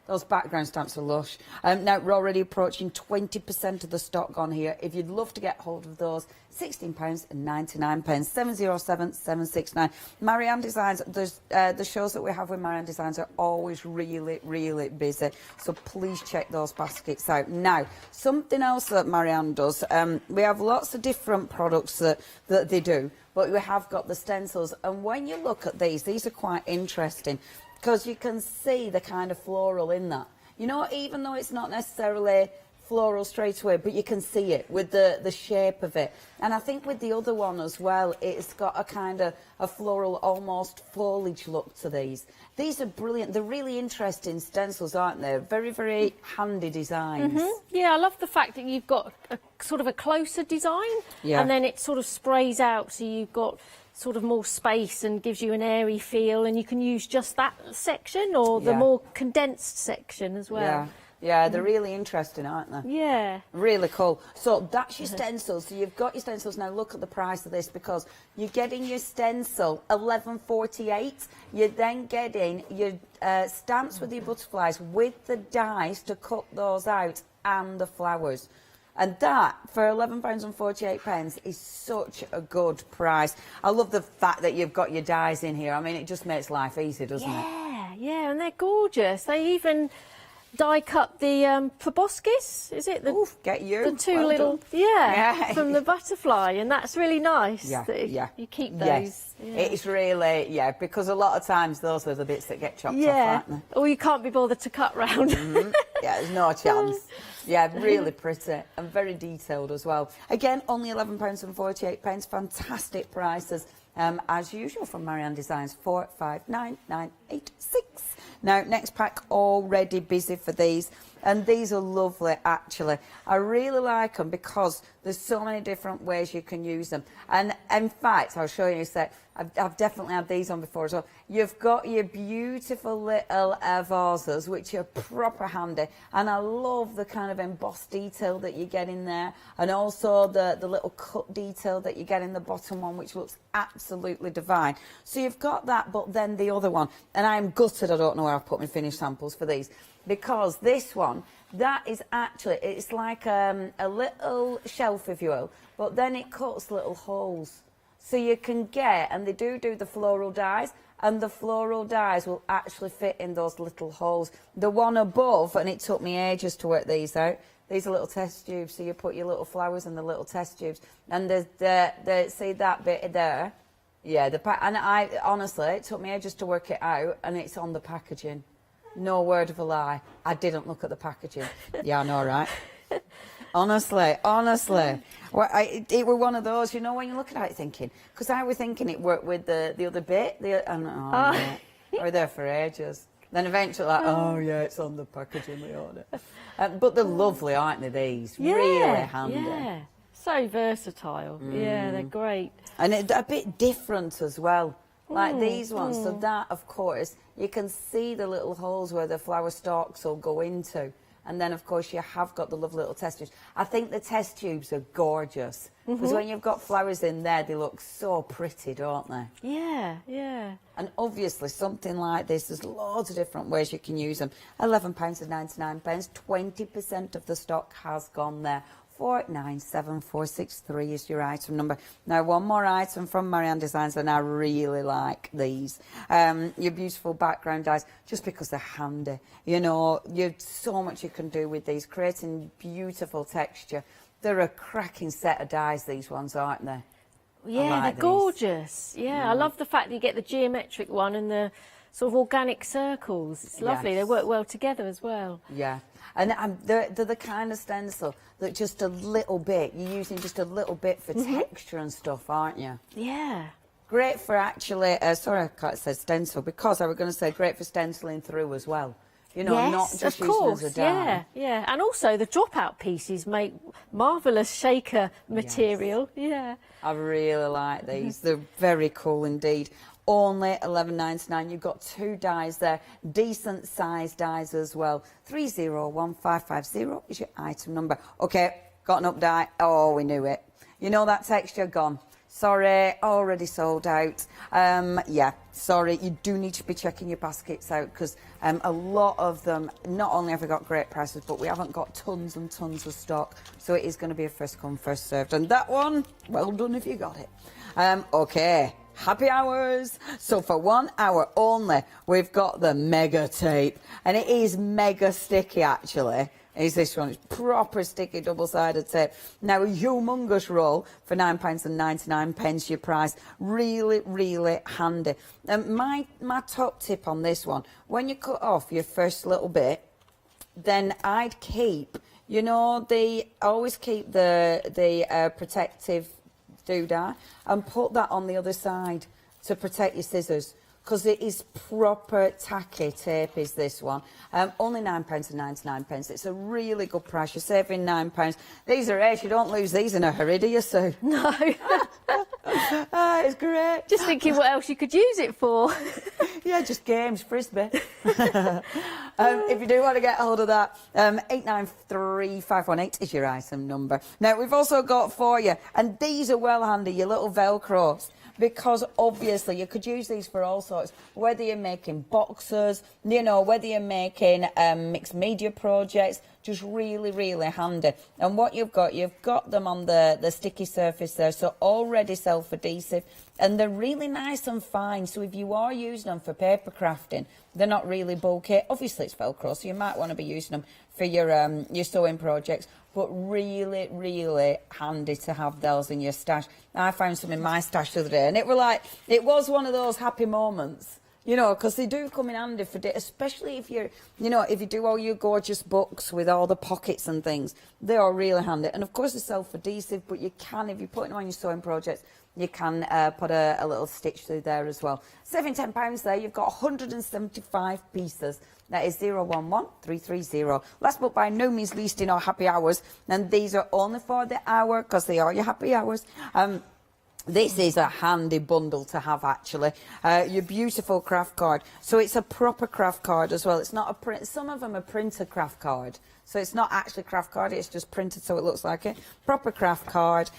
Those background stamps are lush. Now, we're already approaching 20% of the stock gone here. If you'd love to get hold of those, £16.99, 707-769. Marianne Designs, the shows that we have with Marianne Designs are always really, really busy. So please check those baskets out. Now, something else that Marianne does, we have lots of different products that they do, but we have got the stencils. And when you look at these are quite interesting, because you can see the kind of floral in that. You know, even though it's not necessarily floral straight away, but you can see it with the shape of it. And I think with the other one as well, it's got a kind of a floral, almost foliage look to these. These are brilliant. They're really interesting stencils, aren't they? Very, very handy designs. Yeah, I love the fact that you've got a sort of a closer design, and then it sort of sprays out, so you've got sort of more space and gives you an airy feel, and you can use just that section or the more condensed section as well. Yeah, they're really interesting, aren't they? Yeah. Really cool. So that's your stencils. So you've got your stencils. Now look at the price of this, because you're getting your stencil $11.48. You're then getting your stamps with your butterflies with the dies to cut those out and the flowers. And that, for £11.48, is such a good price. I love the fact that you've got your dies in here. I mean, it just makes life easy, doesn't it? Yeah, and they're gorgeous. They even die cut the proboscis, is it? Get you. The two little, from the butterfly, and that's really nice. You keep those. Yes, it's really, because a lot of times those are the bits that get chopped off, aren't they? Or you can't be bothered to cut round. Yeah, there's no chance. Yeah, really pretty and very detailed as well. Again, only £11.48, fantastic prices. as usual from Marianne Designs, 459986. Now, next pack, already busy for these. And these are lovely, actually. I really like them because there's so many different ways you can use them. And in fact, I'll show you in a sec. I've definitely had these on before as well. You've got your beautiful little vases, which are proper handy. And I love the kind of embossed detail that you get in there. And also the little cut detail that you get in the bottom one, which looks absolutely divine. So you've got that, but then the other one. And I'm gutted I don't know where I've put my finished samples for these. Because this one, that is actually, it's like a little shelf, if you will, but then it cuts little holes. So you can get, and they do the floral dies, and the floral dies will actually fit in those little holes. The one above, and it took me ages to work these out, these are little test tubes, so you put your little flowers in the little test tubes. And there's see that bit there? Yeah, and I, honestly, it took me ages to work it out, and it's on the packaging. No word of a lie. I didn't look at the packaging. Yeah, I know, right? Honestly. Well, it were one of those, you know, when you're looking at it thinking, because I was thinking it worked with the other bit. No. We're there for ages. Then eventually, like, oh yeah, it's on the packaging, we order. But they're lovely, aren't they, these? Yeah, really handy. Yeah, so versatile. Yeah, they're great. And a bit different as well. Like these ones, so that, of course, you can see the little holes where the flower stalks will go into. And then, of course, you have got the lovely little test tubes. I think the test tubes are gorgeous. Because when you've got flowers in there, they look so pretty, don't they? Yeah, yeah. And obviously, something like this, there's loads of different ways you can use them. £11.99, 20% of the stock has gone there. 497463 is your item number. Now, one more item from Marianne Designs, and I really like these. Your beautiful background dies, just because they're handy. You know, you've so much you can do with these, creating beautiful texture. They're a cracking set of dies, these ones, aren't they? Yeah, like they're these. Gorgeous. Yeah, I love the fact that you get the geometric one and the sort of organic circles. It's lovely. Yes. They work well together as well. Yeah. And they're the kind of stencil that just a little bit, you're using just a little bit for texture and stuff, aren't you? Yeah. Great for actually, sorry I can't say stencil, because I was going to say great for stenciling through as well. You know, yes, not just of using course, as a die. Yeah. And also the drop-out pieces make marvellous shaker material. Yes. Yeah. I really like these. They're very cool indeed. Only £11.99. You've got two dies there, decent size dies as well. 301550 is your item number. Okay, got an up die. Oh, we knew it. You know that texture gone. Sorry, already sold out. Yeah, sorry, you do need to be checking your baskets out, because a lot of them, not only have we got great prices, but we haven't got tons and tons of stock. So it is going to be a first come, first served. And that one, well done if you got it. Okay. Happy hours. So for 1 hour only, we've got the mega tape, and it is mega sticky actually. Is this one? It's proper sticky double-sided tape. Now a humongous roll for £9.99 your price. Really, really handy. My top tip on this one: when you cut off your first little bit, then I'd keep, you know, always keep the protective doodah and put that on the other side to protect your scissors, because it is proper tacky tape is this one. Only £9.99. It's a really good price. You're saving £9. These are ace. You don't lose these in a hurry, do you, Sue? No. It's great. Just thinking what else you could use it for. Yeah, just games, frisbee. If you do want to get hold of that, 893518 is your item number. Now, we've also got for you, and these are well handy, your little Velcros, because obviously you could use these for all sorts, whether you're making boxes, you know, whether you're making mixed media projects, just really, really handy. And what you've got them on the sticky surface there, so already self-adhesive, and they're really nice and fine. So if you are using them for paper crafting, they're not really bulky. Obviously it's Velcro, so you might want to be using them for your sewing projects, but really, really handy to have those in your stash. I found some in my stash the other day, and it was one of those happy moments. you know, because they do come in handy for especially if you're, you know, if you do all your gorgeous books with all the pockets and things, they are really handy. And of course, they're self-adhesive, but you can, if you put them on your sewing projects, you can put a little stitch through there as well. Saving £10 there, you've got 175 pieces. That is 011330. Last but by no means least in our happy hours, and these are only for the hour because they are your happy hours. This is a handy bundle to have, actually. Your beautiful craft card. So it's a proper craft card as well. It's not a print. Some of them are printer craft card. So it's not actually craft card, it's just printed so it looks like it. Proper craft card.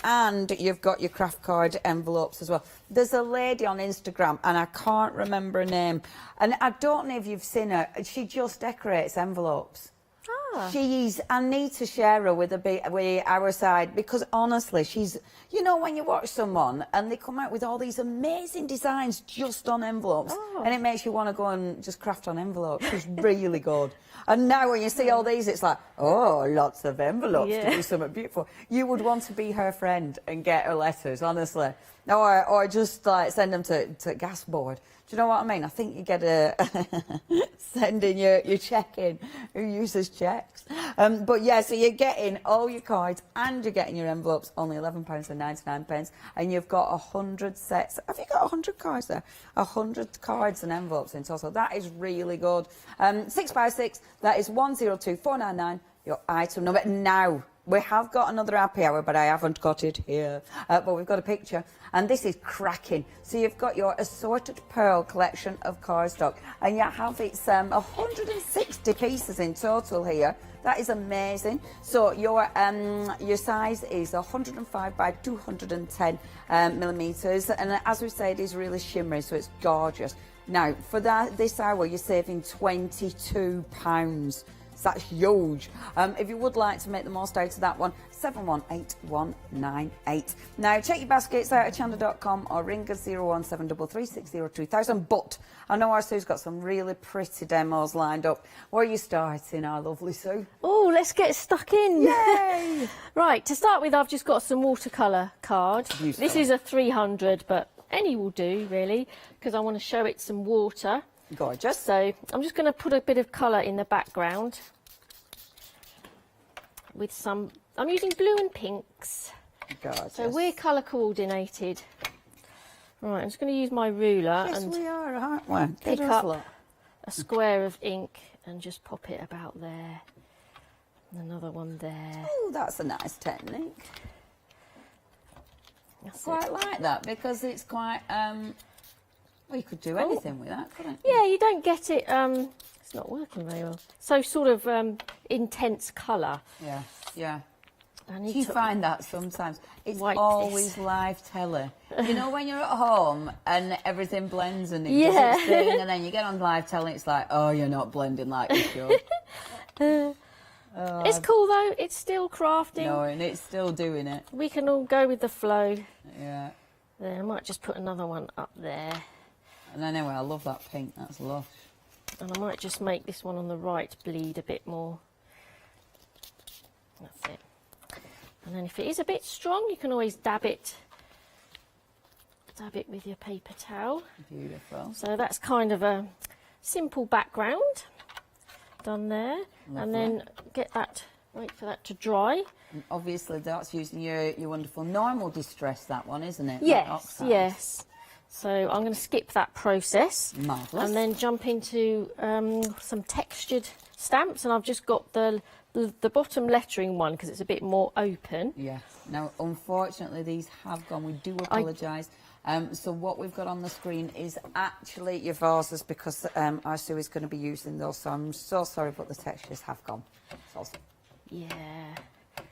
And you've got your craft card envelopes as well. There's a lady on Instagram, and I can't remember her name. And I don't know if you've seen her. She just decorates envelopes. I need to share her with our side, because honestly, she's, you know, when you watch someone and they come out with all these amazing designs just on envelopes, and it makes you want to go and just craft on envelopes. She's really good. And now when you see all these, it's like, oh, lots of envelopes to do something beautiful. You would want to be her friend and get her letters, honestly. Or just like send them to gas board. Do you know what I mean? I think you get send in your check in who uses checks. But yeah, so you're getting all your cards and you're getting your envelopes, only £11.99, and you've got 100 sets. Have you got 100 cards there? 100 cards and envelopes in total. That is really good. 6x6, that is 102499, your item number. Now, we have got another happy hour, but I haven't got it here. But we've got a picture, and this is cracking. So you've got your assorted pearl collection of cardstock, and you have it's 160 pieces in total here. That is amazing. So your size is 105 by 210 millimeters, and as we say, it is really shimmery, so it's gorgeous. Now, for this hour, you're saving £22. So that's huge. If you would like to make the most out of that one, 718198. Now, check your baskets out at hochanda.com or ring us 01733602000. But I know our Sue's got some really pretty demos lined up. Where are you starting, our lovely Sue? Oh, let's get stuck in. Yay! Right, to start with, I've just got some watercolour card. Beautiful. This is a 300, but any will do, really, because I want to show it some water. Gorgeous. So I'm just going to put a bit of colour in the background with some, I'm using blue and pinks. Gorgeous. So we're colour coordinated. Right, I'm just going to use my ruler Yes, and we are, aren't we? pick Good up luck. a square of ink and just pop it about there. And another one there. Oh, that's a nice technique. That's Quite it. like that, because it's quite, well, you could do anything with that, couldn't you? Yeah, you don't get it, it's not working very well. So sort of intense colour. Yeah, yeah. I Do need you to find that sometimes? It's wipe always this. live telly. You know, when you're at home and everything blends and it Yeah. does its thing, and then you get on live telly, it's like, oh, you're not blending like you should. It's cool though, it's still crafting. No, and it's still doing it. We can all go with the flow. Yeah. There, I might just put another one up there. And anyway, I love that pink, that's lush. And I might just make this one on the right bleed a bit more. That's it. And then if it is a bit strong, you can always dab it with your paper towel. Beautiful. So that's kind of a simple background done there. Lovely. And then wait for that to dry. And obviously that's using your wonderful normal distress, that one, isn't it? Yes, Not oxide. yes. So I'm going to skip that process. Marvellous. And then jump into some textured stamps, and I've just got the bottom lettering one because it's a bit more open. Yes. Now, unfortunately, these have gone. We do apologise. So what we've got on the screen is actually your vases, because our Sue is going to be using those. So I'm so sorry, but the textures have gone. Yeah.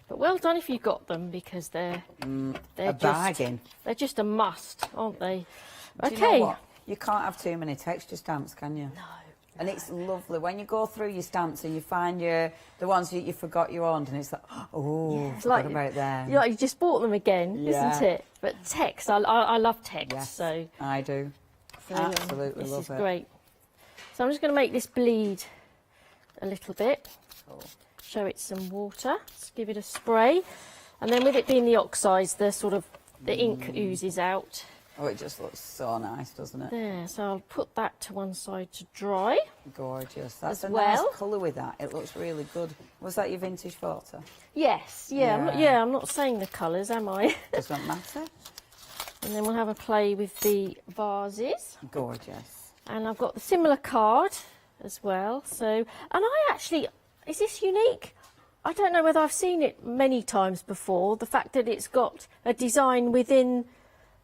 But well done if you got them, because they're a bargain. They're just a must, aren't they? Do Okay. you know what? You can't have too many texture stamps, can you? No. And it's lovely when you go through your stamps and you find the ones that you forgot you owned, and it's like, oh, It's forgot about them. you just bought them again, Yeah. isn't it? But text, I love text. Yes, so I do. Absolutely this love is it. great. So I'm just going to make this bleed a little bit. Show it some water. Just give it a spray, and then with it being the oxides, the ink oozes out. Oh, it just looks so nice, doesn't it? There, so I'll put that to one side to dry. Gorgeous. That's As a well. nice colour with that. It looks really good. Was that your vintage photo? Yes, I'm not saying the colours, am I? Doesn't matter. And then we'll have a play with the vases. Gorgeous. And I've got the similar card as well. So, and I actually, is this unique? I don't know whether I've seen it many times before. The fact that it's got a design within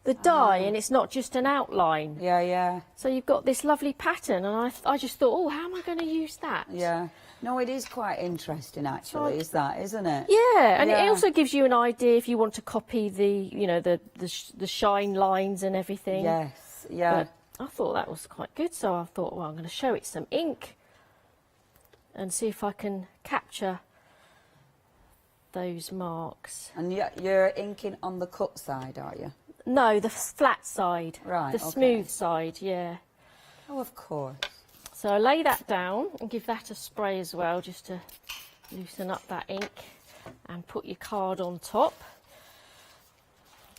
the die and it's not just an outline. Yeah, yeah. So you've got this lovely pattern, and I just thought, oh, how am I going to use that? Yeah. No, it is quite interesting, actually, isn't it? Yeah, and Yeah. it also gives you an idea if you want to copy the, you know, the shine lines and everything. Yes, yeah. But I thought that was quite good, so I thought, well, I'm going to show it some ink and see if I can capture those marks. And you're inking on the cut side, are you? No, the flat side. Right, The okay. smooth side, yeah. Oh, of course. So I lay that down and give that a spray as well, just to loosen up that ink, and put your card on top.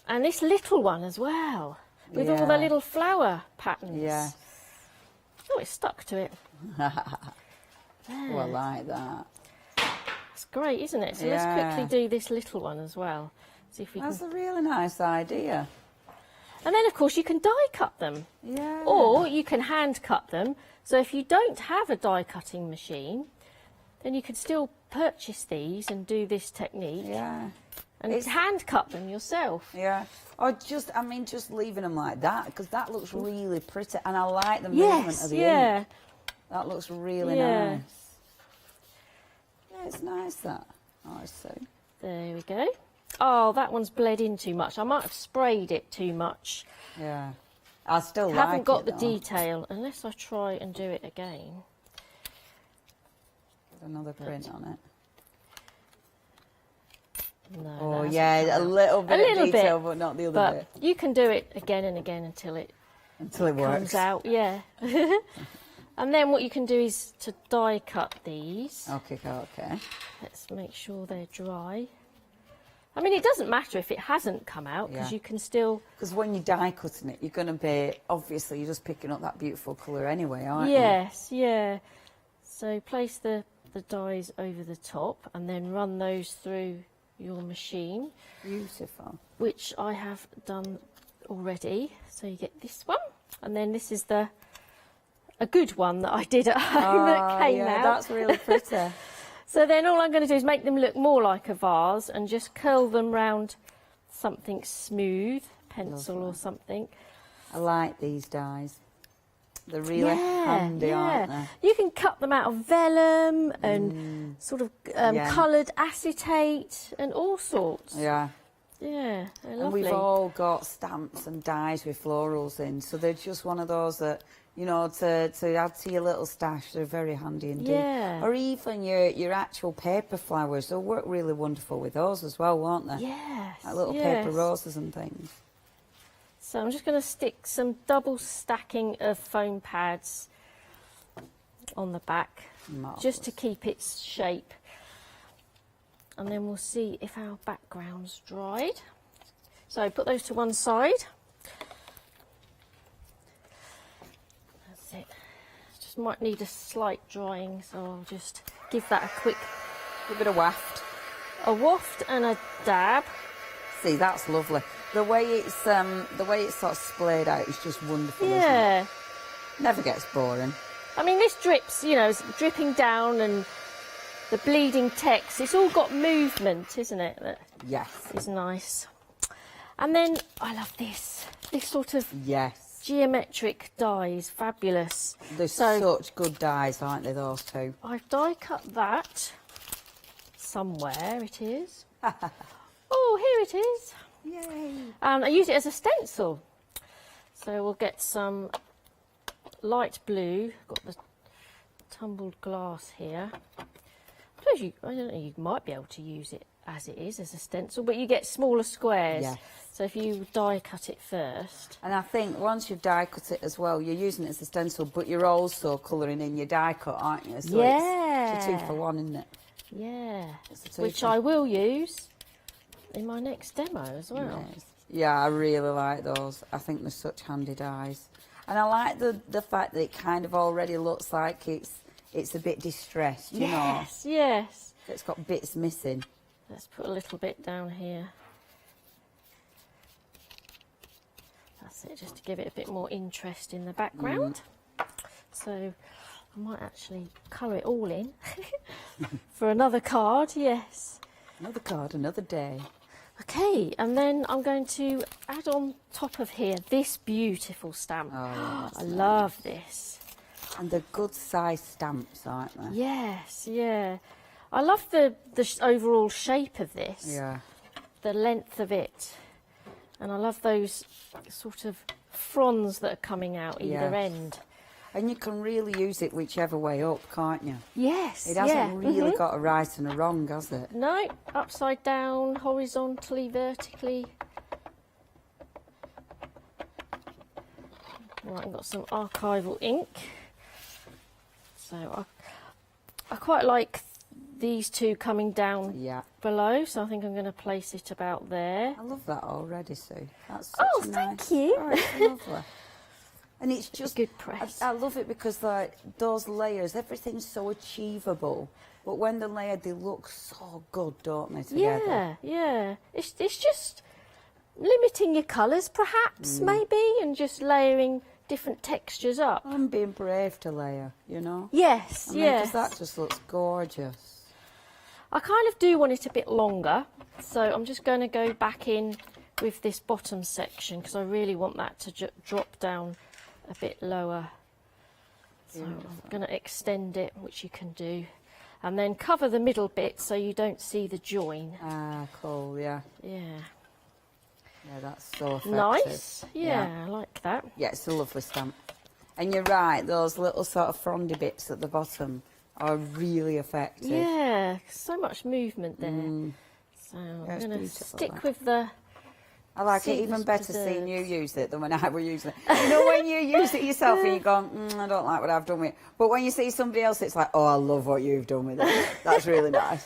And this little one as well, with all the Yeah. little flower patterns. Yeah. Oh, it's stuck to it. Oh, I like that. It's great, isn't it? So Yeah. let's quickly do this little one as well. See if we That's can. a really nice idea. And then, of course, you can die cut them. Yeah. Or you can hand cut them. So if you don't have a die cutting machine, then you can still purchase these and do this technique. Yeah. And hand cut them yourself. Yeah. Or just leaving them like that, because that looks really pretty. And I like the movement of the ink. That looks really nice. Yeah, it's nice, that. I see. There we go. Oh, that one's bled in too much. I might have sprayed it too much. Yeah. I still like it, Haven't got the though. detail, unless I try and do it again. There's another print on it. No, Oh, that yeah, hasn't a come little out. bit of detail, but not the other bit. You can do it again and again until it works. comes out, yeah. And then what you can do is to die cut these. Okay. Let's make sure they're dry. I mean, it doesn't matter if it hasn't come out, because Yeah. you can still... Because when you're die cutting it, you're going to be, obviously, you're just picking up that beautiful colour anyway, aren't you? Yes, yeah. So place the dies over the top and then run those through your machine. Beautiful. Which I have done already. So you get this one, and then this is a good one that I did at home that came out. That's really pretty. So then all I'm going to do is make them look more like a vase and just curl them round something smooth, pencil or something. I like these dies. They're really handy, aren't they? You can cut them out of vellum and sort of coloured acetate and all sorts. Yeah. Yeah, they're And lovely. we've all got stamps and dies with florals in, so they're just one of those that, you know, to add to your little stash, they're very handy indeed. Yeah. Or even your actual paper flowers, they'll work really wonderful with those as well, won't they? Yes. Like little yes. paper roses and things. So I'm just going to stick some double stacking of foam pads on the back, just to keep its shape. And then we'll see if our background's dried. So put those to one side. That's it. Just might need a slight drying, so I'll just give that a quick... Give it a waft. A waft and a dab. See, that's lovely. The way it's sort of splayed out is just wonderful. Yeah. Isn't it? Never gets boring. I mean, this drips, you know, it's dripping down, and the bleeding text, it's all got movement, isn't it? That yes. Is nice. And then I love this sort of geometric dies, fabulous. They're such good dies, aren't they, those two? I've die cut that somewhere, it is. Oh, here it is. Yay. And I use it as a stencil. So we'll get some light blue, got the tumbled glass here. I don't know, you might be able to use it as it is, as a stencil, but you get smaller squares. Yes. So if you die cut it first. And I think once you've die cut it as well, you're using it as a stencil, but you're also colouring in your die cut, aren't you? So it's a 2 for 1, isn't it? Yeah. It's a 2 Which for- I will use in my next demo as well. Yes. Yeah, I really like those. I think they're such handy dies. And I like the fact that it kind of already looks like it's a bit distressed, you know. Yes, yes. It's got bits missing. Let's put a little bit down here. That's it, just to give it a bit more interest in the background. So I might actually colour it all in for another card, yes. Another card, another day. Okay, and then I'm going to add on top of here this beautiful stamp. Oh, I love this. And they're good size stamps, aren't they? Yes, yeah. I love the overall shape of this. Yeah. The length of it. And I love those sort of fronds that are coming out either end. And you can really use it whichever way up, can't you? Yes, It hasn't really got a right and a wrong, has it? No, upside down, horizontally, vertically. Right, I've got some archival ink. So I quite like these two coming down below, so I think I'm going to place it about there. I love that already, Sue. That's such a nice... thank you. Oh, it's lovely. And it's just good press. I love it because like those layers, everything's so achievable. But when they're layered, they look so good, don't they? Together. Yeah, yeah. It's just limiting your colours, perhaps, maybe, and just layering different textures up. And being brave to layer, you know. Yes, I mean, yes. 'cause that just looks gorgeous. I kind of do want it a bit longer, so I'm just going to go back in with this bottom section because I really want that to drop down a bit lower. So I'm going to extend it, which you can do, and then cover the middle bit so you don't see the join. Ah, cool, yeah. Yeah. Yeah, that's so effective. Nice. Yeah, I like that. Yeah, it's a lovely stamp. And you're right, those little sort of frondy bits at the bottom are really effective. Yeah, so much movement there. So Yeah, I'm it's going to beautiful, stick that. with the... I like it even seedless better seeing preserves. you use it than when I were using it. You know, when you use it yourself and you go, I don't like what I've done with it. But when you see somebody else, it's like, oh, I love what you've done with it. That's really nice.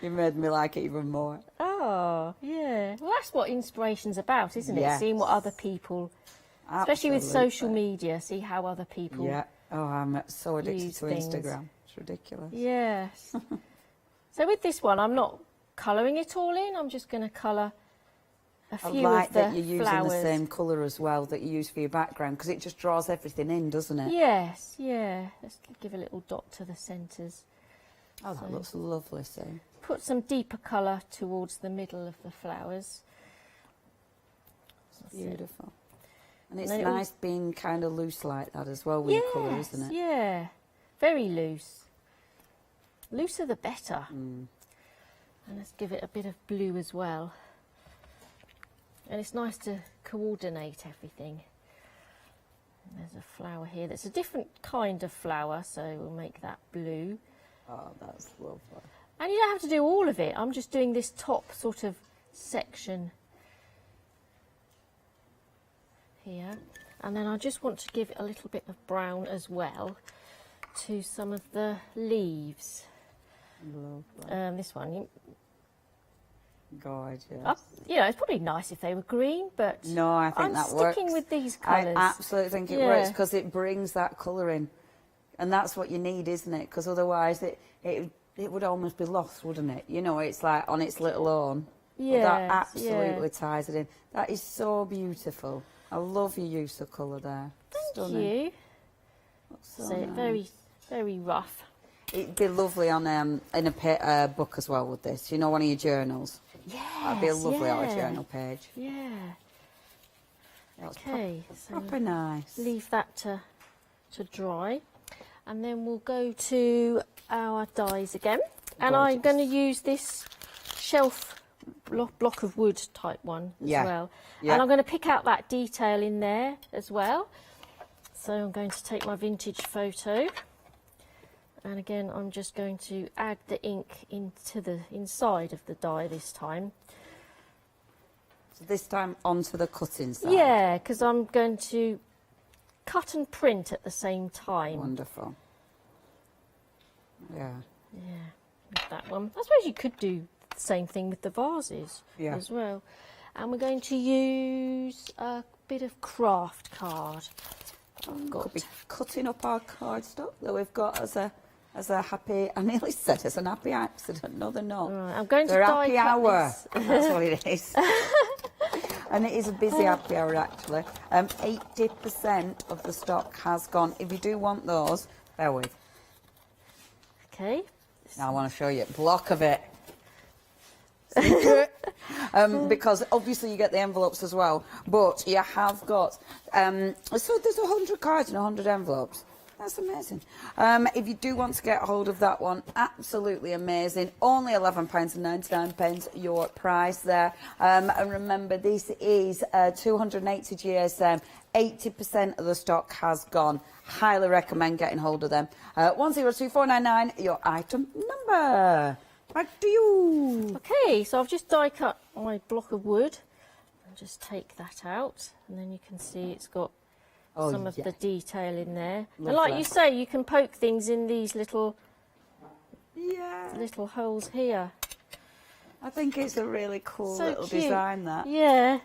You made me like it even more. Oh, yeah. Well, that's what inspiration's about, isn't it? Yes. Seeing what other people, especially with Absolutely. social media, see how other people Yeah. Oh, I'm so addicted use to things. Instagram. It's ridiculous. Yes. So with this one, I'm not colouring it all in. I'm just going to colour a I few like of the that you're using flowers. the same colour as well that you use for your background because it just draws everything in, doesn't it? Yes, yeah. Let's give a little dot to the centres. Oh, that So looks lovely, Sue. put some deeper colour towards the middle of the flowers. That's it. Beautiful. And it's then it nice being kind of loose like that as well with your colour, isn't it? Yeah, very loose. Looser the better. And let's give it a bit of blue as well. And it's nice to coordinate everything. And there's a flower here that's a different kind of flower, so we'll make that blue. Oh, that's lovely. And you don't have to do all of it. I'm just doing this top sort of section here. And then I just want to give it a little bit of brown as well to some of the leaves. Lovely. This one, Gorgeous. you know, it's probably nice if they were green, but No, I think I'm that works. sticking with these colours. I absolutely think it works because it brings that colour in. And that's what you need, isn't it? Because otherwise it would almost be lost, wouldn't it? You know, it's like on its little own. But that absolutely ties it in. That is so beautiful. I love your use of colour there. Thank Stunning. you. Looks so So nice. very, very rough. It'd be lovely on in a book as well with this. You know, one of your journals. Yes, That'd be a lovely yeah. art journal page. Yeah. That's Okay, so proper nice. leave that to dry, and then we'll go to our dies again. And I'm going to use this shelf block of wood type one as well. Yeah. And I'm going to pick out that detail in there as well. So I'm going to take my vintage photo. And again, I'm just going to add the ink into the inside of the die this time. So this time onto the cutting side. Yeah, because I'm going to cut and print at the same time. Wonderful. Yeah. Yeah, with that one. I suppose you could do the same thing with the vases Yeah. as well. And we're going to use a bit of craft card. Could be cutting up our cardstock that we've got as a happy, I nearly said as an happy accident. No, they're not. Right, I'm going to they're die happy cut hour. this. That's what it is. And it is a busy happy hour, actually. 80% of the stock has gone. If you do want those, bear with. Okay. Now I want to show you a block of it. Because obviously you get the envelopes as well, but you have got, so there's 100 cards and 100 envelopes. That's amazing. If you do want to get hold of that one, absolutely amazing. Only £11.99 your price there. And remember, this is 280 GSM. 80% of the stock has gone. Highly recommend getting hold of them. 102499, your item number. Back to you. Okay, so I've just die cut my block of wood. I'll just take that out, and then you can see it's got some of the detail in there. Lovely. And like you say, you can poke things in these little holes here. I think it's a really cool So little cute. design, that. Yeah.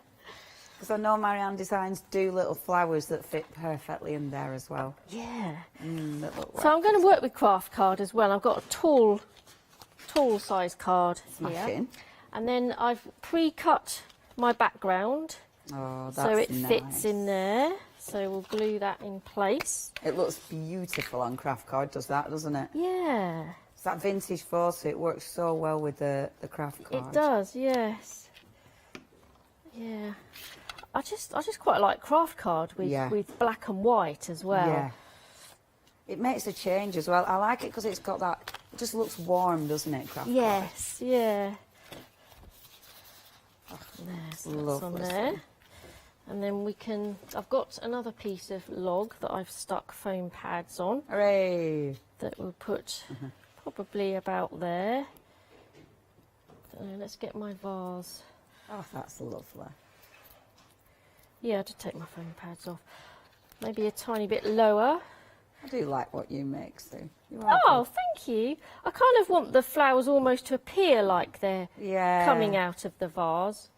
Because I know Marianne Designs do little flowers that fit perfectly in there as well. Yeah. Little So I'm going to work with craft card as well. I've got a tall size card here. Smashing. And then I've pre-cut my background. Oh, that's so it nice. fits in there. So we'll glue that in place. It looks beautiful on craft card, does that, doesn't it? Yeah. It's that vintage photo. It works so well with the craft card. It does, yes. Yeah. I just quite like craft card with black and white as well. Yeah. It makes a change as well. I like it because it's got that. It just looks warm, doesn't it, craft Yes, yeah. There's That's on there. And then we can, I've got another piece of log that I've stuck foam pads on. Hooray! That we'll put probably about there. Let's get my vase. Oh, that's lovely. Yeah, I did take my foam pads off. Maybe a tiny bit lower. I do like what you make, Sue. Oh, thank you. I kind of want the flowers almost to appear like they're coming out of the vase.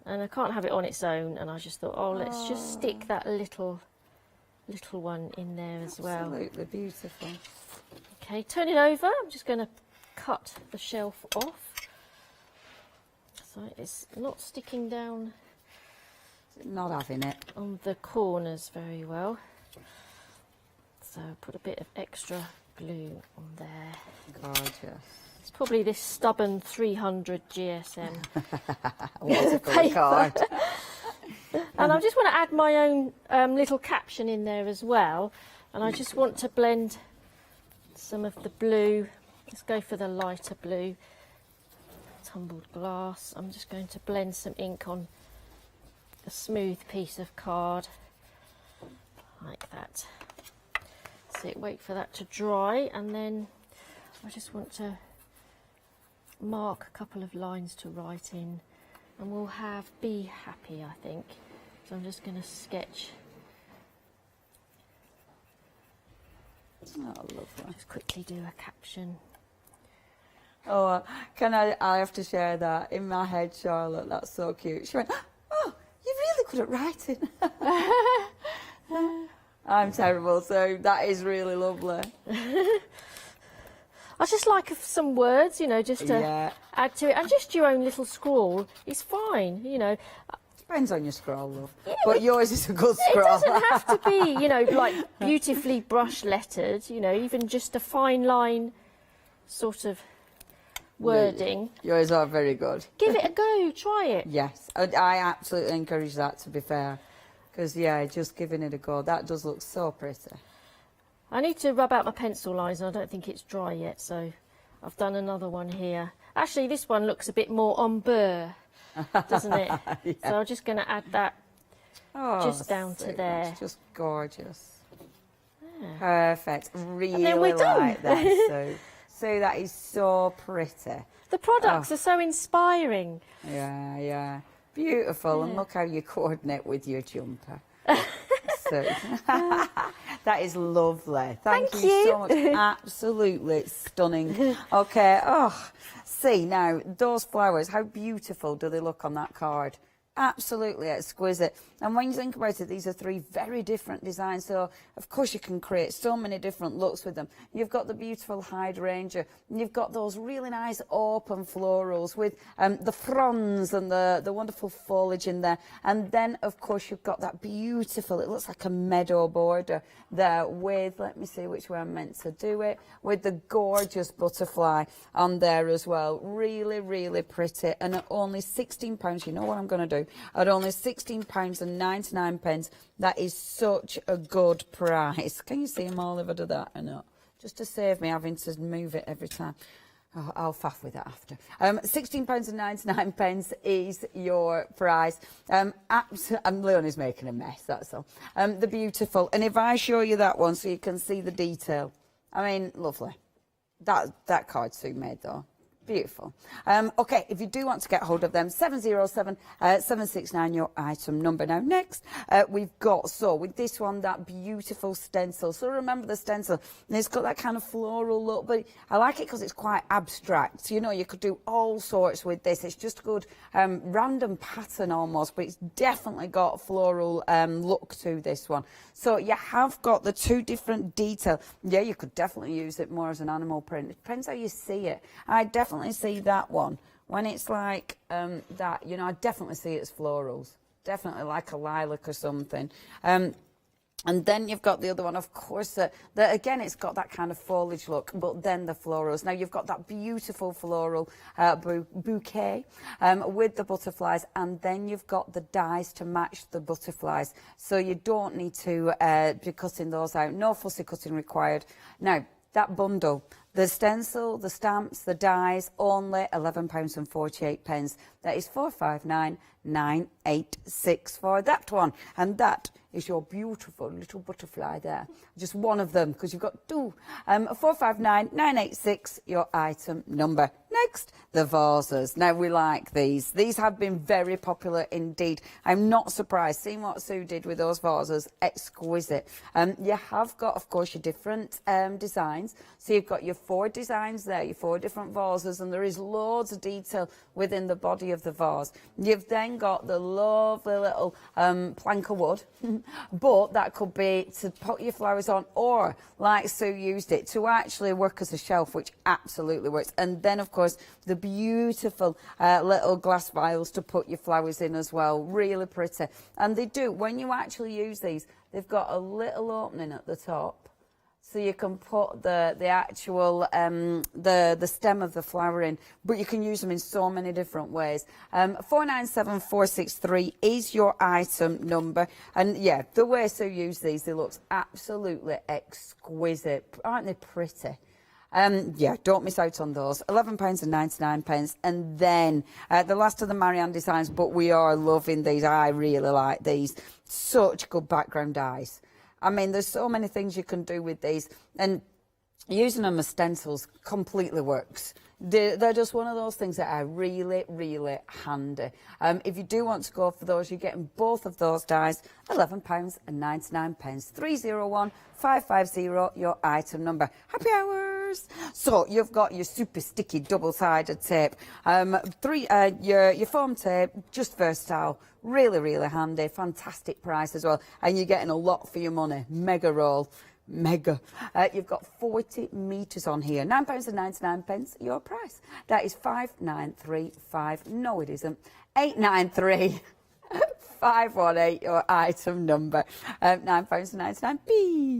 And I can't have it on its own, and I just thought, oh, let's just stick that little one in there as well. Absolutely beautiful. Okay, turn it over. I'm just going to cut the shelf off. So it's not sticking down. Not having it. On the corners very well. So put a bit of extra glue on there. Gorgeous. It's probably this stubborn 300 GSM Watercolour card. And I just want to add my own little caption in there as well. And I just want to blend some of the blue. Let's go for the lighter blue. Tumbled glass. I'm just going to blend some ink on a smooth piece of card like that. So wait for that to dry, and then I just want to mark a couple of lines to write in, and we'll have be happy, I think. So I'm just going to sketch. Oh, lovely. Just quickly do a caption. Oh, I have to share that. In my head, Charlotte, that's so cute. She went, oh, you're really good at writing. I'm terrible, so that is really lovely. I just like some words, just to add to it. And just your own little scrawl is fine, Depends on your scroll, love. Yeah, but yours is a good scroll. It doesn't have to be, like beautifully brush lettered, even just a fine line sort of wording. Yours are very good. Give it a go, try it. Yes, I absolutely encourage that, to be fair. Because, just giving it a go, that does look so pretty. I need to rub out my pencil lines, and I don't think it's dry yet, so I've done another one here. Actually, this one looks a bit more ombre, doesn't it? Yeah. So I'm just going to add that just down to there. It's just gorgeous. Yeah. Perfect. Really And then we're done. like that, Sue. Sue, that is so pretty. The products are so inspiring. Yeah. Beautiful. And look how you coordinate with your jumper. Sue. That is lovely. Thank Thank you you. so much. Absolutely stunning. Okay. Oh, see now those flowers. How beautiful do they look on that card? Absolutely exquisite. And when you think about it, these are three very different designs. So, of course, you can create so many different looks with them. You've got the beautiful hydrangea. And you've got those really nice open florals with the fronds and the wonderful foliage in there. And then, of course, you've got that beautiful, it looks like a meadow border there with, let me see which way I'm meant to do it, with the gorgeous butterfly on there as well. Really, really pretty. And at only £16, you know what I'm going to do? At only £16.99, that is such a good price. Can you see them all if I do that or not? Just to save me having to move it every time. Oh, I'll faff with that after. £16.99 is your price. And Leonie's making a mess, that's all. The beautiful. And if I show you that one so you can see the detail, I mean, lovely. That card's Sue made though. Beautiful. Okay, if you do want to get hold of them, 707-769, your item number. Now, next, we've got, so with this one, that beautiful stencil. So remember the stencil, and it's got that kind of floral look, but I like it because it's quite abstract. You know, you could do all sorts with this. It's just a good random pattern almost, but it's definitely got floral look to this one. So you have got the two different detail. Yeah, you could definitely use it more as an animal print. It depends how you see it. I definitely see that one when it's like that, you know, I definitely see it as florals, definitely like a lilac or something. And then you've got the other one, of course, that again, it's got that kind of foliage look, but then the florals. Now, you've got that beautiful floral bouquet with the butterflies, and then you've got the dies to match the butterflies. So you don't need to be cutting those out. No fussy cutting required. Now, that bundle, the stencil, the stamps, the dies, only £11.48. That is £459,986 for that one. And that is your beautiful little butterfly there. Just one of them, because you've got two. 459,986, your item number. Next, the vases. Now, we like these. These have been very popular indeed. I'm not surprised. Seeing what Sue did with those vases, exquisite. You have got, of course, your different designs. So you've got your 4 designs there, your 4 different vases, and there is loads of detail within the body of the vase. You've then got the lovely little plank of wood, but that could be to put your flowers on, or like Sue used it, to actually work as a shelf, which absolutely works. And then, of course, the beautiful little glass vials to put your flowers in as well. Really pretty. And they do, when you actually use these, they've got a little opening at the top, so you can put the actual the stem of the flower in, but you can use them in so many different ways. 497463 is your item number, and yeah, the way Sue used these, they look absolutely exquisite. Aren't they pretty? Yeah, don't miss out on those. £11.99, and then the last of the Marianne designs, but we are loving these. I really like these. Such good background dies. I mean, there's so many things you can do with these, and using them as stencils completely works. They're just one of those things that are really, really handy. If you do want to go for those, you're getting both of those dies, £11.99. 301550, your item number. Happy hours! So you've got your super sticky double-sided tape, your foam tape, just versatile, really, really handy, fantastic price as well, and you're getting a lot for your money. Mega roll. Mega. You've got 40 metres on here. £9.99, your price. That is 5935. No, it isn't. 893 518, your item number. £9.99.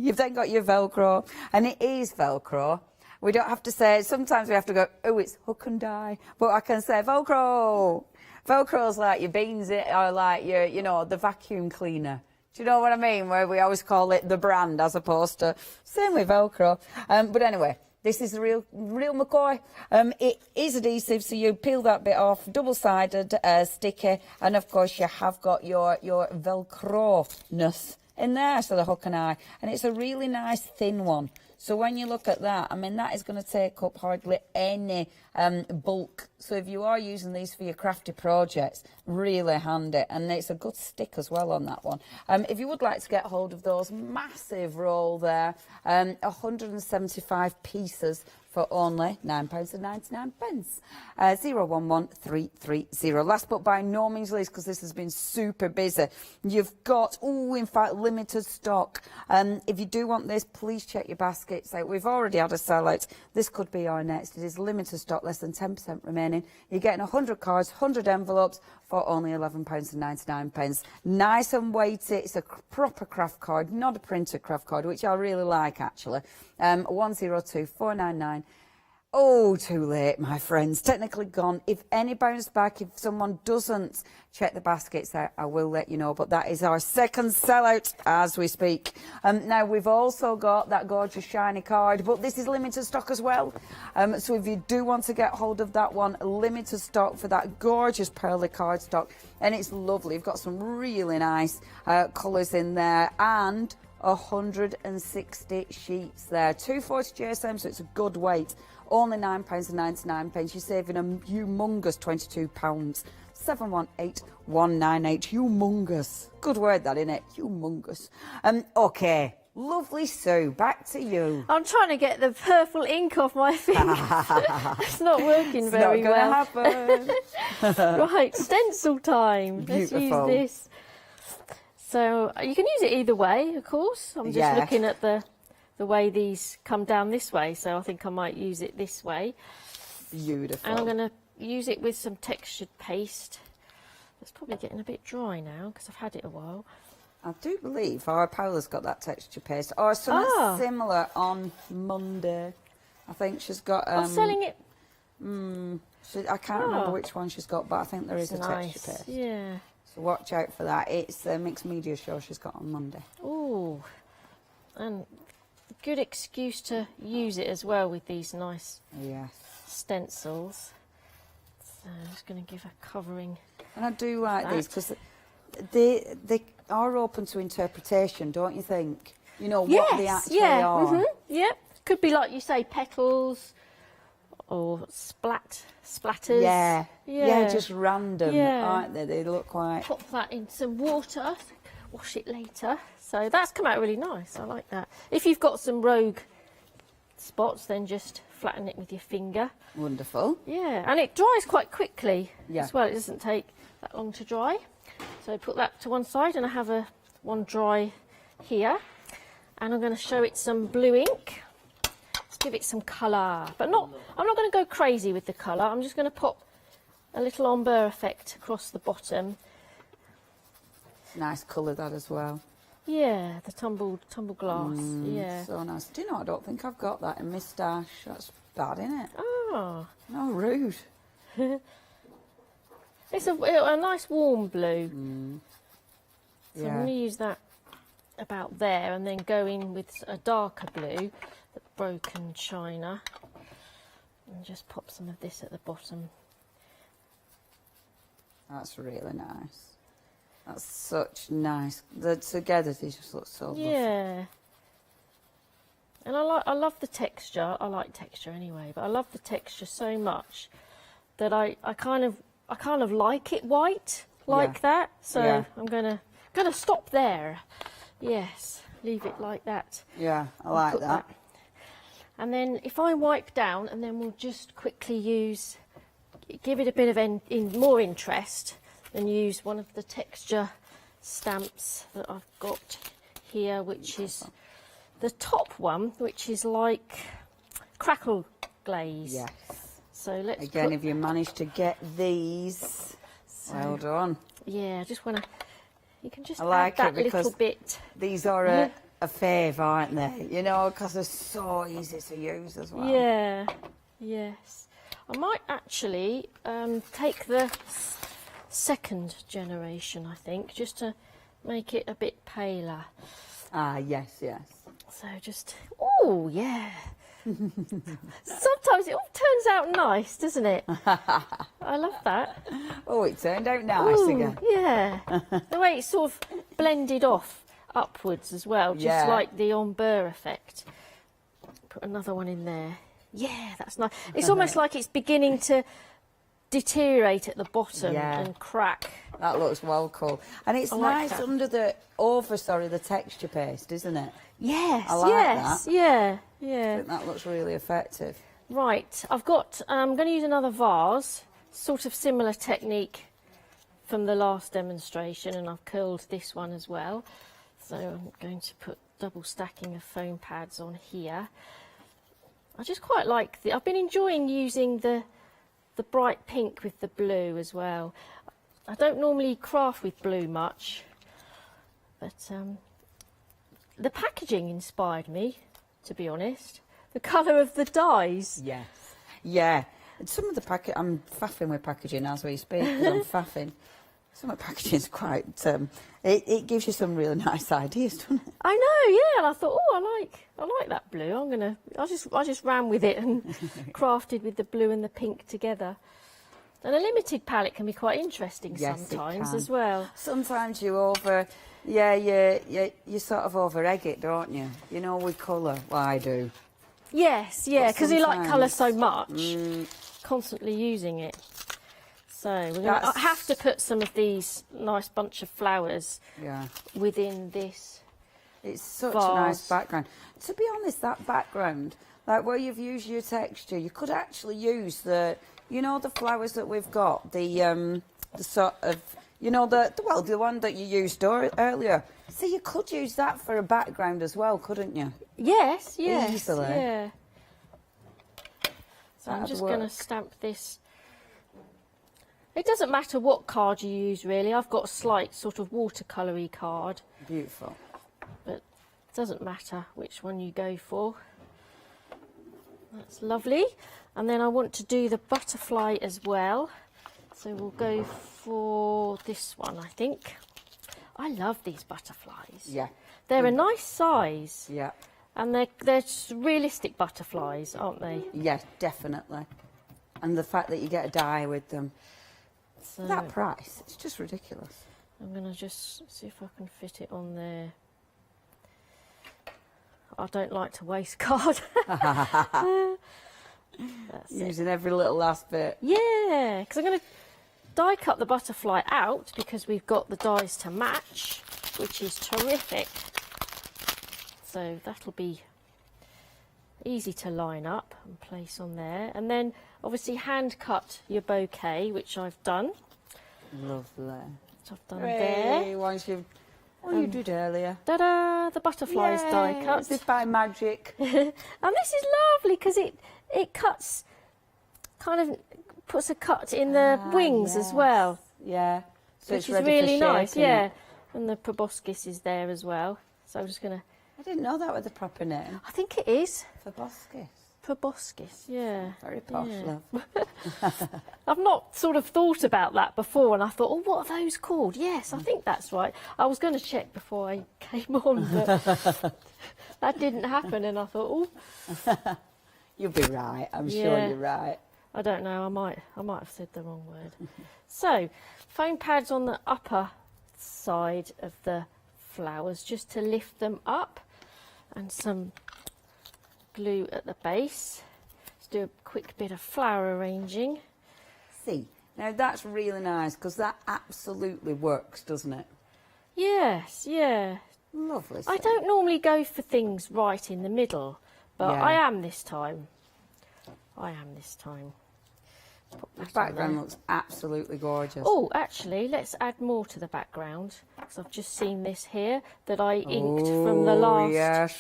You've then got your Velcro, and it is Velcro. We don't have to say, sometimes we have to go, oh, it's Hochanda, but I can say Velcro. Velcro's like your beans, or like your, you know, the vacuum cleaner. Do you know what I mean? Where we always call it the brand as opposed to, same with Velcro. But anyway, this is the real McCoy. It is adhesive, so you peel that bit off, double-sided sticky, and of course you have got your Velcro-ness in there, so the hook and eye. And it's a really nice thin one. So when you look at that, I mean, that is going to take up hardly any bulk. So if you are using these for your crafty projects, really handy. And it's a good stick as well on that one. If you would like to get hold of those, massive roll there, 175 pieces for only £9.99. 011330. Last but by no means least, because this has been super busy, you've got, in fact, limited stock. If you do want this, please check your baskets out. We've already had a sellout. This could be our next. It is limited stock, less than 10% remaining. You're getting 100 cards, 100 envelopes for only £11.99. Nice and weighty. It's a proper craft card, not a printed craft card, which I really like, actually. 102499. Oh, too late, my friends. Technically gone. If any bounce back, if someone doesn't check the baskets out, I will let you know. But that is our second sellout as we speak. Now, we've also got that gorgeous shiny card, but this is limited stock as well. So if you do want to get hold of that one, limited stock for that gorgeous pearly card stock. And it's lovely. You've got some really nice colours in there, and 160 sheets there. 240 GSM, so it's a good weight. Only £9.99. You're saving a humongous £22. 718198. Humongous. Good word, that, isn't it? Humongous. Okay. Lovely Sue, back to you. I'm trying to get the purple ink off my fingers. It's not working very well. It's not going to happen. Right, stencil time. Beautiful. Let's use this. So you can use it either way, of course. I'm just looking at the way these come down this way, so I think I might use it this way. Beautiful. And I'm going to use it with some textured paste. It's probably getting a bit dry now because I've had it a while. I do believe our Paula's got that texture paste, or something similar on Monday. I think she's got. I'm selling it. I can't remember which one she's got, but I think there is a texture paste. Yeah. So watch out for that. It's the mixed media show she's got on Monday. Oh, and good excuse to use it as well with these nice stencils. So I'm just going to give a covering. And I do like these because they are open to interpretation, don't you think? You know, what they actually are. Yeah, could be like you say, petals or splatters. Yeah, just random, aren't they? They look quite... Pop that in some water, wash it later. So that's come out really nice. I like that. If you've got some rogue spots, then just flatten it with your finger. Wonderful. Yeah, and it dries quite quickly as well. It doesn't take that long to dry. So put that to one side, and I have one dry here. And I'm going to show it some blue ink. Let's give it some colour. But I'm not going to go crazy with the colour. I'm just going to pop a little ombre effect across the bottom. Nice colour, that as well. Yeah, the tumbled glass. Yeah. So nice. Do you know, I don't think I've got that in my stash. That's bad, isn't it? Oh. No, rude. It's a nice warm blue. So I'm going to use that about there, and then go in with a darker blue, the broken china, and just pop some of this at the bottom. That's really nice. That's such nice. Together they just look so lovely. Yeah. And I love the texture. I like texture anyway, but I love the texture so much that I kind of like it white like that. So I'm gonna stop there. Yes, leave it like that. Yeah, I like that. And then if I wipe down, and then we'll just quickly give it a bit of more interest, and use one of the texture stamps that I've got here, which is the top one, which is like crackle glaze. Yes. So let's again, if you manage to get these, well done. Yeah, I just want to. You can just add that little bit. These are a fave, aren't they? You know, because they're so easy to use as well. Yeah. Yes. I might actually take the second generation, I think, just to make it a bit paler. Ah, yes. So just, oh yeah. Sometimes it all turns out nice, doesn't it? I love that. Oh, it turned out nice again. Yeah. The way it's sort of blended off upwards as well, just like the ombre effect. put another one in there. Yeah, that's nice. It's almost like it's beginning to deteriorate at the bottom and crack. That looks well cool. And it's nice under the the texture paste, isn't it? Yes, I like yes, that. yeah. I think that looks really effective. Right, I'm going to use another vase, sort of similar technique from the last demonstration, and I've curled this one as well. So I'm going to put double stacking of foam pads on here. I just quite like I've been enjoying using the bright pink with the blue as well. I don't normally craft with blue much, but the packaging inspired me, to be honest. The colour of the dies. Yes. Yeah. And some of the I'm faffing with packaging as we speak, 'cause I'm faffing. Some of the packaging is quite, it gives you some really nice ideas, doesn't it? I know, yeah. And I thought, oh, I like that blue. I just ran with it and crafted with the blue and the pink together. And a limited palette can be quite interesting sometimes as well. Sometimes you you sort of over egg it, don't you? You know, with colour. Well, I do. Yes, yeah, because you like colour so much, constantly using it. So I have to put some of these nice bunch of flowers within this. It's such a nice background. To be honest, that background, like where you've used your texture, you could actually use the flowers that we've got, the sort of, the one that you used earlier. So you could use that for a background as well, couldn't you? Yes, yes. Easily. Yeah. So I'm just going to stamp this. It doesn't matter what card you use, really. I've got a slight sort of watercolour-y card. Beautiful. But it doesn't matter which one you go for. That's lovely. And then I want to do the butterfly as well. So we'll go for this one, I think. I love these butterflies. Yeah. They're a nice size. Yeah. And they're realistic butterflies, aren't they? Yeah, definitely. And the fact that you get a die with them. So that price, it's just ridiculous. I'm going to just see if I can fit it on there. I don't like to waste card. That's Using every little last bit. Yeah, because I'm going to die cut the butterfly out because we've got the dies to match, which is terrific. So that'll be easy to line up and place on there. And then obviously hand cut your bouquet, which I've done. Lovely. Which I've done there. Once you did earlier. Ta-da! The butterfly's die cut. Is this by magic? And this is lovely because it cuts, kind of puts a cut in the wings as well. Yeah. So which it's is ready really for nice. shaking Yeah. it. And the proboscis is there as well. So I'm just going to... I didn't know that was the proper name. I think it is. Proboscis. Proboscis, yeah. Very posh, love. I've not sort of thought about that before, and I thought, oh, what are those called? Yes, I think that's right. I was going to check before I came on, but that didn't happen, and I thought, oh. You'll be right. I'm sure you're right. I don't know. I might have said the wrong word. So, foam pads on the upper side of the flowers, just to lift them up, and some glue at the base. Let's do a quick bit of flower arranging. See, now that's really nice because that absolutely works, doesn't it? Yes, yeah. Lovely. I don't normally go for things right in the middle, but I am this time. The background looks absolutely gorgeous. Oh, actually, let's add more to the background because I've just seen this here that I inked from the last. Yes.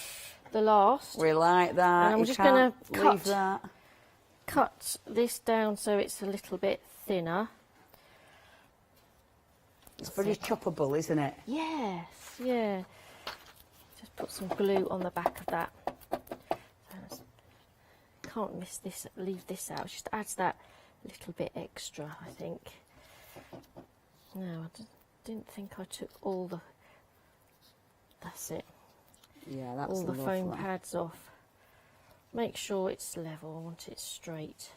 The last. We like that. And I'm You just going can't to cut this down so it's a little bit thinner. It's very choppable, isn't it? Yes, yeah. Just put some glue on the back of that. Can't miss this, leave this out. Just adds that little bit extra, I think. No, I didn't think I took all the... That's it. Yeah, that's all the foam lovely. pads off. Make sure it's level. I want it straight.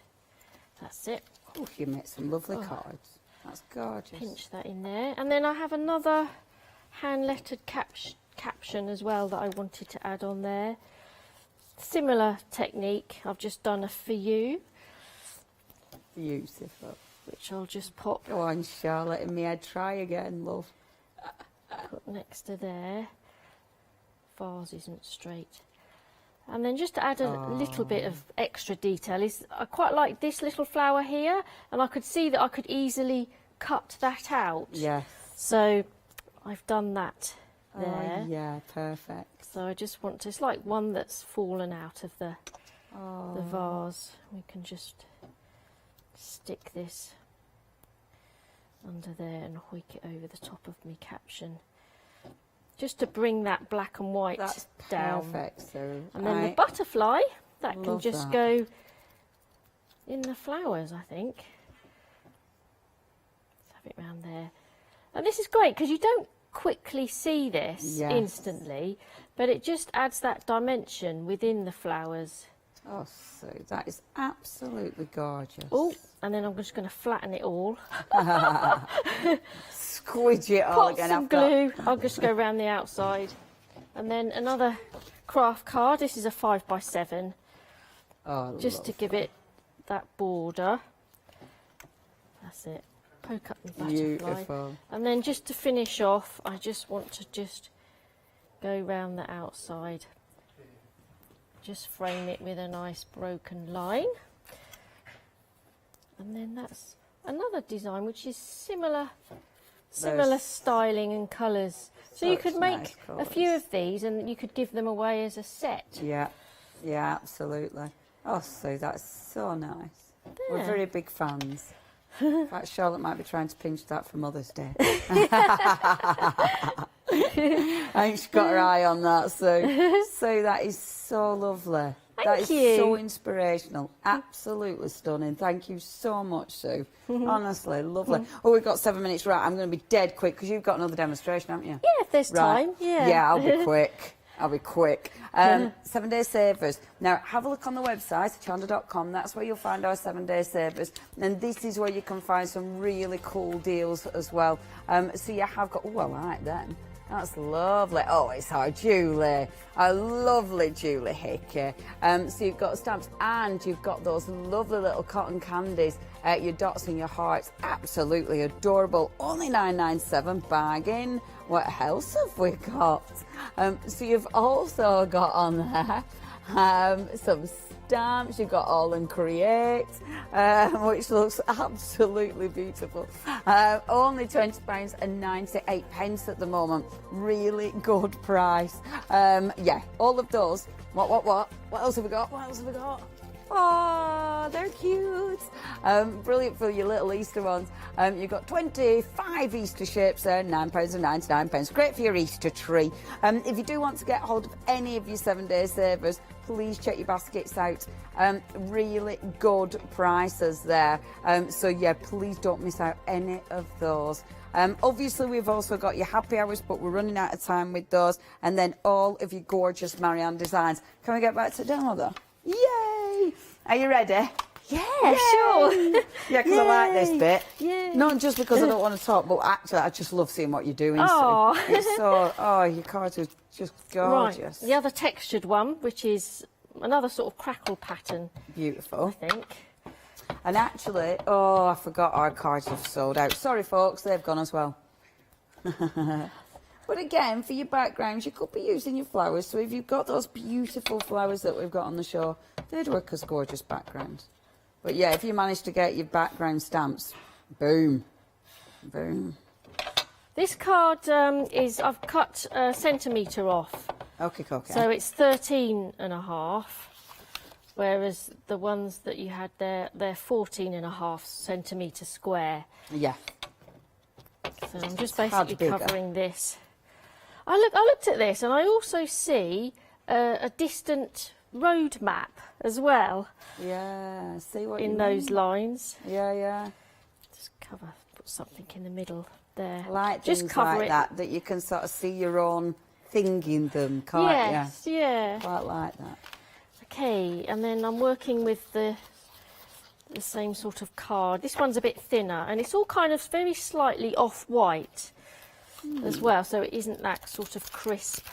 That's it. Oh, you made some lovely cards. That's gorgeous. Pinch that in there. And then I have another hand lettered caption as well that I wanted to add on there. similar technique. I've just done a for you. Beautiful. Which I'll just pop. Go on, Charlotte, in my head, try again, love. Put next to there. Vase isn't straight. And then just to add a little bit of extra detail is I quite like this little flower here, and I could see that I could easily cut that out. Yes. So I've done that there. Oh, yeah, perfect. So I just want to, it's like one that's fallen out of the vase. We can just stick this under there and hoik it over the top of my caption. Just to bring that black and white down. Perfect, so and then the butterfly, that can love just that. go in the flowers, I think. Let's have it round there. And this is great because you don't quickly see this instantly, but it just adds that dimension within the flowers. Oh, so that is absolutely gorgeous. Oh, and then I'm just going to flatten it all. Squidge it all Put again. some glue. I'll just go around the outside. And then another craft card. This is a 5x7. Oh, just to give it that border. That's it. Poke up the butterfly. Beautiful. And then just to finish off, I just want to just go round the outside. Just frame it with a nice broken line. And then that's another design which is similar styling and colours. So you could make a few of these and you could give them away as a set. Yeah, yeah, absolutely. Oh, so that's so nice. We're Yeah. very big fans. In fact, Charlotte might be trying to pinch that for Mother's Day. I think she's got her eye on that, so that is so lovely. That is so inspirational. Absolutely stunning. Thank you so much, Sue. Honestly, lovely. Oh, we've got 7 minutes. Right, I'm going to be dead quick because you've got another demonstration, haven't you? Yeah, if there's time. Yeah. Yeah, I'll be quick. I'll be quick. 7-day savers. Now, have a look on the website, hochanda.com. That's where you'll find our 7-day savers. And this is where you can find some really cool deals as well. So you have got... Oh, I like them. That's lovely. Oh, it's our Julie. Our lovely Julie Hickey. So you've got stamps and you've got those lovely little cotton candies, your dots and your hearts. Absolutely adorable. Only £9.97 bargain. What else have we got? So you've also got on there some stamps. You've got All and Create, which looks absolutely beautiful. Only £20.98 at the moment. Really good price. Yeah, all of those. What else have we got? What else have we got? Oh, they're cute. Brilliant for your little Easter ones. You've got 25 Easter shapes there, £9.99. Great for your Easter tree. If you do want to get hold of any of your 7-day savers, please check your baskets out. Really good prices there. So yeah, please don't miss out any of those. Obviously, we've also got your happy hours, but we're running out of time with those. And then all of your gorgeous Marianne designs. Can we get back to demo though? Yay! Are you ready? Yeah, sure. Yeah, because I like this bit. Yeah. Not just because I don't want to talk, but actually I just love seeing what you're doing. Oh. So it's your cards are just gorgeous. Right. The other textured one, which is another sort of crackle pattern. Beautiful. I think. And actually, oh, I forgot our cards have sold out. Sorry, folks, they've gone as well. But again, for your backgrounds, you could be using your flowers. So if you've got those beautiful flowers that we've got on the show, they'd work as gorgeous backgrounds. But yeah, if you manage to get your background stamps, boom, boom. This card is, I've cut a centimetre off. Okay. So it's 13.5, whereas the ones that you had there, they're 14.5 centimetre square. Yeah. So I'm just basically covering this. I looked at this and I also see a distant road map as well. Yeah, see what in you those mean. lines. Yeah. Just put something in the middle there. I like just things cover like it. that you can sort of see your own thing in them, can't you? Yes, yeah. Quite like that. Okay, and then I'm working with the same sort of card. This one's a bit thinner and it's all kind of very slightly off-white as well, so it isn't that sort of crisp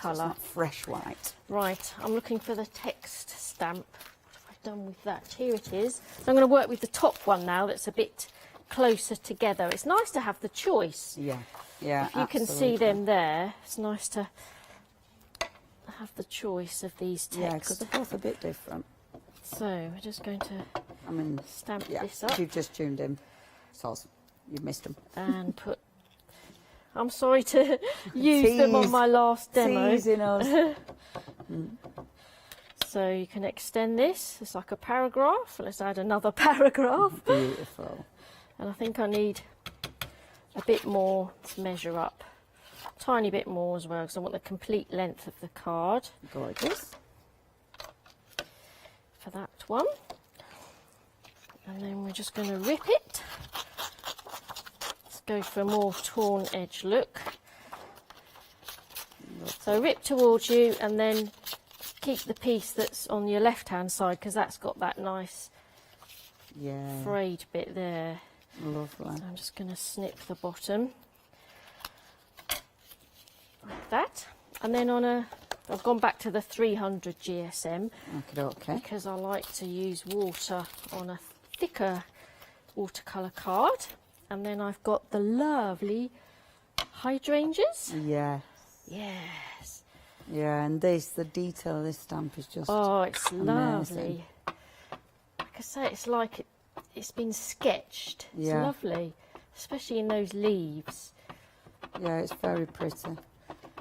colour. It's not fresh white. Right, I'm looking for the text stamp. What have I done with that? Here it is. So I'm going to work with the top one now that's a bit closer together. It's nice to have the choice. Yeah, yeah, If you can see them there, it's nice to have the choice of these texts. Yeah, because they're both a bit different. So we're just going to stamp this up. If you've just tuned in, soz, you've missed them. And put... I'm sorry to use them on my last demo. Teasing us. So you can extend this. It's like a paragraph. Let's add another paragraph. Beautiful. And I think I need a bit more to measure up. Tiny bit more as well, because I want the complete length of the card. Gorgeous. For that one. And then we're just going to rip it. Let's go for a more torn edge look. So rip towards you and then keep the piece that's on your left hand side, because that's got that nice frayed bit there. Lovely. So I'm just going to snip the bottom like that. And then I've gone back to the 300 GSM because I like to use water on a thicker watercolour card. And then I've got the lovely hydrangeas. Yes. Yes. Yeah, and the detail of this stamp is just it's amazing. lovely. Like I say, it's like it's been sketched. It's lovely, especially in those leaves. Yeah, it's very pretty.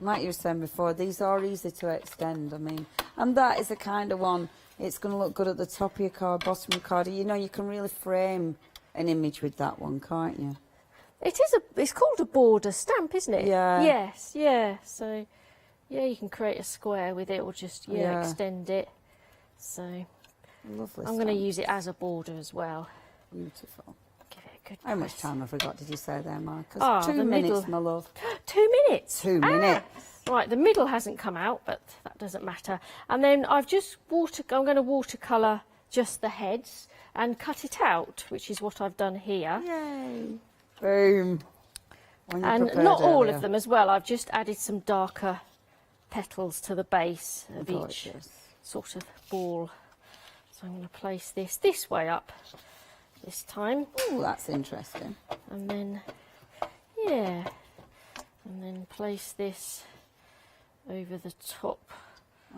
Like you were saying before, these are easy to extend. I mean, and that is the kind of one, it's going to look good at the top of your card, bottom of your card. You know, you can really frame an image with that one, can't you? It's called a border stamp, isn't it? Yeah. Yes, yeah. So, yeah, you can create a square with it or just, extend it. So, lovely. I'm going to use it as a border as well. Beautiful. Give it a good How much press. time have we got, did you say there, Marcus? Oh, 2 the minutes, middle. my love. 2 minutes? 2 minutes. Right, the middle hasn't come out, but that doesn't matter. And then I'm going to watercolour just the heads and cut it out, which is what I've done here. Yay. Boom. And not all of them as well. I've just added some darker petals to the base of each sort of ball. So I'm going to place this way up this time. Oh, that's interesting. And then, and then place this over the top.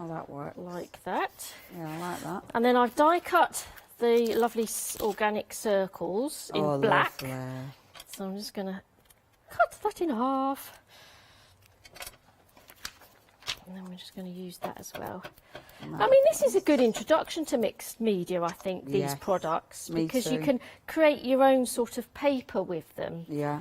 Oh, that works. Like that. Yeah, I like that. And then I've die cut the lovely organic circles in black. Lovely. So I'm just going to cut that in half. And then we're just going to use that as well. I mean, this is a good introduction to mixed media, I think, these products, because you can create your own sort of paper with them. Yeah.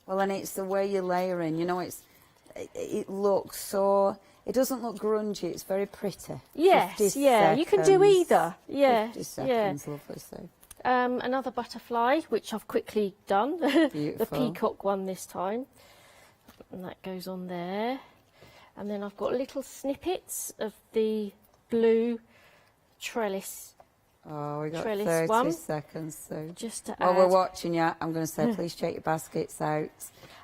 Well, and it's the way you're layering, you know, it looks so, it doesn't look grungy, it's very pretty. Yes, you can do either. Yeah, 50 seconds, lovely, so. Another butterfly, which I've quickly done, the peacock one this time. And that goes on there. And then I've got little snippets of the blue trellis. Oh, we got trellis 30 one. seconds. So just to while add. we're watching you, I'm going to say, please check your baskets out.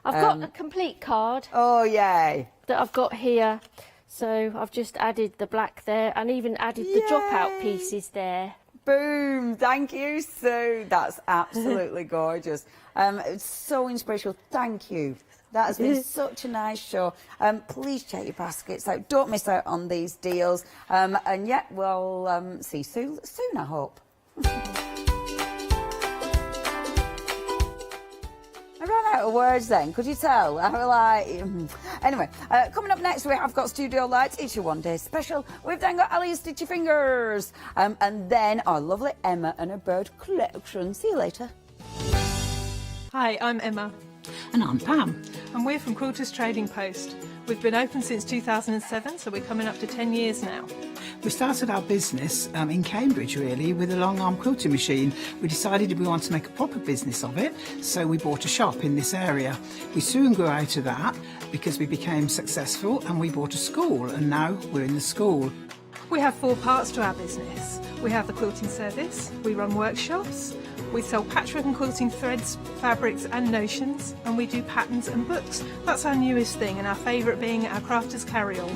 I've got a complete card. Oh, yay. That I've got here. So I've just added the black there and even added the drop-out pieces there. Boom! Thank you, Sue. That's absolutely gorgeous. It's so inspirational. Thank you. That has been such a nice show. Please check your baskets out. Don't miss out on these deals. And we'll see you soon, I hope. I ran out of words then, could you tell? I was like... Anyway, coming up next, we have got Studio Lights. It's your one-day special. We've then got Ali's Stitchy Fingers. And then our lovely Emma and her bird collection. See you later. Hi, I'm Emma. And I'm Pam. And we're from Quilters Trading Post. We've been open since 2007, so we're coming up to 10 years now. We started our business in Cambridge, really, with a long arm quilting machine. We decided we wanted to make a proper business of it, so we bought a shop in this area. We soon grew out of that because we became successful and we bought a school, and now we're in the school. We have 4 parts to our business. We have the quilting service, we run workshops, We sell patchwork and quilting threads, fabrics and notions, and we do patterns and books. That's our newest thing, and our favourite being our crafters carry-all.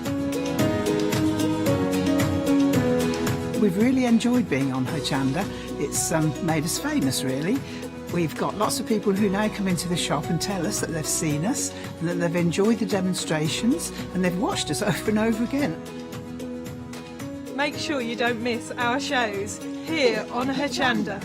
We've really enjoyed being on Hochanda. It's made us famous, really. We've got lots of people who now come into the shop and tell us that they've seen us, and that they've enjoyed the demonstrations, and they've watched us over and over again. Make sure you don't miss our shows here on Hochanda.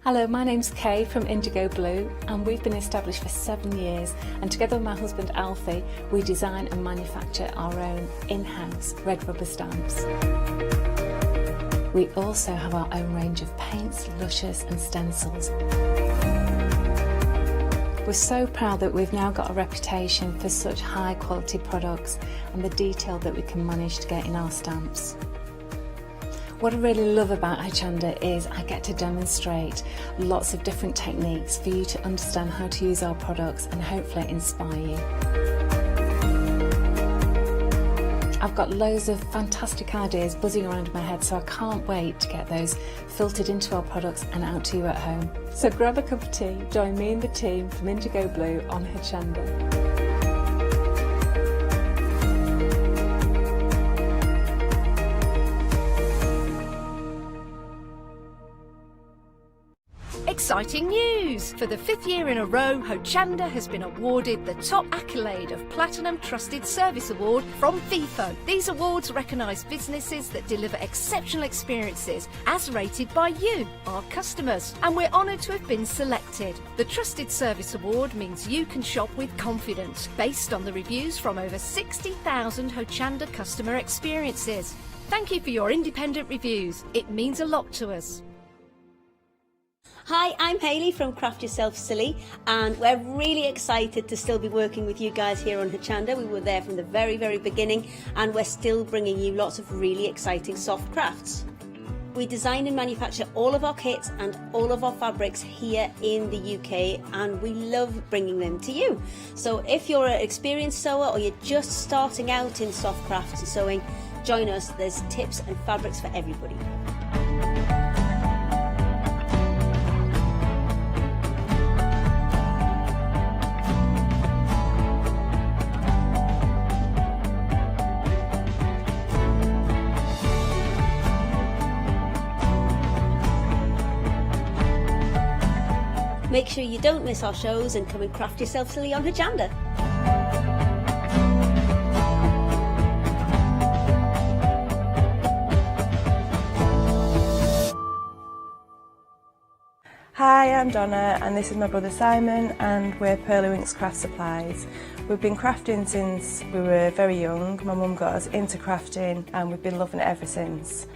Hello, my name's Kay from Indigo Blue, and we've been established for 7 years, and together with my husband Alfie we design and manufacture our own in-house red rubber stamps. We also have our own range of paints, lushes and stencils. We're so proud that we've now got a reputation for such high quality products and the detail that we can manage to get in our stamps. What I really love about Hochanda is I get to demonstrate lots of different techniques for you to understand how to use our products and hopefully inspire you. I've got loads of fantastic ideas buzzing around in my head, so I can't wait to get those filtered into our products and out to you at home. So grab a cup of tea, join me and the team from Indigo Blue on Hochanda. Exciting news! For the 5th year in a row, Hochanda has been awarded the top accolade of Platinum Trusted Service Award from Feefo. These awards recognise businesses that deliver exceptional experiences as rated by you, our customers, and we're honoured to have been selected. The Trusted Service Award means you can shop with confidence, based on the reviews from over 60,000 Hochanda customer experiences. Thank you for your independent reviews. It means a lot to us. Hi, I'm Hayley from Craft Yourself Silly, and we're really excited to still be working with you guys here on Hochanda. We were there from the very, very beginning, and we're still bringing you lots of really exciting soft crafts. We design and manufacture all of our kits and all of our fabrics here in the UK, and we love bringing them to you. So if you're an experienced sewer or you're just starting out in soft crafts and sewing, join us. There's tips and fabrics for everybody. Make sure you don't miss our shows and come and craft yourself silly on Hochanda. Hi, I'm Donna and this is my brother Simon, and we're Pearlywinks Craft Supplies. We've been crafting since we were very young. My mum got us into crafting and we've been loving it ever since.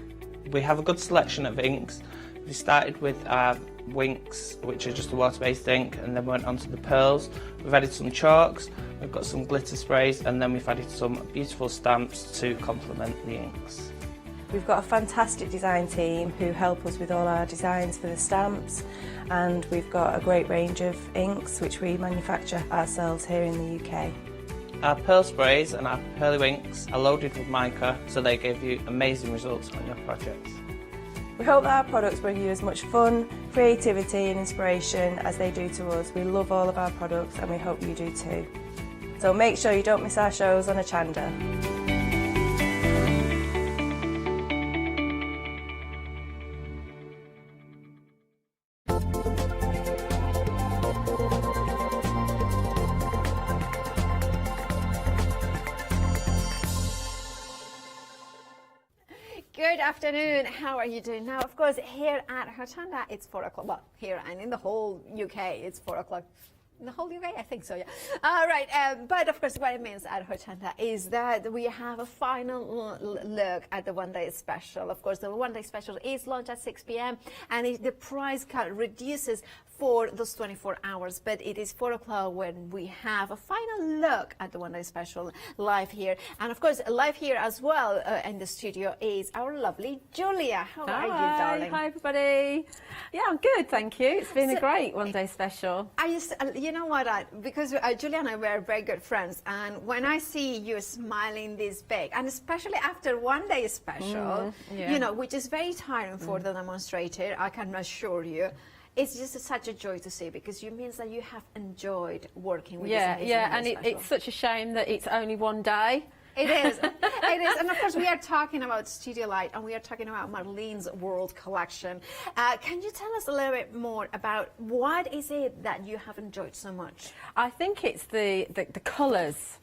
We have a good selection of inks. We started with our Winks, which are just a water-based ink, and then went on to the pearls. We've added some chalks, we've got some glitter sprays, and then we've added some beautiful stamps to complement the inks. We've got a fantastic design team who help us with all our designs for the stamps, and we've got a great range of inks which we manufacture ourselves here in the UK. Our pearl sprays and our Pearlywinks are loaded with mica, so they give you amazing results on your projects. We hope that our products bring you as much fun, creativity and inspiration as they do to us. We love all of our products and we hope you do too. So make sure you don't miss our shows on Hochanda. Good afternoon, how are you doing? Now, of course, here at Hochanda, it's 4 o'clock. Well, here and in the whole UK, it's 4 o'clock. In the whole UK? I think so, yeah. All right, but of course, what it means at Hochanda is that we have a final look at the one-day special. Of course, the one-day special is launched at 6 p.m. and the price cut reduces for those 24 hours, but it is 4 o'clock when we have a final look at the One Day Special live here. And of course, live here as well in the studio is our lovely Julia. How are you, darling? Hi, everybody. Yeah, I'm good, thank you. It's been a great One Day Special. You know what, because Julia and I were very good friends, and when I see you smiling this big, and especially after One Day Special, you know, which is very tiring for the demonstrator, I can assure you. It's just such a joy to see, because it means that you have enjoyed working with this amazing and it's such a shame that it's only one day. It is. It is. And of course, we are talking about Studio Light, and we are talking about Marlene's World Collection. Can you tell us a little bit more about what is it that you have enjoyed so much? I think it's the colours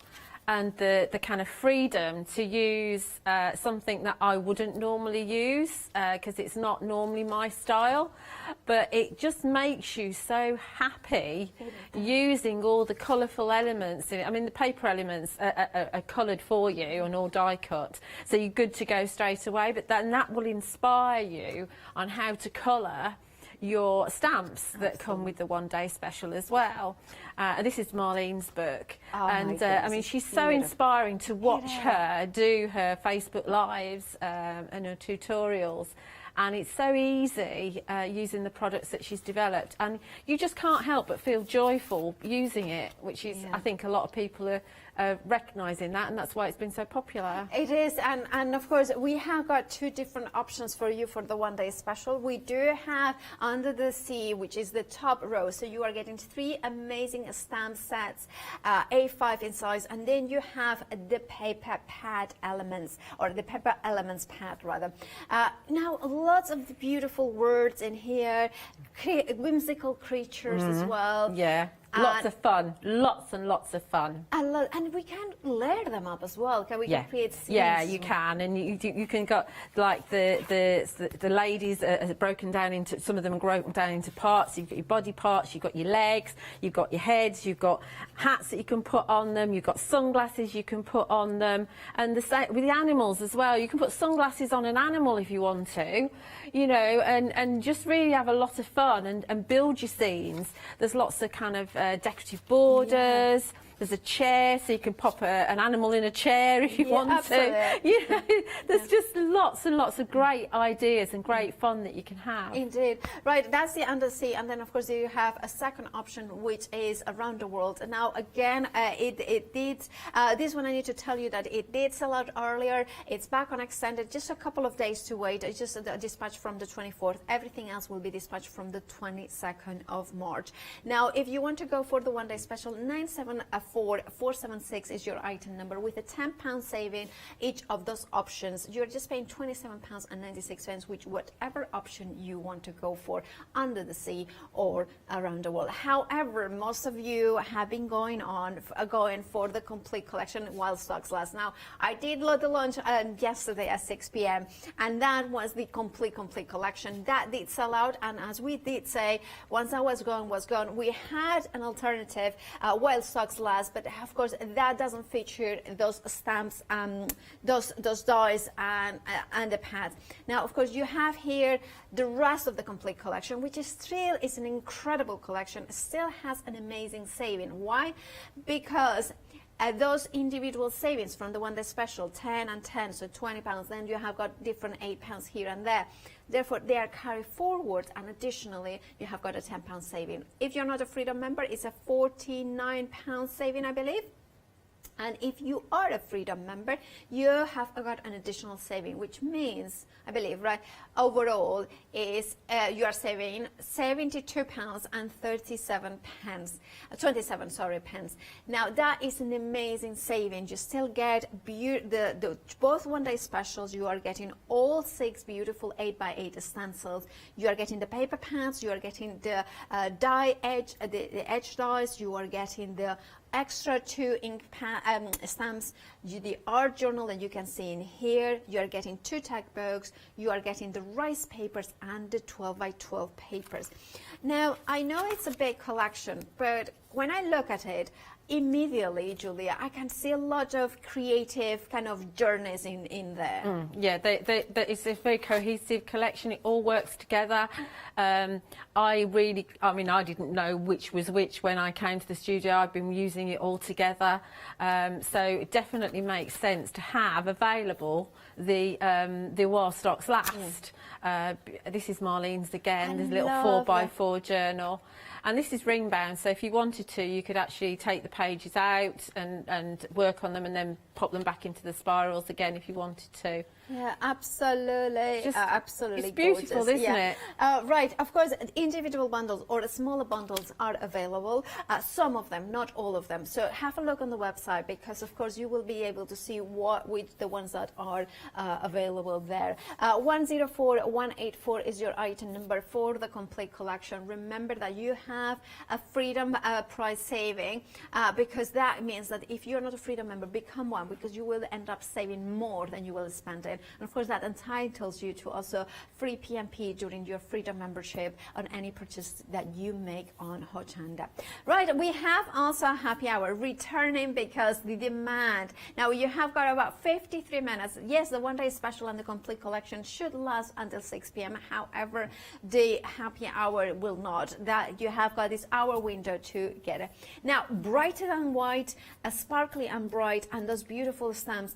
and the kind of freedom to use something that I wouldn't normally use, because it's not normally my style, but it just makes you so happy using all the colourful elements in it. I mean, the paper elements are coloured for you and all die cut, so you're good to go straight away, but then that will inspire you on how to colour your stamps that come with the One Day Special as well. This is Marlene's book, and I mean, she's so inspiring to watch her do her Facebook Lives and her tutorials. And it's so easy using the products that she's developed, and you just can't help but feel joyful using it, which is, I think, a lot of people are recognising that, and that's why it's been so popular. It is, and of course we have got two different options for you for the One Day Special. We do have Under the Sea, which is the top row, so you are getting 3 amazing stamp sets, A5 in size, and then you have the paper pad elements, or the paper elements pad rather. Now, lots of beautiful words in here, whimsical creatures as well. Yeah. Lots of fun, lots and lots of fun. And we can layer them up as well. Can we create scenes? Yeah, you can, and you can got like the ladies are broken down into, some of them are broken down into parts. You've got your body parts, you've got your legs, you've got your heads, you've got hats that you can put on them, you've got sunglasses you can put on them, and the same with the animals as well. You can put sunglasses on an animal if you want to, you know, and just really have a lot of fun and build your scenes. There's lots of kind of decorative borders. There's a chair, so you can pop an animal in a chair if you want to. You know, there's just lots and lots of great ideas and great fun that you can have. Indeed. Right, that's the Undersea, and then of course you have a second option, which is Around the World. Now again, it did, this one I need to tell you that it did sell out earlier. It's back on extended, just a couple of days to wait. It's just a dispatch from the 24th. Everything else will be dispatched from the 22nd of March. Now, if you want to go for the One Day Special, 974-476 is your item number, with a £10 saving each of those options. You're just paying £27.96, which whatever option you want to go for, Under the Sea or Around the World. However, most of you have been going for the complete collection while stocks last. Now, I did the launch yesterday at 6 p.m. and that was the complete collection. That did sell out, and as we did say, once that was gone, we had an alternative while stocks last, but of course that doesn't feature those stamps, those dies and the pads. Now, of course, you have here the rest of the complete collection, which is still is an incredible collection. Still has an amazing saving. Why? Because those individual savings from the One Day Special, 10 and 10, so £20, then you have got different £8 here and there. Therefore, they are carried forward, and additionally, you have got a £10 saving. If you're not a Freedom member, it's a £49 saving, I believe. And if you are a Freedom member, you have got an additional saving, which means, I believe, right, overall is you are saving £72.37 pence. Now, that is an amazing saving. You still get both One Day Specials. You are getting all 6 beautiful 8x8 stencils. You are getting the paper pads. You are getting the the edge dies. You are getting the extra 2 ink stamps, the art journal that you can see in here. You are getting 2 tag books. You are getting the rice papers and the 12x12 papers. Now, I know it's a big collection, but when I look at it, immediately, Julia, I can see a lot of creative kind of journeys in there. Yeah, it's a very cohesive collection. It all works together. I mean, I didn't know which was which when I came to the studio. I've been using it all together. So it definitely makes sense to have available the while stocks last. This is Marlene's again. There's a little 4x4 journal. And this is ring bound, so if you wanted to, you could actually take the pages out and work on them and then pop them back into the spirals again if you wanted to. Yeah, absolutely. Absolutely. It's beautiful, gorgeous. isn't it? Right, of course, individual bundles or smaller bundles are available. Some of them, not all of them. So have a look on the website because, of course, you will be able to see which the ones that are available there. 104184 is your item number for the complete collection. Remember that you have a Freedom price saving because that means that if you're not a Freedom member, become one because you will end up saving more than you will spend it. And of course, that entitles you to also free PMP during your Freedom membership on any purchase that you make on Hochanda. Right, we have also a happy hour returning because the demand. Now you have got about 53 minutes. Yes, the one day special and the complete collection should last until 6 p.m. However, the happy hour will not. That you have got this hour window to get it. Now, brighter than white, sparkly and bright, and those beautiful stamps.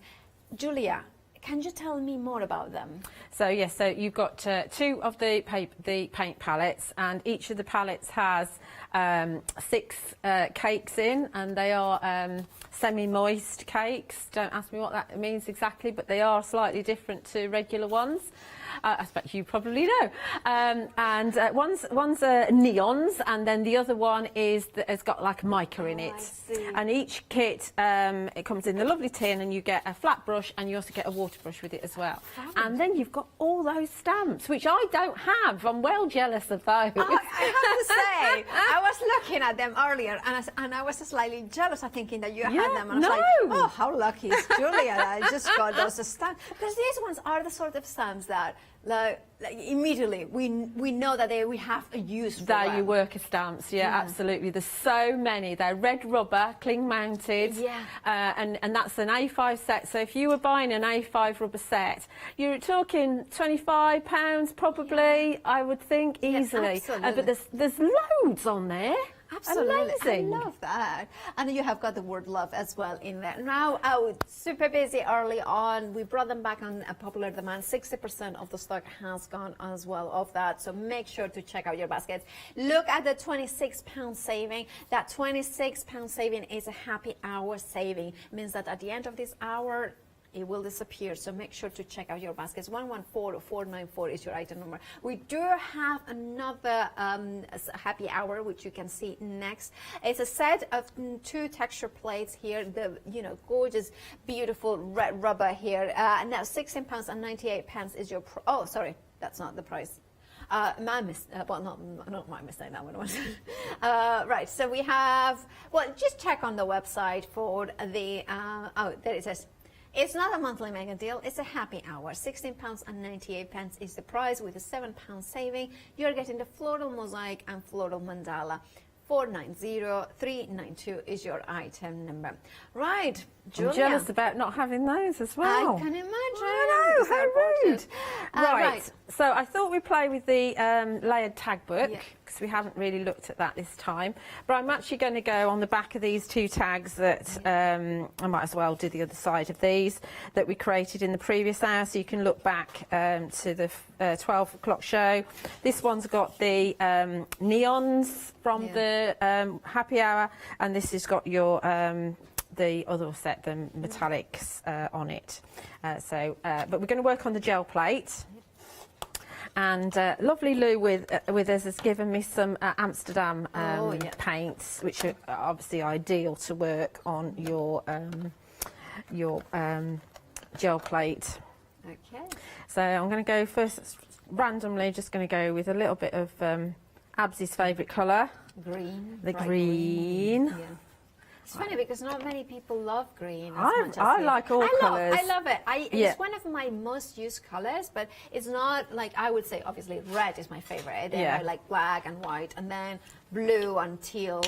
Julia, can you tell me more about them? So yes, so you've got two of the paint palettes, and each of the palettes has 6 cakes in, and they are semi-moist cakes. Don't ask me what that means exactly, but they are slightly different to regular ones. I expect you probably know. And one's neons, and then the other is has got like mica in it. And each kit, it comes in the lovely tin, and you get a flat brush, and you also get a water brush with it as well. And then you've got all those stamps, which I don't have. I'm well jealous of those. I have to say, I was looking at them earlier, and I was slightly jealous of thinking that you had them. And I was like, oh, how lucky is Julia that I just got those stamps. Because these ones are the sort of stamps that like immediately we know that we have a use for They're them. your worker stamps, absolutely. There's so many. They're red rubber, cling mounted, and that's an A5 set. So if you were buying an A5 rubber set, you're talking £25 probably, I would think, easily. But there's loads on there. Absolutely, Amazing. I love that. And you have got the word love as well in there. Now, super busy early on. We brought them back on a popular demand. 60% of the stock has gone as well of that. So make sure to check out your baskets. Look at the £26 saving. That £26 saving is a happy hour saving. It means that at the end of this hour, it will disappear, so make sure to check out your baskets. 114494 is your item number. We do have another happy hour, which you can see next. It's a set of 2 texture plates here. The gorgeous, beautiful red rubber here. Now £16.98 is your. Oh, sorry, that's not the price. My mistake. Well, not my mistake. That one was. Right. So we have. Well, just check on the website for the. There it says. It's not a monthly mega deal, it's a happy hour. £16.98 is the price with a £7 saving. You're getting the floral mosaic and floral mandala. 490392 is your item number. Right, Julia. I'm jealous about not having those as well. I can imagine. I know, how rude. Right, so I thought we'd play with the layered tag book, because we haven't really looked at that this time. But I'm actually going to go on the back of these 2 tags that I might as well do the other side of these that we created in the previous hour, so you can look back to the 12 o'clock show. This one's got the neons from the happy hour, and this has got your the other set, the metallics on it. But we're going to work on the gel plate. And lovely Lou with us has given me some Amsterdam paints, which are obviously ideal to work on your gel plate. Okay. So I'm going to go first, randomly, just going to go with a little bit of Absy's favourite colour. Green. The green. Yeah. It's funny because not many people love green. I like all colours. I love it. It's one of my most used colours, but it's not like, I would say, obviously, red is my favourite. Then I like black and white, and then blue and teal,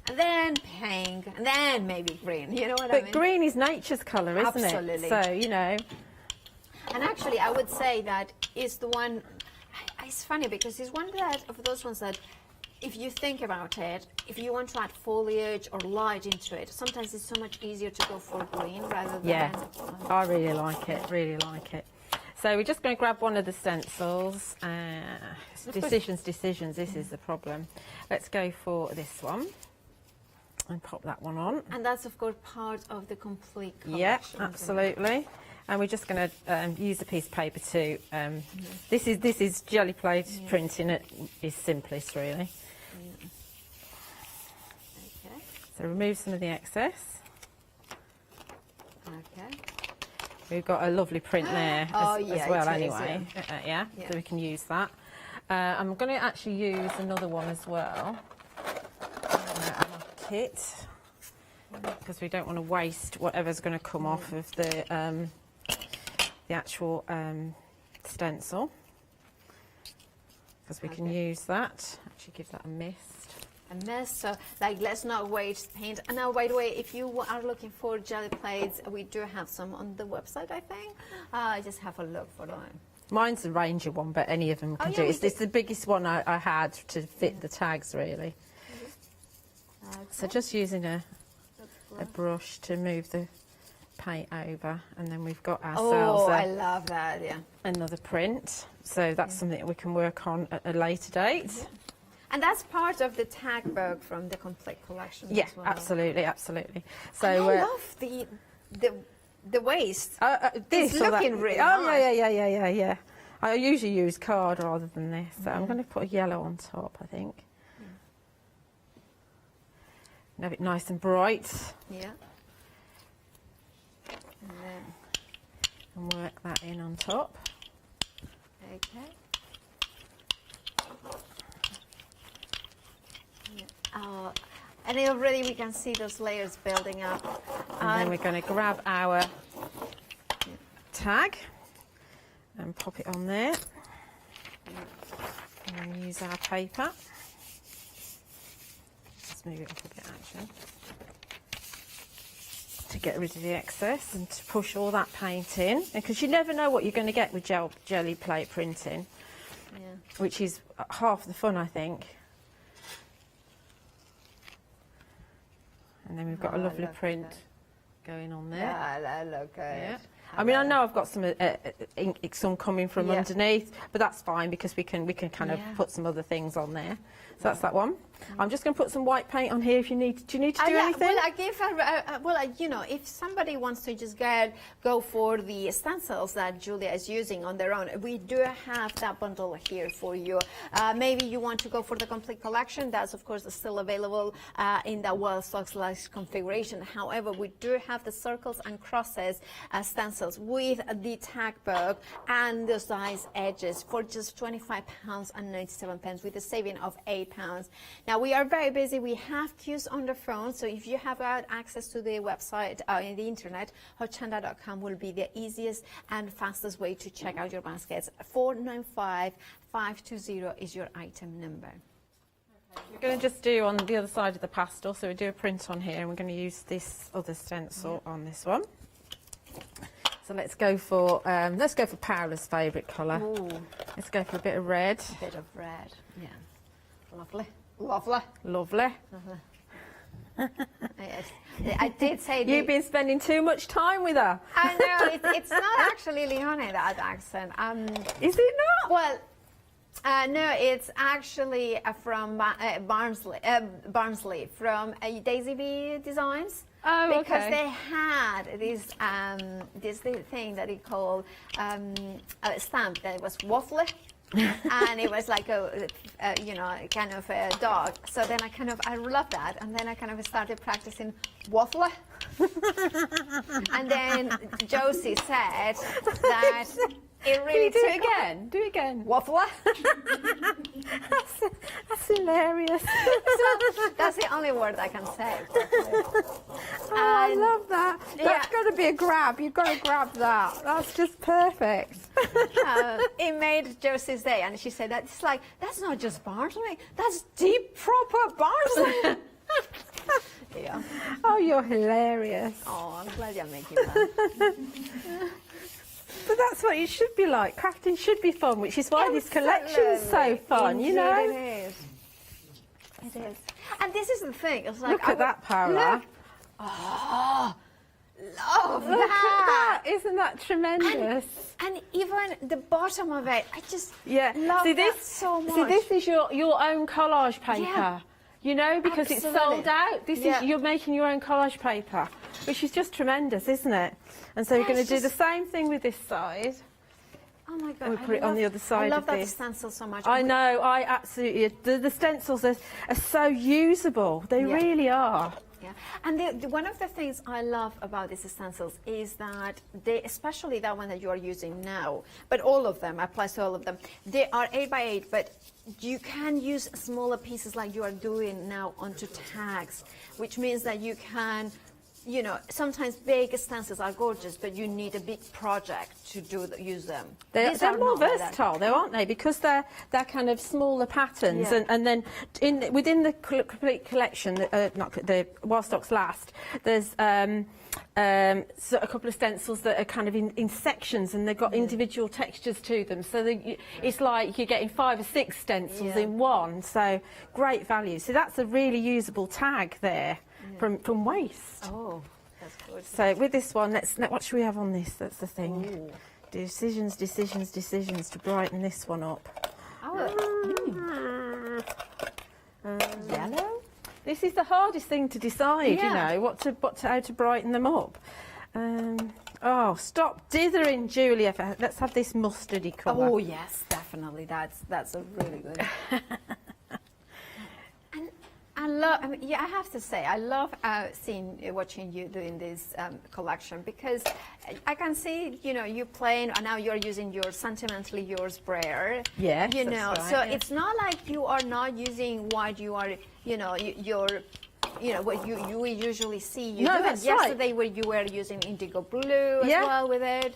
and then pink, and then maybe green. You know what I mean? But green is nature's colour, isn't Absolutely. it? So, you know. And actually, I would say that is the one. It's funny because it's one of those ones that, if you think about it, if you want to add foliage or light into it, sometimes it's so much easier to go for green rather than. Yeah, I really like it. Really like it. So we're just going to grab one of the stencils. Decisions. This is the problem. Let's go for this one and pop that one on. And that's of course part of the complete collection. Yeah, absolutely. And we're just going to use a piece of paper to. This is jelly plate printing. It is simplest, really. Okay. So remove some of the excess. Okay. We've got a lovely print there as well, anyway. Yeah, so we can use that. I'm going to actually use another one as well. Kit, because we don't want to waste whatever's going to come off of the actual stencil, because we can use that. Actually, give that a mist. A mist, so like let's not waste paint. And now, by the way, if you are looking for jelly plates, we do have some on the website, I think. Just have a look for them. Mine's the Ranger one, but any of them can do it. It's the biggest one I had to fit the tags, really. Okay. So just using a brush to move the paint over, and then we've got ourselves I love that, another print. So that's something that we can work on at a later date. Yeah. And that's part of the tag book from the complete collection Yeah, as well. absolutely, absolutely. So and I love the waist. This it's looking really nice. Yeah. I usually use card rather than this, so I'm going to put a yellow on top, I think. Have it nice and bright. Yeah. And work that in on top. Okay. And already we can see those layers building up. And then we're going to grab our tag and pop it on there. And then use our paper. Just move it up a bit, actually, to get rid of the excess and to push all that paint in. Because you never know what you're going to get with jelly plate printing, which is half the fun, I think. And then we've got a lovely print going on there. Yeah, that look good. Yeah. I mean, I know I've got some coming from underneath, but that's fine because we can kind of put some other things on there. So that's that one. I'm just going to put some white paint on here if you need. Do you need to do anything? Well, I give you know, if somebody wants to just go for the stencils that Julia is using on their own, we do have that bundle here for you. Maybe you want to go for the complete collection. That's of course still available in the well stock configuration. However, we do have the circles and crosses stencils with the tag book and the size edges for just £25.97 with a saving of £8. Now we are very busy. We have queues on the phone, so if you have got access to the website in the internet, Hochanda.com will be the easiest and fastest way to check out your baskets. 495520 is your item number. We're going to just do on the other side of the pastel, so we do a print on here, and we're going to use this other stencil on this one. So let's go for Paola's favourite colour. Let's go for a bit of red. A bit of red, yeah. Lovely. Lovely. Lovely. Yes. I did say you've been spending too much time with her. I know, it's not actually Leone, that accent. Is it not? Well, no, it's actually from Barnsley, from Daisy V Designs. Oh, okay. Because they had this thing that they called a stamp that was waffly. And it was like a kind of a dog. So then I love that, and then I kind of started practicing waffle. And then Josie said that it really do it again. Do it again. Waffle. That's hilarious. That's the only word I can say. I love that. That's got to be a grab. You've got to grab that. That's just perfect. It made Josie's day, and she said that's not just Barnsley. That's deep proper Barnsley. Yeah. Oh, you're hilarious. Oh, I'm glad you're making that. But that's what it should be like. Crafting should be fun, which is why this collection's so fun, you know? It is. It is. And this is the thing. It's like, Look at that, Paola. Look. Oh, love Look that. at that. Isn't that tremendous? And even the bottom of it, I just love See, that so much. See, this is your own collage paper. Yeah. You know, because it's sold out. This is you're making your own collage paper, which is just tremendous, isn't it? And so you're going to do the same thing with this side. Oh my God! We'll put it on the other side of this. I love that stencil so much. I know. I absolutely. The stencils are so usable. They really are. Yeah, and one of the things I love about these stencils is that they, especially that one that you are using now, but all of them applies to all of them. They are 8x8, but you can use smaller pieces like you are doing now onto tags, which means that you can, you know, sometimes big stencils are gorgeous, but you need a big project to use them. They're more versatile, though, aren't they? Because they're kind of smaller patterns, and then within the complete collection, while stocks last, there's so a couple of stencils that are kind of in sections, and they've got individual textures to them. So it's like you're getting 5 or 6 stencils in one. So great value. So that's a really usable tag there. From waste. Oh, that's good. So with this one, what should we have on this? That's the thing. Ooh. Decisions to brighten this one up. Yellow? This is the hardest thing to decide, you know, how to brighten them up. Oh, stop dithering, Julia. Let's have this mustardy colour. Oh yes, definitely. That's a really good. I have to say, I love watching you doing this collection, because I can see, you know, you playing, and now you're using your Sentimentally Yours brayer. Yes, you know, that's so right, it's not like you are not using what you are, you know, what you usually see you No, doing. that's Yesterday, where you were using indigo blue as well with it.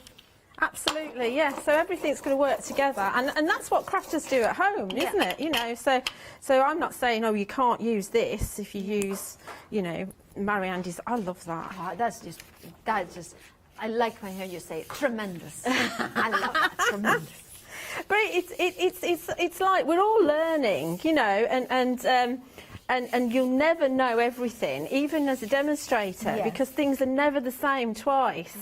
Absolutely, yeah. So everything's going to work together, and that's what crafters do at home, isn't it? You know, so I'm not saying, oh, you can't use this if you use, you know, Marianne's. I love that. Oh, that's just. I like when you say tremendous. I love that, tremendous. But it's like we're all learning, you know, and you'll never know everything, even as a demonstrator, because things are never the same twice.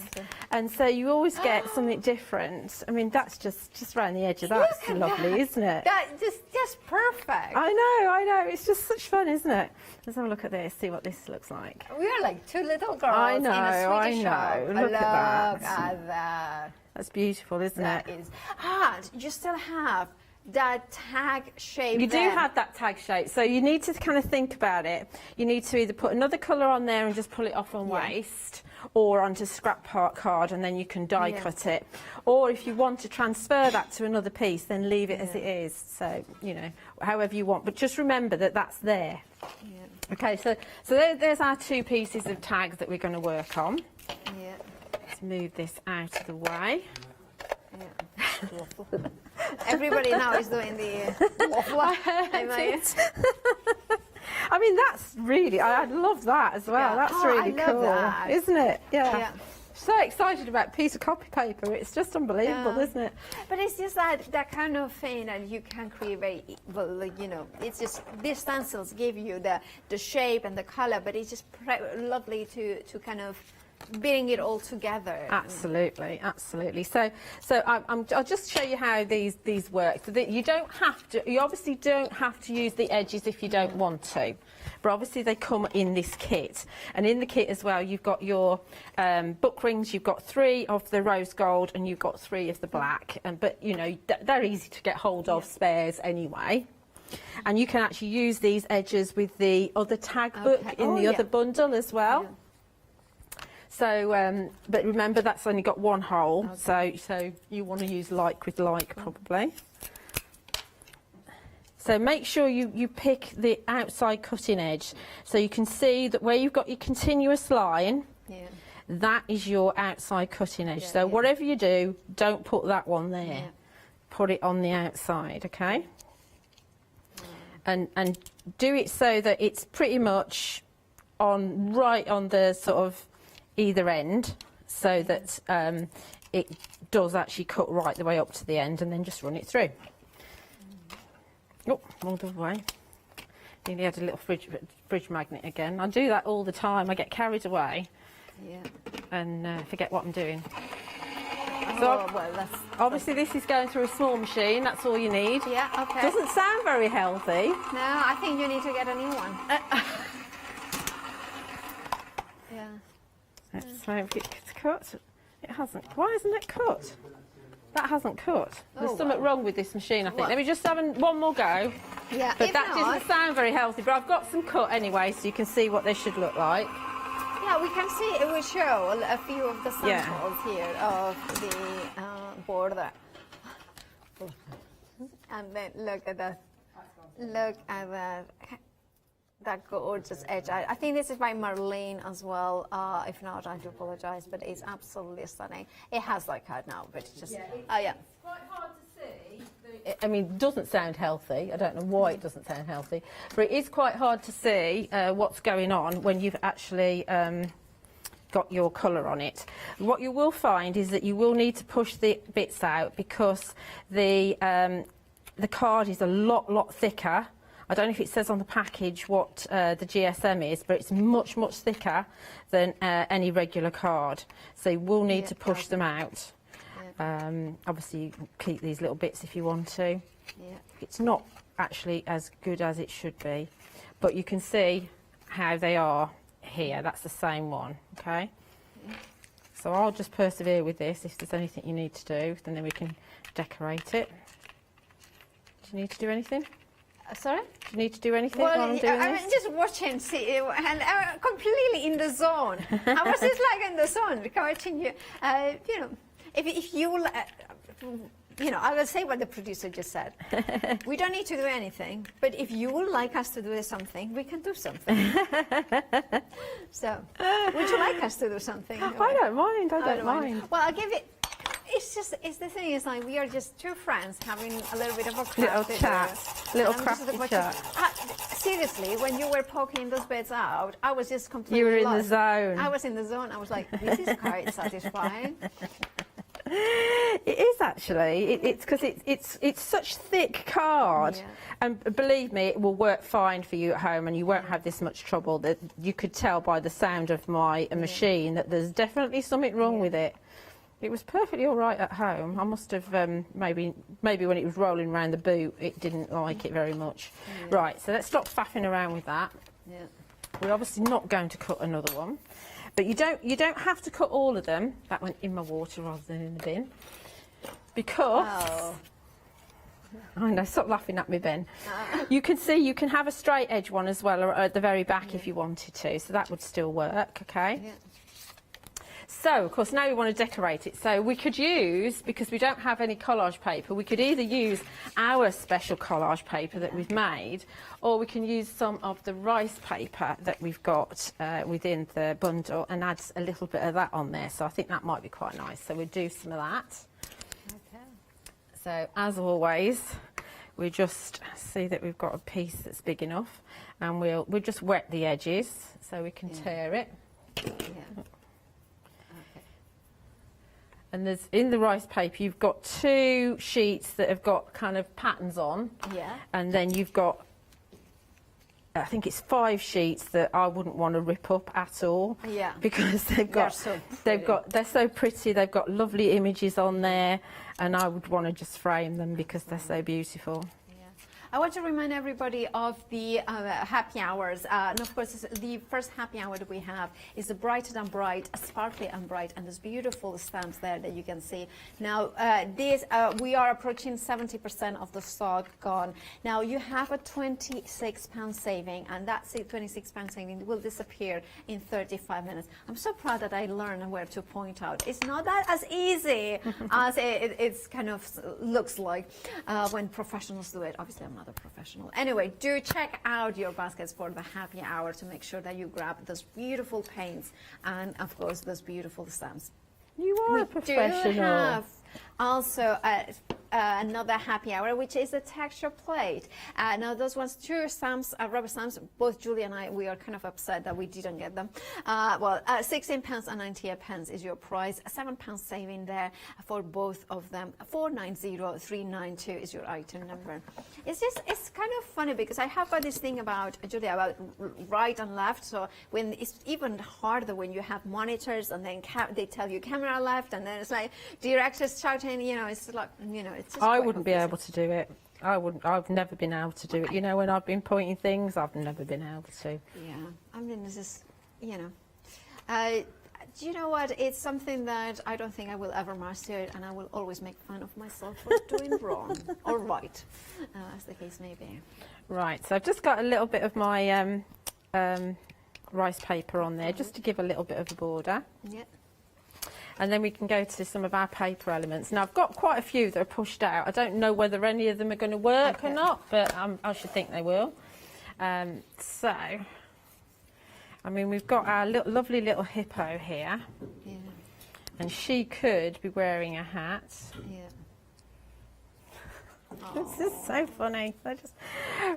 And so you always get something different. I mean, that's just round the edge of that. It's lovely, isn't it? That just perfect. I know. It's just such fun, isn't it? Let's have a look at this, see what this looks like. We are like 2 little girls I in a Swedish shop. Look at that. That's beautiful, isn't it? That is. And you still have that tag shape. You do have that tag shape, so you need to kind of think about it. You need to either put another colour on there and just pull it off on waste, or onto scrap card, and then you can die cut it. Or if you want to transfer that to another piece, then leave it as it is. So, you know, however you want. But just remember that that's there. Okay, so there's our 2 pieces of tags that we're going to work on. Let's move this out of the way. Everybody now is doing the waffle. I mean, that's really, I love that as well. That's really cool, isn't it? Yeah. So excited about a piece of copy paper. It's just unbelievable, isn't it? But it's just that kind of thing that you can create. Well, you know, it's just these stencils give you the shape and the color, but it's just lovely to kind of bring it all together. Absolutely. So I'll just show you how these work. So that you obviously don't have to use the edges if you don't want to, but obviously they come in this kit. And in the kit as well, you've got your book rings. You've got 3 of the rose gold, and you've got 3 of the black. But you know, they're easy to get hold of, spares anyway. And you can actually use these edges with the other tag book in the other bundle as well. So, but remember, that's only got 1 hole, so you want to use like with like probably. So make sure you pick the outside cutting edge, so you can see that where you've got your continuous line, that is your outside cutting edge. So whatever you do, don't put that one there. Put it on the outside, okay? And do it so that it's pretty much on right on the sort of either end, so that it does actually cut right the way up to the end, and then just run it through. Oh, all the way. Nearly had a little fridge magnet again. I do that all the time. I get carried away and forget what I'm doing. So obviously this is going through a small machine. That's all you need. Yeah, okay. Doesn't sound very healthy. No, I think you need to get a new one. Yeah. Let's hope it's cut. It hasn't. Why hasn't it cut? That hasn't cut. There's something wrong with this machine, I think. Let me just have one more go. Yeah, but that doesn't sound very healthy. But I've got some cut anyway, so you can see what they should look like. Yeah, we can see, it will show a few of the samples here of the border. And then look at that gorgeous edge. I think this is by Marlene as well. If not, I do apologize, but it's absolutely stunning. It has like cut now, but it's just, yeah. It's quite hard to see. I mean, it doesn't sound healthy. I don't know why it doesn't sound healthy, but it is quite hard to see what's going on when you've actually got your colour on it. What you will find is that you will need to push the bits out because the card is a lot thicker. I don't know if it says on the package what the GSM is, but it's much thicker than any regular card. So you will need to push them out. Obviously, you can keep these little bits if you want to. It's not actually as good as it should be, but you can see how they are here. That's the same one, okay? So I'll just persevere with this. If there's anything you need to do, then we can decorate it. Do you need to do anything? Sorry? Do you need to do anything while I'm doing this? I'm just watching, and I'm completely in the zone. I was just like in the zone, watching you. You know, if you, you know, I will say what the producer just said. We don't need to do anything, but if you would like us to do something, we can do something. So, would you like us to do something? I don't mind. I don't mind. Well, I'll give it. It's the thing is like we are just two friends having a little bit of a craft little crafty chat. Seriously, when you were poking those bits out, I was just completely You were in lost. the zone. I was in the zone. I was like, this is quite satisfying. It is actually. It's because it's such thick card, and believe me, it will work fine for you at home, and you won't have this much trouble. That you could tell by the sound of my machine that there's definitely something wrong with it. It was perfectly all right at home. I must have maybe when it was rolling around the boot, it didn't like it very much. Right, so let's stop faffing around with that. We're obviously not going to cut another one, but you don't have to cut all of them. That went in my water rather than in the bin, because I know. Stop laughing at me, Ben. You can see you can have a straight edge one as well, or at the very back if you wanted to. So that would still work. Okay. So, of course, now we want to decorate it. So we could use, because we don't have any collage paper, we could either use our special collage paper that we've made, or we can use some of the rice paper that we've got within the bundle and add a little bit of that on there. So I think that might be quite nice. So we'll do some of that. Okay. So, as always, we just see that we've got a piece that's big enough, and we'll just wet the edges so we can tear it. And there's, in the rice paper, you've got 2 sheets that have got kind of patterns on. And then you've got, I think it's 5 sheets that I wouldn't want to rip up at all. Because they're so pretty. They've got lovely images on there, and I would want to just frame them because they're so beautiful. I want to remind everybody of the happy hours. And of course, the first happy hour that we have is the Brighter Than Bright, Sparkly and Bright, and there's beautiful stamps there that you can see. Now, we are approaching 70% of the stock gone. Now, you have a £26 saving, and that £26 saving will disappear in 35 minutes. I'm so proud that I learned where to point out. It's not that as easy as it's kind of looks like when professionals do it. Obviously, I'm not a professional. Anyway, do check out your baskets for the happy hour to make sure that you grab those beautiful paints and, of course, those beautiful stamps. You are a professional. Do have also another happy hour, which is a texture plate. Now those ones, 2 stamps, rubber stamps. Both Julie and I, we are kind of upset that we didn't get them. Well, £16 and 98 pence is your price. £7 saving there for both of them. 490392 is your item number. It's kind of funny because I have this thing about, Julia, about right and left. So when it's even harder when you have monitors and then they tell you camera left, and then it's like directors shouting, you know, it's like, you know, it's just I wouldn't be able to do it. I've never been able to do it. You know, when I've been pointing things, I've never been able to. Yeah, I mean, this is, you know. Do you know what? It's something that I don't think I will ever master it, and I will always make fun of myself for doing wrong or right, as the case may be. Right, so I've just got a little bit of my rice paper on there, just to give a little bit of a border. Yeah. And then we can go to some of our paper elements. Now, I've got quite a few that are pushed out. I don't know whether any of them are going to work or not, but I should think they will. So, I mean, we've got our lovely little hippo here. Yeah. And she could be wearing a hat. Yeah. This is so funny.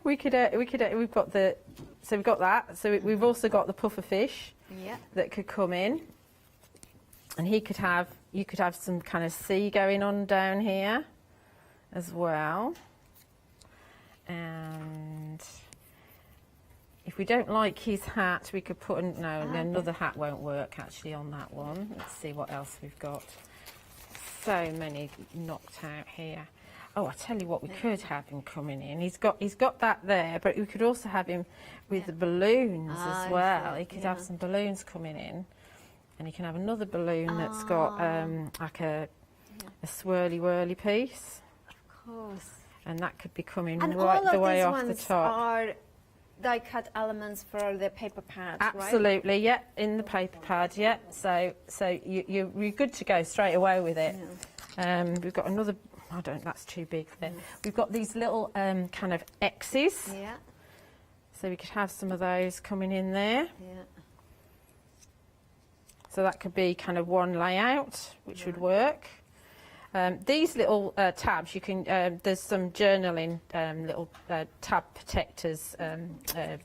We've got the, so we've got that. So we've also got the puffer fish that could come in, and you could have some kind of sea going on down here as well. And if we don't like his hat, we could put another hat won't work actually on that one. Let's see what else we've got. So many knocked out here. Oh, I tell you what, we could have him coming in. He's got that there, but we could also have him with the balloons as well. He could have some balloons coming in, and he can have another balloon that's got like a swirly whirly piece. Of course. And that could be coming and right the way off the top. All of these ones are die-cut elements for the paper pads, Absolutely, right? yeah, in the paper pad, yeah. So you're good to go straight away with it. Yeah. We've got another. That's too big there. We've got these little kind of X's. Yeah. So we could have some of those coming in there. Yeah. So that could be kind of one layout, which would work. These little tabs, you can. There's some journaling little tab protectors,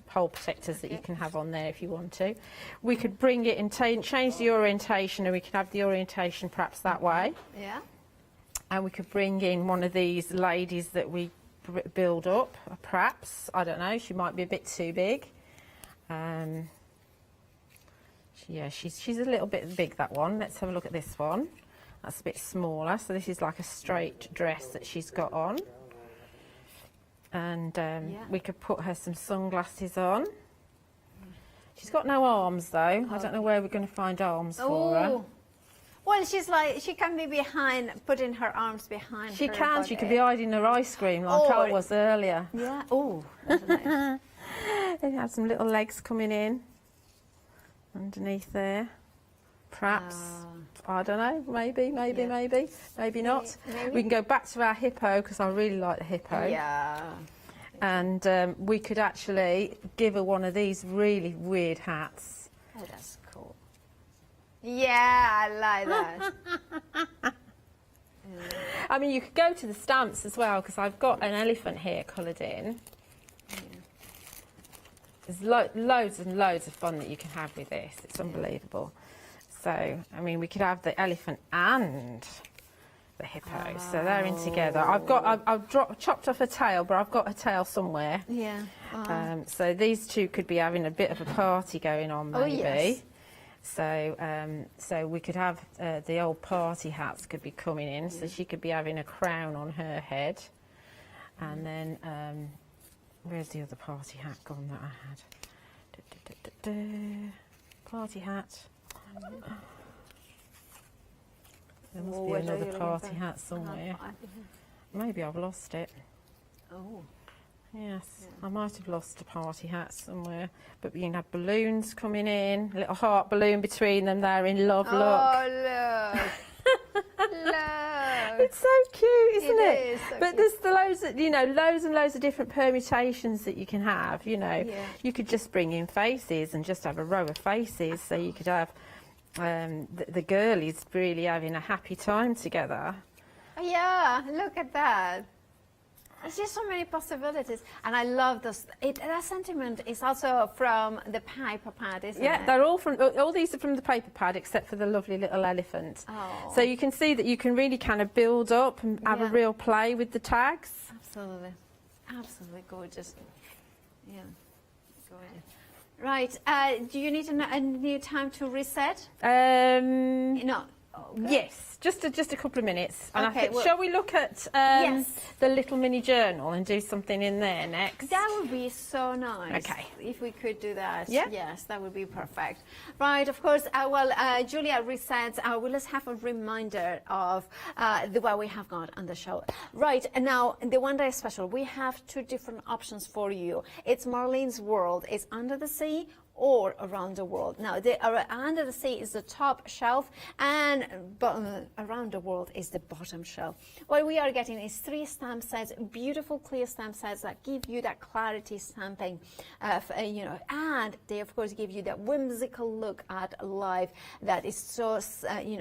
hole protectors that you can have on there if you want to. We could bring it and change the orientation, and we can have the orientation perhaps that way. Yeah. And we could bring in one of these ladies that we build up, perhaps. I don't know, she might be a bit too big. Yeah, she's a little bit big, that one. Let's have a look at this one. That's a bit smaller. So this is like a straight dress that she's got on. And we could put her some sunglasses on. She's got no arms, though. I don't know where we're going to find arms for her. Well, she can be behind, putting her arms behind She her can. body. She could be hiding her ice cream like I was earlier. Yeah. Oh, that's nice. They have some little legs coming in underneath there. Perhaps. I don't know. Maybe not. Maybe. We can go back to our hippo because I really like the hippo. Yeah. And we could actually give her one of these really weird hats. Oh, that's cool. Yeah, I like that. I mean, you could go to the stamps as well, because I've got an elephant here coloured in. There's loads and loads of fun that you can have with this. It's unbelievable. So, I mean, we could have the elephant and the hippo. So they're in together. I've chopped off a tail, but I've got a tail somewhere. Yeah. So these two could be having a bit of a party going on, maybe. Oh, yes. So we could have the old party hats could be coming in, so she could be having a crown on her head, and then where's the other party hat gone that I had? Party hat. There must be another party hat somewhere. Maybe I've lost it. Oh. Yes, I might have lost a party hat somewhere, but you can have balloons coming in, a little heart balloon between them. They're in love. Look. Oh, look! Look! It's so cute, isn't it? It is so but cute. there's loads and loads of different permutations that you can have. You know, you could just bring in faces and just have a row of faces. So you could have the girlies really having a happy time together. Yeah, look at that. There's just so many possibilities, and I love this. That sentiment is also from the paper pad, isn't it? Yeah, they're all from. All these are from the paper pad, except for the lovely little elephant. Oh. So you can see that you can really kind of build up and have a real play with the tags. Absolutely, absolutely gorgeous. Yeah, gorgeous. Right. Do you need a new time to reset? No. Yes, just a couple of minutes. And Okay, I think, well, shall we look at the little mini journal and do something in there next? That would be so nice. Okay. If we could do that. Yeah. Yes, that would be perfect. Right, of course, Julia resets. Well, let's have a reminder of what we have got on the show. Right, and now, the One Day Special, we have two different options for you. It's Marlene's World. It's Under the Sea or Around the World. Now, Under the Sea is the top shelf, and Around the World is the bottom shelf. What we are getting is 3 stamp sets, beautiful clear stamp sets that give you that clarity stamping, and they of course give you that whimsical look at life that is so,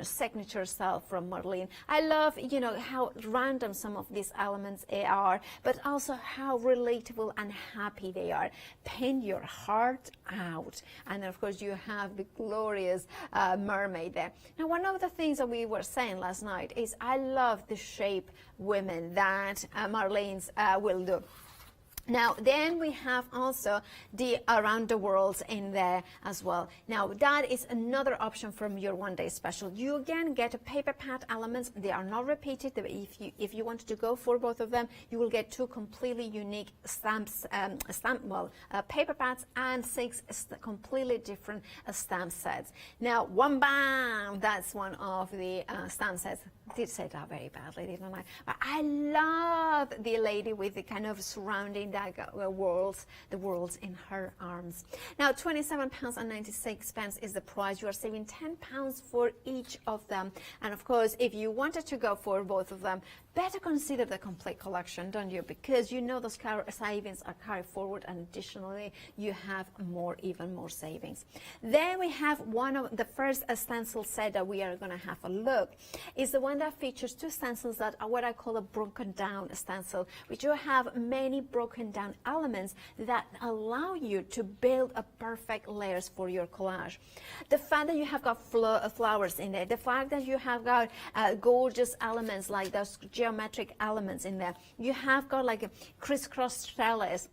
signature style from Marlene. I love, how random some of these elements are, but also how relatable and happy they are. Paint your heart out. And of course you have the glorious mermaid there. Now, one of the things that we were saying last night is I love the shape women that Marlene's will do. Now, then we have also the Around the World in there as well. Now, that is another option from your One Day Special. You again get a paper pad elements. They are not repeated. If you wanted to go for both of them, you will get 2 completely unique stamps, paper pads and 6 completely different stamp sets. Now, one bam, that's one of the stamp sets. I did say that very badly, didn't I? But I love the lady with the kind of surrounding that the worlds in her arms. Now, £27.96 is the price. You are saving £10 for each of them. And of course, if you wanted to go for both of them, better consider the complete collection, don't you? Because you know those savings are carried forward, and additionally, you have even more savings. Then we have one of the first stencil set that we are going to have a look. Is the one that features 2 stencils that are what I call a broken down stencil, which you have many broken down elements that allow you to build a perfect layers for your collage. The fact that you have got flowers in there, the fact that you have got gorgeous elements like those geometric elements in there, you have got like a crisscross trellis,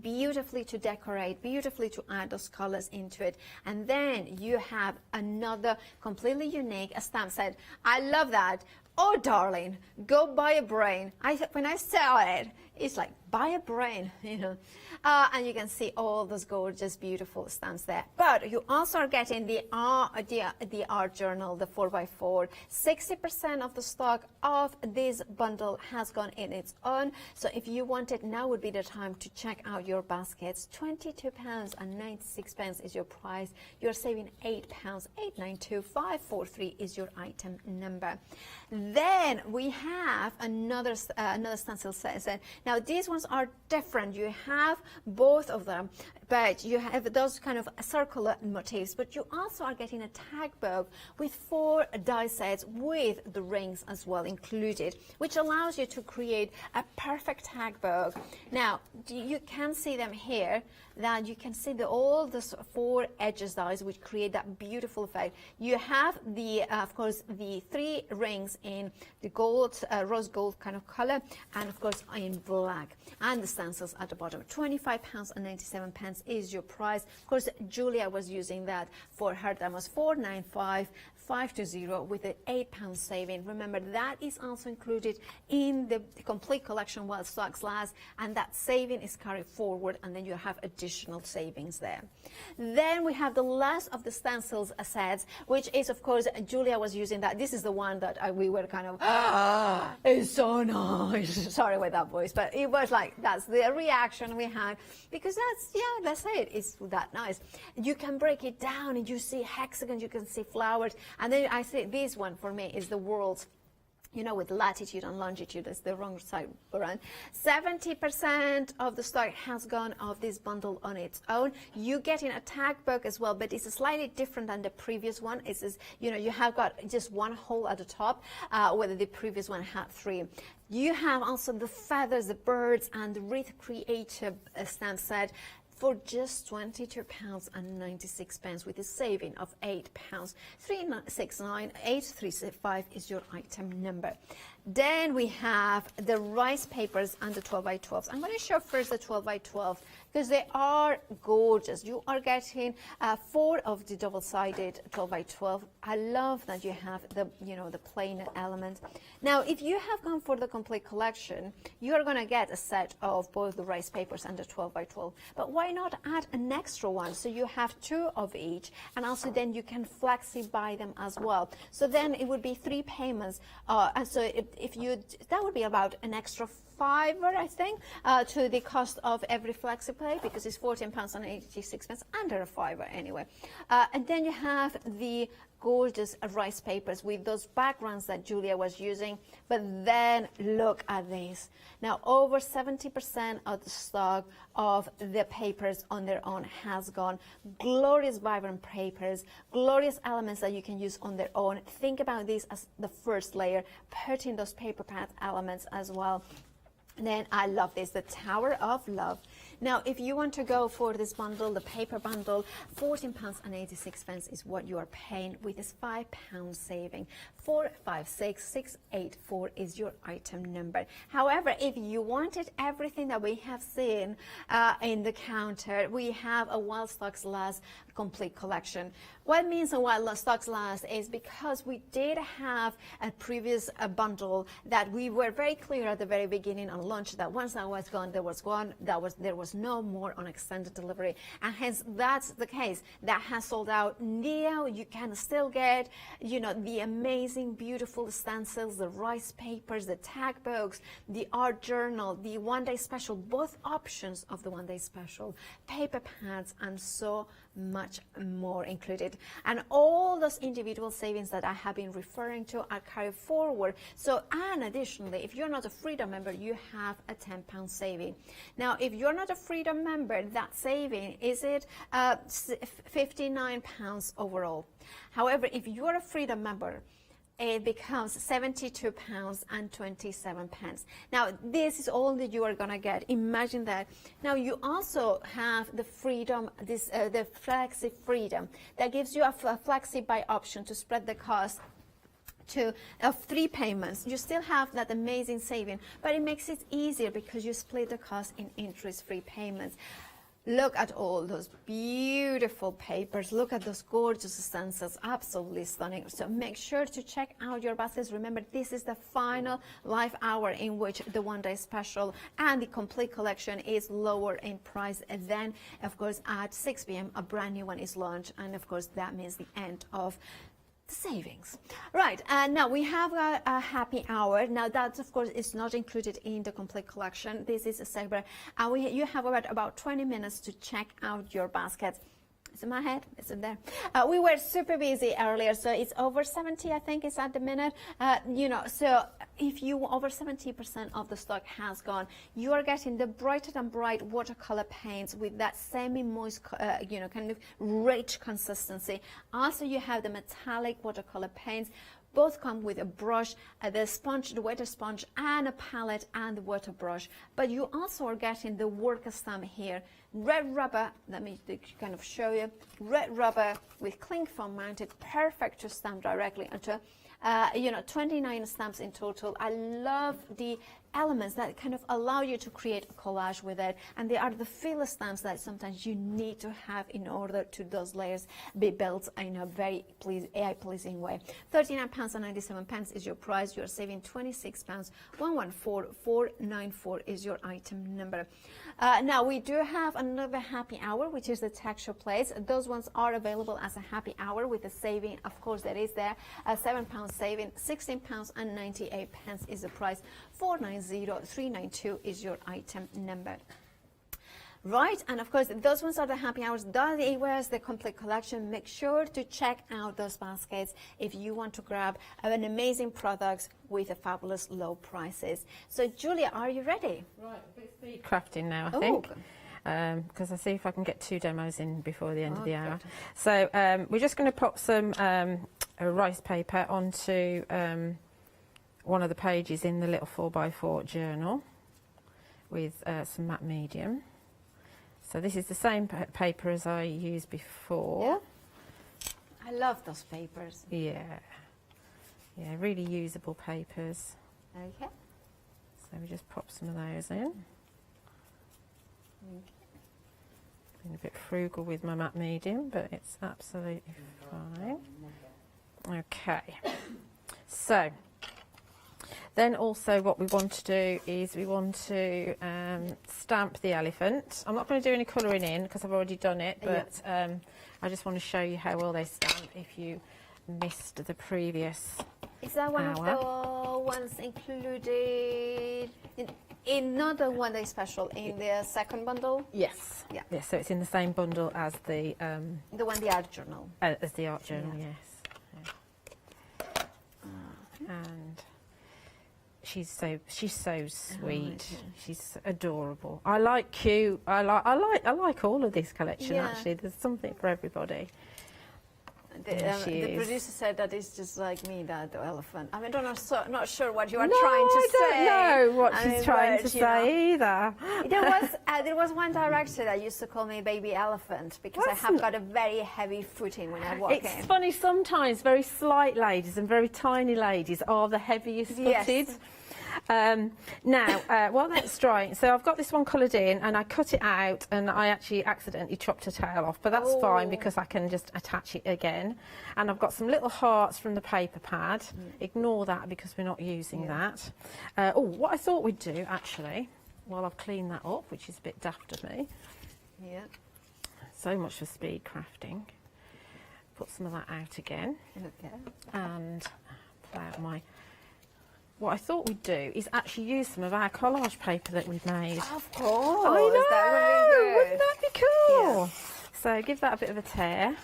beautifully to decorate, beautifully to add those colors into it. And then you have another completely unique stamp set. I love that. Oh, darling, go buy a brain. When I saw it, it's like, buy a brain, and you can see all those gorgeous, beautiful stamps there. But you also are getting the art journal, the 4x4. 60% of the stock of this bundle has gone in its own. So if you want it, now would be the time to check out your baskets. £22.96 is your price. You're saving £8. 892-543 is your item number. Then we have another stencil set. Now these ones are different. You have both of them, but you have those kind of circular motifs, but you also are getting a tag book with 4 die sets with the rings as well included, which allows you to create a perfect tag book. Now, you can see them here, that you can see all the 4 edges dies, which create that beautiful effect. You have the, of course, the 3 rings in the gold, rose gold kind of color, and of course in black, and the stencils at the bottom. £25.97 is your price. Of course, Julia was using that for her. That was $495,520 with an £8 saving. Remember, that is also included in the complete collection while stocks last, and that saving is carried forward, and then you have additional savings there. Then we have the last of the stencils sets, which is, of course, Julia was using that. This is the one that we were kind of, it's so nice. Sorry with that voice, but it was like, that's the reaction we had, because that's it. It's that nice. You can break it down and you see hexagons, you can see flowers, and then I say this one for me is the world's you know, with latitude and longitude, that's the wrong side around. 70% of the stock has gone of this bundle on its own. You get in a tag book as well, but it's slightly different than the previous one. It's, you know, you have got just one hole at the top, whether the previous one had 3. You have also the feathers, the birds, and the wreath creative stamp set for just £22.96 with a saving of £8. 369835 is your item number. Then we have the rice papers and the 12x12s. I'm going to show first the 12x12 because they are gorgeous. You are getting 4 of the double-sided 12x12. I love that you have the, you know, the plain element. Now, if you have gone for the complete collection, you are going to get a set of both the rice papers and the 12x12. But why not add an extra one? So you have 2 of each, and also then you can flexi buy them as well. So then it would be 3 payments, and so if you, that would be about an extra £5, I think, to the cost of every flexi pay, because it's £14.86, under a £5 anyway. And then you have the gorgeous rice papers with those backgrounds that Julia was using. But then look at this. Now, over 70% of the stock of the papers on their own has gone. Glorious vibrant papers, glorious elements that you can use on their own. Think about this as the first layer, putting those paper pad elements as well. Then I love this, the Tower of Love. Now, if you want to go for this bundle, the paper bundle, £14.86 is what you are paying with this £5 saving. 456684 is your item number. However, if you wanted everything that we have seen in the counter, we have a While Stocks Last complete collection. What means a While Stocks Last is because we did have a previous bundle that we were very clear at the very beginning on launch that once that was gone, there was gone. There was no more on extended delivery, and hence that's the case. That has sold out. Now you can still get, you know, the amazing, beautiful stencils, the rice papers, the tag books, the art journal, the one-day special, both options of the one-day special, paper pads, and so much more included. And all those individual savings that I have been referring to are carried forward. So, and additionally, if you're not a Freedom member, you have a £10 saving. Now, if you're not a Freedom member, that saving is £59 overall. However, if you're a Freedom member, it becomes £72.27. Now, this is all that you are going to get. Imagine that. Now, you also have the Freedom, the Flexi Freedom, that gives you a Flexi Buy option to spread the cost of 3 payments. You still have that amazing saving, but it makes it easier because you split the cost in interest-free payments. Look at all those beautiful papers. Look at those gorgeous stencils. Absolutely stunning. So make sure to check out your baskets. Remember, this is the final live hour in which the one-day special and the complete collection is lower in price. And then, of course, at 6 p.m., a brand new one is launched. And, of course, that means the end of the savings. Right, now we have a happy hour. Now that, of course, is not included in the complete collection. This is a separate, and you have about 20 minutes to check out your basket. It's in my head, it's in there. We were super busy earlier, so it's over 70, I think, is at the minute. You know, so if you over 70% of the stock has gone, you are getting the brighter than bright watercolor paints with that semi-moist, you know, kind of rich consistency. Also, you have the metallic watercolor paints. Both come with a brush, the sponge, the water sponge, and a palette and the water brush. But you also are getting the worker stamp here. Red rubber, let me kind of show you. Red rubber with cling foam mounted, perfect to stamp directly onto. You know, 29 stamps in total. I love the elements that kind of allow you to create a collage with it, and they are the filler stamps that sometimes you need to have in order to those layers be built in a very pleasing way. £39.97 is your price. You're saving £26. 114494 is your item number. Now we do have another happy hour, which is the texture plates. Those ones are available as a happy hour with a saving, of course, that is there. A £7 saving. £16.98 is the price. 490392 is your item number. Right, and of course, those ones are the happy hours. That is the complete collection. Make sure to check out those baskets if you want to grab an amazing products with a fabulous low prices. So, Julia, are you ready? Right, a bit speed crafting now, I Oh. think. Because I see if I can get 2 demos in before the end of the hour. So we're just going to pop some rice paper onto one of the pages in the little 4x4 journal with some matte medium. So this is the same paper as I used before. I love those papers. Yeah, really usable papers. Okay. So we just pop some of those in. Been a bit frugal with my matte medium, but it's absolutely fine. Okay, so then also what we want to do is we want to stamp the elephant. I'm not going to do any colouring in because I've already done it, but I just want to show you how well they stamp if you missed the previous Is that one hour. of the ones included in not the one that is special, in the second bundle? Yes. Yeah. Yes, so it's in the same bundle as the The art journal. As the art journal, yes. Yeah. And she's so sweet. She's adorable. I like cute. I like all of this collection. Yeah. Actually, there's something for everybody. The producer said that it's just like me, that the elephant. I mean, not sure what you are No, trying to I say. don't know what she's trying to but, you say either. There was one director that used to call me baby elephant because I have got a very heavy footing when I walk in. It's funny, sometimes very slight ladies and very tiny ladies are the heaviest footed. Yes. Now, while that's drying, so I've got this one coloured in and I cut it out and I actually accidentally chopped a tail off, but that's fine because I can just attach it again. And I've got some little hearts from the paper pad. Ignore that because we're not using that. What I thought we'd do actually, while I've cleaned that up, which is a bit daft of me. Yeah. So much for speed crafting. Put some of that out again. Okay. And pull out my... What I thought we'd do is actually use some of our collage paper that we've made. Of course. I know. That would be good. Wouldn't that be cool? Yeah. So give that a bit of a tear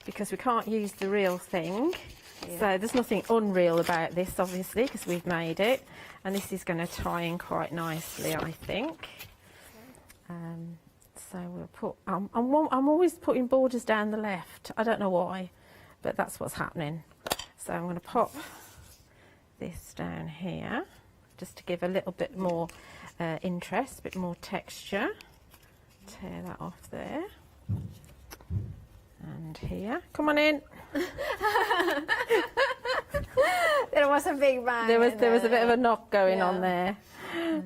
because we can't use the real thing. Yeah. So there's nothing unreal about this, obviously, because we've made it. And this is going to tie in quite nicely, I think. So we'll put... I'm always putting borders down the left. I don't know why, but that's what's happening. So I'm going to pop this down here just to give a little bit more interest, a bit more texture. Tear that off there. And here, come on in. There was a big bang. There was a bit of a knock going on there.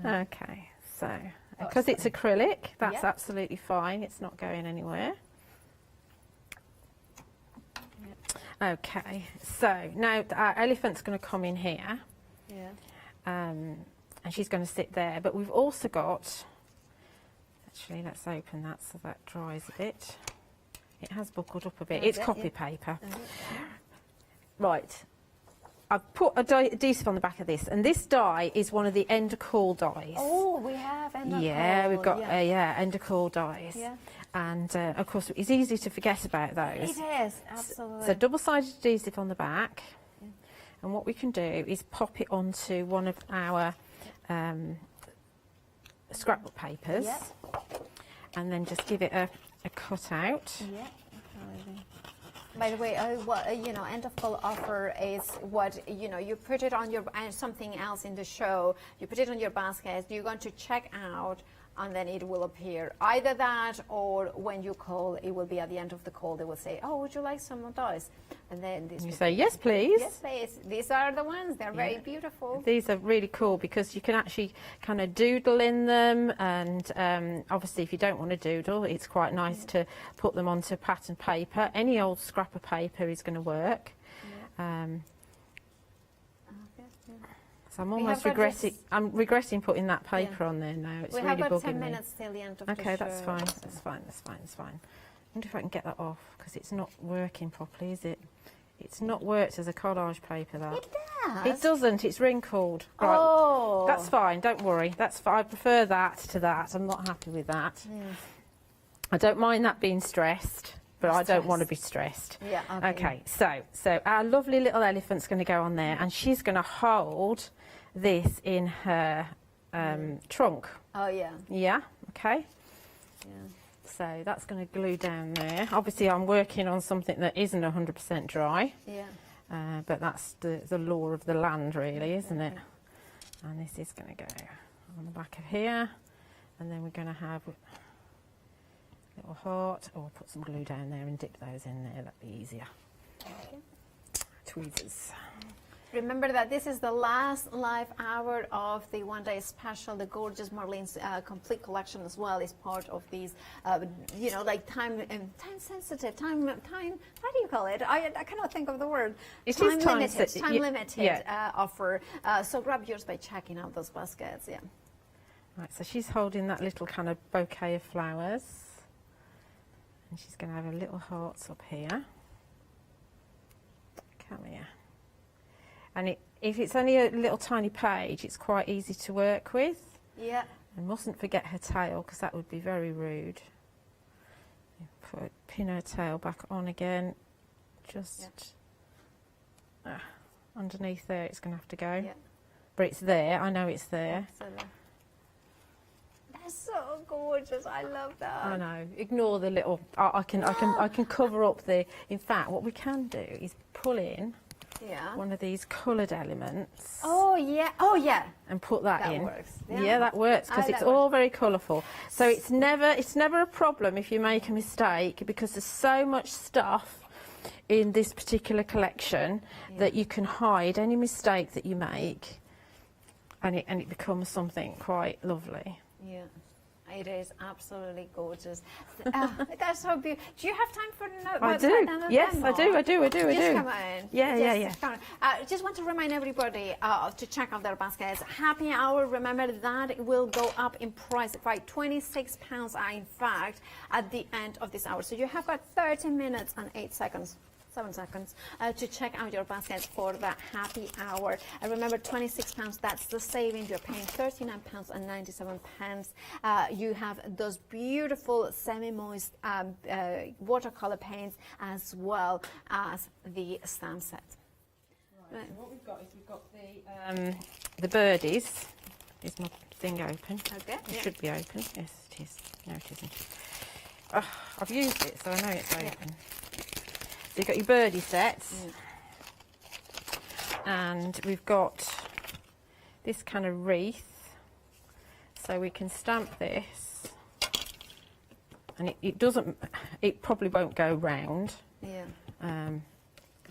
Okay, so because it's acrylic, that's absolutely fine. It's not going anywhere. Okay, so now our elephant's going to come in here. Yeah. And she's going to sit there. But we've also got, actually, let's open that so that dries a bit. It has buckled up a bit. It's copy paper. Right. I've put adhesive on the back of this, and this die is one of the Endercool dies. Oh, we have Endercool. Yeah, we've got Endercool dies. Yeah. And of course, it's easy to forget about those. It is, absolutely. So double-sided adhesive on the back. And what we can do is pop it onto one of our scrapbook papers. Yeah. And then just give it a cut out. Yeah. By the way, end of call offer is what, you put it on your, and something else in the show, you put it on your basket, you're going to check out, and then it will appear. Either that, or when you call, it will be at the end of the call, they will say, oh, would you like some of those? And then this you say, yes, please. Yes, please. These are the ones, they're very beautiful. These are really cool because you can actually kind of doodle in them, and obviously if you don't want to doodle, it's quite nice to put them onto pattern paper. Any old scrap of paper is going to work. So I'm almost regretting. I'm regretting putting that paper on there now. It's really bugging me. We have about 10 minutes till the end of the show. Okay, that's fine. That's fine. That's fine. That's fine. I wonder if I can get that off because it's not working properly, is it? It's not worked as a collage paper. That. It has? It doesn't. It's wrinkled. Right. Oh. That's fine. Don't worry. That's fine. I prefer that to that. I'm not happy with that. I don't mind that being stressed, but I don't want to be stressed. Yeah. Okay. So our lovely little elephant's going to go on there, and she's going to hold this in her trunk. Oh yeah. Yeah. Okay. Yeah. So that's going to glue down there. Obviously, I'm working on something that isn't 100% dry. Yeah. But that's the law of the land, really, isn't it? And this is going to go on the back of here, and then we're going to have a little heart. Oh, I'll put some glue down there and dip those in there. That'd be easier. Tweezers. Remember that this is the last live hour of the one-day special. The gorgeous Marlene's complete collection as well is part of these, you know, like time sensitive, time. How do you call it? I cannot think of the word. It time is limited, time time limited yeah. offer. So grab yours by checking out those baskets. Yeah. Right. So she's holding that little kind of bouquet of flowers, and she's going to have her little hearts up here. Come here. And if it's only a little tiny page, it's quite easy to work with. Yeah. And mustn't forget her tail, because that would be very rude. Pin her tail back on again. Just underneath there, it's going to have to go. Yeah. But it's there. I know it's there. That's so gorgeous. I love that. I know. Ignore the little. I can cover up the. In fact, what we can do is pull in. Yeah. One of these coloured elements. Oh yeah. Oh yeah. And put that in. Works. Yeah, that works, because it's all very colourful. So it's never a problem if you make a mistake, because there's so much stuff in this particular collection that you can hide any mistake that you make, and it becomes something quite lovely. Yeah. It is absolutely gorgeous. That's so beautiful. Do you have time for another? I do. Yes, I do. Just come in. Yeah. Just want to remind everybody to check out their baskets. Happy hour. Remember that it will go up in price by £26. In fact, at the end of this hour. So you have got 30 minutes and 7 seconds to check out your baskets for that happy hour. And remember, £26, that's the saving. You're paying £39.97. You have those beautiful semi-moist watercolor paints, as well as the stamp set. Right. So what we've got is the birdies. Is my thing open? Okay. It should be open. Yes, it is. No, it isn't. Oh, I've used it, so I know it's open. So you've got your birdie sets, and we've got this kind of wreath, so we can stamp this, and it probably won't go round,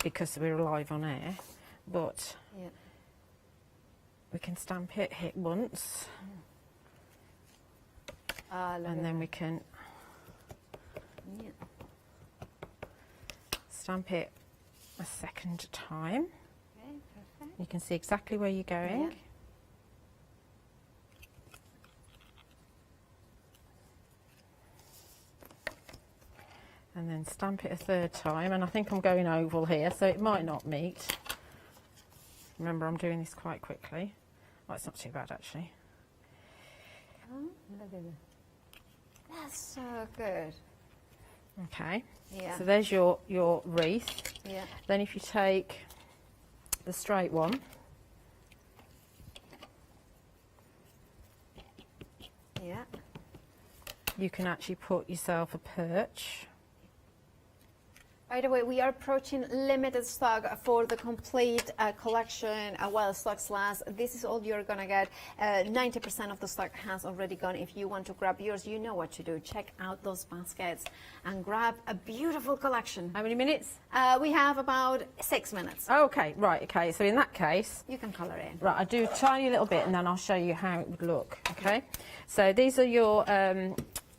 because we're live on air, but we can stamp it, hit once, and then we can stamp it a second time. Okay, perfect. You can see exactly where you're going. And then stamp it a third time, and I think I'm going oval here, so it might not meet. Remember, I'm doing this quite quickly. Oh, it's not too bad, actually. That's so good. Okay. Yeah. So there's your wreath. Yeah. Then if you take the straight one, you can actually put yourself a perch. By the way, we are approaching limited stock for the complete collection while stocks last. This is all you're going to get. 90% of the stock has already gone. If you want to grab yours, you know what to do. Check out those baskets and grab a beautiful collection. How many minutes? We have about 6 minutes. Okay, right, okay. So in that case, you can colour in. Right, I'll do a tiny little bit and then I'll show you how it would look, okay? So these are your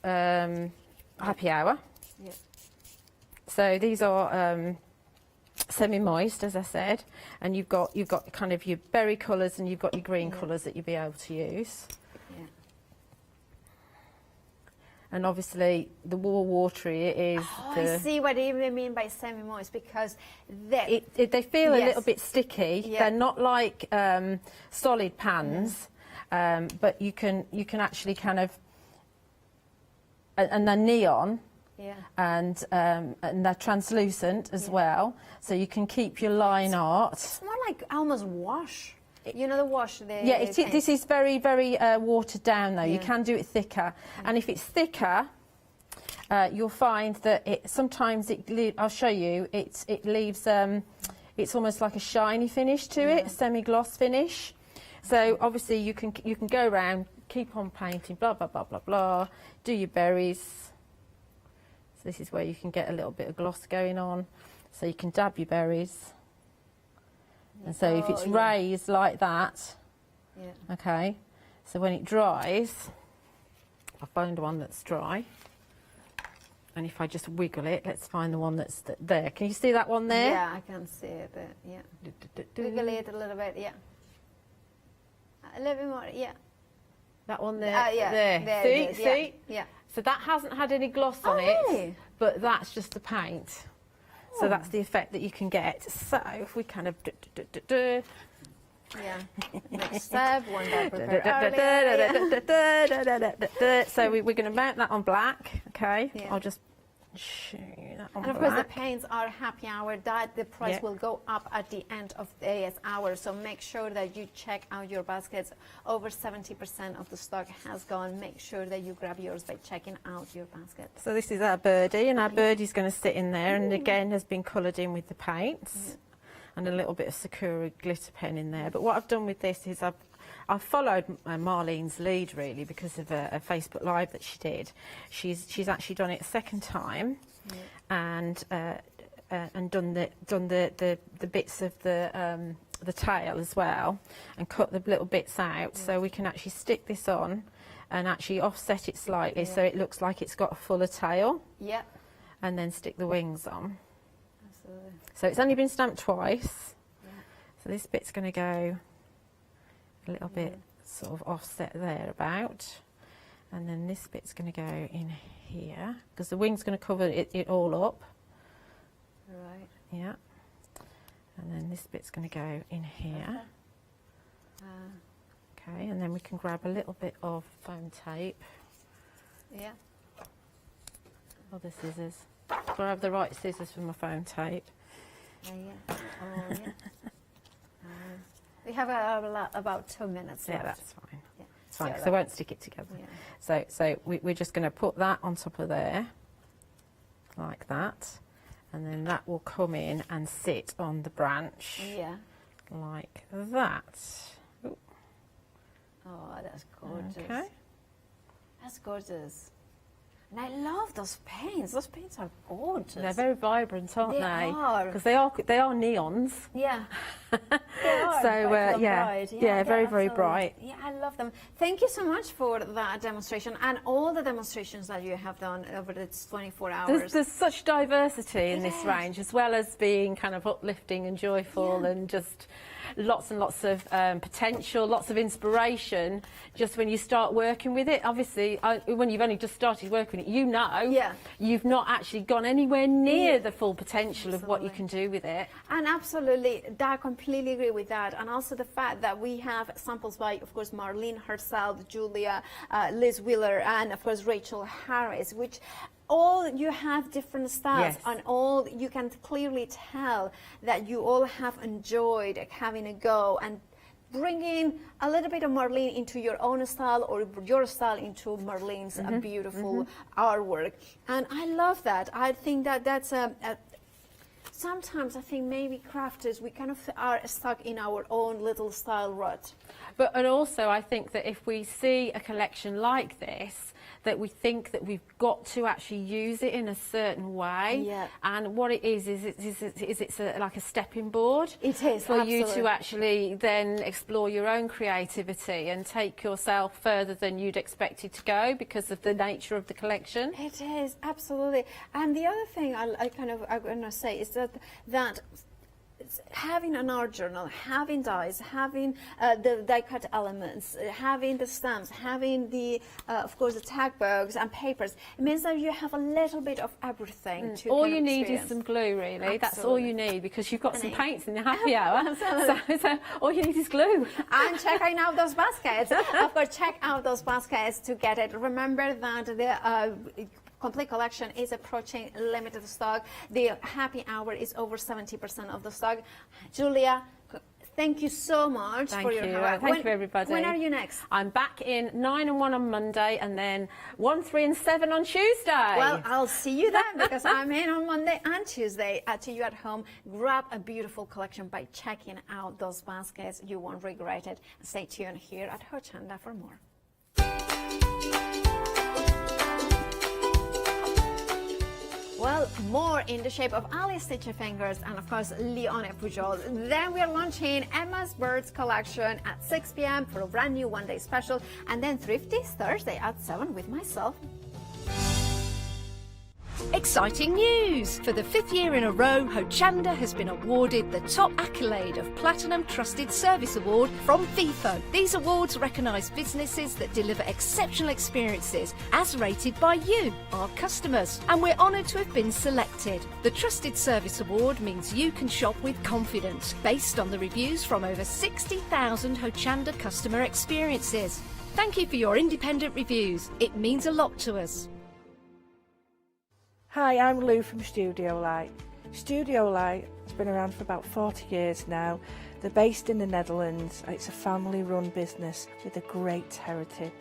happy hour. Yeah. So these are semi-moist, as I said, and you've got kind of your berry colours and you've got your green colours that you'll be able to use. Yeah. And obviously, the more watery it is, I see what you mean by semi-moist, because they feel a little bit sticky. Yeah. They're not like solid pans, but you can actually kind of, and they're neon. Yeah. And they're translucent as well, so you can keep your line art. It's more like almost wash. You know the wash. This is very, very watered down though. You can do it thicker, and if it's thicker, you'll find that sometimes I'll show you. It leaves. It's almost like a shiny finish to it, a semi-gloss finish. So obviously you can go around, keep on painting, blah blah blah blah blah. Do your berries. So this is where you can get a little bit of gloss going on. So you can dab your berries. And so if it's raised like that, okay, so when it dries, I found one that's dry. And if I just wiggle it, let's find the one that's there. Can you see that one there? Yeah, I can see it, but yeah. Wiggle it a little bit, yeah. A little bit more, yeah. That one there? Yeah, there. See? Yeah. So that hasn't had any gloss on it, but that's just the paint. So that's the effect that you can get. So if we kind of Yeah. Next step, one that so we're going to mount that on black, okay? I'll just show you that on black. And of course the paints are happy hour, that the price will go up at the end of the hour, so make sure that you check out your baskets. Over 70% of the stock has gone. Make sure that you grab yours by checking out your basket. So this is our birdie, and our birdie's going to sit in there, and again has been coloured in with the paints. And a little bit of Sakura glitter pen in there. But what I've done with this is I've followed Marlene's lead really, because of a Facebook Live that she did. She's actually done it a second time, and done the bits of the tail as well, and cut the little bits out, so we can actually stick this on and actually offset it slightly so it looks like it's got a fuller tail. Yeah. And then stick the wings on. Absolutely. So it's only been stamped twice. So this bit's going to go a little bit sort of offset there about. And then this bit's going to go in here, because the wing's going to cover it all up. Right. Yeah. And then this bit's going to go in here. Okay, and then we can grab a little bit of foam tape. Yeah. Other scissors. Grab the right scissors for my foam tape. We have about 2 minutes left. Yeah, that's fine. Yeah. It's fine, because I won't stick it together. Yeah. So we're just going to put that on top of there, like that, and then that will come in and sit on the branch. Yeah. Like that. Ooh. Oh, that's gorgeous. Okay. That's gorgeous. And I love those paints. Those paints are gorgeous. They're very vibrant, aren't they? They are. Because they are neons. Yeah. They are. So bright. very, very bright. Yeah, I love them. Thank you so much for that demonstration and all the demonstrations that you have done over the 24 hours. There's such diversity in this range, as well as being kind of uplifting and joyful, and just lots and lots of potential, lots of inspiration, just when you start working with it. Obviously, when you've only just started working with it, you've not actually gone anywhere near the full potential of what you can do with it. And absolutely, I completely agree with that. And also the fact that we have samples by, of course, Marlene herself, Julia, Liz Wheeler, and of course Rachel Harris, which all you have different styles, and all you can clearly tell that you all have enjoyed having a go and bringing a little bit of Marlene into your own style, or your style into Marlene's beautiful artwork. And I love that. I think that that's sometimes I think maybe crafters, we kind of are stuck in our own little style rut. And also I think that if we see a collection like this, that we think that we've got to actually use it in a certain way. Yeah. And what it is it's like a stepping board. It is, for you to actually then explore your own creativity and take yourself further than you'd expected to go, because of the nature of the collection. It is, absolutely. And the other thing I want to say is that having an art journal, having dies, having the die cut elements, having the stamps, having the, of course, the tag books and papers, it means that you have a little bit of everything to all kind you of need experience. is some glue, really. Absolutely. That's all you need, because you've got some And paints in the happy hour. Absolutely. So all you need is glue. And checking out those baskets. Of course, check out those baskets to get it. Remember that the complete collection is approaching limited stock. The happy hour is over 70% of the stock. Julia, thank you so much Thank for your you. help. Thank you, everybody. When are you next? I'm back in 9 and 1 on Monday, and then 1, 3 and 7 on Tuesday. Well, I'll see you then, because I'm in on Monday and Tuesday to you at home. Grab a beautiful collection by checking out those baskets. You won't regret it. Stay tuned here at Hochanda for more. Well, more in the shape of Ali Stitchy Fingers and, of course, Leone Pujol. Then we're launching Emma's Birds collection at 6 p.m. for a brand new one-day special. And then Thrifties Thursday at 7 with myself. Exciting news! For the 5th year in a row, Hochanda has been awarded the top accolade of Platinum Trusted Service Award from Feefo. These awards recognise businesses that deliver exceptional experiences as rated by you, our customers, and we're honoured to have been selected. The Trusted Service Award means you can shop with confidence, based on the reviews from over 60,000 Hochanda customer experiences. Thank you for your independent reviews. It means a lot to us. Hi, I'm Lou from Studio Light. Studio Light has been around for about 40 years now. They're based in the Netherlands. It's a family-run business with a great heritage.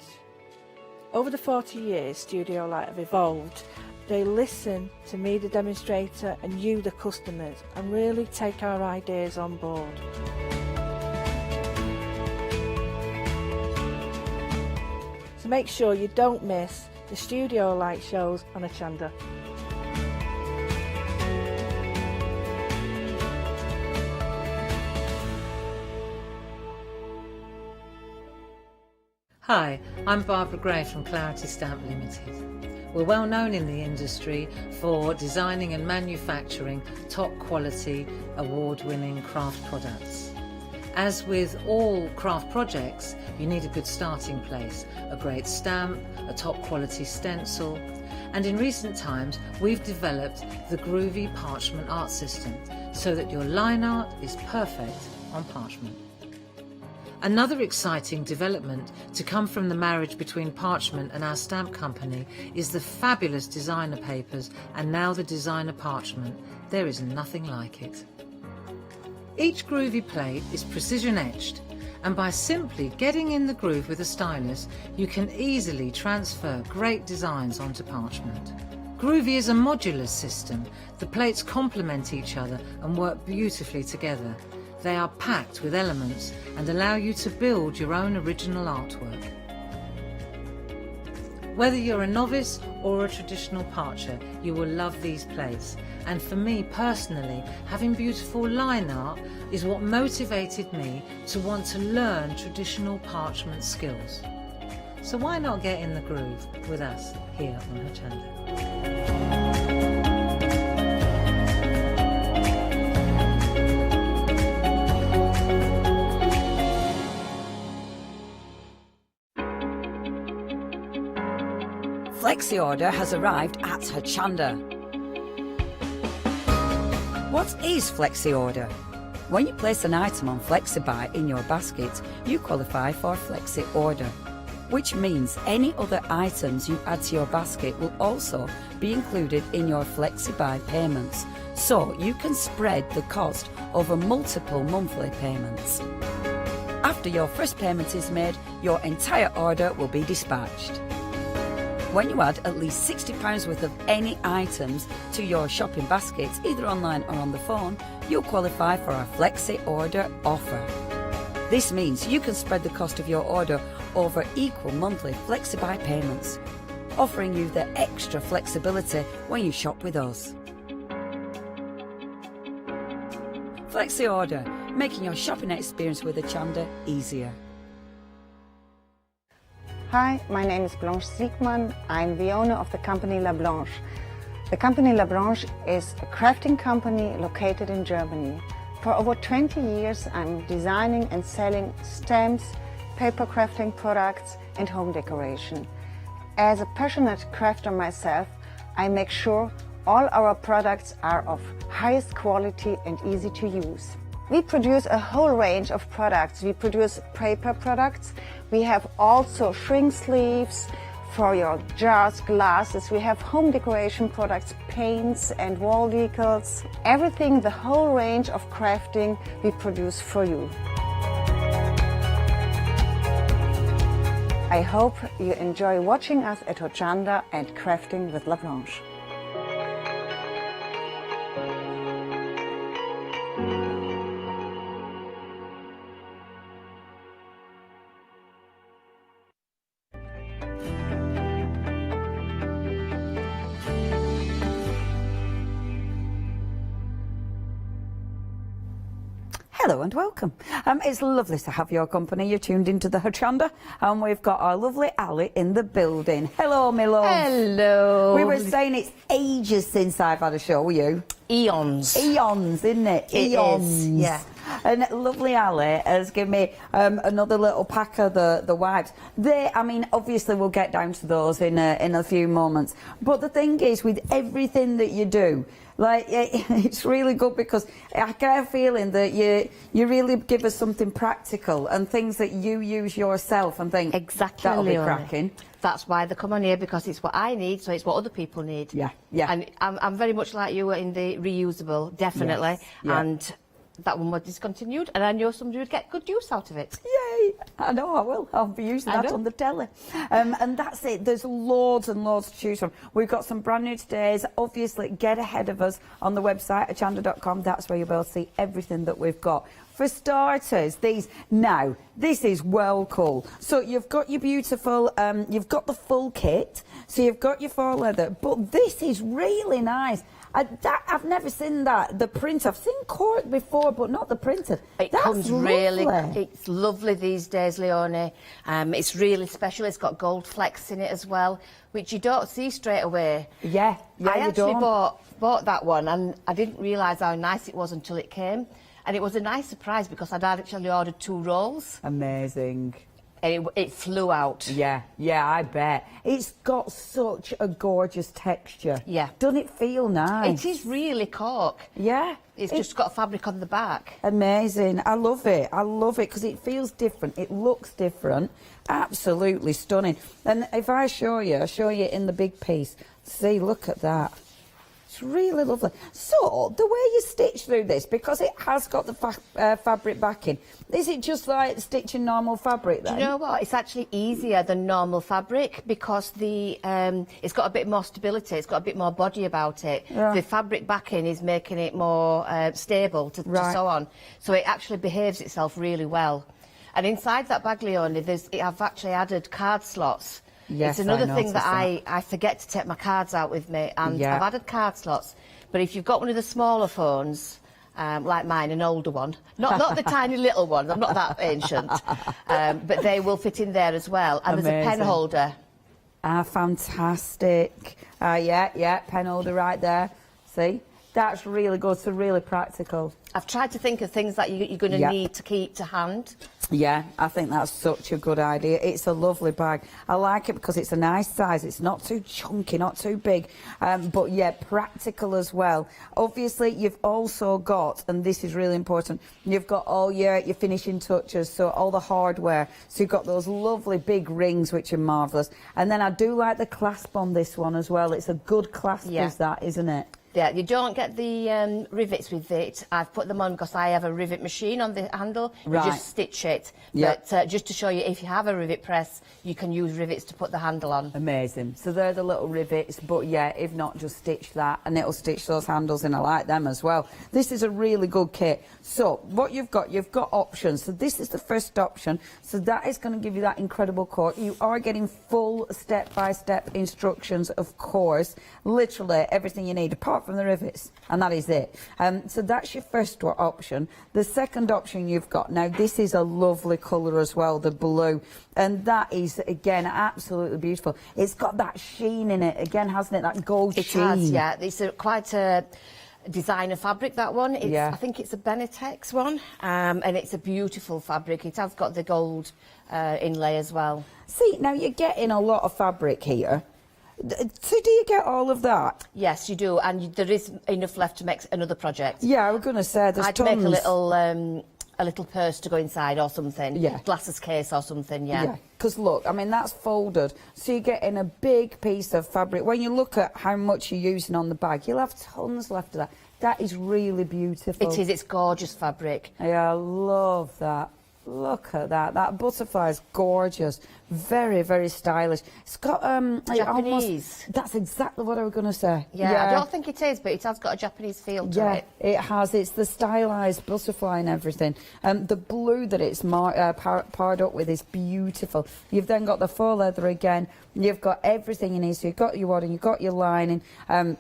Over the 40 years, Studio Light have evolved. They listen to me, the demonstrator, and you, the customers, and really take our ideas on board. So make sure you don't miss the Studio Light shows on Hochanda. Hi, I'm Barbara Gray from Clarity Stamp Limited. We're well known in the industry for designing and manufacturing top quality, award-winning craft products. As with all craft projects, you need a good starting place, a great stamp, a top quality stencil, and in recent times we've developed the groovy parchment art system so that your line art is perfect on parchment. Another exciting development to come from the marriage between parchment and our stamp company is the fabulous designer papers and now the designer parchment. There is nothing like it. Each groovy plate is precision etched, and by simply getting in the groove with a stylus, you can easily transfer great designs onto parchment. Groovy is a modular system. The plates complement each other and work beautifully together. They are packed with elements and allow you to build your own original artwork. Whether you're a novice or a traditional parcher, you will love these plates. And for me personally, having beautiful line art is what motivated me to want to learn traditional parchment skills. So why not get in the groove with us here on Hochanda? Flexi order has arrived at Hochanda. What is Flexi order? When you place an item on FlexiBuy in your basket, you qualify for Flexi order, which means any other items you add to your basket will also be included in your FlexiBuy payments, so you can spread the cost over multiple monthly payments. After your first payment is made, your entire order will be dispatched. When you add at least £60 worth of any items to your shopping baskets, either online or on the phone, you'll qualify for our Flexi Order offer. This means you can spread the cost of your order over equal monthly FlexiBuy payments, offering you the extra flexibility when you shop with us. Flexi Order, making your shopping experience with Hochanda easier. Hi, my name is Blanche Siegmann. I'm the owner of the company La Blanche. The company La Blanche is a crafting company located in Germany. For over 20 years, I'm designing and selling stamps, paper crafting products, and home decoration. As a passionate crafter myself, I make sure all our products are of highest quality and easy to use. We produce a whole range of products. We produce paper products. We have also shrink sleeves for your jars, glasses. We have home decoration products, paints and wall decals. Everything, the whole range of crafting we produce for you. I hope you enjoy watching us at Hochanda and crafting with La Blanche. Hello and welcome. It's lovely to have your company. You're tuned into the Hochanda and we've got our lovely Ali in the building. Hello, my love. Hello. We were saying it's ages since I've had a show with you. Eons. Eons, isn't it? It Eons. is, yeah. And lovely Ali has given me another little pack of the wipes. I mean, obviously we'll get down to those in a few moments. But the thing is, with everything that you do, like it's really good because I get a feeling that you really give us something practical and things that you use yourself and think exactly that'll be Leonie. cracking. That's why they come on here, because it's what I need, so it's what other people need. Yeah, yeah. And I'm very much like you in the reusable, definitely. Yes, yeah. And that one was discontinued, and I know somebody would get good use out of it. Yay! I know I will. I'll be using that on the telly. And that's it. There's loads and loads to choose from. We've got some brand new todays. Obviously, get ahead of us on the website, hochanda.com. That's where you'll be able to see everything that we've got. For starters, this is well cool. So you've got your beautiful, you've got the full kit. So you've got your faux leather, but this is really nice. I've never seen that. The print, I've seen cork before, but not the printed. It That's comes lovely. it's lovely these days, Leonie. It's really special. It's got gold flecks in it as well, which you don't see straight away. Yeah, I you actually don't. bought that one, and I didn't realise how nice it was until it came. And it was a nice surprise because I'd actually ordered 2 rolls. Amazing. And it flew out. Yeah, I bet. It's got such a gorgeous texture. Yeah. Doesn't it feel nice? It is really cork. Yeah. It's just got fabric on the back. Amazing. I love it. I love it because it feels different. It looks different. Absolutely stunning. And if I show you in the big piece. See, look at that. It's really lovely. So, the way you stitch through this, because it has got the fabric backing, is it just like stitching normal fabric then? Do you know what? It's actually easier than normal fabric because it's got a bit more stability, it's got a bit more body about it. Yeah. The fabric backing is making it more stable to sew on. So it actually behaves itself really well. And inside that bag, Leonie, I've actually added card slots. Yes, it's another thing that I forget to take my cards out with me, and I've added card slots. But if you've got one of the smaller phones, like mine, an older one, not the tiny little one, I'm not that ancient, but they will fit in there as well. And Amazing. there's a pen holder. Fantastic. Yeah, pen holder right there. See? That's really good, so really practical. I've tried to think of things that you're going to need to keep to hand. Yeah, I think that's such a good idea. It's a lovely bag. I like it because it's a nice size. It's not too chunky, not too big, but yeah, practical as well. Obviously, you've also got, and this is really important, you've got all your finishing touches, so all the hardware. So you've got those lovely big rings, which are marvellous. And then I do like the clasp on this one as well. It's a good clasp, is that, isn't it? Yeah, you don't get the rivets with it. I've put them on because I have a rivet machine on the handle. You just stitch it. Yep. But just to show you, if you have a rivet press, you can use rivets to put the handle on. Amazing. So they're the little rivets, but yeah, if not, just stitch that and it'll stitch those handles in. I like them as well. This is a really good kit. So what you've got options. So this is the first option. So that is going to give you that incredible cork. You are getting full step-by-step instructions, of course. Literally everything you need, apart from the rivets, and that is it. So that's your first option. The second option you've got, now this is a lovely colour as well, the blue, and that is again absolutely beautiful. It's got that sheen in it again, hasn't it? That gold sheen. It has, yeah. It's quite a designer fabric, that one. It's, Yeah. I think it's a Benetex one, and it's a beautiful fabric. It has got the gold inlay as well. See, now you're getting a lot of fabric here. So do you get all of that? Yes, you do, and there is enough left to make another project. Yeah, I was going to say, there's I'd tons. make a little purse to go inside or something. Yeah. Glasses case or something, yeah. Because look, I mean, that's folded. So you're getting a big piece of fabric. When you look at how much you're using on the bag, you'll have tons left of that. That is really beautiful. It is, it's gorgeous fabric. Yeah, I love that. Look at that. That butterfly is gorgeous. Very, very stylish. It's got Japanese. That's exactly what I was going to say. Yeah, I don't think it is, but it has got a Japanese feel to it. It has. It's the stylised butterfly and everything. The blue that it's parred up with is beautiful. You've then got the faux leather again. You've got everything you need. So you've got your wadding, you've got your lining. And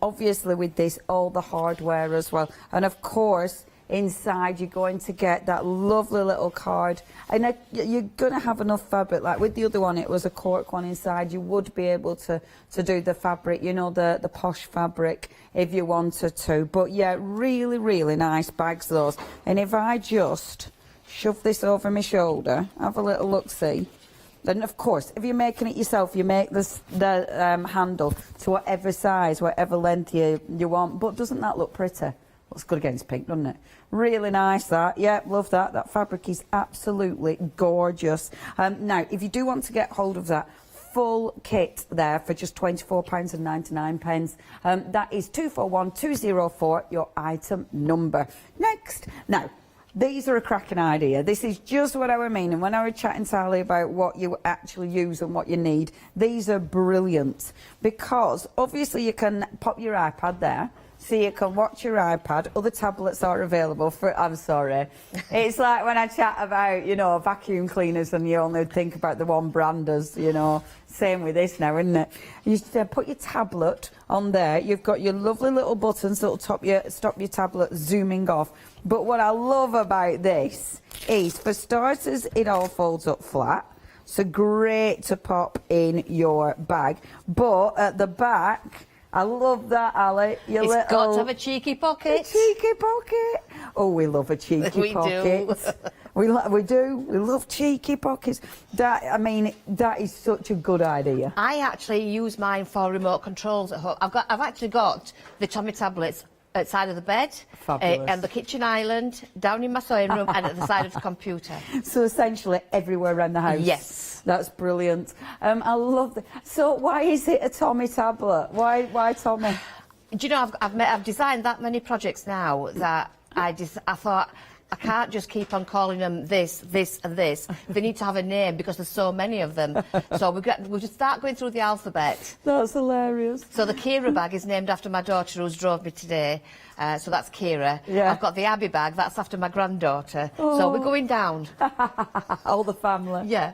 obviously with this, all the hardware as well. And of course, inside you're going to get that lovely little card, and you're going to have enough fabric. Like with the other one, it was a cork one inside. You would be able to do the fabric, you know, the posh fabric if you wanted to. But yeah, really, really nice bags those. And if I just shove this over my shoulder, have a little look-see. Then, of course, if you're making it yourself, you make the handle to whatever size, whatever length you want. But doesn't that look pretty? Looks good against pink, doesn't it? Really nice, that. Yeah, love that. That fabric is absolutely gorgeous. Now, if you do want to get hold of that full kit there for just £24.99, that is 241204, your item number. Next. Now, these are a cracking idea. This is just what I was meaning when I was chatting to Ali about what you actually use and what you need. These are brilliant because obviously you can pop your iPad there. So you can watch your iPad. Other tablets are available for... I'm sorry. It's like when I chat about, you know, vacuum cleaners and you only think about the one branders, you know. Same with this now, isn't it? You put your tablet on there. You've got your lovely little buttons that will stop your tablet zooming off. But what I love about this is, for starters, it all folds up flat. So great to pop in your bag. But at the back... I love that, Ali. It's got to have a cheeky pocket. A cheeky pocket. Oh, we love a cheeky pocket. We do. We love cheeky pockets. I mean, that is such a good idea. I actually use mine for remote controls at home. I've actually got the Tommy tablets outside of the bed, and the kitchen island, down in my sewing room, and at the side of the computer. So essentially everywhere around the house. Yes. That's brilliant. I love that. So why is it a Tommy tablet? Why Tommy? Do you know, I've designed that many projects now that I thought, I can't just keep on calling them this, this and this. They need to have a name because there's so many of them. So we'll just start going through the alphabet. That's hilarious. So the Kira bag is named after my daughter who's drove me today. So that's Kira. Yeah. I've got the Abby bag, that's after my granddaughter. Oh. So we're going down. All the family. Yeah.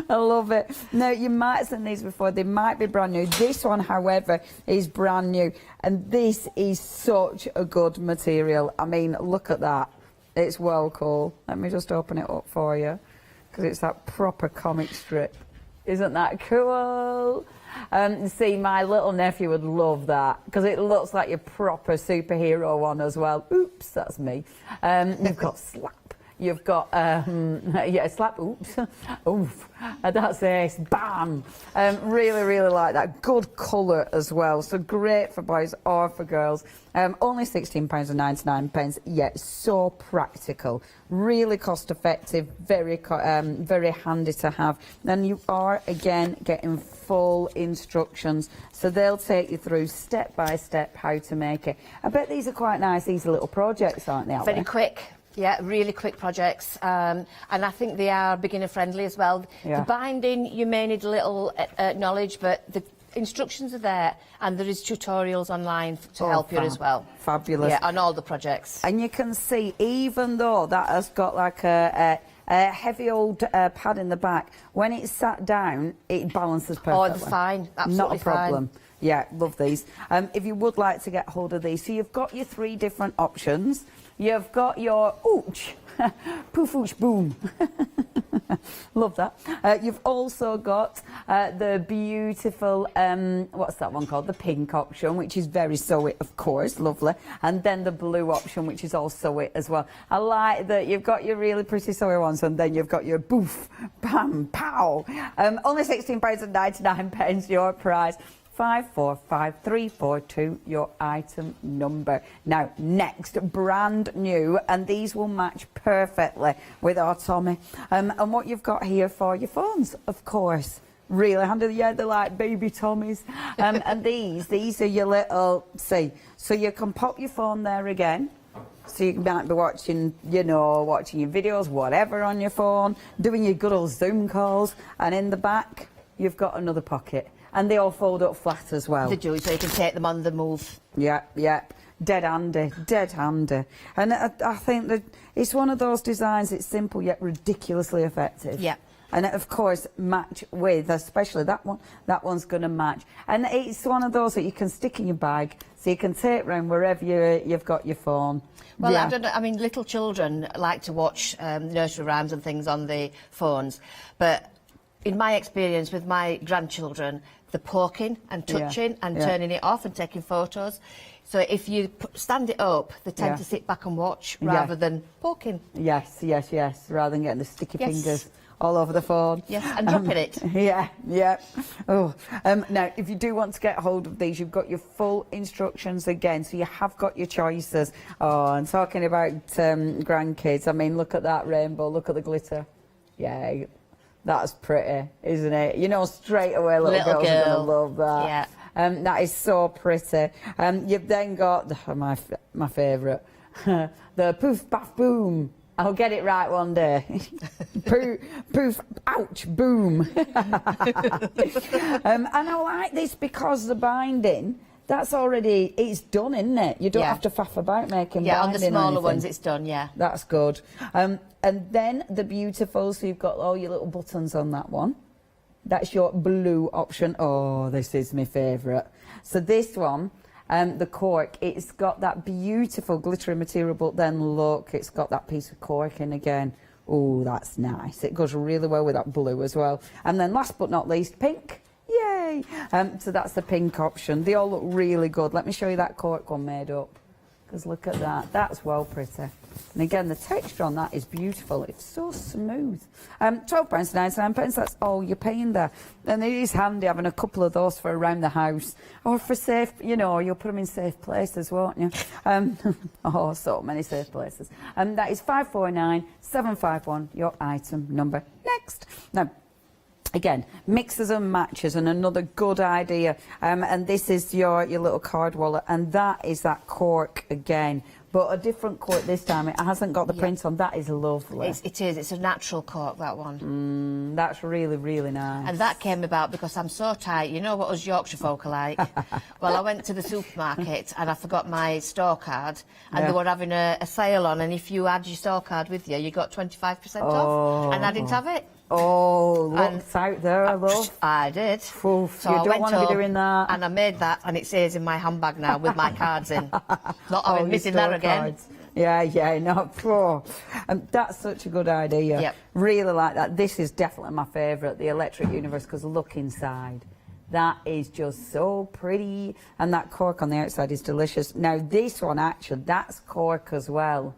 I love it. Now, you might have seen these before. They might be brand new. This one, however, is brand new. And this is such a good material. I mean, look at that. It's well cool. Let me just open it up for you, because it's that proper comic strip. Isn't that cool? See, my little nephew would love that, because it looks like your proper superhero one as well. Oops, that's me. You've got Slap. You've got, yeah, Slap. Oops. Oof. That's ace. Bam. Really, really like that. Good colour as well. So great for boys or for girls. Only £16.99. Yeah, so practical. Really cost effective. Very handy to have. And you are, again, getting full instructions. So they'll take you through step by step how to make it. I bet these are quite nice, easy little projects, aren't they? Very quick. Yeah, really quick projects, and I think they are beginner friendly as well. Yeah. The binding, you may need a little knowledge, but the instructions are there, and there is tutorials online to help you as well. Fabulous. Yeah, on all the projects. And you can see, even though that has got like a heavy old pad in the back, when it's sat down, it balances perfectly. Oh, they're fine. Absolutely Not a problem. fine. Yeah, love these. If you would like to get hold of these, so you've got your 3 different options. You've got your ooch, poof ooch boom. Love that. You've also got the beautiful, what's that one called? The pink option, which is very sew it, of course, lovely. And then the blue option, which is all sew it as well. I like that you've got your really pretty sewy ones, and then you've got your boof, bam, pow. Only £16.99, your price. 545342, your item number. Now, next, brand new, and these will match perfectly with our Tommy. And what you've got here for your phones, of course. Really handy. Yeah, they're like baby Tommies. And these are your little, see, so you can pop your phone there again. So you might be watching, you know, watching your videos, whatever, on your phone, doing your good old Zoom calls, and in the back, you've got another pocket. And they all fold up flat as well. They do, so you can take them on the move. Yeah, yeah. Dead handy, dead handy. And I think that it's one of those designs, it's simple yet ridiculously effective. Yeah. And of course, match with, especially that one. That one's going to match. And it's one of those that you can stick in your bag, so you can take around wherever you've got your phone. Well, yeah. I don't know, I mean, little children like to watch nursery rhymes and things on the phones, but in my experience with my grandchildren, the poking and touching and turning it off and taking photos. So if you stand it up, they tend to sit back and watch rather than poking. Yes, yes, yes, rather than getting the sticky fingers all over the phone. Yes, and dropping it. Yeah, yeah. Oh, now, if you do want to get hold of these, you've got your full instructions again, so you have got your choices. Oh, and talking about grandkids, I mean, look at that rainbow, look at the glitter. Yeah, that's pretty, isn't it? You know, straight away little girls are going to love that. Yeah. That is so pretty. You've then got my favourite, the poof, baff, boom. I'll get it right one day. Poof, ouch, boom. And I like this because the binding, that's already, it's done, isn't it? You don't have to faff about making binding. Yeah, on the smaller ones it's done, yeah. That's good. And then the beautiful, so you've got all your little buttons on that one. That's your blue option. Oh, this is my favourite. So this one, the cork, it's got that beautiful glittery material, but then look, it's got that piece of cork in again. Oh, that's nice. It goes really well with that blue as well. And then last but not least, pink. Yay! So that's the pink option. They all look really good. Let me show you that cork one made up. Because look at that. That's well pretty. And again, the texture on that is beautiful. It's so smooth. £12.99, that's all you're paying there. And it is handy having a couple of those for around the house. Or for safe, you know, you'll put them in safe places, won't you? Oh, so many safe places. And that is 549751, your item number. Next. Now, again, mixes and matches, and another good idea. And this is your little card wallet, and that is that cork again, but a different cork this time. It hasn't got the print on. That is lovely. It is. It's a natural cork, that one. That's really, really nice. And that came about because I'm so tight. You know what us Yorkshire folk are like? Well, I went to the supermarket and I forgot my store card, and they were having a sale on, and if you had your store card with you, you got 25% off, and I didn't have it. Oh, look out there, love. I did. Oof, so you don't want to be doing that. And I made that, and it stays in my handbag now with my cards in. Not having missing that again. Cards. Yeah, not pro. That's such a good idea. Yep. Really like that. This is definitely my favourite, the Electric Universe, because look inside. That is just so pretty. And that cork on the outside is delicious. Now, this one, actually, that's cork as well.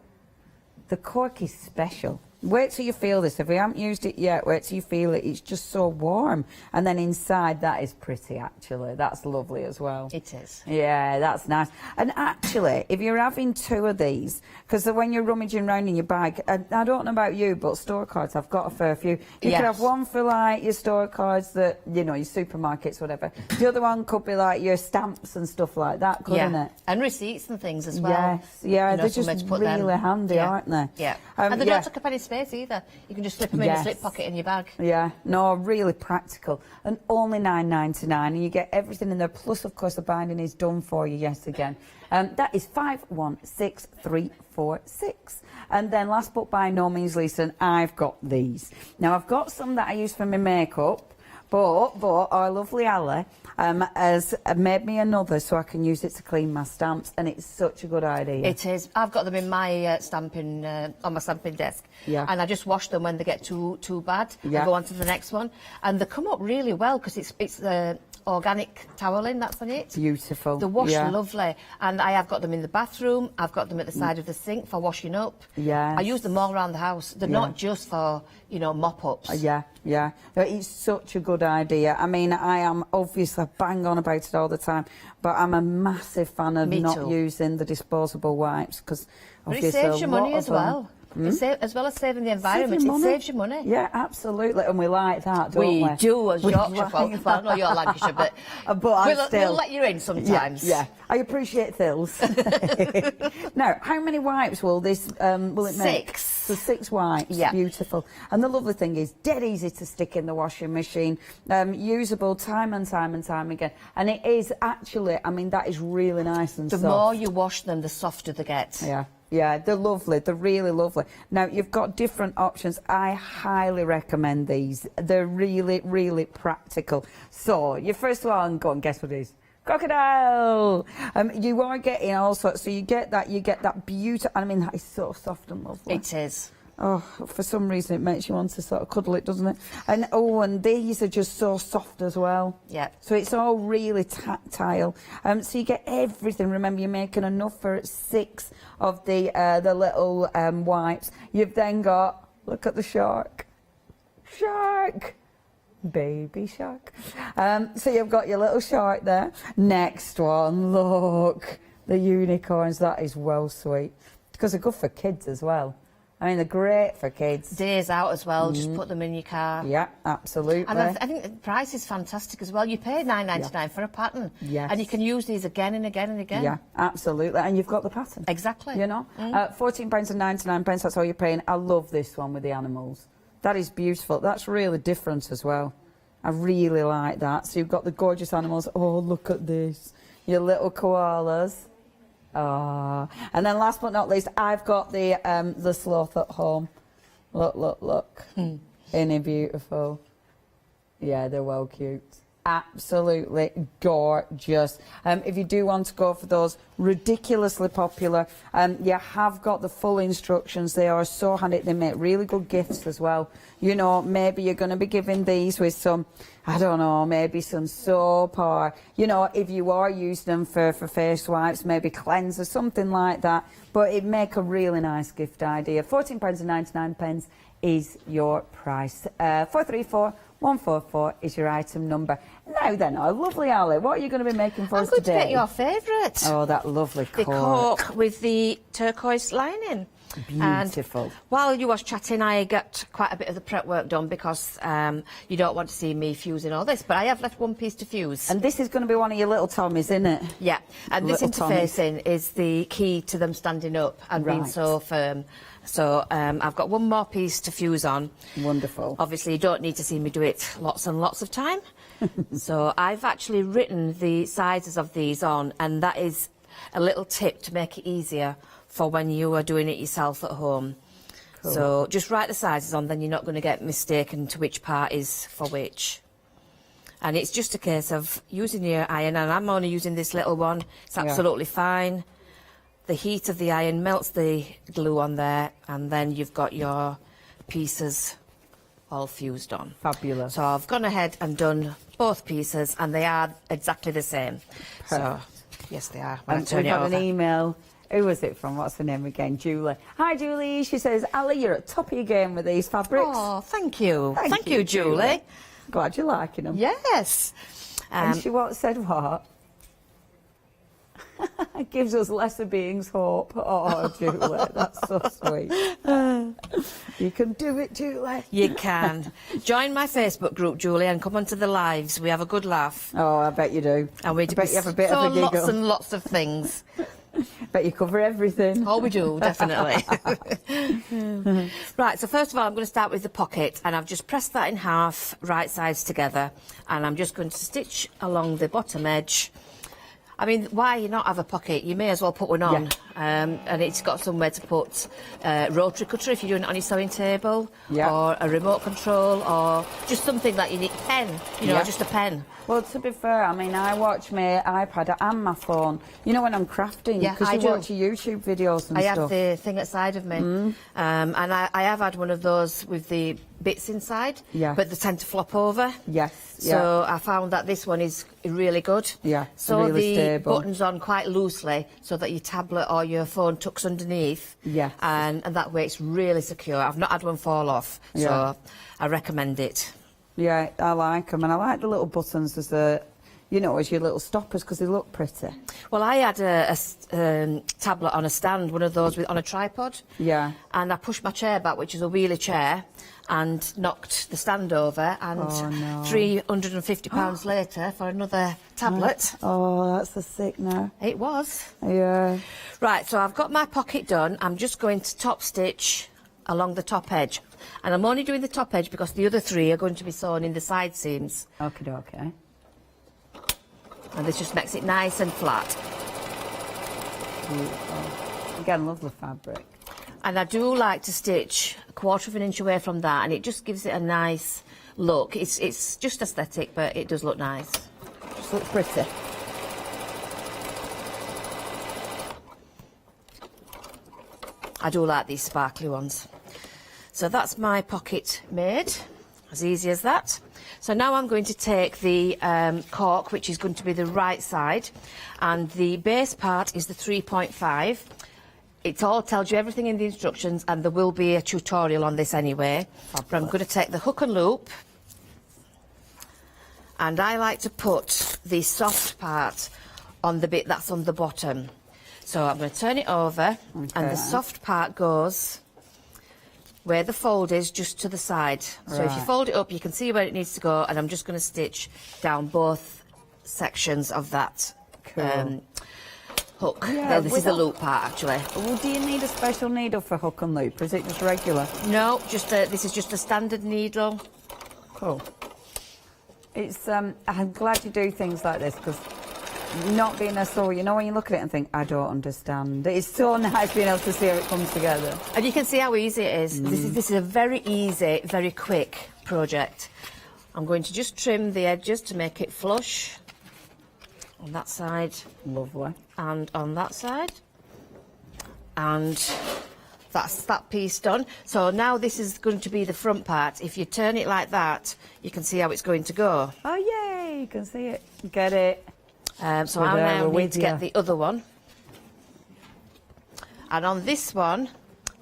The cork is special. Wait till you feel this. If we haven't used it yet, wait till you feel it. It's just so warm. And then inside, that is pretty, actually. That's lovely as well. It is. Yeah, that's nice. And actually, if you're having two of these, because when you're rummaging around in your bag, I don't know about you, but store cards, I've got a fair few. You could have one for, like, your store cards that, you know, your supermarkets, whatever. The other one could be, like, your stamps and stuff like that, couldn't it? And receipts and things as well. Yes, yeah, they're just really handy, aren't they? Yeah. And they don't take up any space either. You can just slip them in the slip pocket in your bag. Yeah, no, really practical. And only £9.99, and you get everything in there. Plus, of course, the binding is done for you, yes, again. That is 516346. And then last but by no means least, and I've got these. Now, I've got some that I use for my makeup, But our lovely Ali has made me another so I can use it to clean my stamps, and it's such a good idea. It is. I've got them in my stamping on my stamping desk, and I just wash them when they get too bad. Yeah. I go on to the next one, and they come up really well because it's the organic toweling that's on it. Beautiful. The wash lovely, and I have got them in the bathroom. I've got them at the side of the sink for washing up. Yeah. I use them all around the house. They're not just for mop ups. Yeah. No, it's such a good idea. I mean, I am obviously bang on about it all the time, but I'm a massive fan of not using the disposable wipes because But it saves you money as well. As well as saving the environment, it saves you money. Yeah, absolutely, and we like that, don't we? We do as Yorkshire folk. Well, not your Lancashire, but we'll let you in sometimes. Yeah, I appreciate thills. Now, how many wipes will this will it make? 6. So 6 wipes. Yeah. Beautiful. And the lovely thing is, dead easy to stick in the washing machine, usable time and time and time again. And it is actually, I mean, that is really nice and soft. The more you wash them, the softer they get. Yeah. Yeah, they're lovely. They're really lovely. Now, you've got different options. I highly recommend these. They're really, really practical. So, you first of all, go and guess what it is. Crocodile! You are getting all sorts. So, you get that beautiful... I mean, that is so soft and lovely. It is. Oh, for some reason it makes you want to sort of cuddle it, doesn't it? And and these are just so soft as well. Yeah. So it's all really tactile. So you get everything. Remember, you're making enough for 6 of the little wipes. You've then got, look at the shark. Shark! Baby shark. So you've got your little shark there. Next one, look. The unicorns, that is well sweet. Because they're good for kids as well. I mean, they're great for kids. Days out as well, just put them in your car. Yeah, absolutely. And I think the price is fantastic as well. You pay $9.99 for a pattern. Yes. And you can use these again and again and again. Yeah, absolutely. And you've got the pattern. Exactly. You know? £14.99, that's all you're paying. I love this one with the animals. That is beautiful. That's really different as well. I really like that. So you've got the gorgeous animals. Oh, look at this. Your little koalas. Oh, and then last but not least, I've got the sloth at home. Look. Isn't he beautiful? Yeah, they're well cute. Absolutely gorgeous. If you do want to go for those ridiculously popular, you have got the full instructions. They are so handy. They make really good gifts as well. You know, maybe you're going to be giving these with some, I don't know, maybe some soap, or, you know, if you are using them for face wipes, maybe cleanser, something like that. But it'd make a really nice gift idea. £14.99 is your price. 434144 is your item number. Now then, our lovely Ali, what are you going to be making for us today? I'm going to get your favourite. Oh, that lovely cork. The cork with the turquoise lining. Beautiful. And while you was chatting, I got quite a bit of the prep work done because you don't want to see me fusing all this, but I have left one piece to fuse. And this is going to be one of your little Tommies, isn't it? Yeah, and Little this interfacing is the key to them standing up and being so firm. So I've got one more piece to fuse on. Wonderful. Obviously, you don't need to see me do it lots and lots of time. So I've actually written the sizes of these on, and that is a little tip to make it easier for when you are doing it yourself at home. Cool. So just write the sizes on, then you're not going to get mistaken to which part is for which. And it's just a case of using your iron, and I'm only using this little one. It's absolutely fine. The heat of the iron melts the glue on there, and then you've got your pieces all fused on. Fabulous. So I've gone ahead and done both pieces, and they are exactly the same. Perfect. So, yes, they are. And we've got an email. Who was it from? What's her name again? Julie. Hi, Julie. She says, Ali, you're at top of your game with these fabrics. Oh, thank you. Thank you, Julie. Glad you're liking them. Yes. And she said what? It gives us lesser beings hope. Oh, Julie, that's so sweet. You can do it, Julie. You can. Join my Facebook group, Julie, and come onto the lives. We have a good laugh. Oh, I bet you do. And we bet you have a bit of a giggle. Lots and lots of things. Bet you cover everything. Oh, we do, definitely. Right, so first of all, I'm going to start with the pocket, and I've just pressed that in half, right sides together, and I'm just going to stitch along the bottom edge. I mean, why not have a pocket? You may as well put one on and it's got somewhere to put rotary cutter if you're doing it on your sewing table, Yeah. or a remote control, or just something that you need, pen, you know, Yeah. just a pen. Well, to be fair, I mean, I watch my iPad and my phone, you know, when I'm crafting, Yeah, because I you do. watch your YouTube videos and I stuff. have the thing outside of me, and I have had one of those with the bits inside, Yeah. but they tend to flop over. Yes. So I found that this one is really good. Yeah, So really the stable. buttons on quite loosely, so that your tablet or your phone tucks underneath. Yes. And that way it's really secure. I've not had one fall off, Yeah. so I recommend it. Yeah, I like them, and I like the little buttons as the, you know, as your little stoppers, because they look pretty. Well, I had a tablet on a stand, one of those on a tripod. Yeah. And I pushed my chair back, which is a wheelie chair, and knocked the stand over. And Oh, no. £350 later for another tablet. Oh, that's a sickener. It was. Yeah. Right, so I've got my pocket done. I'm just going to top stitch along the top edge. And I'm only doing the top edge because the other three are going to be sewn in the side seams. Okay. And this just makes it nice and flat. Beautiful. Again, lovely fabric. And I do like to stitch a 1/4 of an inch away from that, and it just gives it a nice look. It's just aesthetic, but it does look nice. Just looks pretty. I do like these sparkly ones. So that's my pocket made, as easy as that. So now I'm going to take the cork, which is going to be the right side, and the base part is the 3.5. It all tells you everything in the instructions, and there will be a tutorial on this anyway. But I'm going to take the hook and loop, and I like to put the soft part on the bit that's on the bottom. So I'm going to turn it over, and the soft part goes where the fold is, just to the side. So if you Right. fold it up, you can see where it needs to go, and I'm just going to stitch down both sections of that hook. Yeah, This is the loop part, actually. Well, do you need a special needle for hook and loop, or is it just regular? No, this is just a standard needle. Cool. It's I'm glad you do things like this, because not being a sewer, you know, when you look at it and think, I don't understand. It's so nice being able to see how it comes together. And you can see how easy it is. This is a very easy, very quick project. I'm going to just trim the edges to make it flush on that side. Lovely. And on that side. And that's that piece done. So now this is going to be the front part. If you turn it like that, you can see how it's going to go. Oh, yay, you can see it. Get it. So I now need to get the other one. And on this one,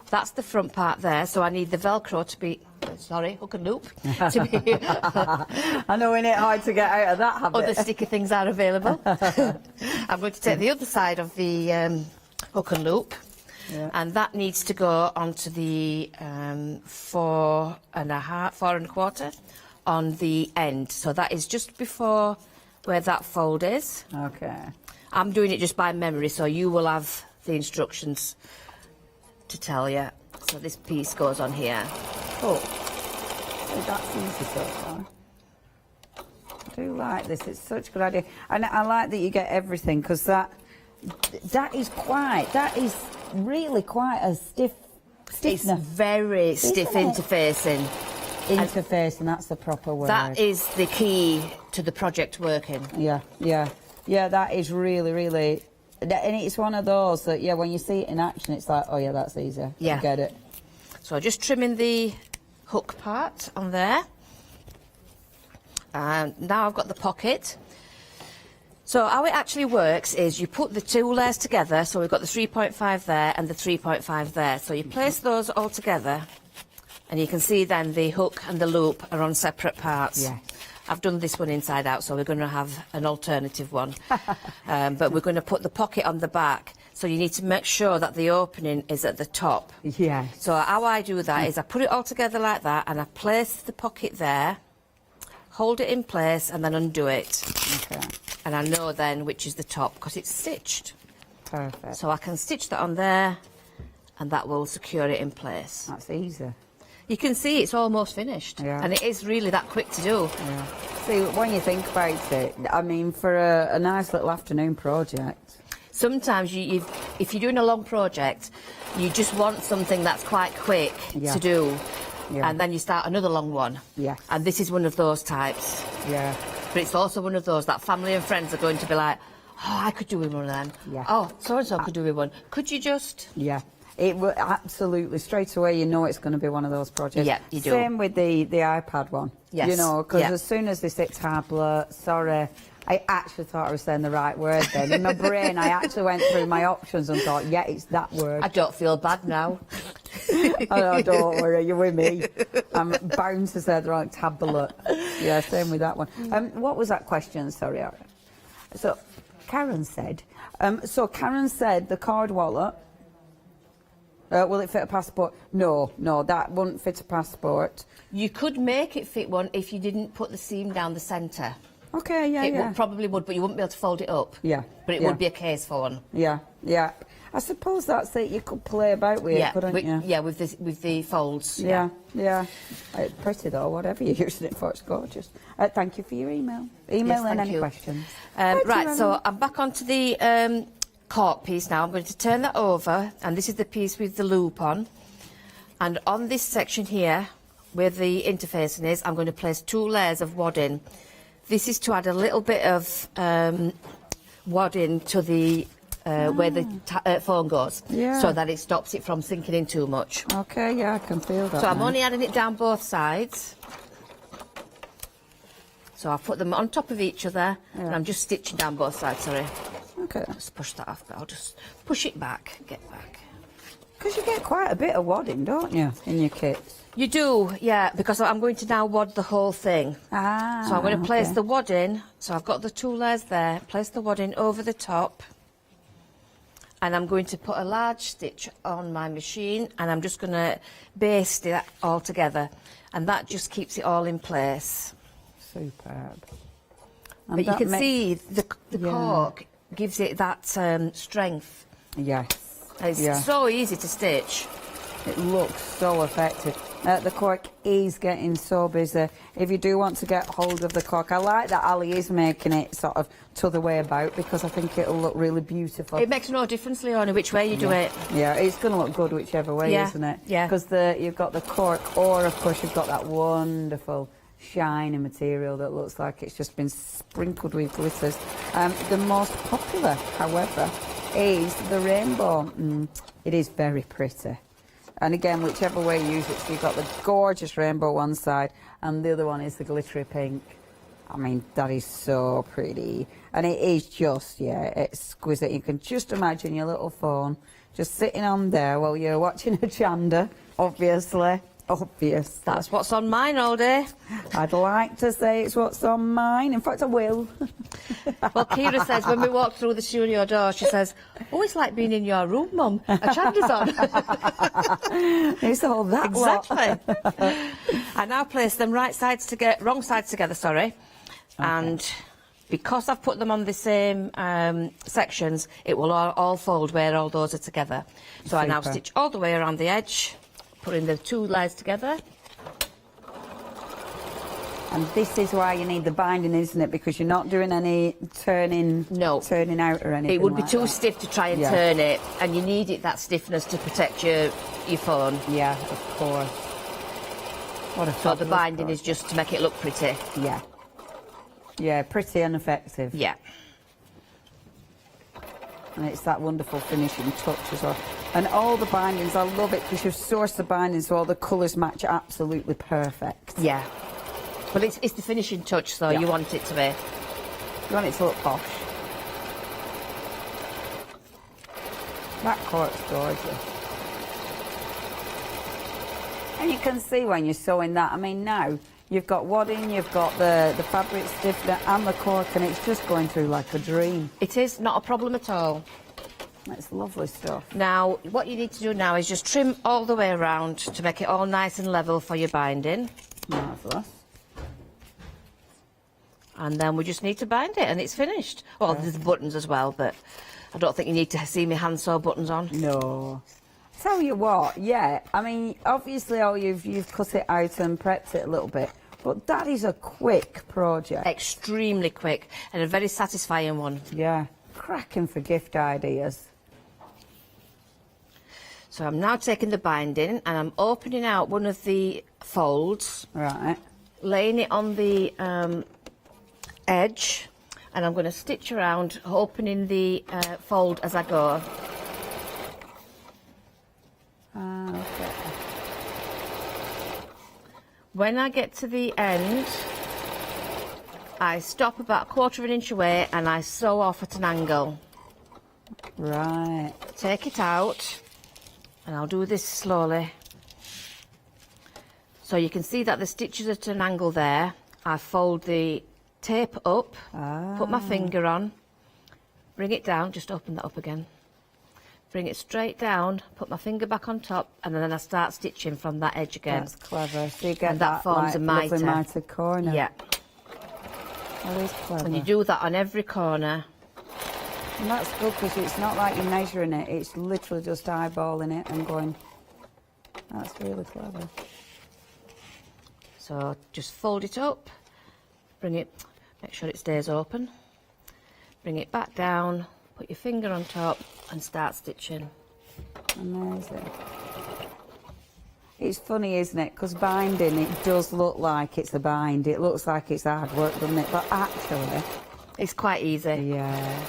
that's the front part there, so I need the Velcro to be, sorry, hook and loop, to be... I know, isn't it hard to get out of that habit? Other sticky things are available. I'm going to take the other side of the hook and loop, and that needs to go onto the 4.25 on the end. So that is just before where that fold is. Okay. I'm doing it just by memory, so you will have the instructions to tell you. So this piece goes on here. Oh, so that's easy so far. I do like this. It's such a good idea, and I like that you get everything, because that is really quite a stiff. It's very stiff interfacing. Interfacing, that's the proper word. That is the key to the project working. Yeah, that is really, really... And it's one of those that, when you see it in action, it's like, oh, yeah, that's easy. Yeah. I get it. So just trimming the hook part on there. And now I've got the pocket. So how it actually works is you put the two layers together, so we've got the 3.5 there and the 3.5 there. So you place those all together, and you can see then the hook and the loop are on separate parts. Yeah. I've done this one inside out, so we're going to have an alternative one. But we're going to put the pocket on the back, so you need to make sure that the opening is at the top. Yeah. So how I do that is I put it all together like that, and I place the pocket there, hold it in place, and then undo it. Okay. And I know then which is the top, because it's stitched. Perfect. So I can stitch that on there, and that will secure it in place. That's easy. You can see it's almost finished. Yeah. And it is really that quick to do. Yeah. See, when you think about it, I mean, for a nice little afternoon project. Sometimes if you're doing a long project, you just want something that's quite quick to do, and then you start another long one. Yeah. And this is one of those types. Yeah. But it's also one of those that family and friends are going to be like, oh, I could do with one of them. Yeah. Oh, so-and-so could do with one. Could you just... Yeah. It will absolutely, straight away you know it's going to be one of those projects. Yeah, you do. Same with the iPad one. Yes. You know, because Yeah. as soon as they say tablet, sorry, I actually thought I was saying the right word then. In my brain, I actually went through my options and thought, yeah, it's that word. I don't feel bad now. Oh, don't worry, you're with me. I'm bound to say the wrong tablet. Yeah, same with that one. What was that question? Sorry. So, Karen said, the card wallet, will it fit a passport? No, that wouldn't fit a passport. You could make it fit one if you didn't put the seam down the centre. Okay, yeah, It probably would, but you wouldn't be able to fold it up. Yeah. But it would be a case for one. Yeah. I suppose that's it. You could play about with it, couldn't you? Yeah, with the folds. Yeah. It's pretty though, whatever you're using it for, it's gorgeous. Thank you for your email. Email in any questions. Right, so I'm back onto the cork piece now. I'm going to turn that over, and this is the piece with the loop on. And on this section here, where the interfacing is, I'm going to place 2 layers of wadding. This is to add a little bit of wadding to the where the phone goes, so that it stops it from sinking in too much. Okay, yeah, I can feel that. So I'm now. only adding it down both sides. So I'll put them on top of each other, and I'm just stitching down both sides, sorry. Okay. Just push that off, but I'll just push it back, get back. Because you get quite a bit of wadding, don't you, in your kits? You do, yeah, because I'm going to now wad the whole thing. So I'm going to place the wadding, so I've got the 2 layers there, place the wadding over the top, and I'm going to put a large stitch on my machine, and I'm just going to baste it all together, and that just keeps it all in place. Superb. But you can see the cork gives it that strength. Yes. It's so easy to stitch. It looks so effective. The cork is getting so busy. If you do want to get hold of the cork, I like that Ali is making it sort of to the way about, because I think it'll look really beautiful. It makes no difference, Leona, which way you do it. Yeah, it's going to look good whichever way, isn't it? Yeah. Because you've got the cork, or of course you've got that wonderful shiny material that looks like it's just been sprinkled with glitters. The most popular, however, is the rainbow. It is very pretty. And again, whichever way you use it, so you've got the gorgeous rainbow one side, and the other one is the glittery pink. I mean, that is so pretty. And it is just, exquisite. You can just imagine your little phone just sitting on there while you're watching Hochanda, obviously. Obvious. That's what's on mine all day. I'd like to say it's what's on mine. In fact, I will. Well, Kira says when we walk through the studio door, she says, "Oh, it's like being in your room, Mum. Hochanda's on." It's all that exactly. I now place them wrong sides together. Sorry, and because I've put them on the same sections, it will all fold where all those are together. So I now stitch all the way around the edge, putting the 2 layers together. And this is why you need the binding, isn't it? Because you're not doing any turning out or anything. It would be like too that. stiff to try and turn it, and you need that stiffness to protect your phone. Yeah, of course. What a so the binding is just to make it look pretty. Yeah. Yeah, pretty and effective. Yeah. And it's that wonderful finishing touch as well. And all the bindings, I love it because you've sourced the bindings so all the colours match absolutely perfect. Yeah. Well, it's the finishing touch, so you want it to be. You want it to look posh. That cork's gorgeous. And you can see when you're sewing that, I mean now, you've got wadding, you've got the fabric stiffener and the cork, and it's just going through like a dream. It is not a problem at all. It's lovely stuff. Now, what you need to do now is just trim all the way around to make it all nice and level for your binding. Marvellous. And then we just need to bind it, and it's finished. Well, there's the buttons as well, but I don't think you need to see me hand sew buttons on. No. Tell you what, I mean, obviously, you've cut it out and prepped it a little bit, but that is a quick project. Extremely quick, and a very satisfying one. Yeah. cracking for gift ideas. So I'm now taking the binding and I'm opening out one of the folds. Right. Laying it on the edge, and I'm going to stitch around, opening the fold as I go. Okay. When I get to the end, I stop about 1/4 of an inch away and I sew off at an angle. Right. Take it out, and I'll do this slowly. So you can see that the stitch is at an angle there. I fold the tape up, put my finger on, bring it down, just open that up again. Bring it straight down, put my finger back on top, and then I start stitching from that edge again. That's clever. So you get and that forms like, a mitre. lovely mitered corner. Yeah. That is clever. And you do that on every corner. And that's good because it's not like you're measuring it, it's literally just eyeballing it and going, that's really clever. So just fold it up, bring it, make sure it stays open, bring it back down, put your finger on top and start stitching. Amazing. It's funny, isn't it? Because binding, it does look like it's a bind. It looks like it's hard work, doesn't it? But actually, it's quite easy. Yeah.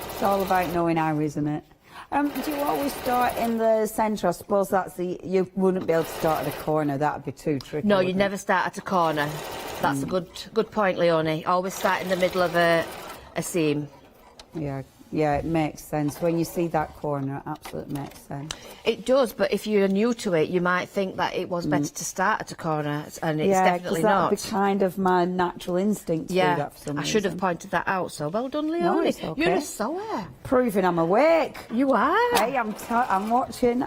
It's all about knowing how, isn't it? Do you always start in the centre? I suppose that's you wouldn't be able to start at a corner. That would be too tricky. No, you'd never start at a corner. That's a good point, Leonie. Always start in the middle of a seam. Yeah, it makes sense. When you see that corner, it absolutely makes sense. It does, but if you're new to it, you might think that it was better to start at a corner, and it's definitely not. Yeah, because that would be kind of my natural instinct to do that for some reason. I should have pointed that out, so well done, Leonie. No, it's okay. You're a sewer. Proving I'm awake. You are. Hey, I'm watching.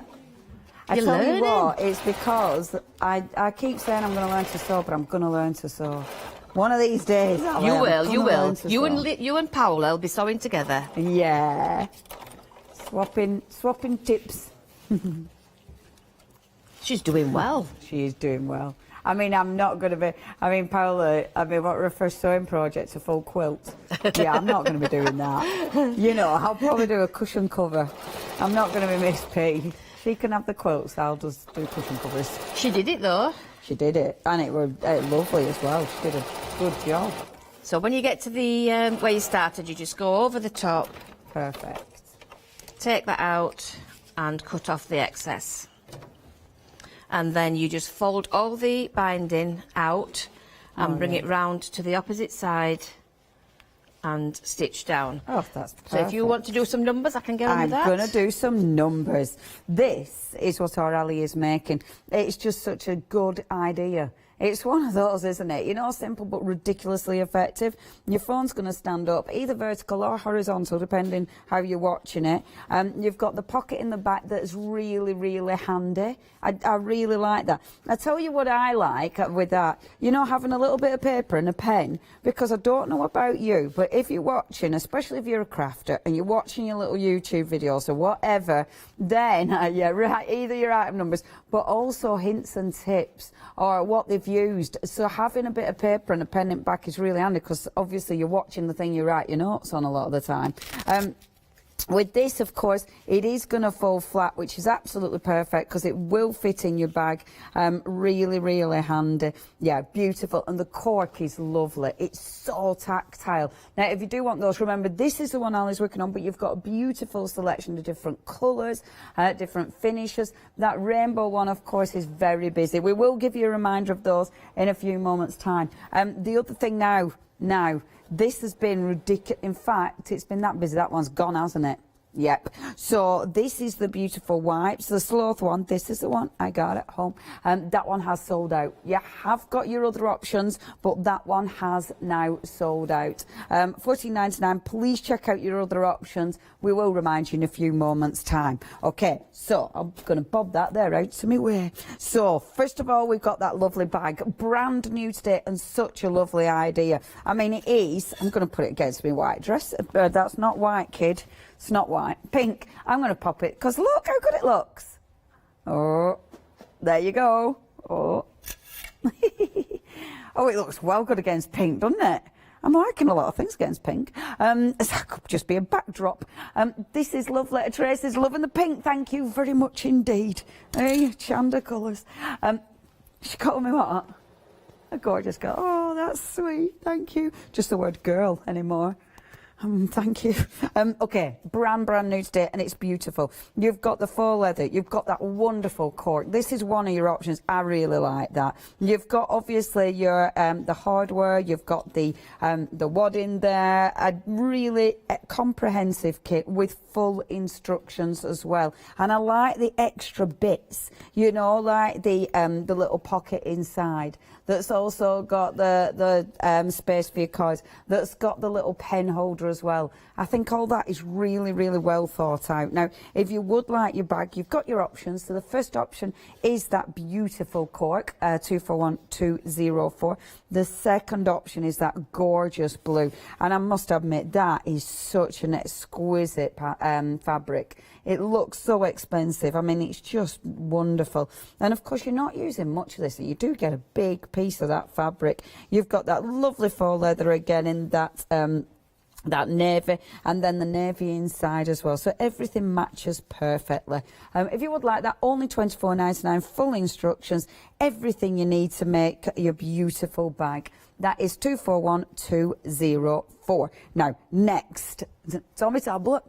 I You're tell learning. you what, it's because I keep saying I'm going to learn to sew, but I'm going to learn to sew. One of these days, You will. You and Paula will be sewing together. Yeah. Swapping tips. She's doing well. She is doing well. I mean, I'm not going to be... I mean, Paula, what her first sewing project's a full quilt. Yeah, I'm not going to be doing that. You know, I'll probably do a cushion cover. I'm not going to be Miss P. She can have the quilts, I'll just do cushion covers. She did it, though. She did it, and it was lovely as well. She did a good job. So when you get to the where you started, you just go over the top. Perfect. Take that out and cut off the excess. And then you just fold all the binding out and bring it round to the opposite side and stitch down. Oh, that's perfect. So if you want to do some numbers, I can get on with that. I'm going to do some numbers. This is what our Ellie is making. It's just such a good idea. It's one of those, isn't it? You know, simple but ridiculously effective. Your phone's going to stand up, either vertical or horizontal, depending how you're watching it. You've got the pocket in the back that's really, really handy. I really like that. I tell you what I like with that, you know, having a little bit of paper and a pen, because I don't know about you, but if you're watching, especially if you're a crafter, and you're watching your little YouTube videos or whatever, then, either your item numbers, but also hints and tips, or what they've used. So having a bit of paper and a pen in back is really handy, because obviously you're watching the thing you write your notes on a lot of the time. With this, of course, it is going to fold flat, which is absolutely perfect because it will fit in your bag. Really, really handy. Yeah, beautiful. And the cork is lovely. It's so tactile. Now, if you do want those, remember, this is the one Ali's working on, but you've got a beautiful selection of different colours, different finishes. That rainbow one, of course, is very busy. We will give you a reminder of those in a few moments' time. The other thing now, this has been ridiculous. In fact, it's been that busy. That one's gone, hasn't it? Yep. So this is the beautiful wipes. The sloth one, this is the one I got at home. That one has sold out. You have got your other options, but that one has now sold out. $14.99. Please check out your other options. We will remind you in a few moments' time. Okay, so I'm going to bob that there out to me way. So, first of all, we've got that lovely bag. Brand new today and such a lovely idea. I mean, it is. I'm going to put it against my white dress. That's not white, kid. It's not white. Pink. I'm going to pop it, because look how good it looks. Oh, there you go. Oh. Oh, it looks well good against pink, doesn't it? I'm liking a lot of things against pink. That could just be a backdrop. This is lovely. Tracy's loving the pink. Thank you very much indeed. Hey, Chanda colours. She called me what? A gorgeous girl. Oh, that's sweet. Thank you. Just the word girl anymore. Thank you. Okay, brand new today, and it's beautiful. You've got the faux leather. You've got that wonderful cork. This is one of your options. I really like that. You've got obviously your the hardware. You've got the wadding there. A really comprehensive kit with full instructions as well. And I like the extra bits. You know, like the little pocket inside. That's also got the space for your cards. That's got the little pen holder as well. I think all that is really, really well thought out. Now, if you would like your bag, you've got your options. So the first option is that beautiful cork, 241204. The second option is that gorgeous blue. And I must admit, that is such an exquisite fabric. It looks so expensive. I mean, it's just wonderful. And of course, you're not using much of this. You do get a big piece of that fabric. You've got that lovely faux leather again in that that navy, and then the navy inside as well. So everything matches perfectly. If you would like that, only £24.99, full instructions, everything you need to make your beautiful bag. That is 241204. Now, next, it's on my tablet.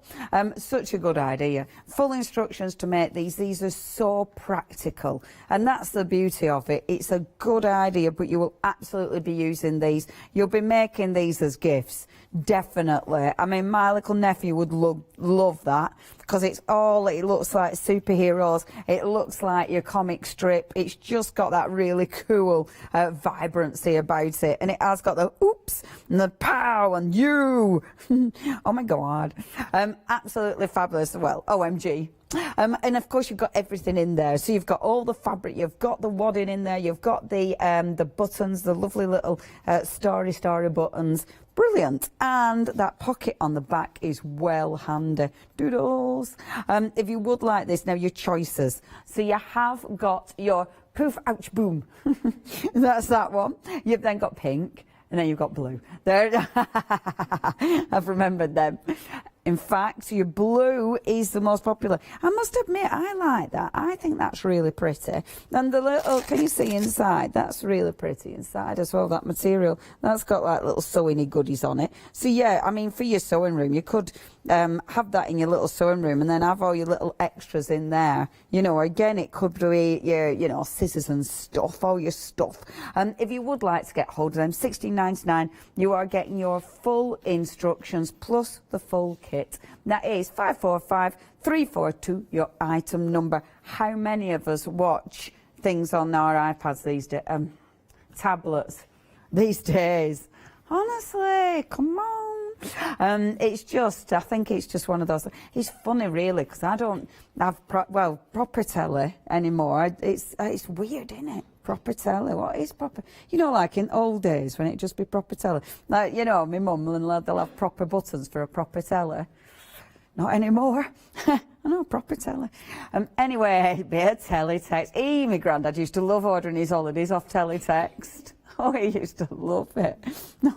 Such a good idea. Full instructions to make these. These are so practical. And that's the beauty of it. It's a good idea, but you will absolutely be using these. You'll be making these as gifts. Definitely. I mean, my little nephew would love that, because it looks like superheroes. It looks like your comic strip. It's just got that really cool vibrancy about it. And it has got the oops and the pow and you. Oh my God. Absolutely fabulous. Well, OMG. And of course, you've got everything in there. So you've got all the fabric, you've got the wadding in there, you've got the buttons, the lovely little starry buttons. Brilliant. And that pocket on the back is well handy. Doodles. If you would like this, now your choices. So you have got your poof, ouch, boom. That's that one. You've then got pink, and then you've got blue. There. I've remembered them. In fact, your blue is the most popular. I must admit, I like that. I think that's really pretty. And the little, can you see inside? That's really pretty inside as well, that material. That's got like little sewing goodies on it. So yeah, I mean, for your sewing room, you could have that in your little sewing room and then have all your little extras in there. You know, again, it could be your, you know, scissors and stuff, all your stuff. If you would like to get hold of them, £16.99, you are getting your full instructions plus the full kit. That is 545342, your item number. How many of us watch things on our iPads these days? Tablets these days? Honestly, come on. It's just, I think it's just one of those. It's funny, really, because I don't have proper telly anymore. It's weird, isn't it? Proper telly. What is proper? You know, like in old days when it just be proper telly. Like, you know, my mum and lad, they'll have proper buttons for a proper telly. Not anymore. I know, proper telly. Anyway, it'd be a teletext. My granddad used to love ordering his holidays off teletext. Oh, he used to love it.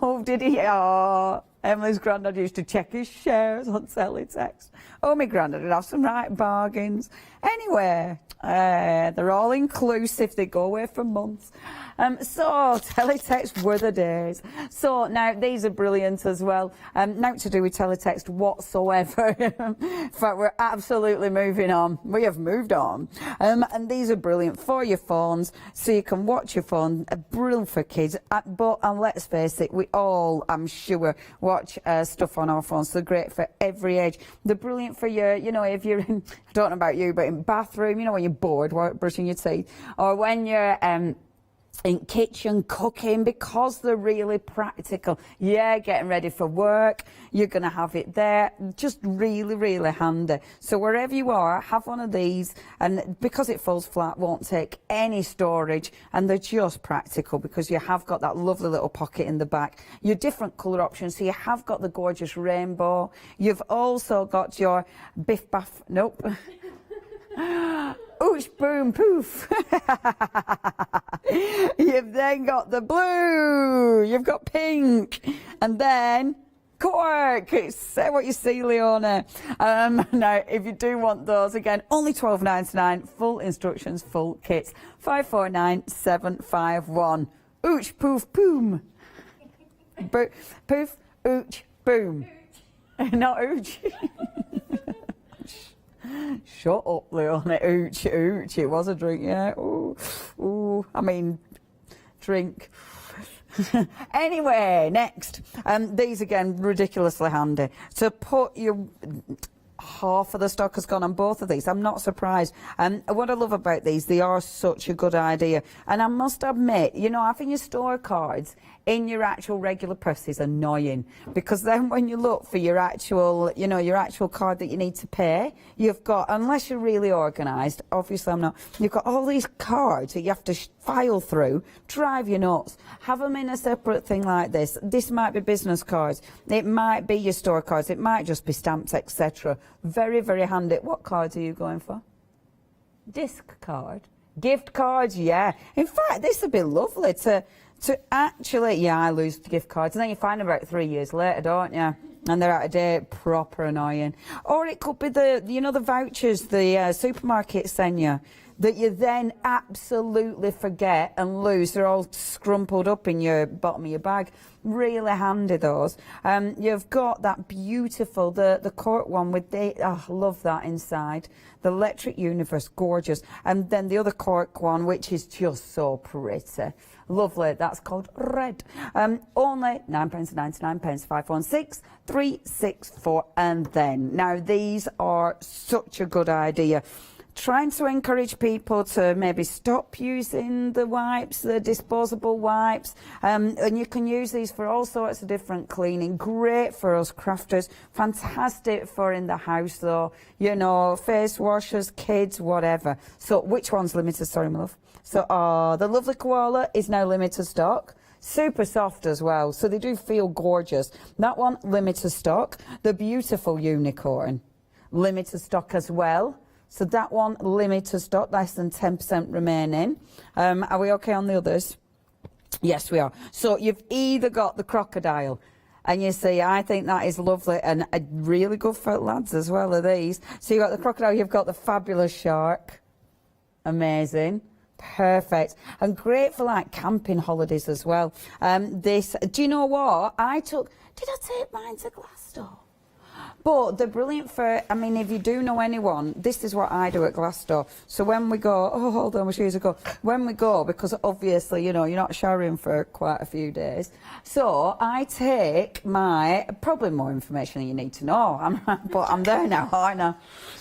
Oh, did he? Oh, Emily's granddad used to check his shares on teletext. Oh, my granddad would have some right bargains. Anyway, they're all inclusive. They go away for months. So teletext were the days. So now these are brilliant as well. Not to do with teletext whatsoever. In fact, we're absolutely moving on. We have moved on. And these are brilliant for your phones, so you can watch your phone. Brilliant for kids. But let's face it, we all, I'm sure, watch stuff on our phones. So great for every age. They're brilliant for your, you know, if you're in, I don't know about you, but in bathroom, you know, when you're bored while brushing your teeth, or when you're in kitchen cooking, because they're really practical. Yeah, getting ready for work, you're going to have it there. Just really, really handy. So wherever you are, have one of these, and because it falls flat, won't take any storage, and they're just practical because you have got that lovely little pocket in the back. Your different colour options, so you have got the gorgeous rainbow. You've also got your biff baff, nope. Oosh, boom, poof. You've then got the blue, you've got pink, and then cork. Say what you see, Leona. Now, if you do want those, again, only $12.99, full instructions, full kits, 549751. Ooch, poof, boom. Poof, ooch, boom. Not ooch. Shut up, Leona. Ooch, ooch. It was a drink, yeah. Ooh, ooh. I mean, drink. Anyway, next. These again, ridiculously handy. To put your... Half of the stock has gone on both of these. I'm not surprised. What I love about these, they are such a good idea. And I must admit, you know, having your store cards in your actual regular purse is annoying, because then when you look for your actual, you know, your actual card that you need to pay, you've got, unless you're really organised, obviously I'm not, you've got all these cards that you have to file through, drive you nuts. Have them in a separate thing like this. This might be business cards, it might be your store cards, it might just be stamps, etc. Very, very handy. What cards are you going for? Disc card? Gift cards, yeah. In fact, this would be lovely to actually, yeah, I lose gift cards, and then you find them about 3 years later, don't you? And they're out of date, proper annoying. Or it could be the, you know, the vouchers the supermarket send you, that you then absolutely forget and lose. They're all scrumpled up in your bottom of your bag. Really handy, those. You've got that beautiful, the cork one with the, oh, I love that inside. The Electric Universe, gorgeous. And then the other cork one, which is just so pretty. Lovely. That's called Red. Only £9.99, 516 364, and then. Now, these are such a good idea. Trying to encourage people to maybe stop using the wipes, the disposable wipes, and you can use these for all sorts of different cleaning. Great for us crafters, fantastic for in the house though, you know, face washers, kids, whatever. So which one's limited? Sorry, my love. So the lovely koala is now limited stock. Super soft as well, so they do feel gorgeous. That one, limited stock. The beautiful unicorn, limited stock as well. So that one, limited stock, less than 10% remaining. Are we okay on the others? Yes, we are. So you've either got the crocodile, and you see, I think that is lovely and really good for lads as well, are these. So you've got the crocodile, you've got the fabulous shark. Amazing. Perfect. And great for like camping holidays as well. This, do you know what? did I take mine to Glasgow? But they're brilliant for, I mean, if you do know anyone, this is what I do at Glasgow. So when we go, oh, hold on, my shoes are gone. When we go, because obviously, you know, you're not showering for quite a few days. So I take probably more information than you need to know. But I'm there now, aren't I?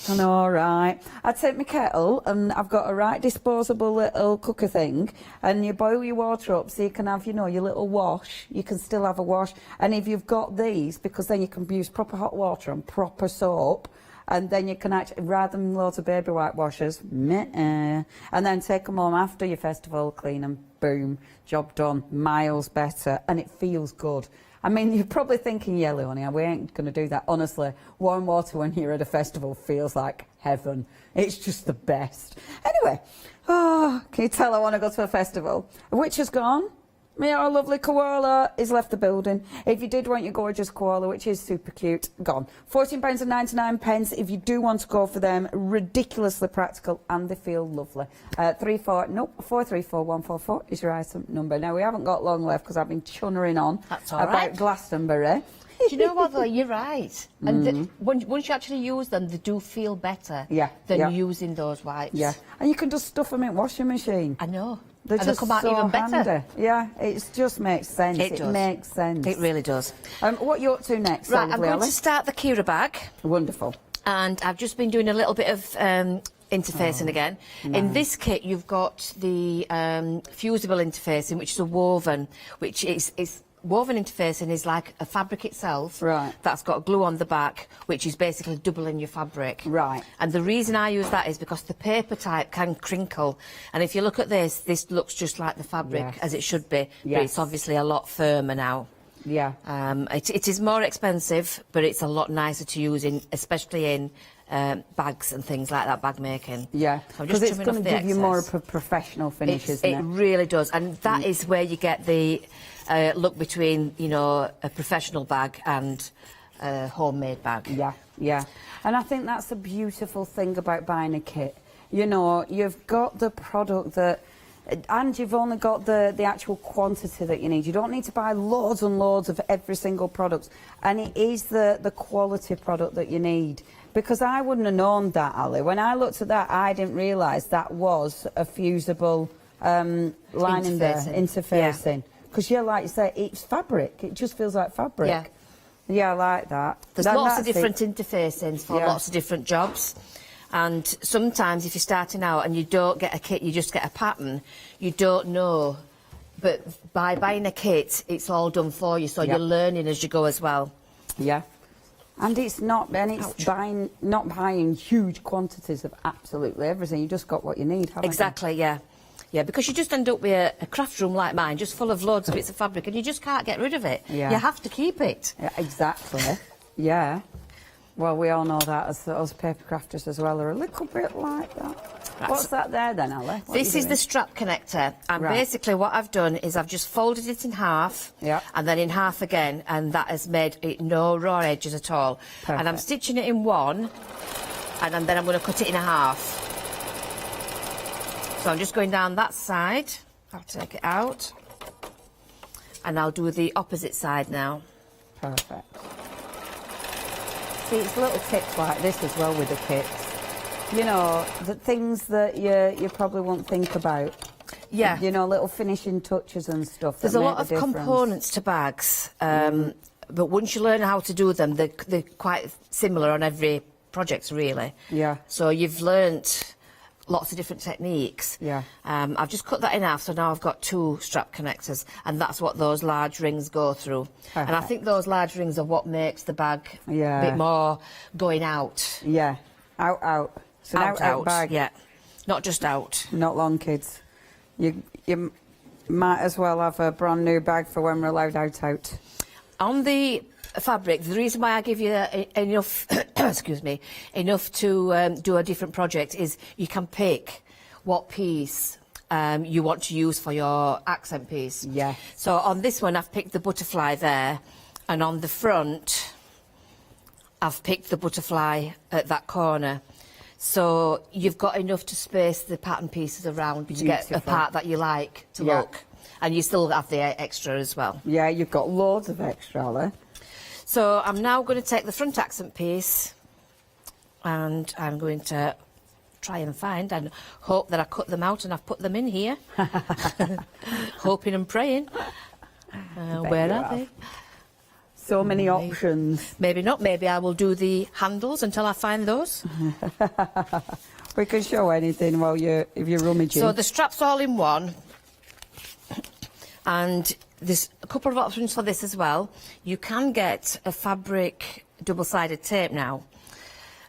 I know, all right. I take my kettle, and I've got a right disposable little cooker thing, and you boil your water up so you can have, you know, your little wash. You can still have a wash. And if you've got these, because then you can use proper hot water and proper soap, and then you can actually, rather than loads of baby white washers, and then take them home after your festival, clean them, boom, job done, miles better, and it feels good. I mean, you're probably thinking, yeah, Leonie, we ain't going to do that. Honestly, warm water when you're at a festival feels like heaven. It's just the best. Anyway, can you tell I want to go to a festival? Which has gone? Our lovely koala is left the building. If you did want your gorgeous koala, which is super cute, gone. £14.99. If you do want to go for them, ridiculously practical, and they feel lovely. 434144 is your item number. Now, we haven't got long left because I've been chunnering on about Glastonbury. Do you know what, though? You're right. And once you actually use them, they do feel better than using those wipes. Yeah, and you can just stuff them in washing machine. I know. They just come out so even better. handy. Yeah, it just makes sense. It does. Makes sense. It really does. What are you up to next? Right, I'm going to start the Kira bag. Wonderful. And I've just been doing a little bit of interfacing again. Nice. In this kit, you've got the fusible interfacing, which is a woven, which is woven interfacing is like a fabric itself that's got glue on the back, which is basically doubling your fabric. Right. And the reason I use that is because the paper type can crinkle. And if you look at this looks just like the fabric as it should be, but it's obviously a lot firmer now. Yeah. It is more expensive, but it's a lot nicer to use, especially in bags and things like that, bag making. Yeah, So I'm because just it's trimming going to off the give you more excess. of a professional finish, isn't it? It really does, and that is where you get the look between, you know, a professional bag and a homemade bag. Yeah, yeah. And I think that's the beautiful thing about buying a kit. You know, you've got the product that, and you've only got the actual quantity that you need. You don't need to buy loads and loads of every single product. And it is the quality product that you need. Because I wouldn't have known that, Ali. When I looked at that, I didn't realise that was a fusible lining there, interfacing. Because, yeah, like you say, it's fabric. It just feels like fabric. Yeah. Yeah, I like that. There's lots of different interfacings for lots of different jobs. And sometimes if you're starting out and you don't get a kit, you just get a pattern, you don't know. But by buying a kit, it's all done for you, so you're learning as you go as well. Yeah. And it's not, not buying huge quantities of absolutely everything. You just got what you need, haven't Exactly, yeah. Yeah, because you just end up with a craft room like mine, just full of loads of bits of fabric, and you just can't get rid of it. Yeah. You have to keep it. Yeah, exactly. Yeah. Well, we all know that as paper crafters as well are a little bit like that. What's that there then, Ali? This is the strap connector, and basically what I've done is I've just folded it in half, and then in half again, and that has made it no raw edges at all. Perfect. And I'm stitching it in one, and then I'm going to cut it in half. So I'm just going down that side. I'll take it out, and I'll do the opposite side now. Perfect. See, it's little tips like this as well with the kits. You know, the things that you probably won't think about. Yeah. You know, little finishing touches and stuff. There's a lot of components to bags, but once you learn how to do them, they're quite similar on every project, really. Yeah. So you've learnt lots of different techniques. Yeah. I've just cut that in half, so now I've got 2 strap connectors, and that's what those large rings go through. Perfect. And I think those large rings are what makes the bag a bit more going out. Yeah. Out. It's an out bag. Yeah. Not just out. Not long, kids. You might as well have a brand new bag for when we're allowed out. On the fabric, the reason why I give you enough, excuse me, enough to do a different project is you can pick what piece you want to use for your accent piece. Yeah. So on this one, I've picked the butterfly there, and on the front, I've picked the butterfly at that corner. So you've got enough to space the pattern pieces around to get a part that you like to look. And you still have the extra as well. Yeah, you've got loads of extra, Ali. So I'm now going to take the front accent piece, and I'm going to try and find and hope that I cut them out and I've put them in here. Hoping and praying. Where are they? So many options. Maybe not. Maybe I will do the handles until I find those. We can show anything while if you're rummaging. So the strap's all in one. And there's a couple of options for this as well. You can get a fabric double-sided tape now.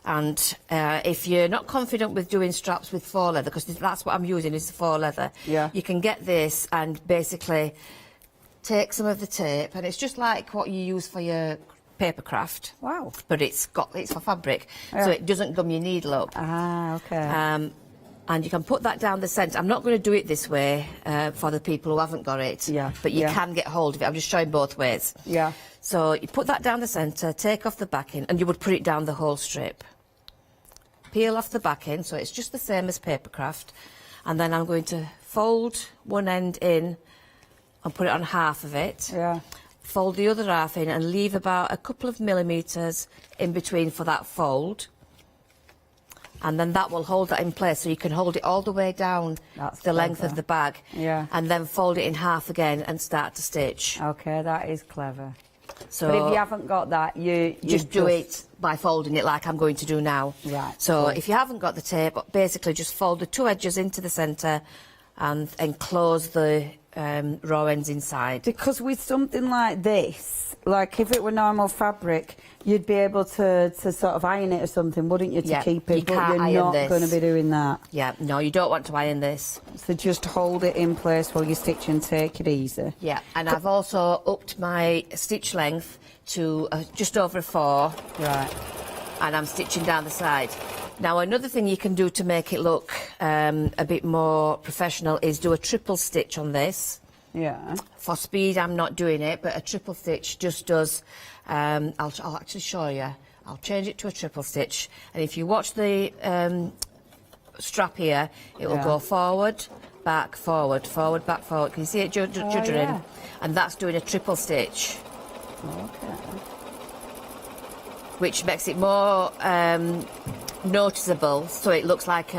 And if you're not confident with doing straps with faux leather, because that's what I'm using is the faux leather, you can get this and basically take some of the tape, and it's just like what you use for your papercraft. Wow. But it's for fabric, so it doesn't gum your needle up. Ah, okay. And you can put that down the centre. I'm not going to do it this way for the people who haven't got it, but you can get hold of it. I'm just showing both ways. Yeah. So you put that down the centre, take off the backing, and you would put it down the whole strip. Peel off the backing, so it's just the same as papercraft. And then I'm going to fold one end in and put it on half of it. Yeah. Fold the other half in and leave about a couple of millimetres in between for that fold. And then that will hold that in place, so you can hold it all the way down the length of the bag. Yeah. And then fold it in half again and start to stitch. Okay, that is clever. So but if you haven't got that, you just do it by folding it like I'm going to do now. Right. So cool. if you haven't got the tape, basically just fold the 2 edges into the centre and enclose the raw ends inside. Because with something like this, like if it were normal fabric, you'd be able to sort of iron it or something, wouldn't you, to keep it? You but can't you're iron not this. going to be doing that. Yeah, no, you don't want to iron this. So just hold it in place while you stitch and take it easy. Yeah, and I've also upped my stitch length to just over 4. Right. and I'm stitching down the side. Now, another thing you can do to make it look a bit more professional is do a triple stitch on this. Yeah. For speed, I'm not doing it, but a triple stitch just does... I'll actually show you. I'll change it to a triple stitch. And if you watch the strap here, it will go forward, back, forward, forward, back, forward. Can you see it juddering? Yeah. And that's doing a triple stitch. Okay. Which makes it more noticeable, so it looks like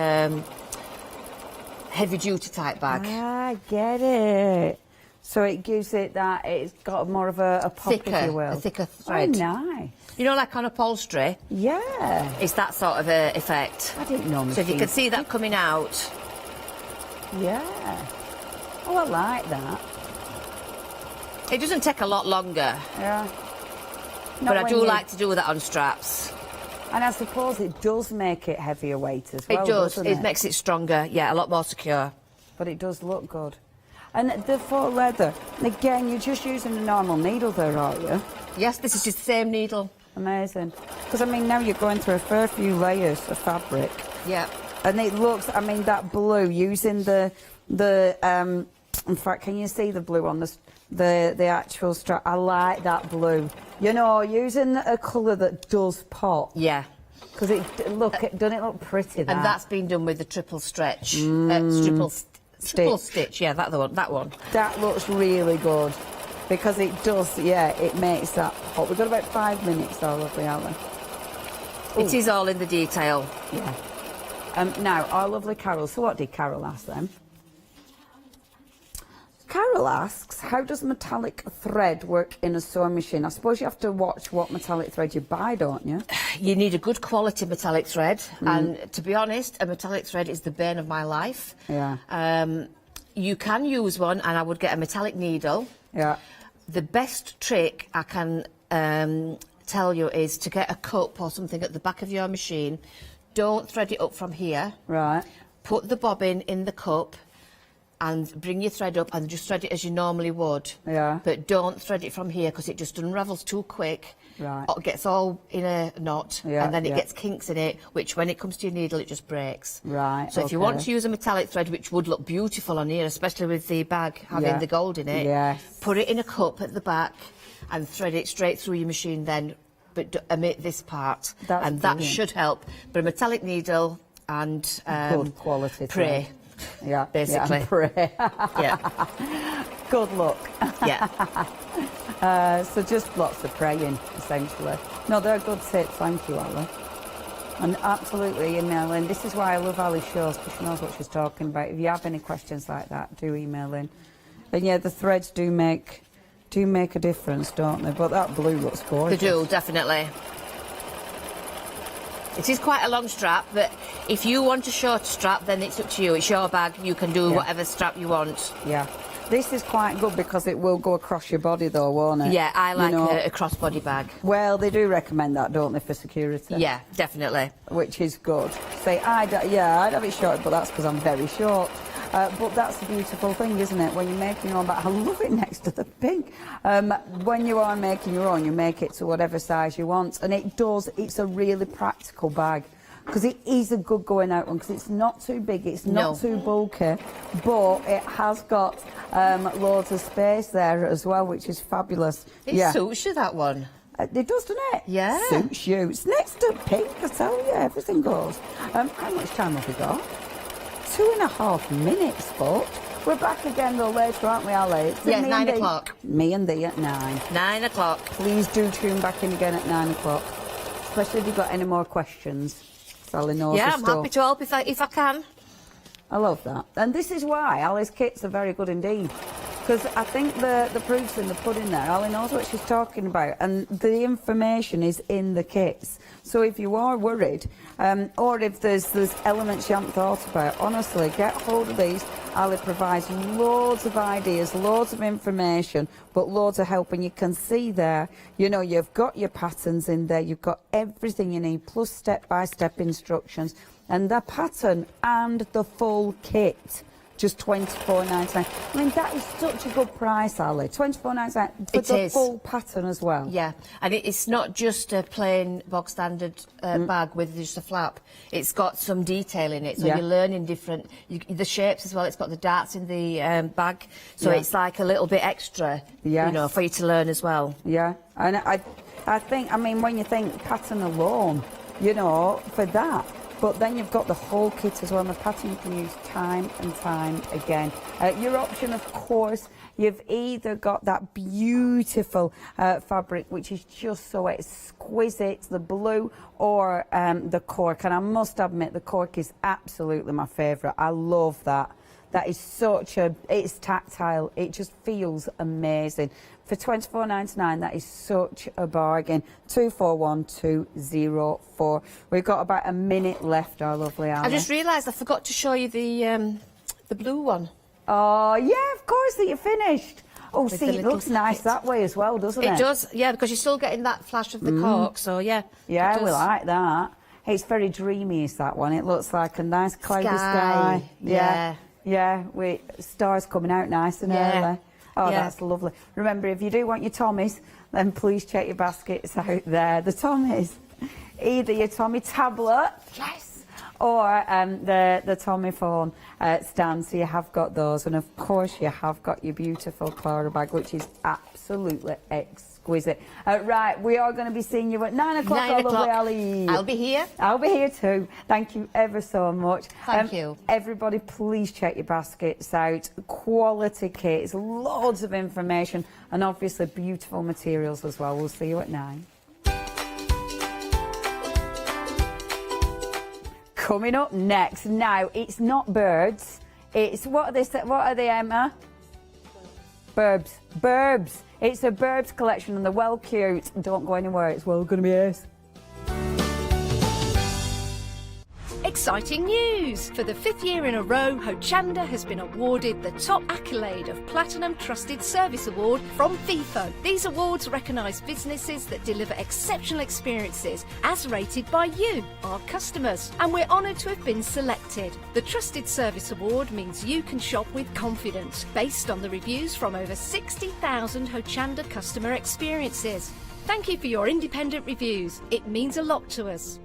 heavy-duty type bag. I get it. So it gives it that, it's got more of a pop, thicker, if you will. a thicker thread. Oh, nice. You know, like on upholstery? Yeah. It's that sort of effect. I didn't know. So if you can see that coming out. Yeah. Oh, I like that. It doesn't take a lot longer. Yeah. But I do like to do that on straps. And I suppose it does make it heavier weight as well. It does. Doesn't It makes it stronger. Yeah, a lot more secure. But it does look good. And the faux leather, again, you're just using a normal needle there, aren't you? Yes, this is just the same needle. Amazing. Because, I mean, now you're going through a fair few layers of fabric. Yeah. And it looks, I mean, that blue, using in fact, can you see the blue on the actual strap? I like that blue. You know, using a colour that does pop. Yeah. Because doesn't it look pretty, that? And that's been done with the triple stretch. Triple stitch, yeah, that one. That looks really good. Because it does, yeah, it makes that pop. We've got about 5 minutes, though, lovely, aren't we? It is all in the detail. Yeah. Now, our lovely Carol. So what did Carol ask then? Carol asks, how does metallic thread work in a sewing machine? I suppose you have to watch what metallic thread you buy, don't you? You need a good quality metallic thread. And to be honest, a metallic thread is the bane of my life. Yeah. You can use one, and I would get a metallic needle. Yeah. The best trick I can tell you is to get a cup or something at the back of your machine. Don't thread it up from here. Right. Put the bobbin in the cup and bring your thread up and just thread it as you normally would. Yeah. But don't thread it from here because it just unravels too quick. Right. It gets all in a knot, Yeah, and then it yeah. gets kinks in it, which when it comes to your needle, it just breaks. Right. So if you want to use a metallic thread, which would look beautiful on here, especially with the bag having the gold in it, Yes. put it in a cup at the back and thread it straight through your machine then, but omit this part. That's and that brilliant. should help. But a metallic needle and good quality pray. thread. Yeah, basically. Yeah, pray. Yeah. Good luck. Yeah. So just lots of praying, essentially. No, they're good tips. Thank you, Ali. And absolutely email in. This is why I love Ali's shows, because she knows what she's talking about. If you have any questions like that, do email in. And yeah, the threads do make a difference, don't they? But that blue looks gorgeous. They do, definitely. It is quite a long strap, but if you want a short strap, then it's up to you. It's your bag. You can do whatever strap you want. Yeah. This is quite good because it will go across your body, though, won't it? Yeah, I like a crossbody bag. Well, they do recommend that, don't they, for security? Yeah, definitely. Which is good. Say, I'd have it short, but that's because I'm very short. But that's a beautiful thing, isn't it? When you're making your own bag, I love it next to the pink. When you are making your own, you make it to whatever size you want. And it's a really practical bag. Because it is a good going out one, because it's not too big, it's not too bulky, but it has got loads of space there as well, which is fabulous. It suits you, that one. It does, doesn't it? Yeah. Suits you. It's next to pink, I tell you, everything goes. How much time have we got? 2.5 minutes, folks. We're back again, though, later, aren't we, Ali? Yes, 9 o'clock. Me and thee at 9. 9 o'clock. Please do tune back in again at 9 o'clock, especially if you've got any more questions. Sally knows Yeah, the I'm stuff. happy to help if I can. I love that. And this is why Ali's kits are very good indeed. Because I think the proof's in the pudding there. Ali knows what she's talking about. And the information is in the kits. So if you are worried, or if there's elements you haven't thought about, honestly, get hold of these. Ali provides loads of ideas, loads of information, but loads of help. And you can see there, you know, you've got your patterns in there. You've got everything you need, plus step-by-step instructions. And the pattern and the full kit just $24.99. I mean, that is such a good price, Ali. $24.99 for the full pattern as well. Yeah, and it's not just a plain bog standard bag with just a flap. It's got some detail in it, so you're learning different the shapes as well. It's got the darts in the bag, so it's like a little bit extra, you know, for you to learn as well. Yeah, and I think, I mean, when you think pattern alone, you know, for that. But then you've got the whole kit as well, and the pattern you can use time and time again. Your option, of course, you've either got that beautiful fabric, which is just so exquisite, the blue, or the cork. And I must admit, the cork is absolutely my favourite. I love that. That is it's tactile. It just feels amazing. For $24.99, that is such a bargain. 241204. We've got about a minute left, our lovely Ali. I just realised I forgot to show you the blue one. Oh, yeah, of course, that you finished. Oh, With see, it looks nice that way as well, doesn't it? It does, yeah, because you're still getting that flash of the cork, so yeah. Yeah, we like that. It's very dreamy, is that one. It looks like a nice cloudy sky. Yeah. Yeah, with stars coming out nice and early. Oh, that's lovely. Remember, if you do want your Tommies, then please check your baskets out there. The Tommies, either your Tommy tablet, or the Tommy phone stand. So you have got those, and of course you have got your beautiful Clara bag, which is absolutely exquisite. Right, we are going to be seeing you at 9 o'clock. 9 o'clock. Ali. I'll be here. I'll be here too. Thank you ever so much. Thank you. Everybody, please check your baskets out. Quality kits, loads of information, and obviously beautiful materials as well. We'll see you at 9. Coming up next, now it's not birds. It's what are they, Emma? Burbs. Burbs. It's a Burbs collection, and they're well cute. Don't go anywhere. It's well going to be ace. Exciting news! For the 5th year in a row, Hochanda has been awarded the top accolade of Platinum Trusted Service Award from Feefo. These awards recognise businesses that deliver exceptional experiences as rated by you, our customers, and we're honoured to have been selected. The Trusted Service Award means you can shop with confidence, based on the reviews from over 60,000 Hochanda customer experiences. Thank you for your independent reviews. It means a lot to us.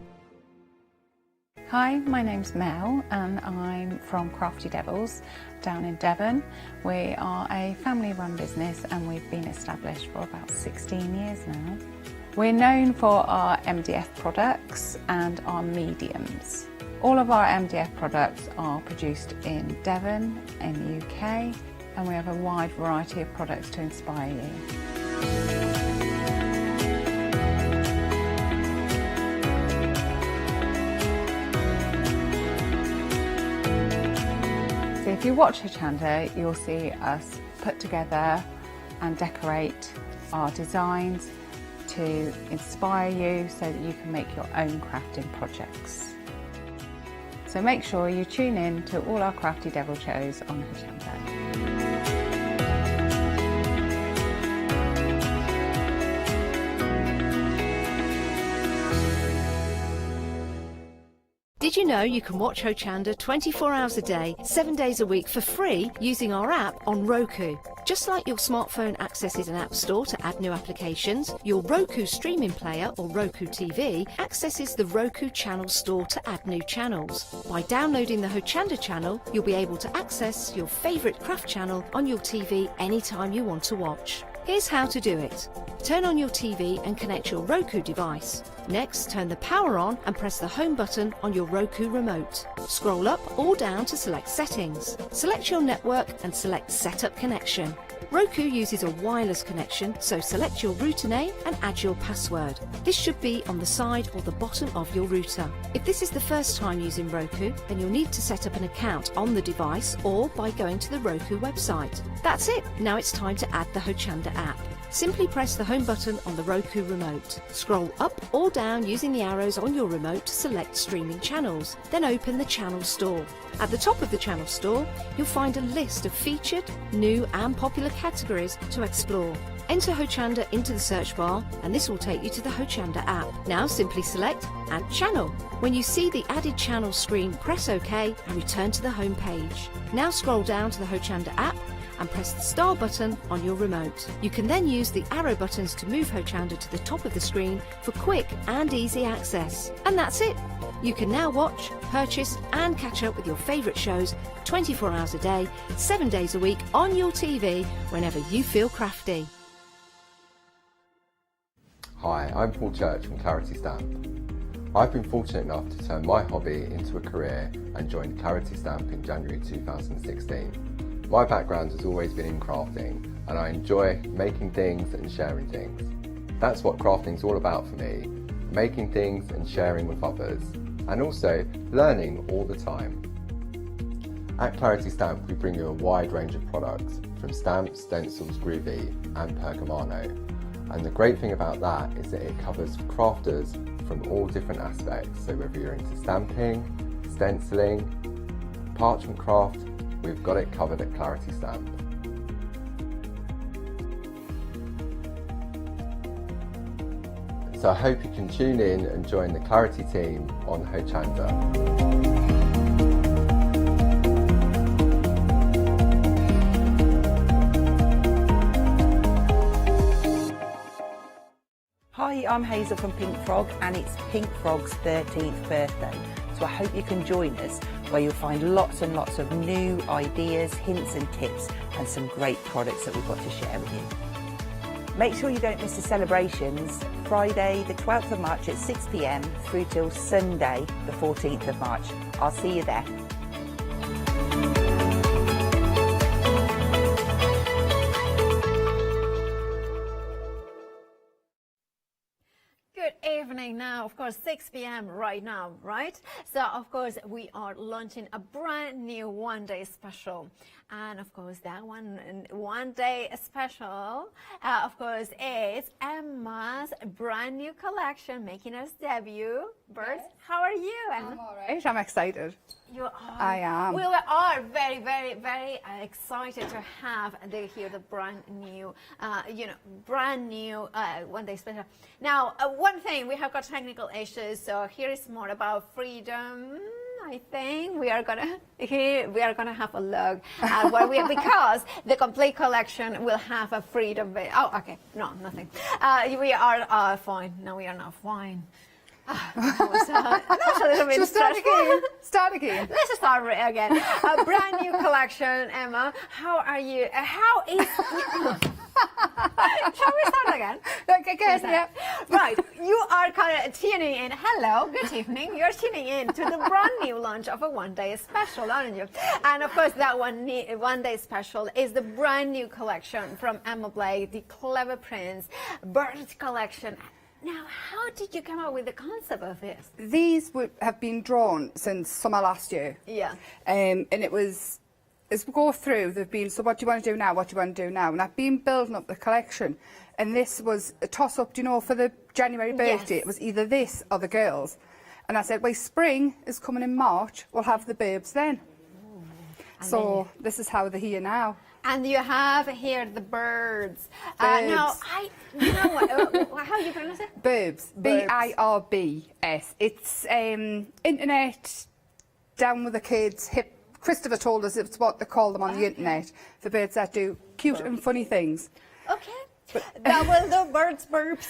Hi, my name's Mel and I'm from Crafty Devils down in Devon. We are a family-run business and we've been established for about 16 years now. We're known for our MDF products and our mediums. All of our MDF products are produced in Devon, in the UK, and we have a wide variety of products to inspire you. So if you watch Hochanda, you'll see us put together and decorate our designs to inspire you so that you can make your own crafting projects. So make sure you tune in to all our Crafty Devil shows on Hochanda. Did you know you can watch Hochanda 24 hours a day, 7 days a week for free using our app on Roku? Just like your smartphone accesses an app store to add new applications, your Roku streaming player or Roku TV accesses the Roku channel store to add new channels. By downloading the Hochanda channel, you'll be able to access your favourite craft channel on your TV anytime you want to watch. Here's how to do it. Turn on your TV and connect your Roku device. Next, turn the power on and press the home button on your Roku remote. Scroll up or down to select settings. Select your network and select Setup Connection. Roku uses a wireless connection, so select your router name and add your password. This should be on the side or the bottom of your router. If this is the first time using Roku, then you'll need to set up an account on the device or by going to the Roku website. That's it. Now it's time to add the Hochanda app. Simply press the home button on the Roku remote. Scroll up or down using the arrows on your remote to select streaming channels. Then open the channel store. At the top of the channel store, you'll find a list of featured, new and popular categories to explore. Enter Hochanda into the search bar and this will take you to the Hochanda app. Now simply select Add Channel. When you see the added channel screen, press OK and return to the home page. Now scroll down to the Hochanda app and press the star button on your remote. You can then use the arrow buttons to move Hochanda to the top of the screen for quick and easy access. And that's it. You can now watch, purchase and catch up with your favourite shows 24 hours a day, 7 days a week on your TV whenever you feel crafty. Hi, I'm Paul Church from Clarity Stamp. I've been fortunate enough to turn my hobby into a career and joined Clarity Stamp in January 2016. My background has always been in crafting and I enjoy making things and sharing things. That's what crafting's all about for me, making things and sharing with others, and also learning all the time. At Clarity Stamp we bring you a wide range of products, from stamps, stencils, groovy and pergamano. And the great thing about that is that it covers crafters from all different aspects, so whether you're into stamping, stenciling, parchment craft, we've got it covered at Clarity Stamp. So I hope you can tune in and join the Clarity team on Hochanda. Hi, I'm Hazel from Pink Frog and it's Pink Frog's 13th birthday. So I hope you can join us where you'll find lots and lots of new ideas, hints and tips and some great products that we've got to share with you. Make sure you don't miss the celebrations, Friday the 12th of March at 6 p.m. through till Sunday the 14th of March. I'll see you there. Evening now, of course, 6 p.m. right now, right? So, of course, we are launching a brand new one-day special. And, of course, that one-day special, of course, is Emma's brand new collection making its debut. Bert, how are you, Emma? I'm all right. I'm excited. You are? I am. We are very, very, very excited to have here the brand new, brand new one-day special. Now, one thing, we have got technical issues, so here is more about freedom. I think we are gonna have a look at what we have, because the complete collection will have a freedom. Oh, okay, no, nothing. We are fine. No, we are not fine. That's a little bit stressful. Start again. Let's start again. A brand new collection, Emma. How are you? How is? Shall we start again? Okay, yeah. Right, you are kind of tuning in. Hello, good evening. You're tuning in to the brand new launch of a one-day special, aren't you? And of course, that one-day special is the brand new collection from Emma Blake, the Clever Prince Bird collection. Now, how did you come up with the concept of this? These have been drawn since summer last year. Yeah. And it was, as we go through, they've been, so what do you want to do now, what do you want to do now? And I've been building up the collection. And this was a toss-up, do you know, for the January birthday. Yes. It was either this or the girls. And I said, well, spring is coming in March, we'll have the babes then. So this is how they're here now. And you have here the birds. Now, you know what? How do you pronounce it? Birbs. B-I-R-B-S. It's internet, down with the kids. Christopher told us it's what they call them on the internet. The birds that do cute and funny things. Okay. That will do birds, burps,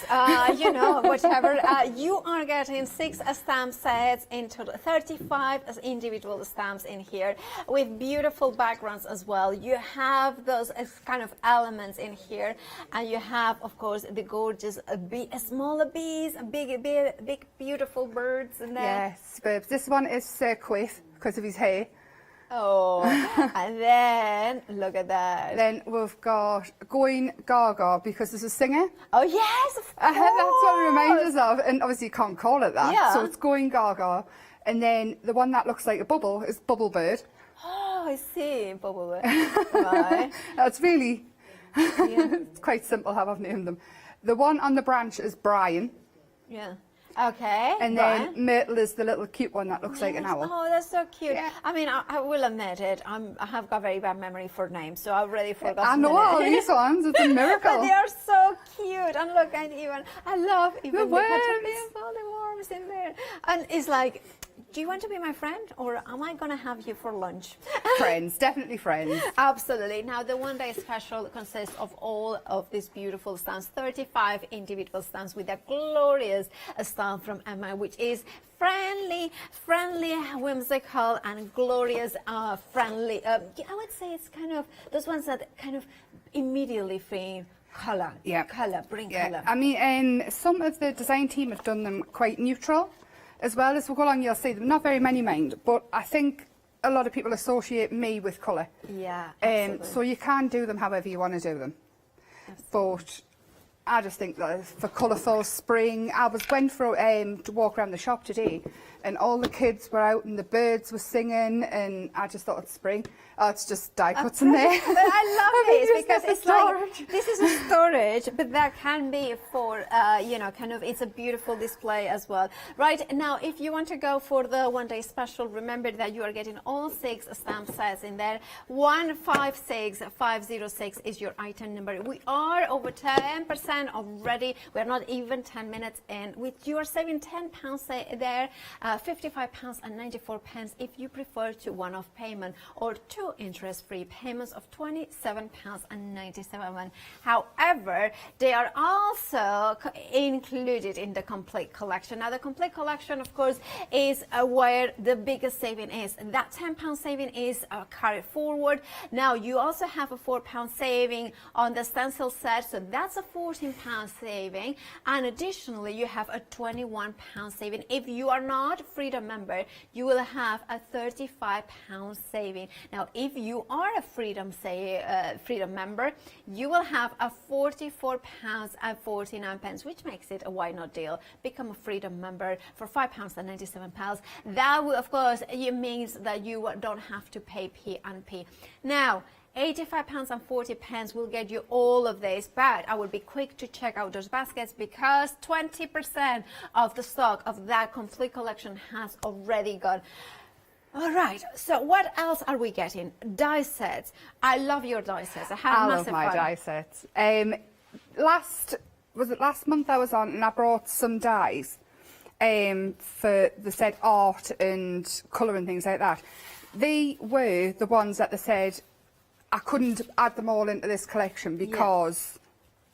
whatever. You are getting 6 stamp sets into 35 individual stamps in here with beautiful backgrounds as well. You have those kind of elements in here, and you have, of course, the gorgeous smaller bees, big beautiful birds in there. Yes, birds. This one is Sir Quiff because of his hair. Oh, and then look at that. Then we've got Going Gaga because there's a singer. Oh yes, of course. That's what it reminds us of, and obviously you can't call it that. Yeah. So it's Going Gaga, and then the one that looks like a bubble is Bubble Bird. Oh, I see, Bubble Bird. Right. That's really it's quite simple how I've named them. The one on the branch is Brian. Yeah. Okay. And then Myrtle is the little cute one that looks like an owl. Oh, that's so cute. I mean, I will admit it. I have got very bad memory for names, so I already forgot. I know all these ones. It's a miracle. But they are so cute. And look, I love even the worms. All the worms in there. And it's like, do you want to be my friend, or am I going to have you for lunch? Friends, definitely friends. Absolutely. Now, the one-day special consists of all of these beautiful stamps, 35 individual stamps with a glorious stamp from Emma, which is friendly, whimsical, and glorious, friendly. I would say it's kind of those ones that kind of immediately feel colour. Yeah. Bring Yeah. colour. I mean, some of the design team have done them quite neutral. As well as we go along, you'll see them. Not very many mind, but I think a lot of people associate me with colour. Yeah, absolutely. So you can do them however you want to do them. Absolutely. But I just think that for colourful spring, I went for to walk around the shop today, and all the kids were out and the birds were singing, and I just thought it's spring. Oh, it's just die cuts in there. But I love this because it's storage. like, this is a storage, but that can be for, kind of, it's a beautiful display as well. Right, now, if you want to go for the one-day special, remember that you are getting all 6 stamp sets in there. 156506 is your item number. We are over 10% already. We're not even 10 minutes in. You are saving £10 there, £55.94 if you prefer to one-off payment, or 2 interest-free payments of £27.97. However, they are also included in the complete collection. Now, the complete collection, of course, is where the biggest saving is. And that £10 saving is carried forward. Now, you also have a £4 saving on the stencil set, so that's a £14 saving. And additionally, you have a £21 saving. If you are not a Freedom member, you will have a £35 saving. Now, if you are a Freedom member, you will have a £44.49, which makes it a why not deal. Become a Freedom member for £5.97. That will, of course, it means that you don't have to pay P&P. Now, £85.40 will get you all of this, but I will be quick to check out those baskets because 20% of the stock of that complete collection has already gone. All right, so what else are we getting? Die sets. I love your die sets. I love my die sets. Last month I was on and I brought some dies for the said art and colour and things like that. They were the ones that they said I couldn't add them all into this collection because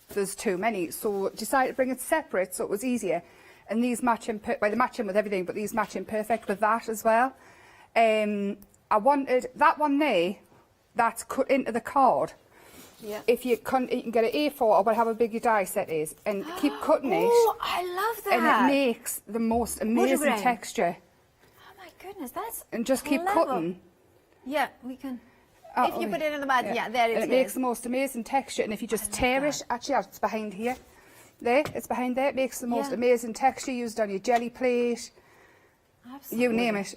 there's too many. So decided to bring it separate so it was easier. And these matching, well, they match in with everything, but these matching perfect with that as well. I wanted that one there that's cut into the card. Yeah. If you can get an A4 or whatever big your die set is, and keep cutting it. Oh, I love that. And it makes the most amazing texture. Oh my goodness, that's and just keep clever. cutting. Yeah, we can. If you put it in the bag, yeah, there it is. And it makes the most amazing texture. And if you just tear it, actually, it's behind here. There, it's behind there. It makes the most amazing texture used on your jelly plate. Absolutely. You name it.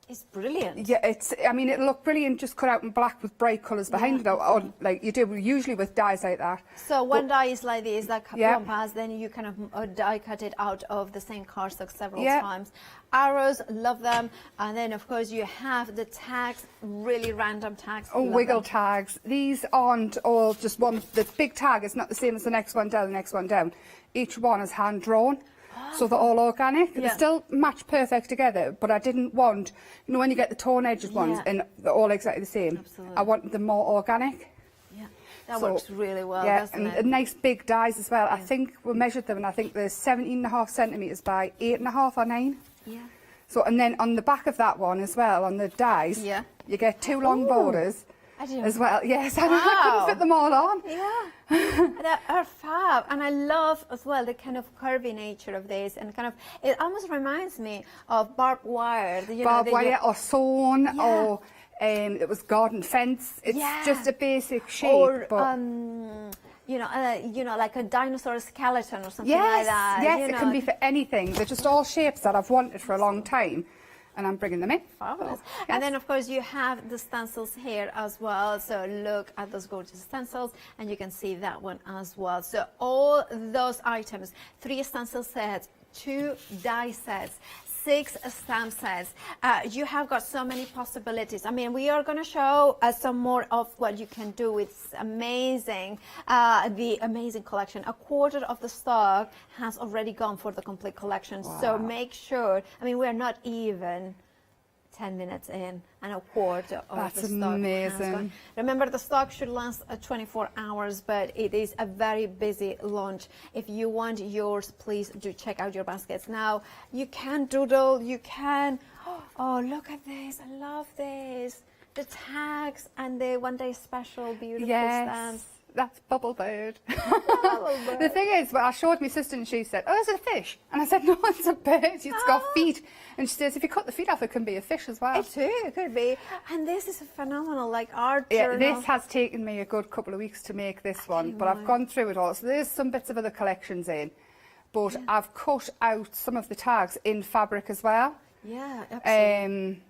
It's brilliant. Yeah, I mean, it'll look brilliant just cut out in black with bright colours behind it, or like you do usually with dyes like that. So one die is like this, like compass, then you kind of die cut it out of the same cardstock several times. Arrows, love them. And then, of course, you have the tags, really random tags. Oh, wiggle tags. These aren't all just one. The big tag is not the same as the next one down, the next one down. Each one is hand-drawn. So they're all organic. They still match perfect together, but I didn't want, you know, when you get the torn edges ones and they're all exactly the same. Absolutely. I want them more organic. Yeah, that works really well, doesn't it? And nice big dies as well. I think we measured them, and I think they're 17.5 centimetres by 8.5 or 9. Yeah. So, and then on the back of that one as well, on the dies, you get 2 long borders. As well, yes. Wow. I couldn't fit them all on. Yeah, they are fab, and I love as well the kind of curvy nature of this, and kind of it almost reminds me of barbed wire. Barbed wire or sawn, or it was garden fence. It's just a basic shape. Or but like a dinosaur skeleton or something like that. Yes, it can be for anything. They're just all shapes that I've wanted for a long time. And I'm bringing them in. Fabulous. And then, of course, you have the stencils here as well. So look at those gorgeous stencils, and you can see that one as well. So all those items, 3 stencil sets, 2 die sets, 6 stamp sets. You have got so many possibilities. I mean, we are going to show some more of what you can do with amazing, the amazing collection. A quarter of the stock has already gone for the complete collection. Wow. So make sure, I mean, we're not even 10 minutes in, and a quarter of the stock has gone. Remember, the stock should last 24 hours, but it is a very busy launch. If you want yours, please do check out your baskets. Now, you can doodle, you can, oh, look at this, I love this. The tags and the one-day special, beautiful stamps. That's Bubble Bird. The thing is, well, I showed my sister and she said, oh, it's a fish. And I said, no, it's a bird. It's got feet. And she says, if you cut the feet off, it can be a fish as well. It too, it could be. And this is a phenomenal, like, art Yeah, journal. this has taken me a good couple of weeks to make this one, but I've gone through it all. So there's some bits of other collections in, but I've cut out some of the tags in fabric as well. Yeah, absolutely.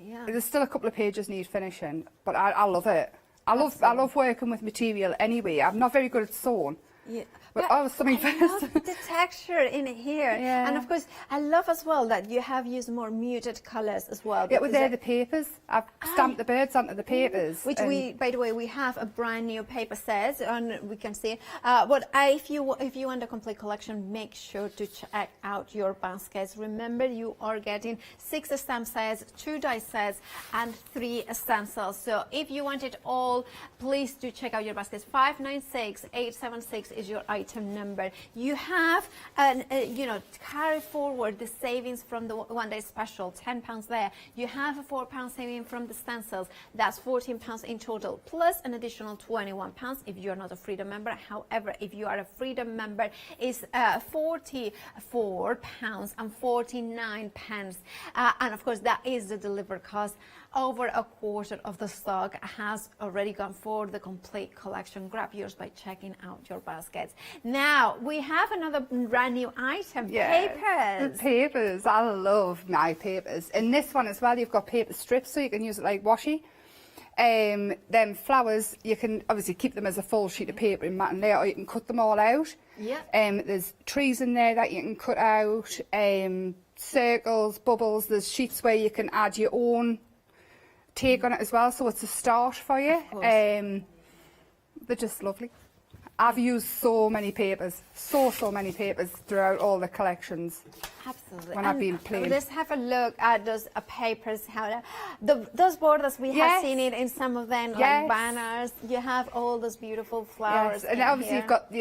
Yeah. There's still a couple of pages need finishing, but I love it. I love working with material anyway. I'm not very good at sewing. Yeah. But something I love the texture in here. Yeah. And of course, I love as well that you have used more muted colours as well. Yeah, well, they're the papers. I've stamped the birds onto the papers. Which we, by the way, we have a brand new paper set, and we can see it. But if you want a complete collection, make sure to check out your baskets. Remember, you are getting 6 stamp sets, 2 die sets, and 3 stencils. So if you want it all, please do check out your baskets. 596876 is your item number. You have, carry forward the savings from the one-day special, £10 there. You have a £4 saving from the stencils. That's £14 in total, plus an additional £21 if you're not a Freedom member. However, if you are a Freedom member, it's £44.49. And of course, that is the delivery cost. Over a quarter of the stock has already gone for the complete collection. Grab yours by checking out your baskets. Now, we have another brand new item, papers. The papers. I love my papers. In this one as well, you've got paper strips, so you can use it like washi. Then flowers, you can obviously keep them as a full sheet of paper in mat and layout, or you can cut them all out. Yeah. There's trees in there that you can cut out, circles, bubbles. There's sheets where you can add your own take on it as well, so it's a start for you. They're just lovely. I've used so many papers, so many papers throughout all the collections. Absolutely. When I've been playing. Let's have a look at those papers. Those borders, we have seen it in some of them, like banners. You have all those beautiful flowers. Yes, and obviously you've got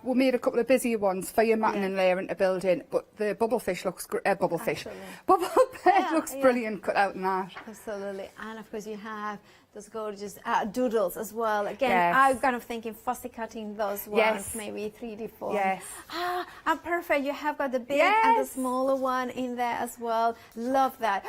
we made a couple of busier ones for your matting and layering to build in. But the bubblefish looks bubble bird looks brilliant cut out in that. Absolutely, and of course you have those gorgeous doodles as well. Again, I'm kind of thinking fussy cutting those ones, maybe 3D form. Yes. And perfect. You have got the big and the smaller one in there as well. Love that.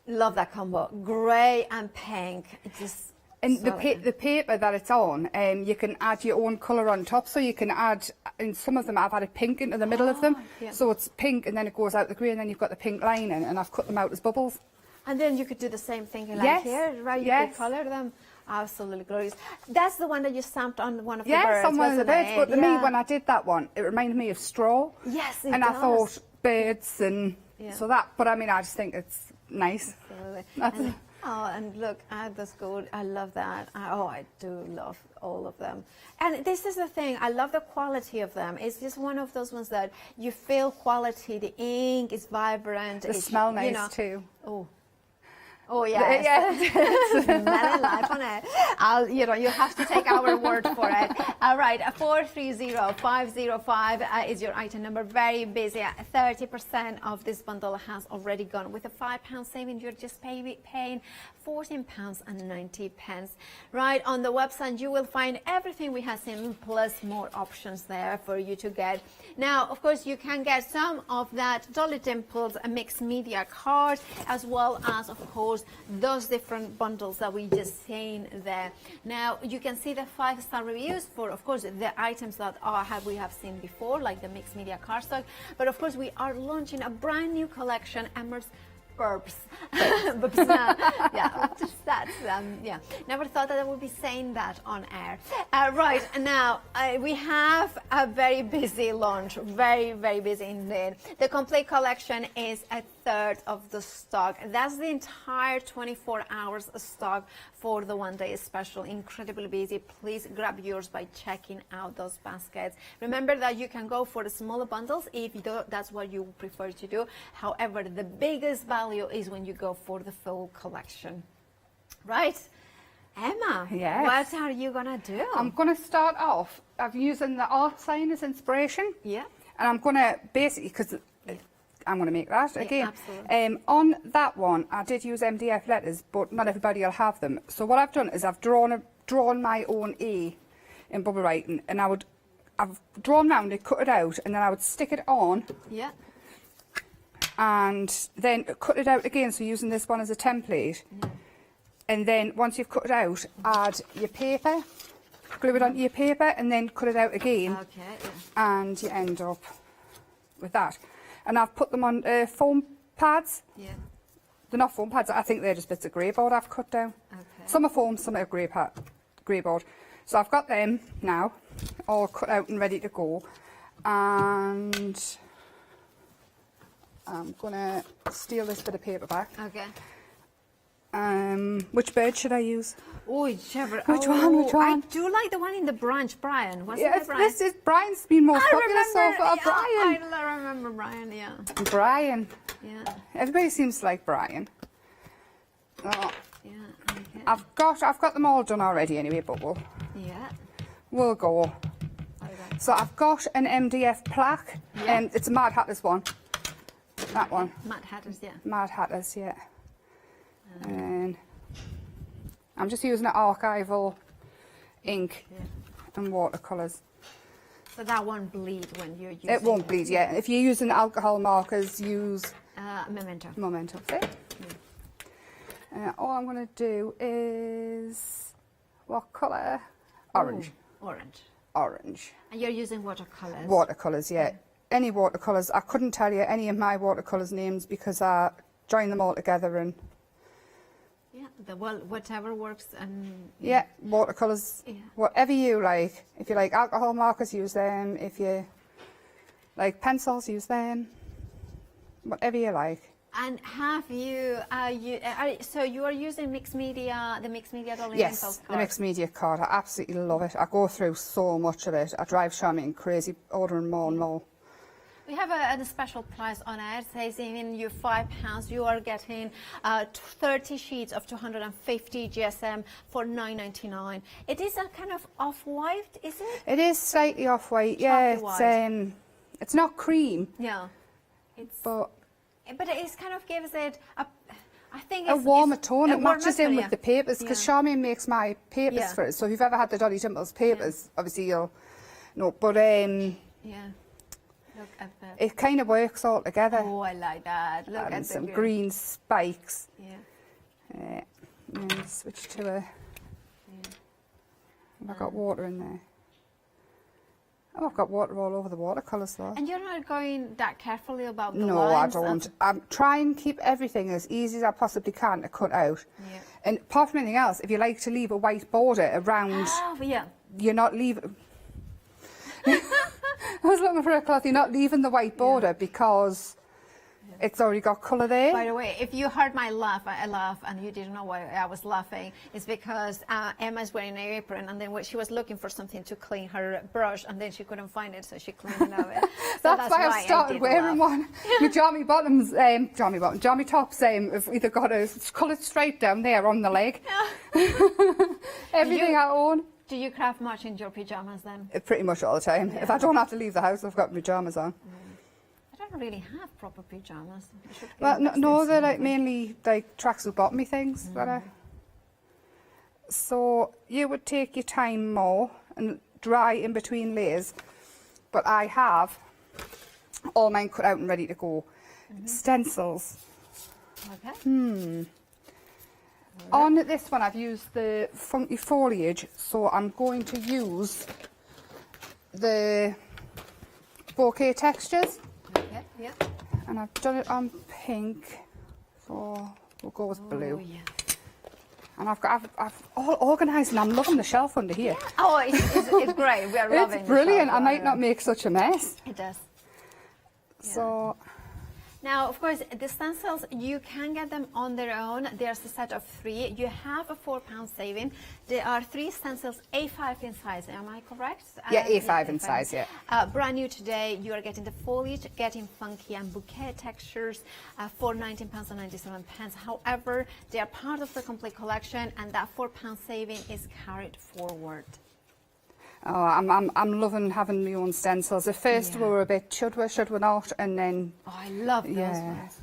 Love that combo. Grey and pink. It just. And the paper that it's on, you can add your own colour on top. So you can add, in some of them I've added pink into the middle of them. Yeah. So it's pink and then it goes out the grey and then you've got the pink lining, and I've cut them out as bubbles. And then you could do the same thing like here, right? You could colour them. Absolutely glorious. That's the one that you stamped on one of the birds. Yes, on one of the birds. But to me, when I did that one, it reminded me of straw. Yes, it and does. I thought birds and so that. But I mean, I just think it's nice. Absolutely. And look at this gold. I love that. I do love all of them. And this is the thing. I love the quality of them. It's just one of those ones that you feel quality. The ink is vibrant. They smell nice too. Oh yes, smelling life on it. You have to take our word for it. All right, 430505 is your item number. Very busy. 30% of this bundle has already gone. With a £5 saving, you're just paying £14.90. Right, on the website you will find everything we have seen, plus more options there for you to get. Now, of course, you can get some of that Dolly Dimples mixed media card, as well as, of course, those different bundles that we just seen there. Now, you can see the 5-star reviews for, of course, the items that we have seen before, like the mixed media cardstock. But of course, we are launching a brand new collection, burps. Burps, yeah, just that. Yeah, never thought that I would be saying that on air. Right, now we have a very busy launch, very, very busy indeed. The complete collection is a third of the stock. That's the entire 24 hours stock for the one-day special. Incredibly busy. Please grab yours by checking out those baskets. Remember that you can go for the smaller bundles if that's what you prefer to do. However, the biggest value is when you go for the full collection. Right? Emma, yes. What are you going to do? I'm going to start off, I'm using the art sign as inspiration. Yeah. And I'm going to basically, because I'm going to make that again. Absolutely. On that one, I did use MDF letters, but not everybody will have them. So what I've done is I've drawn my own A in bubble writing, and I've drawn round it, cut it out, and then I would stick it on. Yeah. And then cut it out again, so using this one as a template. Yeah. And then once you've cut it out, add your paper, glue it onto your paper, and then cut it out again. Okay. Yeah. And you end up with that. And I've put them on foam pads. Yeah. They're not foam pads, I think they're just bits of grey board I've cut down. Okay. Some are foam, some are grey board. So I've got them now, all cut out and ready to go. And I'm going to steal this bit of paper back. Okay. Which bird should I use? Oh, whichever. Which one? I do like the one in the branch, Brian. What's it, Brian? This is Brian's been most popular so far. Brian. I remember Brian, yeah. Brian. Yeah. Everybody seems to like Brian. Oh. Yeah. Okay. I've got them all done already anyway, but we'll go. Okay. So I've got an MDF plaque, and it's a Mad Hatters one. That one. Mad Hatters, yeah. Mad Hatters, yeah. And I'm just using an archival ink and watercolours. So that won't bleed when you're using it. Won't bleed, yeah. If you're using alcohol markers, use Memento. Memento, see? All I'm going to do is, what colour? Orange. Ooh, orange. Orange. And you're using watercolours? Watercolours, yeah. Any watercolours. I couldn't tell you any of my watercolours names because I joined them all together and... Yeah, whatever works. And yeah, watercolours, whatever you like. If you like alcohol markers, use them. If you like pencils, use them. Whatever you like. And have you, so you are using mixed media, the mixed media dolly Yes, card? the mixed media card. I absolutely love it. I go through so much of it. I drive Charmaine crazy ordering more and more. We have a special price on it. It says even you £5, you are getting 30 sheets of 250 GSM for £9.99. It is a kind of off-white, is it? It is slightly off-white, yeah. It's not cream. Yeah. But it kind of gives it a, I think a warmer tone. A It matches in warmer with the papers because Charmaine makes my papers for it. So if you've ever had the Dolly Dimples papers, obviously you'll know. But look at that. It kind of works all together. Oh, I like that. Look and at some the green spikes. Yeah. And then switch to a. Have I got water in there? Oh, I've got water all over the watercolours though. And you're not going that carefully about the No, lines? I don't. I'm trying to keep everything as easy as I possibly can to cut out. Yeah. And apart from anything else, if you like to leave a white border around, you're not leaving. I was looking for a cloth. You're not leaving the white border because it's already got colour there. By the way, if you heard my laugh, I laugh, and you didn't know why I was laughing, it's because Emma's wearing an apron, and then when she was looking for something to clean her brush, and then she couldn't find it, so she cleaned it of it. So that's why I've started wearing one. My jammy bottoms, jammy tops, have either got a coloured stripe down there on the leg. Everything I own. Do you craft much in your pyjamas then? Pretty much all the time. Yeah. If I don't have to leave the house, I've got pyjamas on. I don't really have proper pyjamas. Well, no, they're like mainly like tracksuit bottomy things. So you would take your time more and dry in between layers. But I have all mine cut out and ready to go. Stencils. Okay. On this one I've used the funky foliage, so I'm going to use the bouquet textures. Okay, yeah. And I've done it on pink. we'll go with blue. Oh, yeah. And I've all organised, and I'm loving the shelf under here. Oh, it's great. We are loving It's brilliant. the I might not make such a mess. It does. So, now, of course, the stencils, you can get them on their own. There's a set of 3. You have a £4 saving. There are 3 stencils, A5 in size. Am I correct? yeah, A5 in size, yeah. Brand new today. You are getting the foliage, getting funky and bouquet textures for £19.97. However, they are part of the complete collection, and that £4 saving is carried forward. Oh, I'm loving having my own stencils. At first we were a bit, should we not? And then... Oh, I love those ones.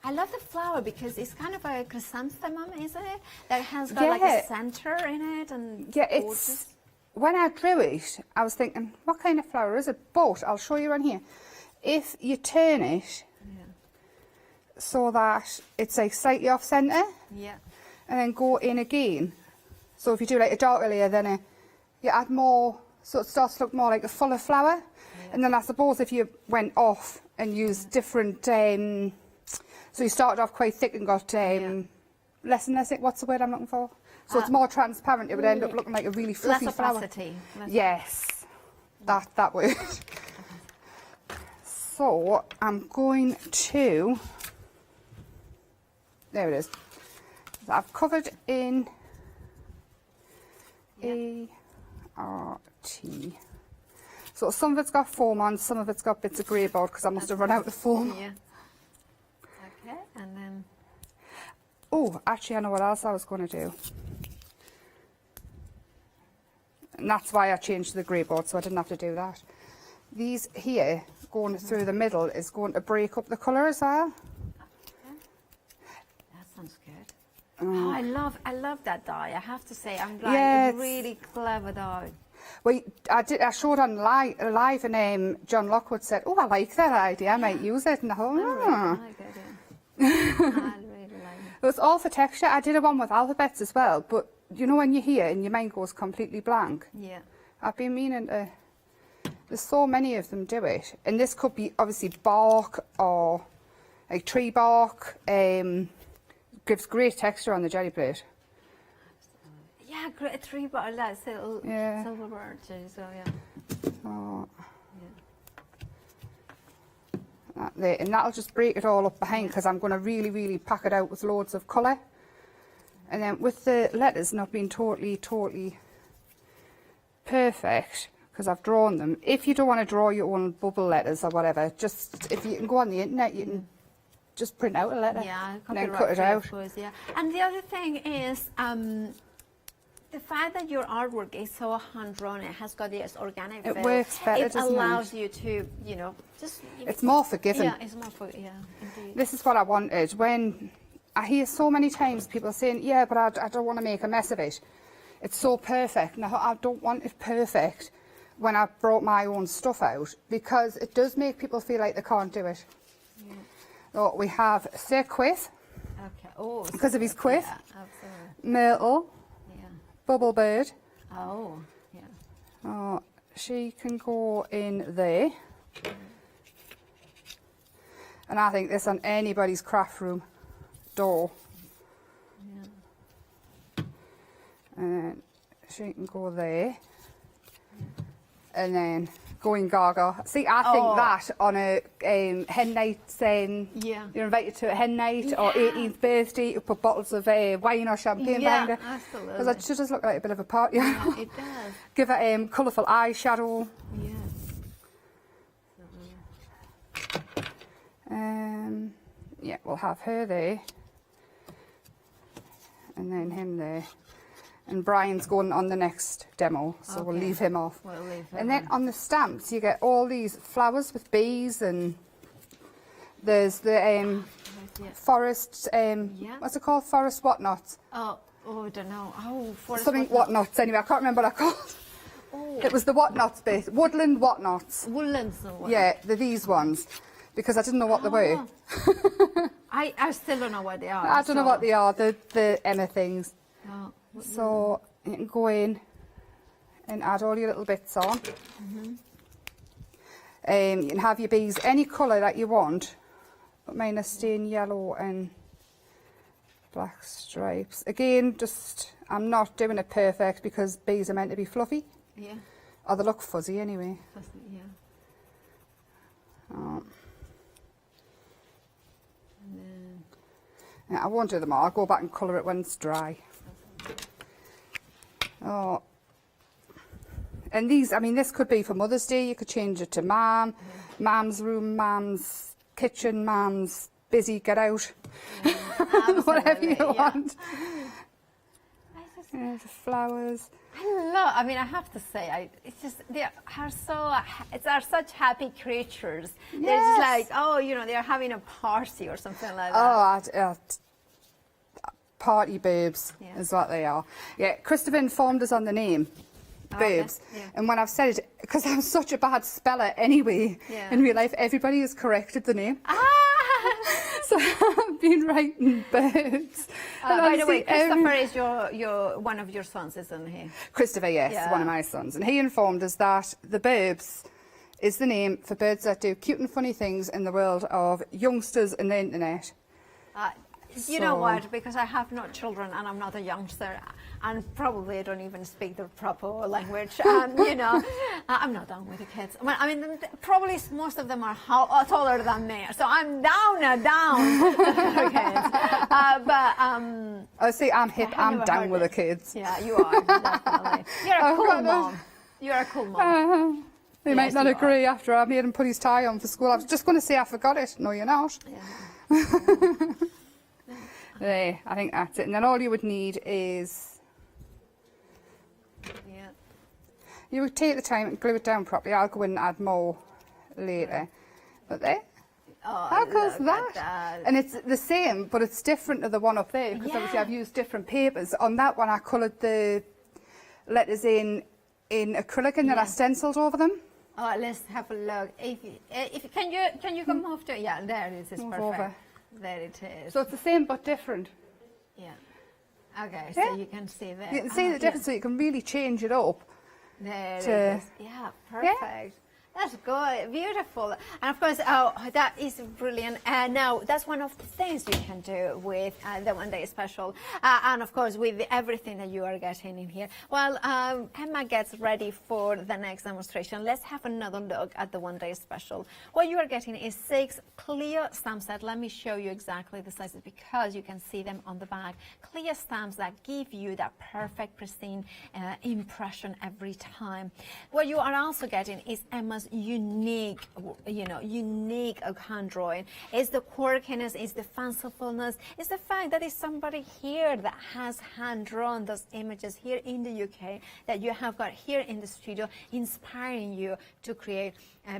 I love the flower because it's kind of a chrysanthemum, isn't it? That has got like a center in it. And yeah, gorgeous. it's... When I drew it, I was thinking, what kind of flower is it? But I'll show you on here. If you turn it so that it's like slightly off centre, yeah, and then go in again. So if you do like a darker layer, then you add more, so it starts to look more like a fuller flower. Yeah. And then I suppose if you went off and used different, so you started off quite thick and got less and less, what's the word I'm looking for? So it's more transparent, it would end up looking like a really fluffy flower. Yes, that word. So I'm going to, there it is. So I've covered in A-R-T. So some of it's got foam on, some of it's got bits of grey board because I must have run out of foam. Yeah. Okay, and then... Oh, actually I know what else I was going to do. And that's why I changed to the grey board, so I didn't have to do that. These here, going through the middle, is going to break up the colour as well. That sounds good. Oh, I love that dye. I have to say, I'm glad. Yeah, it's really clever dye. Well, I showed on live and John Lockwood said, oh, I like that idea, I might use it. And I thought, I really like it, I really like it. It was all for texture. I did a one with alphabets as well, but you know when you're here and your mind goes completely blank? Yeah. I've been meaning to... There's so many of them do it. And this could be obviously bark or like tree bark. Gives great texture on the jelly plate. Yeah, great tree bark, like silver bird too, so yeah. Oh. That there, and that'll just break it all up behind because I'm going to really, really pack it out with loads of colour. And then with the letters not being totally perfect, because I've drawn them. If you don't want to draw your own bubble letters or whatever, just if you can go on the internet, you can just print out a letter and then cut it out. Of course, yeah. And the other thing is the fact that your artwork is so hand-drawn, it has got this organic feel. It works better, it doesn't allows you to, you know, just... It's more forgiving. Yeah, it's more forgiving, yeah, indeed. This is what I wanted. When I hear so many times people saying, yeah, but I don't want to make a mess of it. It's so perfect. No, I don't want it perfect when I brought my own stuff out, because it does make people feel like they can't do it. Yeah. So we have Sir Quiff, because of his quiff, Myrtle, Bubble Bird. Oh, yeah. Oh, she can go in there. And I think this on anybody's craft room door. Yeah. And then she can go there. And then going gaga. See, I think that on a hen night, you're invited to a hen night or 18th birthday, you put bottles of wine or champagne behind it. Absolutely. Because it does look like a bit of a party. Yeah, it does. Give it colourful eyeshadow. Yeah. Yeah, we'll have her there. And then him there. And Brian's going on the next demo, so we'll leave him off. We'll leave him and then on the stamps, you get all these flowers with bees, and there's the forest, what's it called? Forest whatnots. Oh, I don't know. Oh, forest something whatnots. Anyway, I can't remember what they're called. Oh. It was the whatnots bit. Woodland whatnots. Woodlands. Yeah, they're these ones, because I didn't know what they were. I still don't know what they are. I don't know what they are. The Emma things. Oh. So you can go in and add all your little bits on. You can have your bees any colour that you want, but mine are staying yellow and Black stripes. Again, just, I'm not doing it perfect because bees are meant to be fluffy. Yeah. Or they look fuzzy anyway. Fuzzy, yeah. Oh. And then... Yeah, I won't do them all. I'll go back and colour it when it's dry. Oh. And these, I mean, this could be for Mother's Day. You could change it to Mum, Mum's room, Mum's kitchen, Mum's busy, get out. Whatever you want. Yeah, the flowers. I mean, I have to say, it's just, they are so, are such happy creatures. Yes. They're just like, oh, you know, they're having a party or something like that. Oh, party boobs is what they are. Yeah, Christopher informed us on the name. Boobs. Okay. Yeah. And when I've said it, because I'm such a bad speller anyway, in real life, everybody has corrected the name. So I've been writing boobs. By the way, Christopher is your one of your sons, isn't he? Christopher, yes, one of my sons. And he informed us that the boobs is the name for birds that do cute and funny things in the world of youngsters and the internet. You know what, because I have no children and I'm not a youngster and probably I don't even speak the proper language, you know, I'm not down with the kids. Well, I mean, probably most of them are taller than me, so I'm down with the kids. I say I'm hip, I'm down with the kids. Yeah, you are, definitely. You're a cool mom. You're a cool mom. They might not agree after I made him put his tie on for school. I was just going to say I forgot it. No, you're not. Yeah. There, I think that's it. And then all you would need is... Yeah. You would take the time and glue it down properly. I'll go in and add more later. But there. Oh, how cool is that? And it's the same, but it's different to the one up there, because obviously I've used different papers. On that one, I coloured the letters in acrylic and then I stenciled over them. Oh, let's have a look. If can you come off to? Yeah, there it is. It's perfect. Over. There it is. So it's the same but different. Yeah. Okay, so you can see that. You can see the difference, so you can really change it up. There it is. Yeah, perfect. Yeah. That's good, beautiful. And of course, that is brilliant. Now, that's one of the things you can do with the One Day Special. And of course, with everything that you are getting in here. While Emma gets ready for the next demonstration, let's have another look at the One Day Special. What you are getting is 6 clear stamp sets. Let me show you exactly the sizes because you can see them on the back. Clear stamps that give you that perfect, pristine impression every time. What you are also getting is Emma's unique hand drawing. It's the quirkiness, it's the fancifulness, it's the fact that it's somebody here that has hand drawn those images here in the UK that you have got here in the studio, inspiring you to create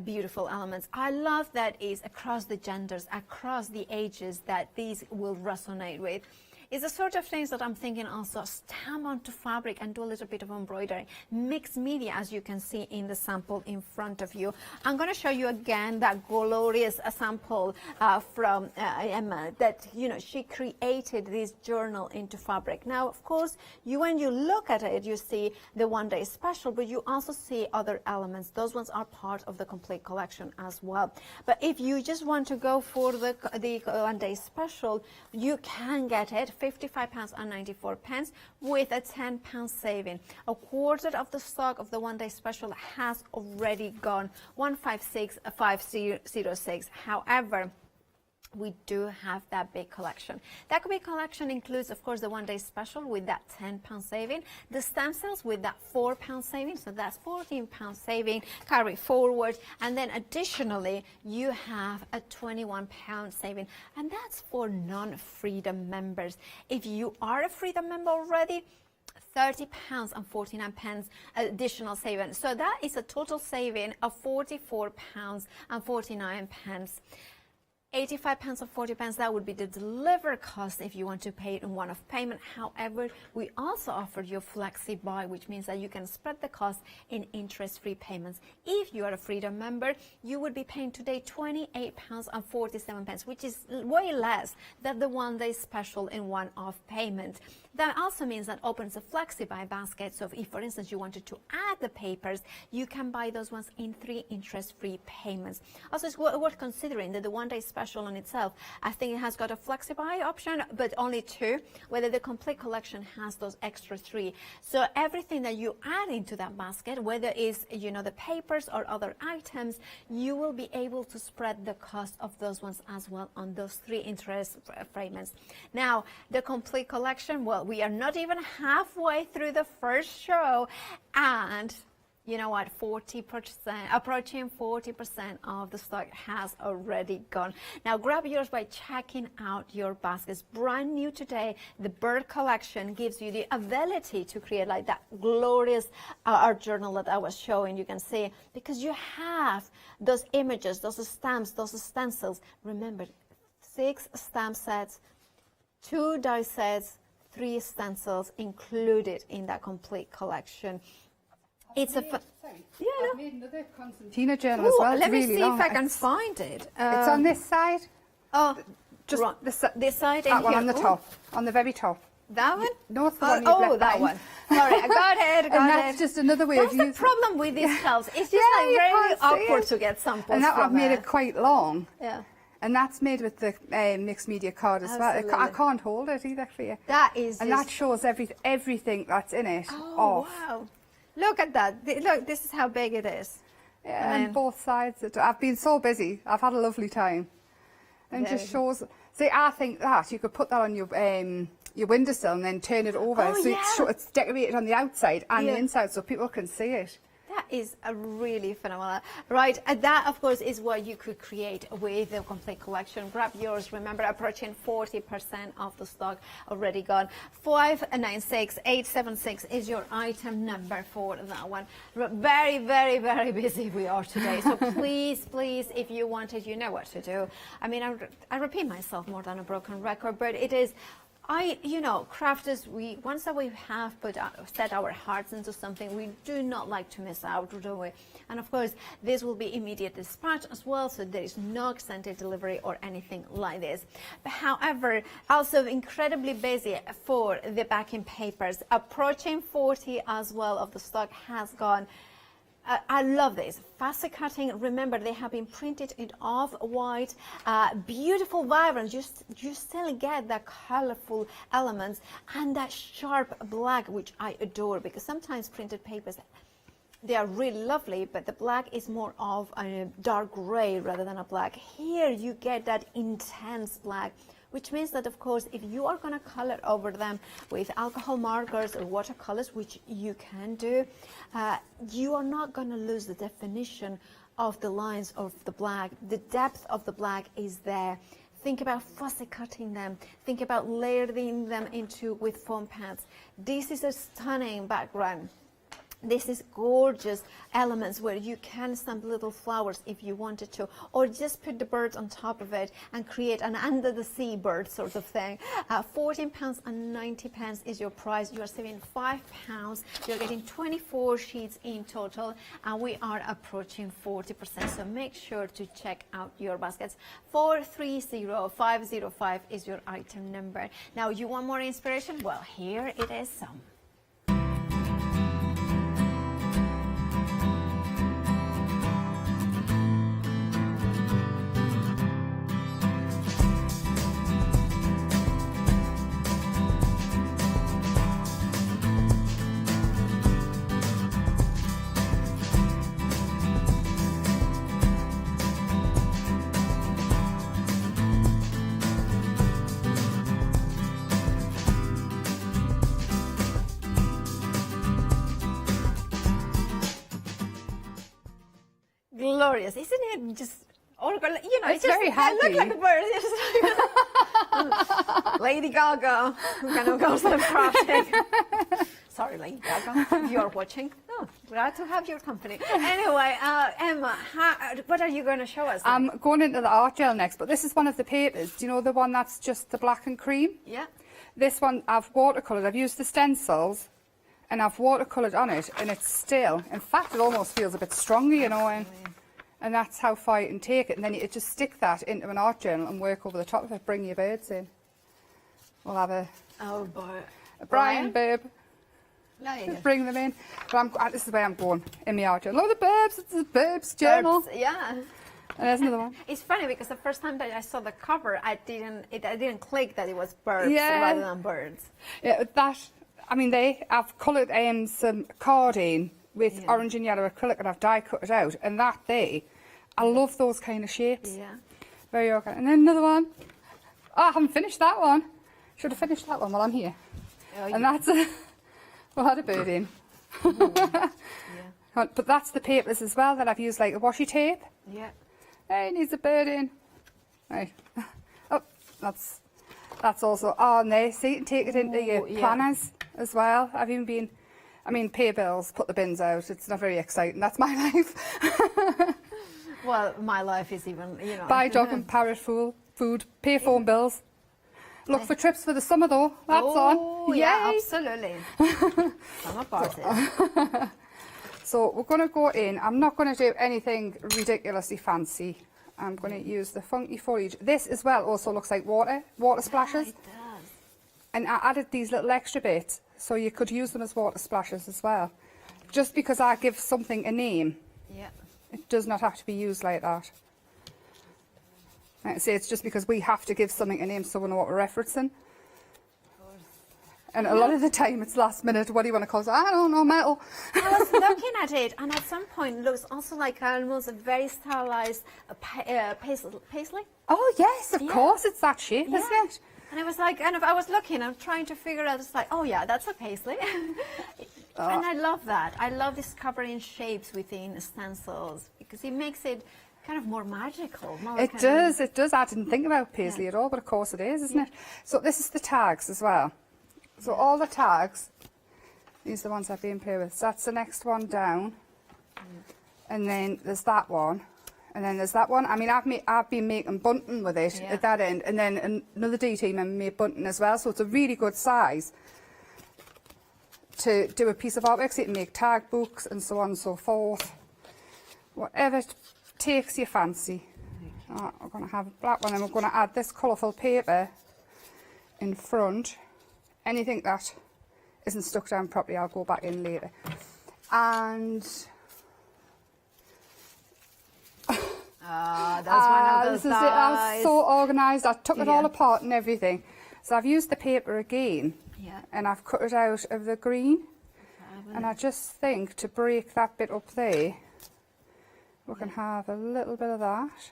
beautiful elements. I love that it's across the genders, across the ages that these will resonate with. It's the sort of things that I'm thinking also stamp onto fabric and do a little bit of embroidery. Mixed media, as you can see in the sample in front of you. I'm going to show you again that glorious sample from Emma that, you know, she created this journal into fabric. Now, of course, when you look at it, you see the One Day Special, but you also see other elements. Those ones are part of the complete collection as well. But if you just want to go for the One Day Special, you can get it. £55.94 with a £10 saving. A quarter of the stock of the One Day Special has already gone, 156506. However, we do have that big collection. That big collection includes, of course, the One Day Special with that £10 saving, the stamp sales with that £4 saving, so that's £14 saving carry forward, and then additionally you have a £21 saving, and that's for non-Freedom members. If you are a Freedom member already, £30.49 additional saving. So that is a total saving of £44.49. £85.40, that would be the delivery cost if you want to pay it in one-off payment. However, we also offer you flexi buy, which means that you can spread the cost in interest-free payments. If you are a Freedom member, you would be paying today £28.47, which is way less than the One Day Special in one-off payment. That also means that opens a flexi buy basket. So if, for instance, you wanted to add the papers, you can buy those ones in 3 interest-free payments. Also, it's worth considering that the One Day Special special on itself. I think it has got a flexi-buy option, but only 2, whether the complete collection has those extra 3. So everything that you add into that basket, whether it's, you know, the papers or other items, you will be able to spread the cost of those ones as well on those 3 interest fragments. Now, the complete collection, well, we are not even halfway through the first show, and you know what, 40%, approaching 40% of the stock has already gone. Now grab yours by checking out your baskets. Brand new today, the bird collection gives you the ability to create like that glorious art journal that I was showing. You can see, because you have those images, those stamps, those stencils. Remember, 6 stamp sets, 2 die sets, 3 stencils included in that complete collection. It's a I've made another concertina journal as well. Let me really see long. if I can find it. It's on this side. Oh, just right. This side. That in one here. on the top, on the very top. That one? No, it's the one you've left that behind. one. Sorry, I got it. And that's just another way That's of the using. problem with these shelves. It's just Yeah, like you very can't see awkward it. to get samples And that from I've made there. it quite long. Yeah. And that's made with the mixed media card as well. I Absolutely. can't hold it either for you. That is And just... that shows everything that's in it Oh, off. wow. Look at that. Look, this is how big it is. Yeah, and both sides. I've been so busy. I've had a lovely time. And Very just shows. See, I think that you could put that on your windowsill and then turn it over, Oh, so yeah. it's decorated on the outside and Yeah. the inside, so people can see it. That is a really phenomenal. Right, and that of course is what you could create with the complete collection. Grab yours. Remember, approaching 40% of the stock already gone. 596876 is your item number for that one. Very, very, very busy we are today. So please, if you want it, you know what to do. I mean, I repeat myself more than a broken record, but it is. You know, crafters, once that we have set our hearts into something, we do not like to miss out, do we? And of course, this will be immediate dispatch as well, so there is no extended delivery or anything like this. But however, also incredibly busy for the backing papers, approaching 40 as well of the stock has gone. I love this. Facet cutting, remember they have been printed in off-white, beautiful, vibrant. You still get that colorful elements and that sharp black, which I adore, because sometimes printed papers, they are really lovely, but the black is more of a dark gray rather than a black. Here you get that intense black, which means that, of course, if you are going to color over them with alcohol markers or watercolors, which you can do, you are not going to lose the definition of the lines of the black. The depth of the black is there. Think about fussy cutting them. Think about layering them with foam pads. This is a stunning background. This is gorgeous elements where you can stamp little flowers if you wanted to, or just put the birds on top of it and create an under the sea bird sort of thing. £14.90 is your price. You are saving £5. You're getting 24 sheets in total, and we are approaching 40%. So make sure to check out your baskets. 430505 is your item number. Now, you want more inspiration? Well, here it is some. Glorious, isn't it? Just, you know, it's very I happy. look like a bird. Lady Gaga, who kind of goes and crafting. Sorry, Lady Gaga, if you're watching. Oh, glad to have your company. Anyway, Emma, what are you going to show us? I'm going into the art gel next, but this is one of the papers. Do you know the one that's just the black and cream? Yeah. This one I've watercoloured. I've used the stencils and I've watercoloured on it, and it's still, in fact, it almost feels a bit stronger, you know, and that's how far you can take it. And then you just stick that into an art journal and work over the top of it. Bring your birds in. We'll have a Brian Burb. No, you don't. Bring them in. But this is where I'm going in my art journal. Oh, the Burbs! It's the Burbs journal. Birds, yeah. And there's another one. It's funny because the first time that I saw the cover, I didn't click that it was birds Yeah. rather than birds. Yeah, I've coloured some card in with orange and yellow acrylic, and I've die cut it out. And that there, I love those kind of shapes. Yeah. Very organic. And then another one. Oh, I haven't finished that one. Should have finished that one while I'm here. Oh, And that's well, I had a bird in. But that's the papers as well that I've used, like a washi tape. Yeah. Hey, needs a bird in. Right. Oh, that's also on there. So you can take it into your planners as well. I've even been, pay bills, put the bins out. It's not very exciting. That's my life. Well, my life is even, Buy dog and parrot food, pay phone bills. Look for trips for the summer though. That's on. Yeah, Yay. absolutely. I'm about it. So we're going to go in. I'm not going to do anything ridiculously fancy. I'm going to use the funky foliage. This as well also looks like water splashes. It does. And I added these little extra bits so you could use them as water splashes as well. Just because I give something a name, Yeah. it does not have to be used like that. Like I say, it's just because we have to give something a name so we know what we're referencing. And a lot of the time it's last minute. What do you want to call it? I don't know, metal. I was looking at it, and at some point it looks also like almost a very stylized paisley. Oh yes, of course, it's that shape, isn't it? And I was like, and I was looking, I'm trying to figure out, it's like, oh yeah, that's a paisley. And I love that. I love discovering shapes within stencils because it makes it kind of more magical. It does. I didn't think about paisley at all, but of course it is, isn't it? So this is the tags as well. So all the tags, these are the ones I've been playing with. So that's the next one down. And then there's that one. And then there's that one. I've been making bunting with it at that end. And then another D team and made bunting as well. So it's a really good size to do a piece of artwork. So you can make tag books and so on and so forth. Whatever takes your fancy. Right, we're going to have a black one, and we're going to add this colourful paper in front. Anything that isn't stuck down properly, I'll go back in later. And that's one of those this is it. I was so organised. I took it all apart and everything. So I've used the paper again, and I've cut it out of the green. And I just think to break that bit up there, we can have a little bit of that.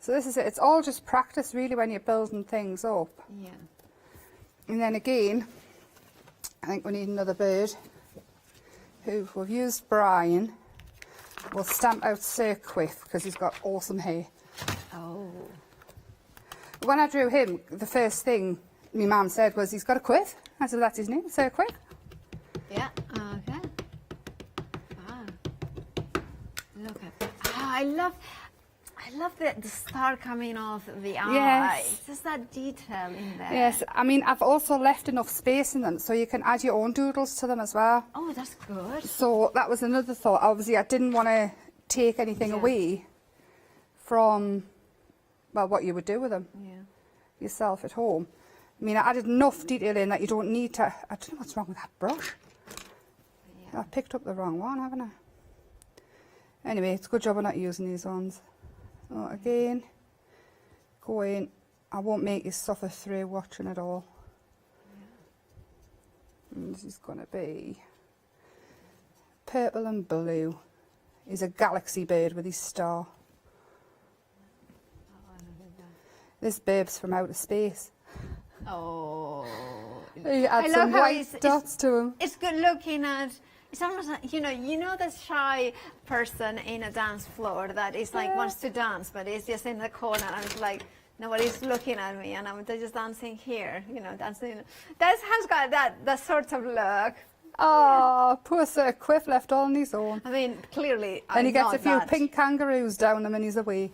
So this is it. It's all just practice really when you're building things up. Yeah. And then again, I think we need another bird. Who we've used Brian. We'll stamp out Sir Quiff because he's got awesome hair. Oh. When I drew him, the first thing my mum said was, he's got a quiff. I said, that's his name, Sir Quiff. Yeah, okay. Look at that. I love the star coming off the eye. Yes. Just that detail in there. Yes, I've also left enough space in them so you can add your own doodles to them as well. Oh, that's good. So that was another thought. Obviously, I didn't want to take anything away from, well, what you would do with them yourself at home. I added enough detail in that you don't need to. I don't know what's wrong with that brush. I picked up the wrong one, haven't I? Anyway, it's a good job I'm not using these ones. So again, go in. I won't make you suffer through watching it all. And this is going to be purple and blue. He's a galaxy bird with his star. This bird's from outer space. Oh. You add some white dots to him. It's good looking at. It's almost like, you know the shy person in a dance floor that is like wants to dance, but is just in the corner and it's like nobody's looking at me, and I'm just dancing here, dancing. That has got that sort of look. Oh, poor Sir Quiff left all on his own. Clearly, and he gets a few pink kangaroos down him and he's away.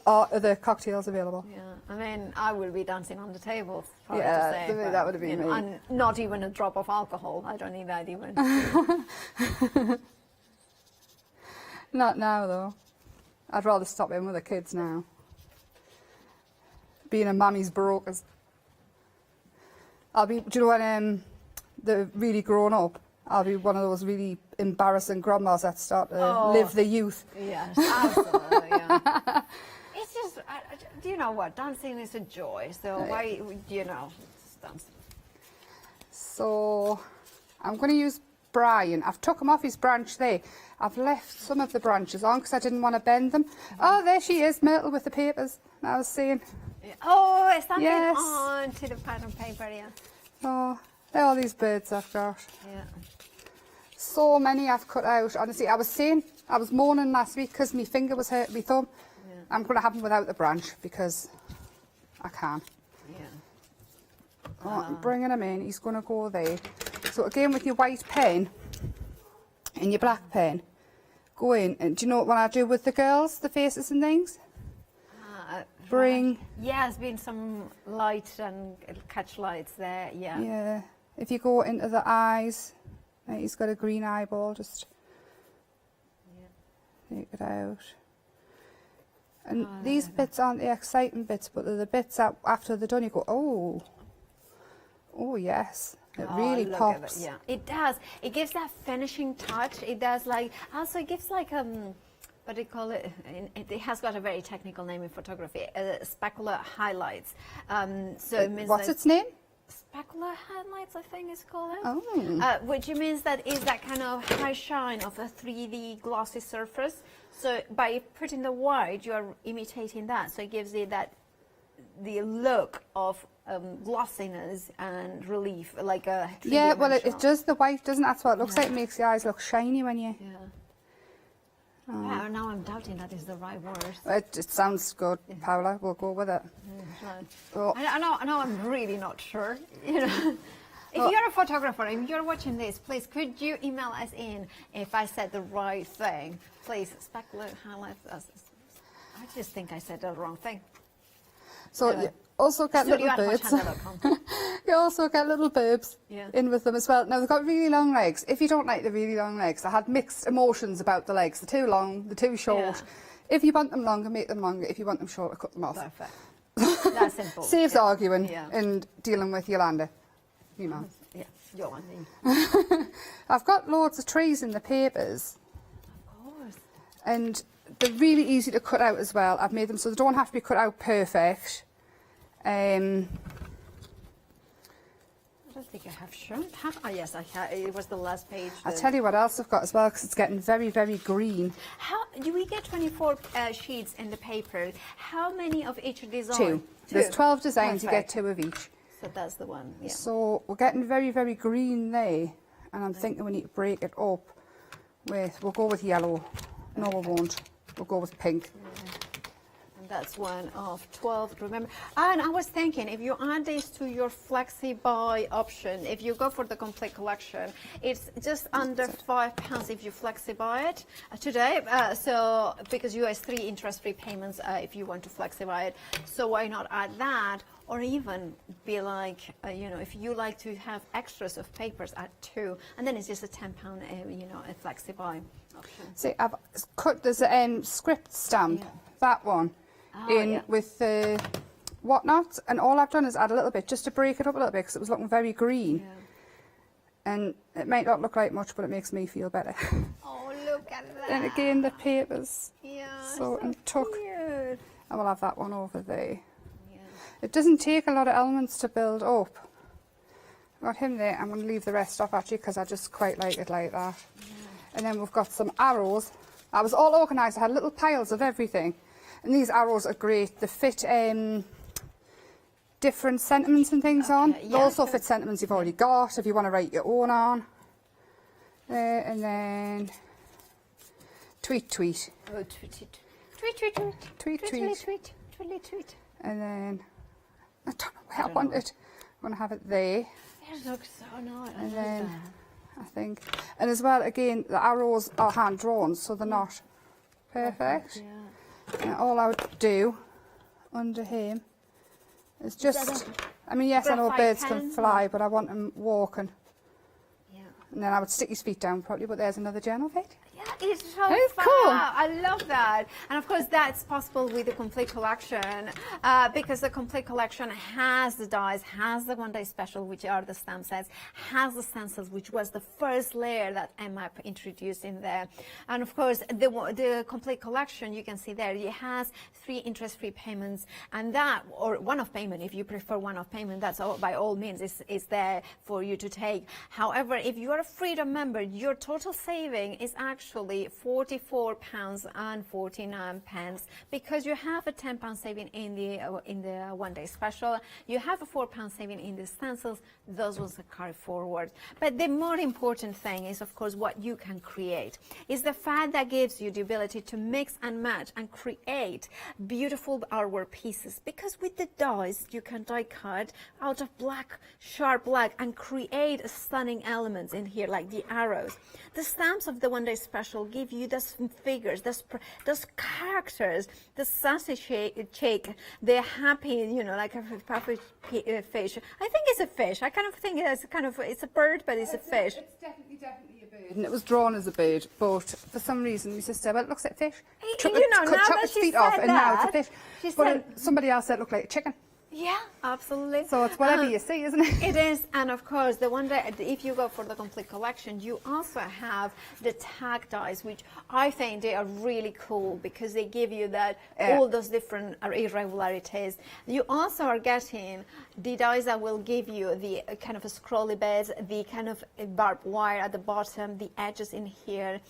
Or are the cocktails available? Yeah, I will be dancing on the table. Yeah, to say, that would have been me. And not even a drop of alcohol. I don't need that even. Not now, though. I'd rather stop in with the kids now. Being a mummy's brokers. Do you know when they're really grown up, I'll be one of those really embarrassing grandmas that start to live the youth. Yes, absolutely. Yeah. It's just, do you know what? Dancing is a joy. So why, you know, dance. So I'm going to use Brian. I've took him off his branch there. I've left some of the branches on because I didn't want to bend them. Oh, there she is, Myrtle with the papers. I was seeing. Oh, it's something on to the pattern paper, yeah. Oh, there are all these birds I've got. Yeah. So many I've cut out. Honestly, I was moaning last week because my finger was hurt, my thumb. Yeah. I'm going to have them without the branch because I can. Yeah. Oh, I'm bringing him in. He's going to go there. So again, with your white pen and your black pen, go in. And do you know what I do with the girls, the faces and things? Bring. Yeah, there's been some light and catch lights there. Yeah. Yeah. If you go into the eyes, he's got a green eyeball. Just take it out. And these bits aren't the exciting bits, but they're the bits that after they're done, you go, oh yes. It really pops. It. Yeah, it does. It gives that finishing touch. It does also it gives what do you call it? It has got a very technical name in photography. Specular highlights. So it means what's its name? Specular highlights, I think it's called. Oh. Which means that is that kind of high shine of a 3D glossy surface. So by putting the white, you are imitating that. So it gives you the look of glossiness and relief, like a yeah. Well, it does the white, doesn't it? That's what it looks like. It makes your eyes look shiny when you. Yeah. Yeah, now I'm doubting that is the right word. It sounds good, Paula. We'll go with it. Right. I know I'm really not sure. You know, if you're a photographer and you're watching this, please could you email us in if I said the right thing? Please, specular highlights. I just think I said the wrong thing. So you also get little birds. You also get little birds in with them as well. Now they've got really long legs. If you don't like the really long legs, I had mixed emotions about the legs. They're too long, they're too short. Yeah. If you want them longer, make them longer. If you want them shorter, cut them off. Perfect. That's simple. Saves arguing and dealing with Yolanda. You know. Yeah, Yolanda. I've got loads of trees in the papers. Of course. And they're really easy to cut out as well. I've made them so they don't have to be cut out perfect. I don't think I have shown. Oh yes, I have. It was the last page. I'll tell you what else I've got as well, because it's getting very, very green. How do we get 24 sheets in the paper? How many of each design? Two. There's 12 designs. Perfect. You get 2 of each. So that's the one. Yeah. So we're getting very, very green there, and I'm thinking we need to break it up with. We'll go with yellow. No, we won't. We'll go with pink. And that's one of 12, remember. And I was thinking, if you add this to your flexi buy option, if you go for the complete collection, it's just under £5 if you flexi buy it today. So because you have 3 interest-free payments if you want to flexi buy it. So why not add that? Or even be like, you know, if you like to have extras of papers, add 2, and then it's just a £10, you know, a flexi buy option. See, I've cut, there's a script stamp, that one, with the whatnot, and all I've done is add a little bit, just to break it up a little bit, because it was looking very green. And it might not look like much, but it makes me feel better. Oh, look at that. And again, the papers. Yeah, so and tuck. Cute. I will have that one over there. It doesn't take a lot of elements to build up. I've got him there. I'm going to leave the rest off actually because I just quite like it like that. And then we've got some arrows. I was all organised. I had little piles of everything. And these arrows are great. They fit different sentiments and things on. They also fit sentiments you've already got if you want to write your own on. And then tweet, tweet. Oh, tweet, tweet. Tweet, tweet, tweet. Tweet, tweet. Tweet, tweet, tweet. And then I don't know where I want it. I'm going to have it there. It looks so nice. And then I think, and as well, again, the arrows are hand drawn, so they're not perfect. And all I would do under him is just, I mean, yes, I know birds can fly, but I want them walking. And then I would stick his feet down probably, but there's another journal page. Yeah, is so It's fun. cool. I love that. And of course, that's possible with the complete collection because the complete collection has the dies, has the one day special, which are the stamp sets, has the stencils, which was the first layer that Emma introduced in there. And of course, the complete collection, you can see there, it has 3 interest-free payments, and that, or one-off payment, if you prefer one-off payment, that's all, by all means is there for you to take. However, if you are a Freedom member, your total saving is actually £44.49 because you have a £10 saving in the one day special. You have a £4 saving in the stencils. Those will carry forward. But the more important thing is, of course, what you can create. Is the fact that gives you the ability to mix and match and create beautiful artwork pieces. Because with the dies, you can die cut out of black, sharp black, and create stunning elements in here, like the arrows. The stamps of the one day special give you those figures, those characters, the sassy shake, the happy, you know, like a puffy fish. I think it's a fish. I kind of think it's a bird, but it's a fish. It's definitely a bird, and it was drawn as a bird, but for some reason my sister, well, it looks like fish. You know, now Chopped that its she feet off, said and now it's a that, fish. she But said- somebody else said it looked like a chicken. Yeah, absolutely. So it's whatever you see, isn't it? It is, and of course, the one that if you go for the complete collection, you also have the tag dies, which I think they are really cool because they give you that all those different irregularities. You also are getting the dies that will give you the kind of a scrolly bits, the kind of barbed wire at the bottom, the edges in here,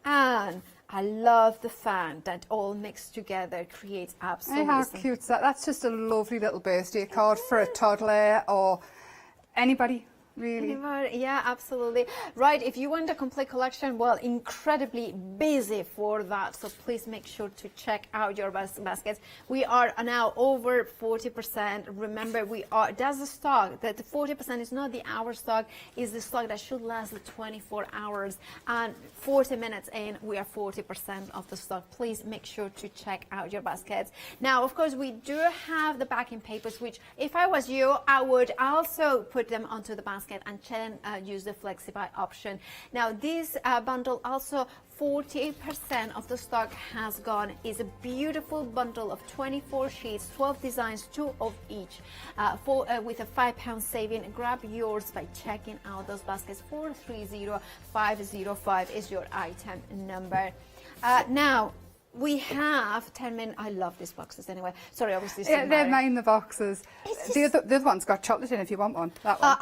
and I love the fact that all mixed together creates absolutely. How cute is that? That's just a lovely little birthday card for a toddler or anybody, really. Yeah, absolutely. Right, if you want a complete collection, well, incredibly busy for that, so please make sure to check out your baskets. We are now over 40%. Remember, that's the stock, that the 40% is not the hour stock, is the stock that should last the 24 hours, and 40 minutes in, we are 40% of the stock. Please make sure to check out your baskets. Now, of course, we do have the backing papers, which if I was you, I would also put them onto the basket and then use the FlexiBuy option. Now this bundle also 40% of the stock has gone. Is a beautiful bundle of 24 sheets, 12 designs, 2 of each, with a £5 saving. Grab yours by checking out those baskets. 430505 is your item number. Now we have 10 minutes. I love these boxes anyway. Sorry, obviously. Yeah, they're mine, the boxes. The other one's got chocolate in if you want one. That one.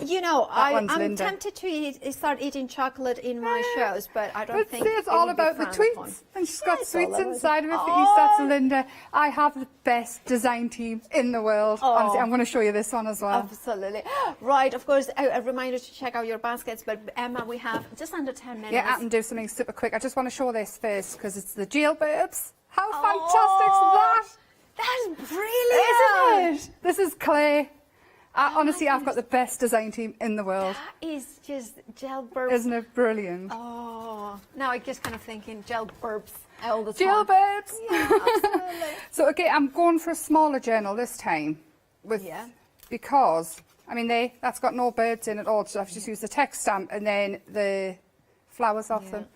You know, I'm Linda. tempted to start eating chocolate in my shows, but I don't think it's all about the tweets. And she's got sweets inside of it for Easter. That's Linda. I have the best design team in the world. Honestly, I'm going to show you this one as well. Absolutely. Right, of course, a reminder to check out your baskets, but Emma, we have just under 10 minutes. Yeah, I can do something super quick. I just want to show this first because it's the jailbirds. How fantastic is that? That's brilliant. Isn't it? This is clay. Honestly, I've got the best design team in the world. That is just gel burps. Isn't it brilliant? Oh, now I'm just kind of thinking gel burps all the time. Jailbirds. Yeah, absolutely. So, okay, I'm going for a smaller journal this time. Because, I mean, that's got no birds in at all, so I've just used the text stamp and then the flowers off them.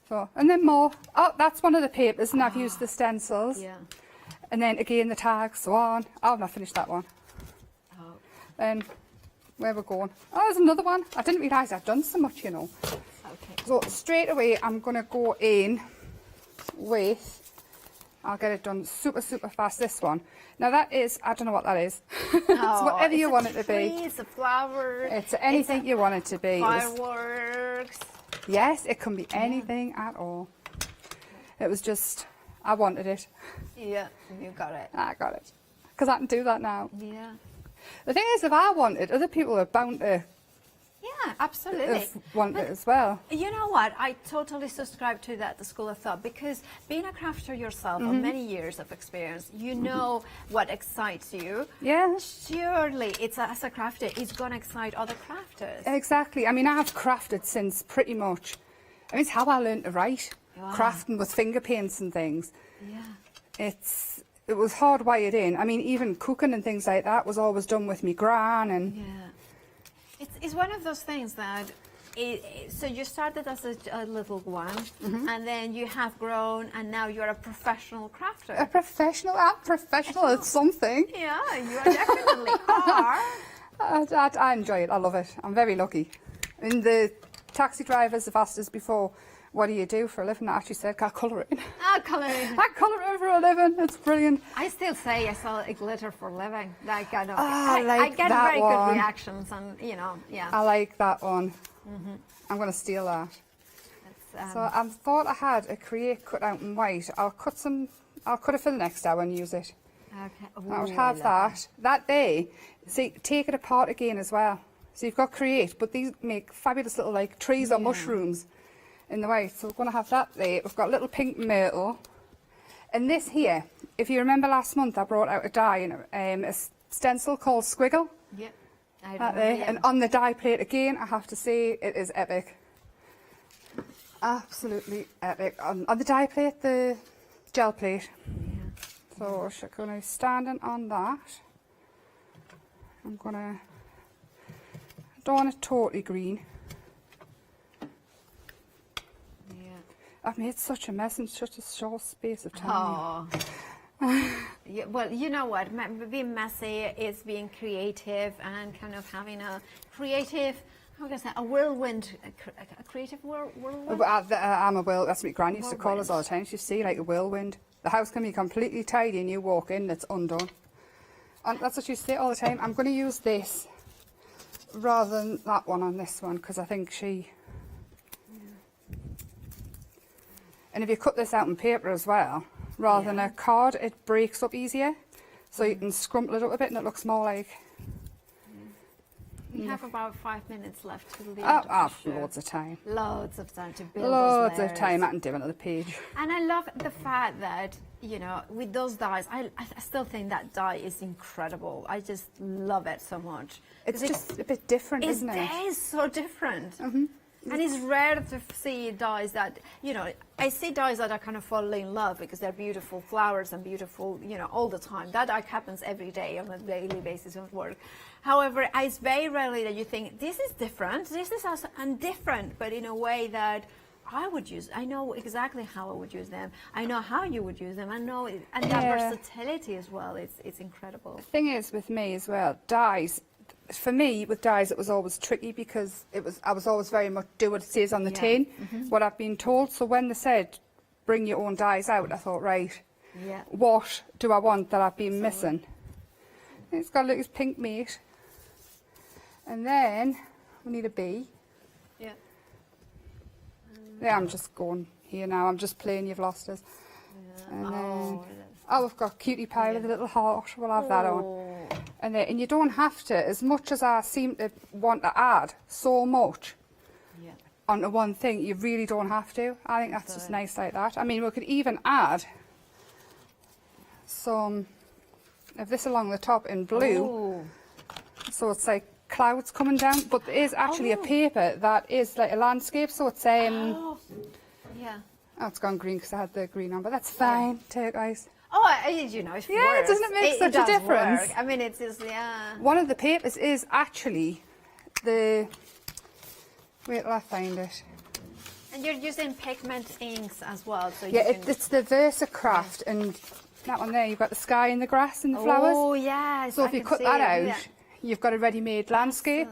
So, and then more. Oh, that's one of the papers, and I've used the stencils. Yeah. And then again the tags, so on. I've not finished that one. Then where we're going. Oh, there's another one. I didn't realise I'd done so much, you know. Okay. So straight away I'm going to go in with, I'll get it done super fast, this one. Now that is, I don't know what that is. It's whatever you want it to be. It's a flower. It's anything you want it to be. Fireworks. Yes, it can be anything at all. It was just, I wanted it. Yeah, you got it. I got it. Because I can do that now. Yeah. The thing is, if I want it, other people are bound to Yeah, absolutely. want it as well. You know what? I totally subscribe to that, the school of thought, because being a crafter yourself of many years of experience, you know what excites you. Yeah. Surely, as a crafter, it's going to excite other crafters. Exactly. I mean, I've crafted since pretty much, I mean, it's how I learned to write. Wow. Crafting with finger paints and things. Yeah. It was hardwired in. I mean, even cooking and things like that was always done with me gran and... Yeah. It's one of those things that So you started as a little one, Mm-hmm. and then you have grown, and now you're a professional crafter. A professional? I'm professional at something. Yeah, you are definitely are. I enjoy it. I love it. I'm very lucky. And the taxi drivers have asked us before, what do you do for a living? I actually said, I colour it. Colouring. I colour it for a living. It's brilliant. I still say I sell glitter for a living. Like, I like get that very one. good reactions, and yeah. I like that one. Mhm. I'm going to steal that. It's, So I thought I had a create cut out in white. I'll cut it for the next hour and use it. Okay. I would Ooh, have love that. That there, see, take it apart again as well. So you've got create, but these make fabulous little like trees or mushrooms in the white. So we're going to have that there. We've got little pink myrtle. And this here, if you remember last month, I brought out a die, a stencil called Squiggle. Yep. I That remember, there. yeah. And on the die plate again, I have to say it is epic. Absolutely epic. On the die plate, the gel plate. So I'm going to be standing on that. I'm going to, don't want it totally green. I've made such a mess in such a short space of time. Yeah, well, you know what? Being messy is being creative and kind of having a creative, how can I say, a whirlwind, a creative whirlwind. I'm a whirl. That's what Gran used to call us Whirlwind. all the time. She'd see like a whirlwind. The house can be completely tidy and you walk in, it's undone. And that's what she used to say all the time. I'm going to use this rather than that one on this one because I think she. And if you cut this out in paper as well, rather than a card, it breaks up easier. So you can scrumple it up a bit and it looks more like... We have about 5 minutes left till the end I've of the show. loads of time. Loads of time to build Loads those of time. layers. I can do another page. And I love the fact that, you know, with those dyes, I still think that dye is incredible. I just love it so much. It's just a bit different, isn't it? It is so different. Mm-hmm. And it's rare to see dyes that, you know, I see dyes that I kind of fall in love because they're beautiful flowers and beautiful, you know, all the time. That happens every day on a daily basis of work. However, it's very rarely that you think, this is different, this is also different, but in a way that I would use. I know exactly how I would use them. I know how you would use them. I know, and that versatility as well, it's incredible. The thing is with me as well, dyes, for me with dyes it was always tricky because I was always very much do what it says on the tin, what I've been told. So when they said bring your own dyes out, I thought, right, what do I want that I've been missing? It's got a little pink mate, and then we need a bee. Yeah, I'm just going here now. I'm just playing You've Lost Us. And then, we've got Cutie Pie with a little heart. We'll have that on. And you don't have to, as much as I seem to want to add so much onto one thing, you really don't have to. I think that's just nice like that. I mean, we could even add some of this along the top in blue. So it's like clouds coming down, but there is actually a paper that is like a landscape, so it's Yeah. oh, it's gone green because I had the green on, but that's fine. Turquoise. Oh, you know, it's works. Doesn't it make such a does difference? work. I mean, it's just, One of the papers is actually the, wait till I find it. And you're using pigment inks as well, so Yeah, you can... it's the VersaCraft, and that one there, you've got the sky and the grass and the flowers. Oh, yes. So if I you can cut see that it, out, you've got a ready-made landscape.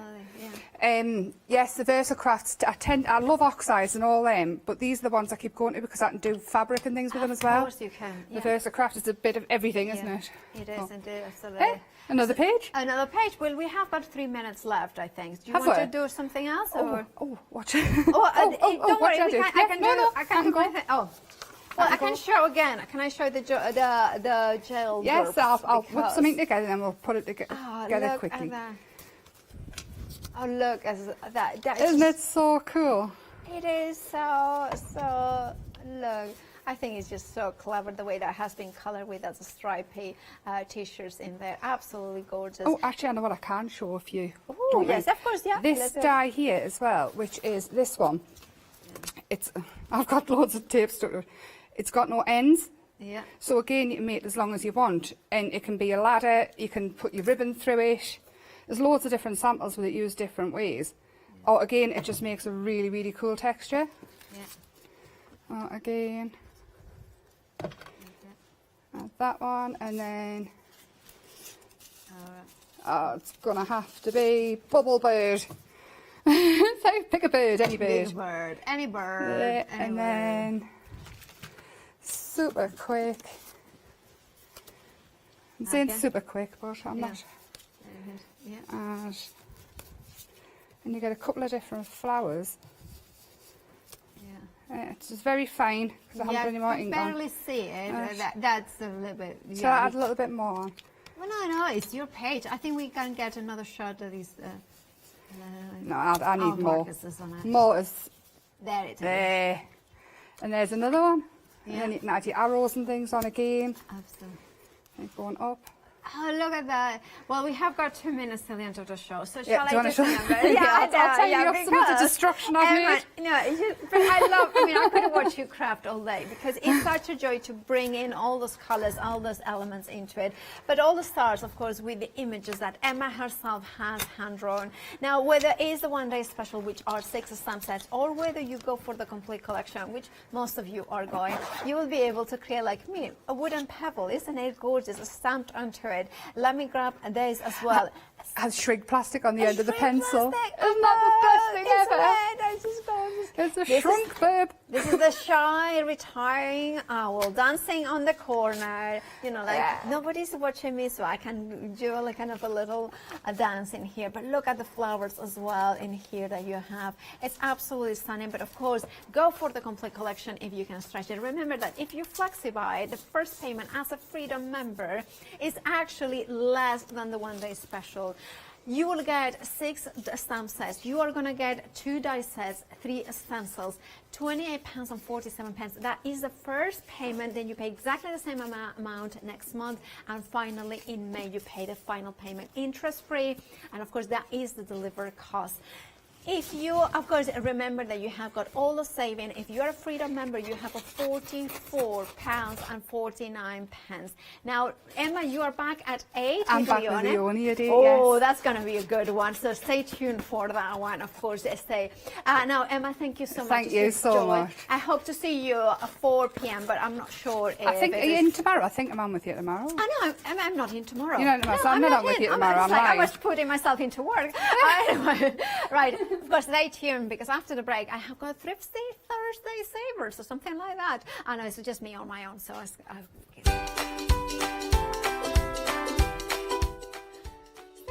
Yes, the VersaCrafts, I love oxides and all them, but these are the ones I keep going to because I can do fabric and things with them as well. Of course you can. The VersaCraft is a bit of everything, isn't it? It is indeed, absolutely. Another page? Another page. Well, we have about 3 minutes left, I think. Do you Have want we? to do something else? Watch. Don't worry, what do I do? I can do my thing. Oh. Well, I can show again. Can I show the gel? Yes, groups? I'll put something together and then we'll put it together Look quickly. At that. Oh, look at that. Isn't it so cool? It is so. Look, I think it's just so clever the way that has been colored with as a stripy t-shirts in there. Absolutely gorgeous. Oh, actually, I know what I can show if you. Oh, yes, of course, yeah. This die here as well, which is this one. I've got loads of tape stuck to it. It's got no ends. Yeah. So again, you can make it as long as you want, and it can be a ladder. You can put your ribbon through it. There's loads of different samples with it used different ways. Oh, again, it just makes a really, really cool texture. Yeah. Oh, again. Add that one, and then it's gonna have to be bubble bird. So pick a bird, any bird. Big bird, any bird. Yeah, any and bird. then super quick. I'm saying Okay. super quick, but I'm not. Yeah. And you get a couple of different flowers. Yeah. It's just very fine because I haven't Yeah, put any more I ink can on. barely see it. That's a little bit. Shall I add a little bit more on? Well, no, it's your page. I think we can get another shot of these. No, I need more. Marcus's on it. More is There it is. there. And there's another one. Yeah. And then you can add your arrows and things on again. Absolutely. And going up. Oh, look at that. Well, we have got 2 minutes till the end of the show. So Yeah, shall do you I wanna do show- some numbers? Yeah, I'll tell you off some of the because destruction I've Emma, made. No, but I mean, I could watch you craft all day because it's such a joy to bring in all those colors, all those elements into it. But all the stars, of course, with the images that Emma herself has hand-drawn. Now, whether it is the one-day special, which are 6 stamp sets, or whether you go for the complete collection, which most of you are going, you will be able to create, like me, a wooden pebble. Isn't it gorgeous? Stamped onto it. Let me grab these as well. Has shrink plastic on the end of the pencil. Plastic. Isn't that the best thing It's ever? red. It's just gorgeous. It's a This shrunk is- bib. This is the shy, retiring owl dancing on the corner. You know, like nobody's watching me, so I can do like kind of a little dance in here. But look at the flowers as well in here that you have. It's absolutely stunning. But of course, go for the complete collection if you can stretch it. Remember that if you flexi-buy, the first payment as a Freedom member is actually less than the one-day special. You will get 6 stamp sets. You are going to get 2 die sets, 3 stencils, £28.47. That is the first payment. Then you pay exactly the same amount next month. And finally, in May, you pay the final payment interest-free. And of course, that is the delivery cost. If you, of course, remember that you have got all the saving. If you're a Freedom member, you have a £44.49. Now, Emma, you are back at 8. I'm with back Leonie. with Leonie, dear, Oh, yes. that's going to be a good one. So stay tuned for that one, of course. Stay. Now, Emma, thank you so much. Thank you It's so joy. much. I hope to see you at 4 p.m., but I'm not sure if I think, are it you is- in tomorrow? I think I'm on with you tomorrow. I know, I'm not in tomorrow. You're not in tomorrow, so I'm not on with you tomorrow, I'm like, I lying. was putting myself into work. Anyway, right, but stay tuned because after the break, I have got Thrifty Thursday Savers or something like that. I know it's just me on my own, so stay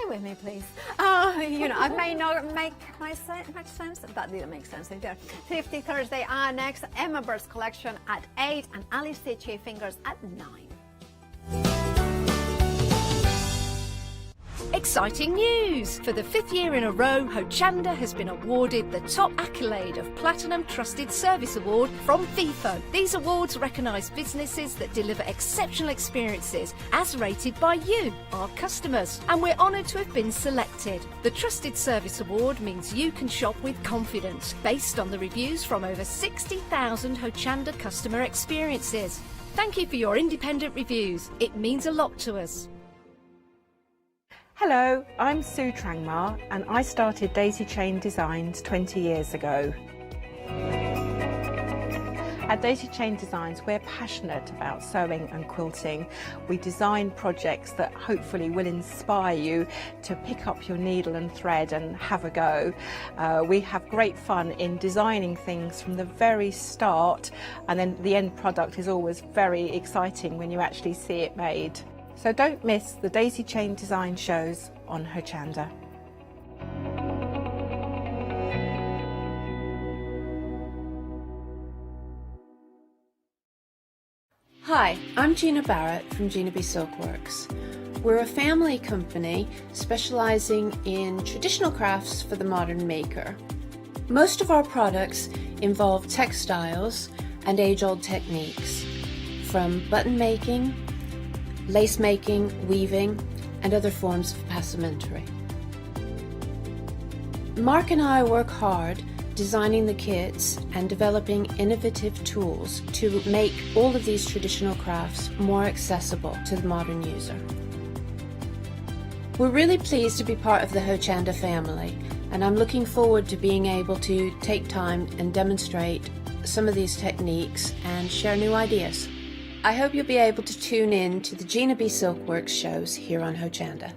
with me, please. You know, I may not make much sense. That didn't make sense either. Thrifty Thursday are next. Emma Bird's collection at 8 and Alice Stitchy Fingers at 9. Exciting news! For the 5th year in a row, Hochanda has been awarded the top accolade of Platinum Trusted Service Award from Feefo. These awards recognise businesses that deliver exceptional experiences as rated by you, our customers, and we're honoured to have been selected. The Trusted Service Award means you can shop with confidence based on the reviews from over 60,000 Hochanda customer experiences. Thank you for your independent reviews. It means a lot to us. Hello, I'm Sue Trangmar and I started Daisy Chain Designs 20 years ago. At Daisy Chain Designs, we're passionate about sewing and quilting. We design projects that hopefully will inspire you to pick up your needle and thread and have a go. We have great fun in designing things from the very start, and then the end product is always very exciting when you actually see it made. So don't miss the Daisy Chain Design shows on Hochanda. Hi, I'm Gina Barrett from Gina B Silkworks. We're a family company specialising in traditional crafts for the modern maker. Most of our products involve textiles and age-old techniques, from button making, lace making, weaving, and other forms of passementerie. Mark and I work hard designing the kits and developing innovative tools to make all of these traditional crafts more accessible to the modern user. We're really pleased to be part of the Hochanda family And I'm looking forward to being able to take time and demonstrate some of these techniques and share new ideas. I hope you'll be able to tune in to the Gina B Silkworks shows here on Hochanda.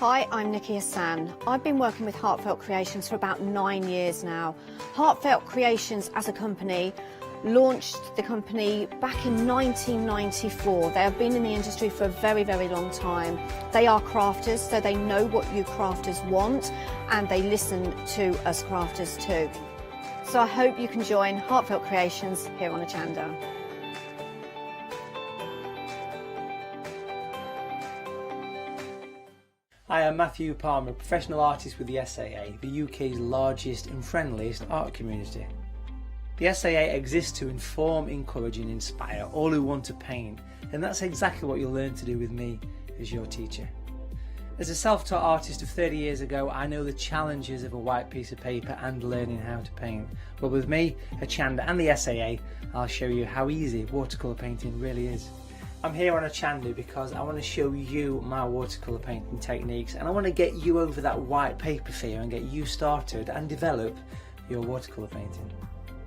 Hi, I'm Nikki Hassan. I've been working with Heartfelt Creations for about 9 years now. Heartfelt Creations as a company launched the company back in 1994. They have been in the industry for a very, very long time. They are crafters, so they know what you crafters want, and they listen to us crafters too. So I hope you can join Heartfelt Creations here on Hochanda. Hi, I'm Matthew Palmer, professional artist with the SAA, the UK's largest and friendliest art community. The SAA exists to inform, encourage and inspire all who want to paint, and that's exactly what you'll learn to do with me as your teacher. As a self-taught artist of 30 years ago, I know the challenges of a white piece of paper and learning how to paint. But with me, Hochanda and the SAA, I'll show you how easy watercolour painting really is. I'm here on Hochanda because I want to show you my watercolour painting techniques, and I want to get you over that white paper fear and get you started and develop your watercolour painting.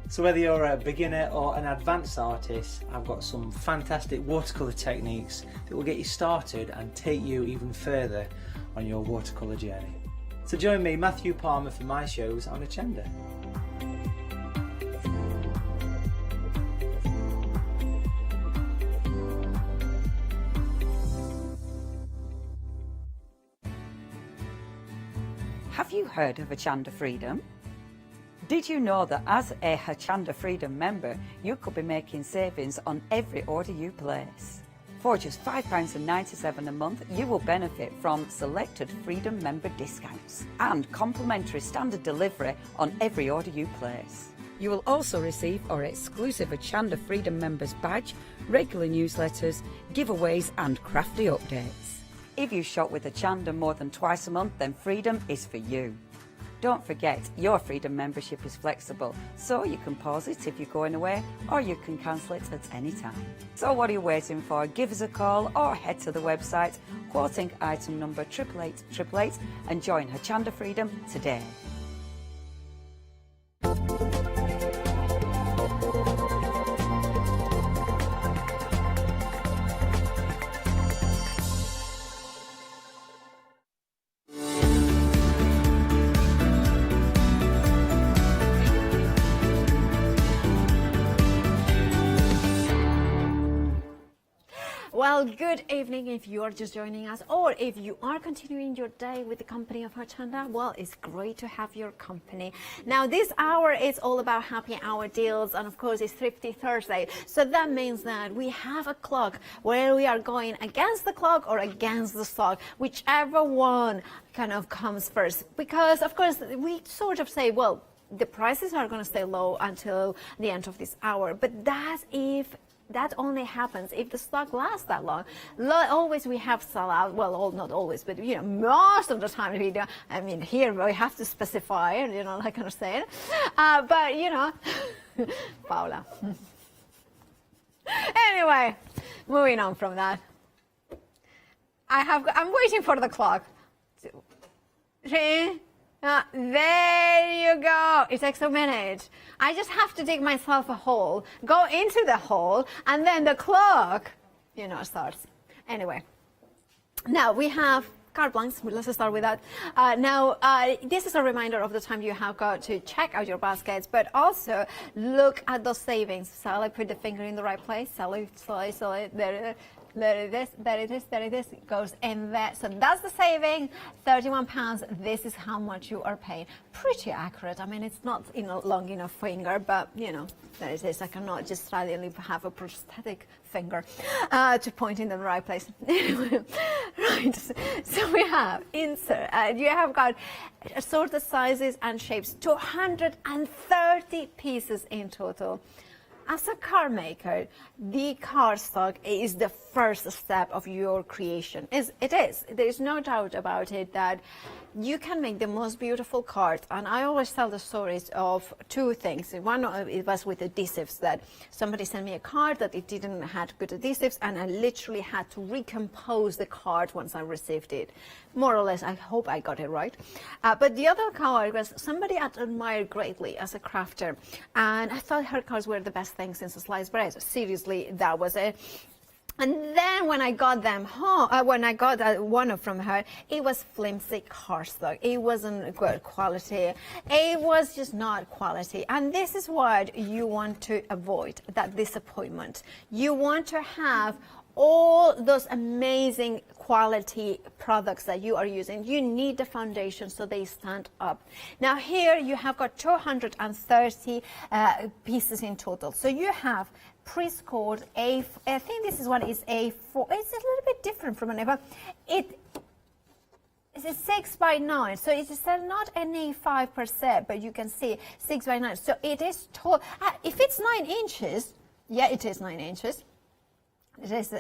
So whether you're a beginner or an advanced artist, I've got some fantastic watercolour techniques that will get you started and take you even further on your watercolour journey. So join me, Matthew Palmer, for my shows on Hochanda. Have you heard of Hochanda Freedom? Did you know that as a Hochanda Freedom member, you could be making savings on every order you place? For just £5.97 a month, you will benefit from selected Freedom member discounts and complimentary standard delivery on every order you place. You will also receive our exclusive Hochanda Freedom members badge, regular newsletters, giveaways and crafty updates. If you shop with Hochanda more than twice a month, then Freedom is for you. Don't forget, your Freedom membership is flexible, so you can pause it if you're going away, or you can cancel it at any time. So what are you waiting for? Give us a call or head to the website, quoting item number 88888 and join Hochanda Freedom today. Well, good evening if you are just joining us, or if you are continuing your day with the company of Hochanda. Well, it's great to have your company. Now, this hour is all about happy hour deals, and of course, it's Thrifty Thursday. So that means that we have a clock where we are going against the clock or against the stock, whichever one kind of comes first. Because, of course, we sort of say, well, the prices are going to stay low until the end of this hour, but that's if that only happens if the stock lasts that long. Always we have sellout. Well, not always, but you know, most of the time we do. I mean, here we have to specify, you know, like I was saying. But you know, Paula. Anyway, moving on from that. I'm waiting for the clock. 2, 3. There you go. It takes a minute. I just have to dig myself a hole, go into the hole, and then the clock, you know, starts. Anyway, now we have carte blanche. Let's start with that. Now, this is a reminder of the time you have got to check out your baskets, but also look at those savings. Shall I put the finger in the right place? Shall I, there it is, there it is, there it is. It goes in there. So that's the saving, £31. This is how much you are paying. Pretty accurate. I mean, it's not long enough finger, but you know, there it is. I cannot just slightly have a prosthetic finger to point in the right place. Anyway, right. So we have insert. You have got assorted sizes and shapes. 230 pieces in total. As a card maker, the cardstock is the first step of your creation. It is. There is no doubt about it that you can make the most beautiful cards. And I always tell the stories of two things. One, it was with adhesives, that somebody sent me a card that it didn't have good adhesives, and I literally had to recompose the card once I received it. More or less, I hope I got it right. But the other card was somebody I admired greatly as a crafter, and I thought her cards were the best thing since sliced bread. Seriously, that was it. And then when I got them home, when I got one from her, it was flimsy cardstock. It wasn't good quality. It was just not quality. And this is what you want to avoid, that disappointment. You want to have all those amazing quality products that you are using. You need the foundation so they stand up. Now here you have got 230 pieces in total. So you have pre-scored I think this is one is A4. It's a little bit different from an A4. It is a 6 by 9, so it is not an A5%, but you can see 6 by 9. So it is tall. If it's 9 inches, yeah, it is 9 inches. It is,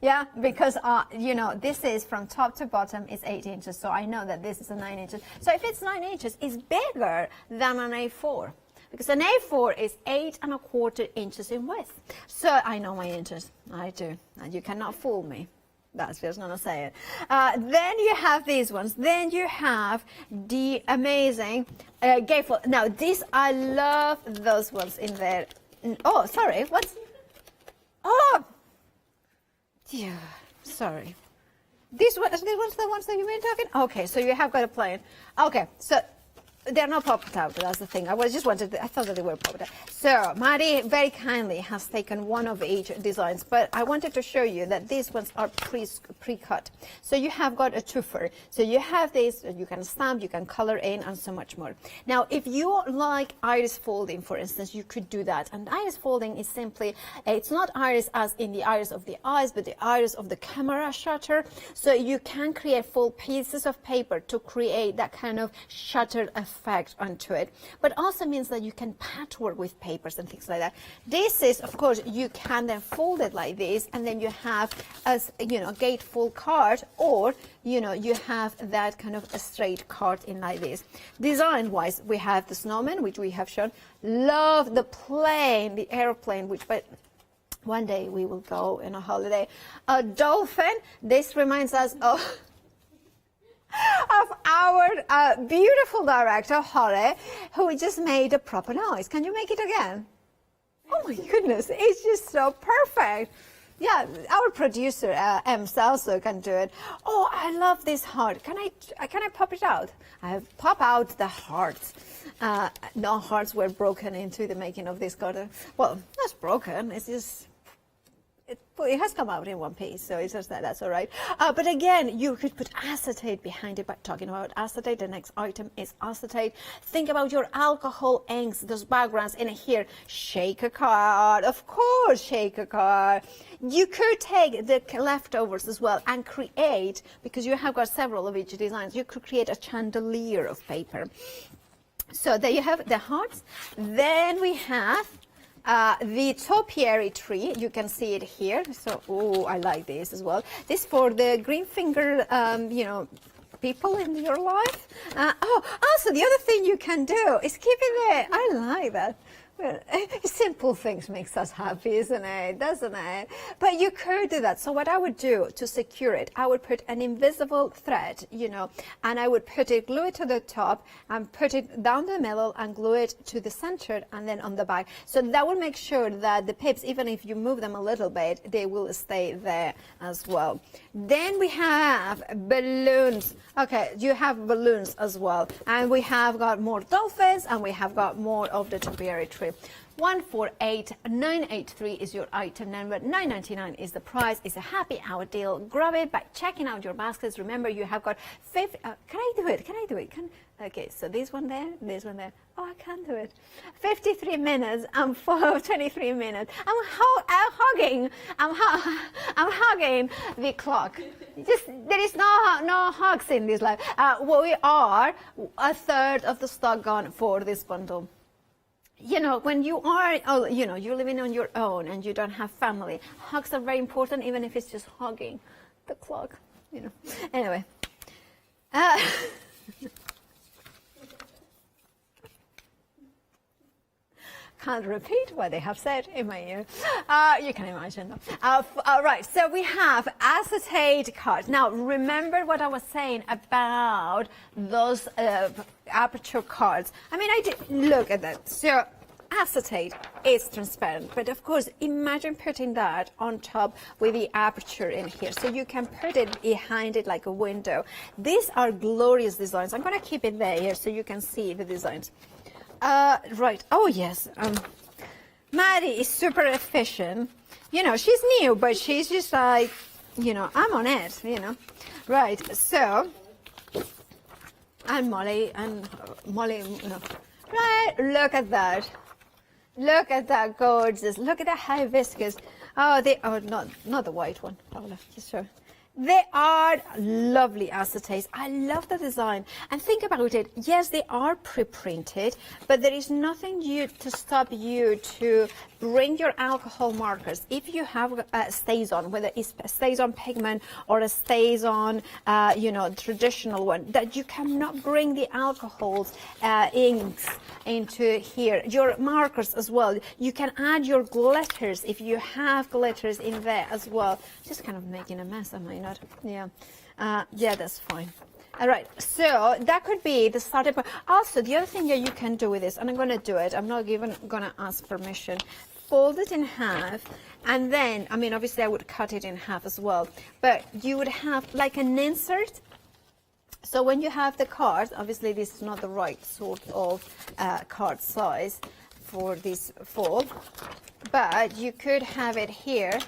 yeah, because you know, this is from top to bottom is 8 inches, so I know that this is a 9 inches. So if it's 9 inches, it's bigger than an A4. Because an A4 is 8 1/4 inches in width. So I know my inches. I do. And you cannot fool me. That's just going to say it. Then you have these ones. Then you have the amazing gatefold. Now, this, I love those ones in there. Oh, sorry. What's... Oh! Yeah, sorry. These ones the ones that you were talking? Okay, so you have got a plane. Okay, so... they're not popped out, that's the thing. I thought that they were popped out. So, Mari very kindly has taken one of each designs, but I wanted to show you that these ones are pre-cut. So you have got a twofer. So you have this, you can stamp, you can color in, and so much more. Now, if you like iris folding, for instance, you could do that. And iris folding is simply, it's not iris as in the iris of the eyes, but the iris of the camera shutter. So you can create full pieces of paper to create that kind of shutter effect onto it, but also means that you can patchwork with papers and things like that. This is, of course, you can then fold it like this, and then you have, as you know, gatefold card, or you know, you have that kind of a straight card in like this. Design wise, we have the snowman, which we have shown. Love the plane, the airplane, which, but one day we will go on a holiday. A dolphin. This reminds us of our beautiful director, Holly, who just made a proper noise. Can you make it again? Oh my goodness, it's just so perfect. Yeah, our producer, Ems, also can do it. Oh, I love this heart. Can I pop it out? I have pop out the hearts. No hearts were broken into the making of this garden. Well, that's broken. It's just... It has come out in one piece, so it's just that's all right. But again, you could put acetate behind it. But talking about acetate, the next item is acetate. Think about your alcohol inks, those backgrounds in here. Shake a card, of course, shake a card. You could take the leftovers as well and create, because you have got several of each designs, you could create a chandelier of paper. So there you have the hearts. Then we have the topiary tree. You can see it here. So, oh, I like this as well. This for the green finger, you know, people in your life. Also the other thing you can do is keep it there. I like that. Well, simple things makes us happy, isn't it? Doesn't it? But you could do that. So what I would do to secure it, I would put an invisible thread, you know, and I would glue it to the top and put it down the middle and glue it to the center and then on the back. So that will make sure that the pips, even if you move them a little bit, they will stay there as well. Then we have balloons. Okay, you have balloons as well. And we have got more dolphins, and we have got more of the topiary tree. 148983 is your item number. 9.99 is the price. It's a happy hour deal. Grab it by checking out your baskets. Remember, you have got 50. Can I do it? Can I do it? Okay, so this one there, this one there. Oh, I can't do it. 53 minutes and 23 minutes. I'm hugging the clock. There is no hugs in this life. We are a third of the stock gone for this bundle. you know, when you are, you know, you're living on your own and you don't have family, hugs are very important, even if it's just hugging the clock, you know. Anyway. Can't repeat what they have said in my ear. You can imagine. Right, so we have acetate cards. Now, remember what I was saying about those aperture cards. I mean, I did look at that. So acetate is transparent, but of course, imagine putting that on top with the aperture in here. So you can put it behind it like a window. These are glorious designs. I'm going to keep it there here so you can see the designs. Right. Oh, yes. Maddie is super efficient. You know, she's new, but she's just like, you know, I'm on it, you know. Right. So, and Molly, you know. Right. Look at that. Look at that gorgeous. Look at that hibiscus. Oh, not the white one. Paula, just show. They are lovely acetates. I love the design. And think about it. Yes, they are pre-printed, but there is nothing to stop you to bring your alcohol markers. If you have a StazOn, whether it's a StazOn pigment or a StazOn, you know, traditional one, that you cannot bring the alcohols, inks into here. Your markers as well. You can add your glitters if you have glitters in there as well. Just kind of making a mess, am I not? Yeah. Yeah, that's fine. All right, so that could be the starting point. Also, the other thing that you can do with this, and I'm going to do it, I'm not even going to ask permission, fold it in half, and then, I mean, obviously I would cut it in half as well, but you would have like an insert. So when you have the card, obviously this is not the right sort of card size for this fold, but you could have it here.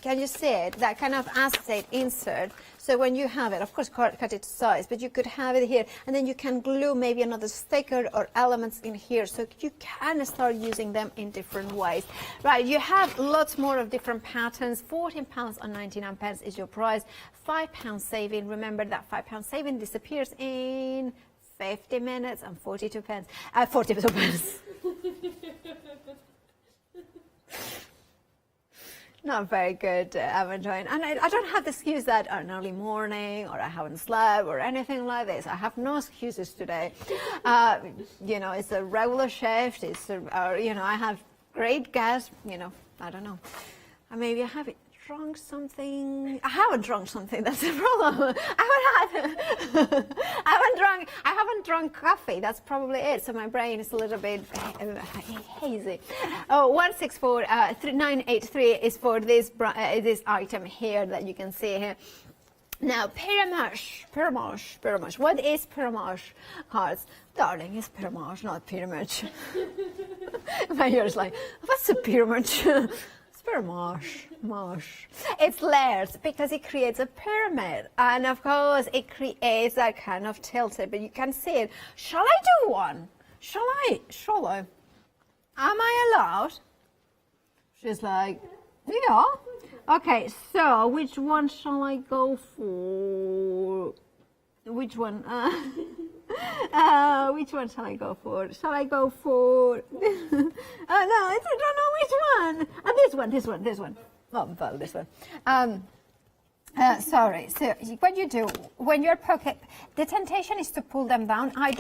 Can you see it? That kind of acetate insert. So when you have it, of course, cut it to size, but you could have it here, and then you can glue maybe another sticker or elements in here, so you can start using them in different ways. Right, you have lots more of different patterns. £14.99 is your price. £5 saving. Remember that £5 saving disappears in 50 minutes and 42 pence. 42 pence. Not very good, I'm enjoying. And I don't have the excuse that an early morning or I haven't slept or anything like this. I have no excuses today. You know, it's a regular shift. It's you know, I have great guests. You know, I don't know. Maybe I haven't drunk something. I haven't drunk something. That's the problem. I haven't drunk coffee. That's probably it. So my brain is a little bit hazy. Oh, 164983 is for this item here that you can see here. Now, pyramage. What is pyramage cards? Darling, it's pyramage, not pyramid. My ears like, what's a pyramid? Pyramage. It's layers because it creates a pyramid, and of course it creates that kind of tilted, but you can see it. Shall I do one? Shall I? Am I allowed? She's like, yeah. Okay, so which one shall I go for? Which one? Which one shall I go for? Shall I go for? No, I don't know which one. This one. Oh, well, this one. Sorry. So what you do when you're pocket, the temptation is to pull them down. I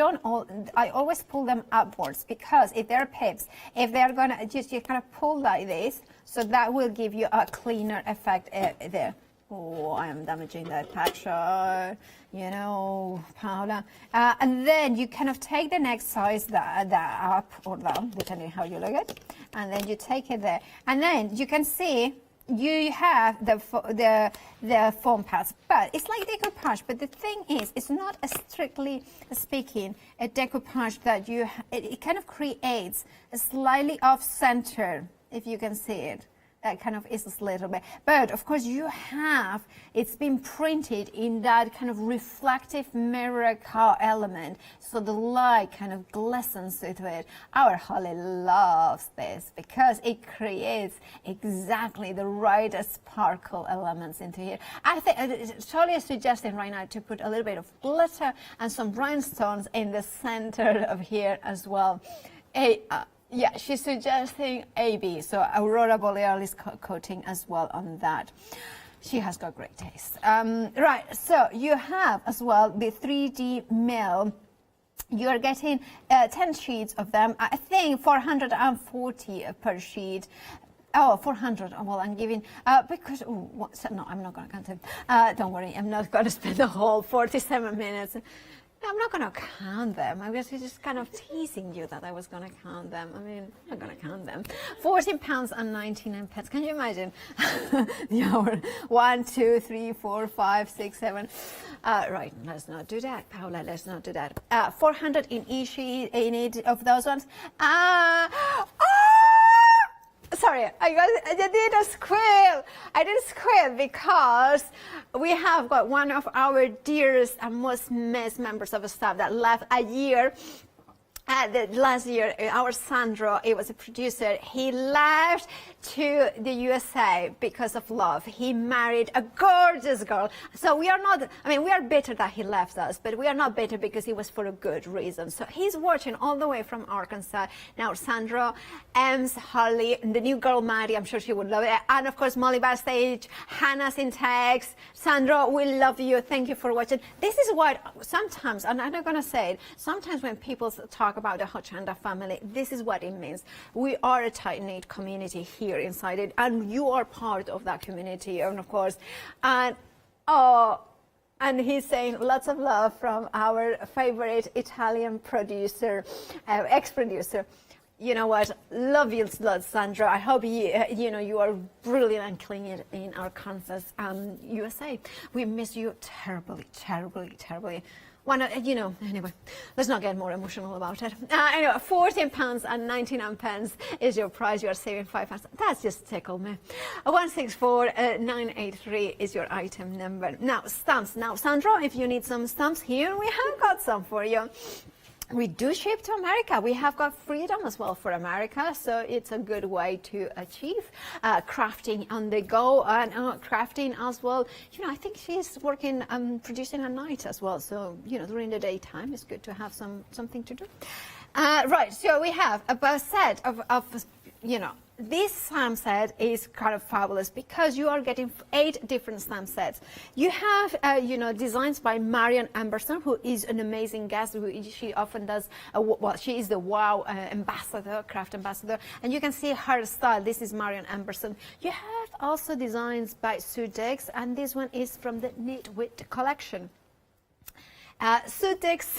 always pull them upwards, because if they're pips, if they're gonna just you kind of pull like this, so that will give you a cleaner effect there. Oh, I am damaging that picture, you know, Paula. And then you kind of take the next size that up or down, depending how you look at it, and then you take it there, and then you can see you have the foam pads, but it's like decoupage. But the thing is, it's not a strictly speaking a decoupage that it kind of creates a slightly off center, if you can see it. That kind of is a little bit, but of course it's been printed in that kind of reflective mirror element, so the light kind of glistens into it. Our Holly loves this because it creates exactly the right sparkle elements into here. I think Charlie is suggesting right now to put a little bit of glitter and some rhinestones in the center of here as well. Yeah, she's suggesting AB, so Aurora Borealis coating as well on that. She has got great taste. Right, so you have as well the 3D mill. You're getting 10 sheets of them. I think 440 per sheet. Oh, 400. Well, I'm giving because no, I'm not going to count it. Don't worry, I'm not going to spend the whole 47 minutes. I'm not going to count them. I was just kind of teasing you that I was going to count them. I mean, I'm not going to count them. £14.99. Can you imagine the hour? 1, 2, 3, 4, 5, 6, 7. Right, let's not do that, Paula. Let's not do that. 400 in each of those ones. Sorry, I did a squeal. I did a squeal because we have got one of our dearest and most missed members of the staff that left a year. Last year, our Sandro, he was a producer. He left to the USA because of love. He married a gorgeous girl. So we are not, I mean, we are bitter that he left us, but we are not bitter because it was for a good reason. So he's watching all the way from Arkansas. Now, Sandro, Ems, Harley, the new girl, Maddie, I'm sure she would love it. And of course, Molly backstage, Hannah's in text. Sandro, we love you. Thank you for watching. This is what sometimes, and I'm not going to say it, sometimes when people talk about the Hochanda family, this is what it means. We are a tight-knit community here inside it, and you are part of that community, and of course, and he's saying lots of love from our favorite Italian producer, ex-producer. You know what? Love you, Sandra. I hope you are brilliant and clean in Arkansas and USA. We miss you terribly, terribly, terribly. Anyway, let's not get more emotional about it. Anyway, £14.99 is your price. You are saving £5. That's just tickled me. 164983 is your item number. Now, stamps. Now, Sandra, if you need some stamps, here we have got some for you. We do ship to America. We have got freedom as well for America, so it's a good way to achieve crafting on the go and crafting as well. I think she's working producing at night as well, so during the daytime it's good to have something to do. Right, so we have a set of this stamp set is kind of fabulous because you are getting 8 different stamp sets. You have, designs by Marion Amberson, who is an amazing guest. She often does, she is the WOW ambassador, craft ambassador, and you can see her style. This is Marion Amberson. You have also designs by Sudex, and this one is from the Knit Wit collection. Sudex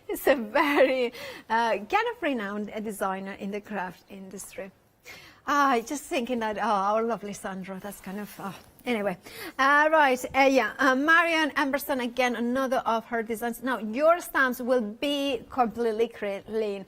is a very kind of renowned designer in the craft industry. Just thinking that, our lovely Sandra, that's kind of, anyway. Right, Marion Amberson, again, another of her designs. Now, your stamps will be completely clean.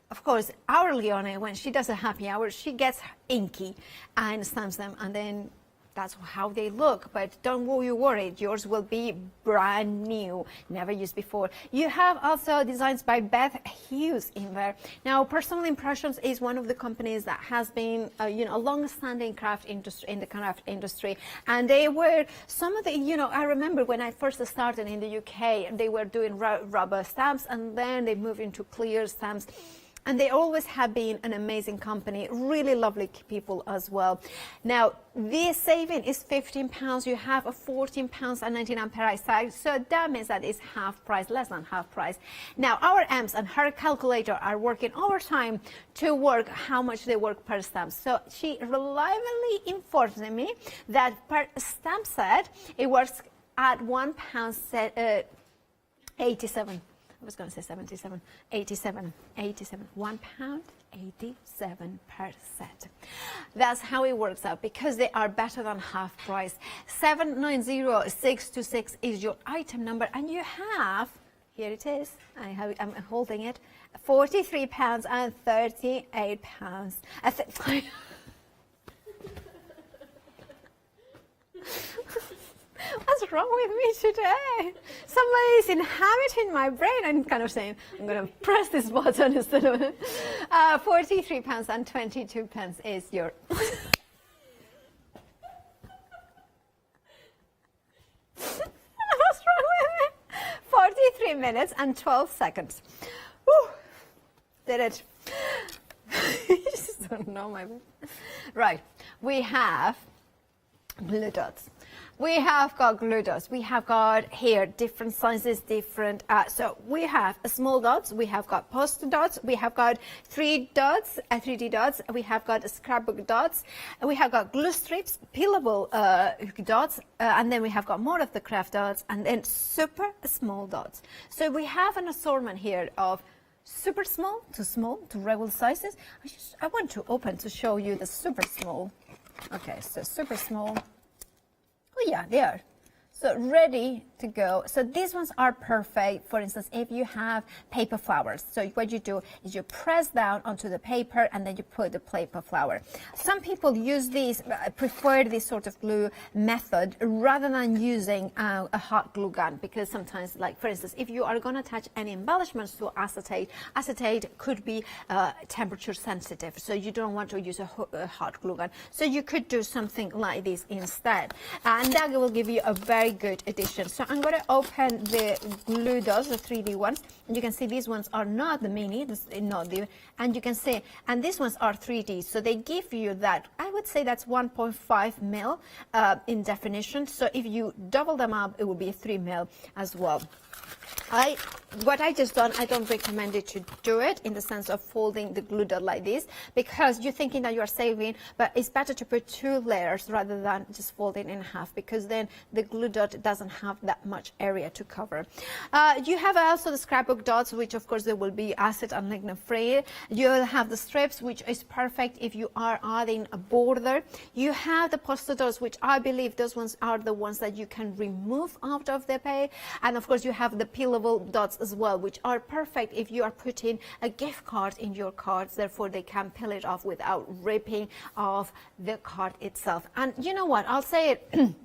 Of course, our Leone, when she does a happy hour, she gets inky and stamps them, and then that's how they look, but don't you worry, yours will be brand new, never used before. You have also designs by Beth Hughes in there. Now, Personal Impressions is one of the companies that has been, a long-standing craft industry in the craft industry, and they were some of the, I remember when I first started in the UK, they were doing rubber stamps, and then they moved into clear stamps. And they always have been an amazing company, really lovely people as well. Now, this saving is £15. You have a £14.99 price tag, so that means that it's half price, less than half price. Now, our Ems and her calculator are working overtime to work how much they work per stamp. So she reliably informs me that per stamp set, it works at £1.87. I was going to say 77, 87, £1.87 per set. That's how it works out, because they are better than half price. 790626 is your item number, and you have, here it is, I'm holding it, £43 and £38. What's wrong with me today? Somebody's inhabiting my brain and kind of saying, I'm going to press this button instead of it. £43 and 22 pence is your... What's wrong with me? 43 minutes and 12 seconds. Woo. did it. You just don't know my... Right, we have glue dots. We have got glue dots. We have got here different sizes, different. So we have small dots. We have got post dots. We have got 3D dots. We have got scrapbook dots. We have got glue strips, peelable dots, and then we have got more of the craft dots, and then super small dots. So we have an assortment here of super small to regular sizes. I want to open to show you the super small. Okay, so super small. Oh yeah, they are. So ready to go. So these ones are perfect. For instance, if you have paper flowers. So what you do is you press down onto the paper and then you put the paper flower. Some people use these, prefer this sort of glue method rather than using a hot glue gun, because sometimes, like for instance, if you are going to attach any embellishments to acetate could be temperature sensitive. So you don't want to use a hot glue gun. So you could do something like this instead. And that will give you a very good addition. So I'm going to open the glue dots, the 3D ones, and you can see these ones are not the mini, and you can see, and these ones are 3D, so they give you that, I would say that's 1.5 mil in definition. So if you double them up, it will be 3 mil as well. What I just done, I don't recommend it to do it in the sense of folding the glue dot like this, because you're thinking that you are saving, but it's better to put 2 layers rather than just fold it in half, because then the glue dot doesn't have that much area to cover. You have also the scrapbook dots, which of course they will be acid and lignin free. You'll have the strips, which is perfect if you are adding a border. You have the post-it dots, which I believe those ones are the ones that you can remove out of the pay. And of course you have the peelable dots as well, which are perfect if you are putting a gift card in your cards, therefore they can peel it off without ripping off the card itself. And you know what, I'll say it.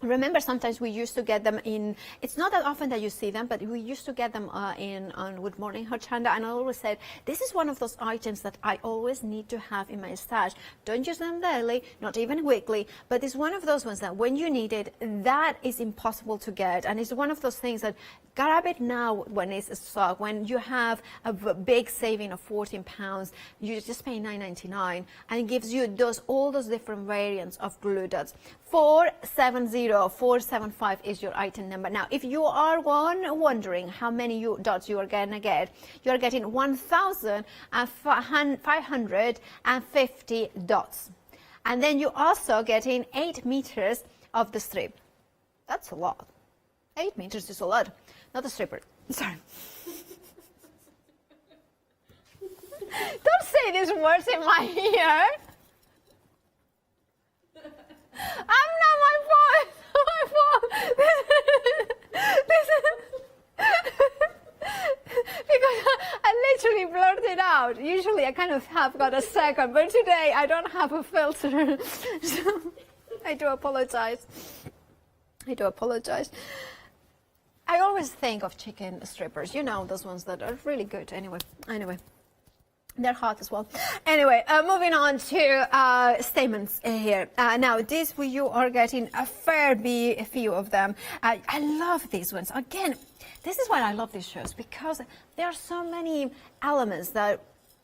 Remember, sometimes we used to get them in, it's not that often that you see them, but we used to get them on Good Morning Hochanda, and I always said, this is one of those items that I always need to have in my stash. Don't use them daily, not even weekly, but it's one of those ones that when you need it, that is impossible to get, and it's one of those things that grab it now when it's a stock. When you have a big saving of £14, you just pay $9.99, and it gives you all those different variants of glue dots. 470-475 is your item number. Now, if you are wondering how many dots you are going to get, you are getting 1,550 dots. And then you're also getting 8 meters of the strip. That's a lot. 8 meters is a lot. Not the stripper. Sorry. Don't say these words in my ear. I'm not my fault. My fault. This is because I literally blurted it out. Usually I kind of have got a second, but today I don't have a filter. So I do apologize. I always think of chicken strippers. You know, those ones that are really good. Anyway. They're hot as well. Anyway, moving on to statements here. Now, you are getting a fair few of them. I love these ones. Again, this is why I love these shows, because there are so many elements that,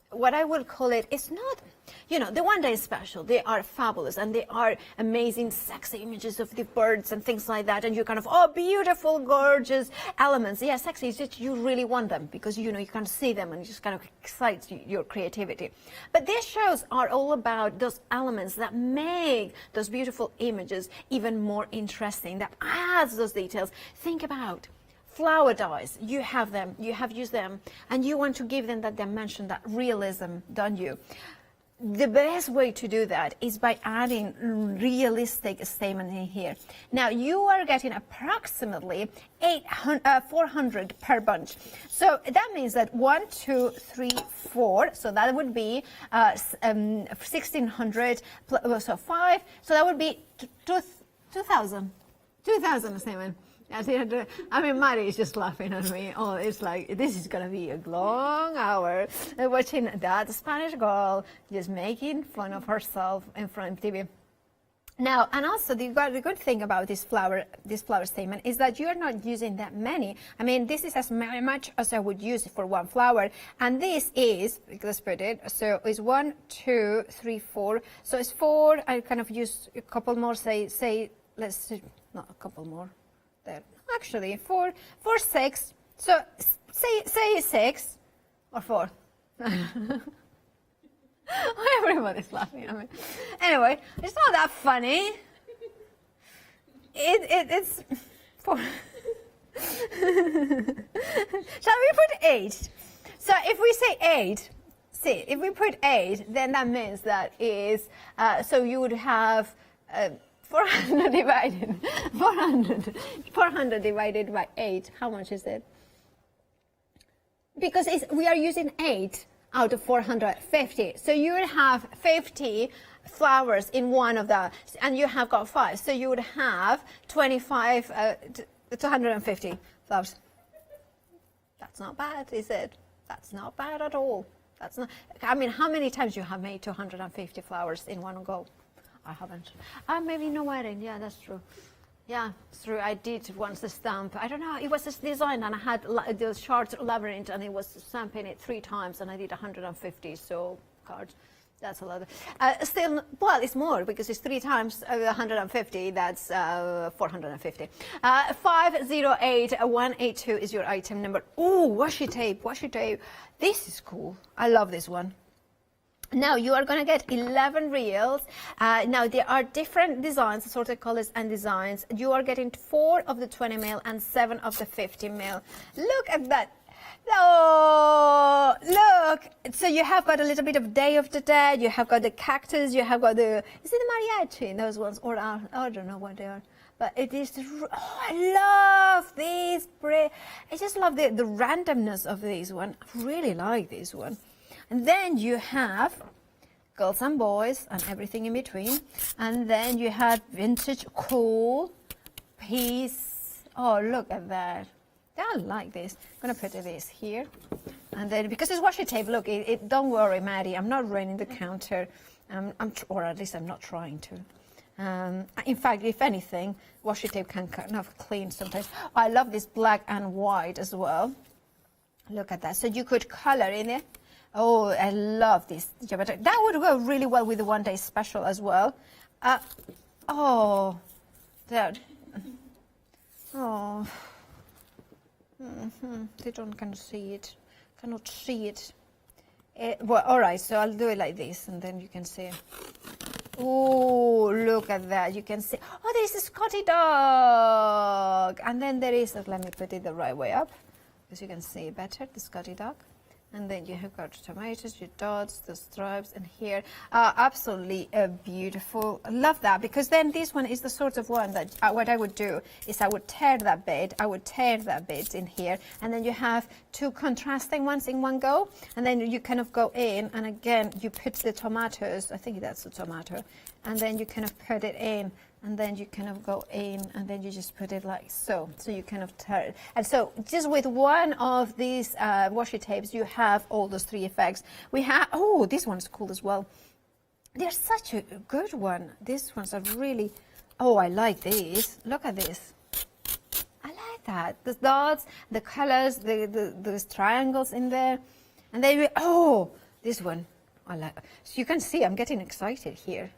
what I would call it, it's not, the one day special. They are fabulous, and they are amazing, sexy images of the birds and things like that. And you're kind of, beautiful, gorgeous elements. Yeah, sexy is just, you really want them because, you can see them and it just kind of excites your creativity. But these shows are all about those elements that make those beautiful images even more interesting, that adds those details. Think about flower dyes. You have them, you have used them, and you want to give them that dimension, that realism, don't you? The best way to do that is by adding realistic statement in here. Now, you are getting approximately 400 per bunch. So that means that 1, 2, 3, 4. So that would be 1,600. So 5. So that would be 2,000. 2,000 statement. I mean, Mari is just laughing at me. Oh, it's like, this is going to be a long hour watching that Spanish girl just making fun of herself in front of TV. Now, and also the good thing about this flower statement is that you're not using that many. I mean, this is as much as I would use for one flower, and this is, let's put it, so it's 1, 2, 3, 4. So it's 4. I kind of use a couple more. Say, let's see, not a couple more. There, actually, 4, 6. So say 6 or 4. Everybody's laughing at me. Anyway, it's not that funny. It's 4. Shall we put 8? So if we say 8, see, if we put 8, then that means that is, so you would have 400 divided by 8. How much is it? Because we are using 8 out of 450. So you would have 50 flowers in one of the, and you have got 5. So you would have 250 flowers. That's not bad, is it? That's not bad at all. That's not, I mean, how many times you have made 250 flowers in one go? I haven't. Maybe no wedding. Yeah, that's true. Yeah, it's true. I did once the stamp. I don't know. It was this design, and I had the short labyrinth, and it was stamping it 3 times, and I did 150 so cards. That's a lot. Still, well, it's more because it's 3 times 150. That's 450. 508182 is your item number. Oh, washi tape. Washi tape. This is cool. I love this one. Now you are going to get 11 reels. Now there are different designs, assorted colors and designs. You are getting 4 of the 20 mil and 7 of the 50 mil. Look at that. Oh, look. So you have got a little bit of Day of the Dead. You have got the cactus. You have got the, is it the mariachi? Those ones, or I don't know what they are. But it is, oh, I love these. I just love the randomness of this one. I really like this one. And then you have girls and boys and everything in between. And then you have vintage cool piece. Oh, look at that. I like this. I'm going to put this here. And then, because it's washi tape, look, don't worry, Maddie, I'm not running the counter. Or at least I'm not trying to. In fact, if anything, washi tape can kind of clean sometimes. Oh, I love this black and white as well. Look at that. So you could color in it. Oh, I love this. That would go really well with the one-day special as well. Oh, that. Oh. They don't kind of see it. Cannot see it. Well, all right. So I'll do it like this, and then you can see. Oh, look at that. You can see. Oh, there's a Scotty dog, and then there is. Let me put it the right way up, because you can see it better. The Scotty dog. And then you have got tomatoes, your dots, the stripes, and here. Absolutely beautiful. I love that, because then this one is the sort of one that what I would do is I would tear that bit, in here, and then you have 2 contrasting ones in one go, and then you kind of go in, and again, you put the tomatoes, I think that's a tomato, and then you kind of put it in, and then you kind of go in, and then you just put it like so. So you kind of tear it. And so just with one of these washi tapes, you have all those 3 effects. We have, oh, this one's cool as well. They're such a good one. These ones are really, oh, I like these. Look at this. I like that. The dots, the colors, the triangles in there. And then, oh, this one. I like. So you can see I'm getting excited here.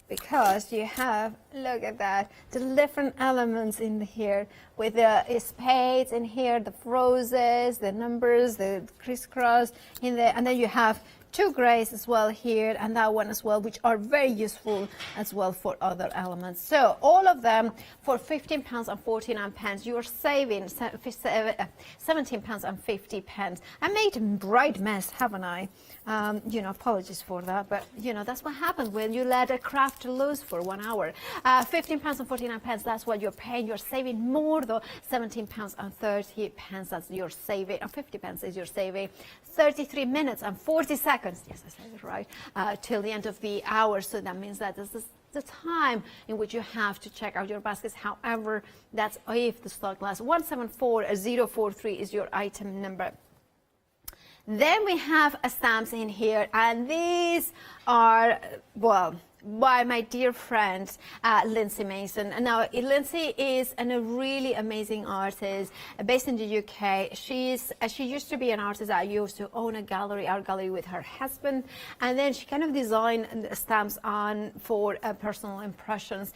Because you have, look at that, the different elements in here with the spades in here, the roses, the numbers, the crisscross in there, and then you have 2 grays as well here, and that one as well, which are very useful as well for other elements. So all of them for £15.49. You are saving £17.50. I made a bright mess, haven't I? You know, apologies for that, but you know, that's what happens when you let a craft loose for 1 hour. £15.49, that's what you're paying. You're saving more though, £17.30, that's your saving, 50 pence is your saving. 33 minutes and 40 seconds, yes, I said it right, till the end of the hour. So that means that this is the time in which you have to check out your baskets. However, that's if the stock lasts. 174043 is your item number. Then we have stamps in here, and these are, well, by my dear friend Lindsay Mason. And now Lindsay is a really amazing artist based in the UK. She used to be an artist that used to own art gallery with her husband, and then she kind of designed stamps on for personal impressions.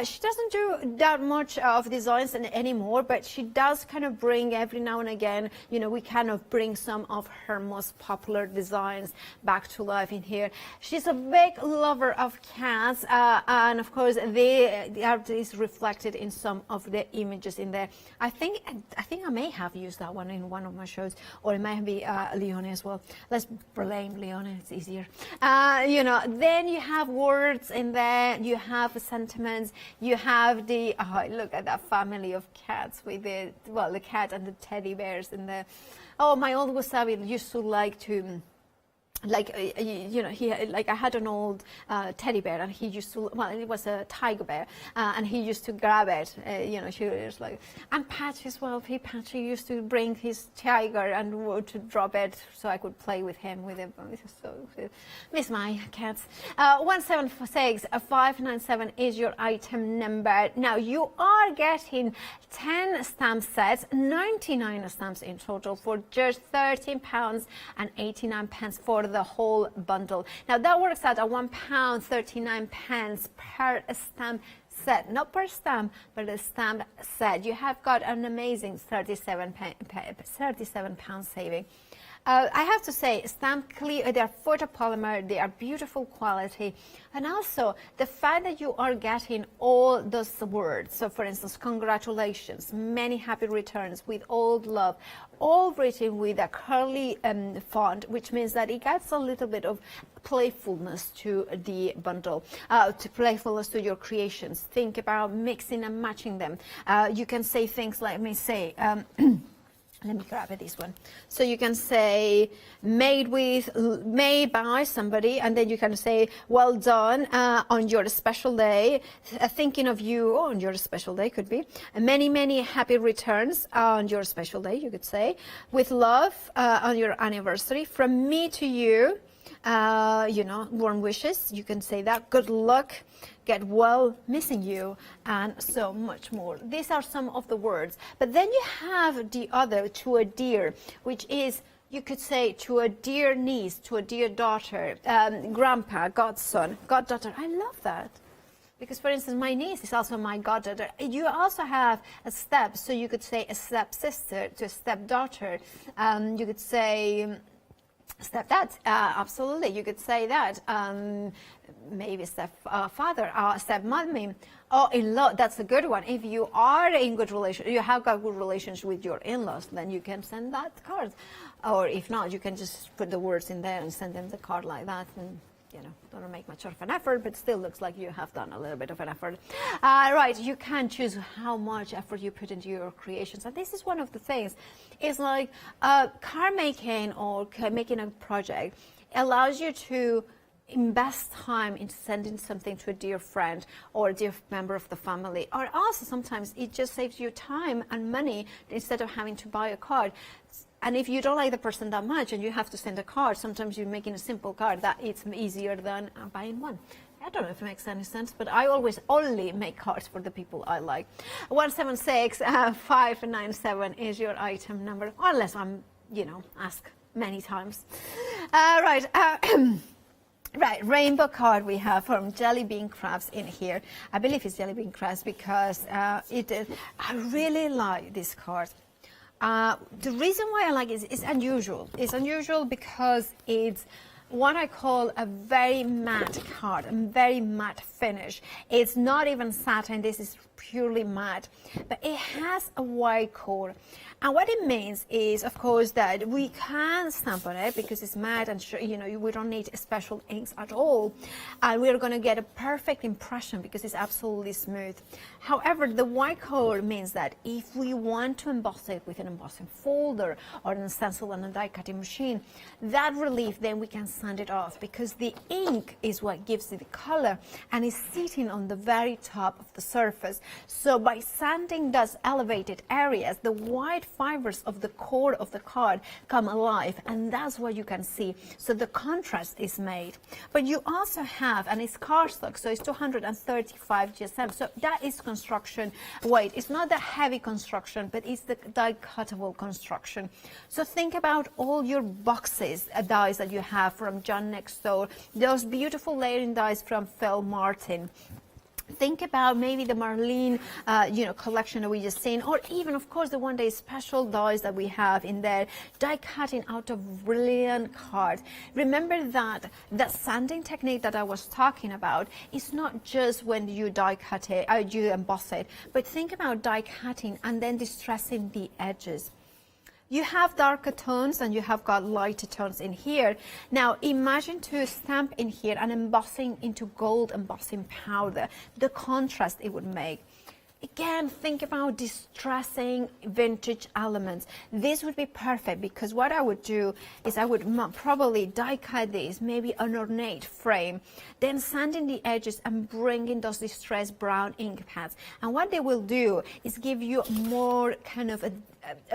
She doesn't do that much of designs anymore, but she does kind of bring every now and again, you know, we kind of bring some of her most popular designs back to life in here. She's a big lover of cats, and of course the art is reflected in some of the images in there. I think I may have used that one in one of my shows, or it might be Leonie as well. Let's blame Leonie, it's easier. You know, then you have words in there, you have sentiments, you have the, look at that family of cats with the cat and the teddy bears in there. Oh, my old wasabi used to like to, you know, I had an old teddy bear, and he used to, well, it was a tiger bear, and he used to grab it, you know, she was like, and Patchy as well, Patchy used to bring his tiger and to drop it so I could play with him with it. So, miss my cats. 176-597 is your item number. Now, you are getting 10 stamp sets, 99 stamps in total for just £13.89 for the whole bundle. Now that works out at £1.39 per stamp set, not per stamp, but a stamp set. You have got an amazing £37 saving. I have to say, stamp clear, they are photopolymer, they are beautiful quality, and also the fact that you are getting all those words. So for instance, congratulations, many happy returns, with old love, all written with a curly font, which means that it adds a little bit of playfulness to the bundle, to playfulness to your creations. Think about mixing and matching them. You can say things like, let me say, let me grab this one. So you can say made by somebody, and then you can say well done on your special day, thinking of you on your special day, could be many happy returns on your special day, you could say, with love on your anniversary, from me to you, you know, warm wishes, you can say that, good luck, get well, missing you, and so much more. These are some of the words. But then you have the other, to a dear, which is, you could say, to a dear niece, to a dear daughter, grandpa, godson, goddaughter. I love that. Because, for instance, my niece is also my goddaughter. You also have a step, so you could say a stepsister to a stepdaughter. You could say stepdad, absolutely, you could say that. Maybe stepfather, stepmommy, or in-law. That's a good one. If you are in good relation, you have got good relations with your in-laws, then you can send that card. Or if not, you can just put the words in there and send them the card like that. And you know, don't make much of an effort, but still looks like you have done a little bit of an effort. Right, you can choose how much effort you put into your creations, and this is one of the things. It's like card making or making a project allows you to invest time in sending something to a dear friend or a dear member of the family, or also sometimes it just saves you time and money instead of having to buy a card. And if you don't like the person that much and you have to send a card, sometimes you're making a simple card that it's easier than buying one. I don't know if it makes any sense, but I always only make cards for the people I like. 176-597 is your item number, unless I'm, you know, asked many times. Right. Right, rainbow card we have from Jelly Bean Crafts in here. I believe it's Jelly Bean Crafts because I really like this card. The reason why I like it is it's unusual. It's unusual because it's what I call a very matte card, a very matte finish. It's not even satin, this is purely matte, but it has a white core. And what it means is, of course, that we can stamp on it because it's matte and, you know, we don't need special inks at all. And we're going to get a perfect impression because it's absolutely smooth. However, the white color means that if we want to emboss it with an embossing folder or an stencil and a die cutting machine, that relief, then we can sand it off because the ink is what gives it the color and is sitting on the very top of the surface. So by sanding those elevated areas, the white fibers of the core of the card come alive, and that's what you can see. So the contrast is made. But you also have, and it's cardstock, so it's 235 GSM. So that is construction weight. It's not the heavy construction, but it's the die-cuttable construction. So think about all your boxes, dies that you have from John Next Door, those beautiful layering dies from Phil Martin. Think about maybe the Marlene, collection that we just seen, or even, of course, the One Day Special dies that we have in there, die cutting out of brilliant cards. Remember that the sanding technique that I was talking about is not just when you die cut it, you emboss it, but think about die cutting and then distressing the edges. You have darker tones and you have got lighter tones in here. Now imagine to stamp in here and embossing into gold embossing powder, the contrast it would make. Again, think about distressing vintage elements. This would be perfect because what I would do is I would probably die cut this, maybe an ornate frame, then sanding the edges and bringing those distressed brown ink pads. And what they will do is give you more kind of a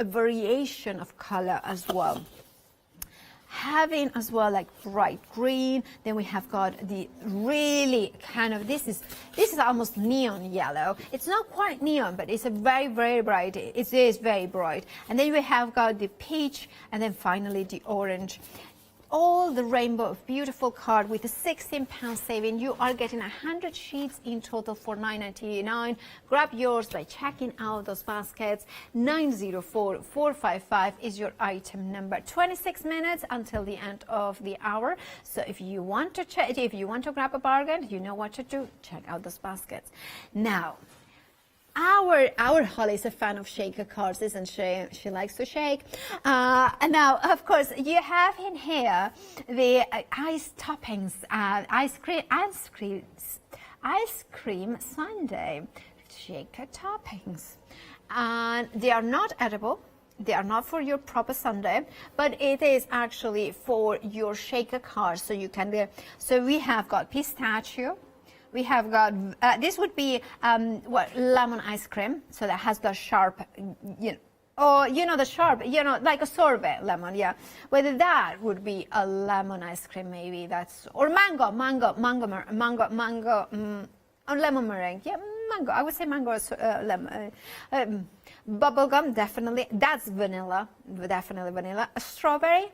variation of color as well. Having as well like bright green, then we have got the really kind of, this is almost neon yellow. It's not quite neon, but it's a very, very bright, it is very bright. And then we have got the peach, and then finally the orange. All the rainbow of beautiful card with a £16 saving. You are getting 100 sheets in total for $9.99. Grab yours by checking out those baskets. 904455 is your item number. 26 minutes until the end of the hour. So if you want to check, if you want to grab a bargain, you know what to do. Check out those baskets. Now, our Holly is a fan of shaker cards, isn't she? She likes to shake. And now, of course, you have in here the ice toppings, ice cream sundae, shaker toppings. And they are not edible. They are not for your proper sundae, but it is actually for your shaker cards. So you can, so we have got pistachio. We have got, this would be, lemon ice cream. So that has the sharp, the sharp, like a sorbet lemon, yeah. Whether that would be a lemon ice cream, maybe that's, or mango, lemon meringue, yeah, mango. I would say mango, lemon. Bubblegum, definitely. That's vanilla, definitely vanilla. A strawberry.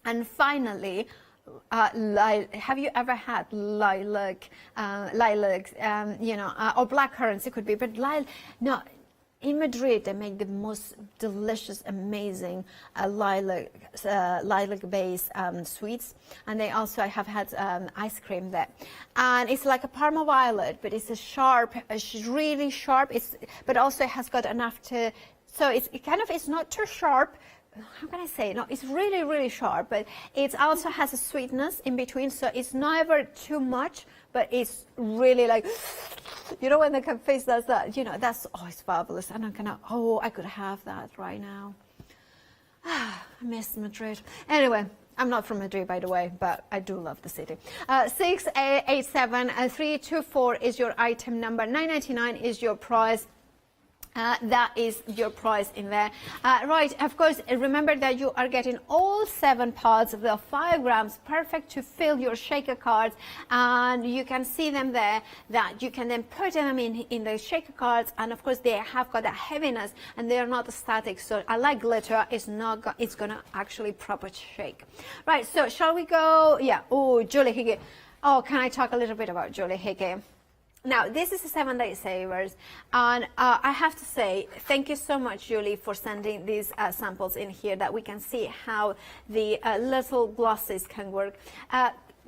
And finally, have you ever had lilac, or black currants? It could be, but no. In Madrid, they make the most delicious, amazing lilac-based sweets, and they also have had ice cream there. And it's like a Parma violet, but it's a sharp, really sharp. But also it has got enough to, so it's not too sharp. How can I say? No, it's really, really sharp, but it also has a sweetness in between, so it's never too much, but it's really like, when the face does that, that's, it's fabulous. And I'm gonna, I could have that right now. I miss Madrid. Anyway, I'm not from Madrid, by the way, but I do love the city. 687-324 is your item number. $9.99 is your price. That is your price in there. Right, of course, remember that you are getting all 7 pods of the 5 grams, perfect to fill your shaker cards. And you can see them there, that you can then put them in the shaker cards. And of course, they have got a heaviness and they are not static. So I like glitter, it's going to actually proper shake. Right, so shall we go? Yeah, Julie Hickey. Can I talk a little bit about Julie Hickey? Now, this is a 7-day savers, and I have to say, thank you so much, Julie, for sending these samples in here that we can see how the little glosses can work.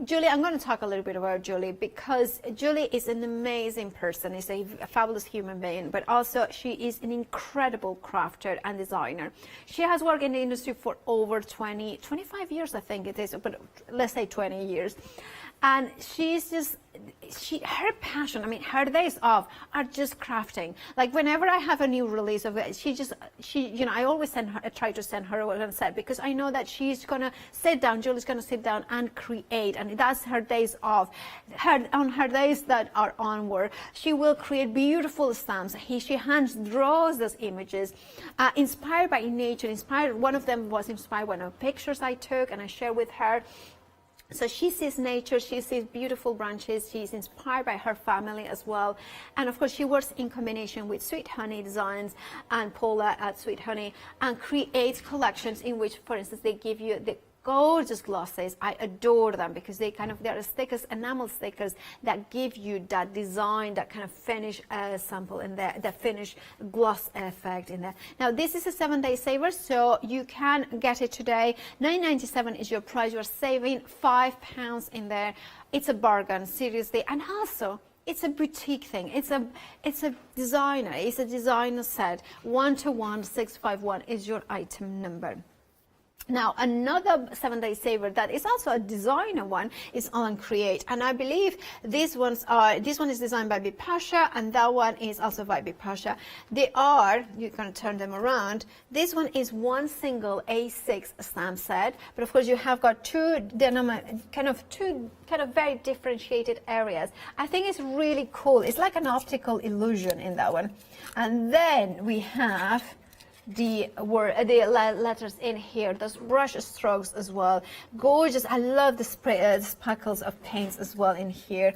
Julie, I'm going to talk a little bit about Julie because Julie is an amazing person. She's a fabulous human being, but also she is an incredible crafter and designer. She has worked in the industry for over 25 years, I think it is, but let's say 20 years. and she's just, her passion, I mean, her days off are just crafting. Like whenever I have a new release of it, she, you know, I always try to send her on set, because I know that she's gonna sit down, Julie's gonna sit down and create, and that's her days off. On her days that are onward, she will create beautiful stamps. She hand draws those images, inspired by nature, one of them was inspired by one of the pictures I took and I shared with her. So she sees nature, she sees beautiful branches, she's inspired by her family as well. And of course she works in combination with Sweet Honey Designs and Paula at Sweet Honey, and creates collections in which, for instance, they give you the gorgeous glosses. I adore them because they're stickers, enamel stickers that give you that design, that kind of finish sample in there, the finish gloss effect in there. Now this is a 7-day saver, so you can get it today. $9.97 is your price. You're saving £5 in there. It's a bargain, seriously. And also, it's a boutique thing. It's a designer. It's a designer set. 121651 is your item number. Now, another 7-day saver that is also a designer one is on Create, and I believe this one is designed by Bipasha, and that one is also by Bipasha. You can turn them around. This one is one single A6 stamp set, but of course you have got two kind of very differentiated areas. I think it's really cool. It's like an optical illusion in that one. And then we have the letters in here, those brush strokes as well, gorgeous. I love the sparkles of paints as well in here.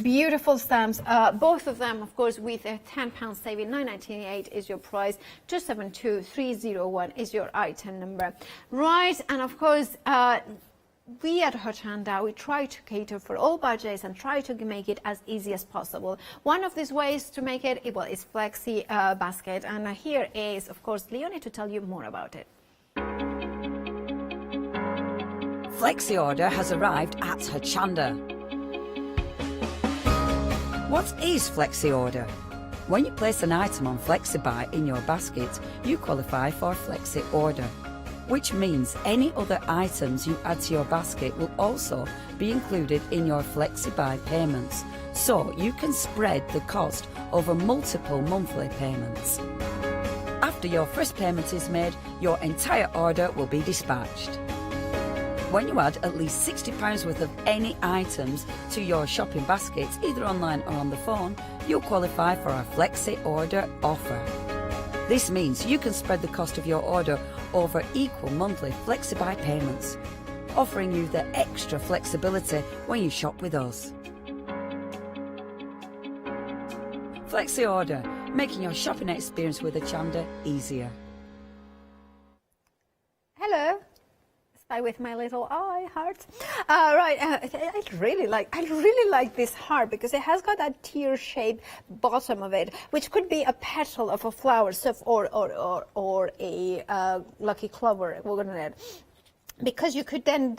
Beautiful stamps, both of them, of course, with a £10 saving. $9.98 is your price. 272301 is your item number, right? And of course, we at Hochanda, we try to cater for all budgets and try to make it as easy as possible. One of these ways to make it, well, is Flexi basket. And here is, of course, Leonie to tell you more about it. Flexi order has arrived at Hochanda. What is Flexi order? When you place an item on FlexiBuy in your basket, you qualify for Flexi order, which means any other items you add to your basket will also be included in your FlexiBuy payments, so you can spread the cost over multiple monthly payments. After your first payment is made, your entire order will be dispatched. When you add at least £60 worth of any items to your shopping basket, either online or on the phone, you'll qualify for our Flexi order offer. This means you can spread the cost of your order over equal monthly FlexiBuy payments, offering you the extra flexibility when you shop with us. Flexi order, making your shopping experience with Hochanda easier. Hello. Spy with my little eye heart. Right, I really like this heart because it has got that tear-shaped bottom of it, which could be a petal of a flower, or a lucky clover. We're gonna because you could then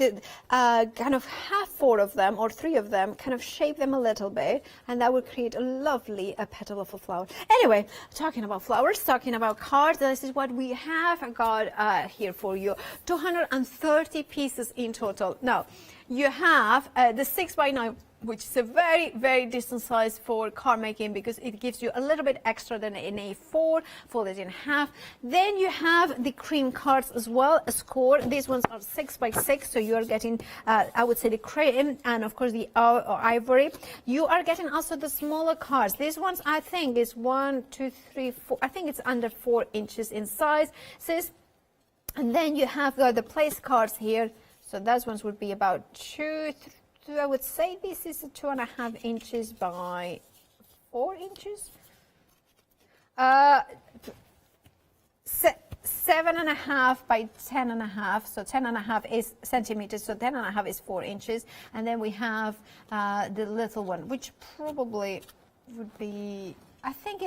kind of have 4 of them or 3 of them, kind of shape them a little bit, and that would create a lovely petal of a flower. Anyway, talking about flowers, talking about cards, this is what we have got here for you. 230 pieces in total. Now, you have the 6x9, which is a very, very decent size for card making because it gives you a little bit extra than an A4, folded in half. Then you have the cream cards as well, a score. These ones are 6x6, so you are getting, I would say, the cream and of course the ivory. You are getting also the smaller cards. These ones, I think, is 1, 2, 3, 4. I think it's under 4 inches in size. And then you have the place cards here. So those ones would be about 2, 3. I would say this is 2.5 inches by 4 inches. 7.5 by 10.5. So 10.5 is centimeters. So 10.5 is 4 inches. And then we have the little one, which probably would be. I think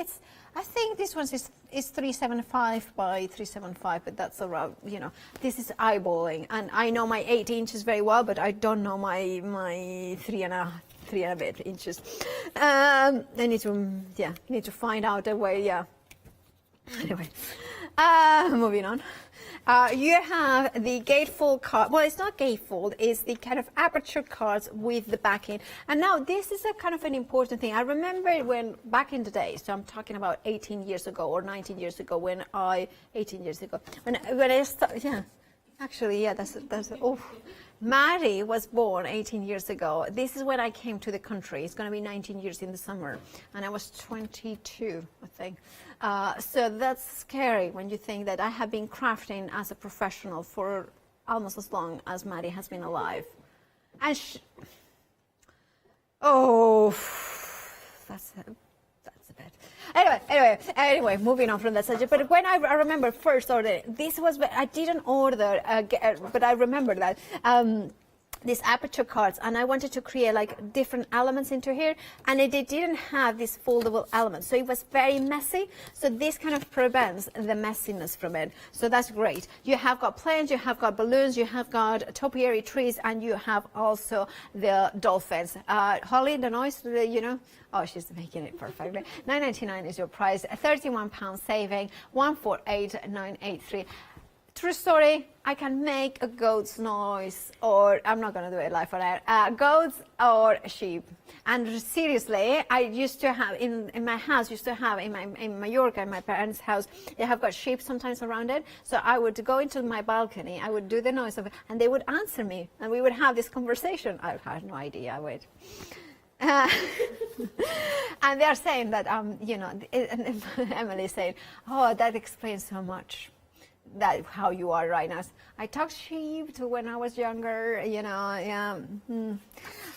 this one is 375 by 375, but that's around, this is eyeballing. And I know my 8 inches very well, but I don't know my 3 and a bit inches. I need to find out a way, yeah. Anyway, moving on. You have the gatefold card. Well, it's not gatefold, it's the kind of aperture cards with the backing. And now this is a kind of an important thing. I remember when back in the day, so I'm talking about 18 years ago or 19 years ago when I started, yeah, actually, yeah, Mary was born 18 years ago. This is when I came to the country. It's going to be 19 years in the summer. And I was 22, I think. So that's scary when you think that I have been crafting as a professional for almost as long as Mary has been alive. And that's a bit. Anyway, moving on from that subject. But when I remember first ordering, this was, I didn't order, but I remember that. These aperture cards, and I wanted to create like different elements into here, and it didn't have these foldable elements, so it was very messy. So this kind of prevents the messiness from it, so that's great. You have got planes, you have got balloons, you have got topiary trees, and you have also the dolphins. Holly, the noise, you know, oh, she's making it perfectly. £9.99 is your price, £31 saving, 148,983. True story, I can make a goat's noise, or I'm not going to do it live on air, goats or sheep. And seriously, I used to have, in my house, in Mallorca, in my parents' house, they have got sheep sometimes around it. So I would go into my balcony, I would do the noise of it, and they would answer me, and we would have this conversation. I had no idea, wait. And they are saying that, you know, Emily said, oh, that explains so much. That how you are right now. I talked sheep to when I was younger, you know, yeah.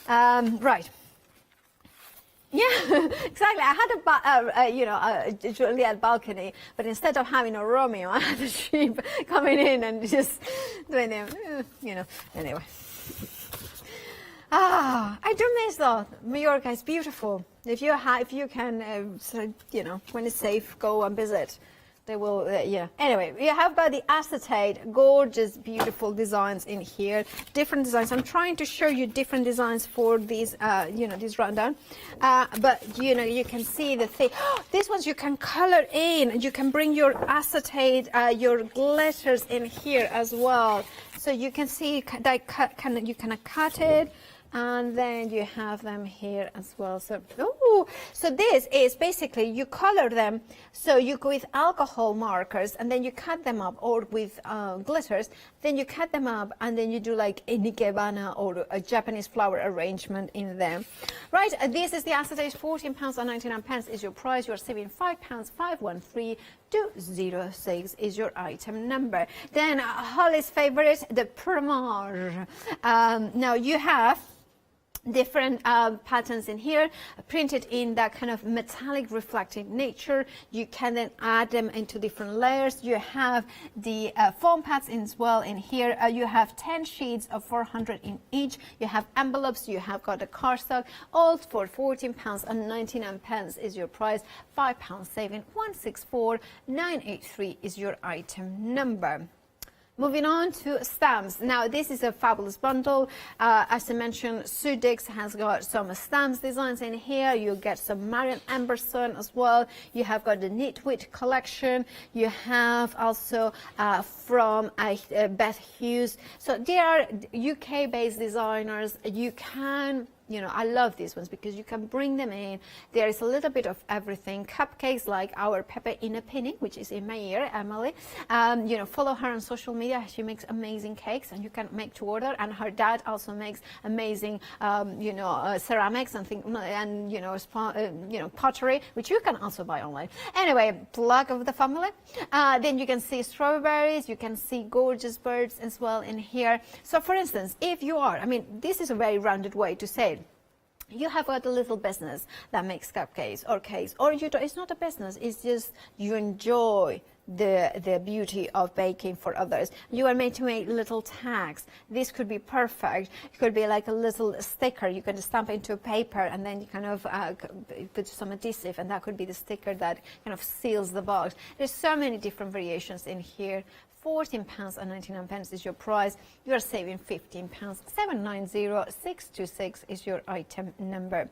Right. Yeah, exactly. I had a Juliet balcony, but instead of having a Romeo, I had a sheep coming in and just doing them, you know, anyway. I do miss though. Mallorca is beautiful. If you can, you know, when it's safe, go and visit. They will, yeah. Anyway, we have got the acetate, gorgeous, beautiful designs in here. Different designs. I'm trying to show you different designs for these, you know, this rundown. But, you know, you can see the thing. These ones you can color in. You can bring your acetate, your glitters in here as well. So you can see that you can cut it. And then you have them here as well. So, so this is basically you color them. So you go with alcohol markers, and then you cut them up, or with glitters. Then you cut them up, and then you do like a nikebana or a Japanese flower arrangement in them. Right. This is the acetate. £14.99 is your price. You are saving £5. 513-206 is your item number. Then Holly's favorite, the Primar. Now you have different patterns in here, printed in that kind of metallic reflective nature. You can then add them into different layers. You have the foam pads as well in here. You have 10 sheets of 400 in each. You have envelopes. You have got a cardstock, all for £14.99 is your price. £5 saving, 164,983 is your item number. Moving on to stamps. Now, this is a fabulous bundle. As I mentioned, Sudix has got some stamps designs in here. You get some Marian Emberson as well. You have got the Knitwit collection. You have also from Beth Hughes. So they are UK-based designers. You can... You know, I love these ones because you can bring them in. There is a little bit of everything. Cupcakes like our Pepe in a Penny, which is in my ear, Emily. You know, follow her on social media. She makes amazing cakes, and you can make to order. And her dad also makes amazing, you know, ceramics and things, and you know, pottery, which you can also buy online. Anyway, plug of the family. Then you can see strawberries. You can see gorgeous birds as well in here. So, for instance, if you are, I mean, this is a very rounded way to say it. You have got a little business that makes cupcakes or cakes, or you don't, it's not a business, it's just you enjoy the beauty of baking for others. You are made to make little tags. This could be perfect. It could be like a little sticker. You can stamp into paper, and then you kind of put some adhesive, and that could be the sticker that kind of seals the box. There's so many different variations in here. £14.99 is your price. You are saving £15. 790626 is your item number.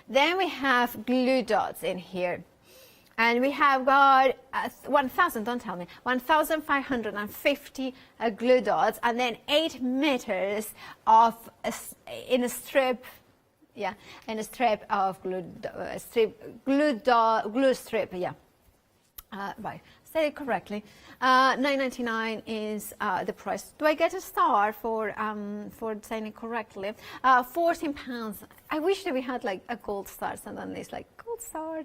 Then we have glue dots in here. And we have got 1,000, don't tell me, 1,550 glue dots, and then 8 meters of in a strip. Yeah, and a strip of glue strip. Yeah, right. Say it correctly. $9.99 is the price. Do I get a star for saying it correctly? £14. I wish that we had like a gold star, and then it's like gold star,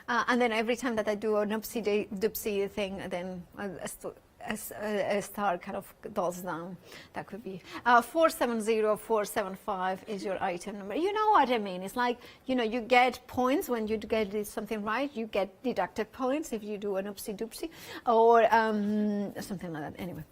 and then every time that I do an oopsie-doopsie thing, then a star kind of falls down. That could be 470475 is your item number. You know what I mean? It's like, you know, you get points when you get something right. You get deducted points if you do an oopsie doopsie or something like that. Anyway,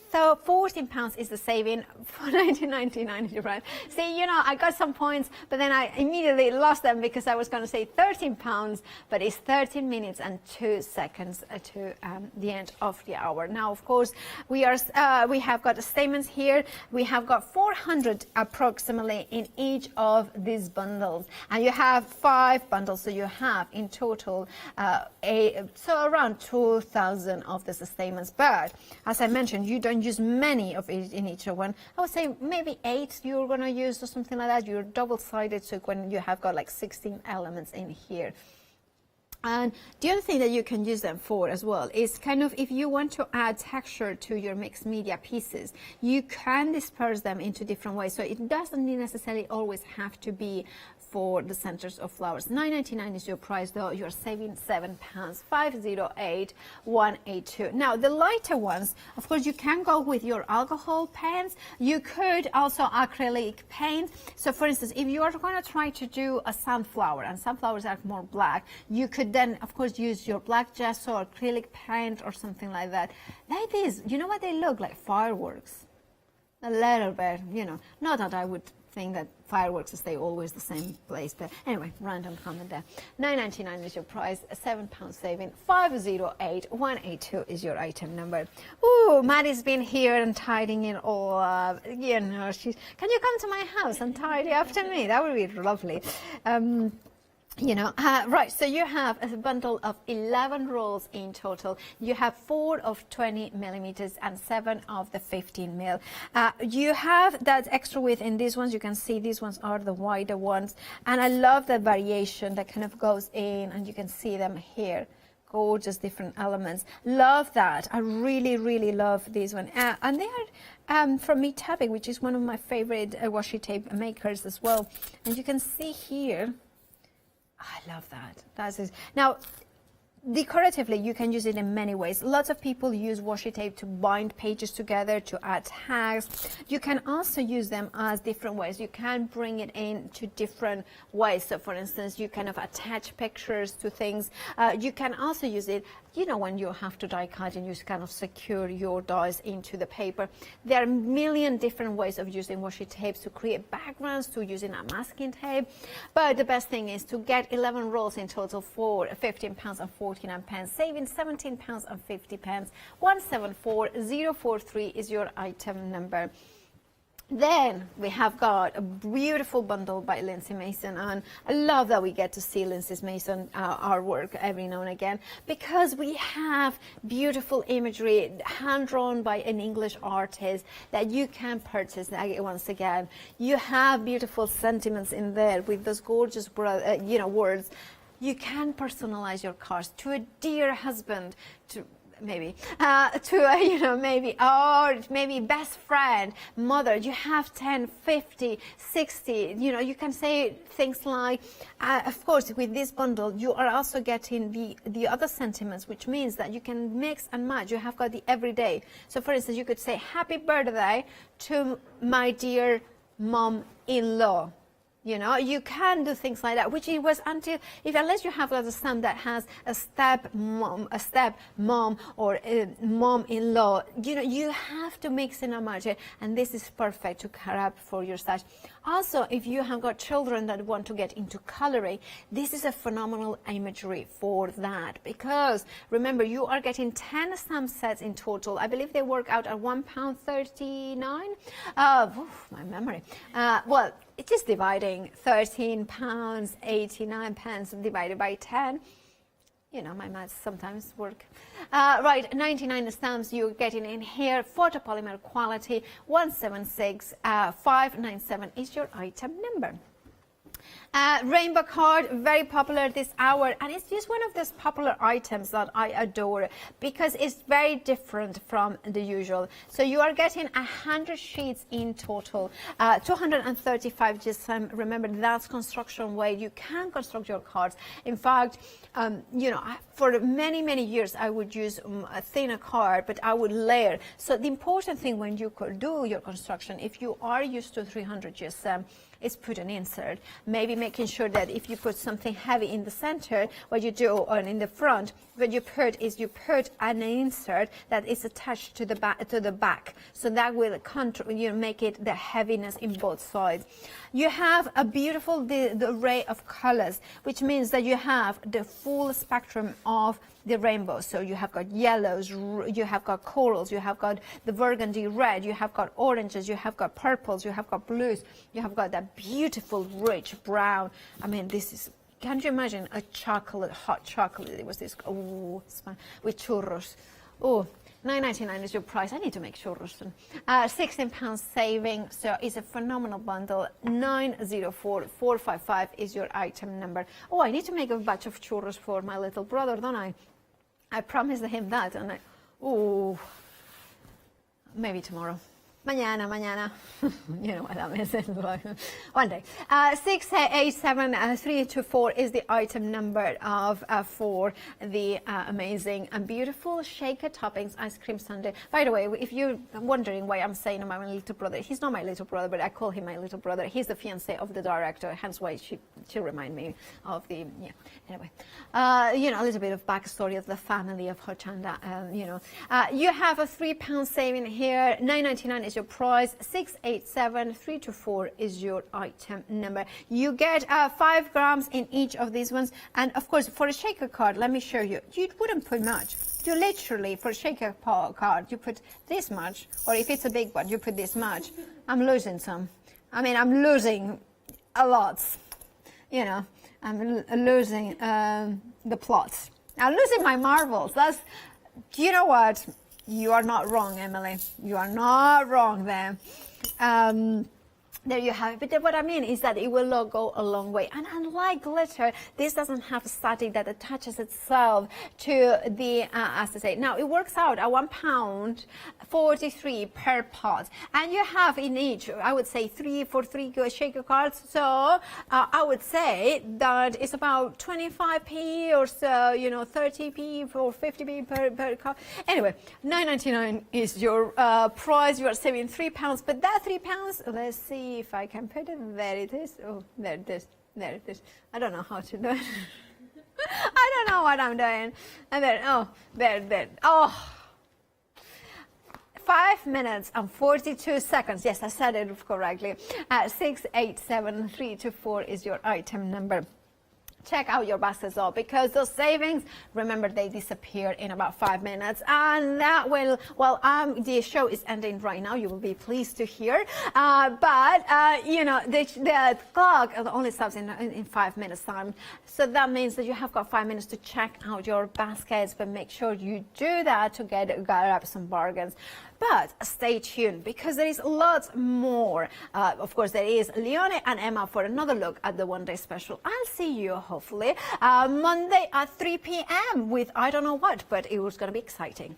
so £14 is the saving for 19.99. You're right. See, you know, I got some points, but then I immediately lost them because I was going to say £13, but it's 13 minutes and 2 seconds to the end of the hour. Now, of course, we have got the statements here. We have got 400 approximately in each of these bundles, and you have 5 bundles, so you have in total around 2,000 of the statements. But as I mentioned, you don't use many of it in each one. I would say maybe 8 you're going to use or something like that. You're double-sided, so when you have got like 16 elements in here. And the other thing that you can use them for as well is kind of if you want to add texture to your mixed media pieces, you can disperse them into different ways. So it doesn't necessarily always have to be for the centers of flowers. $9.99 is your price, though. You're saving £7. 508182. Now, the lighter ones, of course, you can go with your alcohol paints. You could also acrylic paint. So, for instance, if you are going to try to do a sunflower, and sunflowers are more black, you could then, of course, use your black gesso or acrylic paint or something like that. Like this, you know what they look like? Fireworks. A little bit, you know. Not that I would think that fireworks stay always the same place, but anyway, random comment there. $9.99 is your price, £7 saving. 508182 is your item number. Ooh, Maddie's been here and tidying it all up. You know, can you come to my house and tidy after me? That would be lovely. You know, right, so you have a bundle of 11 rolls in total. You have 4 of 20 millimeters and 7 of the 15 mil. You have that extra width in these ones. You can see these ones are the wider ones. And I love the variation that kind of goes in, and you can see them here. Gorgeous different elements. Love that. I really, really love these one. And they are from Me Tapping, which is one of my favorite washi tape makers as well. And you can see here, I love that. That is now, decoratively, you can use it in many ways. Lots of people use washi tape to bind pages together, to add tags. You can also use them as different ways. You can bring it in to different ways. So, for instance, you kind of attach pictures to things. You can also use it, you know, when you have to die cut and you kind of secure your dies into the paper. There are a million different ways of using washi tapes to create backgrounds, to using a masking tape. But the best thing is to get 11 rolls in total for £15 and 49 pence, saving £17 and 50 pence. 174043 is your item number. Then we have got a beautiful bundle by Lindsay Mason, and I love that we get to see Lindsay Mason artwork every now and again, because we have beautiful imagery hand-drawn by an English artist that you can purchase. Once again, you have beautiful sentiments in there with those gorgeous words. You can personalize your cards to a dear husband, to maybe maybe best friend, mother. You have 10, 50, 60, you know, you can say things like, of course, with this bundle, you are also getting the other sentiments, which means that you can mix and match. You have got the everyday. So, for instance, you could say, happy birthday to my dear mom-in-law. You know, you can do things like that, which it was unless you have a stamp that has a step mom or a mom-in-law, you know, you have to mix and match it, and this is perfect to carry up for your stash. Also, if you have got children that want to get into coloring, this is a phenomenal imagery for that, because remember, you are getting 10 stamp sets in total. I believe they work out at £1.39. My memory. Well, it is dividing £13.89 divided by 10. You know, my maths sometimes work. Right, 99 stamps you're getting in here. Photopolymer quality 176597 is your item number. Rainbow card, very popular this hour, and it's just one of those popular items that I adore because it's very different from the usual. So you are getting 100 sheets in total, 235 GSM. Remember, that's construction weight. You can construct your cards. In fact, you know, for many years I would use a thinner card, but I would layer. So the important thing when you do your construction, if you are used to 300 GSM, is put an insert, maybe making sure that if you put something heavy in the center, what you do, or in the front, what you put is you put an insert that is attached to the back, so that will control, you know, make it the heaviness in both sides. You have a beautiful the array of colors, which means that you have the full spectrum of the rainbow. So you have got yellows, you have got corals, you have got the burgundy red, you have got oranges, you have got purples, you have got blues, you have got that beautiful rich brown. I mean, this is, can't you imagine a chocolate, hot chocolate? It was this, oh, with churros. Oh, $9.99 is your price. I need to make churros soon. £16 saving, so it's a phenomenal bundle. 904455 is your item number. Oh, I need to make a batch of churros for my little brother, don't I? I promised him that, and oh, maybe tomorrow. Mañana. You know what that means. One day. 687324 is the item number of for the amazing and beautiful shaker toppings ice cream sundae. By the way, if you're wondering why I'm saying my little brother, he's not my little brother, but I call him my little brother. He's the fiancé of the director, hence why she remind me of the, yeah. Anyway, you know, a little bit of backstory of the family of Hochanda. You know, you have a £3 saving here. $9.99 is your price. 687324 is your item number. You get 5 grams in each of these ones, and of course for a shaker card, let me show you. You wouldn't put much. You literally, for a shaker card, you put this much, or if it's a big one, you put this much. I'm losing some. I mean, I'm losing a lot. You know, I'm losing the plots. I'm losing my marbles. That's, you know what? You are not wrong, Emily. You are not wrong there. There you have it. But what I mean is that it will go a long way. And unlike glitter, this doesn't have a static that attaches itself to the acetate. Now, it works out at £1.43 per pot. And you have in each, I would say, 3 for 3 shaker cards. So I would say that it's about 25p or so, you know, 30p or 50p per card. Anyway, $9.99 is your price. You are saving £3. But that £3, let's see if I can put it. There it is. Oh, there it is. There it is. I don't know how to do it. I don't know what I'm doing. And then, oh, there. Oh, 5 minutes and 42 seconds. Yes, I said it correctly. 687324 is your item number. Check out your baskets though, because those savings, remember, they disappear in about 5 minutes, and that will, well, the show is ending right now, you will be pleased to hear, but you know, the clock only stops in 5 minutes time, so that means that you have got 5 minutes to check out your baskets, but make sure you do that to get up some bargains. But stay tuned, because there is lots more. Of course, there is Leone and Emma for another look at the one-day special. I'll see you, hopefully, Monday at 3 p.m. with I don't know what, but it was going to be exciting.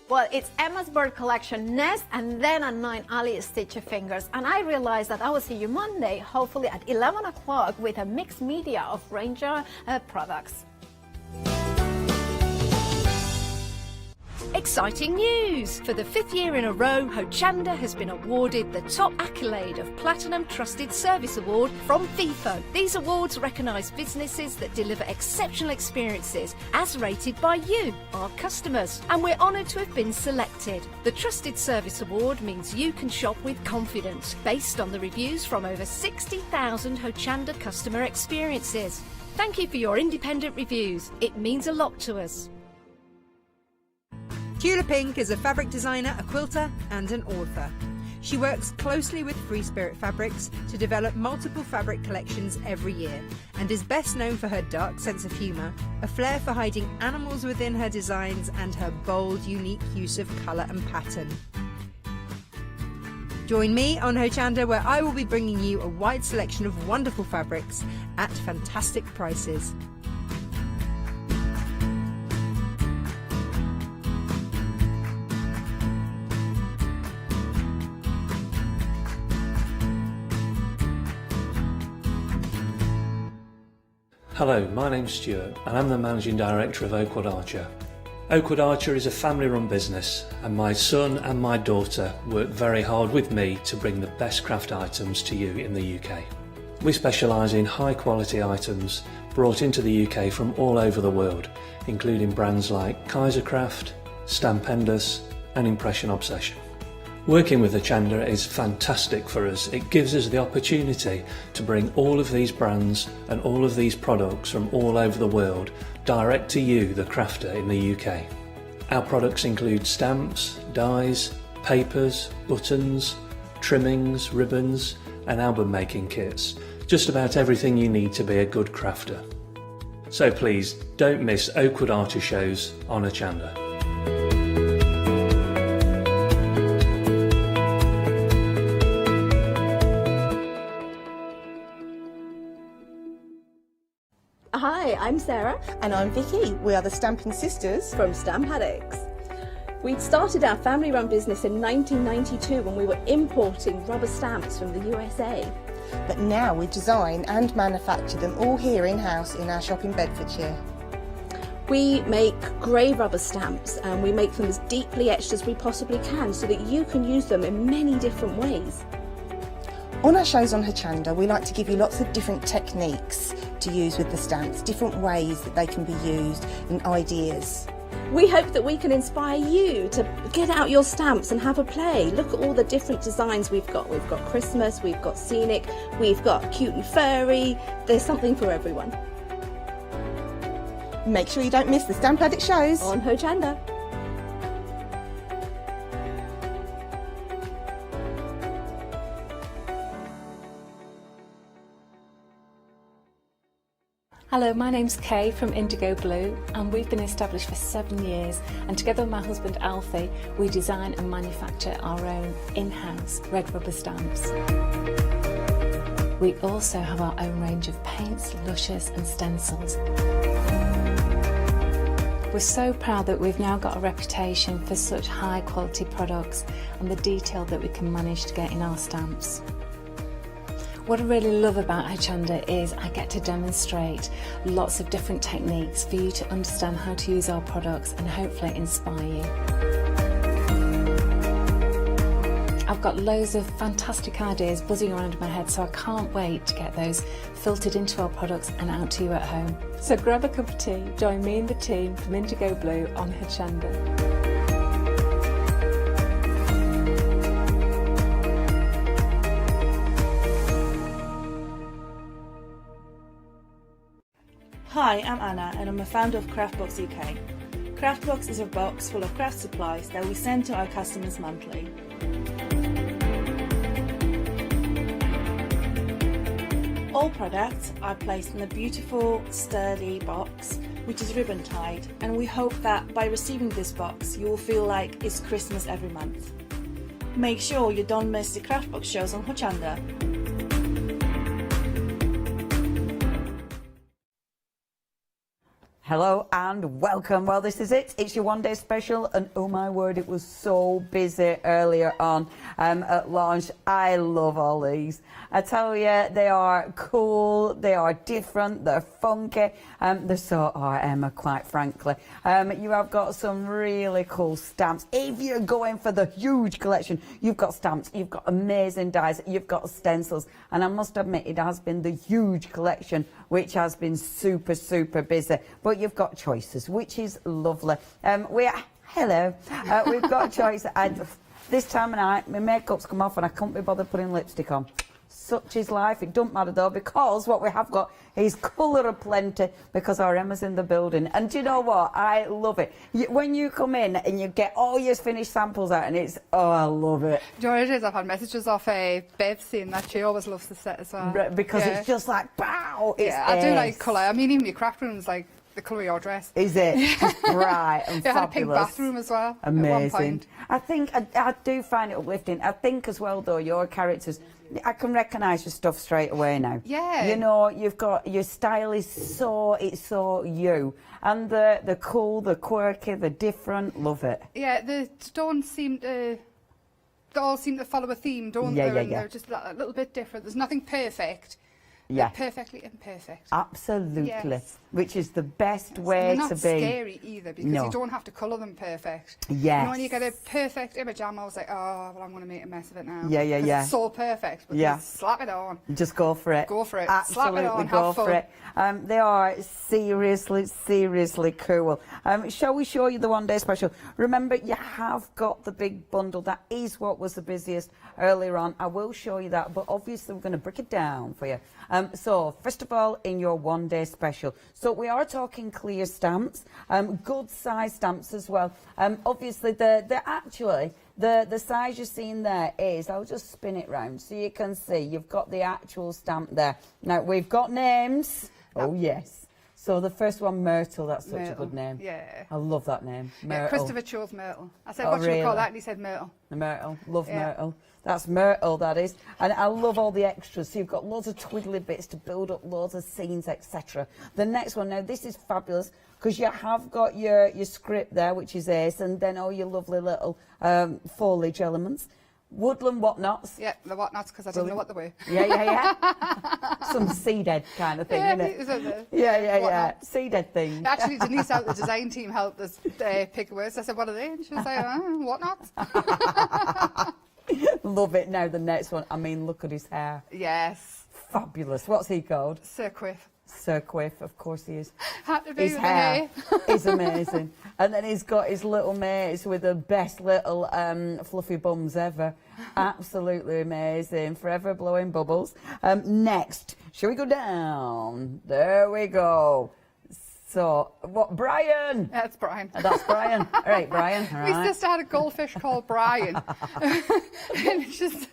Well, it's Emma's Bird Collection Nest, and then at 9, Ali Stitchy Fingers. And I realized that I will see you Monday, hopefully at 11 o'clock, with a mixed media of Ranger products. Exciting news! For the 5th year in a row, Hochanda has been awarded the top accolade of Platinum Trusted Service Award from Feefo. These awards recognise businesses that deliver exceptional experiences as rated by you, our customers, and we're honoured to have been selected. The Trusted Service Award means you can shop with confidence, based on the reviews from over 60,000 Hochanda customer experiences. Thank you for your independent reviews. It means a lot to us. Tula Pink is a fabric designer, a quilter and an author. She works closely with Free Spirit Fabrics to develop multiple fabric collections every year and is best known for her dark sense of humour, a flair for hiding animals within her designs and her bold, unique use of colour and pattern. Join me on Hochanda, where I will be bringing you a wide selection of wonderful fabrics at fantastic prices. Hello, my name's Stuart and I'm the Managing Director of Oakwood Archer. Oakwood Archer is a family-run business and my son and my daughter work very hard with me to bring the best craft items to you in the UK. We specialise in high-quality items brought into the UK from all over the world, including brands like Kaisercraft, Stampendous and Impression Obsession. Working with Hochanda is fantastic for us. It gives us the opportunity to bring all of these brands and all of these products from all over the world direct to you, the crafter in the UK. Our products include stamps, dies, papers, buttons, trimmings, ribbons and album making kits. Just about everything you need to be a good crafter. So please don't miss Oakwood Archer shows on Hochanda. Hi, I'm Sarah. And I'm Vicky. We are the Stamping Sisters from Stamp Addicts. We'd started our family-run business in 1992 when we were importing rubber stamps from the USA. But now we design and manufacture them all here in-house in our shop in Bedfordshire. We make grey rubber stamps and we make them as deeply etched as we possibly can so that you can use them in many different ways. On our shows on Hochanda, we like to give you lots of different techniques to use with the stamps, different ways that they can be used and ideas. We hope that we can inspire you to get out your stamps and have a play. Look at all the different designs we've got. We've got Christmas, we've got scenic, we've got cute and furry. There's something for everyone. Make sure you don't miss the Stamp Addict shows on Hochanda. Hello, my name's Kay from Indigo Blue and we've been established for 7 years, and together with my husband Alfie we design and manufacture our own in-house red rubber stamps. We also have our own range of paints, lushes and stencils. We're so proud that we've now got a reputation for such high quality products and the detail that we can manage to get in our stamps. What I really love about Hochanda is I get to demonstrate lots of different techniques for you to understand how to use our products and hopefully inspire you. I've got loads of fantastic ideas buzzing around in my head, so I can't wait to get those filtered into our products and out to you at home. So grab a cup of tea, join me and the team from Indigo Blue on Hochanda. Hi, I'm Anna and I'm a founder of Craftbox UK. Craftbox is a box full of craft supplies that we send to our customers monthly. All products are placed in a beautiful, sturdy box, which is ribbon tied, and we hope that by receiving this box you will feel like it's Christmas every month. Make sure you don't miss the Craftbox shows on Hochanda. Hello and welcome. Well, this is it. It's your one-day special, and oh my word, it was so busy earlier on at launch. I love all these. I tell you, they are cool, they are different, they're funky, they so are, Emma, quite frankly. You have got some really cool stamps. If you're going for the huge collection, you've got stamps, you've got amazing dies, you've got stencils, and I must admit it has been the huge collection which has been super, super busy. But you've got choices, which is lovely. We've got choice. This time of night, my makeup's come off and I can't be bothered putting lipstick on. Such is life. It don't matter though, because what we have got is colour aplenty, because our Emma's in the building. And do you know what? I love it. When you come in and you get all your finished samples out, and it's, oh, I love it. Do you know what it is? I've had messages off Bev saying that she always loves the set as well. Because it's just like, pow! Yeah, I do like colour. I mean, even your craft room's like the colour of your dress. Is it? Just bright and yeah, fabulous. I had a pink bathroom as well. Amazing. At one point. I think I do find it uplifting. I think as well though, your characters, I can recognise your stuff straight away now. Yeah. You know, you've got, your style is it's so you. And the cool, the quirky, the different, love it. Yeah, they all seem to follow a theme, don't they? And they're just a little bit different. There's nothing perfect. Yeah. They're perfectly imperfect. Absolutely. Yes. Which is the best way to be. They're not scary either, because you don't have to colour them perfect. Yes. You know, when you get a perfect image, I'm always like, oh, well, I'm going to make a mess of it now. Yeah. It's so perfect, but just slap it on. Just go for it. Go for it. Absolutely, slap it on, go have fun. for it. They are seriously cool. Shall we show you the one-day special? Remember, you have got the big bundle. That is what was the busiest earlier on. I will show you that, but obviously we're going to break it down for you. So, first of all, in your one-day special. So, we are talking clear stamps, good size stamps as well. Obviously, the size you're seeing there is, I'll just spin it round so you can see, you've got the actual stamp there. Now, we've got names. Oh, yes. So the first one, Myrtle, that's such a good name. Yeah. I love that name, Myrtle. Yeah, Christopher chose Myrtle. I said, what should we call that? And he said Myrtle. Myrtle, love Myrtle. That's Myrtle, that is. And I love all the extras. So you've got loads of twiddly bits to build up loads of scenes, etc. The next one, now this is fabulous, because you have got your script there, which is ace, and then all your lovely little foliage elements. Woodland whatnots. Yeah, the whatnots, because I didn't know what they were. Yeah. Some seedhead kind of thing, isn't it? Yeah. Seedhead thing. Actually, Denise out the design team helped us pick words. I said, what are they? And she was like, whatnots. Love it. Now the next one. I mean, look at his hair. Yes. Fabulous. What's he called? Sir Quiff. Sir Quiff, of course he is. Had to be his with hair is amazing. And then he's got his little mates with the best little fluffy bums ever. Absolutely amazing. Forever blowing bubbles. Next, shall we go down? There we go. So, what, Brian? That's Brian. That's Brian. All right, Brian. All right. My sister had a goldfish called Brian. And it's just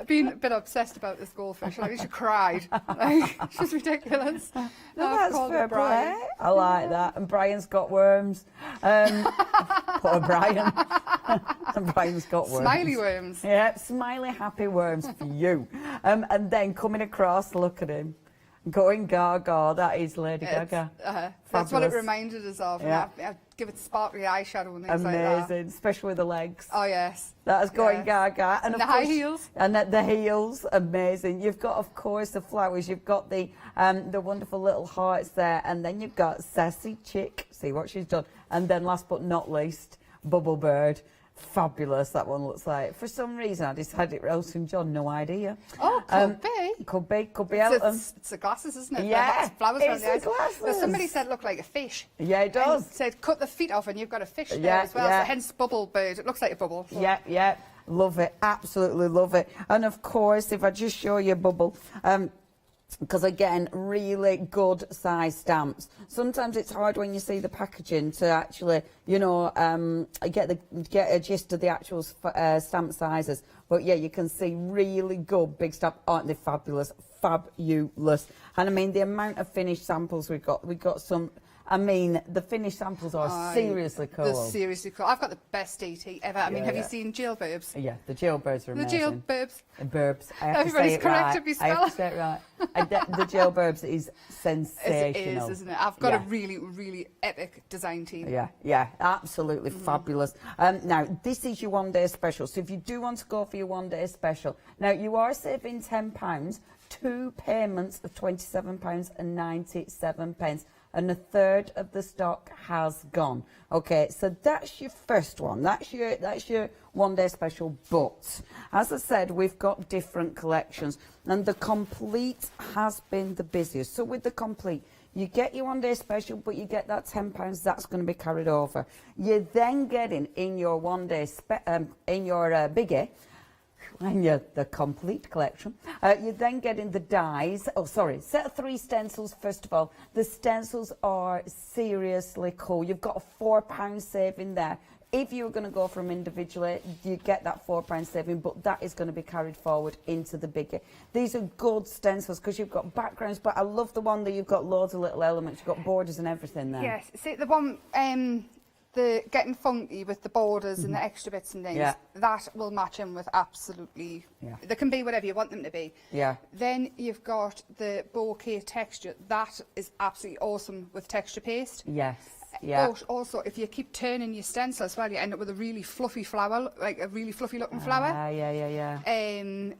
been a bit obsessed about this goldfish. Like, she cried. Like, it's just ridiculous. No, that's fair Brian. play. I like that. And Brian's got worms. Poor Brian. And Brian's got worms. Smiley worms. Yeah, smiley, happy worms for you. And then coming across, look at him. Going Gaga, that is Lady Gaga. That's what it reminded us of. Yeah. I give it sparkly eyeshadow and things Amazing, like that. especially with the legs. Oh, yes. That's going Gaga. And of the high course, heels. And the heels, amazing. You've got, of course, the flowers. You've got the wonderful little hearts there. And then you've got Sassy Chick. See what she's done. And then last but not least, Bubble Bird. Fabulous, that one looks like. For some reason, I decided Elton John, no idea. Oh, could be. Could be Elton. It's the glasses, isn't it? Yeah, flowers it's around the the eyes. glasses. Well, somebody said it looked like a fish. Yeah, it does. And said cut the feet off and you've got a fish there as well. So hence Bubble Bird. It looks like a bubble. So. Yeah. Love it. Absolutely love it. And of course, if I just show you Bubble, because again, really good size stamps. Sometimes it's hard when you see the packaging to actually, get a gist of the actual stamp sizes. But yeah, you can see really good big stamp. Aren't they fabulous? Fabulous. And I mean, the amount of finished samples we got some. I mean, the finished samples are seriously cool. They're seriously cool. I've got the best DT ever. I mean, have you seen jailbirds? Yeah, the jailbirds are amazing. The jailbirds. Burbs. I have Everybody's to say it corrected right. me I have to spell. say it right. The jailbirds is sensational. It is, isn't it? I've got a really, really epic design team. Yeah, absolutely fabulous. Now, this is your one-day special. So if you do want to go for your one-day special, now you are saving £10, 2 payments of £27.97. And a third of the stock has gone. Okay, so that's your first one. That's your one-day special. But as I said, we've got different collections, and the complete has been the busiest. So with the complete, you get your one-day special, but you get that £10 that's going to be carried over. You're then getting in your one-day in your biggie. And the complete collection. You then get in the dies. Oh, sorry, set of 3 stencils first of all. The stencils are seriously cool. You've got a £4 saving there. If you were going to go for them individually, you get that £4 saving, but that is going to be carried forward into the bigger. These are good stencils because you've got backgrounds, but I love the one that you've got loads of little elements. You've got borders and everything there. Yes, see the one, the getting funky with the borders and the extra bits and things, that will match in with absolutely, they can be whatever you want them to be. Yeah. Then you've got the bouquet texture, that is absolutely awesome with texture paste. Yes. Yeah. But also, if you keep turning your stencil as well, you end up with a really fluffy flower, like a really fluffy looking flower. Yeah. And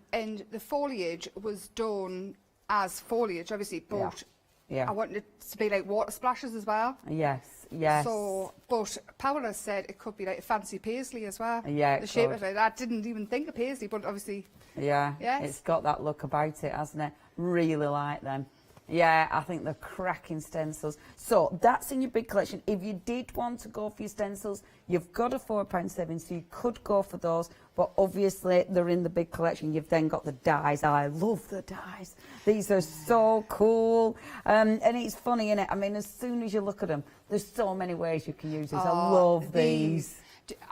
the foliage was done as foliage, obviously, but I wanted it to be like water splashes as well. Yes. So, but Paula said it could be like a fancy paisley as well. Yeah, the shape of it. I didn't even think of paisley, but obviously. Yeah. Yes. It's got that look about it, hasn't it? Really like them. Yeah, I think they're cracking stencils. So that's in your big collection. If you did want to go for your stencils, you've got a £4 saving, so you could go for those. But obviously, they're in the big collection. You've then got the dies. I love the dies. These are so cool. And it's funny, innit? I mean, as soon as you look at them, there's so many ways you can use this. I love these.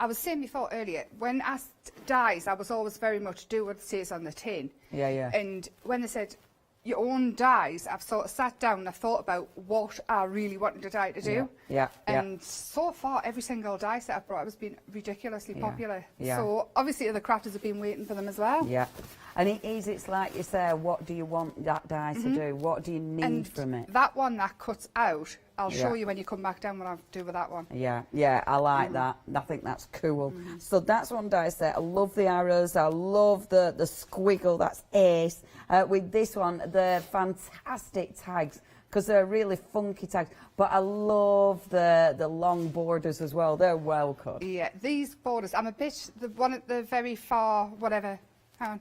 I was saying before earlier, when asked dies, I was always very much do what it says on the tin. Yeah. And when they said your own dies, I've sort of sat down and I've thought about what I really wanted the die to do. Yeah. And so far, every single die set I've brought has been ridiculously popular. Yeah. So obviously the crafters have been waiting for them as well. Yeah. And it's like you say, what do you want that die to do? What do you need from it? That one that cuts out, I'll show you when you come back down what I do with that one. Yeah, I like that. I think that's cool. So that's one die set. I love the arrows. I love the squiggle. That's ace. With this one, they're fantastic tags because they're really funky tags. But I love the long borders as well. They're well cut. Yeah, these borders, I'm a bit, the one at the very far, whatever,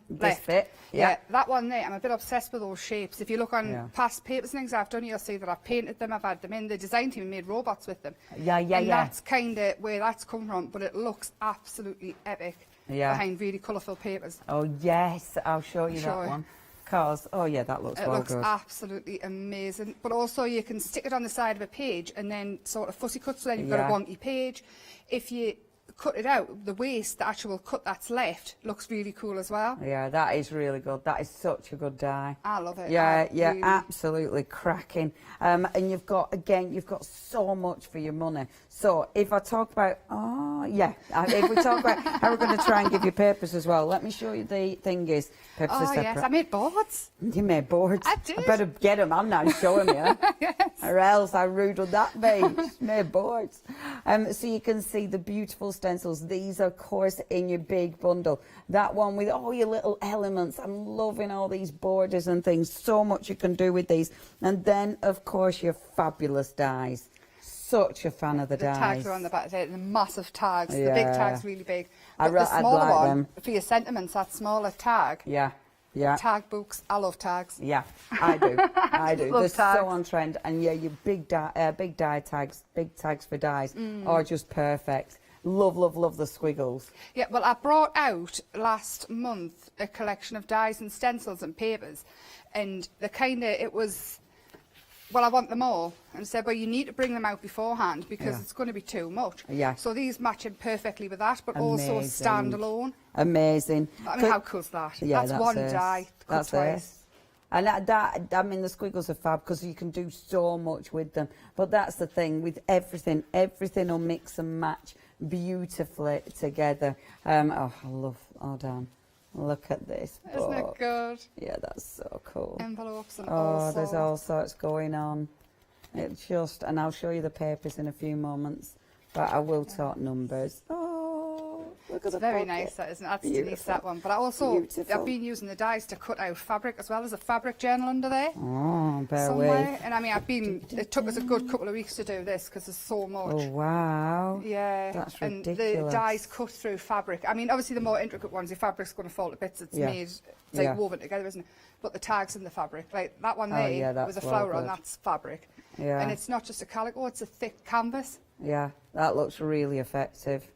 This bit, yeah, that one there, I'm a bit obsessed with those shapes. If you look on past papers and things I've done, you'll see that I've painted them, I've had them in. The design team made robots with them. And that's kind of where that's come from, but it looks absolutely epic behind really colourful papers. Oh, yes, I'll show you that one. Because, oh yeah, that looks well good. It looks absolutely amazing. But also you can stick it on the side of a page and then sort of fussy cut, so then you've got a wonky page. If you cut it out, the waste, the actual cut that's left, looks really cool as well. Yeah, that is really good. That is such a good die. I love it. Yeah, really. absolutely cracking. And you've got so much for your money. So if I talk about, if we talk about how we're going to try and give you papers as well, let me show you the thing is. Papers are separate. Yes, I made boards. You made boards? I did. I better get them. I'm now showing you. Yes. Or else I rude on that page. Made boards. So you can see the beautiful stencils. These are, of course, in your big bundle. That one with all your little elements. I'm loving all these borders and things. So much you can do with these. And then, of course, your fabulous dies. Such a fan of the dies. The tags are on the back there, the massive tags. The big tag's really big. But I'd the smaller like one, them. for your sentiments, that smaller tag. Yeah. Tag books. I love tags. Yeah, I do. I do. Love They're tags. so on trend. And yeah, your big die tags, big tags for dies are just perfect. Love, love, love the squiggles. Yeah, well, I brought out last month a collection of dies and stencils and papers. And it was, well, I want them all. And said, well, you need to bring them out beforehand because it's going to be too much. Yeah. So these match in perfectly with that, but also standalone. Amazing. I mean, how cool's that? Yeah, that's one it. die cut That's twice. And I mean, the squiggles are fab because you can do so much with them. But that's the thing with everything. Everything will mix and match beautifully together. I love, Dan, look at this book. Isn't it good? Yeah, that's so cool. Envelopes and all sorts. There's all sorts going on. And I'll show you the papers in a few moments, but I will talk numbers. Look at it's the very pocket. nice, that isn't it? That's Denise, that one. But I've been using the dies to cut out fabric as well. There's a fabric journal under there. Oh, bear somewhere. with. And I mean, it took us a good couple of weeks to do this because there's so much. Oh, wow. Yeah. That's and ridiculous. the dies cut through fabric. I mean, obviously the more intricate ones, the fabric's going to fall to bits. It's made, it's like woven together, isn't it? But the tags in the fabric, like that one there with a flower on, that's fabric. Yeah. And it's not just a calico, it's a thick canvas. Yeah, that looks really effective.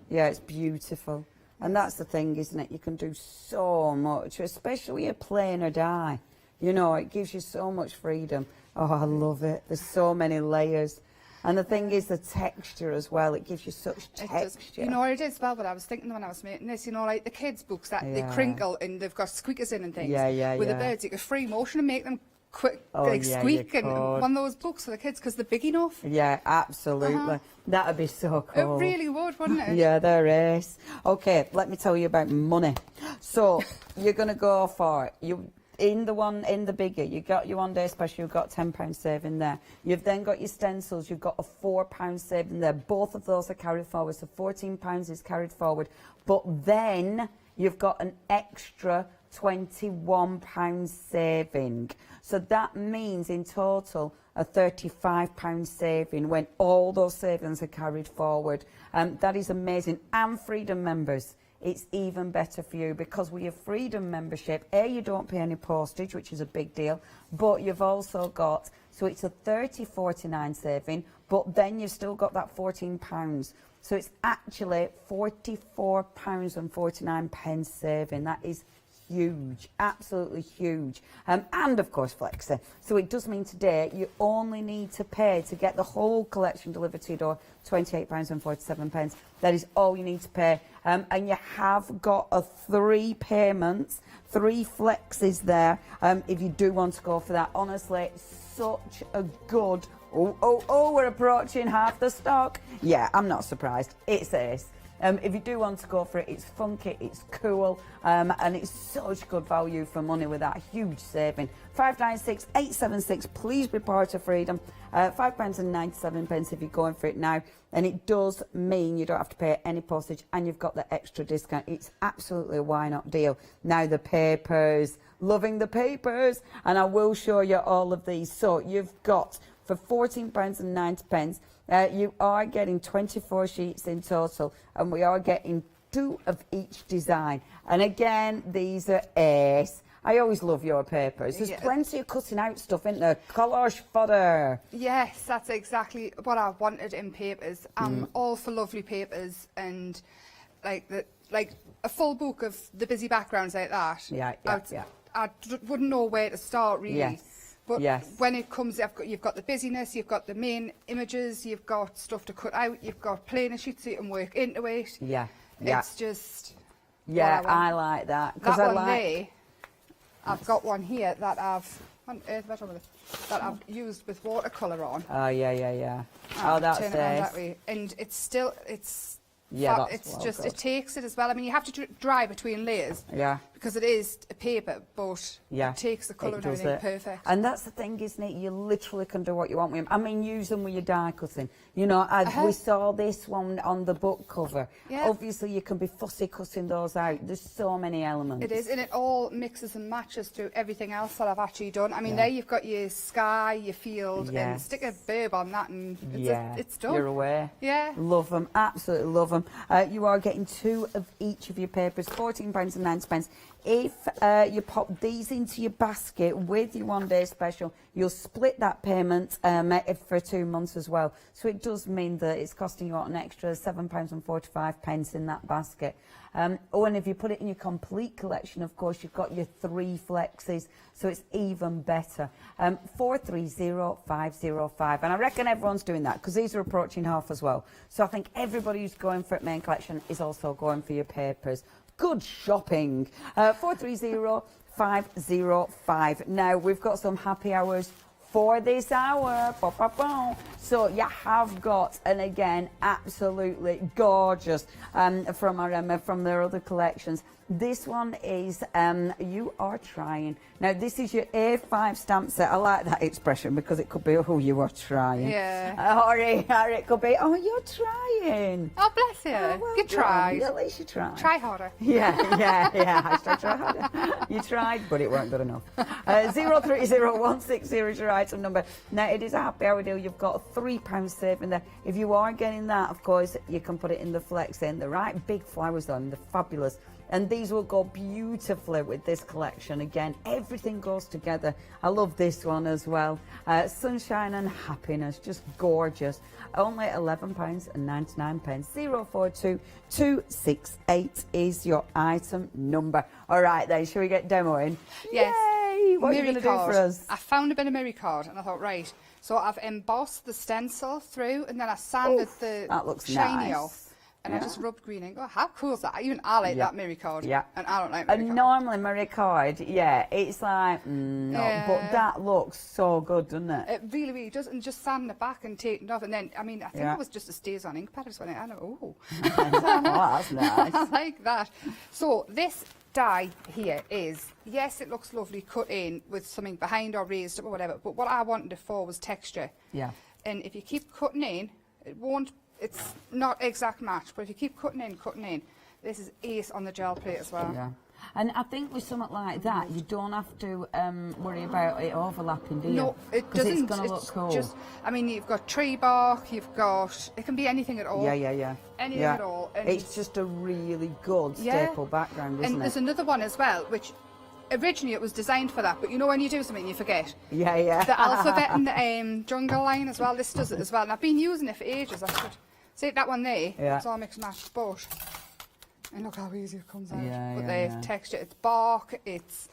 Yeah, it's beautiful. And that's the thing, isn't it? You can do so much, especially when you're playing a die. You know, it gives you so much freedom. Oh, I love it. There's so many layers. And the thing is the texture as well. It gives you such texture. You know what it is, well, but I was thinking when I was making this, you know, like the kids' books that they crinkle and they've got squeakers in and things. With the birds, you could free motion and make them quick, squeak, and one of those books for the kids because they're big enough. Yeah, absolutely. That would be so cool. It really would, wouldn't it? Yeah, there is. Okay, let me tell you about money. So you're going to go for it. In the bigger, you got your 1 day special, you've got £10 saving there. You've then got your stencils, you've got a £4 saving there. Both of those are carried forward, so £14 is carried forward. But then you've got an extra £21 saving. So that means in total a £35 saving when all those savings are carried forward. That is amazing. And Freedom members, it's even better for you because with your Freedom membership, you don't pay any postage, which is a big deal, but you've also got, so it's a £30.49 saving, but then you've still got that £14. So it's actually £44.49 saving. That is huge, absolutely huge. And of course Flexi. So it does mean today you only need to pay to get the whole collection delivered to your door £28.47. That is all you need to pay. And you have got 3 payments, 3 flexes there if you do want to go for that. Honestly, such a good... Oh, we're approaching half the stock. Yeah, I'm not surprised. It's Ace. If you do want to go for it, it's funky, it's cool, and it's such good value for money with that huge saving. 596 876, please be part of Freedom. £5.97 if you're going for it now, and it does mean you don't have to pay any postage and you've got the extra discount. It's absolutely a why not deal. Now the papers, loving the papers, and I will show you all of these. So you've got for £14.90, you are getting 24 sheets in total, and we are getting 2 of each design. And again, these are Ace. I always love your papers. There's plenty of cutting out stuff, isn't there? Collage fodder. Yes, that's exactly what I wanted in papers. I'm all for lovely papers and like a full book of the busy backgrounds like that. I wouldn't know where to start really. Yes. But when it comes, you've got the busyness, you've got the main images, you've got stuff to cut out, you've got plainer sheets so you can work into it. It's just... Yeah, I like that. That one there, I've got one here that I've... that I've used with watercolour on. Oh, yeah. Oh, that's turn it around that way. And it's still... it takes it as well. I mean, you have to dry between layers. Yeah. Because it is a paper, but it takes the colour and everything perfect. And that's the thing, isn't it? You literally can do what you want with them. I mean, use them with your die cutting. You know, we saw this one on the book cover. Yeah. Obviously, you can be fussy cutting those out. There's so many elements. It is, and it all mixes and matches to everything else that I've actually done. I mean, there you've got your sky, your field, and stick a burb on that, and it's done. You're aware. Yeah. Love them, absolutely love them. You are getting 2 of each of your papers, £14.90. If you pop these into your basket with your 1 day special, you'll split that payment for 2 months as well. So it does mean that it's costing you an extra £7.45 in that basket. And if you put it in your complete collection, of course, you've got your 3 flexes, so it's even better. 430505, and I reckon everyone's doing that because these are approaching half as well. So I think everybody who's going for it main collection is also going for your papers. Good shopping. 430505. Now, we've got some happy hours for this hour. So you have got, and again, absolutely gorgeous from their other collections. This one is You Are Trying. Now, this is your A5 stamp set. I like that expression because it could be, oh, you are trying. Yeah. Or it could be, oh, you're trying. Oh, bless you. Oh, well you tried. At least you tried. Try harder. Yeah. Hashtag try harder. You tried, but it weren't good enough. 030160 is your item number. Now, it is a happy hour deal. You've got a £3 saving there. If you are getting that, of course, you can put it in the flex in. The right big flowers on, they're fabulous. And these will go beautifully with this collection. Again, everything goes together. I love this one as well. Sunshine and Happiness, just gorgeous. Only £11.99. 042 268 is your item number. All right then, shall we get demoing? Yes. Yay! What are you going to do for us? I found a bit of mirror card and I thought, right, so I've embossed the stencil through and then I sanded the that looks shiny nice. off. And I just rubbed green ink. Oh, how cool is that? Even I like that mirror card. Yeah. And I don't like mirror And card. normally mirror card, yeah, it's like, no. But that looks so good, doesn't it? It really, really does. And just sanding it back and taking it off. And then, I mean, I think it was just a stays on ink pad. I just went, I know, Oh, that's nice. I like that. So this die here is, yes, it looks lovely cut in with something behind or raised up or whatever. But what I wanted it for was texture. Yeah. And if you keep cutting in, it won't, it's not exact match, but if you keep cutting in, this is ace on the gel plate as well. Yeah. And I think with something like that, you don't have to worry about it overlapping, do you? No, it doesn't. It's going to look cool. Just, I mean, you've got tree bark, you've got, it can be anything at all. Yeah. Anything at all. And it's just a really good staple background, isn't and it? there's another one as well, which originally it was designed for that, but you know when you do something you forget. Yeah. The alphabet and the jungle line as well, this does it as well. And I've been using it for ages. I should see that one there. Yeah. It's all mixed and matched, but and look how easy it comes out. Yeah, but yeah, the texture, it's bark, it's.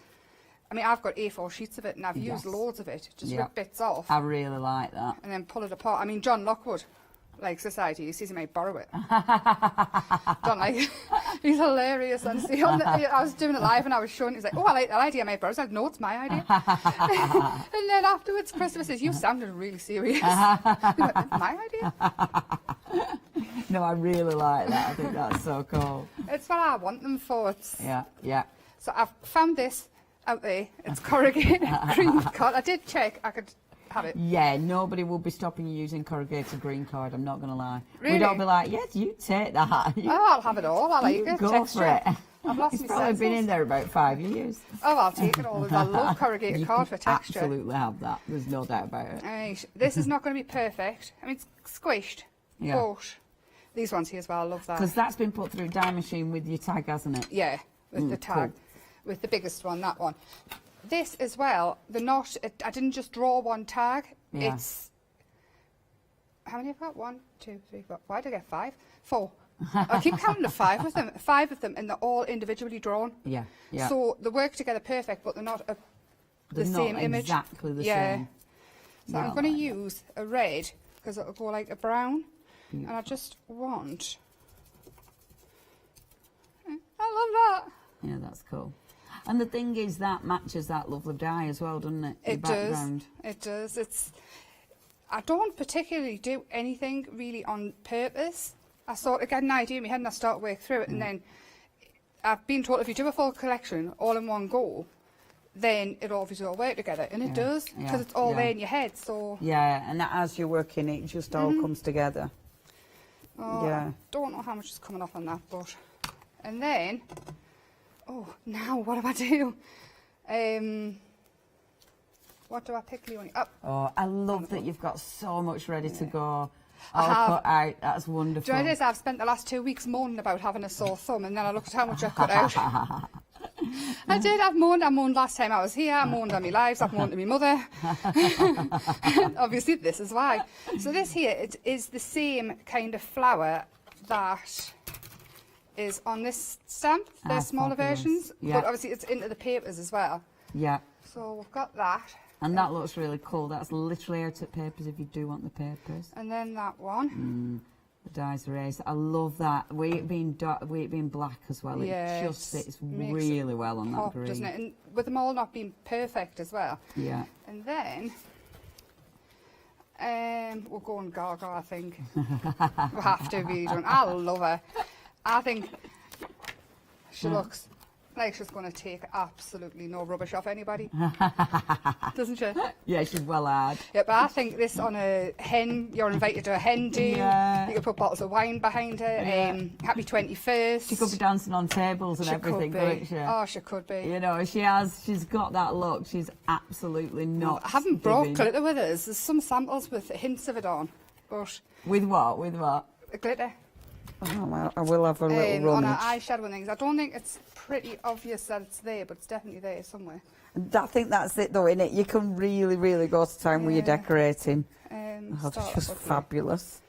I mean, I've got A4 sheets of it, and I've used loads of it. Just rip bits off. I really like that. And then pull it apart. I mean, John Lockwood likes this idea. He sees he might borrow it. Don't like it. He's hilarious. And see, I was doing it live and I was showing. He's like, "Oh, I like that idea, I might borrow." I was like, "No, it's my idea." And then afterwards, Christopher says, "You sounded really serious." Like, "It's my idea." No, I really like that. I think that's so cool. It's what I want them for. It's, Yeah. So I've found this out there. It's corrugated green card. I did check. I could have it. Yeah, nobody will be stopping you using corrugated green card, I'm not going to lie. Really? We'd all be like, yes, you take that. Oh, I'll have it all. I like You it. go Texture. for it. I've lost It's my probably been senses. in there about 5 years. Oh, I'll take it all. I love corrugated You card can for texture. absolutely have that. There's no doubt about it. Right. This is not going to be perfect. I mean, it's squished. Yeah. But these ones here as well, I love that. Because that's been put through die machine with your tag, hasn't it? Yeah, with the tag. Cool. With the biggest one, that one. This as well, the knot, I didn't just draw one tag. Yeah. It's, how many have I got? 1, 2, 3, 4. Why did I get 5? 4. I keep counting to 5 of them. 5 of them, and they're all individually drawn. Yeah. So they work together perfect, but they're not the They're same not image. exactly the yeah. same. So Yeah, I'm I going to like use a red, because it'll go like a brown. Yeah. And I just want... I love that. Yeah, that's cool. And the thing is, that matches that lovely dye as well, doesn't it? It The background. does. It does. It's. I don't particularly do anything really on purpose. I sort of get an idea in my head and I start to work through it, and then I've been told if you do a full collection all in one go, then it obviously all work together, and it does because it's all there in your head. So yeah, and as you're working, it just all comes together. oh, Yeah. I don't know how much is coming off on that, but and then now what do I do? What do I pick, Leonie? Oh, I love that you've got so much ready to go. I have. Cut out. That's wonderful. Do you know what it is? I've spent the last 2 weeks moaning about having a sore thumb, and then I looked at how much I cut out. I did. I moaned last time I was here. I moaned on my lives. I've moaned to my mother. Obviously, this is why. So this here, it is the same kind of flower that is on this stamp. They're smaller fabulous. versions, Yeah. but obviously it's into the papers as well. Yeah. So we've got that. And that looks really cool. That's literally out at papers if you do want the papers. And then that one. The dies erased. I love that. Way it being black as well. Yeah, it just sits makes really it well on pop, that green. doesn't it? And with them all not being perfect as well. Yeah. And then we'll go on Gaga, I think. We have to be doing. I love her. I think she looks like she's going to take absolutely no rubbish off anybody. Doesn't she? Yeah, she's well hard. Yeah, but I think this on a hen, you're invited to a hen do. Yeah. You could put bottles of wine behind her. Yeah. Happy 21st. She could be dancing on tables and She everything, could couldn't be. she? Oh, she could be. You know, she's got that look. She's absolutely not. I haven't brought giving. glitter with us. There's some samples with hints of it on, but With what? With what? glitter. Oh, well, I will have a little on rummage. our eyeshadow and things. I don't think it's pretty obvious that it's there, but it's definitely there somewhere. I think that's it, though, innit? You can really, really go to town with your decorating. Oh, it's just fabulous.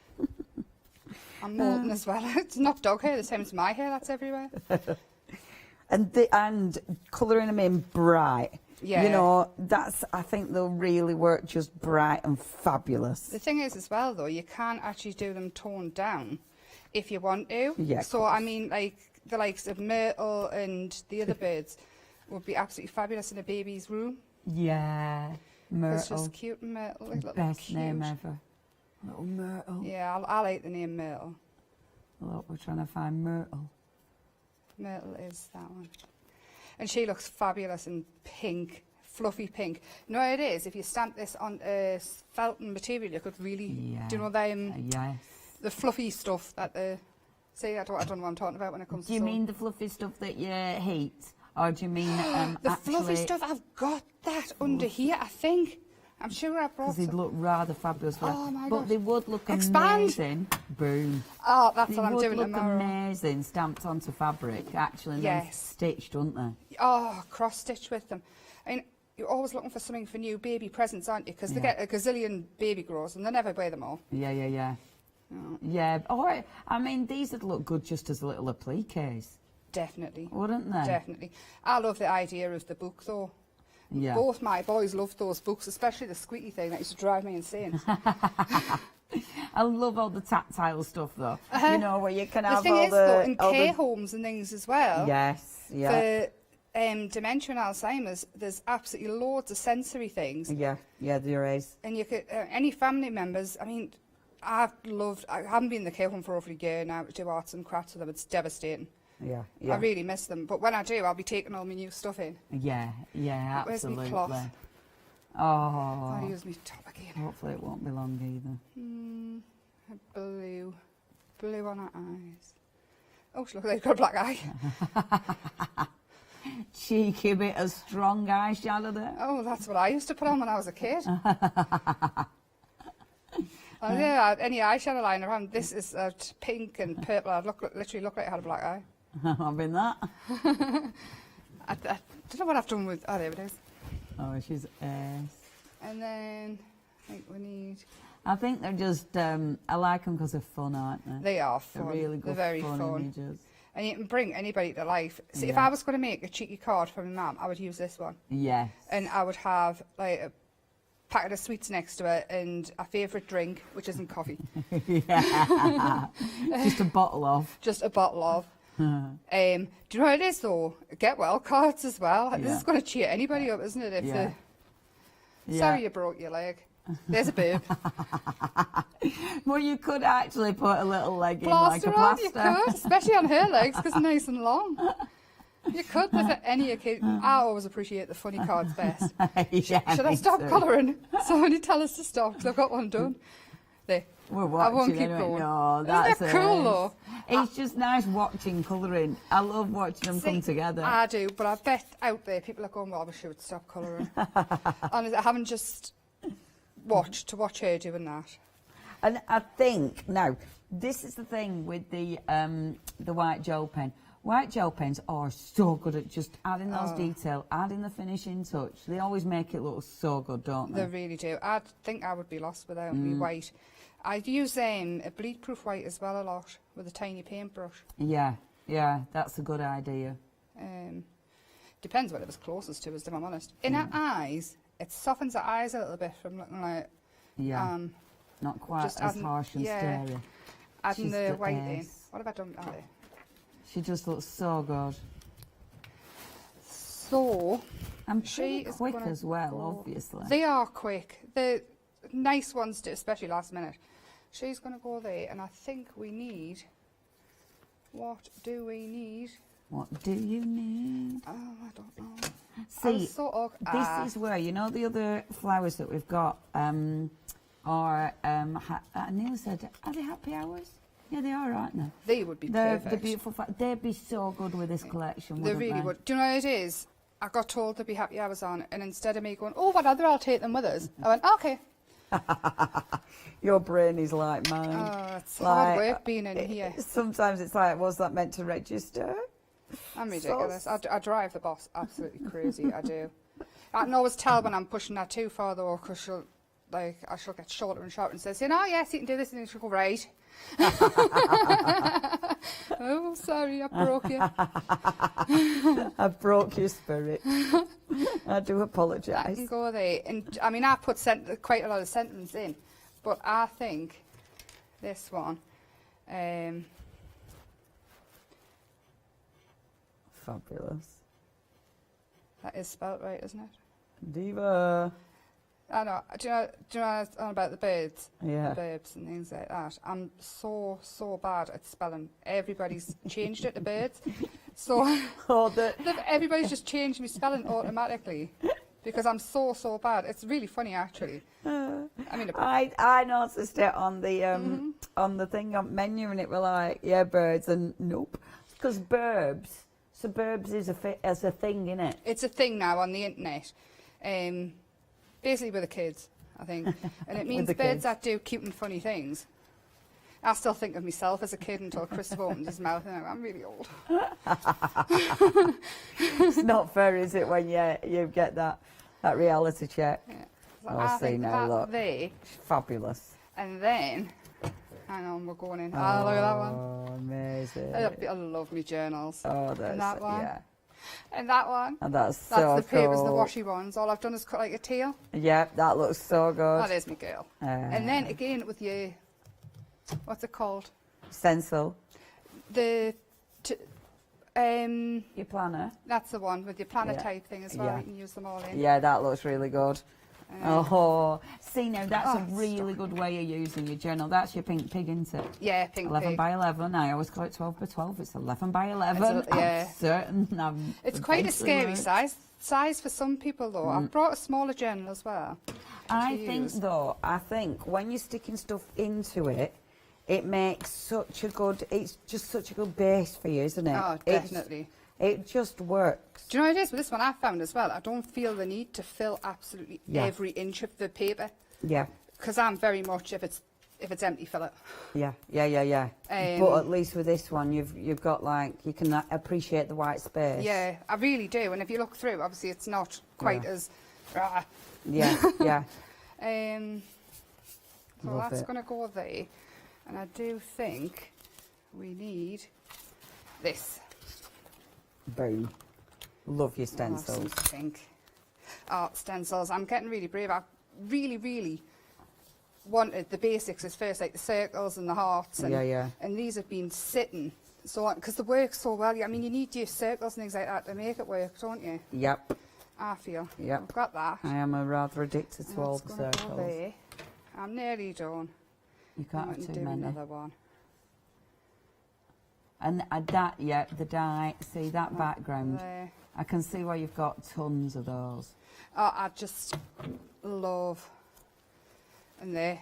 I'm molten as well. It's not dog hair, the same as my hair. That's everywhere. and colouring them in bright. Yeah. You know, I think they'll really work just bright and fabulous. The thing is as well, though, you can actually do them toned down if you want to. Yeah. So, I mean, like, the likes of Myrtle and the other birds would be absolutely fabulous in a baby's room. Yeah, Myrtle. It's just cute, Myrtle. Like, Best cute. name ever. Little Myrtle. Yeah, I like the name Myrtle. Look, we're trying to find Myrtle. Myrtle is that one. And she looks fabulous in pink, fluffy pink. You know what it is? If you stamp this on a felton material, you could really, do you know them? Yes. The fluffy stuff that the, see, I don't know what I'm talking about when it comes to Do you mean the fluffy stuff that you heat? Or do you mean the fluffy stuff? I've got that under here, I think. I'm sure I brought because they'd look rather fabulous. Oh my but gosh. they would look Expand. amazing. Boom. Oh, that's they what I'm doing would look tomorrow. amazing stamped onto fabric, actually, and then stitched, wouldn't they? Oh, cross-stitch with them. I mean, you're always looking for something for new baby presents, aren't you? Because they get a gazillion baby grows and they never wear them all. Yeah. Yeah. Or, I mean, these would look good just as little appliques. Definitely. Wouldn't they? Definitely. I love the idea of the book, though. Yeah. Both my boys loved those books, especially the squeaky thing that used to drive me insane. I love all the tactile stuff, though. You know, where you can The have thing all is, though, the... in all care the... homes and things as well. Yes, yeah. For dementia and Alzheimer's, there's absolutely loads of sensory things. Yeah, there is. And you could, any family members, I mean, I haven't been in the care home for over a year now to do arts and crafts with them. It's devastating. Yeah. I really miss them. But when I do, I'll be taking all my new stuff in. Yeah, Where's absolutely. my cloth? Oh. I'll use my top again. Hopefully it won't be long either. Blue on her eyes. Oh, look, they've got a black eye. Cheeky bit of strong eyeshadow there. Oh, that's what I used to put on when I was a kid. I never had any eyeshadow lying around. This is pink and purple. I'd literally look like I had a black eye. I've been that. I don't know what I've done with... Oh, there it is. Oh, she's And then I think we need... I think they're just... I like them because they're fun, aren't they? They are fun. They're really good, They're very fun images. And you can bring anybody to life. See, if I was going to make a cheeky card for my mum, I would use this one. Yes. And I would have like a packet of sweets next to it and a favourite drink, which isn't coffee. Yeah. Just a bottle of. Just a bottle of. Do you know what it is though? Get well cards as well. This is going to cheer anybody up, isn't it? If sorry you broke your leg. There's a boob. Well, you could actually put a little leg Plaster in like a plaster. On, you could, especially on her legs because they're nice and long. You could with any occasion. I always appreciate the funny cards best. Should I stop colouring? Somebody tell us to stop because I've got one done. There. We're watching, I won't keep anyway. going. No, that's Isn't that cool though? It's just nice watching colouring. I love watching them come together. I do, but I bet out there people are going, well, I wish she would stop colouring. And I haven't just watch her doing that. And I think now this is the thing with the white gel pen. White gel pens are so good at just adding those detail, adding the finishing touch. They always make it look so good, don't they? They really do. I think I would be lost without me white. I'd use a bleed-proof white as well a lot with a tiny paintbrush. Yeah, that's a good idea. Depends whatever's closest to us, if I'm honest. In her eyes, it softens her eyes a little bit from looking like... not quite as harsh and scary. Adding the white in. What have I done with that there? She just looks so good. So... I'm pretty quick as well, obviously. They are quick. The nice ones do, especially last minute. She's going to go there, and I think we need... What do we need? What do you need? Oh, I don't know. See, this is where, you know, the other flowers that we've got are, Neil said, are they happy hours? Yeah, they are, aren't they? They would be perfect. The beautiful they'd be so good with this collection, They really would. Do you know what it is? I got told there'd be happy hours on, and instead of me going, oh, whatever, I'll take them with us, I went, okay. Your brain is like mine. Oh, it's hard work being in here. Sometimes it's like, was that meant to register? I'm ridiculous. I drive the boss absolutely crazy. I do. I can always tell when I'm pushing her too far though, because she'll get shorter and shorter and says, oh yes, you can do this, and then she'll go, right. Oh, sorry, I broke you. I broke your spirit. I do apologise. I can go there. And I mean, I put quite a lot of sentiments in, but I think this one, fabulous. That is spelt right, isn't it? Diva. I know. Do you know about the birds? Yeah. The birds and things like that. I'm so bad at spelling. Everybody's changed it to birds. So everybody's just changed my spelling automatically because I'm so bad. It's really funny actually. I mean, I noticed it on the thing on menu, and it were like, yeah, birds, and nope, because burbs. So burbs is a thing, isn't it? It's a thing now on the internet. Basically with the kids, I think. And it means birds that do cute and funny things. I still think of myself as a kid until Christopher opens his mouth and I'm really old. It's not fair, is it, when you get that reality check? Yeah. So I see now, look. There, fabulous. And then, hang on, we're going in. Oh, look at that one. Oh, amazing. I love me journals. Oh, that's, and that one. yeah. And that one. And that's so the papers, cool. the washy ones. All I've done is cut like a tail. Yeah, that looks so good. That is me girl. And then again with your, what's it called? Stencil. Your planner. That's the one with your planner type thing as well. You can use them all in. Yeah, that looks really good. See now, that's a really good way of using your journal. That's your pink pig, isn't it? Yeah, pink 11 pig. by 11. I always call it 12 by 12. It's 11 by 11. Yeah. I'm certain. It's quite a scary size for some people though. I've brought a smaller journal as well. I think when you're sticking stuff into it, it makes it's just such a good base for you, isn't it? Oh, definitely. It just works. Do you know what it is with this one I found as well? I don't feel the need to fill absolutely every inch of the paper. Yeah. Because I'm very much, if it's empty, fill it. Yeah. But at least with this one, you've got like, you can appreciate the white space. Yeah, I really do. And if you look through, obviously it's not quite as... Yeah. So that's going to go there. And I do think we need this. Boom. Love your stencils. Stencils. I'm getting really brave. I really wanted the basics at first, like the circles and the hearts. And, and these have been sitting so on, because they work so well. I mean, you need your circles and things like that to make it work, don't you? Yep. I feel. Yep. I've got that. I am rather addicted to all the circles. I'm nearly done. You can't have too many. Another one. And the die, see that background? There. I can see why you've got tons of those. Oh, I just love, and there,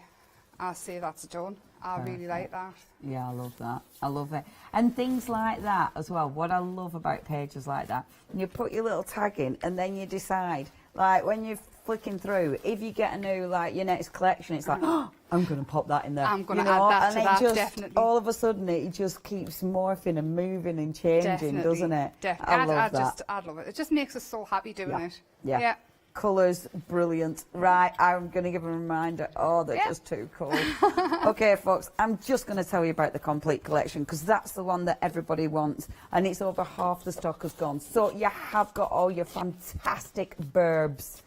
I see that's done. I really like that. Yeah, I love that. I love it. And things like that as well. What I love about pages like that, you put your little tag in and then you decide, like when you're flicking through, if you get a new, like your next collection, it's like, oh, I'm going to pop that in there. I'm going to add that to that, just, definitely. All of a sudden, it just keeps morphing and moving and changing, doesn't it? Definitely. I love that. I love it. It just makes us so happy doing it. Yeah. Colours, brilliant. Right, I'm going to give a reminder. Oh, they're just too cool. Okay, folks, I'm just going to tell you about the complete collection because that's the one that everybody wants, and it's over half the stock has gone. So you have got all your fantastic burbs,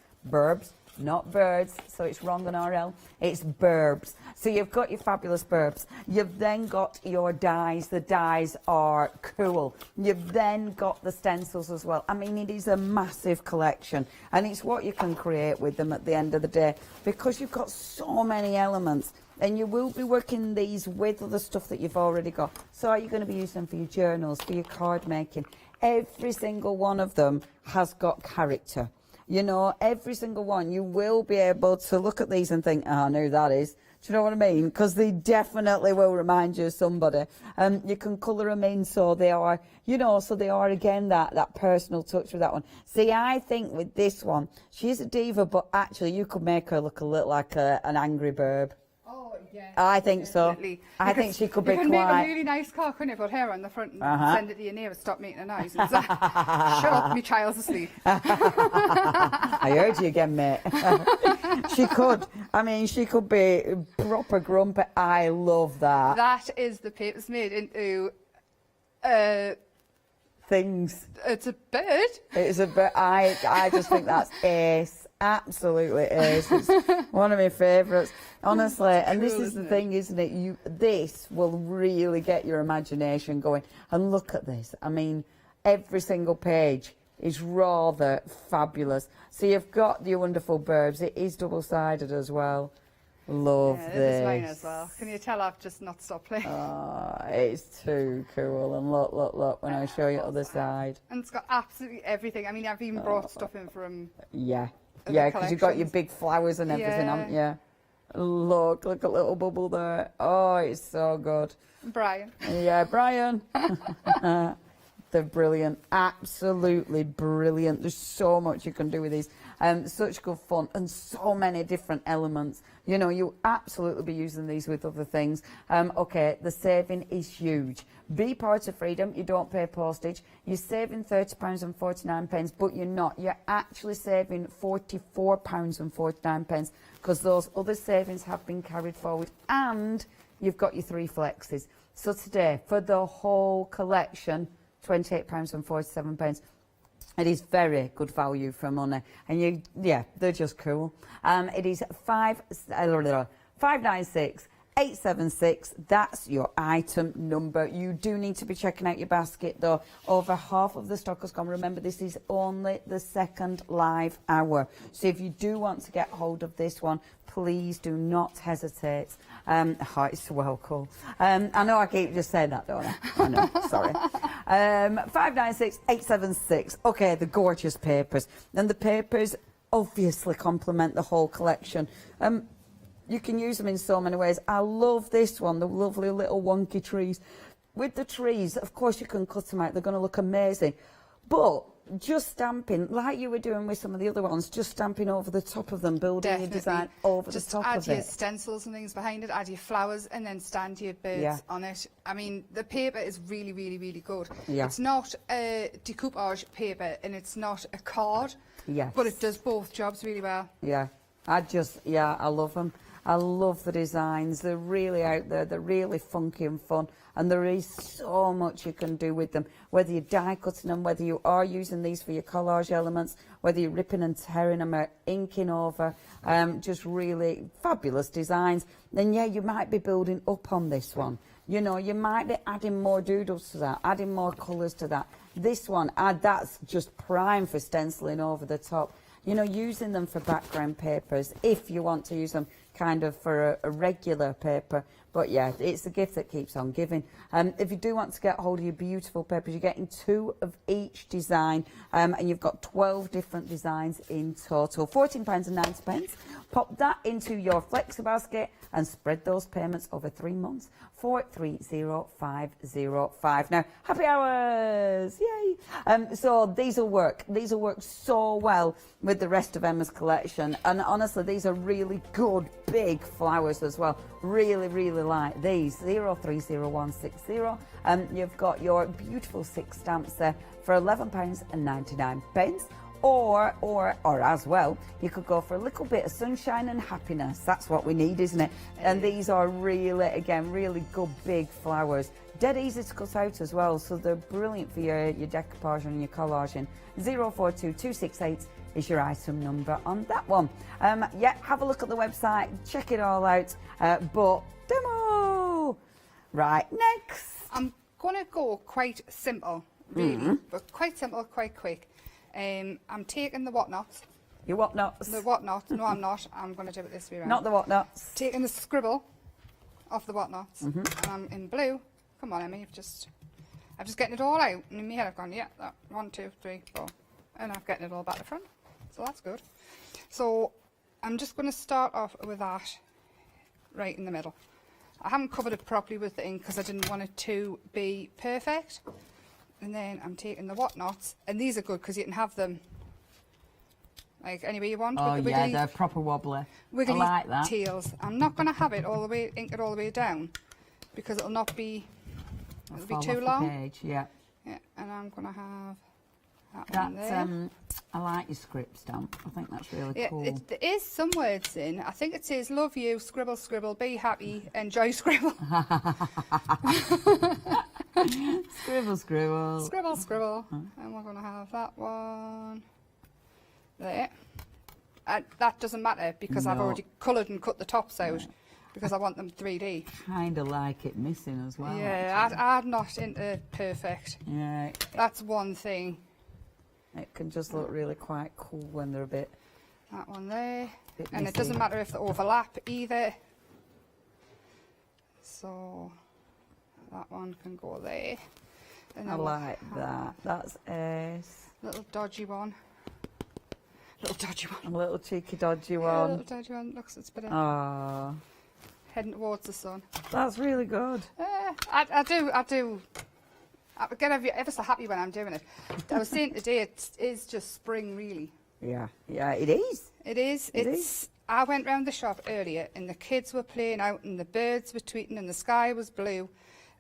not birds, so it's wrong on RL. It's burbs. So you've got your fabulous burbs. You've then got your dies. The dies are cool. You've then got the stencils as well. I mean, it is a massive collection, and it's what you can create with them at the end of the day because you've got so many elements. And you will be working these with other stuff that you've already got. So are you going to be using them for your journals, for your card making? Every single one of them has got character. You know, every single one, you will be able to look at these and think, oh, I know that is. Do you know what I mean? Because they definitely will remind you of somebody. You can colour them in so they are, you know, so they are again that personal touch with that one. See, I think with this one, she's a diva, but actually you could make her look a little like an angry burb. Oh, yeah. I think so. Definitely. I think she could be You can quite... make a really nice car, couldn't you? Put hair on the front and send it to your neighbour, stop making a noise. And shut up, my child's asleep. I heard you again, mate. She could. I mean, she could be proper grumpy. I love that. That is the papers made into... things. It's a bird. It's a bird. I just think that's ace. Absolutely ace. It's one of my favourites. Honestly, and this is the thing, isn't it? This will really get your imagination going. And look at this. I mean, every single page is rather fabulous. So you've got your wonderful burbs. It is double-sided as well. Love this. This is mine as well. Can you tell I've just not stopped playing? Oh, it's too cool. And look, when I show you the other side. And it's got absolutely everything. I mean, I've even brought stuff in from... Yeah, because you've got your big flowers and everything, haven't you? Look at little bubble there. Oh, it's so good. Brian. Yeah, Brian. They're brilliant. Absolutely brilliant. There's so much you can do with these. Such good fun and so many different elements. You know, you'll absolutely be using these with other things. Okay, the saving is huge. Be part of freedom. You don't pay postage. You're saving £30.49, but you're not. You're actually saving £44.49 because those other savings have been carried forward, and you've got your 3 flexes. So today, for the whole collection, £28.47. It is very good value for money, and they're just cool. It is 596-876. That's your item number. You do need to be checking out your basket, though. Over half of the stock has gone. Remember, this is only the second live hour. So if you do want to get hold of this one, please do not hesitate. It's well cool. I know I keep just saying that, don't I? I know, sorry. 596-876. Okay, the gorgeous papers. And the papers obviously complement the whole collection. You can use them in so many ways. I love this one, the lovely little wonky trees. With the trees, of course, you can cut them out. They're going to look amazing. But just stamping, like you were doing with some of the other ones, just stamping over the top of them, building your design over the top of it. Just add your stencils and things behind it, add your flowers, and then stand your birds on it. I mean, the paper is really, really, really good. Yeah. It's not a decoupage paper, and it's not a card, but it does both jobs really well. Yeah, I love them. I love the designs. They're really out there. They're really funky and fun. And there is so much you can do with them. Whether you're die cutting them, whether you are using these for your collage elements, whether you're ripping and tearing them or inking over, just really fabulous designs. Then you might be building up on this one. You know, you might be adding more doodles to that, adding more colours to that. This one, that's just prime for stenciling over the top. You know, using them for background papers if you want to use them kind of for a regular paper. But yeah, it's a gift that keeps on giving. If you do want to get hold of your beautiful papers, you're getting 2 of each design, and you've got 12 different designs in total. £14.90. Pop that into your flexi basket and spread those payments over 3 months for 30505. Now, happy hours! Yay! So these will work. These will work so well with the rest of Emma's collection. And honestly, these are really good, big flowers as well. Really, really like these. 030160. You've got your beautiful 6 stamps there for £11.99. Or as well, you could go for a little bit of sunshine and happiness. That's what we need, isn't it? And these are really, again, really good big flowers. Dead easy to cut out as well, so they're brilliant for your decoupage and your collaging. 042268 is your item number on that one. Have a look at the website, check it all out. But demo! Right, next. I'm going to go quite simple, really, but quite simple, quite quick. I'm taking the whatnots. Your whatnots? The whatnots. No, I'm not. I'm going to do it this way around. Not the whatnots. Taking the scribble off the whatnots. And I'm in blue. Come on, Emmy. I'm just getting it all out. And in my head I've gone, yeah, that 1, 2, 3, 4. And I'm getting it all back to front. So that's good. So I'm just going to start off with that right in the middle. I haven't covered it properly with the ink because I didn't want it to be perfect. And then I'm taking the whatnots, and these are good because you can have them like any way you want. Oh with the yeah, wiggly, they're proper wobbly. wiggly I like that. tails. I'm not going to have it all the way, ink it all the way down, because it'll not be, it'll be Fall too off the long. page, yeah. Yeah, and I'm going to have that one That's there. I like your script stamp. I think that's really Yeah, cool. there is some words in. I think it says love you, scribble, scribble, be happy, enjoy scribble. Scribble, scribble. Scribble, scribble. And we're going to have that one there. And that doesn't matter because I've No. already coloured and cut the tops out because I want them 3D. Kind of like it missing as well. Yeah, I'm not into perfect. Yeah. That's one thing. It can just look really quite cool when they're a bit. That one there. Bit And it messy. doesn't matter if they overlap either. So that one can go there. And I then we'll like have that. That's ace. Little dodgy one. Little dodgy one. A little cheeky dodgy Yeah, one. little dodgy one. Looks, it's a bit of Ah, heading towards the sun. that's really good. I do. I get ever so happy when I'm doing it. I was saying today, it is just spring, really. Yeah, yeah, it is. It is. It It's. is. I went round the shop earlier, and the kids were playing out, and the birds were tweeting, and the sky was blue,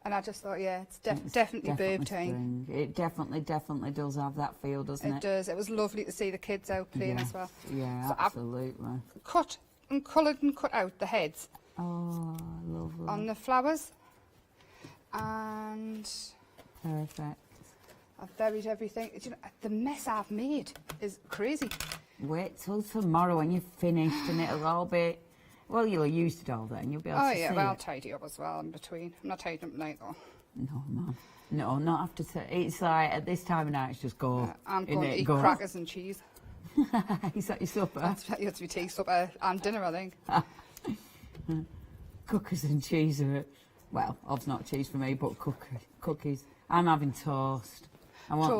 and I just thought, yeah, it's definitely burb time. spring. It definitely does have that feel, doesn't it? It does. It was lovely to see the kids out playing as well. Yeah, So absolutely. I've cut and coloured and cut out the heads Oh, lovely. on the flowers, and Perfect. I've buried everything. You know, the mess I've made is crazy. Wait till tomorrow when you're finished and it'll all be. Well, you'll have used it all then. You'll be able Oh to yeah, see well, I'll it. tidy up as well in between. I'm not tidying up at night though. No, man. No, not after. It's like at this time of night, it's just go. I'm going to eat Go. crackers and cheese. Is that your supper? That's your tea supper and dinner, I think. Cookies and cheese are it. Well, obviously not cheese for me, but cookies. I'm having toast. I want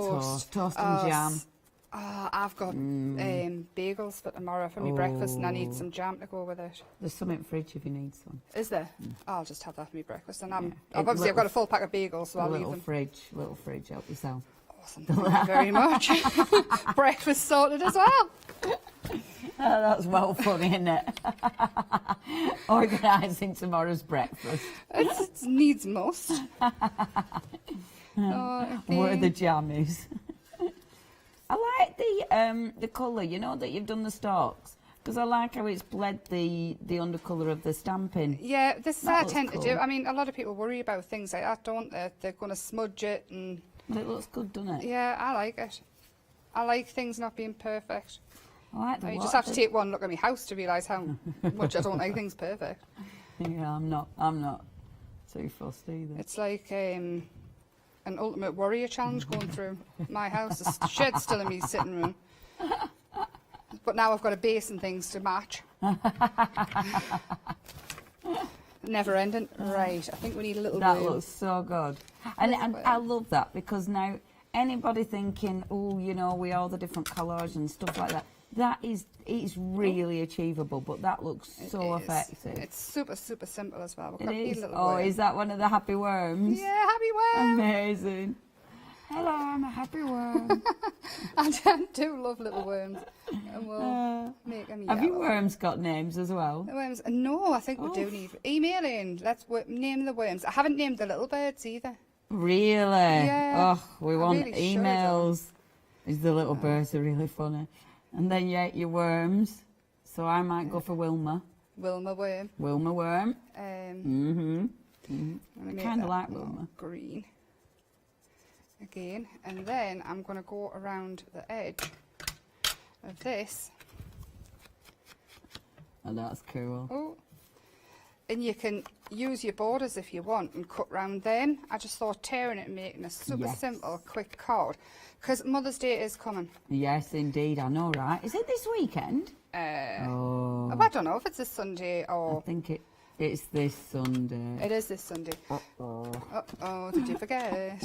toast and jam. I've got bagels for tomorrow for my breakfast, and I need some jam to go with it. There's some in the fridge if you need some. Is there? I'll just have that for my breakfast. And Yeah. obviously I've got a full pack of bagels, so I'll leave them. Little fridge, help yourself. Awesome, thank you very much. Breakfast sorted as well. Oh, that's well funny, isn't it? Organising tomorrow's breakfast. It needs must. What are the jammies? I like the colour, you know, that you've done the stalks. Because I like how it's bled the undercolour of the stamping. Yeah, this is That what I looks tend cool. to do. I mean, a lot of people worry about things like that, don't they? They're going to smudge it and... But it looks good, doesn't it? Yeah, I like it. I like things not being perfect. I like the You just have to take one look at my house to realise how much I don't like things perfect. Yeah, I'm not too fussed either. It's like an Ultimate Warrior challenge going through my house. The shed's still in my sitting room. But now I've got a base and things to match. Never ending. Right, I think we need a little That room. looks so good. And I love that because now anybody thinking, oh, you know, we all the different colours and stuff like that, it's really achievable, but that looks so effective. It's super, super simple as well. We've It got a is. little Oh, worm. is that one of the happy worms? Yeah, happy worm. Amazing. Hello, I'm a happy worm. I do love little worms. And we'll make them Have your yellow. worms got names as well? The worms? No, I think we do need... Email in. Let's name the worms. I haven't named the little birds either. Really? Yeah. Oh, we I want really should have emails. These the little birds are really funny. And then your worms. So I might go for Wilma. Wilma worm. Wilma worm. I kind of like Wilma. Green. Again. And then I'm going to go around the edge of this. Oh, that's cool. Oh. And you can use your borders if you want and cut round them. I just thought tearing it and making a super simple, quick card. Because Mother's Day is coming. Yes, indeed. I know, right? Is it this weekend? Oh. I don't know if it's this Sunday or... I think it's this Sunday. It is this Sunday. Uh-oh. Uh-oh, did you forget?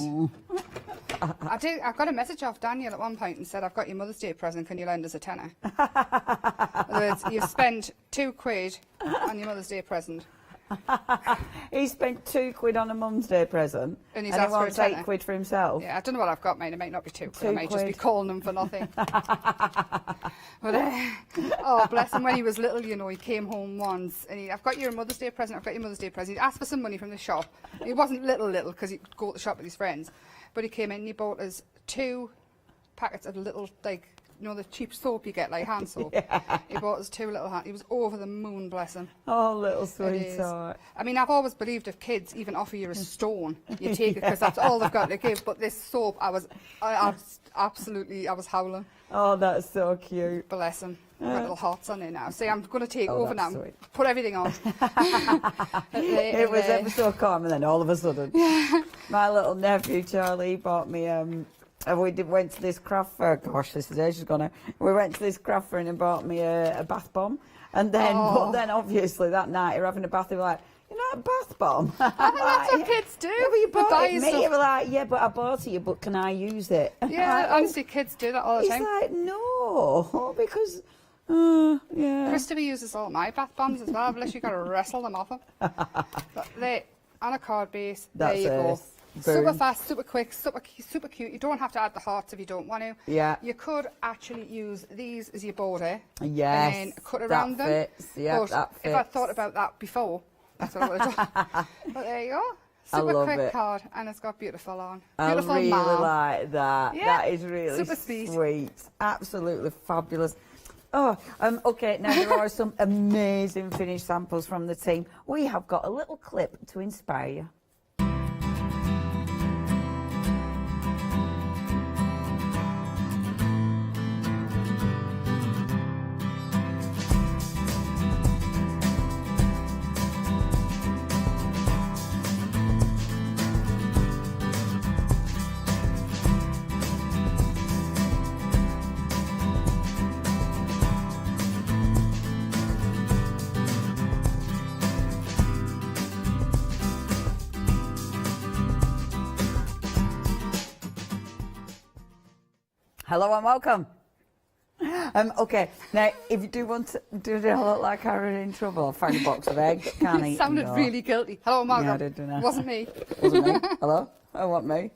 I got a message off Daniel at one point and said, I've got your Mother's Day present, can you lend us a tenner? In other words, you've spent £2 on your Mother's Day present. He spent £2 on a Mum's Day present, And he's he asked for a wants tenner. £8 for himself. Yeah, I don't know what I've got, mate. It might not be £2. I might just be £2. calling him for nothing. But, oh, bless him. When he was little, you know, he came home once and I've got your Mother's Day present, I've got your Mother's Day present. He asked for some money from the shop. He wasn't little because he'd go to the shop with his friends. But he came in and he bought us 2 packets of little, like, you know, the cheap soap you get, like hand soap. Yeah. He bought us 2 little hand. He was over the moon, bless him. Oh, little It is. sweetheart. I mean, I've always believed if kids even offer you a stone, you take it because that's all they've got to give. But this soap, I was howling. Oh, that's so cute. Bless him. Got little hearts on it now. See, I'm going to take over now. Sweet. Put everything on. It was ever so calm, and then all of a sudden, my little nephew Charlie bought me. Went to this craft fair. Gosh, this is ages ago now. We went to this craft fair and he bought me a bath bomb, and then, but then obviously that night you're having a bath. They were like, "You're not a bath bomb." I think that's what kids do. Yeah, but you bought buy it, stuff. mate. You were like, "Yeah, but I bought it. But can I use it?" Yeah, Like, honestly, kids do that all the He's time. like, "No," because. Yeah. Christopher uses all my bath bombs as well, unless you've got to wrestle them off him. But they on a card base, there you go. Super Boom. fast, super quick, super cute. You don't have to add the hearts if you don't want to. Yeah. You could actually use these as your border. Yes, And then cut that around them. fits. Yeah, But that if I fits. thought about that before, that's what I would have done. But there you go. I Super love quick it. card, and it's got beautiful on. I Beautiful really mom. like that. Yeah, That is really super sweet. sweet. Absolutely fabulous. Oh, okay, now there are some amazing finished samples from the team. We have got a little clip to inspire you. Hello and welcome. Okay, now if you do want to look like I'm in trouble, I'll find a box of eggs. Can't eat It sounded them, really guilty. Hello, Margaret. Yeah, I did, didn't I? Wasn't me. Wasn't me. Hello? I want me.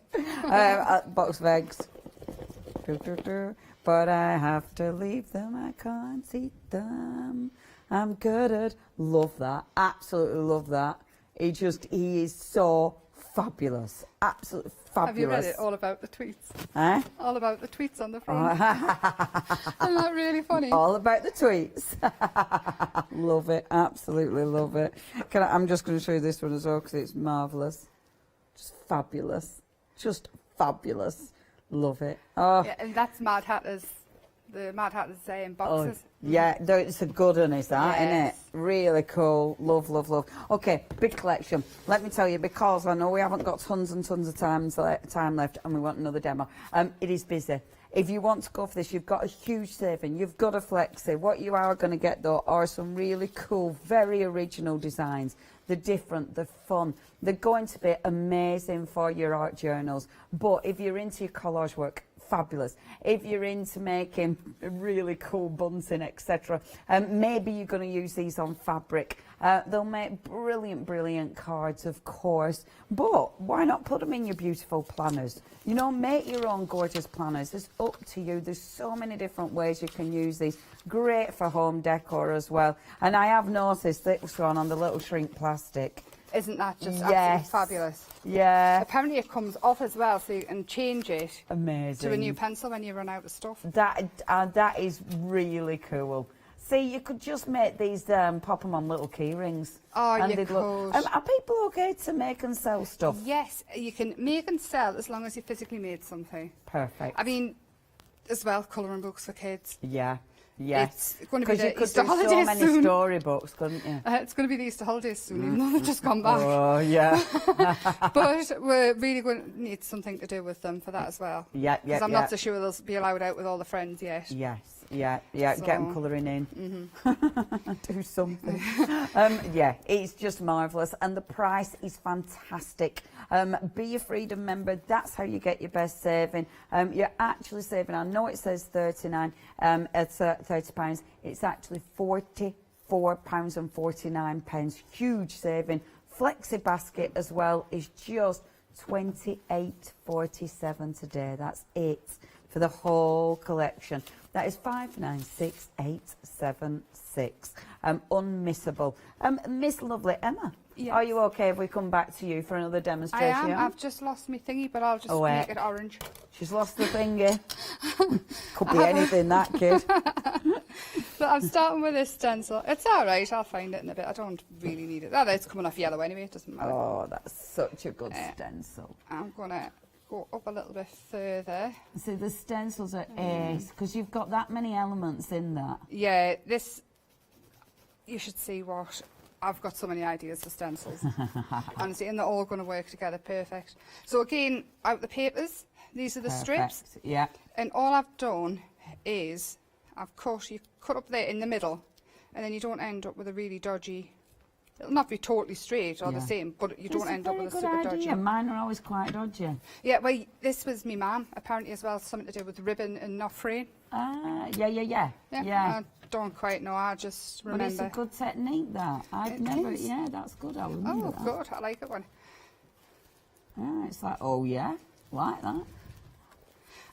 Box of eggs. But I have to leave them. I can't eat them. I'm good at. Love that. Absolutely love that. He is so fabulous. Absolutely fabulous. Have you read it? All about the tweets. Eh? All about the tweets on the front. Isn't that really funny? All about the tweets. Love it. Absolutely love it. I'm just going to show you this one as well because it's marvellous. Just fabulous. Just fabulous. Love it. Oh. Yeah, and that's Mad Hatter's, the Mad Hatter's boxes. Oh, yeah, it's a good one, is that, isn't it? Yes. Really cool. Love, love, love. Okay, big collection. Let me tell you, because I know we haven't got tons and tons of time left and we want another demo. It is busy. If you want to go for this, you've got a huge saving. You've got a flexi. What you are going to get, though, are some really cool, very original designs. They're different, they're fun. They're going to be amazing for your art journals. But if you're into your collage work, fabulous. If you're into making really cool bunting, etc., maybe you're going to use these on fabric. They'll make brilliant, brilliant cards, of course. But why not put them in your beautiful planners? You know, make your own gorgeous planners. It's up to you. There's so many different ways you can use these. Great for home decor as well. And I have noticed this one on the little shrink plastic. Isn't that just absolutely fabulous? Yeah. Apparently it comes off as well, so you can change it Amazing. to a new pencil when you run out of stuff. That is really cool. See, you could just make these, pop them on little key rings. Oh, and you they'd look- could. Are people okay to make and sell stuff? Yes, you can make and sell as long as you physically made something. Perfect. I mean, as well, colouring books for kids. Yeah. Yes. It's going to be the you could Easter do holidays so many soon. storybooks, couldn't you? It's going to be the Easter holidays soon, even though they've just gone back. Oh, yeah. But we're really going to need something to do with them for that as well. Yeah, Because I'm not so sure they'll be allowed out with all the friends yet. Yes, yeah. Get them So- colouring in. Mm-hmm. Do something. Yeah, it's just marvellous. And the price is fantastic. Be a Freedom member. That's how you get your best saving. You're actually saving, I know it says 39, it's £30. It's actually £40 £4.49. Huge saving. Flexi basket as well is just £28.47 today. That's it for the whole collection. That is 596876. Unmissable. Miss Lovely Emma, Yes. are you okay if we come back to you for another demonstration? I am. I've just lost my thingy, but I'll just make it orange. She's lost the thingy. Could be anything, that kid. So I'm starting with this stencil. It's all right. I'll find it in a bit. I don't really need it. Oh, it's coming off yellow anyway. It doesn't matter. Oh, that's such a good stencil. I'm going to go up a little bit further. See, the stencils are ace because you've got that many elements in that. Yeah, this, you should see what, I've got so many ideas for stencils. Honestly, and they're all going to work together perfect. So again, out the papers, these are the strips. Yeah. And all I've done is, you cut up there in the middle, and then you don't end up with a really dodgy, it'll not be totally straight or the same, but you don't end up with a super dodgy. Mine are always quite dodgy. Yeah, well, this was me mum, apparently as well, something to do with ribbon and not fraying. Ah, yeah. I don't quite know, I just remember. But it's a good technique, that. I've never, yeah, that's good, I remember that. Good, I like it one. Yeah, it's like, oh yeah, like that.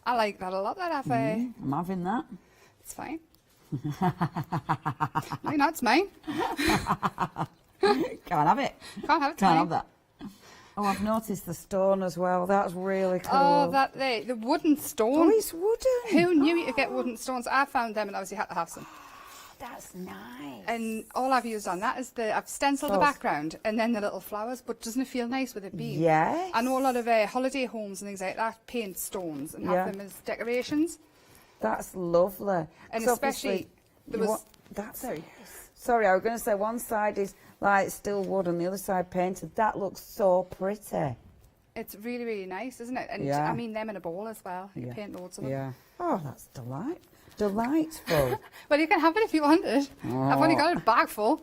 I like that a lot, that I've... I'm having that. It's fine. No, that's mine. Can't have it. Can't have it. Can't have that. Oh, I've noticed the stone as well. That's really cool. Oh, that there, the wooden stone. Oh, it's wooden. Who knew you could get wooden stones? I found them and obviously had to have some. That's nice. And all I've used on that is I've stenciled the background and then the little flowers, but doesn't it feel nice with it being? Yes. I know a lot of holiday homes and things like that paint stones and have them as decorations. That's lovely. And So especially, obviously, sorry, I was going to say one side is like still wood and the other side painted. That looks so pretty. It's really, really nice, isn't it? And Yeah. I mean them in a bowl as well. You can paint loads of them. Yeah. Oh, that's delightful. Well, you can have it if you want it. I've only got a bag full.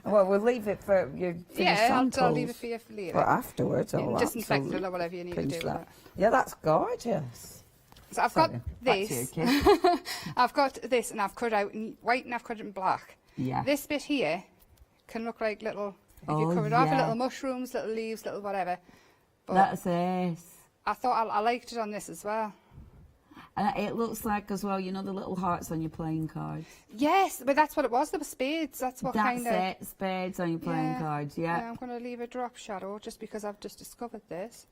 Well, we'll leave it for you. Yeah, I'll leave it for you for later. But afterwards, you can disinfect it or whatever you need to do with it. Yeah, that's gorgeous. So I've got this. I've got this, and I've cut it out in white, and I've cut it in black. Yeah. This bit here can look like little. If you cover it off, little mushrooms, little leaves, little whatever. But That's ace. I thought I liked it on this as well. And it looks like as well, you know, the little hearts on your playing cards. Yes, but that's what it was. There were spades. That's what That's kind of. it. Spades on your playing cards. Yeah. I'm going to leave a drop shadow just because I've just discovered this.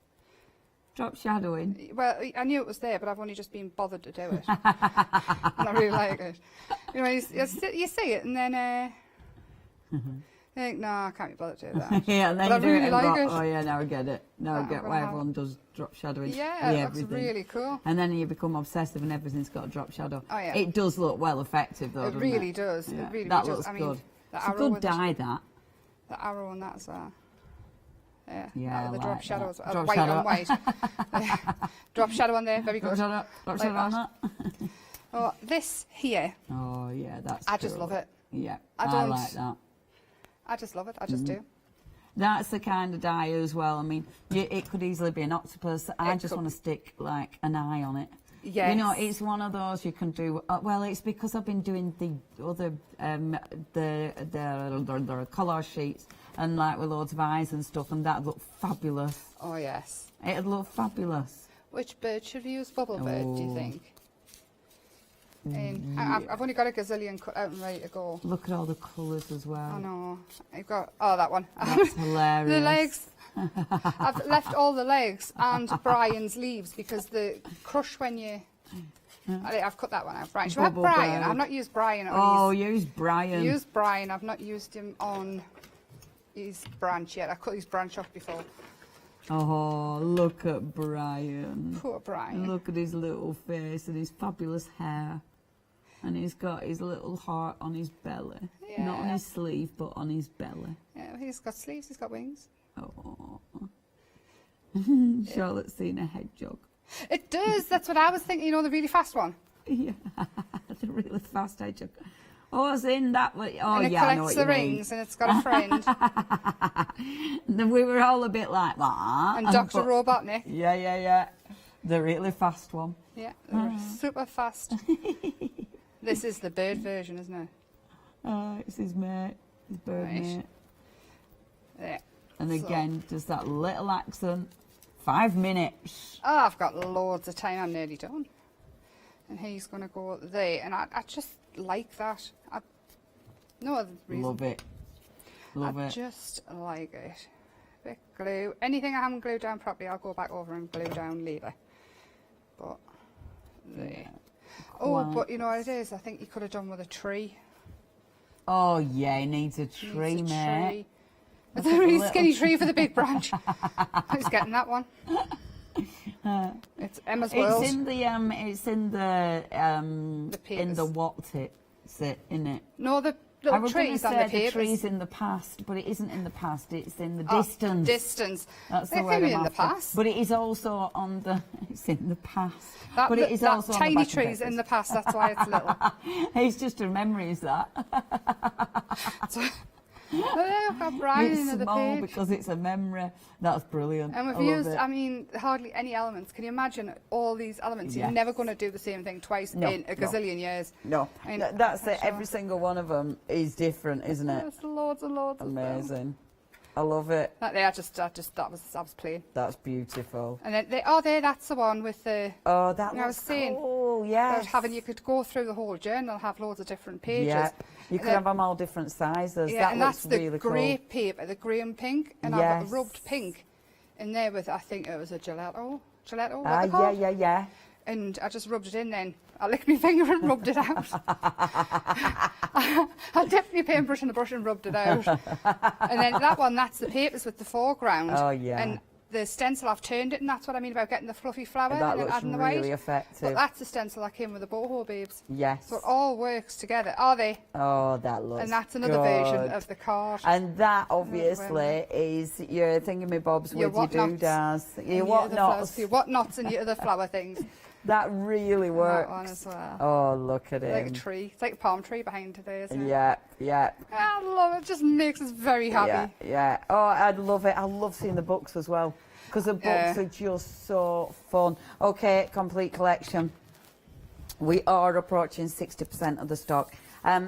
Drop shadowing. Well, I knew it was there, but I've only just been bothered to do it. And I really like it. You know, you see it, and then you think, no, I can't be bothered to do that. Yeah, and then but you I do really it like and it. go, oh yeah, now I get it. Now I get why everyone does drop shadowing. Yeah, it looks everything. really cool. And then you become obsessive and everything's got a drop shadow. Oh yeah. It does look well effective though, It doesn't really it? does. Yeah. It really that does. looks I mean, good. the It's a arrow good with dye, that. The arrow on that as well. Yeah, the I drop like shadows. that. Drop White shadow. on white. Drop shadow on there. Very good. Drop shadow on that. Oh, this here. Oh yeah, that's I just cool. love it. Yeah, I I don't- like that. I just love it. I just do. That's the kind of dye as well. I mean, it could easily be an octopus. I just want to stick like an eye on it. Yes. You know, it's one of those you can do. Well, it's because I've been doing the other the colour sheets and like with loads of eyes and stuff, and that'd look fabulous. Oh yes. It'd look fabulous. Which bird should we use? Bubble bird, do you Oh. think? I've only got a gazillion cut out and ready to go. Look at all the colours as well. I know. I've got that one. That's hilarious. The legs. I've left all the legs and Brian's leaves because the crush when you. I've cut that one out. Brian. Should we have Bubble Brian? bird. I've not used Brian on Oh, his. use Brian. Use Brian. I've not used him on his branch yet. I cut his branch off before. Oh, look at Brian. Poor Brian. Look at his little face and his fabulous hair. And he's got his little heart on his belly. Not on Yeah. his sleeve, but on his belly. Yeah, he's got sleeves. He's got wings. Oh. Charlotte's seen a hedgehog. It does. That's what I was thinking. You know, the really fast one. Yeah, the really fast hedgehog. Oh, I was in that way. Oh, and it yeah, I know collects what the you mean. rings and it's got a friend. Then we were all a bit like that. And Dr. Robotnik. Yeah. The really fast one. Yeah, they're super fast. This is the bird version, isn't it? It's his mate, his bird Right. mate. There. And So- again, just that little accent. 5 minutes. Oh, I've got loads of time. I'm nearly done. And he's going to go there. And I just like that. No other reason. Love it. Love I it. just like it. Bit glue. Anything I haven't glued down properly, I'll go back over and glue down later. But there. Oh, Quite. but you know what it is? I think you could have done with a tree. Oh yeah, he needs a tree, Needs a mate. tree. That's It's a like really little skinny tree for the big branch. Who's getting that one? It's Emma's World. It's in the in the what's it? In it. No, the I little was going to trees on say the papers. trees in the past, but it isn't in the past. It's in the Oh, distance. Distance. That's They the can word be I'm in the after. past. But it is also on the. It's in the past. That, but it is that also on the tiny back of trees papers. in the past. That's why it's little. It's just a memory, is that? Oh, yeah, I've got Brian It's in the small page. because it's a memory. That's brilliant. And we've I love used, it. I mean, hardly any elements. Can you imagine all these elements? You're Yes. never going to do the same thing twice No, in a no. gazillion years. No, And that's it. sure. Every single one of them is different, isn't it? There's loads and loads of them. Amazing. I love it. That there, I was playing. That's beautiful. And then that's the one with the. Oh, that I was was saying. cool. Yes. You could go through the whole journal, have loads of different pages. Yeah. You And could then- have them all different sizes. Yeah, that and looks that's the really grey cool. paper, the grey and pink, and I've Yes. got rubbed pink in there with, I think it was a gelato, what Ah, they called? yeah. And I just rubbed it in then. I licked my finger and rubbed it out. I dipped my paintbrush in the brush and rubbed it out. And then that one, that's the papers with the foreground. Oh, yeah. And the stencil, I've turned it, and that's what I mean about getting the fluffy flower That and then looks adding the white. really effective. But that's the stencil that came with the boho babes. Yes. So it all works together, are they? Oh, that looks And that's another good. version of the card. And that obviously is your thingamabobs Your with your whatnots doodads, and your other whatnots. flowers, your whatnots and your other flower things. That really And works. that one as well. Oh, look at It's like a him. tree. It's like a palm tree behind today, isn't it? Yeah, yeah. I love it. It just makes us very happy. Yeah. Oh, I love it. I love seeing the books as well because the books Yeah. are just so fun. Okay, complete collection. We are approaching 60% of the stock.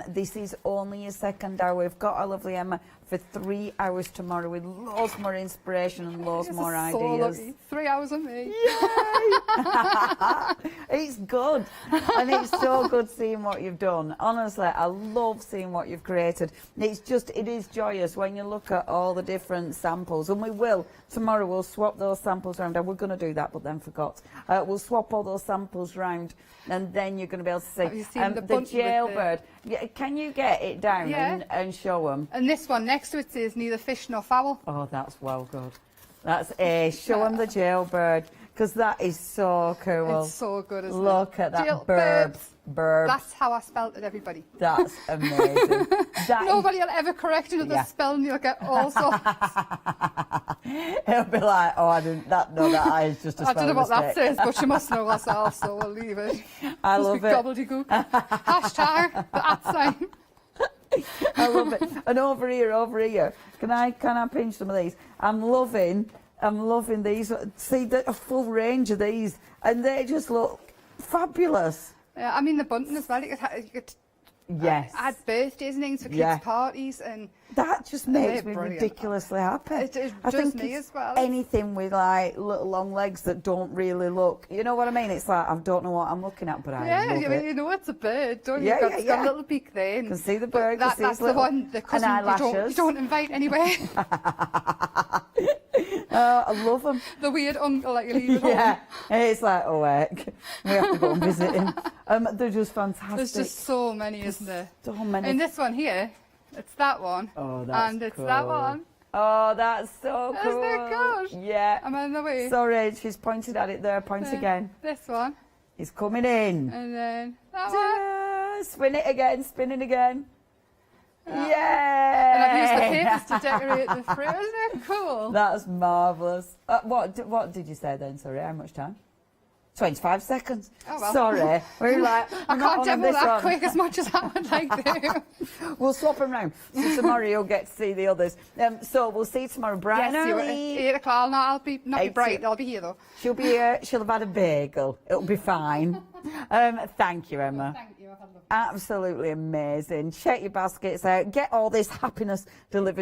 This is only a second hour. We've got our lovely Emma for 3 hours tomorrow with loads more inspiration and loads This more is so ideas. lucky. 3 hours of me. It's good, and it's so good seeing what you've done. Honestly, I love seeing what you've created. It is joyous when you look at all the different samples, and we will tomorrow. We'll swap those samples around. I was going to do that, but then forgot. We'll swap all those samples round, and then you're going to be able to see Have you seen the the bunch with the- jailbird. Yeah, can you get it down Yeah. and show them? And this one next to it says neither fish nor fowl. Oh, that's well good. That's show them the jailbird because that is so cool. It's so good, isn't Look it? at that Jailbirds. burb. That's how I spelt it, everybody. That's amazing. That Nobody will ever correct another Yeah. spell, and you'll get all sorts. It'll be like, oh, I didn't. That is just a I don't know spelling what that mistake. says, but she must know herself, so we'll leave it. I Must love be it. Gobbledygook. Hashtag the @ sign. I love it. And over here. Can I pinch some of these? I'm loving these. See, a full range of these, and they just look fabulous. Yeah, I mean the bunting as well. You could Yes. add birthdays and things for kids' Yeah. parties, and That just they're makes me brilliant. ridiculously happy. It I does think me it's as well. anything with like little long legs that don't really look. You know what I mean? It's like I don't know what I'm looking at, but I yeah, love it. you know it's a bird, don't you? Yeah, It's got a little beak there. And Can see the bird. that, can see that's its the little- one, the cousin and you eyelashes. don't invite anywhere. I love them. The weird uncle that you leave at Yeah, home. it's like, oh, heck. We have to go and visit him. They're just fantastic. There's just so many, isn't there? So many. And this one here, it's that one. Oh, that's and it's cool. that one. Oh, that's so Isn't cool. it good? Yeah. I'm on the way. Sorry, she's pointed at it there. Point again. This one. He's coming in. And then that one. Spin it again, spinning again. And Yeah. I've used the papers to decorate the fruit. Isn't it cool? That's marvellous. What did you say then? Sorry, how much time? 25 seconds. Oh, well. Sorry. We're like, I we're not can't on demo this that one. quick as much as I would like to. We'll swap them round. So tomorrow you'll get to see the others. So we'll see you tomorrow bright and Yes, you early. 8 o'clock. No, I'll be not be 8 bright. I'll be here though. She'll be here. She'll have had a bagel. It'll be fine. Thank you, Emma. Thank you. Absolutely amazing. Check your baskets out. Get all this happiness delivered